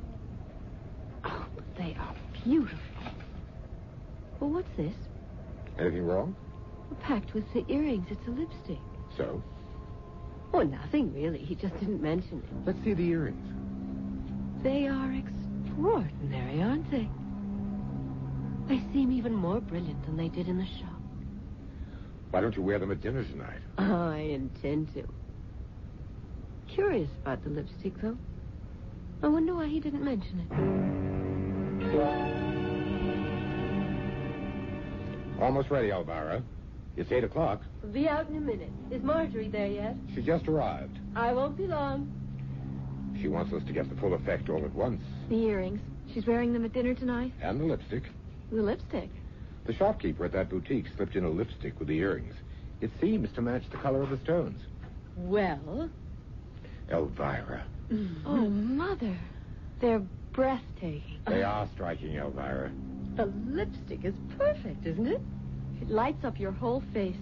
Oh, but they are beautiful. Well, what's this? Anything wrong? Packed with the earrings. It's a lipstick. So? Oh, nothing, really. He just didn't mention it. Let's see the earrings. They are extraordinary, aren't they? They seem even more brilliant than they did in the shop. Why don't you wear them at dinner tonight? I intend to. Curious about the lipstick, though. I wonder why he didn't mention it. Almost ready, Elvira. It's 8 o'clock. We'll be out in a minute. Is Marjorie there yet? She just arrived. I won't be long. She wants us to get the full effect all at once. The earrings. She's wearing them at dinner tonight? And the lipstick. The lipstick? The shopkeeper at that boutique slipped in a lipstick with the earrings. It seems to match the color of the stones. Well? Elvira. Oh, Mother. They're breathtaking. They are striking, Elvira. The lipstick is perfect, isn't it? It lights up your whole face.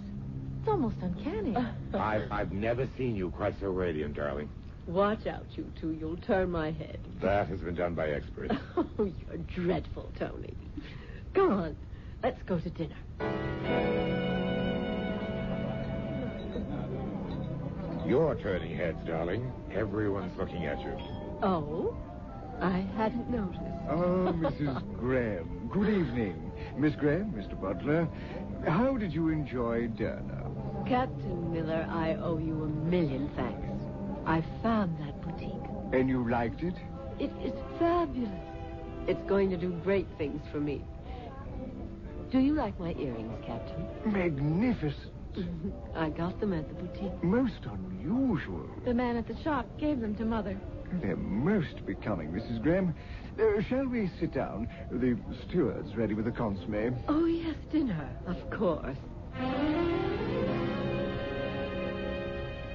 It's almost uncanny. I've never seen you quite so radiant, darling. Watch out, you two. You'll turn my head. That has been done by experts. Oh, you're dreadful, Tony. Come on. Let's go to dinner. You're turning heads, darling. Everyone's looking at you. Oh? I hadn't noticed. Oh, Mrs. Graham. Good evening. Miss Graham, Mr. Butler. How did you enjoy dinner? Captain Miller, I owe you a million thanks. I found that boutique. And you liked it? It is fabulous. It's going to do great things for me. Do you like my earrings, Captain? Magnificent. I got them at the boutique. Most unusual. The man at the shop gave them to Mother. They're most becoming, Mrs. Graham. Shall we sit down? The steward's ready with the consomme. Oh, yes, dinner, of course.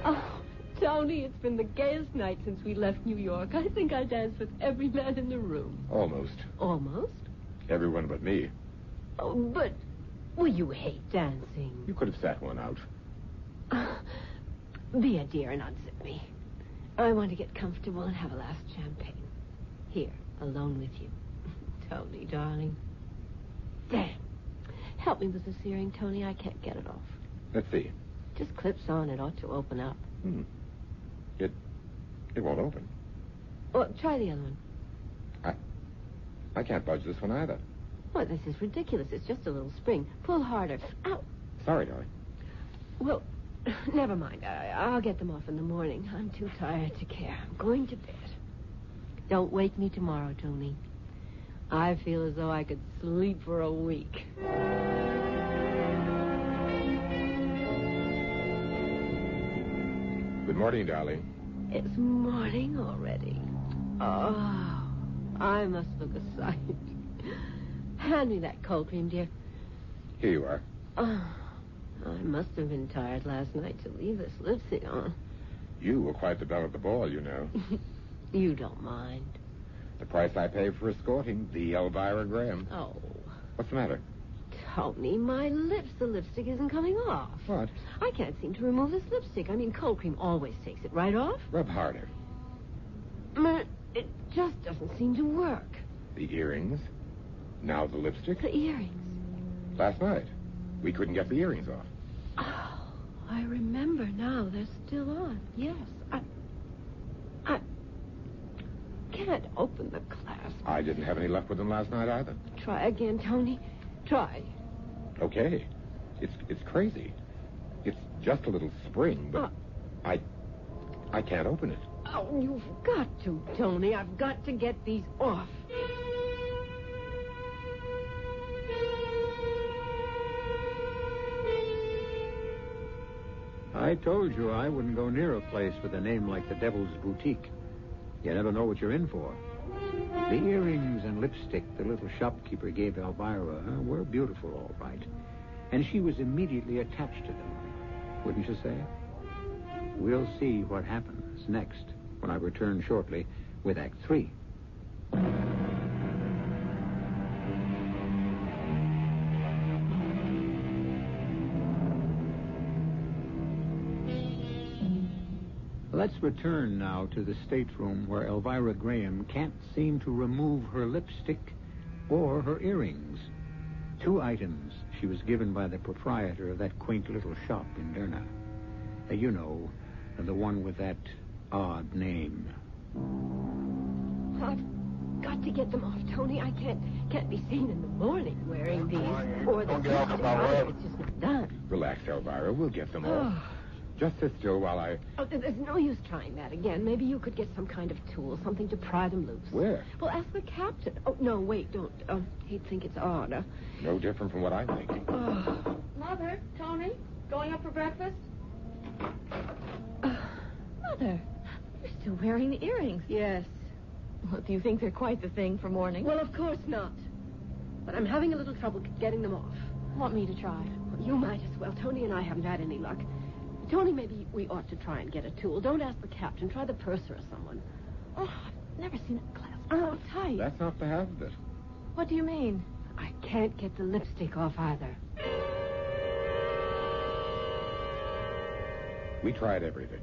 Oh, Tony, it's been the gayest night since we left New York. I think I danced with every man in the room. Almost. Almost? Everyone but me. Oh, but... Well, you hate dancing. You could have sat one out. Be a dear and unzip me. I want to get comfortable and have a last champagne. Here, alone with you. Tony, darling. Damn. Help me with this earring, Tony. I can't get it off. Let's see. Just clips on. It ought to open up. It won't open. Well, try the other one. I can't budge this one either. Well, this is ridiculous. It's just a little spring. Pull harder. Ow. Sorry, darling. Well, never mind. I'll get them off in the morning. I'm too tired to care. I'm going to bed. Don't wake me tomorrow, Tony. I feel as though I could sleep for a week. Good morning, darling. It's morning already. Oh, I must look a sight. Hand me that cold cream, dear. Here you are. Oh, I must have been tired last night to leave this lipstick on. You were quite the belle of the ball, you know. You don't mind. The price I pay for escorting the Elvira Graham. Oh. What's the matter? Tony, my lips. The lipstick isn't coming off. What? I can't seem to remove this lipstick. I mean, cold cream always takes it right off. Rub harder. It just doesn't seem to work. The earrings. Now the lipstick. The earrings. Last night, we couldn't get the earrings off. Oh, I remember now. They're still on. Yes. I can't open the clasp. I didn't have any luck with them last night either. Try again, Tony. Try. Okay. It's crazy. It's just a little spring, but I can't open it. Oh, you've got to, Tony. I've got to get these off. I told you I wouldn't go near a place with a name like the Devil's Boutique. You never know what you're in for. The earrings and lipstick the little shopkeeper gave Elvira were beautiful, all right. And she was immediately attached to them. Wouldn't you say? We'll see what happens next when I return shortly with Act 3. Let's return now to the stateroom where Elvira Graham can't seem to remove her lipstick or her earrings. 2 items she was given by the proprietor of that quaint little shop in Derna. You know, the one with that odd name. I've got to get them off, Tony. I can't be seen in the morning wearing these. Or the it's just not done. Relax, Elvira. We'll get them off. Just sit still while I... Oh, there's no use trying that again. Maybe you could get some kind of tool, something to pry them loose. Where? Well, ask the captain. Oh, no, wait, don't. He'd think it's odd. No different from what I'm thinking. Mother, Tony, going up for breakfast? Mother, You're still wearing the earrings. yes. Well, do you think they're quite the thing for morning? Well, of course not. But I'm having a little trouble getting them off. Want me to try? You might as well. Tony and I haven't had any luck. Tony, maybe we ought to try and get a tool. Don't ask the captain. Try the purser or someone. Oh, I've never seen a clasp so tight. That's not the half of it. What do you mean? I can't get the lipstick off either. We tried everything.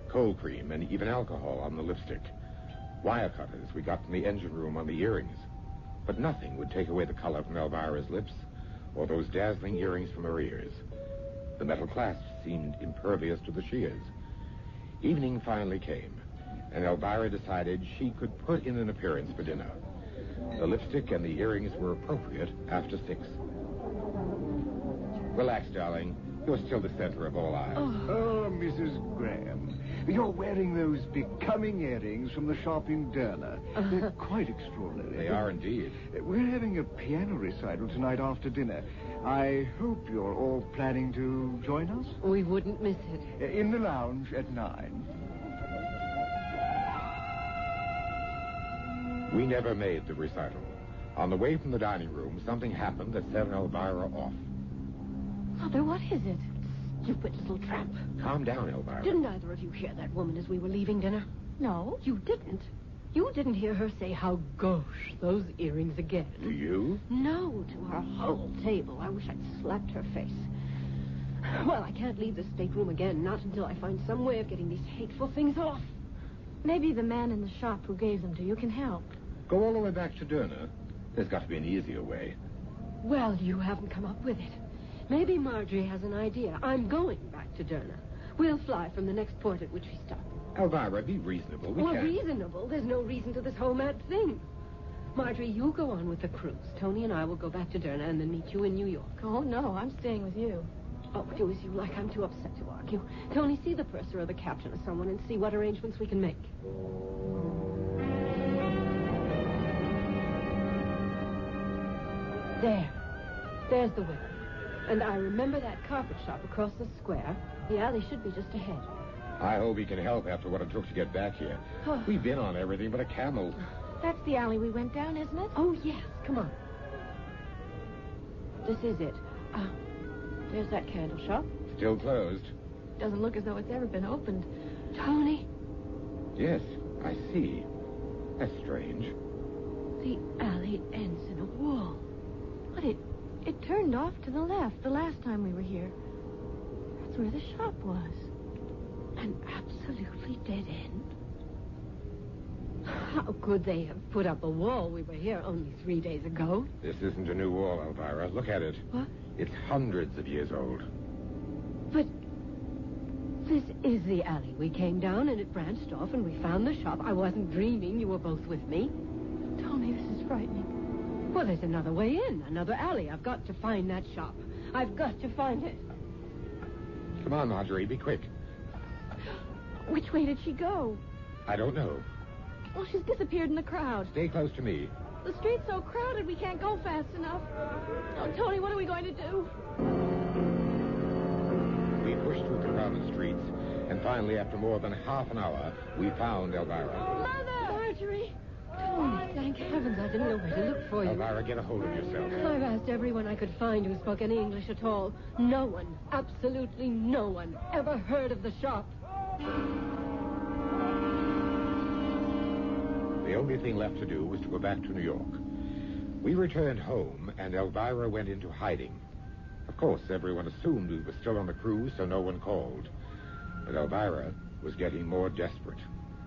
Cold cream and even alcohol on the lipstick. Wire cutters we got from the engine room on the earrings. But nothing would take away the color from Elvira's lips or those dazzling earrings from her ears. The metal clasps seemed impervious to the shears. Evening finally came, and Elvira decided she could put in an appearance for dinner. The lipstick and the earrings were appropriate after 6. Relax, darling. You're still the center of all eyes. Oh, Mrs. Graham. You're wearing those becoming earrings from the shop in Derna. They're quite extraordinary. They are indeed. We're having a piano recital tonight after dinner. I hope you're all planning to join us. We wouldn't miss it. In the lounge at 9. We never made the recital. On the way from the dining room, something happened that set Elvira off. Mother, what is it? Stupid little trap. Calm down, Elvira. Didn't either of you hear that woman as we were leaving dinner? No. You didn't. You didn't hear her say how gauche those earrings again. To you? No, to her whole table. I wish I'd slapped her face. Well, I can't leave the stateroom again, not until I find some way of getting these hateful things off. Maybe the man in the shop who gave them to you can help. Go all the way back to Derna. There's got to be an easier way. Well, you haven't come up with it. Maybe Marjorie has an idea. I'm going back to Derna. We'll fly from the next port at which we stop. Elvira, be reasonable. We can't... reasonable? There's no reason to this whole mad thing. Marjorie, you go on with the cruise. Tony and I will go back to Derna and then meet you in New York. Oh, no, I'm staying with you. Oh, do as you like. I'm too upset to argue. Tony, see the purser or the captain or someone and see what arrangements we can make. There's the window. And I remember that carpet shop across the square. The alley should be just ahead. I hope he can help after what it took to get back here. Oh. We've been on everything but a camel. That's the alley we went down, isn't it? Oh, yes. Come on. This is it. There's that candle shop. Still closed. Doesn't look as though it's ever been opened. Tony? Yes, I see. That's strange. The alley ends in a wall. But it turned off to the left the last time we were here. That's where the shop was. An absolutely dead end? How could they have put up a wall? We were here only 3 days ago. This isn't a new wall, Elvira. Look at it. What? It's hundreds of years old. But this is the alley. We came down and it branched off and we found the shop. I wasn't dreaming. You were both with me. Tony, this is frightening. Well, there's another way in, another alley. I've got to find that shop. I've got to find it. Come on, Marjorie, be quick. Which way did she go? I don't know. Well, she's disappeared in the crowd. Stay close to me. The street's so crowded we can't go fast enough. Oh, Tony, what are we going to do? We pushed through the crowded streets, and finally, after more than half an hour, we found Elvira. Mother! Marjorie! Tony, thank heavens I didn't know where to look for you. Elvira, get a hold of yourself. I've asked everyone I could find who spoke any English at all. No one, absolutely no one, ever heard of the shop. The only thing left to do was to go back to New York. We returned home, and Elvira went into hiding. Of course, everyone assumed we were still on the cruise, so no one called. But Elvira was getting more desperate.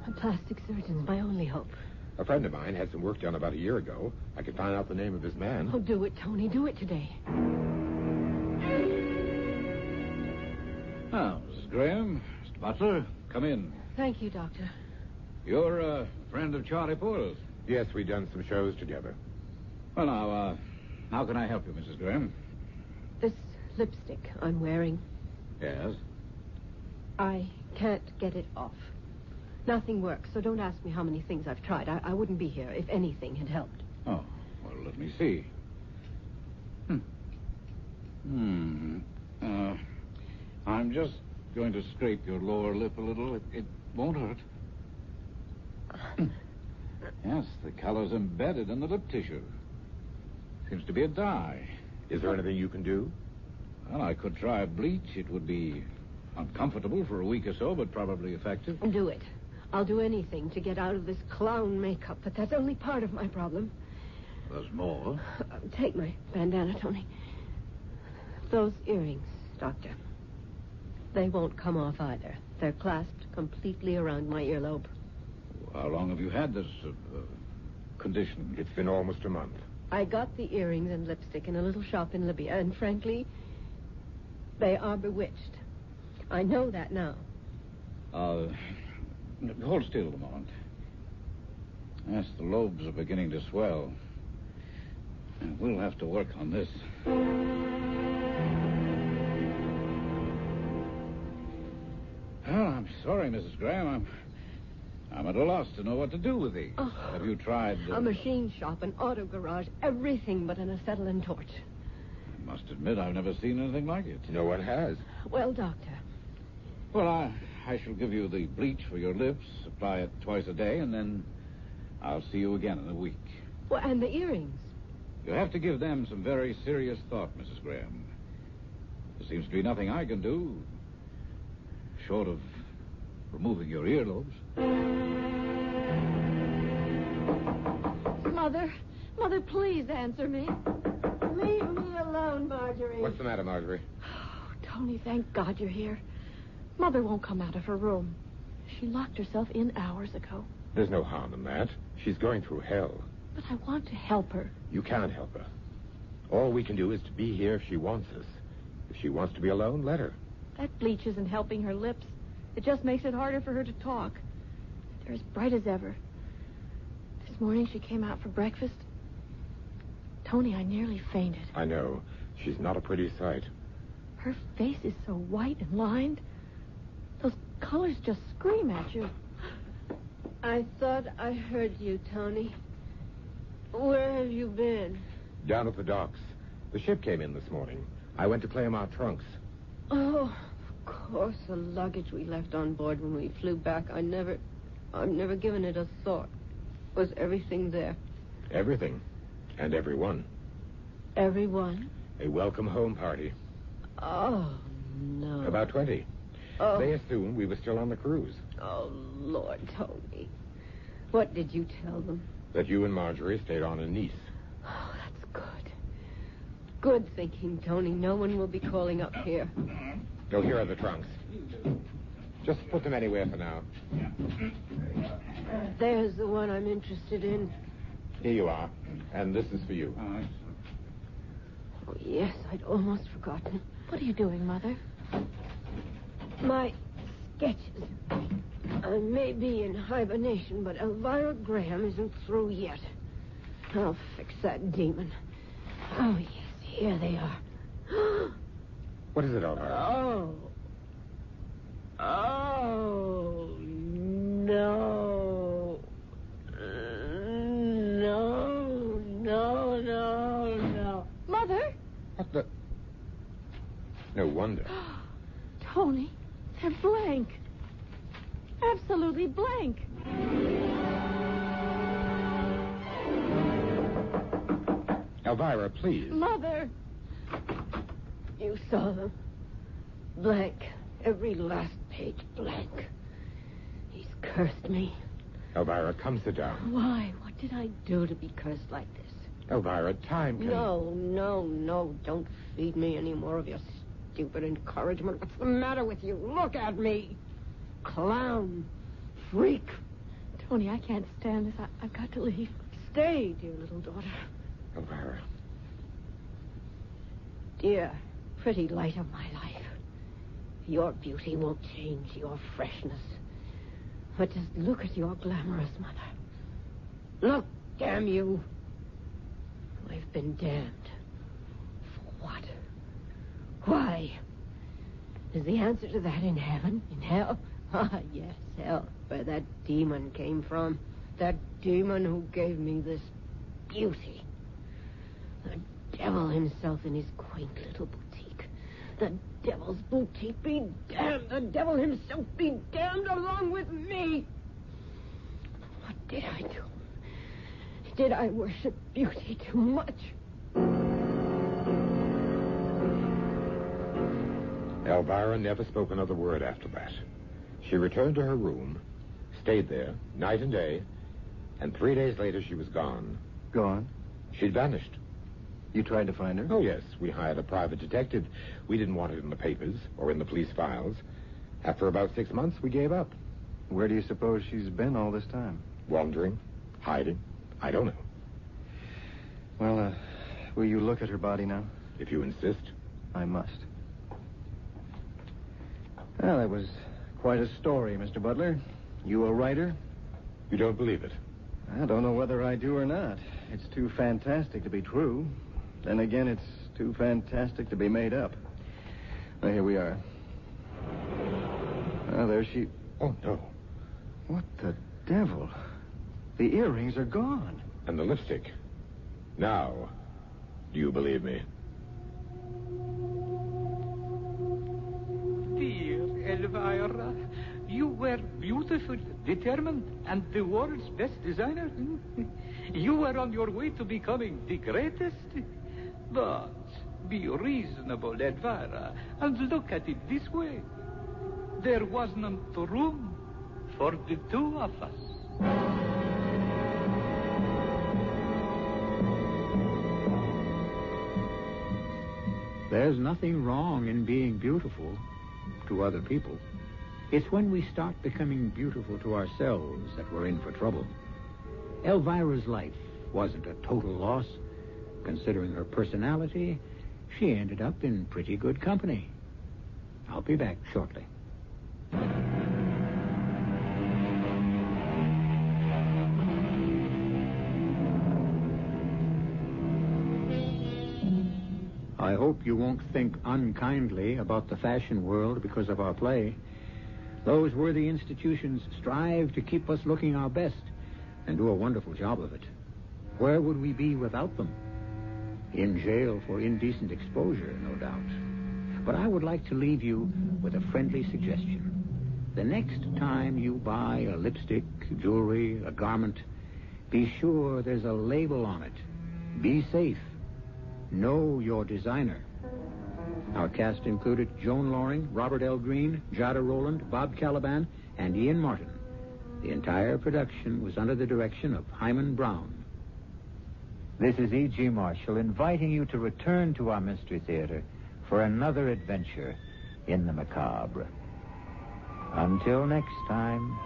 A plastic surgeon's my only hope. A friend of mine had some work done about a year ago. I could find out the name of his man. Oh, do it, Tony. Do it today. Now, Mrs. Graham, Mr. Butler, come in. Thank you, Doctor. You're a friend of Charlie Poole's? Yes, we've done some shows together. Well, now, how can I help you, Mrs. Graham? This lipstick I'm wearing, Yes? I can't get it off. Nothing works, so don't ask me how many things I've tried. I wouldn't be here if anything had helped. Oh, well, let me see. I'm just going to scrape your lower lip a little. It won't hurt. Yes, the color's embedded in the lip tissue. Seems to be a dye. Is there anything you can do? Well, I could try bleach. It would be uncomfortable for a week or so, but probably effective. Do it. I'll do anything to get out of this clown makeup, but that's only part of my problem. There's more. Take my bandana, Tony. Those earrings, Doctor. They won't come off either. They're clasped completely around my earlobe. How long have you had this condition? It's been almost a month. I got the earrings and lipstick in a little shop in Libya, and frankly, they are bewitched. I know that now. Hold still a moment. Yes, the lobes are beginning to swell. And we'll have to work on this. Well, I'm sorry, Mrs. Graham. I'm at a loss to know what to do with these. Oh, have you tried... A machine shop, an auto garage, everything but an acetylene torch. I must admit I've never seen anything like it. No one has. Well, Doctor. Well, I shall give you the bleach for your lips, apply it twice a day, and then I'll see you again in a week. Well, and the earrings? You'll have to give them some very serious thought, Mrs. Graham. There seems to be nothing I can do, short of removing your earlobes. Mother, please answer me. Leave me alone, Marjorie. What's the matter, Marjorie? Oh, Tony, thank God you're here. Mother won't come out of her room. She locked herself in hours ago. There's no harm in that. She's going through hell. But I want to help her. You can't help her. All we can do is to be here if she wants us. If she wants to be alone, let her. That bleach isn't helping her lips. It just makes it harder for her to talk. They're as bright as ever. This morning she came out for breakfast. Tony, I nearly fainted. I know. She's not a pretty sight. Her face is so white and lined. Those colors just scream at you. I thought I heard you, Tony. Where have you been? Down at the docks. The ship came in this morning. I went to claim our trunks. Oh, of course, the luggage we left on board when we flew back. I've never given it a thought. Was everything there? Everything. And everyone. Everyone? A welcome home party. Oh, no. About 20. Oh. They assumed we were still on the cruise. Oh, Lord, Tony. What did you tell them? That you and Marjorie stayed on in Nice. Oh, that's good. Good thinking, Tony. No one will be calling up here. Oh, here are the trunks. Just put them anywhere for now. There's the one I'm interested in. Here you are. And this is for you. Oh, yes, I'd almost forgotten. What are you doing, Mother? My sketches. I may be in hibernation, but Elvira Graham isn't through yet. I'll fix that demon. Oh, yes, here they are. What is it, Elvira? Oh. Oh, no. No. Mother? What the... No wonder. Tony, they're blank. Absolutely blank. Elvira, please. Mother. You saw them. Blank. Every last page blank. He's cursed me. Elvira, come sit down. Why? What did I do to be cursed like this? Elvira, time can... No. Don't feed me any more of your stupid encouragement. What's the matter with you? Look at me. Clown. Freak. Tony, I can't stand this. I've got to leave. Stay, dear little daughter. Elvira. Dear, pretty light of my life. Your beauty won't change your freshness. But just look at your glamorous mother. Look, damn you. I've been damned. For what? Why? Is the answer to that in heaven? In hell? Ah, yes, hell, where that demon came from. That demon who gave me this beauty. The devil himself in his quaint little boutique. The devil's boutique be damned. The devil himself be damned along with me. What did I do? Did I worship beauty too much? Elvira never spoke another word after that. She returned to her room, stayed there, night and day, and 3 days later she was gone. Gone? She'd vanished. You tried to find her? Oh, yes. We hired a private detective. We didn't want it in the papers or in the police files. After about 6 months, we gave up. Where do you suppose she's been all this time? Wandering, hiding. I don't know. Well, will you look at her body now? If you insist. I must. Well, that was quite a story, Mr. Butler. You a writer? You don't believe it? I don't know whether I do or not. It's too fantastic to be true. Then again, it's too fantastic to be made up. Well, here we are. Oh, there she... Oh, no. What the devil? The earrings are gone. And the lipstick. Now, do you believe me? Dear Elvira, you were beautiful, determined, and the world's best designer. You were on your way to becoming the greatest. But be reasonable, Elvira, and look at it this way. There wasn't room for the two of us. There's nothing wrong in being beautiful to other people. It's when we start becoming beautiful to ourselves that we're in for trouble. Elvira's life wasn't a total loss. Considering her personality, she ended up in pretty good company. I'll be back shortly. I hope you won't think unkindly about the fashion world because of our play. Those worthy institutions strive to keep us looking our best and do a wonderful job of it. Where would we be without them? In jail for indecent exposure, no doubt. But I would like to leave you with a friendly suggestion. The next time you buy a lipstick, jewelry, a garment, be sure there's a label on it. Be safe. Know your designer. Our cast included Joan Loring, Robert L. Greene, Jada Rowland, Bob Caliban, and Ian Martin. The entire production was under the direction of Hyman Brown. This is E.G. Marshall inviting you to return to our Mystery Theater for another adventure in the macabre. Until next time,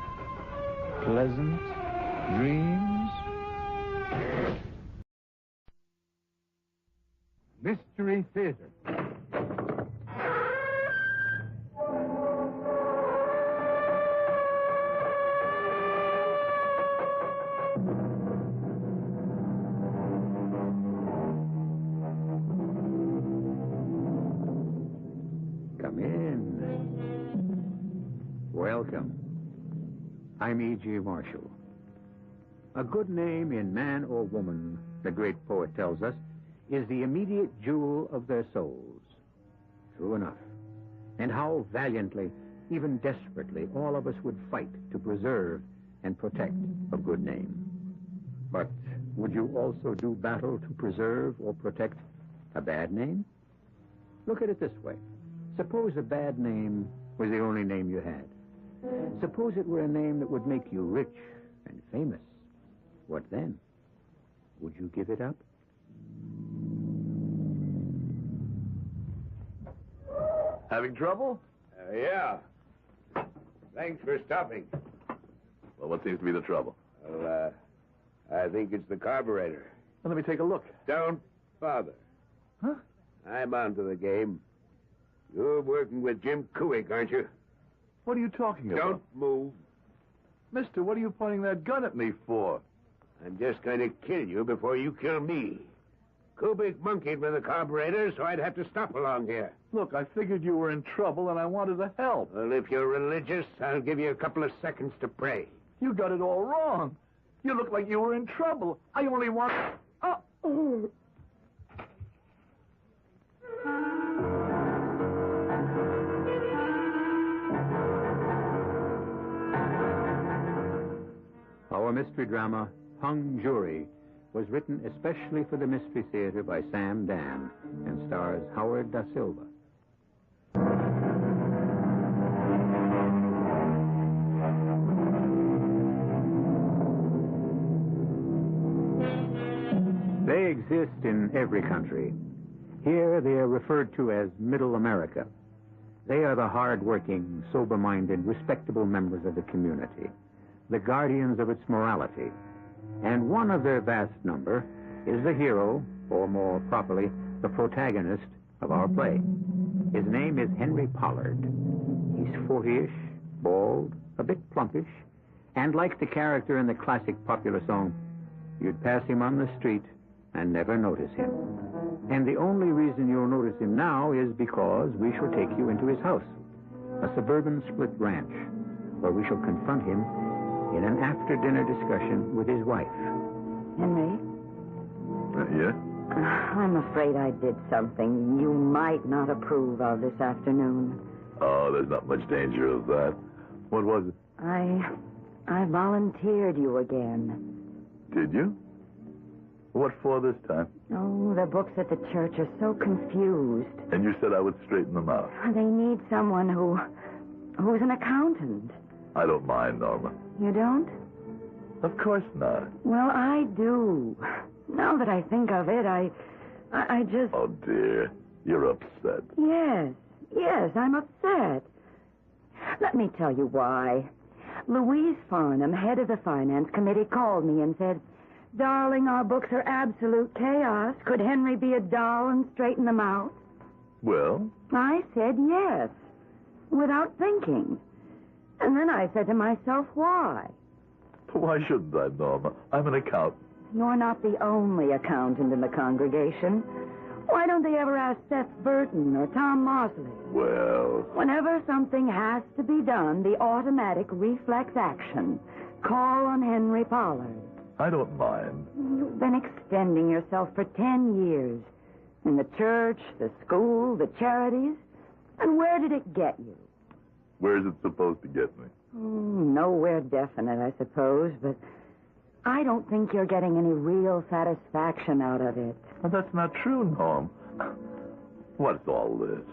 pleasant dreams. Mystery Theater. Come in. Welcome. I'm E.G. Marshall. A good name in man or woman, the great poet tells us, is the immediate jewel of their souls. True enough. And how valiantly, even desperately, all of us would fight to preserve and protect a good name. But would you also do battle to preserve or protect a bad name? Look at it this way. Suppose a bad name was the only name you had. Suppose it were a name that would make you rich and famous. What then? Would you give it up? Having trouble? Yeah. Thanks for stopping. Well, what seems to be the trouble? Well, I think it's the carburetor. Well, let me take a look. Don't bother. Huh? I'm onto the game. You're working with Jim Kuick, aren't you? What are you talking about? Don't move. Mister, what are you pointing that gun at me for? I'm just going to kill you before you kill me. Kubick monkeyed with the carburetor, so I'd have to stop along here. Look, I figured you were in trouble and I wanted to help. Well, if you're religious, I'll give you a couple of seconds to pray. You got it all wrong. You look like you were in trouble. I only want... Oh. Our mystery drama, Hung Jury, was written especially for the Mystery Theater by Sam Dan and stars Howard Da Silva. They exist in every country. Here they are referred to as Middle America. They are the hard-working, sober-minded, respectable members of the community, the guardians of its morality. And one of their vast number is the hero, or more properly, the protagonist of our play. His name is Henry Pollard. He's 40-ish, bald, a bit plumpish, and like the character in the classic popular song, you'd pass him on the street and never notice him. And the only reason you'll notice him now is because we shall take you into his house, a suburban split ranch, where we shall confront him in an after-dinner discussion with his wife. Henry? Yeah? I'm afraid I did something you might not approve of this afternoon. Oh, there's not much danger of that. What was it? I volunteered you again. Did you? What for this time? Oh, the books at the church are so confused. And you said I would straighten them out. They need someone who's an accountant. I don't mind, Norma. You don't? Of course not. Well, I do. Now that I think of it, I just... Oh, dear. You're upset. Yes, I'm upset. Let me tell you why. Louise Farnham, head of the finance committee, called me and said, "Darling, our books are absolute chaos. Could Henry be a doll and straighten them out?" Well? I said yes, without thinking. And then I said to myself, why? Why shouldn't I, Norma? I'm an accountant. You're not the only accountant in the congregation. Why don't they ever ask Seth Burton or Tom Mosley? Well... Whenever something has to be done, the automatic reflex action. Call on Henry Pollard. I don't mind. You've been extending yourself for 10 years. In the church, the school, the charities. And where did it get you? Where is it supposed to get me? Nowhere definite, I suppose, but I don't think you're getting any real satisfaction out of it. Well, that's not true, Norm. What's all this?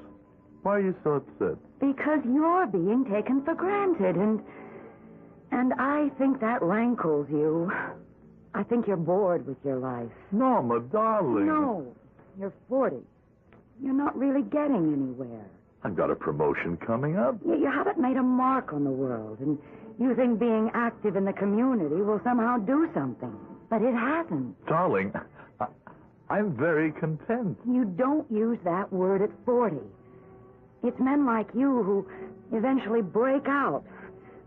Why are you so upset? Because you're being taken for granted, and I think that rankles you. I think you're bored with your life. Norma, darling. No, you're 40. You're not really getting anywhere. I've got a promotion coming up. You haven't made a mark on the world, and you think being active in the community will somehow do something. But it hasn't. Darling, I'm very content. You don't use that word at 40. It's men like you who eventually break out,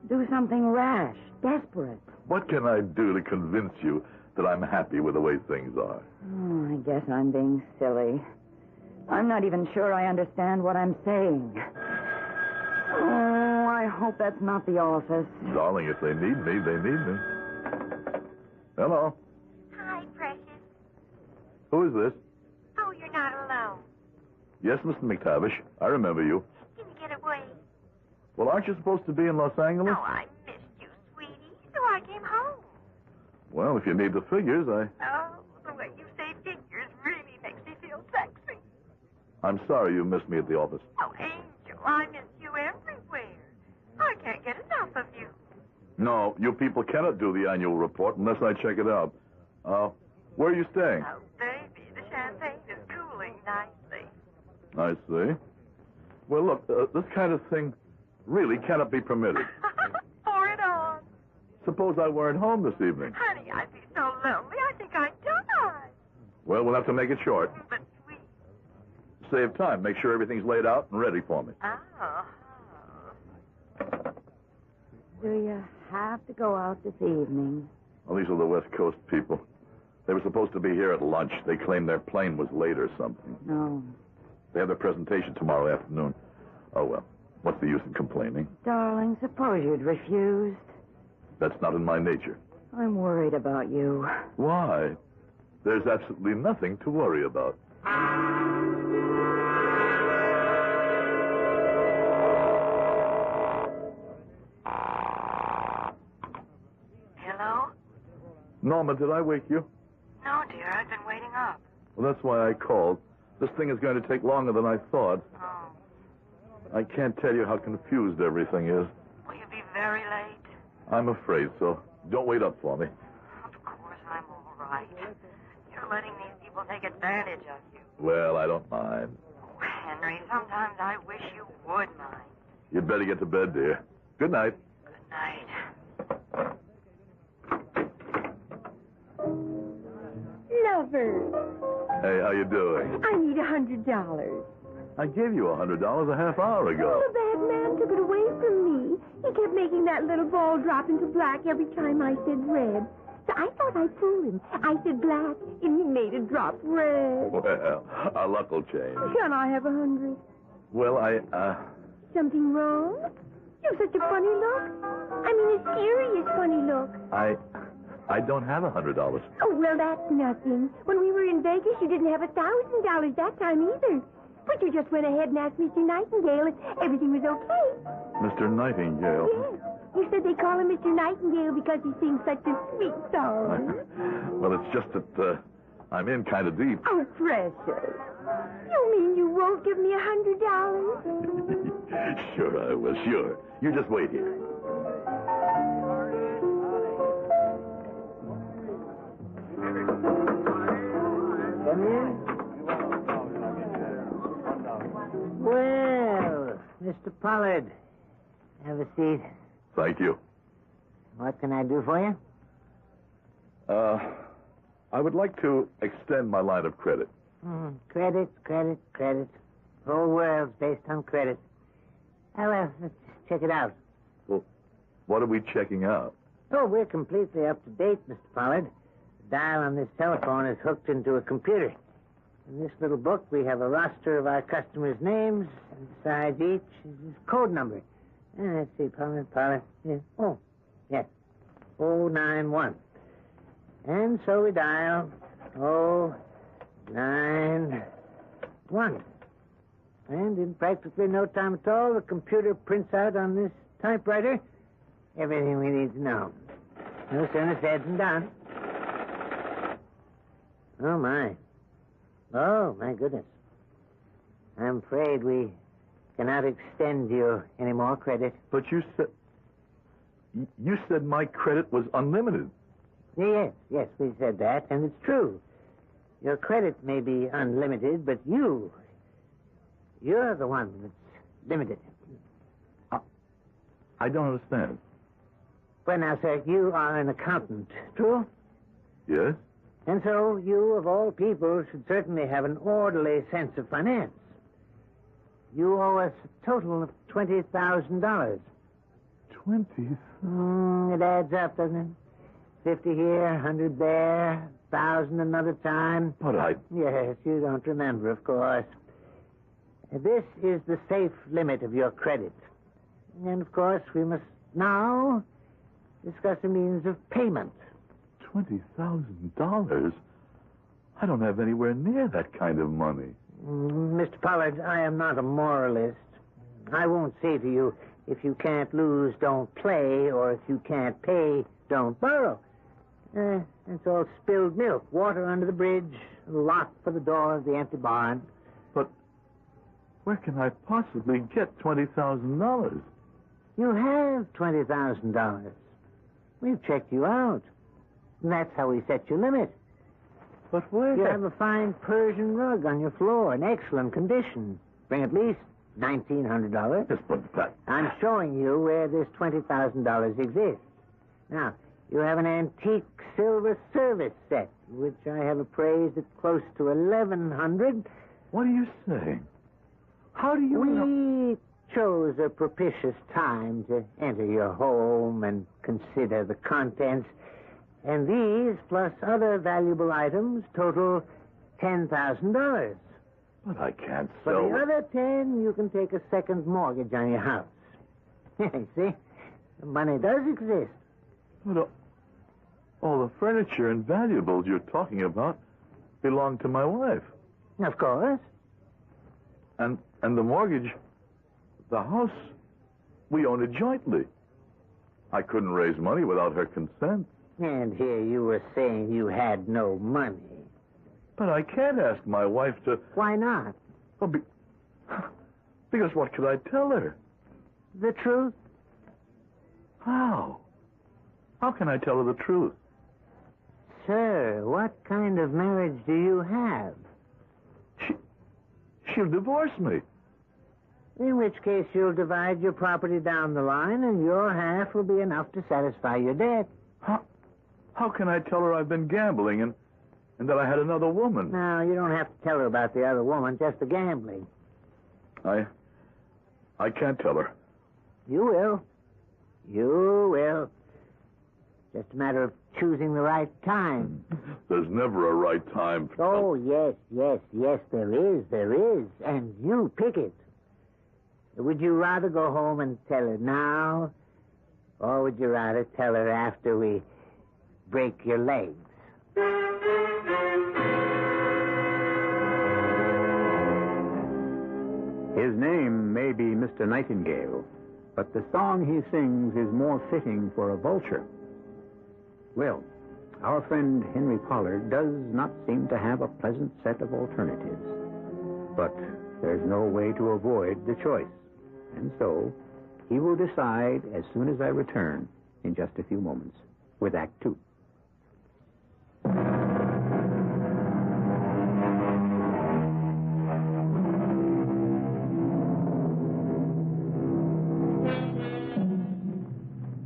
do something rash, desperate. What can I do to convince you that I'm happy with the way things are? Oh, I guess I'm being silly. I'm not even sure I understand what I'm saying. Oh, I hope that's not the office. Darling, if they need me, they need me. Hello. Hi, Precious. Who is this? Oh, you're not alone. Yes, Mr. McTavish. I remember you. Did you get away? Well, aren't you supposed to be in Los Angeles? Oh, I missed you, sweetie. So I came home. Well, if you need the figures, Oh, the way you say figures really makes me feel sexy. I'm sorry you missed me at the office. Oh, Angel, I miss you everywhere. No, you people cannot do the annual report unless I check it out. Where are you staying? Oh, baby, the champagne is cooling nicely. I see. Well, look, this kind of thing really cannot be permitted. Pour it on. Suppose I weren't home this evening. Honey, I'd be so lonely, I think I'd die. Well, we'll have to make it short. But sweet. Save time. Make sure everything's laid out and ready for me. Oh. Do you have to go out this evening? Well, these are the West Coast people. They were supposed to be here at lunch. They claimed their plane was late or something. No. They have their presentation tomorrow afternoon. Oh, well. What's the use in complaining? Darling, suppose you'd refused. That's not in my nature. I'm worried about you. Why? There's absolutely nothing to worry about. Hello? Norma, did I wake you? No, dear, I've been waiting up. Well, that's why I called. This thing is going to take longer than I thought. Oh. I can't tell you how confused everything is. Will you be very late? I'm afraid so. Don't wait up for me. Of course, I'm all right. You're letting these people take advantage of you. Well, I don't mind. Oh, Henry, sometimes I wish you would mind. You'd better get to bed, dear. Good night. Good night. Lover, Hey, how you doing? I need $100. I gave you $100 a half hour ago. The bad man took it away from me. He kept making that little ball drop into black every time I said red. So I thought I'd fool him. I said black, and he made it drop red. Well, our luck will change. Can I have 100? Well, Something wrong? You've such a funny look. I mean, a serious funny look. I don't have $100. Oh, well, that's nothing. When we were in Vegas, you didn't have $1,000 that time either. But you just went ahead and asked Mr. Nightingale if everything was okay. Mr. Nightingale? Yes. You said they call him Mr. Nightingale because he sings such a sweet song. Well, it's just that I'm in kind of deep. Oh, precious. You mean you won't give me $100? Sure I will, sure. You just wait here. Come in. Well, Mr. Pollard, have a seat. Thank you. What can I do for you? I would like to extend my line of credit. Credit. The whole world's based on credit. Well, let's check it out. Well, what are we checking out? Oh, we're completely up to date, Mr. Pollard. The dial on this telephone is hooked into a computer. In this little book, we have a roster of our customers' names, and beside each is his code number. Let's see, Pollard. Yeah. Oh, yes. 091. And so we dial 091. And in practically no time at all, the computer prints out on this typewriter everything we need to know. No sooner said than done. Oh, my. Oh, my goodness. I'm afraid we cannot extend you any more credit. But you said my credit was unlimited. Yes, we said that, and it's true. Your credit may be unlimited, but you're the one that's limited. I don't understand. Well, now, sir, you are an accountant, true? Yes? And so you, of all people, should certainly have an orderly sense of finance. You owe us a total of $20,000. 20? It adds up, doesn't it? 50 here, 100 there, 1,000 another time. But Yes, you don't remember, of course. This is the safe limit of your credit. And, of course, we must now discuss a means of payment. $20,000? I don't have anywhere near that kind of money. Mr. Pollard, I am not a moralist. I won't say to you, if you can't lose, don't play, or if you can't pay, don't borrow. It's all spilled milk, water under the bridge, a lock for the door of the empty barn. But where can I possibly get $20,000? You have $20,000. We've checked you out. And that's how we set your limit. But where? You have a fine Persian rug on your floor in excellent condition. Bring at least $1,900. Just put that. I'm showing you where this $20,000 exists. Now, you have an antique silver service set, which I have appraised at close to $1,100. What are you saying? How do you know? We chose a propitious time to enter your home and consider the contents. And these, plus other valuable items, total $10,000. But I can't For sell. the other 10, you can take a second mortgage on your house. See? The money does exist. But all the furniture and valuables you're talking about belong to my wife. Of course. And the mortgage, the house, we own it jointly. I couldn't raise money without her consent. And here you were saying you had no money. But I can't ask my wife to... Why not? Well, because what could I tell her? The truth? How? How can I tell her the truth? Sir, what kind of marriage do you have? She'll divorce me. In which case you'll divide your property down the line and your half will be enough to satisfy your debt. How can I tell her I've been gambling and that I had another woman? No, you don't have to tell her about the other woman, just the gambling. I can't tell her. You will. You will. Just a matter of choosing the right time. There's never a right time. Oh, yes, there is. And you pick it. Would you rather go home and tell her now? Or would you rather tell her after we break your legs? His name may be Mr. Nightingale, but the song he sings is more fitting for a vulture. Well, our friend Henry Pollard does not seem to have a pleasant set of alternatives. But there's no way to avoid the choice. And so, he will decide as soon as I return in just a few moments with Act Two.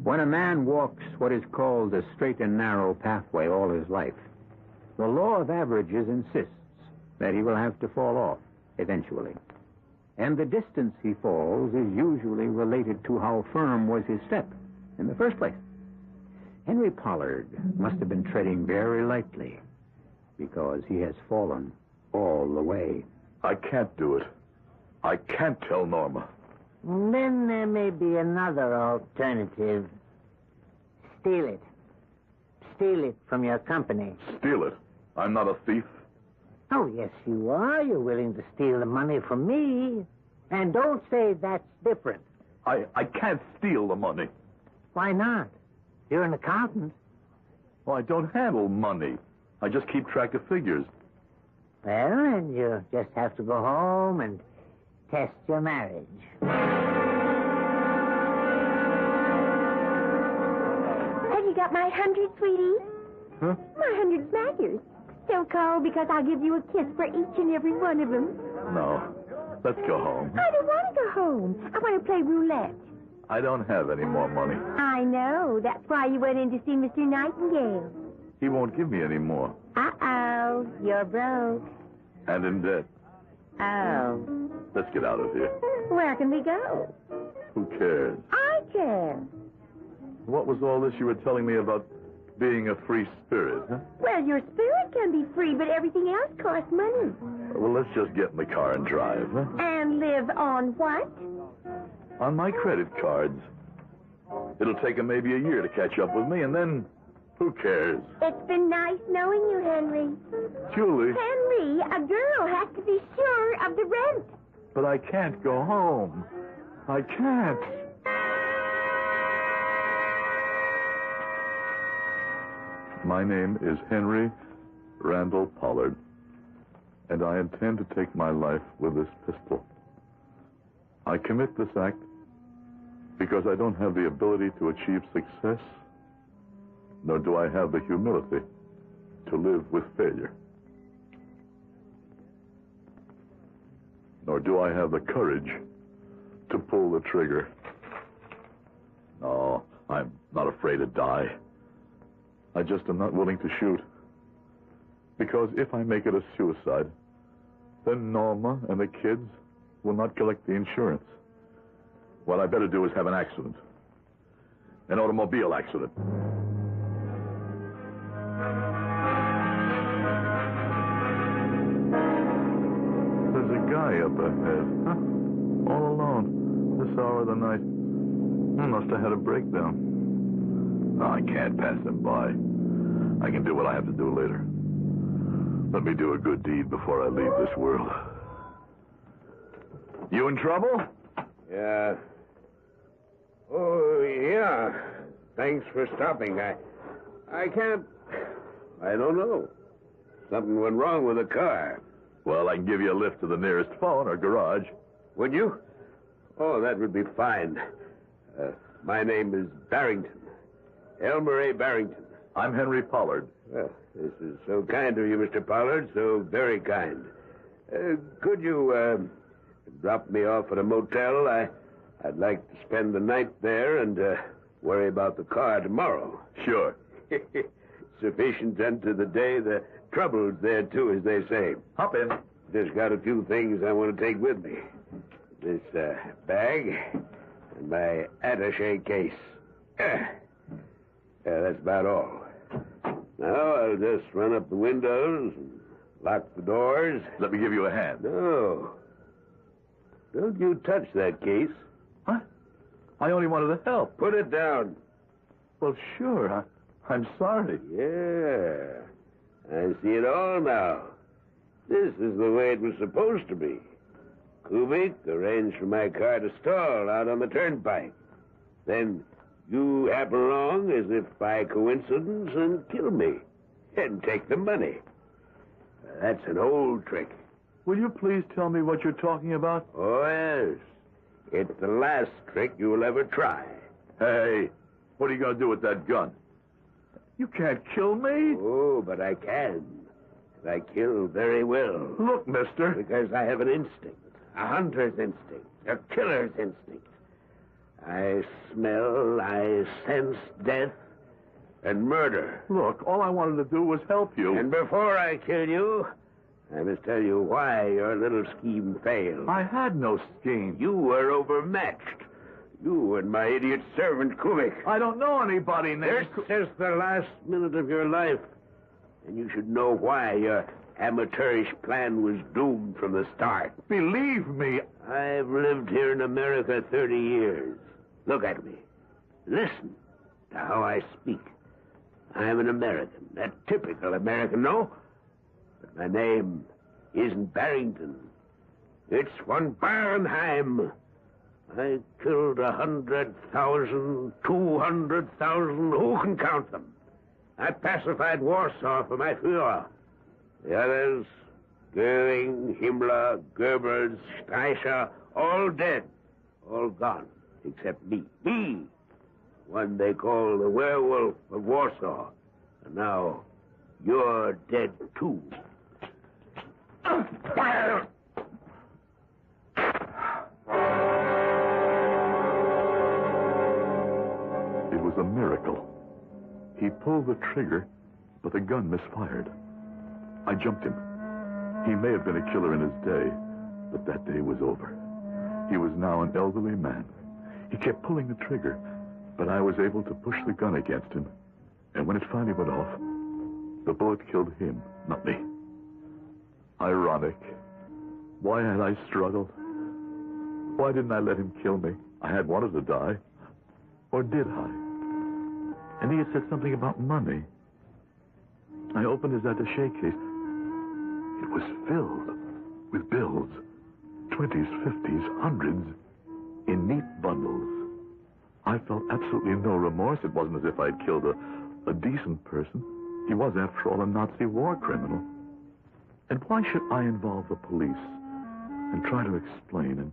When a man walks what is called a straight and narrow pathway all his life, the law of averages insists that he will have to fall off eventually. And the distance he falls is usually related to how firm was his step in the first place. Henry Pollard must have been treading very lightly because he has fallen all the way. I can't do it. I can't tell Norma. Then there may be another alternative. Steal it. Steal it from your company. Steal it? I'm not a thief. Oh, yes, you are. You're willing to steal the money from me. And don't say that's different. I can't steal the money. Why not? You're an accountant. Well, I don't handle money. I just keep track of figures. Well, then you just have to go home and test your marriage. Have you got my 100, sweetie? Huh? My 100 smackers. So called because I'll give you a kiss for each and every one of them. No. Let's go home. I don't want to go home. I want to play roulette. I don't have any more money. I know. That's why you went in to see Mr. Nightingale. He won't give me any more. Uh-oh. You're broke. And in debt. Oh. Let's get out of here. Where can we go? Who cares? I care. What was all this you were telling me about being a free spirit, huh? Well, your spirit can be free, but everything else costs money. Well, let's just get in the car and drive, huh? And live on what? On my credit cards. It'll take him maybe a year to catch up with me, and then who cares? It's been nice knowing you, Henry. Julie. Henry, a girl has to be sure of the rent. But I can't go home. I can't. My name is Henry Randall Pollard, and I intend to take my life with this pistol. I commit this act because I don't have the ability to achieve success nor do I have the humility to live with failure. Nor do I have the courage to pull the trigger. No, I'm not afraid to die. I just am not willing to shoot. Because if I make it a suicide, then Norma and the kids will not collect the insurance. What I better do is have an accident. An automobile accident. There's a guy up ahead. Huh? All alone. This hour of the night. He must have had a breakdown. No, I can't pass him by. I can do what I have to do later. Let me do a good deed before I leave this world. You in trouble? Yeah. Oh, yeah. Thanks for stopping. I can't... I don't know. Something went wrong with the car. Well, I can give you a lift to the nearest phone or garage. Would you? Oh, that would be fine. My name is Barrington. Elmer A. Barrington. I'm Henry Pollard. Well, this is so kind of you, Mr. Pollard. So very kind. Could you drop me off at a motel? I'd like to spend the night there and worry about the car tomorrow. Sure. Sufficient unto the day, the trouble's there, too, as they say. Hop in. Just got a few things I want to take with me. This bag and my attaché case. Yeah, that's about all. Now, I'll just run up the windows and lock the doors. Let me give you a hand. No. Don't you touch that case. What? I only wanted to help. Put it down. Well, sure. I'm sorry. Yeah. I see it all now. This is the way it was supposed to be. Kubik arranged for my car to stall out on the turnpike. Then you happen along as if by coincidence and kill me and take the money. That's an old trick. Will you please tell me what you're talking about? Oh, yes. It's the last trick you'll ever try. Hey, what are you going to do with that gun? You can't kill me. Oh, but I can. I kill very well. Look, mister. Because I have an instinct. A hunter's instinct. A killer's instinct. I smell, I sense death and murder. Look, all I wanted to do was help you. And before I kill you, I must tell you why your little scheme failed. I had no scheme. You were overmatched. You and my idiot servant, Kubik. I don't know anybody named... This is the last minute of your life. And you should know why your amateurish plan was doomed from the start. Believe me. I've lived here in America 30 years. Look at me. Listen to how I speak. I'm an American. A typical American, no? But my name isn't Barrington. It's von Barenheim. I killed 100,000, 200,000. Who can count them? I pacified Warsaw for my Führer. The others, Goering, Himmler, Goebbels, Streicher, all dead. All gone, except me. Me, one they call the werewolf of Warsaw. And now, you're dead, too. Fire! It was a miracle. He pulled the trigger, but the gun misfired. I jumped him. He may have been a killer in his day, but that day was over. He was now an elderly man. He kept pulling the trigger, but I was able to push the gun against him. And when it finally went off, the bullet killed him, not me. Ironic. Why had I struggled? Why didn't I let him kill me? I had wanted to die. Or did I? And he had said something about money. I opened his attaché case. It was filled with bills. 20s, 50s, hundreds, in neat bundles. I felt absolutely no remorse. It wasn't as if I'd killed a decent person. He was, after all, a Nazi war criminal. And why should I involve the police and try to explain?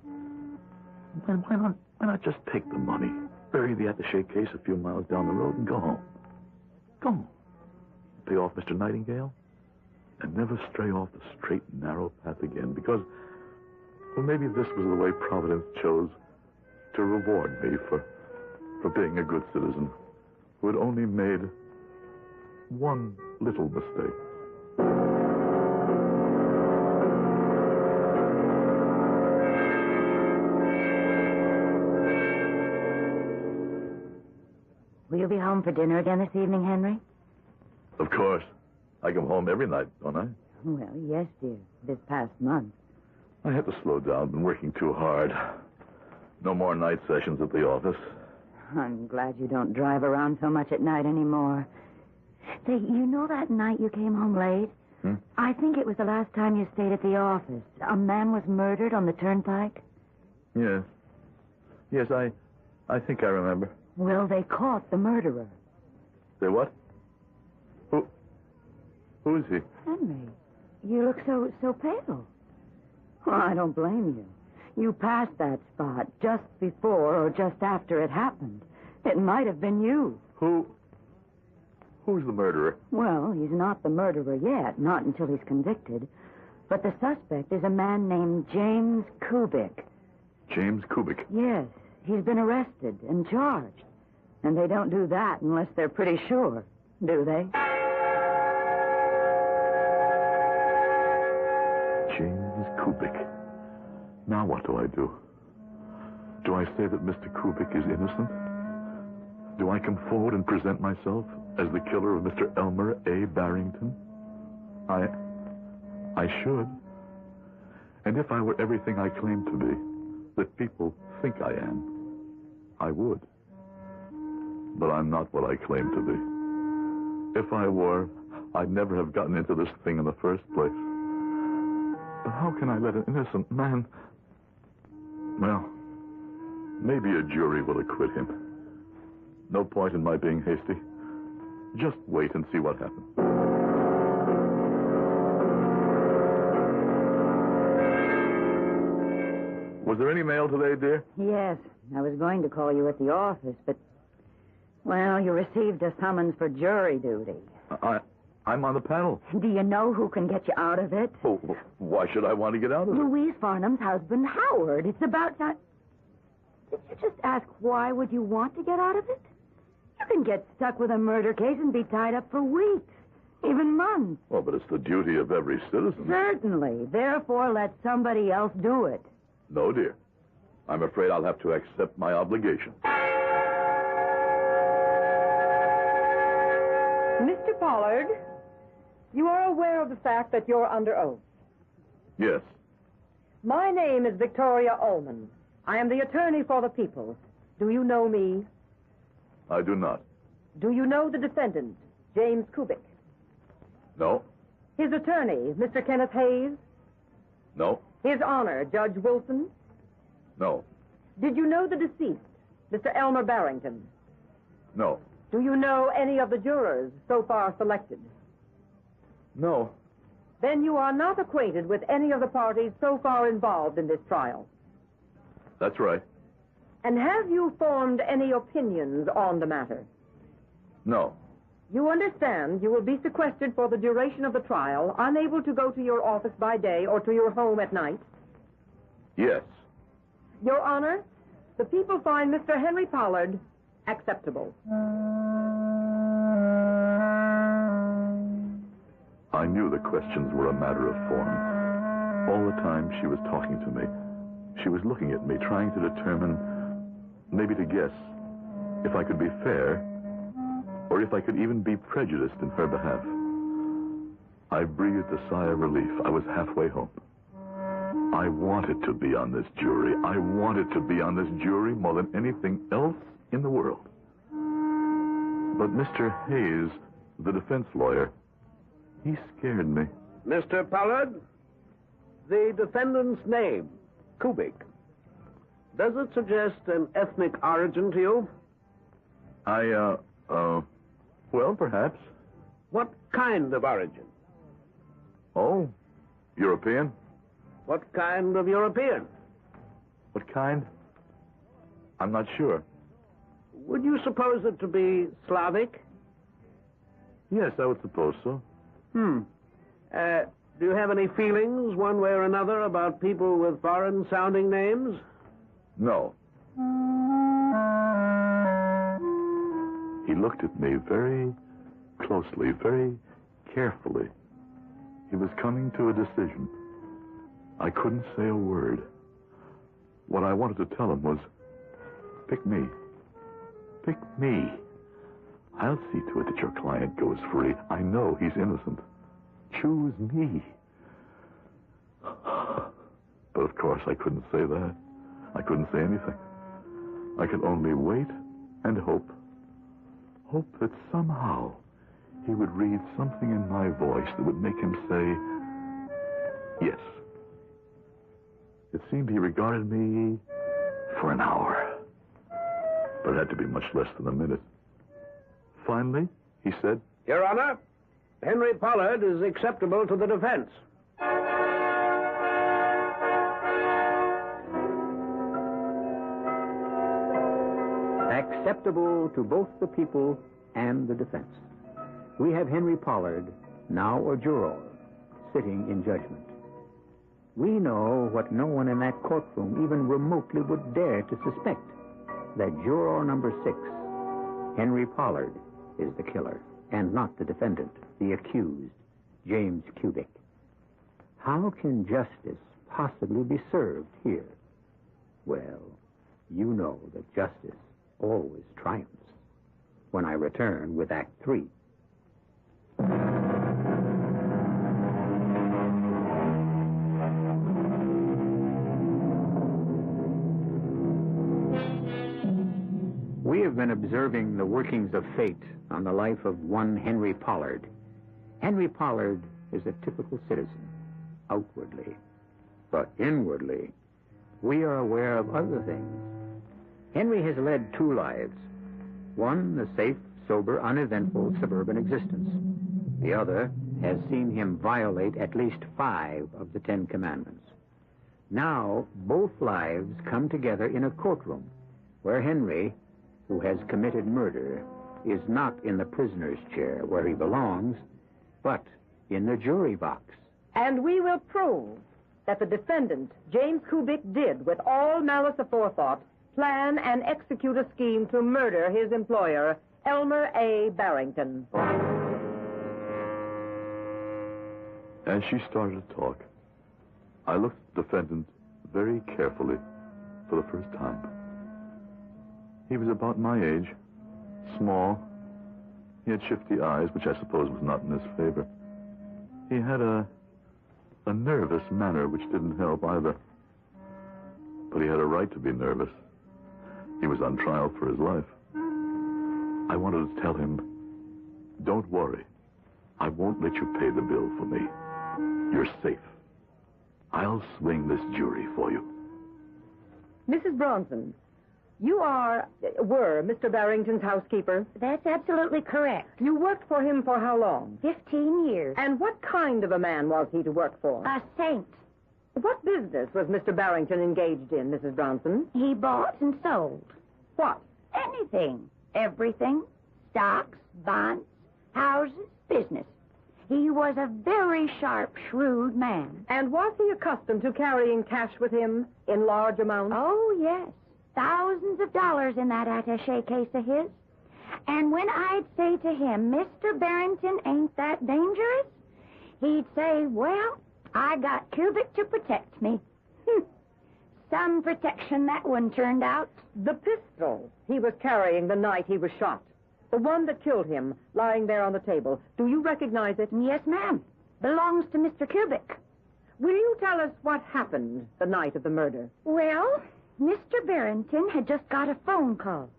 And why not just take the money, bury the attaché case a few miles down the road, and go home? Go. Pay off Mr. Nightingale and never stray off the straight and narrow path again because, well, maybe this was the way Providence chose to reward me for being a good citizen who had only made one little mistake. Will you be home for dinner again this evening, Henry? Of course. I come home every night, don't I? Well, yes, dear. This past month. I had to slow down. Been working too hard. No more night sessions at the office. I'm glad you don't drive around so much at night anymore. Say, you know that night you came home late? I think it was the last time you stayed at the office. A man was murdered on the turnpike. Yes. Yes, I think I remember. Well, they caught the murderer. They what? Who is he? Henry, you look so pale. Well, I don't blame you. You passed that spot just before or just after it happened. It might have been you. Who's the murderer? Well, he's not the murderer yet, not until he's convicted. But the suspect is a man named James Kubik. James Kubik? Yes, he's been arrested and charged. And they don't do that unless they're pretty sure, do they? James Kubik. Now what do I do? Do I say that Mr. Kubik is innocent? Do I come forward and present myself as the killer of Mr. Elmer A. Barrington? I should. And if I were everything I claim to be, that people think I am, I would. But I'm not what I claim to be. If I were, I'd never have gotten into this thing in the first place. But how can I let an innocent man... Well, maybe a jury will acquit him. No point in my being hasty. Just wait and see what happens. Was there any mail today, dear? Yes, I was going to call you at the office, but... Well, you received a summons for jury duty. I'm on the panel. Do you know who can get you out of it? Oh, why should I want to get out of it? Louise Farnham's husband, Howard. It's about time... Did you just ask why would you want to get out of it? You can get stuck with a murder case and be tied up for weeks, even months. Well, but it's the duty of every citizen. Certainly. Therefore, let somebody else do it. No, dear. I'm afraid I'll have to accept my obligation. Mr. Pollard, you are aware of the fact that you're under oath. Yes. My name is Victoria Ullman. I am the attorney for the people. Do you know me? I do not. Do you know the defendant, James Kubik? No. His attorney, Mr. Kenneth Hayes? No. His Honor, Judge Wilson? No. Did you know the deceased, Mr. Elmer Barrington? No. Do you know any of the jurors so far selected? No. Then you are not acquainted with any of the parties so far involved in this trial. That's right. And have you formed any opinions on the matter? No. You understand you will be sequestered for the duration of the trial, unable to go to your office by day or to your home at night? Yes. Your Honor, the people find Mr. Henry Pollard acceptable. I knew the questions were a matter of form. All the time she was talking to me, she was looking at me, trying to determine, maybe to guess, if I could be fair, or if I could even be prejudiced in her behalf. I breathed a sigh of relief. I was halfway home. I wanted to be on this jury. I wanted to be on this jury more than anything else in the world. But Mr. Hayes, the defense lawyer, he scared me. Mr. Pollard, the defendant's name, Kubik, does it suggest an ethnic origin to you? Well, perhaps. What kind of origin? Oh, European. What kind of European? What kind? I'm not sure. Would you suppose it to be Slavic? Yes, I would suppose so. Do you have any feelings, one way or another, about people with foreign-sounding names? No. He looked at me very closely, very carefully. He was coming to a decision. I couldn't say a word. What I wanted to tell him was, pick me. Pick me. I'll see to it that your client goes free. I know he's innocent. Choose me. But of course I couldn't say that. I couldn't say anything. I could only wait and hope. Hope that somehow he would read something in my voice that would make him say, yes. It seemed he regarded me for an hour. But it had to be much less than a minute. Finally, he said, Your Honor, Henry Pollard is acceptable to the defense. Acceptable to both the people and the defense. We have Henry Pollard, now a juror, sitting in judgment. We know what no one in that courtroom even remotely would dare to suspect, that juror number 6, Henry Pollard, is the killer, and not the defendant, the accused, James Kubik. How can justice possibly be served here? Well, you know that justice always triumphs. When I return with Act 3. We have been observing the workings of fate on the life of one Henry Pollard. Henry Pollard is a typical citizen, outwardly. But inwardly, we are aware of other things. Henry has led 2 lives. One, the safe, sober, uneventful suburban existence. The other has seen him violate at least 5 of the 10 commandments. Now, both lives come together in a courtroom where Henry, who has committed murder, is not in the prisoner's chair where he belongs, but in the jury box. And we will prove that the defendant, James Kubik, did, with all malice aforethought, plan and execute a scheme to murder his employer, Elmer A. Barrington. As she started to talk, I looked at the defendant very carefully for the first time. He was about my age, small. He had shifty eyes, which I suppose was not in his favor. He had a nervous manner, which didn't help either. But he had a right to be nervous. He was on trial for his life. I wanted to tell him, don't worry. I won't let you pay the bill for me. You're safe. I'll swing this jury for you. Mrs. Bronson, you were Mr. Barrington's housekeeper? That's absolutely correct. You worked for him for how long? 15 years. And what kind of a man was he to work for? A saint. What business was Mr. Barrington engaged in, Mrs. Bronson? He bought and sold. What? Anything. Everything. Stocks, bonds, houses, business. He was a very sharp, shrewd man. And was he accustomed to carrying cash with him in large amounts? Oh, yes. Thousands of dollars in that attaché case of his. And when I'd say to him, Mr. Barrington, ain't that dangerous? He'd say, well, I got Kubik to protect me. Some protection that one turned out. The pistol he was carrying the night he was shot. The one that killed him, lying there on the table. Do you recognize it? Yes, ma'am. Belongs to Mr. Kubik. Will you tell us what happened the night of the murder? Well, Mr. Barrington had just got a phone call.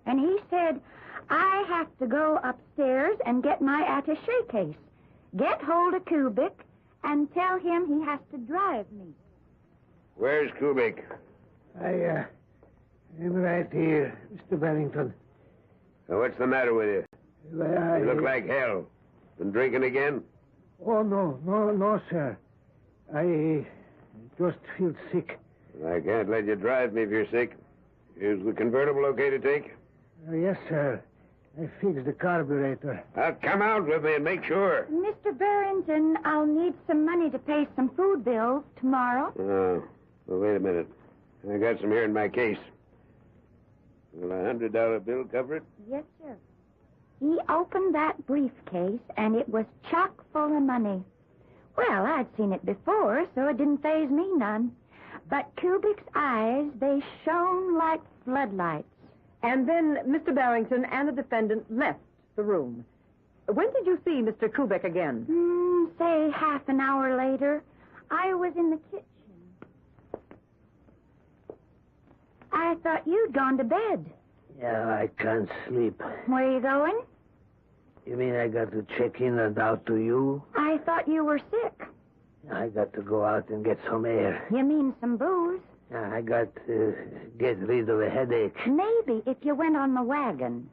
And he said, I have to go upstairs and get my attaché case. Get hold of Kubik and tell him he has to drive me. Where's Kubik? I'm right here, Mr. Barrington. What's the matter with you? Well, You look like hell. Been drinking again? Oh, no, sir. I just feel sick. I can't let you drive me if you're sick. Is the convertible okay to take? Yes, sir. I fixed the carburetor. Come out with me and make sure. Mr. Barrington, I'll need some money to pay some food bills tomorrow. Oh, well, wait a minute. I got some here in my case. Will a $100 bill cover it? Yes, sir. He opened that briefcase, and it was chock full of money. Well, I'd seen it before, so it didn't faze me none. But Kubik's eyes, they shone like floodlights. And then Mr. Barrington and the defendant left the room. When did you see Mr. Kubik again? Say half an hour later. I was in the kitchen. I thought you'd gone to bed. Yeah, I can't sleep. Where are you going? You mean I got to check in and out to you? I thought you were sick. I got to go out and get some air. You mean some booze? I got to get rid of a headache. Maybe if you went on the wagon.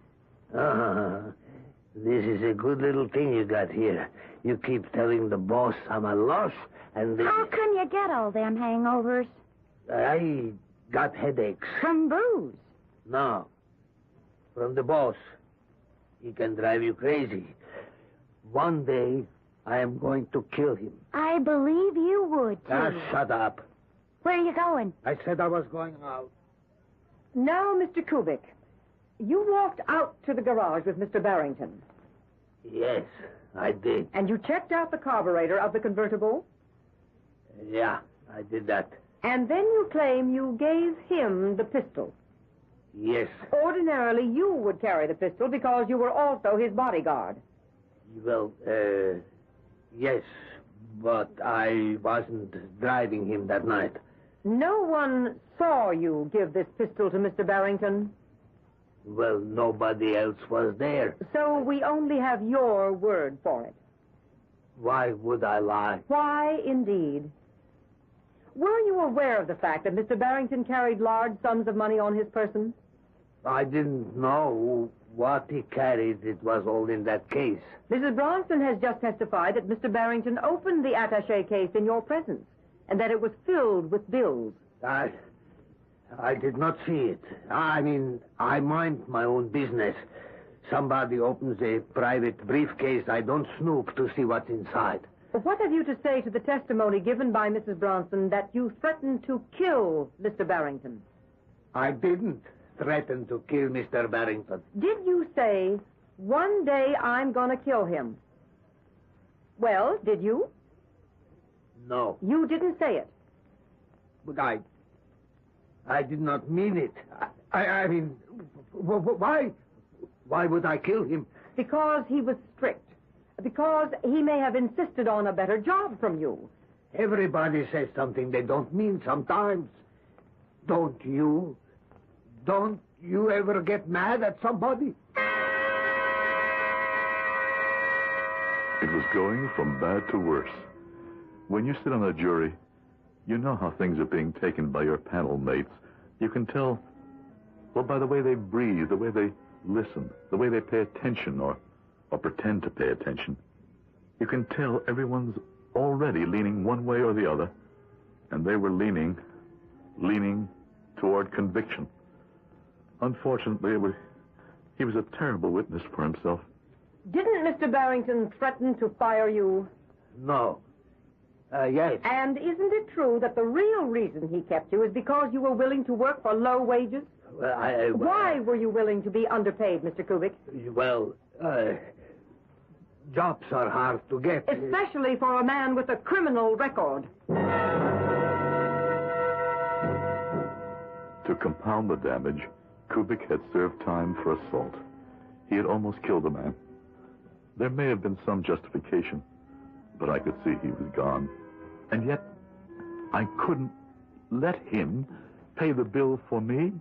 This is a good little thing you got here. You keep telling the boss I'm a loss, and... How can you get all them hangovers? I got headaches. From booze? No. From the boss. He can drive you crazy. One day, I am going to kill him. I believe you would, too. Shut up. Where are you going? I said I was going out. Now, Mr. Kubik, you walked out to the garage with Mr. Barrington. Yes, I did. And you checked out the carburetor of the convertible? Yeah, I did that. And then you claim you gave him the pistol. Yes. Ordinarily, you would carry the pistol because you were also his bodyguard. Well, yes, but I wasn't driving him that night. No one saw you give this pistol to Mr. Barrington? Well, nobody else was there. So we only have your word for it. Why would I lie? Why, indeed. Were you aware of the fact that Mr. Barrington carried large sums of money on his person? I didn't know what he carried. It was all in that case. Mrs. Bronson has just testified that Mr. Barrington opened the attaché case in your presence and that it was filled with bills. I did not see it. I mean, I mind my own business. Somebody opens a private briefcase, I don't snoop to see what's inside. What have you to say to the testimony given by Mrs. Bronson that you threatened to kill Mr. Barrington? I didn't threaten to kill Mr. Barrington. Did you say, one day I'm going to kill him? Well, did you? No. You didn't say it. But I did not mean it. I mean, why would I kill him? Because he was strict. Because he may have insisted on a better job from you. Everybody says something they don't mean sometimes. Don't you? Don't you ever get mad at somebody? It was going from bad to worse. When you sit on a jury, you know how things are being taken by your panel mates. You can tell, well, by the way they breathe, the way they listen, the way they pay attention or pretend to pay attention. You can tell everyone's already leaning one way or the other, and they were leaning toward conviction. Unfortunately, he was a terrible witness for himself. Didn't Mr. Barrington threaten to fire you? No. Yes. And isn't it true that the real reason he kept you is because you were willing to work for low wages? Well, Why were you willing to be underpaid, Mr. Kubik? Well, jobs are hard to get. Especially for a man with a criminal record. To compound the damage, Kubik had served time for assault. He had almost killed a man. There may have been some justification, but I could see he was gone. And yet, I couldn't let him pay the bill for me?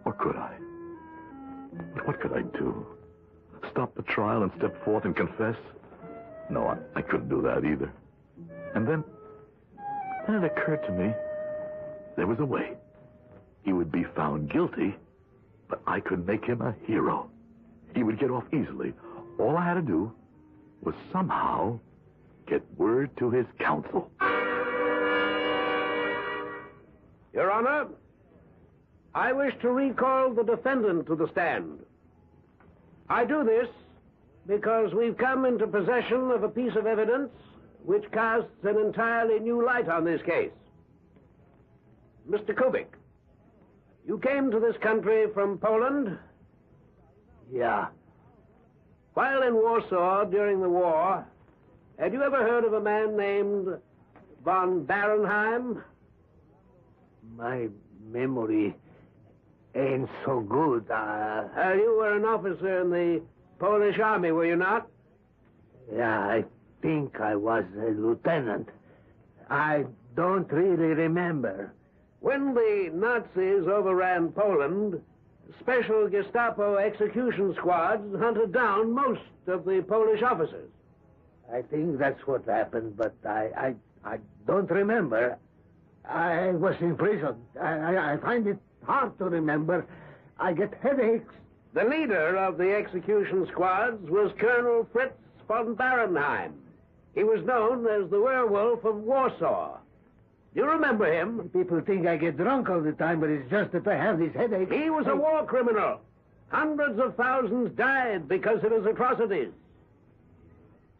Or could I? But what could I do? Stop the trial and step forth and confess? No, I couldn't do that either. And then it occurred to me there was a way. He would be found guilty, but I could make him a hero. He would get off easily. All I had to do was somehow get word to his counsel. Your Honor, I wish to recall the defendant to the stand. I do this because we've come into possession of a piece of evidence which casts an entirely new light on this case. Mr. Kubik, you came to this country from Poland? Yeah. While in Warsaw during the war, had you ever heard of a man named von Barenheim? My memory ain't so good. You were an officer in the Polish army, were you not? Yeah, I think I was a lieutenant. I don't really remember. When the Nazis overran Poland, special Gestapo execution squads hunted down most of the Polish officers. I think that's what happened, but I don't remember. I was in prison. I find it hard to remember. I get headaches. The leader of the execution squads was Colonel Fritz von Barenheim. He was known as the werewolf of Warsaw. Do you remember him? People think I get drunk all the time, but it's just that I have this headache. He was a war criminal. Hundreds of thousands died because of his atrocities.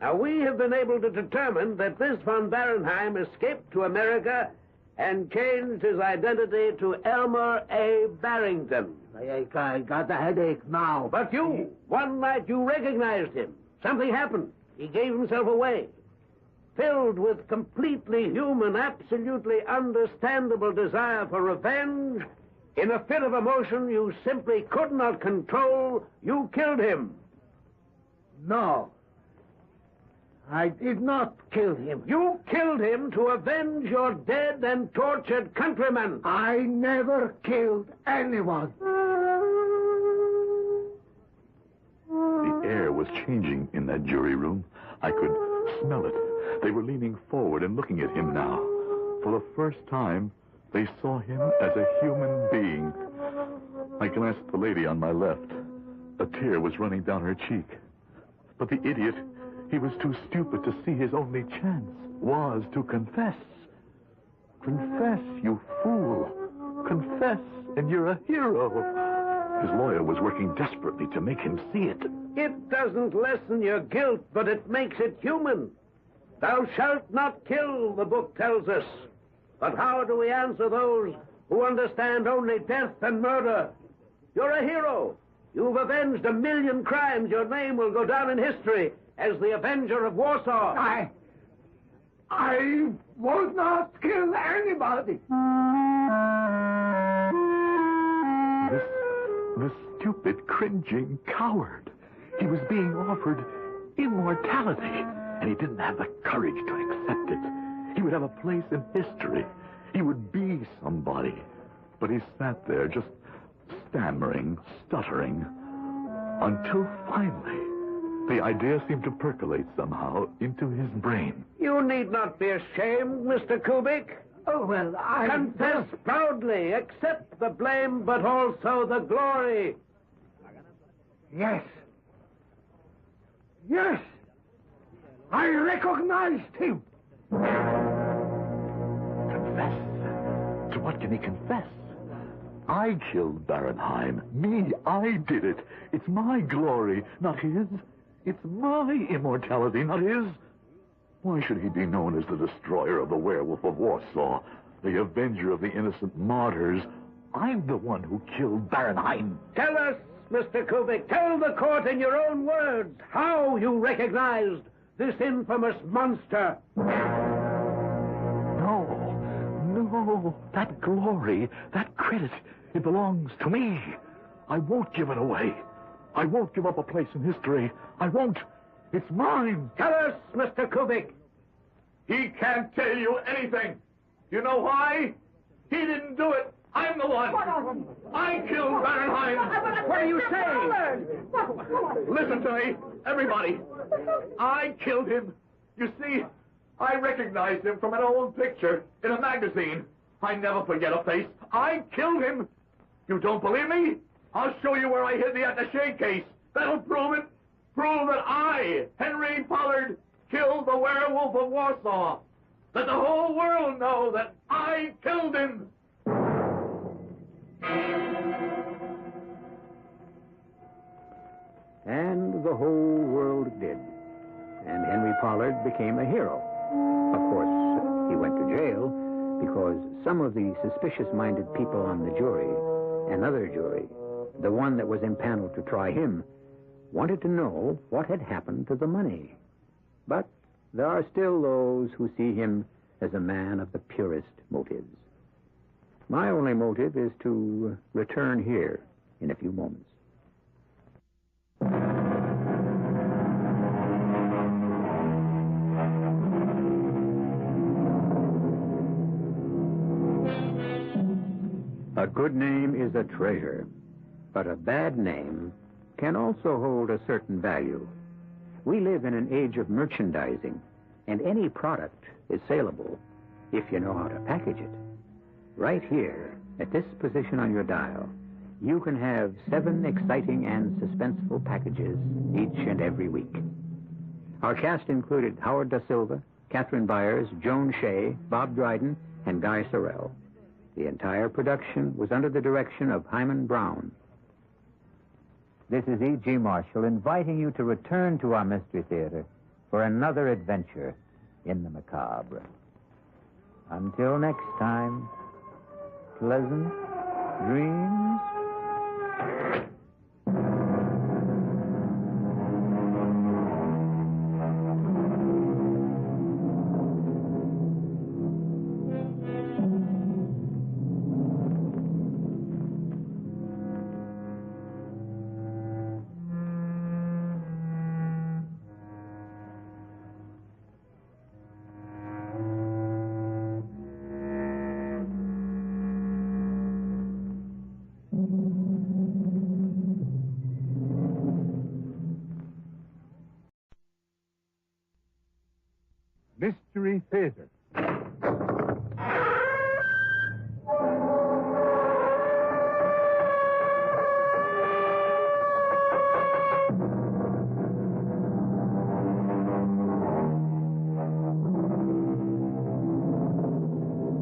Now, we have been able to determine that this von Barenheim escaped to America and changed his identity to Elmer A. Barrington. I got a headache now. But one night you recognized him. Something happened. He gave himself away. Filled with completely human, absolutely understandable desire for revenge, in a fit of emotion you simply could not control, you killed him. No. I did not kill him. You killed him to avenge your dead and tortured countrymen. I never killed anyone. The air was changing in that jury room. I could smell it. They were leaning forward and looking at him now. For the first time, they saw him as a human being. I glanced at the lady on my left. A tear was running down her cheek. But the idiot, he was too stupid to see his only chance was to confess. Confess, you fool. Confess, and you're a hero. His lawyer was working desperately to make him see it. It doesn't lessen your guilt, but it makes it human. Thou shalt not kill, the book tells us. But how do we answer those who understand only death and murder? You're a hero. You've avenged 1 million crimes. Your name will go down in history as the Avenger of Warsaw. I would not kill anybody. This stupid, cringing coward. He was being offered immortality, and he didn't have the courage to accept it. He would have a place in history. He would be somebody. But he sat there just stammering, stuttering, until finally the idea seemed to percolate somehow into his brain. You need not be ashamed, Mr. Kubik. Oh, well, I... Confess proudly. Accept the blame, but also the glory. Yes. Yes. I recognized him. Confess? To what can he confess? I killed Barenheim. Me, I did it. It's my glory, not his. It's my immortality, not his. Why should he be known as the destroyer of the werewolf of Warsaw, the avenger of the innocent martyrs? I'm the one who killed Barenheim. Tell us, Mr. Kubik, tell the court in your own words how you recognized this infamous monster. No, that glory, that credit, it belongs to me. I won't give it away. I won't give up a place in history. I won't. It's mine. Tell us, Mr. Kubik. He can't tell you anything. You know why? He didn't do it. I'm the one. I killed Barenheim. What are you saying? Listen to me, everybody. I killed him. You see, I recognized him from an old picture in a magazine. I never forget a face. I killed him. You don't believe me? I'll show you where I hid the attaché case. That'll prove it. Prove that I, Henry Pollard, killed the werewolf of Warsaw. Let the whole world know that I killed him. And the whole world did. And Henry Pollard became a hero. Of course, he went to jail because some of the suspicious-minded people on the jury, another jury, the one that was impaneled to try him, wanted to know what had happened to the money. But there are still those who see him as a man of the purest motives. My only motive is to return here in a few moments. A good name is a treasure, but a bad name can also hold a certain value. We live in an age of merchandising, and any product is saleable if you know how to package it. Right here, at this position on your dial, you can have 7 exciting and suspenseful packages each and every week. Our cast included Howard Da Silva, Catherine Byers, Joan Shea, Bob Dryden, and Guy Sorrell. The entire production was under the direction of Hyman Brown. This is E.G. Marshall inviting you to return to our Mystery Theater for another adventure in the macabre. Until next time, pleasant dreams. Mystery Theater.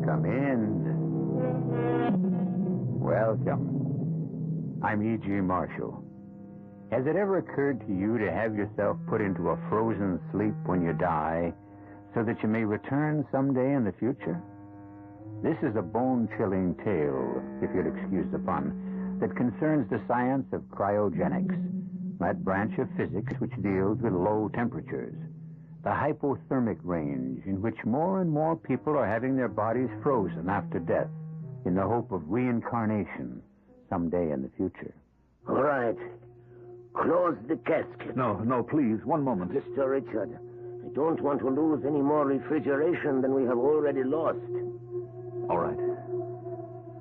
Come in. Welcome. I'm E.G. Marshall. Has it ever occurred to you to have yourself put into a frozen sleep when you die so that you may return someday in the future? This is a bone-chilling tale, if you'll excuse the pun, that concerns the science of cryogenics, that branch of physics which deals with low temperatures, the hypothermic range in which more and more people are having their bodies frozen after death in the hope of reincarnation someday in the future. All right. Close the casket. No, please, one moment. Mr. Richard, I don't want to lose any more refrigeration than we have already lost. All right.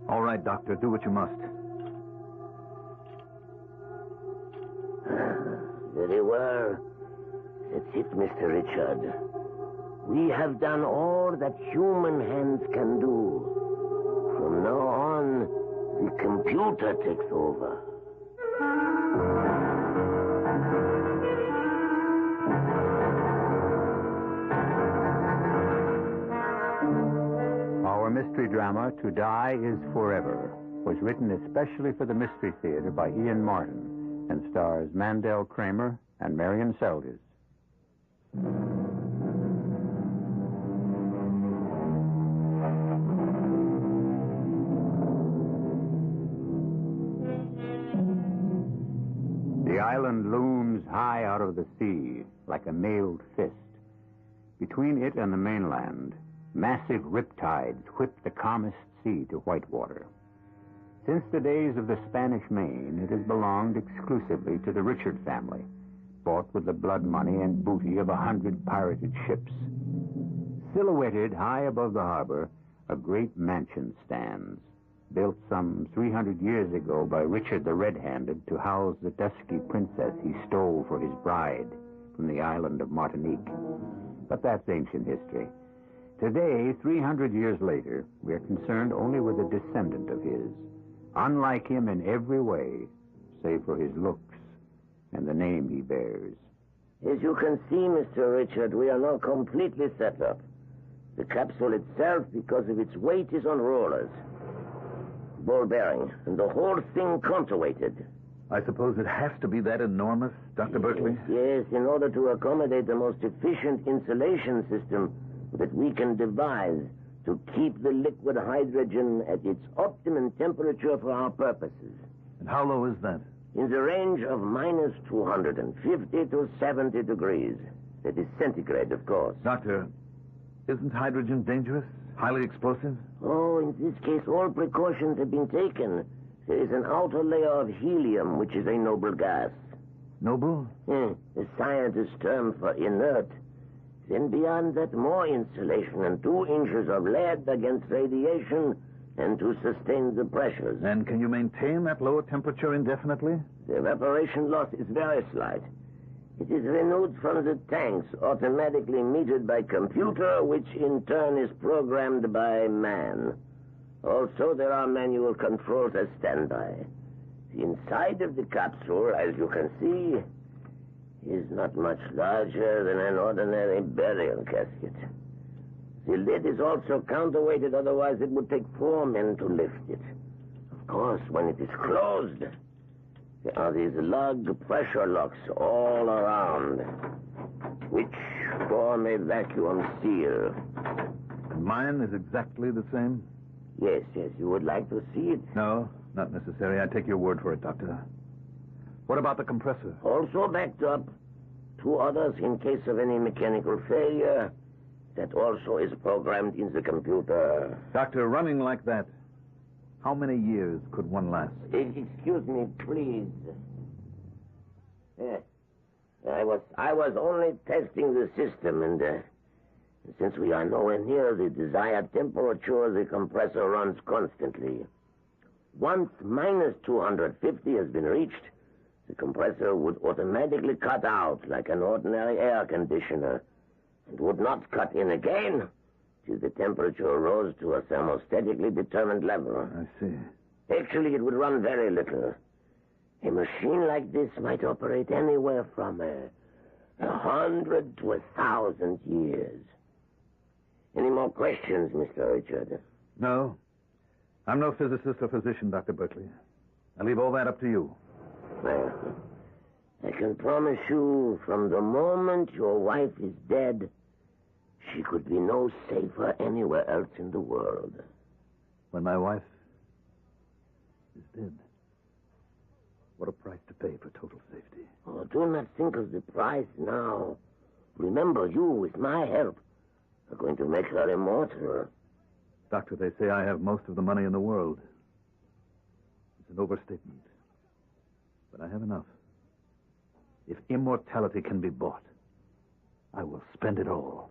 All right, Doctor, do what you must. Very well. That's it, Mr. Richard. We have done all that human hands can do. From now on, the computer takes over. Our mystery drama, To Die Is Forever, was written especially for the Mystery Theater by Ian Martin and stars Mandel Kramer and Marion Seldes. The island looms high out of the sea like a mailed fist. Between it and the mainland, massive riptides whip the calmest sea to whitewater. Since the days of the Spanish Main, it has belonged exclusively to the Richard family, bought with the blood money and booty of 100 pirated ships. Silhouetted high above the harbor, a great mansion stands, built some 300 years ago by Richard the Red-Handed to house the dusky princess he stole for his bride from the island of Martinique. But that's ancient history. Today, 300 years later, we are concerned only with a descendant of his, unlike him in every way, save for his looks and the name he bears. As you can see, Mr. Richard, we are now completely set up. The capsule itself, because of its weight, is on rollers. Ball bearing, and the whole thing counterweighted. I suppose it has to be that enormous, Dr. Berkeley? Yes, in order to accommodate the most efficient insulation system that we can devise to keep the liquid hydrogen at its optimum temperature for our purposes. And how low is that? In the range of minus 250 to 70 degrees. That is centigrade, of course. Doctor, isn't hydrogen dangerous? Highly explosive? Oh, in this case, all precautions have been taken. There is an outer layer of helium, which is a noble gas. Noble? The scientist's term for inert. Then beyond that, more insulation and 2 inches of lead against radiation and to sustain the pressures. And can you maintain that lower temperature indefinitely? The evaporation loss is very slight. It is renewed from the tanks, automatically metered by computer, which in turn is programmed by man. Also, there are manual controls as standby. The inside of the capsule, as you can see, is not much larger than an ordinary burial casket. The lid is also counterweighted, otherwise it would take 4 men to lift it. Of course, when it is closed, there are these lug pressure locks all around, which form a vacuum seal. And mine is exactly the same? Yes, you would like to see it? No, not necessary. I take your word for it, Doctor. What about the compressor? Also backed up. 2 others in case of any mechanical failure. That also is programmed in the computer. Doctor, running like that, how many years could one last? Excuse me, please. I was only testing the system, and since we are nowhere near the desired temperature, the compressor runs constantly. Once minus 250 has been reached, the compressor would automatically cut out like an ordinary air conditioner and would not cut in again till the temperature rose to a thermostatically determined level. I see. Actually, it would run very little. A machine like this might operate anywhere from 100 to 1,000 years. Any more questions, Mr. Richard? No. I'm no physicist or physician, Dr. Berkeley. I leave all that up to you. Well, I can promise you, from the moment your wife is dead, she could be no safer anywhere else in the world. When my wife is dead, what a price to pay for total safety. Oh, do not think of the price now. Remember, you, with my help, are going to make her immortal. Doctor, they say I have most of the money in the world. It's an overstatement. But I have enough. If immortality can be bought, I will spend it all.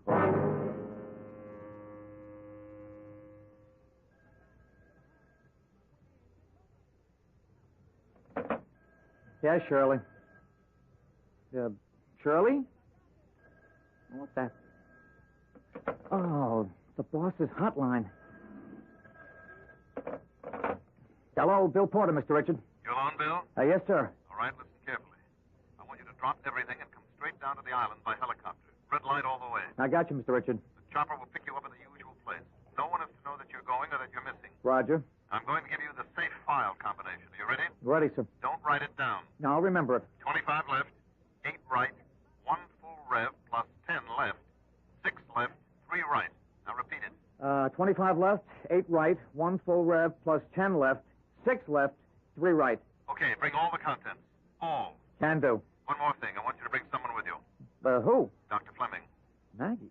Yeah, Shirley. Shirley? What's that? Oh, the boss's hotline. Hello, Bill Porter, Mr. Richard. You alone, Bill? Yes, sir. All right, listen carefully. I want you to drop everything and come straight down to the island by helicopter. Red light all the way. I got you, Mr. Richard. The chopper will pick you up in the usual place. No one is to know that you're going or that you're missing. Roger. I'm going to give you the safe file combination. Are you ready? Ready, sir. Don't write it down. No, I'll remember it. 25 left, 8 right, 1 full rev plus 10 left, 6 left, 3 right. Now repeat it. 25 left, 8 right, 1 full rev, plus 10 left, 6 left, 3 right. Okay, bring all the contents. All. Can do. One more thing. I want you to bring someone with you. Who? Dr. Fleming. Maggie.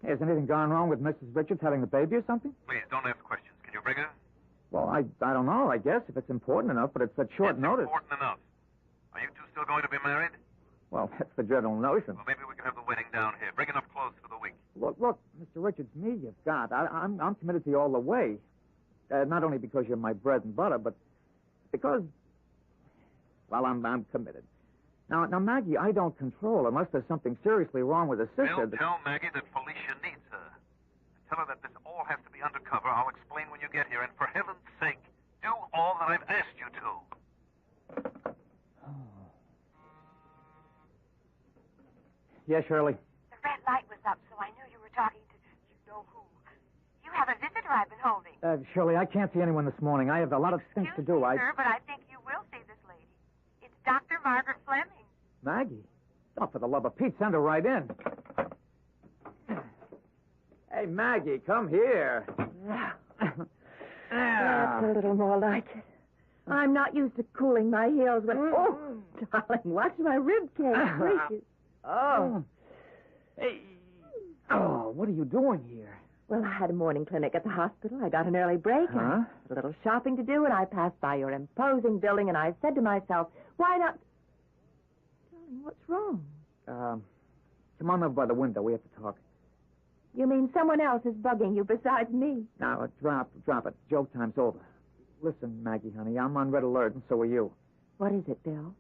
Hey, has anything gone wrong with Mrs. Richards having the baby or something? Please, don't ask questions. Can you bring her? Well, I don't know, I guess, if it's important enough, but it's at short notice. Important enough. Are you two still going to be married? Well, that's the general notion. Well, maybe we can have the wedding down here. Bring enough clothes for the week. Look, Mr. Richards, me you've got. I'm committed to you all the way. Not only because you're my bread and butter, but because, well, I'm committed. Now, Maggie, I don't control unless there's something seriously wrong with her sister. Bill, tell Maggie that Felicia needs her. And tell her that this all has to be undercover. I'll explain when you get here. And for heaven's sake, do all that I've asked you to. Yes, Shirley. The red light was up, so I knew you were talking to you-know-who. You have a visitor I've been holding. Shirley, I can't see anyone this morning. I have a lot of things to do. Sir, but I think you will see this lady. Maggie? Oh, for the love of Pete, send her right in. Hey, Maggie, come here. That's a little more like it. I'm not used to cooling my heels when... Oh, darling, watch my rib cage. Gracious. Oh. Hey. Oh, what are you doing here? Well, I had a morning clinic at the hospital. I got an early break. Huh? I had a little shopping to do, and I passed by your imposing building, and I said to myself, why not... Darling, what's wrong? Come on over by the window. We have to talk. You mean someone else is bugging you besides me? Now, drop it. Joke time's over. Listen, Maggie, honey, I'm on red alert, and so are you. What is it, Bill?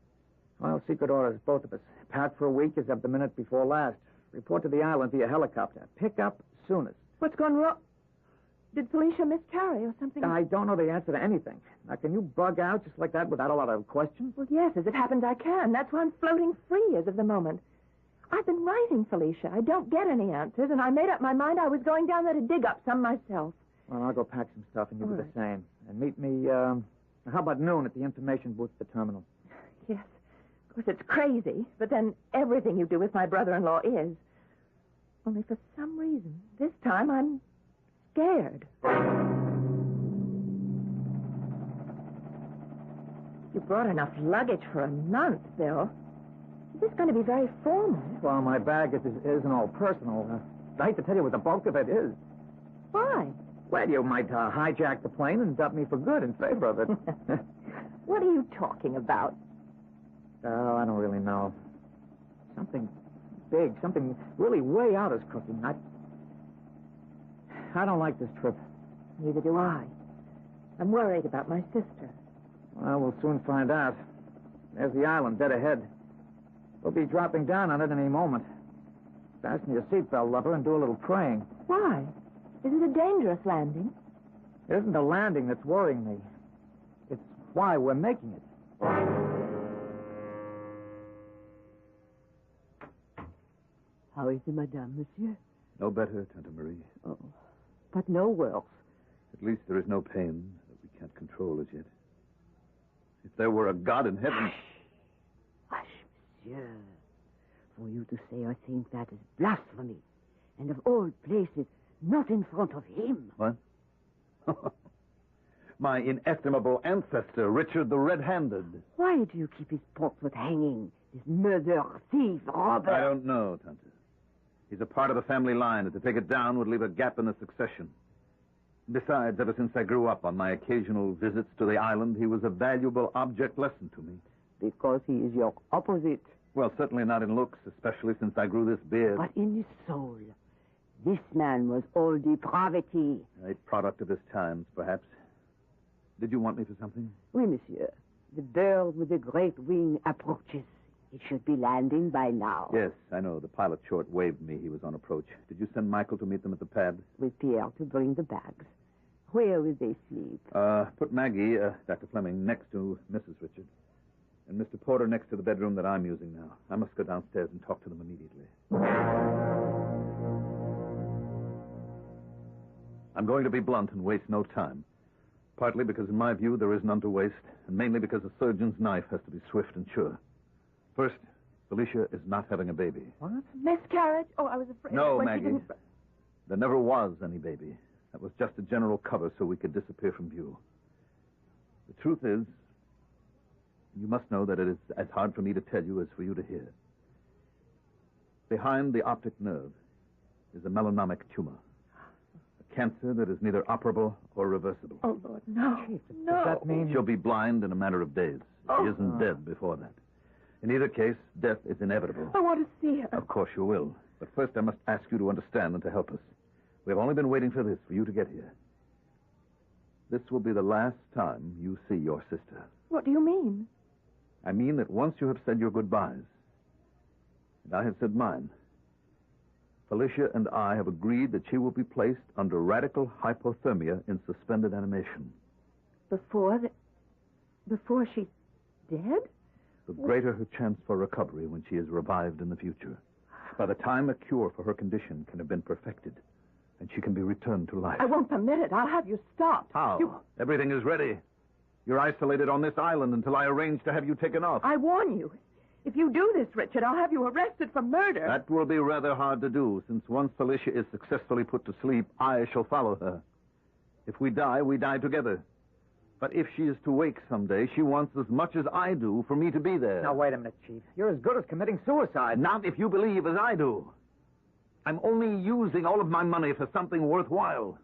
Well, secret orders, both of us. Packed for a week as of the minute before last. Report to the island via helicopter. Pick up soonest. What's gone wrong? Did Felicia miscarry or something? I don't know the answer to anything. Now, can you bug out just like that without a lot of questions? Well, yes, as it happens, I can. That's why I'm floating free as of the moment. I've been writing, Felicia. I don't get any answers, and I made up my mind I was going down there to dig up some myself. Well, I'll go pack some stuff, and you do the same. And meet me, how about noon at the information booth at the terminal? Yes. Of course, it's crazy, but then everything you do with my brother-in-law is. Only for some reason, this time I'm scared. You brought enough luggage for a month, Bill. Is this going to be very formal? Well, my bag isn't all personal. I hate to tell you what the bulk of it is. Why? Well, you might hijack the plane and dump me for good in favor of it. What are you talking about? Oh, I don't really know. Something big, something really way out is cooking. I don't like this trip. Neither do I. I'm worried about my sister. Well, we'll soon find out. There's the island dead ahead. We'll be dropping down on it any moment. Fasten your seatbelt, lover, and do a little praying. Why? Is it a dangerous landing? It isn't the landing that's worrying me. It's why we're making it. How is the madame, monsieur? No better, Tante Marie. Oh, but no worse. At least there is no pain that we can't control as yet. If there were a God in heaven... Hush, monsieur. For you to say a thing that is blasphemy. And of all places, not in front of him. What? My inestimable ancestor, Richard the Red-Handed. Why do you keep his portrait hanging? This murderer, thief, robber. I don't know, Tante. He's a part of the family line, and to take it down would leave a gap in the succession. Besides, ever since I grew up, on my occasional visits to the island, he was a valuable object lesson to me. Because he is your opposite. Well, certainly not in looks, especially since I grew this beard. But in his soul. This man was all depravity. A product of his times, perhaps. Did you want me for something? Oui, monsieur. The bird with the great wing approaches. It should be landing by now. Yes, I know. The pilot short waved me he was on approach. Did you send Michael to meet them at the pad? With Pierre to bring the bags. Where will they sleep? Put Maggie, Dr. Fleming, next to Mrs. Richard. And Mr. Porter next to the bedroom that I'm using now. I must go downstairs and talk to them immediately. I'm going to be blunt and waste no time. Partly because, in my view, there is none to waste, and mainly because a surgeon's knife has to be swift and sure. First, Felicia is not having a baby. What? Miscarriage? Oh, I was afraid. No, when Maggie. There never was any baby. That was just a general cover so we could disappear from view. The truth is, you must know that it is as hard for me to tell you as for you to hear. Behind the optic nerve is a melanemic tumor. A cancer that is neither operable or reversible. Oh, Lord, no. No. Does that mean she'll be blind in a matter of days? She isn't dead before that. In either case, death is inevitable. I want to see her. Of course you will. But first I must ask you to understand and to help us. We have only been waiting for this, for you to get here. This will be the last time you see your sister. What do you mean? I mean that once you have said your goodbyes, and I have said mine, Felicia and I have agreed that she will be placed under radical hypothermia in suspended animation. Before she's dead? The greater her chance for recovery when she is revived in the future. By the time a cure for her condition can have been perfected, and she can be returned to life. I won't permit it. I'll have you stopped. How? Everything is ready. You're isolated on this island until I arrange to have you taken off. I warn you. If you do this, Richard, I'll have you arrested for murder. That will be rather hard to do, since once Felicia is successfully put to sleep, I shall follow her. If we die together. But if she is to wake someday, she wants as much as I do for me to be there. Now, wait a minute, Chief. You're as good as committing suicide. Not if you believe as I do. I'm only using all of my money for something worthwhile.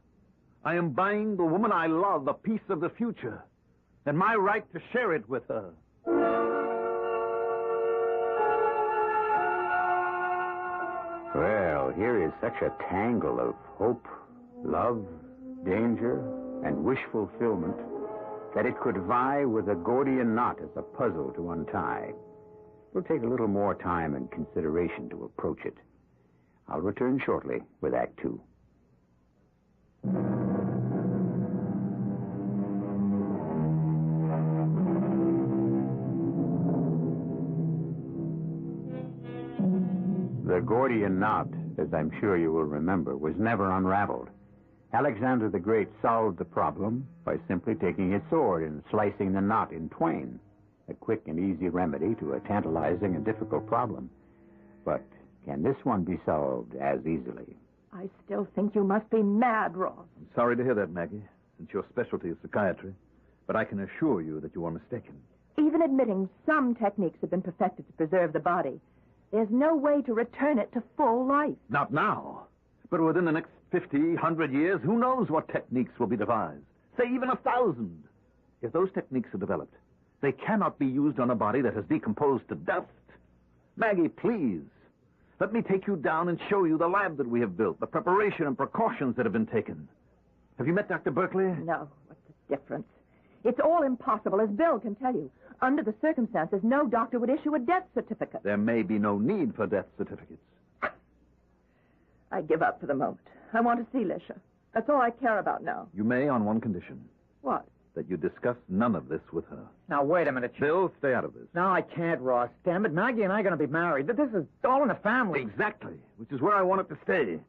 I am buying the woman I love a piece of the future, and my right to share it with her. Well, here is such a tangle of hope, love, danger, and wish fulfillment that it could vie with a Gordian knot as a puzzle to untie. It'll take a little more time and consideration to approach it. I'll return shortly with Act Two. The Gordian knot, as I'm sure you will remember, was never unraveled. Alexander the Great solved the problem by simply taking his sword and slicing the knot in twain. A quick and easy remedy to a tantalizing and difficult problem. But can this one be solved as easily? I still think you must be mad, Ross. I'm sorry to hear that, Maggie, since your specialty is psychiatry. But I can assure you that you are mistaken. Even admitting some techniques have been perfected to preserve the body, there's no way to return it to full life. Not now. But within the next 50, 100 years, who knows what techniques will be devised? Say even 1,000. If those techniques are developed, they cannot be used on a body that has decomposed to dust. Maggie, please, let me take you down and show you the lab that we have built, the preparation and precautions that have been taken. Have you met Dr. Berkeley? No. What's the difference? It's all impossible, as Bill can tell you. Under the circumstances, no doctor would issue a death certificate. There may be no need for death certificates. I give up for the moment. I want to see Lisha. That's all I care about now. You may on one condition. What? That you discuss none of this with her. Now, wait a minute, Chief. Bill, stay out of this. No, I can't, Ross. Damn it, Maggie and I are going to be married. This is all in the family. Exactly, which is where I want it to stay.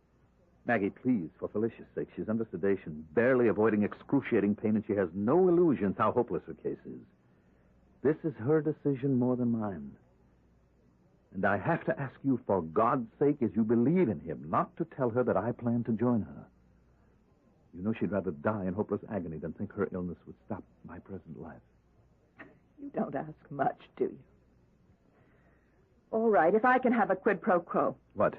Maggie, please, for Felicia's sake, she's under sedation, barely avoiding excruciating pain, and she has no illusions how hopeless her case is. This is her decision more than mine. And I have to ask you, for God's sake, as you believe in him, not to tell her that I plan to join her. You know she'd rather die in hopeless agony than think her illness would stop my present life. You don't ask much, do you? All right, if I can have a quid pro quo. What?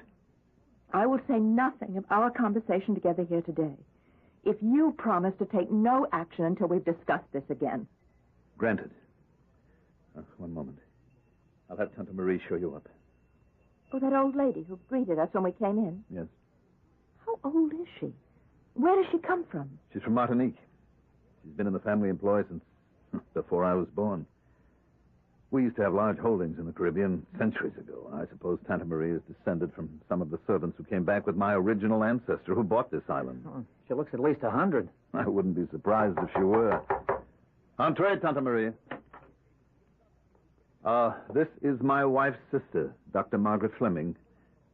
I will say nothing of our conversation together here today. If you promise to take no action until we've discussed this again. Granted. One moment. I'll have Tante Marie show you up. Oh, that old lady who greeted us when we came in? Yes. How old is she? Where does she come from? She's from Martinique. She's been in the family employ since before I was born. We used to have large holdings in the Caribbean centuries ago. I suppose Tante Marie is descended from some of the servants who came back with my original ancestor who bought this island. Oh, she looks at least 100. I wouldn't be surprised if she were. Entree, Tante Marie. This is my wife's sister, Dr. Margaret Fleming.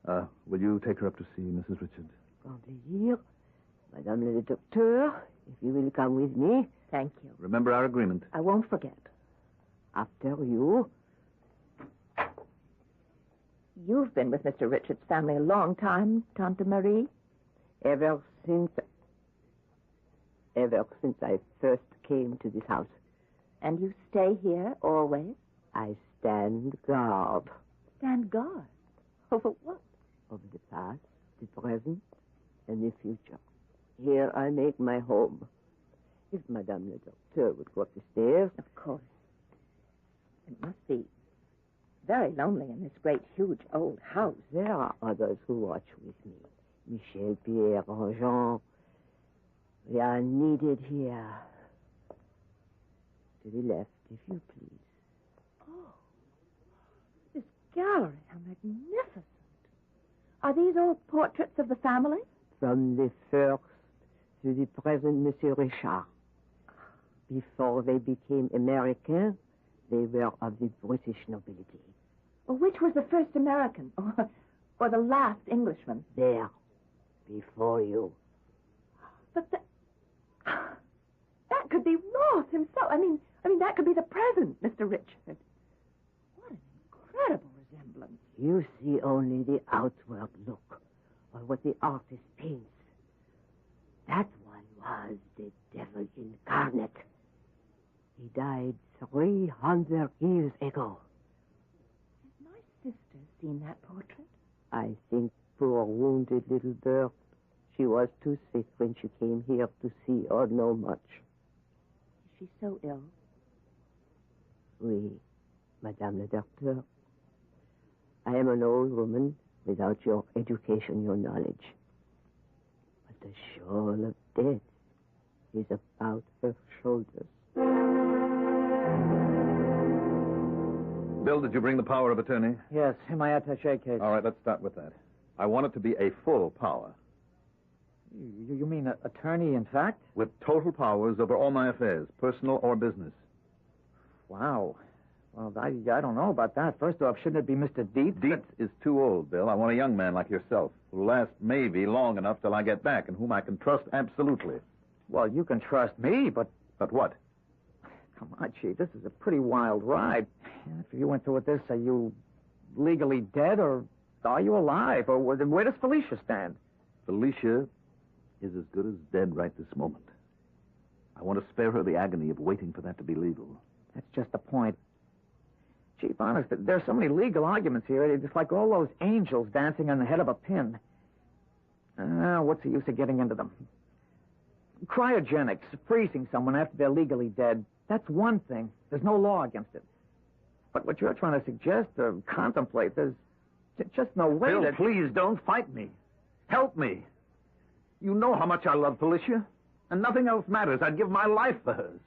Will you take her up to see Mrs. Richard? Grand plaisir. Madame le docteur, if you will come with me. Thank you. Remember our agreement. I won't forget. After you. You've been with Mr. Richard's family a long time, Tante Marie. Ever since I first came to this house. And you stay here always? I stand guard. Stand guard? Over what? Over the past, the present, and the future. Here I make my home. If Madame le Docteur would go up the stairs. Of course. It must be very lonely in this great, huge, old house. There are others who watch with me. Michel, Pierre, Jean. We are needed here. To the left, if you please. This gallery, how magnificent. Are these all portraits of the family? From the first to the present, Monsieur Richard. Before they became American, they were of the British nobility. Well, which was the first American? Or the last Englishman? There. Before you. But that could be Ross himself. I mean, that could be the present, Mr. Richard. What an incredible resemblance. You see only the outward look, or what the artist paints. That one was the devil incarnate. He died 300 years ago. Has my sister seen that portrait? I think poor wounded little bird. She was too sick when she came here to see or know much. Is she so ill? Oui, Madame le Docteur. I am an old woman without your education, your knowledge. But the shawl of death is about her shoulders. Bill, did you bring the power of attorney? Yes, in my attaché case. All right, let's start with that. I want it to be a full power. You mean attorney, in fact? With total powers over all my affairs, personal or business. Wow. Well, I don't know about that. First off, shouldn't it be Mr. Dietz? Dietz is too old, Bill. I want a young man like yourself who'll last maybe long enough till I get back and whom I can trust absolutely. Well, you can trust me, but... But what? Come on, Chief. This is a pretty wild ride. If you went through with this, are you legally dead or are you alive? Or where does Felicia stand? Felicia is as good as dead right this moment. I want to spare her the agony of waiting for that to be legal. That's just the point. Chief, honest, there's so many legal arguments here. It's like all those angels dancing on the head of a pin. What's the use of getting into them? Cryogenics, freezing someone after they're legally dead, that's one thing. There's no law against it. But what you're trying to suggest or contemplate, there's just no way Bill, that... please don't fight me. Help me. You know how much I love Felicia, and nothing else matters. I'd give my life for hers.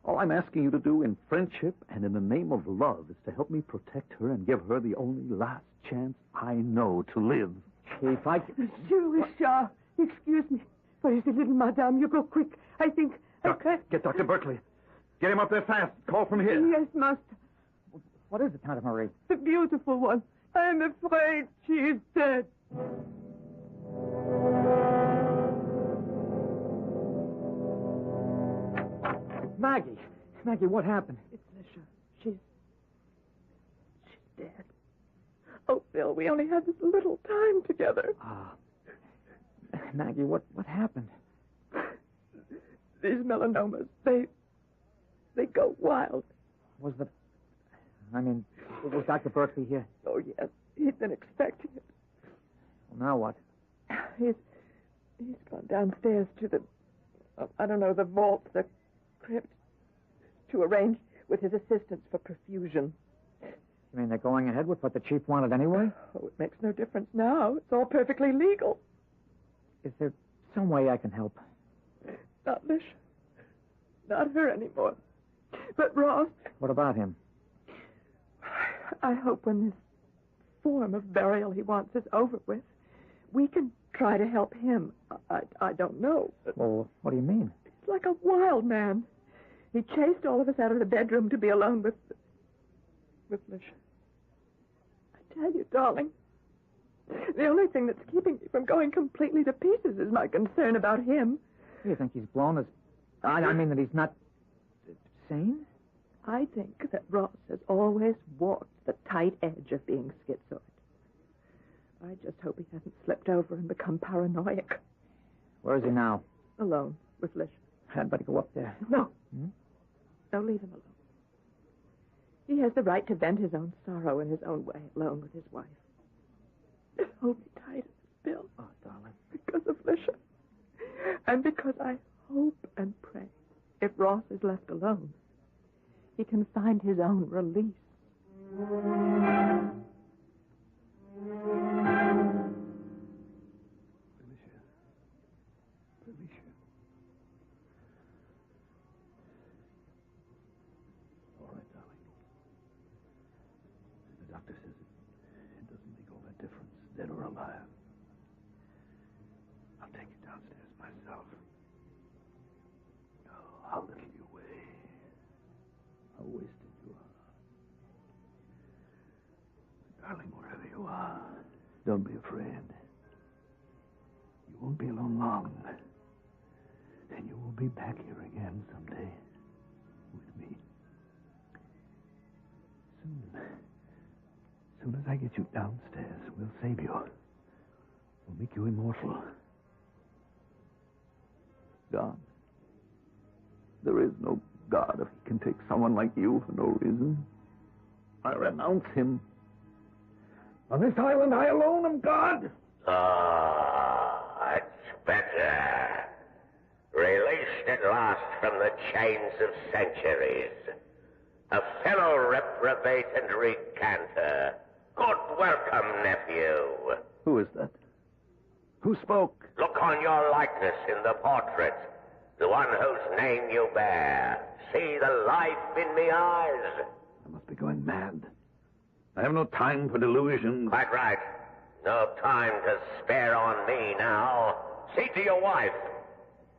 All I'm asking you to do in friendship and in the name of love is to help me protect her and give her the only last chance I know to live. Chief, Monsieur Richard, excuse me. Where is the little madame? You go quick. I think... Get Dr. Berkeley. Get him up there fast. Call from here. Yes, master. What is it, Tante Marie? The beautiful one. I'm afraid she is dead. Maggie. Maggie, what happened? It's Lisha. She's dead. Oh, Bill, we only had this little time together. Maggie, what happened? These melanomas, they go wild. Was Dr. Berkeley here? Oh, yes. He's been expecting it. Well, now what? He's gone downstairs to the, the vault, the crypt, to arrange with his assistants for perfusion. You mean they're going ahead with what the chief wanted anyway? Oh, it makes no difference now. It's all perfectly legal. Is there some way I can help? Not Lish. Not her anymore. But Ross. What about him? I hope when this form of burial he wants is over with, we can try to help him. I don't know. Well, what do you mean? He's like a wild man. He chased all of us out of the bedroom to be alone with Lish. I tell you, darling, the only thing that's keeping me from going completely to pieces is my concern about him. You think he's blown his... I mean that he's not... sane? I think that Ross has always walked the tight edge of being schizoid. I just hope he hasn't slipped over and become paranoid. Where is he now? Alone with Lish. I'd better go up there. No. No, leave him alone. He has the right to vent his own sorrow in his own way, alone with his wife. Hold me tight, Bill. Oh, darling. Because of Lisha. And because I hope and pray, if Ross is left alone, he can find his own release. Felicia. All right, darling. The doctor says it doesn't make all that difference, dead or alive. I'll take you downstairs myself. Oh, how little you weigh. How wasted you are. Darling, wherever you are, don't be afraid. You won't be alone long. And you will be back here again someday with me. Soon. soon as I get you downstairs, we'll save you. We'll make you immortal. God. There is no God if he can take someone like you for no reason. I renounce him. On this island, I alone am God. That's better. Released at last from the chains of centuries. A fellow reprobate and recanter. Good welcome, nephew. Who is that? Who spoke? Look on your likeness in the portrait. The one whose name you bear. See the life in me eyes. I must be going mad. I have no time for delusions. Quite right. No time to spare on me now. See to your wife.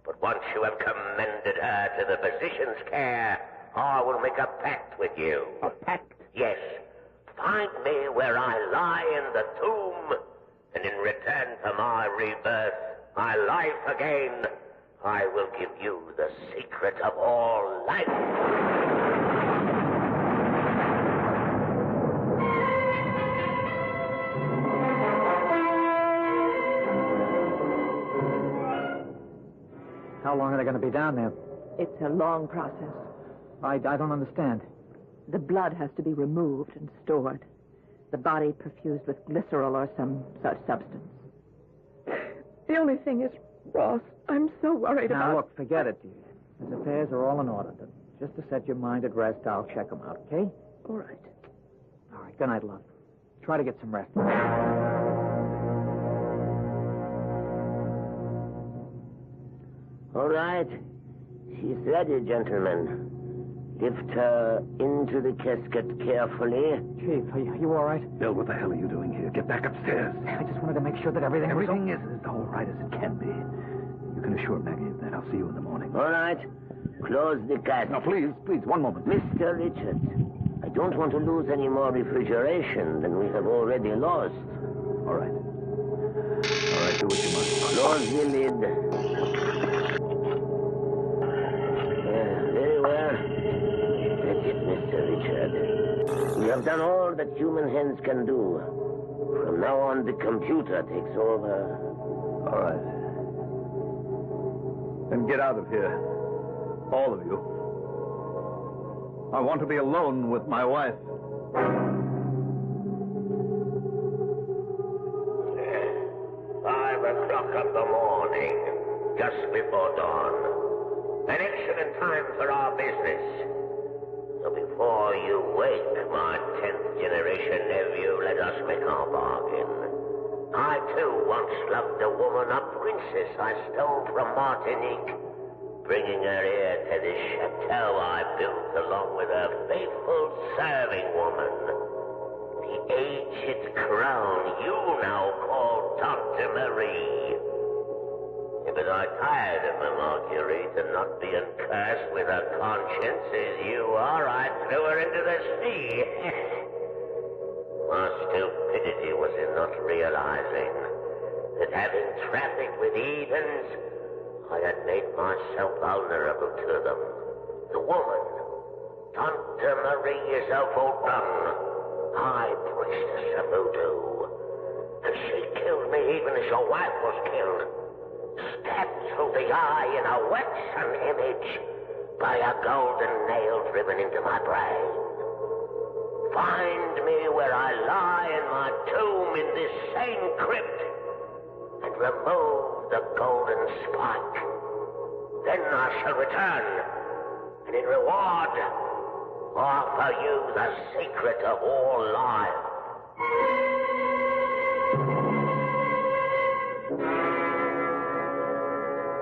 But once you have commended her to the physician's care, I will make a pact with you. A pact? Yes. Find me where I lie in the tomb, and in return for my rebirth, my life again, I will give you the secret of all life. How long are they going to be down there? It's a long process. I don't understand. The blood has to be removed and stored. The body perfused with glycerol or some such substance. The only thing is, Ross, I'm so worried about... Now, look, forget it, dear. His affairs are all in order. But just to set your mind at rest, I'll check them out, okay? All right. All right, good night, love. Try to get some rest. All right. She's ready, gentlemen. Lift her into the casket carefully. Chief, are you all right? Bill, what the hell are you doing here? Get back upstairs. I just wanted to make sure that everything is as all right as it can be. You can assure Maggie of that. I'll see you in the morning. All right. Close the casket. Now, please, one moment. Mr. Richards, I don't want to lose any more refrigeration than we have already lost. All right. All right, do what you must. Close the lid. Very well. That's it, Mr. Richard. We have done all that human hands can do. From now on, the computer takes over. All right. Then get out of here. All of you. I want to be alone with my wife. 5 o'clock of the morning, just before dawn. An excellent time for our business. So before you wake, my 10th generation nephew, let us make our bargain. I, too, once loved a woman, a princess I stole from Martinique, bringing her here to this chateau I built along with her faithful serving woman. The aged crone you now call Dr. Marie. But I tired of my Marguerite and not being cursed with a conscience as you are, I threw her into the sea. My stupidity was in not realizing that having trafficked with heathens, I had made myself vulnerable to them. The woman, Dr. Marie, is a Vaudin, high priestess of voodoo. And she killed me even as your wife was killed. Stabbed through the eye in a waxen image by a golden nail driven into my brain. Find me where I lie in my tomb in this same crypt and remove the golden spike. Then I shall return and in reward offer you the secret of all life.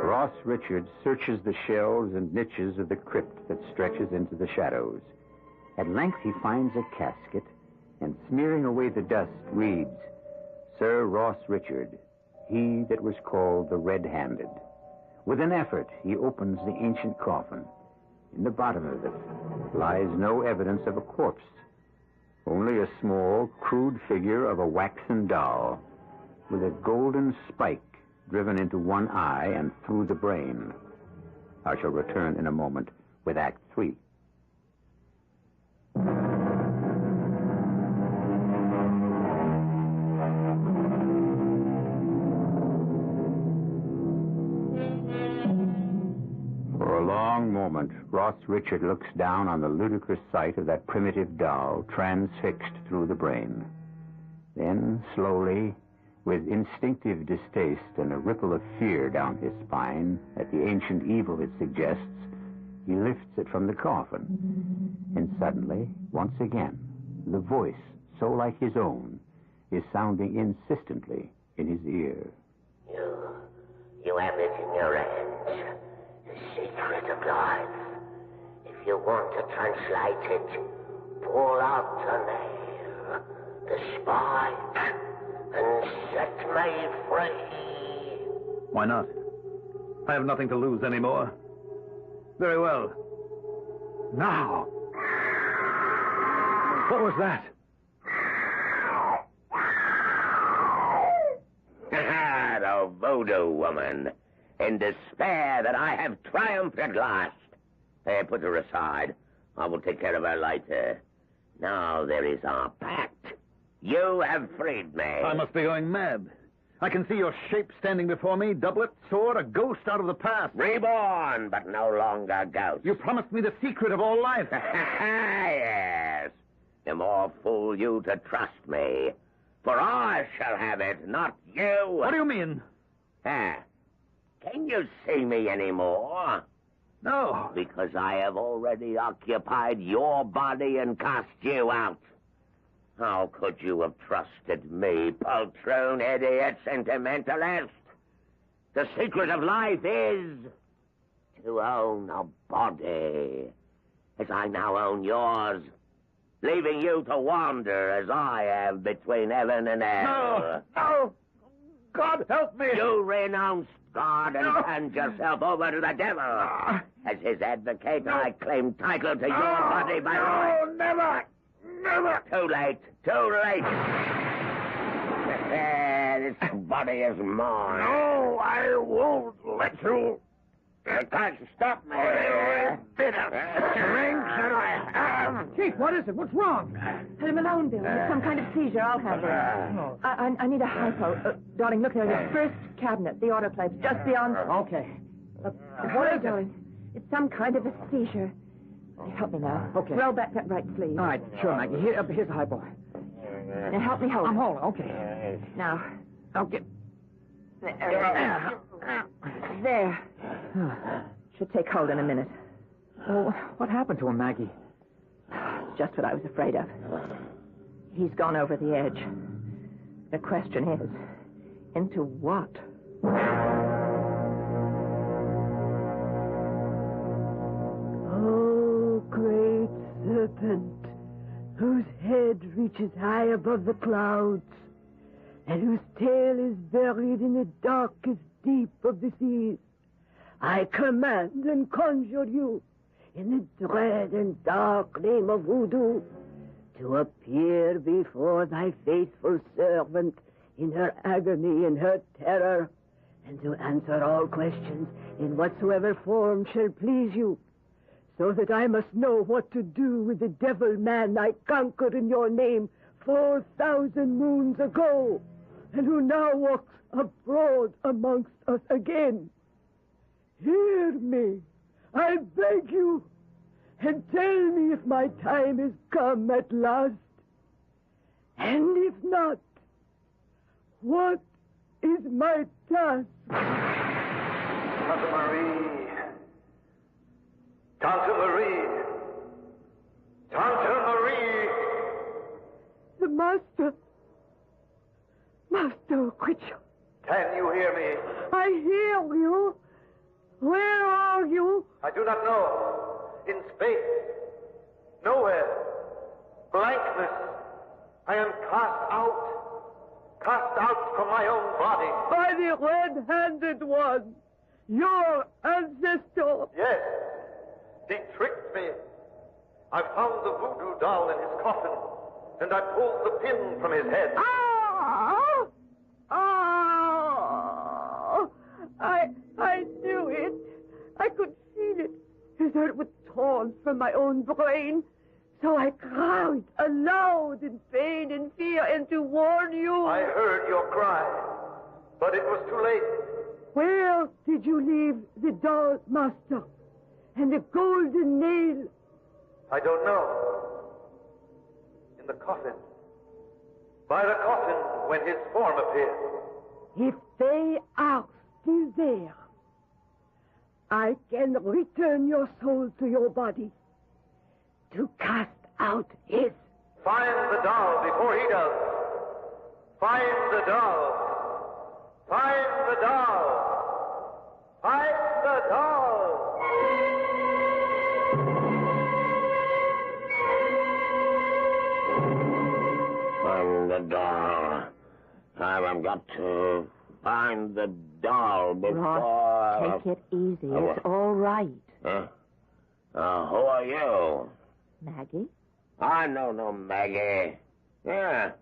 Ross Richards searches the shelves and niches of the crypt that stretches into the shadows. At length he finds a casket, and smearing away the dust, reads, Sir Ross Richard, he that was called the Red-Handed. With an effort, he opens the ancient coffin. In the bottom of it lies no evidence of a corpse, only a small, crude figure of a waxen doll with a golden spike driven into one eye and through the brain. I shall return in a moment with Act 3. long moment, Ross Richard looks down on the ludicrous sight of that primitive doll transfixed through the brain. Then, slowly, with instinctive distaste and a ripple of fear down his spine at the ancient evil it suggests, he lifts it from the coffin. And suddenly, once again, the voice, so like his own, is sounding insistently in his ear. You have it in your hands. The secret of life. If you want to translate it, pull out the nail, the spike, and set me free. Why not? I have nothing to lose anymore. Very well. Now. What was that? The voodoo woman. In despair that I have triumphed at last. Hey, put her aside. I will take care of her later. Now there is our pact. You have freed me. I must be going mad. I can see your shape standing before me, doublet, sword, a ghost out of the past. Reborn, but no longer ghost. You promised me the secret of all life. Yes. The more fool you to trust me. For I shall have it, not you. What do you mean? Can you see me anymore? No. Because I have already occupied your body and cast you out. How could you have trusted me, poltroon, idiot, sentimentalist? The secret of life is to own a body, as I now own yours, leaving you to wander as I have between heaven and hell. No! God help me! You renounced God and turned yourself over to the devil. As his advocate, I claim title to your body by right. No, never! Never! Too late. Too late. This body is mine. No, I won't let you. You can't stop me. Bit of strength that I have. Chief, what is it? What's wrong? Let him alone, Bill. It's some kind of seizure. I'll handle it. I need a hypo. Darling, look there. The first cabinet, the autoclave's just beyond. Okay. What is it, darling? It's some kind of a seizure. Help me now. Okay. Roll back that right sleeve. All right, sure, Maggie. Here's the hypo. Now help me hold it. I'm holding. Okay. Now. Okay. There. Should take hold in a minute. Well, what happened to him, Maggie? Just what I was afraid of. He's gone over the edge. The question is, into what? Oh, great serpent, whose head reaches high above the clouds, and whose tail is buried in the darkest deep of the seas, I command and conjure you, in the dread and dark name of voodoo, to appear before thy faithful servant in her agony and her terror, and to answer all questions in whatsoever form shall please you, so that I must know what to do with the devil man I conquered in your name 4,000 moons ago, and who now walks abroad amongst us again. Hear me, I beg you, and tell me if my time is come at last. And if not, what is my task? Tante Marie. Tante Marie. Tante Marie. The master. Master Quitchell. Can you hear me? I hear you. Where are you? I do not know. In space. Nowhere. Blankness. I am cast out. Cast out from my own body. By the red-handed one. Your ancestor. Yes. He tricked me. I found the voodoo doll in his coffin, and I pulled the pin from his head. Ah! Ah! I knew it. I could feel it. As though it was torn from my own brain. So I cried aloud in pain and fear, and to warn you. I heard your cry, but it was too late. Where did you leave the doll, master? And the golden nail. I don't know. In the coffin. By the coffin when his form appeared. If they are still there, I can return your soul to your body to cast out his. Find the doll before he does. Find the doll. Find the doll. Find the doll. Find the doll. I've got to find the doll before... Ross, take it easy. It's all right. Who are you? Maggie? I know no Maggie. Yeah.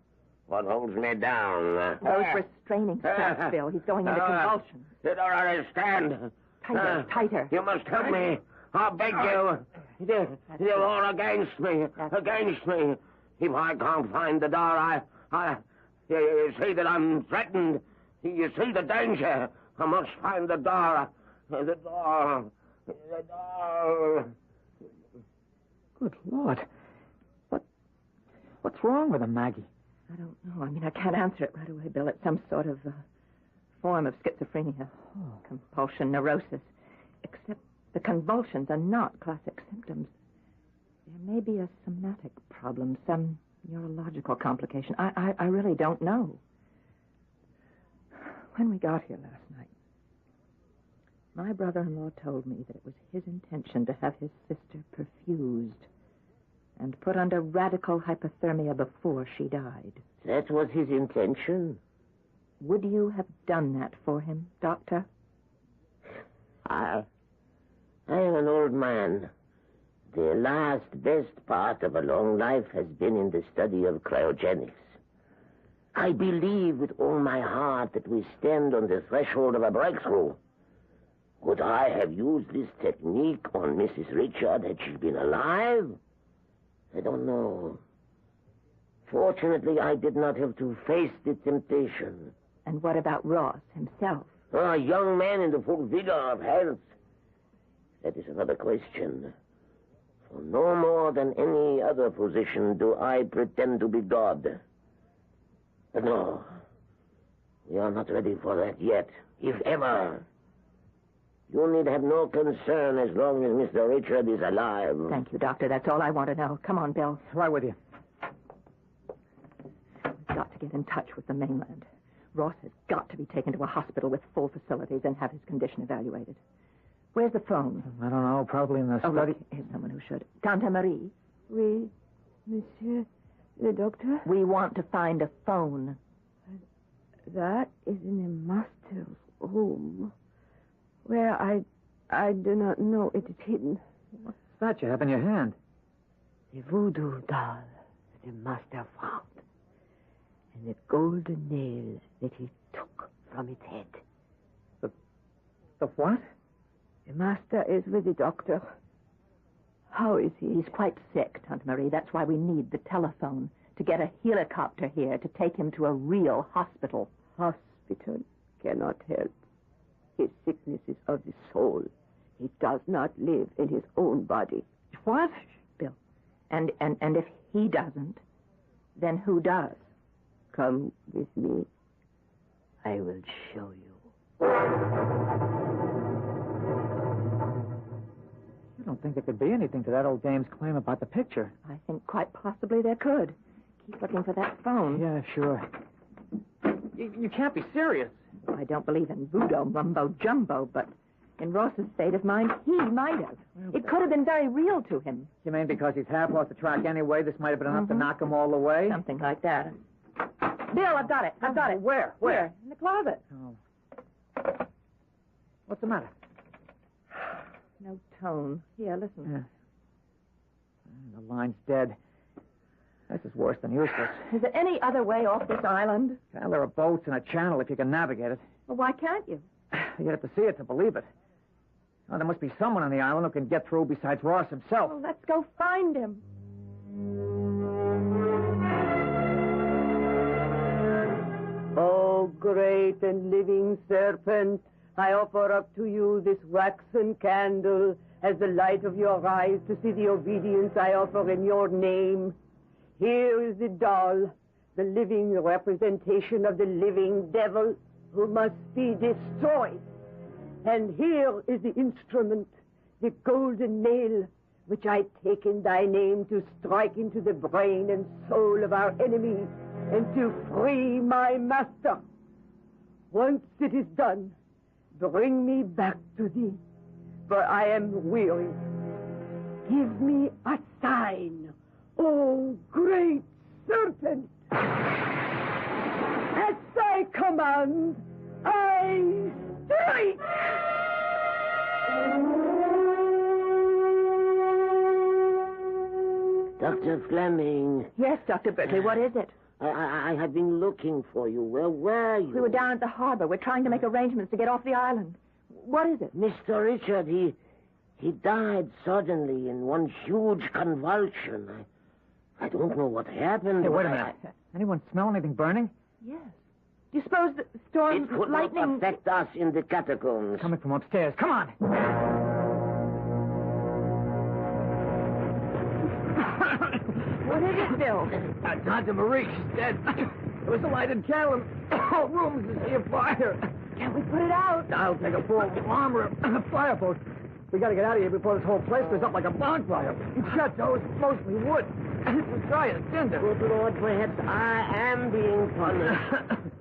What holds me down? Those restraining straps, Bill. He's going into convulsions. You don't understand. Tighter, tighter. You must help me. I beg you. You're all against me. Against me. If I can't find the door, you see that I'm threatened. You see the danger. I must find the door. The door. The door. Good Lord. What's wrong with him, Maggie? I don't know. I mean, I can't answer it right away, Bill. It's some sort of form of schizophrenia. Compulsion, neurosis. Except the convulsions are not classic symptoms. There may be a somatic problem, some neurological complication. I really don't know. When we got here last night, my brother-in-law told me that it was his intention to have his sister perfused and put under radical hypothermia before she died. That was his intention? Would you have done that for him, Doctor? I am an old man. The last best part of a long life has been in the study of cryogenics. I believe with all my heart that we stand on the threshold of a breakthrough. Would I have used this technique on Mrs. Richard had she been alive? I don't know. Fortunately, I did not have to face the temptation. And what about Ross himself? A young man in the full vigor of health. That is another question. For no more than any other position do I pretend to be God. But no, we are not ready for that yet, if ever. You need have no concern as long as Mr. Richard is alive. Thank you, Doctor. That's all I want to know. Come on, Bill. Right with you. We've got to get in touch with the mainland. Ross has got to be taken to a hospital with full facilities and have his condition evaluated. Where's the phone? I don't know. Probably in the study. Look, here's someone who should. Tante Marie? Oui, monsieur the doctor? We want to find a phone. That is in the master's room. Where I do not know it is hidden. What's that you have in your hand? The voodoo doll that the master found. And the golden nail that he took from its head. The what? The master is with the doctor. How is he? He's quite sick, Tante Marie. That's why we need the telephone to get a helicopter here to take him to a real hospital. Hospital cannot help. His sickness is of the soul. He does not live in his own body. What? Bill. And if he doesn't, then who does? Come with me. I will show you. You don't think there could be anything to that old dame's claim about the picture? I think quite possibly there could. Keep looking for that phone. Yeah, sure. You can't be serious. I don't believe in voodoo mumbo-jumbo, but in Ross's state of mind, he might have. It could have been very real to him. You mean because he's half off the track anyway, this might have been enough to knock him all the way? Something like that. Bill, I've got it. I've got it. Where? Here, in the closet. Oh. What's the matter? No tone. Here, listen. Yeah. The line's dead. This is worse than useless. Is there any other way off this island? Well, there are boats in a channel if you can navigate it. Well, why can't you? You have to see it to believe it. Well, there must be someone on the island who can get through besides Ross himself. Well, let's go find him. Oh, great and living serpent, I offer up to you this waxen candle as the light of your eyes to see the obedience I offer in your name. Here is the doll, the living representation of the living devil who must be destroyed. And here is the instrument, the golden nail, which I take in thy name to strike into the brain and soul of our enemy and to free my master. Once it is done, bring me back to thee, for I am weary. Give me a sign, O great serpent. At thy command, I strike! Dr. Fleming. Yes, Dr. Berkeley, what is it? I have been looking for you. Where were you? We were down at the harbor. We're trying to make arrangements to get off the island. What is it? Mr. Richard, he died suddenly in one huge convulsion. I don't know what happened. Hey, wait a minute. Anyone smell anything burning? Yes. Do you suppose the storm, It could lightning... not affect us in the catacombs. Coming from upstairs. Come on. What is it, Bill? Tante Marie, she's dead. There was a lighted candle in the whole room is a fire. Can't we put it out? I'll take a full armor and a fireboat. We gotta get out of here before this whole place goes up like a bonfire. It's chateau, it's mostly wood. It's dry as tinder. Good Lord, perhaps I am being punished.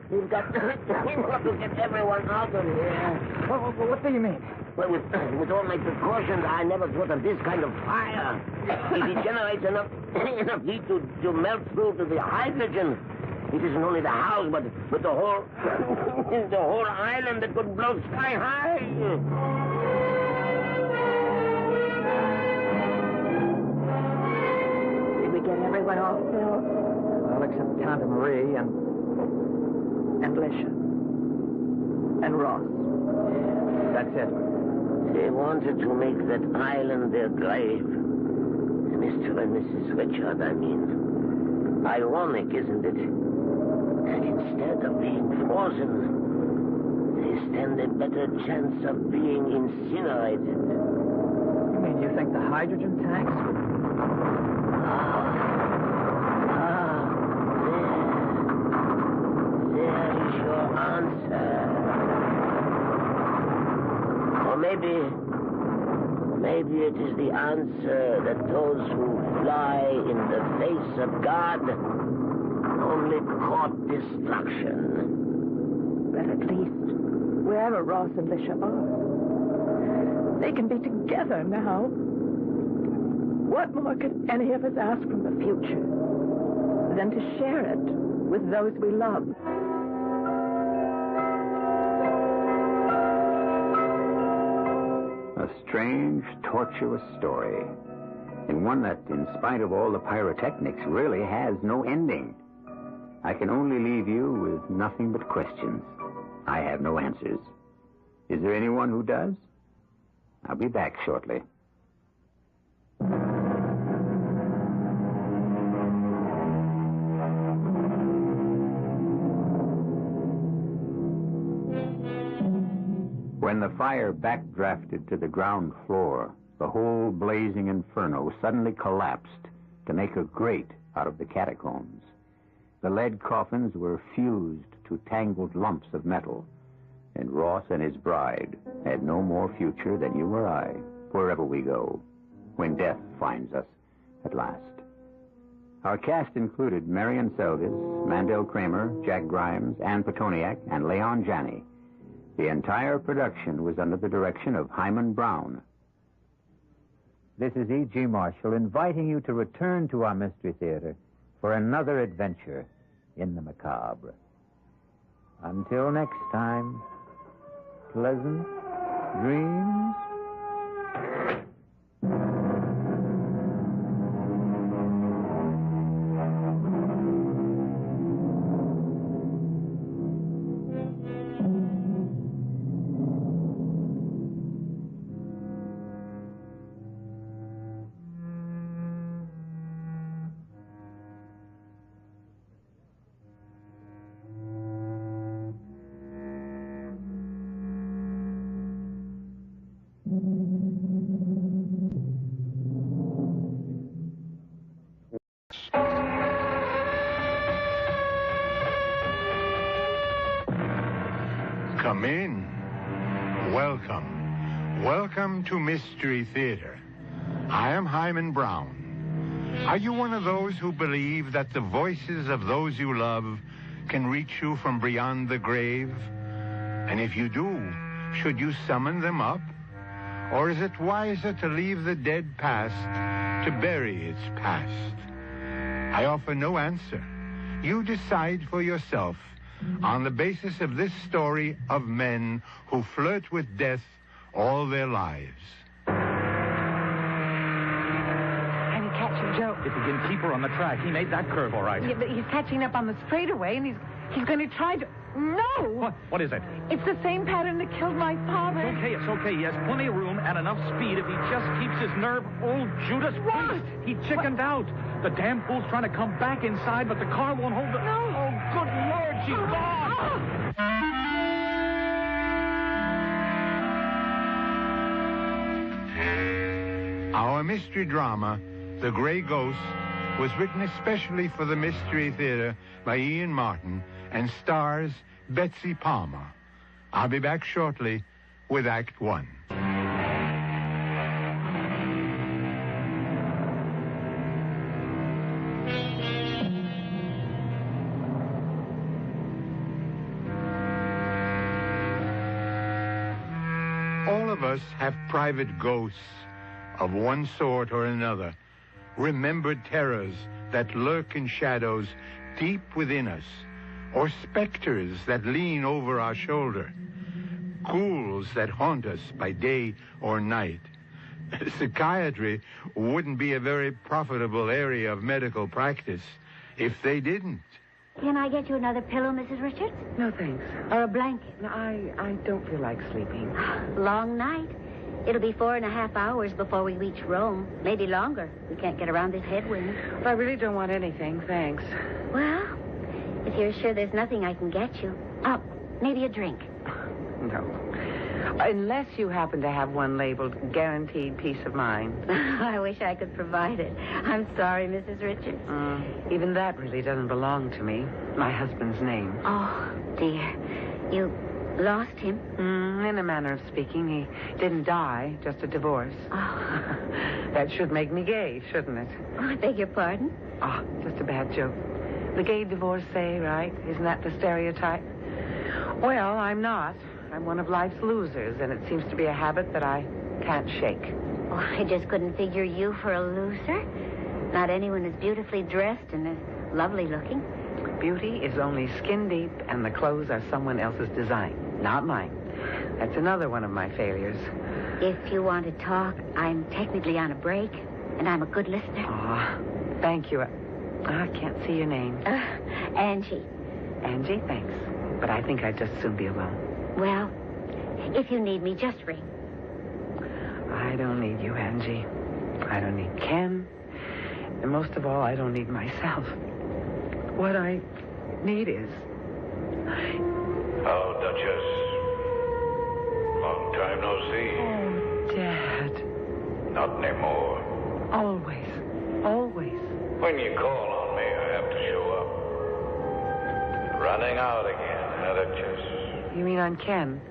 We've got to get everyone out of here. What do you mean? Well, with all my precautions, I never thought of this kind of fire. If it generates enough heat to melt through to the hydrogen, it isn't only the house, but the whole the whole island that could blow sky high. Did we get everyone off, Bill? Well, except Tante Marie and Lisha. And Ross. That's it. They wanted to make that island their grave. Mr. and Mrs. Richard, I mean. Ironic, isn't it? That instead of being frozen, they stand a better chance of being incinerated. You mean you think the hydrogen tanks? There is your answer. Or maybe it is the answer that those who fly in the face of God only court destruction. But at least, wherever Ross and Lisha are, they can be together now. What more could any of us ask from the future than to share it with those we love? A strange, tortuous story. And one that, in spite of all the pyrotechnics, really has no ending. I can only leave you with nothing but questions. I have no answers. Is there anyone who does? I'll be back shortly. When the fire backdrafted to the ground floor, the whole blazing inferno suddenly collapsed to make a grate out of the catacombs. The lead coffins were fused to tangled lumps of metal, and Ross and his bride had no more future than you or I, wherever we go, when death finds us at last. Our cast included Marion Seldes, Mandel Kramer, Jack Grimes, Ann Petoniak, and Leon Janney. The entire production was under the direction of Hyman Brown. This is E.G. Marshall inviting you to return to our Mystery Theater for another adventure in the macabre. Until next time, pleasant dreams. Come in. Welcome. Welcome to Mystery Theater. I am Hyman Brown. Are you one of those who believe that the voices of those you love can reach you from beyond the grave? And if you do, should you summon them up? Or is it wiser to leave the dead past to bury its past? I offer no answer. You decide for yourself on the basis of this story of men who flirt with death all their lives. And he catching Joe. If he can keep her on the track, he made that curve all right. Yeah, but he's catching up on the straightaway, and he's going to try to... No! What is it? It's the same pattern that killed my father. It's okay. He has plenty of room and enough speed if he just keeps his nerve. Old Judas, what? He chickened out. The damn fool's trying to come back inside, but the car won't hold it. No. Oh, good Lord, she's gone. Our mystery drama, The Gray Ghost, was written especially for the Mystery Theater by Ian Martin and stars Betsy Palmer. I'll be back shortly with Act One. All of us have private ghosts of one sort or another, remembered terrors that lurk in shadows deep within us, or specters that lean over our shoulder, ghouls that haunt us by day or night. Psychiatry wouldn't be a very profitable area of medical practice if they didn't. Can I get you another pillow, Mrs. Richards? No, thanks. Or a blanket? No, I don't feel like sleeping. Long night. It'll be 4.5 hours before we reach Rome. Maybe longer. We can't get around this headwind. Well, I really don't want anything, thanks. Well, if you're sure there's nothing I can get you. Oh, maybe a drink. No. Unless you happen to have one labeled Guaranteed Peace of Mind. I wish I could provide it. I'm sorry, Mrs. Richards. Even that really doesn't belong to me. My husband's name. Oh, dear. You lost him? In a manner of speaking. He didn't die, just a divorce. Oh. That should make me gay, shouldn't it? Oh, I beg your pardon? Oh, just a bad joke. The gay divorcee, right? Isn't that the stereotype? Well, I'm not. I'm one of life's losers, and it seems to be a habit that I can't shake. Oh, I just couldn't figure you for a loser. Not anyone as beautifully dressed and as lovely looking. Beauty is only skin deep, and the clothes are someone else's design, not mine. That's another one of my failures. If you want to talk, I'm technically on a break, and I'm a good listener. Oh, thank you. I can't see your name. Angie. Angie, thanks. But I think I'd just soon be alone. Well, if you need me, just ring. I don't need you, Angie. I don't need Ken. And most of all, I don't need myself. What I need is... Oh, Duchess. Long time no see. Oh, Dad. Not anymore. Always. Always. When you call on me, I have to show up. Running out again, huh, Duchess? You mean on Ken?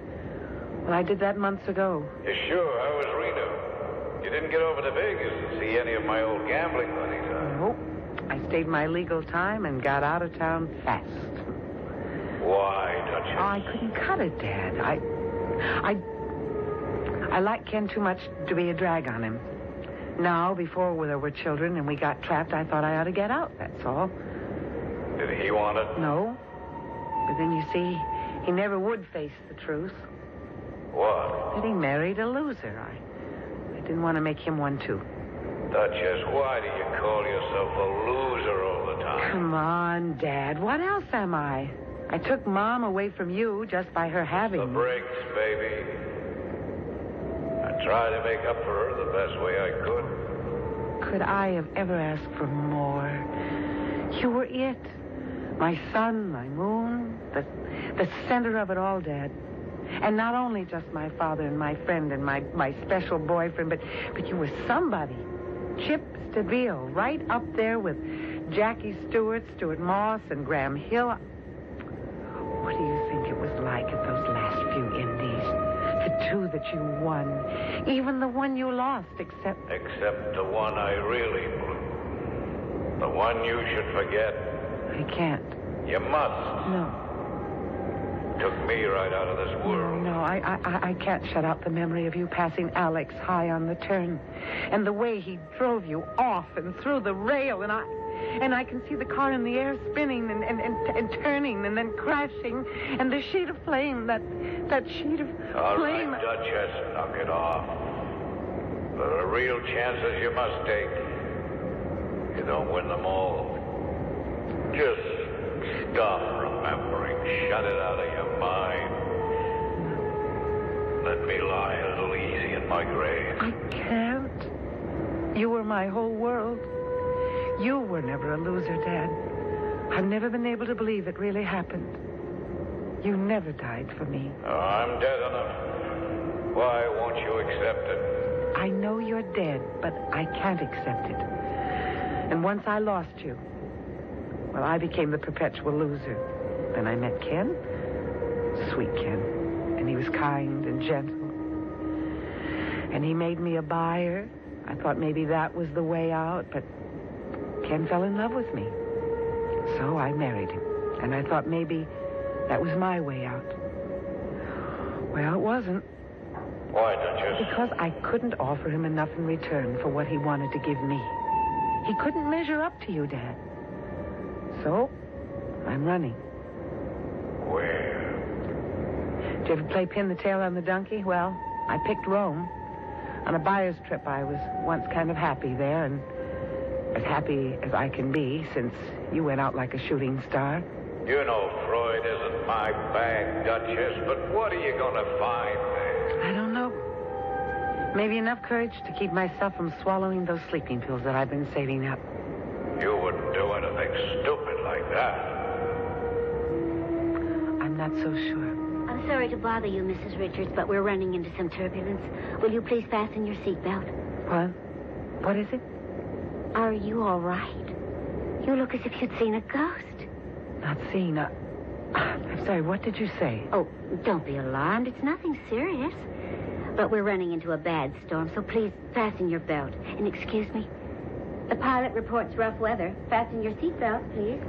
Well, I did that months ago. You sure? How was Reno? You didn't get over to Vegas to see any of my old gambling buddies, huh? Nope. I stayed my legal time and got out of town fast. Why, Duchess? Oh, I couldn't cut it, Dad. I like Ken too much to be a drag on him. Now, before there were children and we got trapped, I thought I ought to get out, that's all. Did he want it? No. But then, you see, he never would face the truth. What? That he married a loser. I didn't want to make him one, too. Duchess, why do you call yourself a loser all the time? Come on, Dad. What else am I? I took Mom away from you just by her having The me. breaks, baby. I tried to make up for her the best way I could. Could I have ever asked for more? You were it. My sun, my moon, the center of it all, Dad. And not only just my father and my friend and my special boyfriend, but you were somebody. Chip Stabile, right up there with Jackie Stewart, Stuart Moss, and Graham Hill. What do you think it was like at those last too, that you won. Even the one you lost, except... Except the one I really blew. The one you should forget. I can't. You must. No. Took me right out of this world. No, I can't shut out the memory of you passing Alex high on the turn. And the way he drove you off and through the rail, and I can see the car in the air spinning and turning and then crashing, and the sheet of flame, that sheet of All flame. right, Duchess, knock it off. There are real chances you must take. You don't win them all. Just stop remembering. Shut it out of your mind. Let me lie a little easy in my grave. I can't. You were my whole world. You were never a loser, Dad. I've never been able to believe it really happened. You never died for me. Oh, I'm dead enough. Why won't you accept it? I know you're dead, but I can't accept it. And once I lost you, well, I became the perpetual loser. Then I met Ken, sweet Ken, and he was kind and gentle. And he made me a buyer. I thought maybe that was the way out, but Ken fell in love with me. So I married him, and I thought maybe that was my way out. Well, it wasn't. Why, Duchess? Because I couldn't offer him enough in return for what he wanted to give me. He couldn't measure up to you, Dad. So, I'm running. Where? Did you ever play pin the tail on the donkey? Well, I picked Rome. On a buyer's trip, I was once kind of happy there, and as happy as I can be since you went out like a shooting star. You know Freud isn't my bag, Duchess, but what are you going to find there? I don't know. Maybe enough courage to keep myself from swallowing those sleeping pills that I've been saving up. You wouldn't do anything stupid like that. I'm not so sure. I'm sorry to bother you, Mrs. Richards, but we're running into some turbulence. Will you please fasten your seatbelt? What? What is it? Are you all right? You look as if you'd seen a ghost. Not seen a... I'm sorry, what did you say? Oh, don't be alarmed. It's nothing serious. But we're running into a bad storm, so please fasten your belt. And excuse me. The pilot reports rough weather. Fasten your seatbelt, please.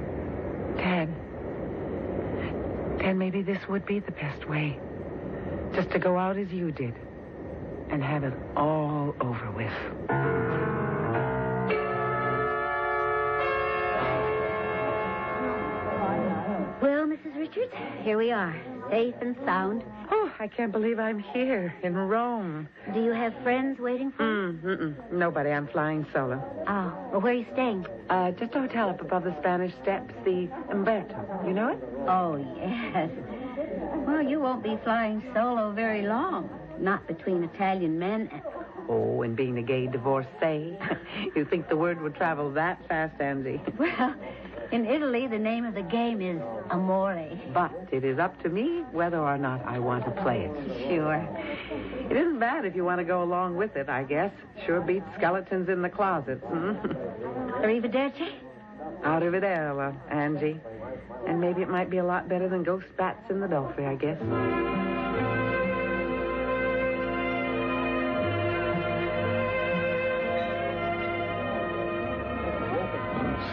Dad, maybe this would be the best way. Just to go out as you did. And have it all over with. Well, Mrs. Richards, here we are. Safe and sound. Oh, I can't believe I'm here in Rome. Do you have friends waiting for you? Nobody. I'm flying solo. Oh, well, where are you staying? Just a hotel up above the Spanish Steps, the Umberto. You know it? Oh, yes. Well, you won't be flying solo very long. Not between Italian men and... Oh, and being a gay divorcee. You think the word would travel that fast, Angie? Well, in Italy, the name of the game is amore. But it is up to me whether or not I want to play it. Sure. It isn't bad if you want to go along with it, I guess. Sure beats skeletons in the closet. Arrivederci? Arrivederla, Angie. And maybe it might be a lot better than ghost bats in the belfry, I guess.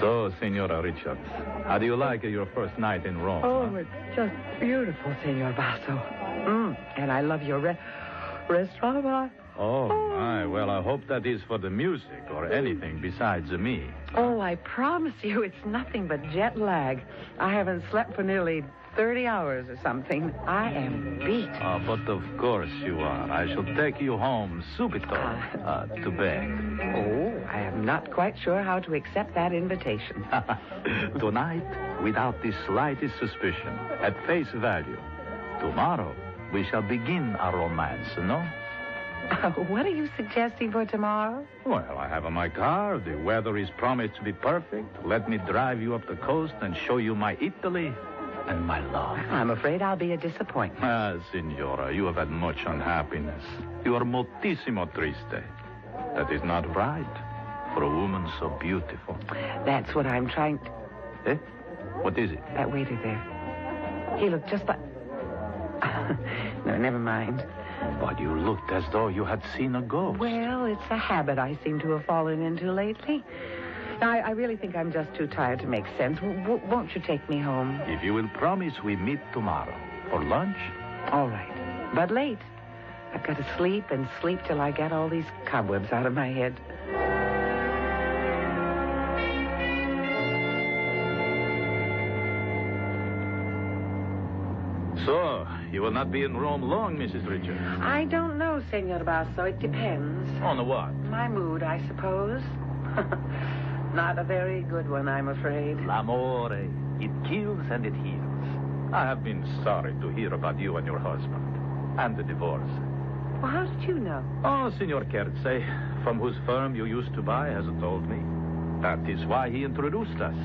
So, Senora Richards, how do you like your first night in Rome? Oh, it's just beautiful, Senor Basso. And I love your restaurant. Oh, my. Well, I hope that is for the music or anything besides me. Oh, I promise you it's nothing but jet lag. I haven't slept for nearly 30 hours or something. I am beat. But of course you are. I shall take you home subito to bed. Oh, I am not quite sure how to accept that invitation. Tonight, without the slightest suspicion, at face value. Tomorrow, we shall begin our romance, no? What are you suggesting for tomorrow? Well, I have my car. The weather is promised to be perfect. Let me drive you up the coast and show you my Italy and my love. I'm afraid I'll be a disappointment. Signora, you have had much unhappiness. You are moltissimo triste. That is not right for a woman so beautiful. That's what I'm trying to... Eh? What is it? That waiter there. He looked just like... No, never mind. But you looked as though you had seen a ghost. Well, it's a habit I seem to have fallen into lately. Now, I really think I'm just too tired to make sense. Won't you take me home? If you will promise we meet tomorrow for lunch. All right. But late. I've got to sleep and sleep till I get all these cobwebs out of my head. So, you will not be in Rome long, Mrs. Richards? I don't know, Senor Basso. It depends. On what? My mood, I suppose. Not a very good one, I'm afraid. L'amore. It kills and it heals. I have been sorry to hear about you and your husband. And the divorce. Well, how did you know? Oh, Signor Kerze, from whose firm you used to buy, has told me. That is why he introduced us.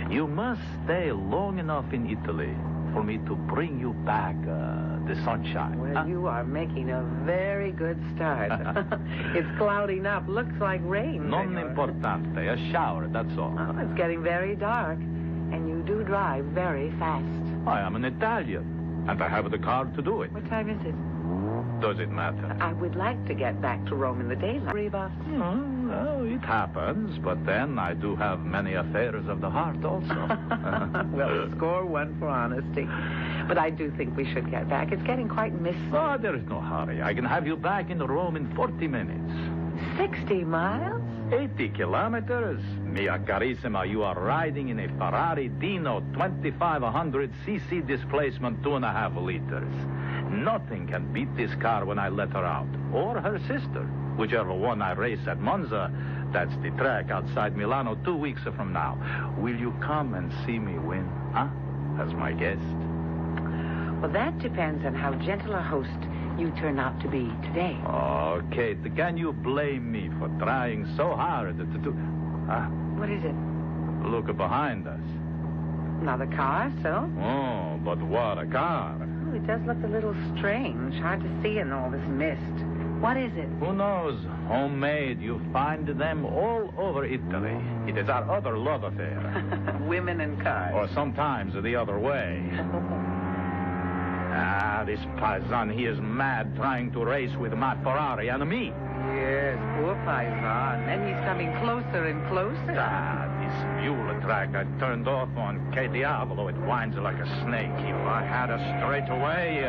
You must stay long enough in Italy for me to bring you back the sunshine. Well, you are making a very good start. It's clouding up. Looks like rain. Non importante. A shower, that's all. Oh, it's getting very dark. And you do drive very fast. I am an Italian, and I have the car to do it. What time is it? Does it matter? I would like to get back to Rome in the daylight. Well, it happens, but then I do have many affairs of the heart also. Well, score one for honesty. But I do think we should get back. It's getting quite misty. Oh, there is no hurry. I can have you back in Rome in 40 minutes. 60 miles? 80 kilometers. Mia carissima, you are riding in a Ferrari Dino 2500cc displacement 2.5 liters. Nothing can beat this car when I let her out. Or her sister, whichever one I race at Monza. That's the track outside Milano 2 weeks from now. Will you come and see me win, huh? As my guest? Well, that depends on how gentle a host you turn out to be today. Oh, Kate, can you blame me for trying so hard to do... What is it? Look behind us. Another car, so? Oh, but what a car. Oh, it does look a little strange. Hard to see in all this mist. What is it? Who knows? Homemade. You find them all over Italy. It is our other love affair. Women and cars. Or sometimes the other way. This paisan, he is mad trying to race with my Ferrari and me. Yes, poor paisan. And he's coming closer and closer. This mule track I turned off on Que Diavolo. It winds like a snake. If I had a straight away...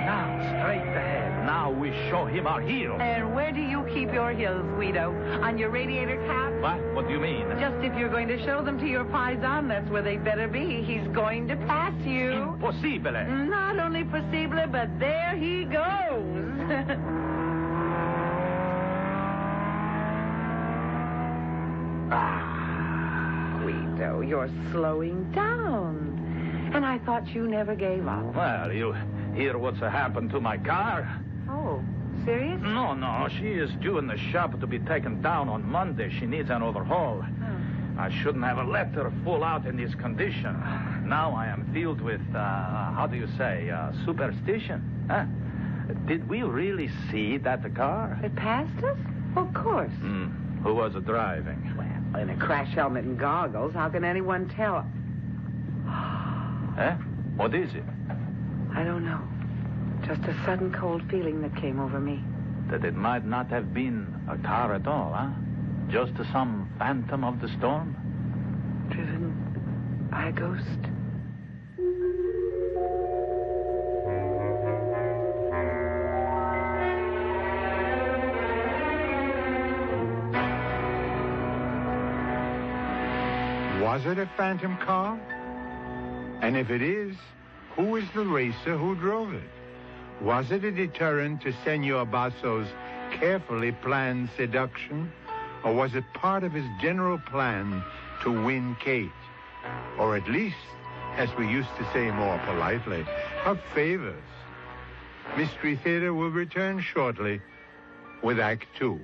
now, straight ahead. Now we show him our heel. And where do you keep your heels, Guido? On your radiator cap? What do you mean? Just if you're going to show them to your paisan, that's where they better be. He's going to pass you. Impossibile. Not only possible, but there he goes. Guido, you're slowing down. And I thought you never gave up. Well, you hear what's happened to my car? Oh, serious? No. She is due in the shop to be taken down on Monday. She needs an overhaul. I shouldn't have let her fall out in this condition. Now I am filled with, how do you say, superstition. Did we really see that car? It passed us? Of course. Who was driving? Well, in a crash helmet and goggles, how can anyone tell? What is it? I don't know. Just a sudden cold feeling that came over me. That it might not have been a car at all, huh? Just some phantom of the storm? Driven by a ghost. Was it a phantom car? And if it is, who is the racer who drove it? Was it a deterrent to Senor Basso's carefully planned seduction? Or was it part of his general plan to win Kate? Or at least, as we used to say more politely, her favors? Mystery Theater will return shortly with Act 2.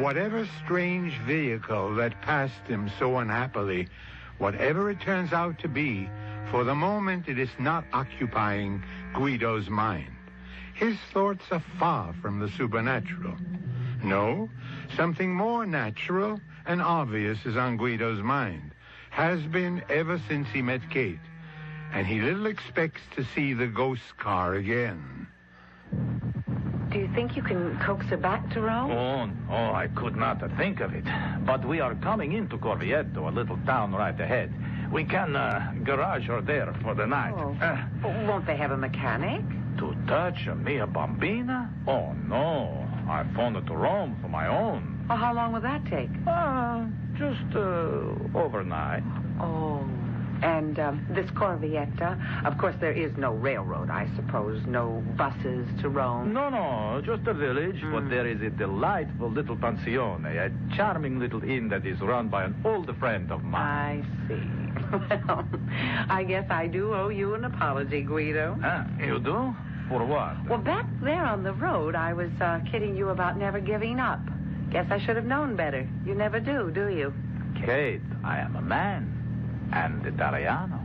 Whatever strange vehicle that passed him so unhappily, whatever it turns out to be, For the moment, it is not occupying Guido's mind. His thoughts are far from the supernatural. No, something more natural and obvious is on Guido's mind. Has been ever since he met Kate. And he little expects to see the ghost car again. Do you think you can coax her back to Rome? Oh, no, I could not think of it. But we are coming into Corvietto, a little town right ahead. We can garage her there for the night. Oh. Won't they have a mechanic? To touch a mia bambina? Oh, no. I phoned it to Rome for my own. Well, how long will that take? Just overnight. Oh. And this Corvietta, of course, there is no railroad, I suppose. No buses to Rome. No, just a village. But there is a delightful little pensione, a charming little inn that is run by an old friend of mine. I see. Well, I guess I do owe you an apology, Guido. You do? For what? Well, back there on the road, I was kidding you about never giving up. Guess I should have known better. You never do you? Kate, I am a man. And Italiano.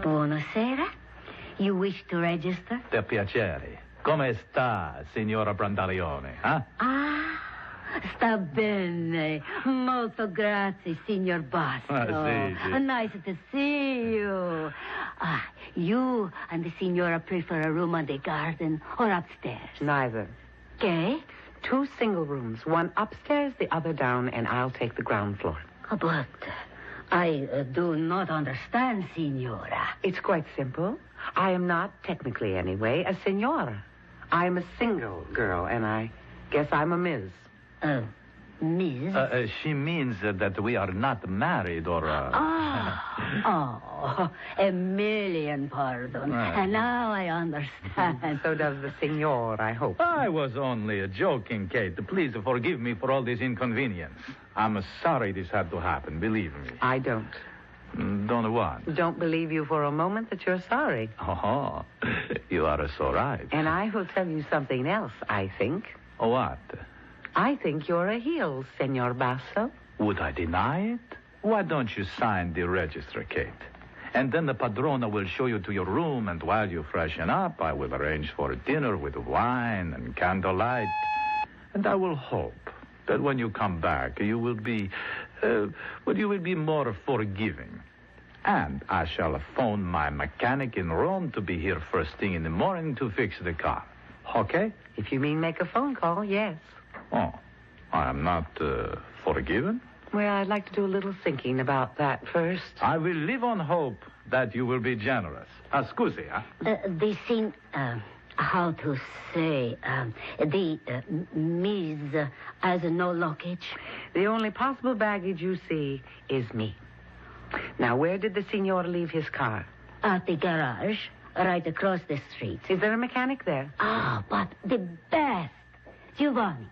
Buonasera. You wish to register? Per piacere. Come sta, signora Brandalione, huh? Sta bene. Molto grazie, signor Basso. Sì. Nice to see you. You and the signora prefer a room on the garden or upstairs? Neither. Okay. 2 single rooms, one upstairs, the other down, and I'll take the ground floor. But I do not understand, signora. It's quite simple. I am not, technically anyway, a signora. I'm a single girl, and I guess I'm a Ms. Ms.? She means that we are not married or... A million pardons. And now I understand. So does the signor, I hope. I was only joking, Kate. Please forgive me for all this inconvenience. I'm sorry this had to happen, believe me. I don't. Don't what? Don't believe you for a moment that you're sorry. Oh, you are so right. And I will tell you something else, I think. What? I think you're a heel, Senor Basso. Would I deny it? Why don't you sign the register, Kate? And then the padrona will show you to your room, and while you freshen up, I will arrange for a dinner with wine and candlelight. And I will hope that when you come back, you will be, you will be more forgiving. And I shall phone my mechanic in Rome to be here first thing in the morning to fix the car. Okay? If you mean make a phone call, yes. Oh, I am not forgiven? Well, I'd like to do a little thinking about that first. I will live on hope that you will be generous. Scusi, huh? The scene, how to say, the Ms. has no luggage. The only possible baggage you see is me. Now, where did the signor leave his car? At the garage, right across the street. Is there a mechanic there? But the best, Giovanni.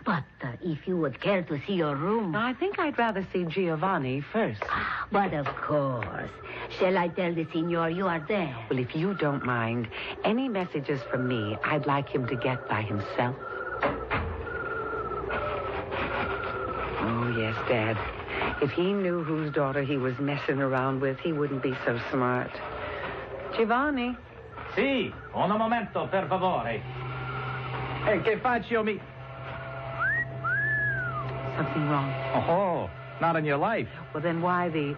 But if you would care to see your room... I think I'd rather see Giovanni first. But of course. Shall I tell the signor you are there? Well, if you don't mind, any messages from me I'd like him to get by himself. Oh, yes, Dad. If he knew whose daughter he was messing around with, he wouldn't be so smart. Giovanni? Sì, un momento, per favore. Che faccio mi... Something wrong. Oh, not in your life. Well, then why the...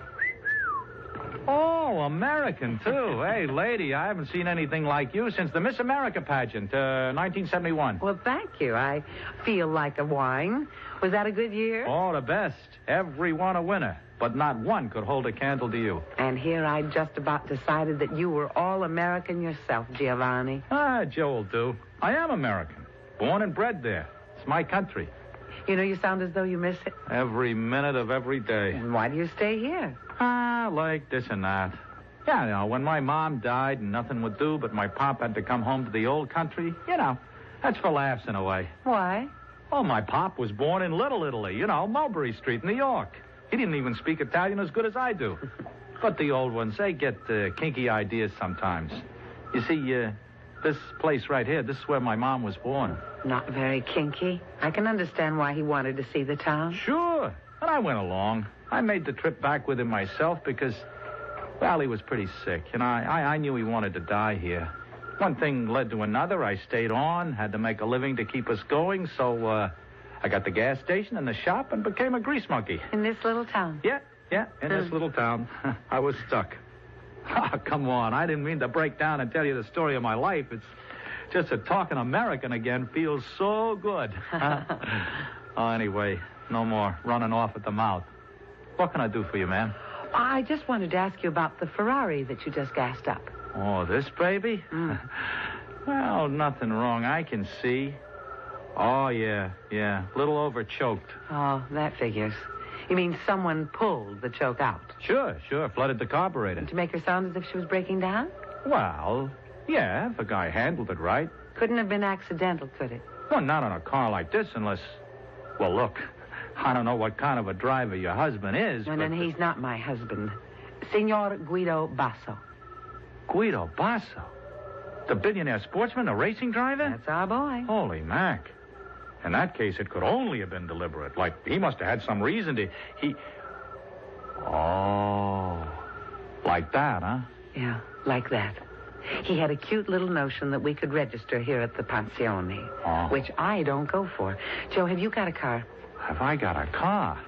Oh, American, too. Hey, lady, I haven't seen anything like you since the Miss America pageant, 1971. Well, thank you. I feel like a wine. Was that a good year? Oh, the best. Everyone a winner. But not one could hold a candle to you. And here I just about decided that you were all American yourself, Giovanni. Joe will do. I am American. Born and bred there. It's my country. You know, you sound as though you miss it. Every minute of every day. And why do you stay here? Like this and that. Yeah, you know, when my mom died and nothing would do, but my pop had to come home to the old country, you know, that's for laughs in a way. Why? Oh, my pop was born in Little Italy, you know, Mulberry Street, New York. He didn't even speak Italian as good as I do. But the old ones, they get kinky ideas sometimes. You see, this place right here, this is where my mom was born. Not very kinky. I can understand why he wanted to see the town. Sure. And I went along. I made the trip back with him myself because, well, he was pretty sick. And I knew he wanted to die here. One thing led to another. I stayed on, had to make a living to keep us going, so I got the gas station and the shop and became a grease monkey. In this little town? Yeah, in this little town. I was stuck. Oh, come on. I didn't mean to break down and tell you the story of my life. It's just that talking American again feels so good. Oh, anyway, no more running off at the mouth. What can I do for you, ma'am? I just wanted to ask you about the Ferrari that you just gassed up. Oh, this baby? Well, nothing wrong I can see. Oh, yeah. Little over-choked. Oh, that figures. You mean someone pulled the choke out? Sure. Flooded the carburetor. To make her sound as if she was breaking down? Well, yeah, if a guy handled it right. Couldn't have been accidental, could it? Well, not on a car like this unless... Well, look, I don't know what kind of a driver your husband is, No, but... no, he's not my husband. Signor Guido Basso. Guido Basso? The billionaire sportsman, the racing driver? That's our boy. Holy Mac. In that case, it could only have been deliberate. Like, he must have had some reason to... Oh. Like that, huh? Yeah, like that. He had a cute little notion that we could register here at the Pensione, which I don't go for. Joe, have you got a car? Have I got a car?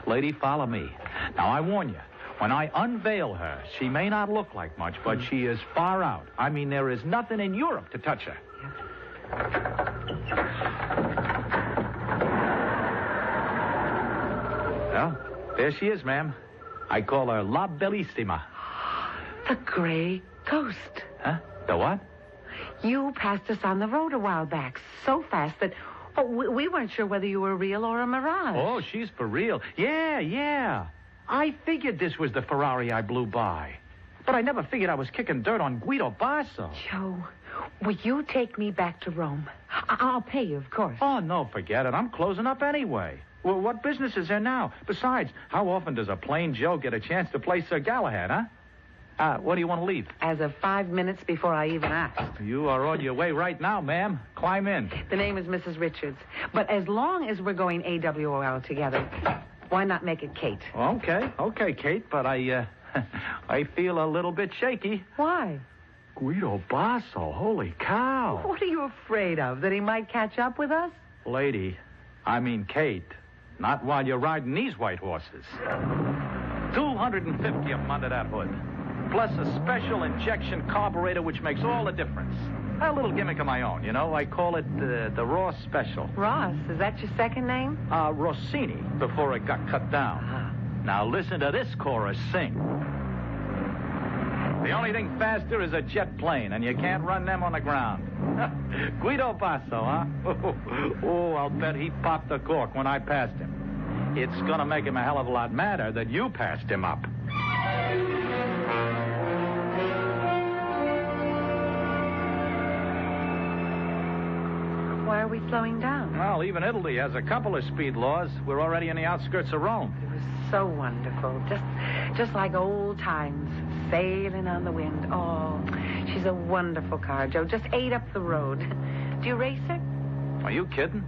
Lady, follow me. Now, I warn you, when I unveil her, she may not look like much, but she is far out. I mean, there is nothing in Europe to touch her. Well, there she is, ma'am. I call her La Bellissima. The gray ghost. Huh? The what? You passed us on the road a while back so fast that we weren't sure whether you were real or a mirage. Oh, she's for real. Yeah. I figured this was the Ferrari I blew by. But I never figured I was kicking dirt on Guido Basso. Joe, will you take me back to Rome? I'll pay you, of course. Oh, no, forget it. I'm closing up anyway. Well, what business is there now? Besides, how often does a plain Joe get a chance to play Sir Galahad, huh? What do you want to leave? As of 5 minutes before I even asked. You are on your way right now, ma'am. Climb in. The name is Mrs. Richards. But as long as we're going AWOL together, why not make it Kate? Okay, Kate, but I feel a little bit shaky. Why? Guido Basso, holy cow. What are you afraid of, that he might catch up with us? Lady, I mean Kate, not while you're riding these white horses. 250 of them under that hood. Plus a special injection carburetor which makes all the difference. A little gimmick of my own, you know. I call it the Ross Special. Ross? Is that your second name? Rossini, before it got cut down. Now listen to this chorus sing. The only thing faster is a jet plane, and you can't run them on the ground. Guido Basso, huh? Oh, I'll bet he popped the cork when I passed him. It's gonna make him a hell of a lot madder that you passed him up. Why are we slowing down? Well, even Italy has a couple of speed laws. We're already in the outskirts of Rome. It was so wonderful. Just like old times, sailing on the wind. Oh, she's a wonderful car, Joe. Just ate up the road. Do you race her? Are you kidding?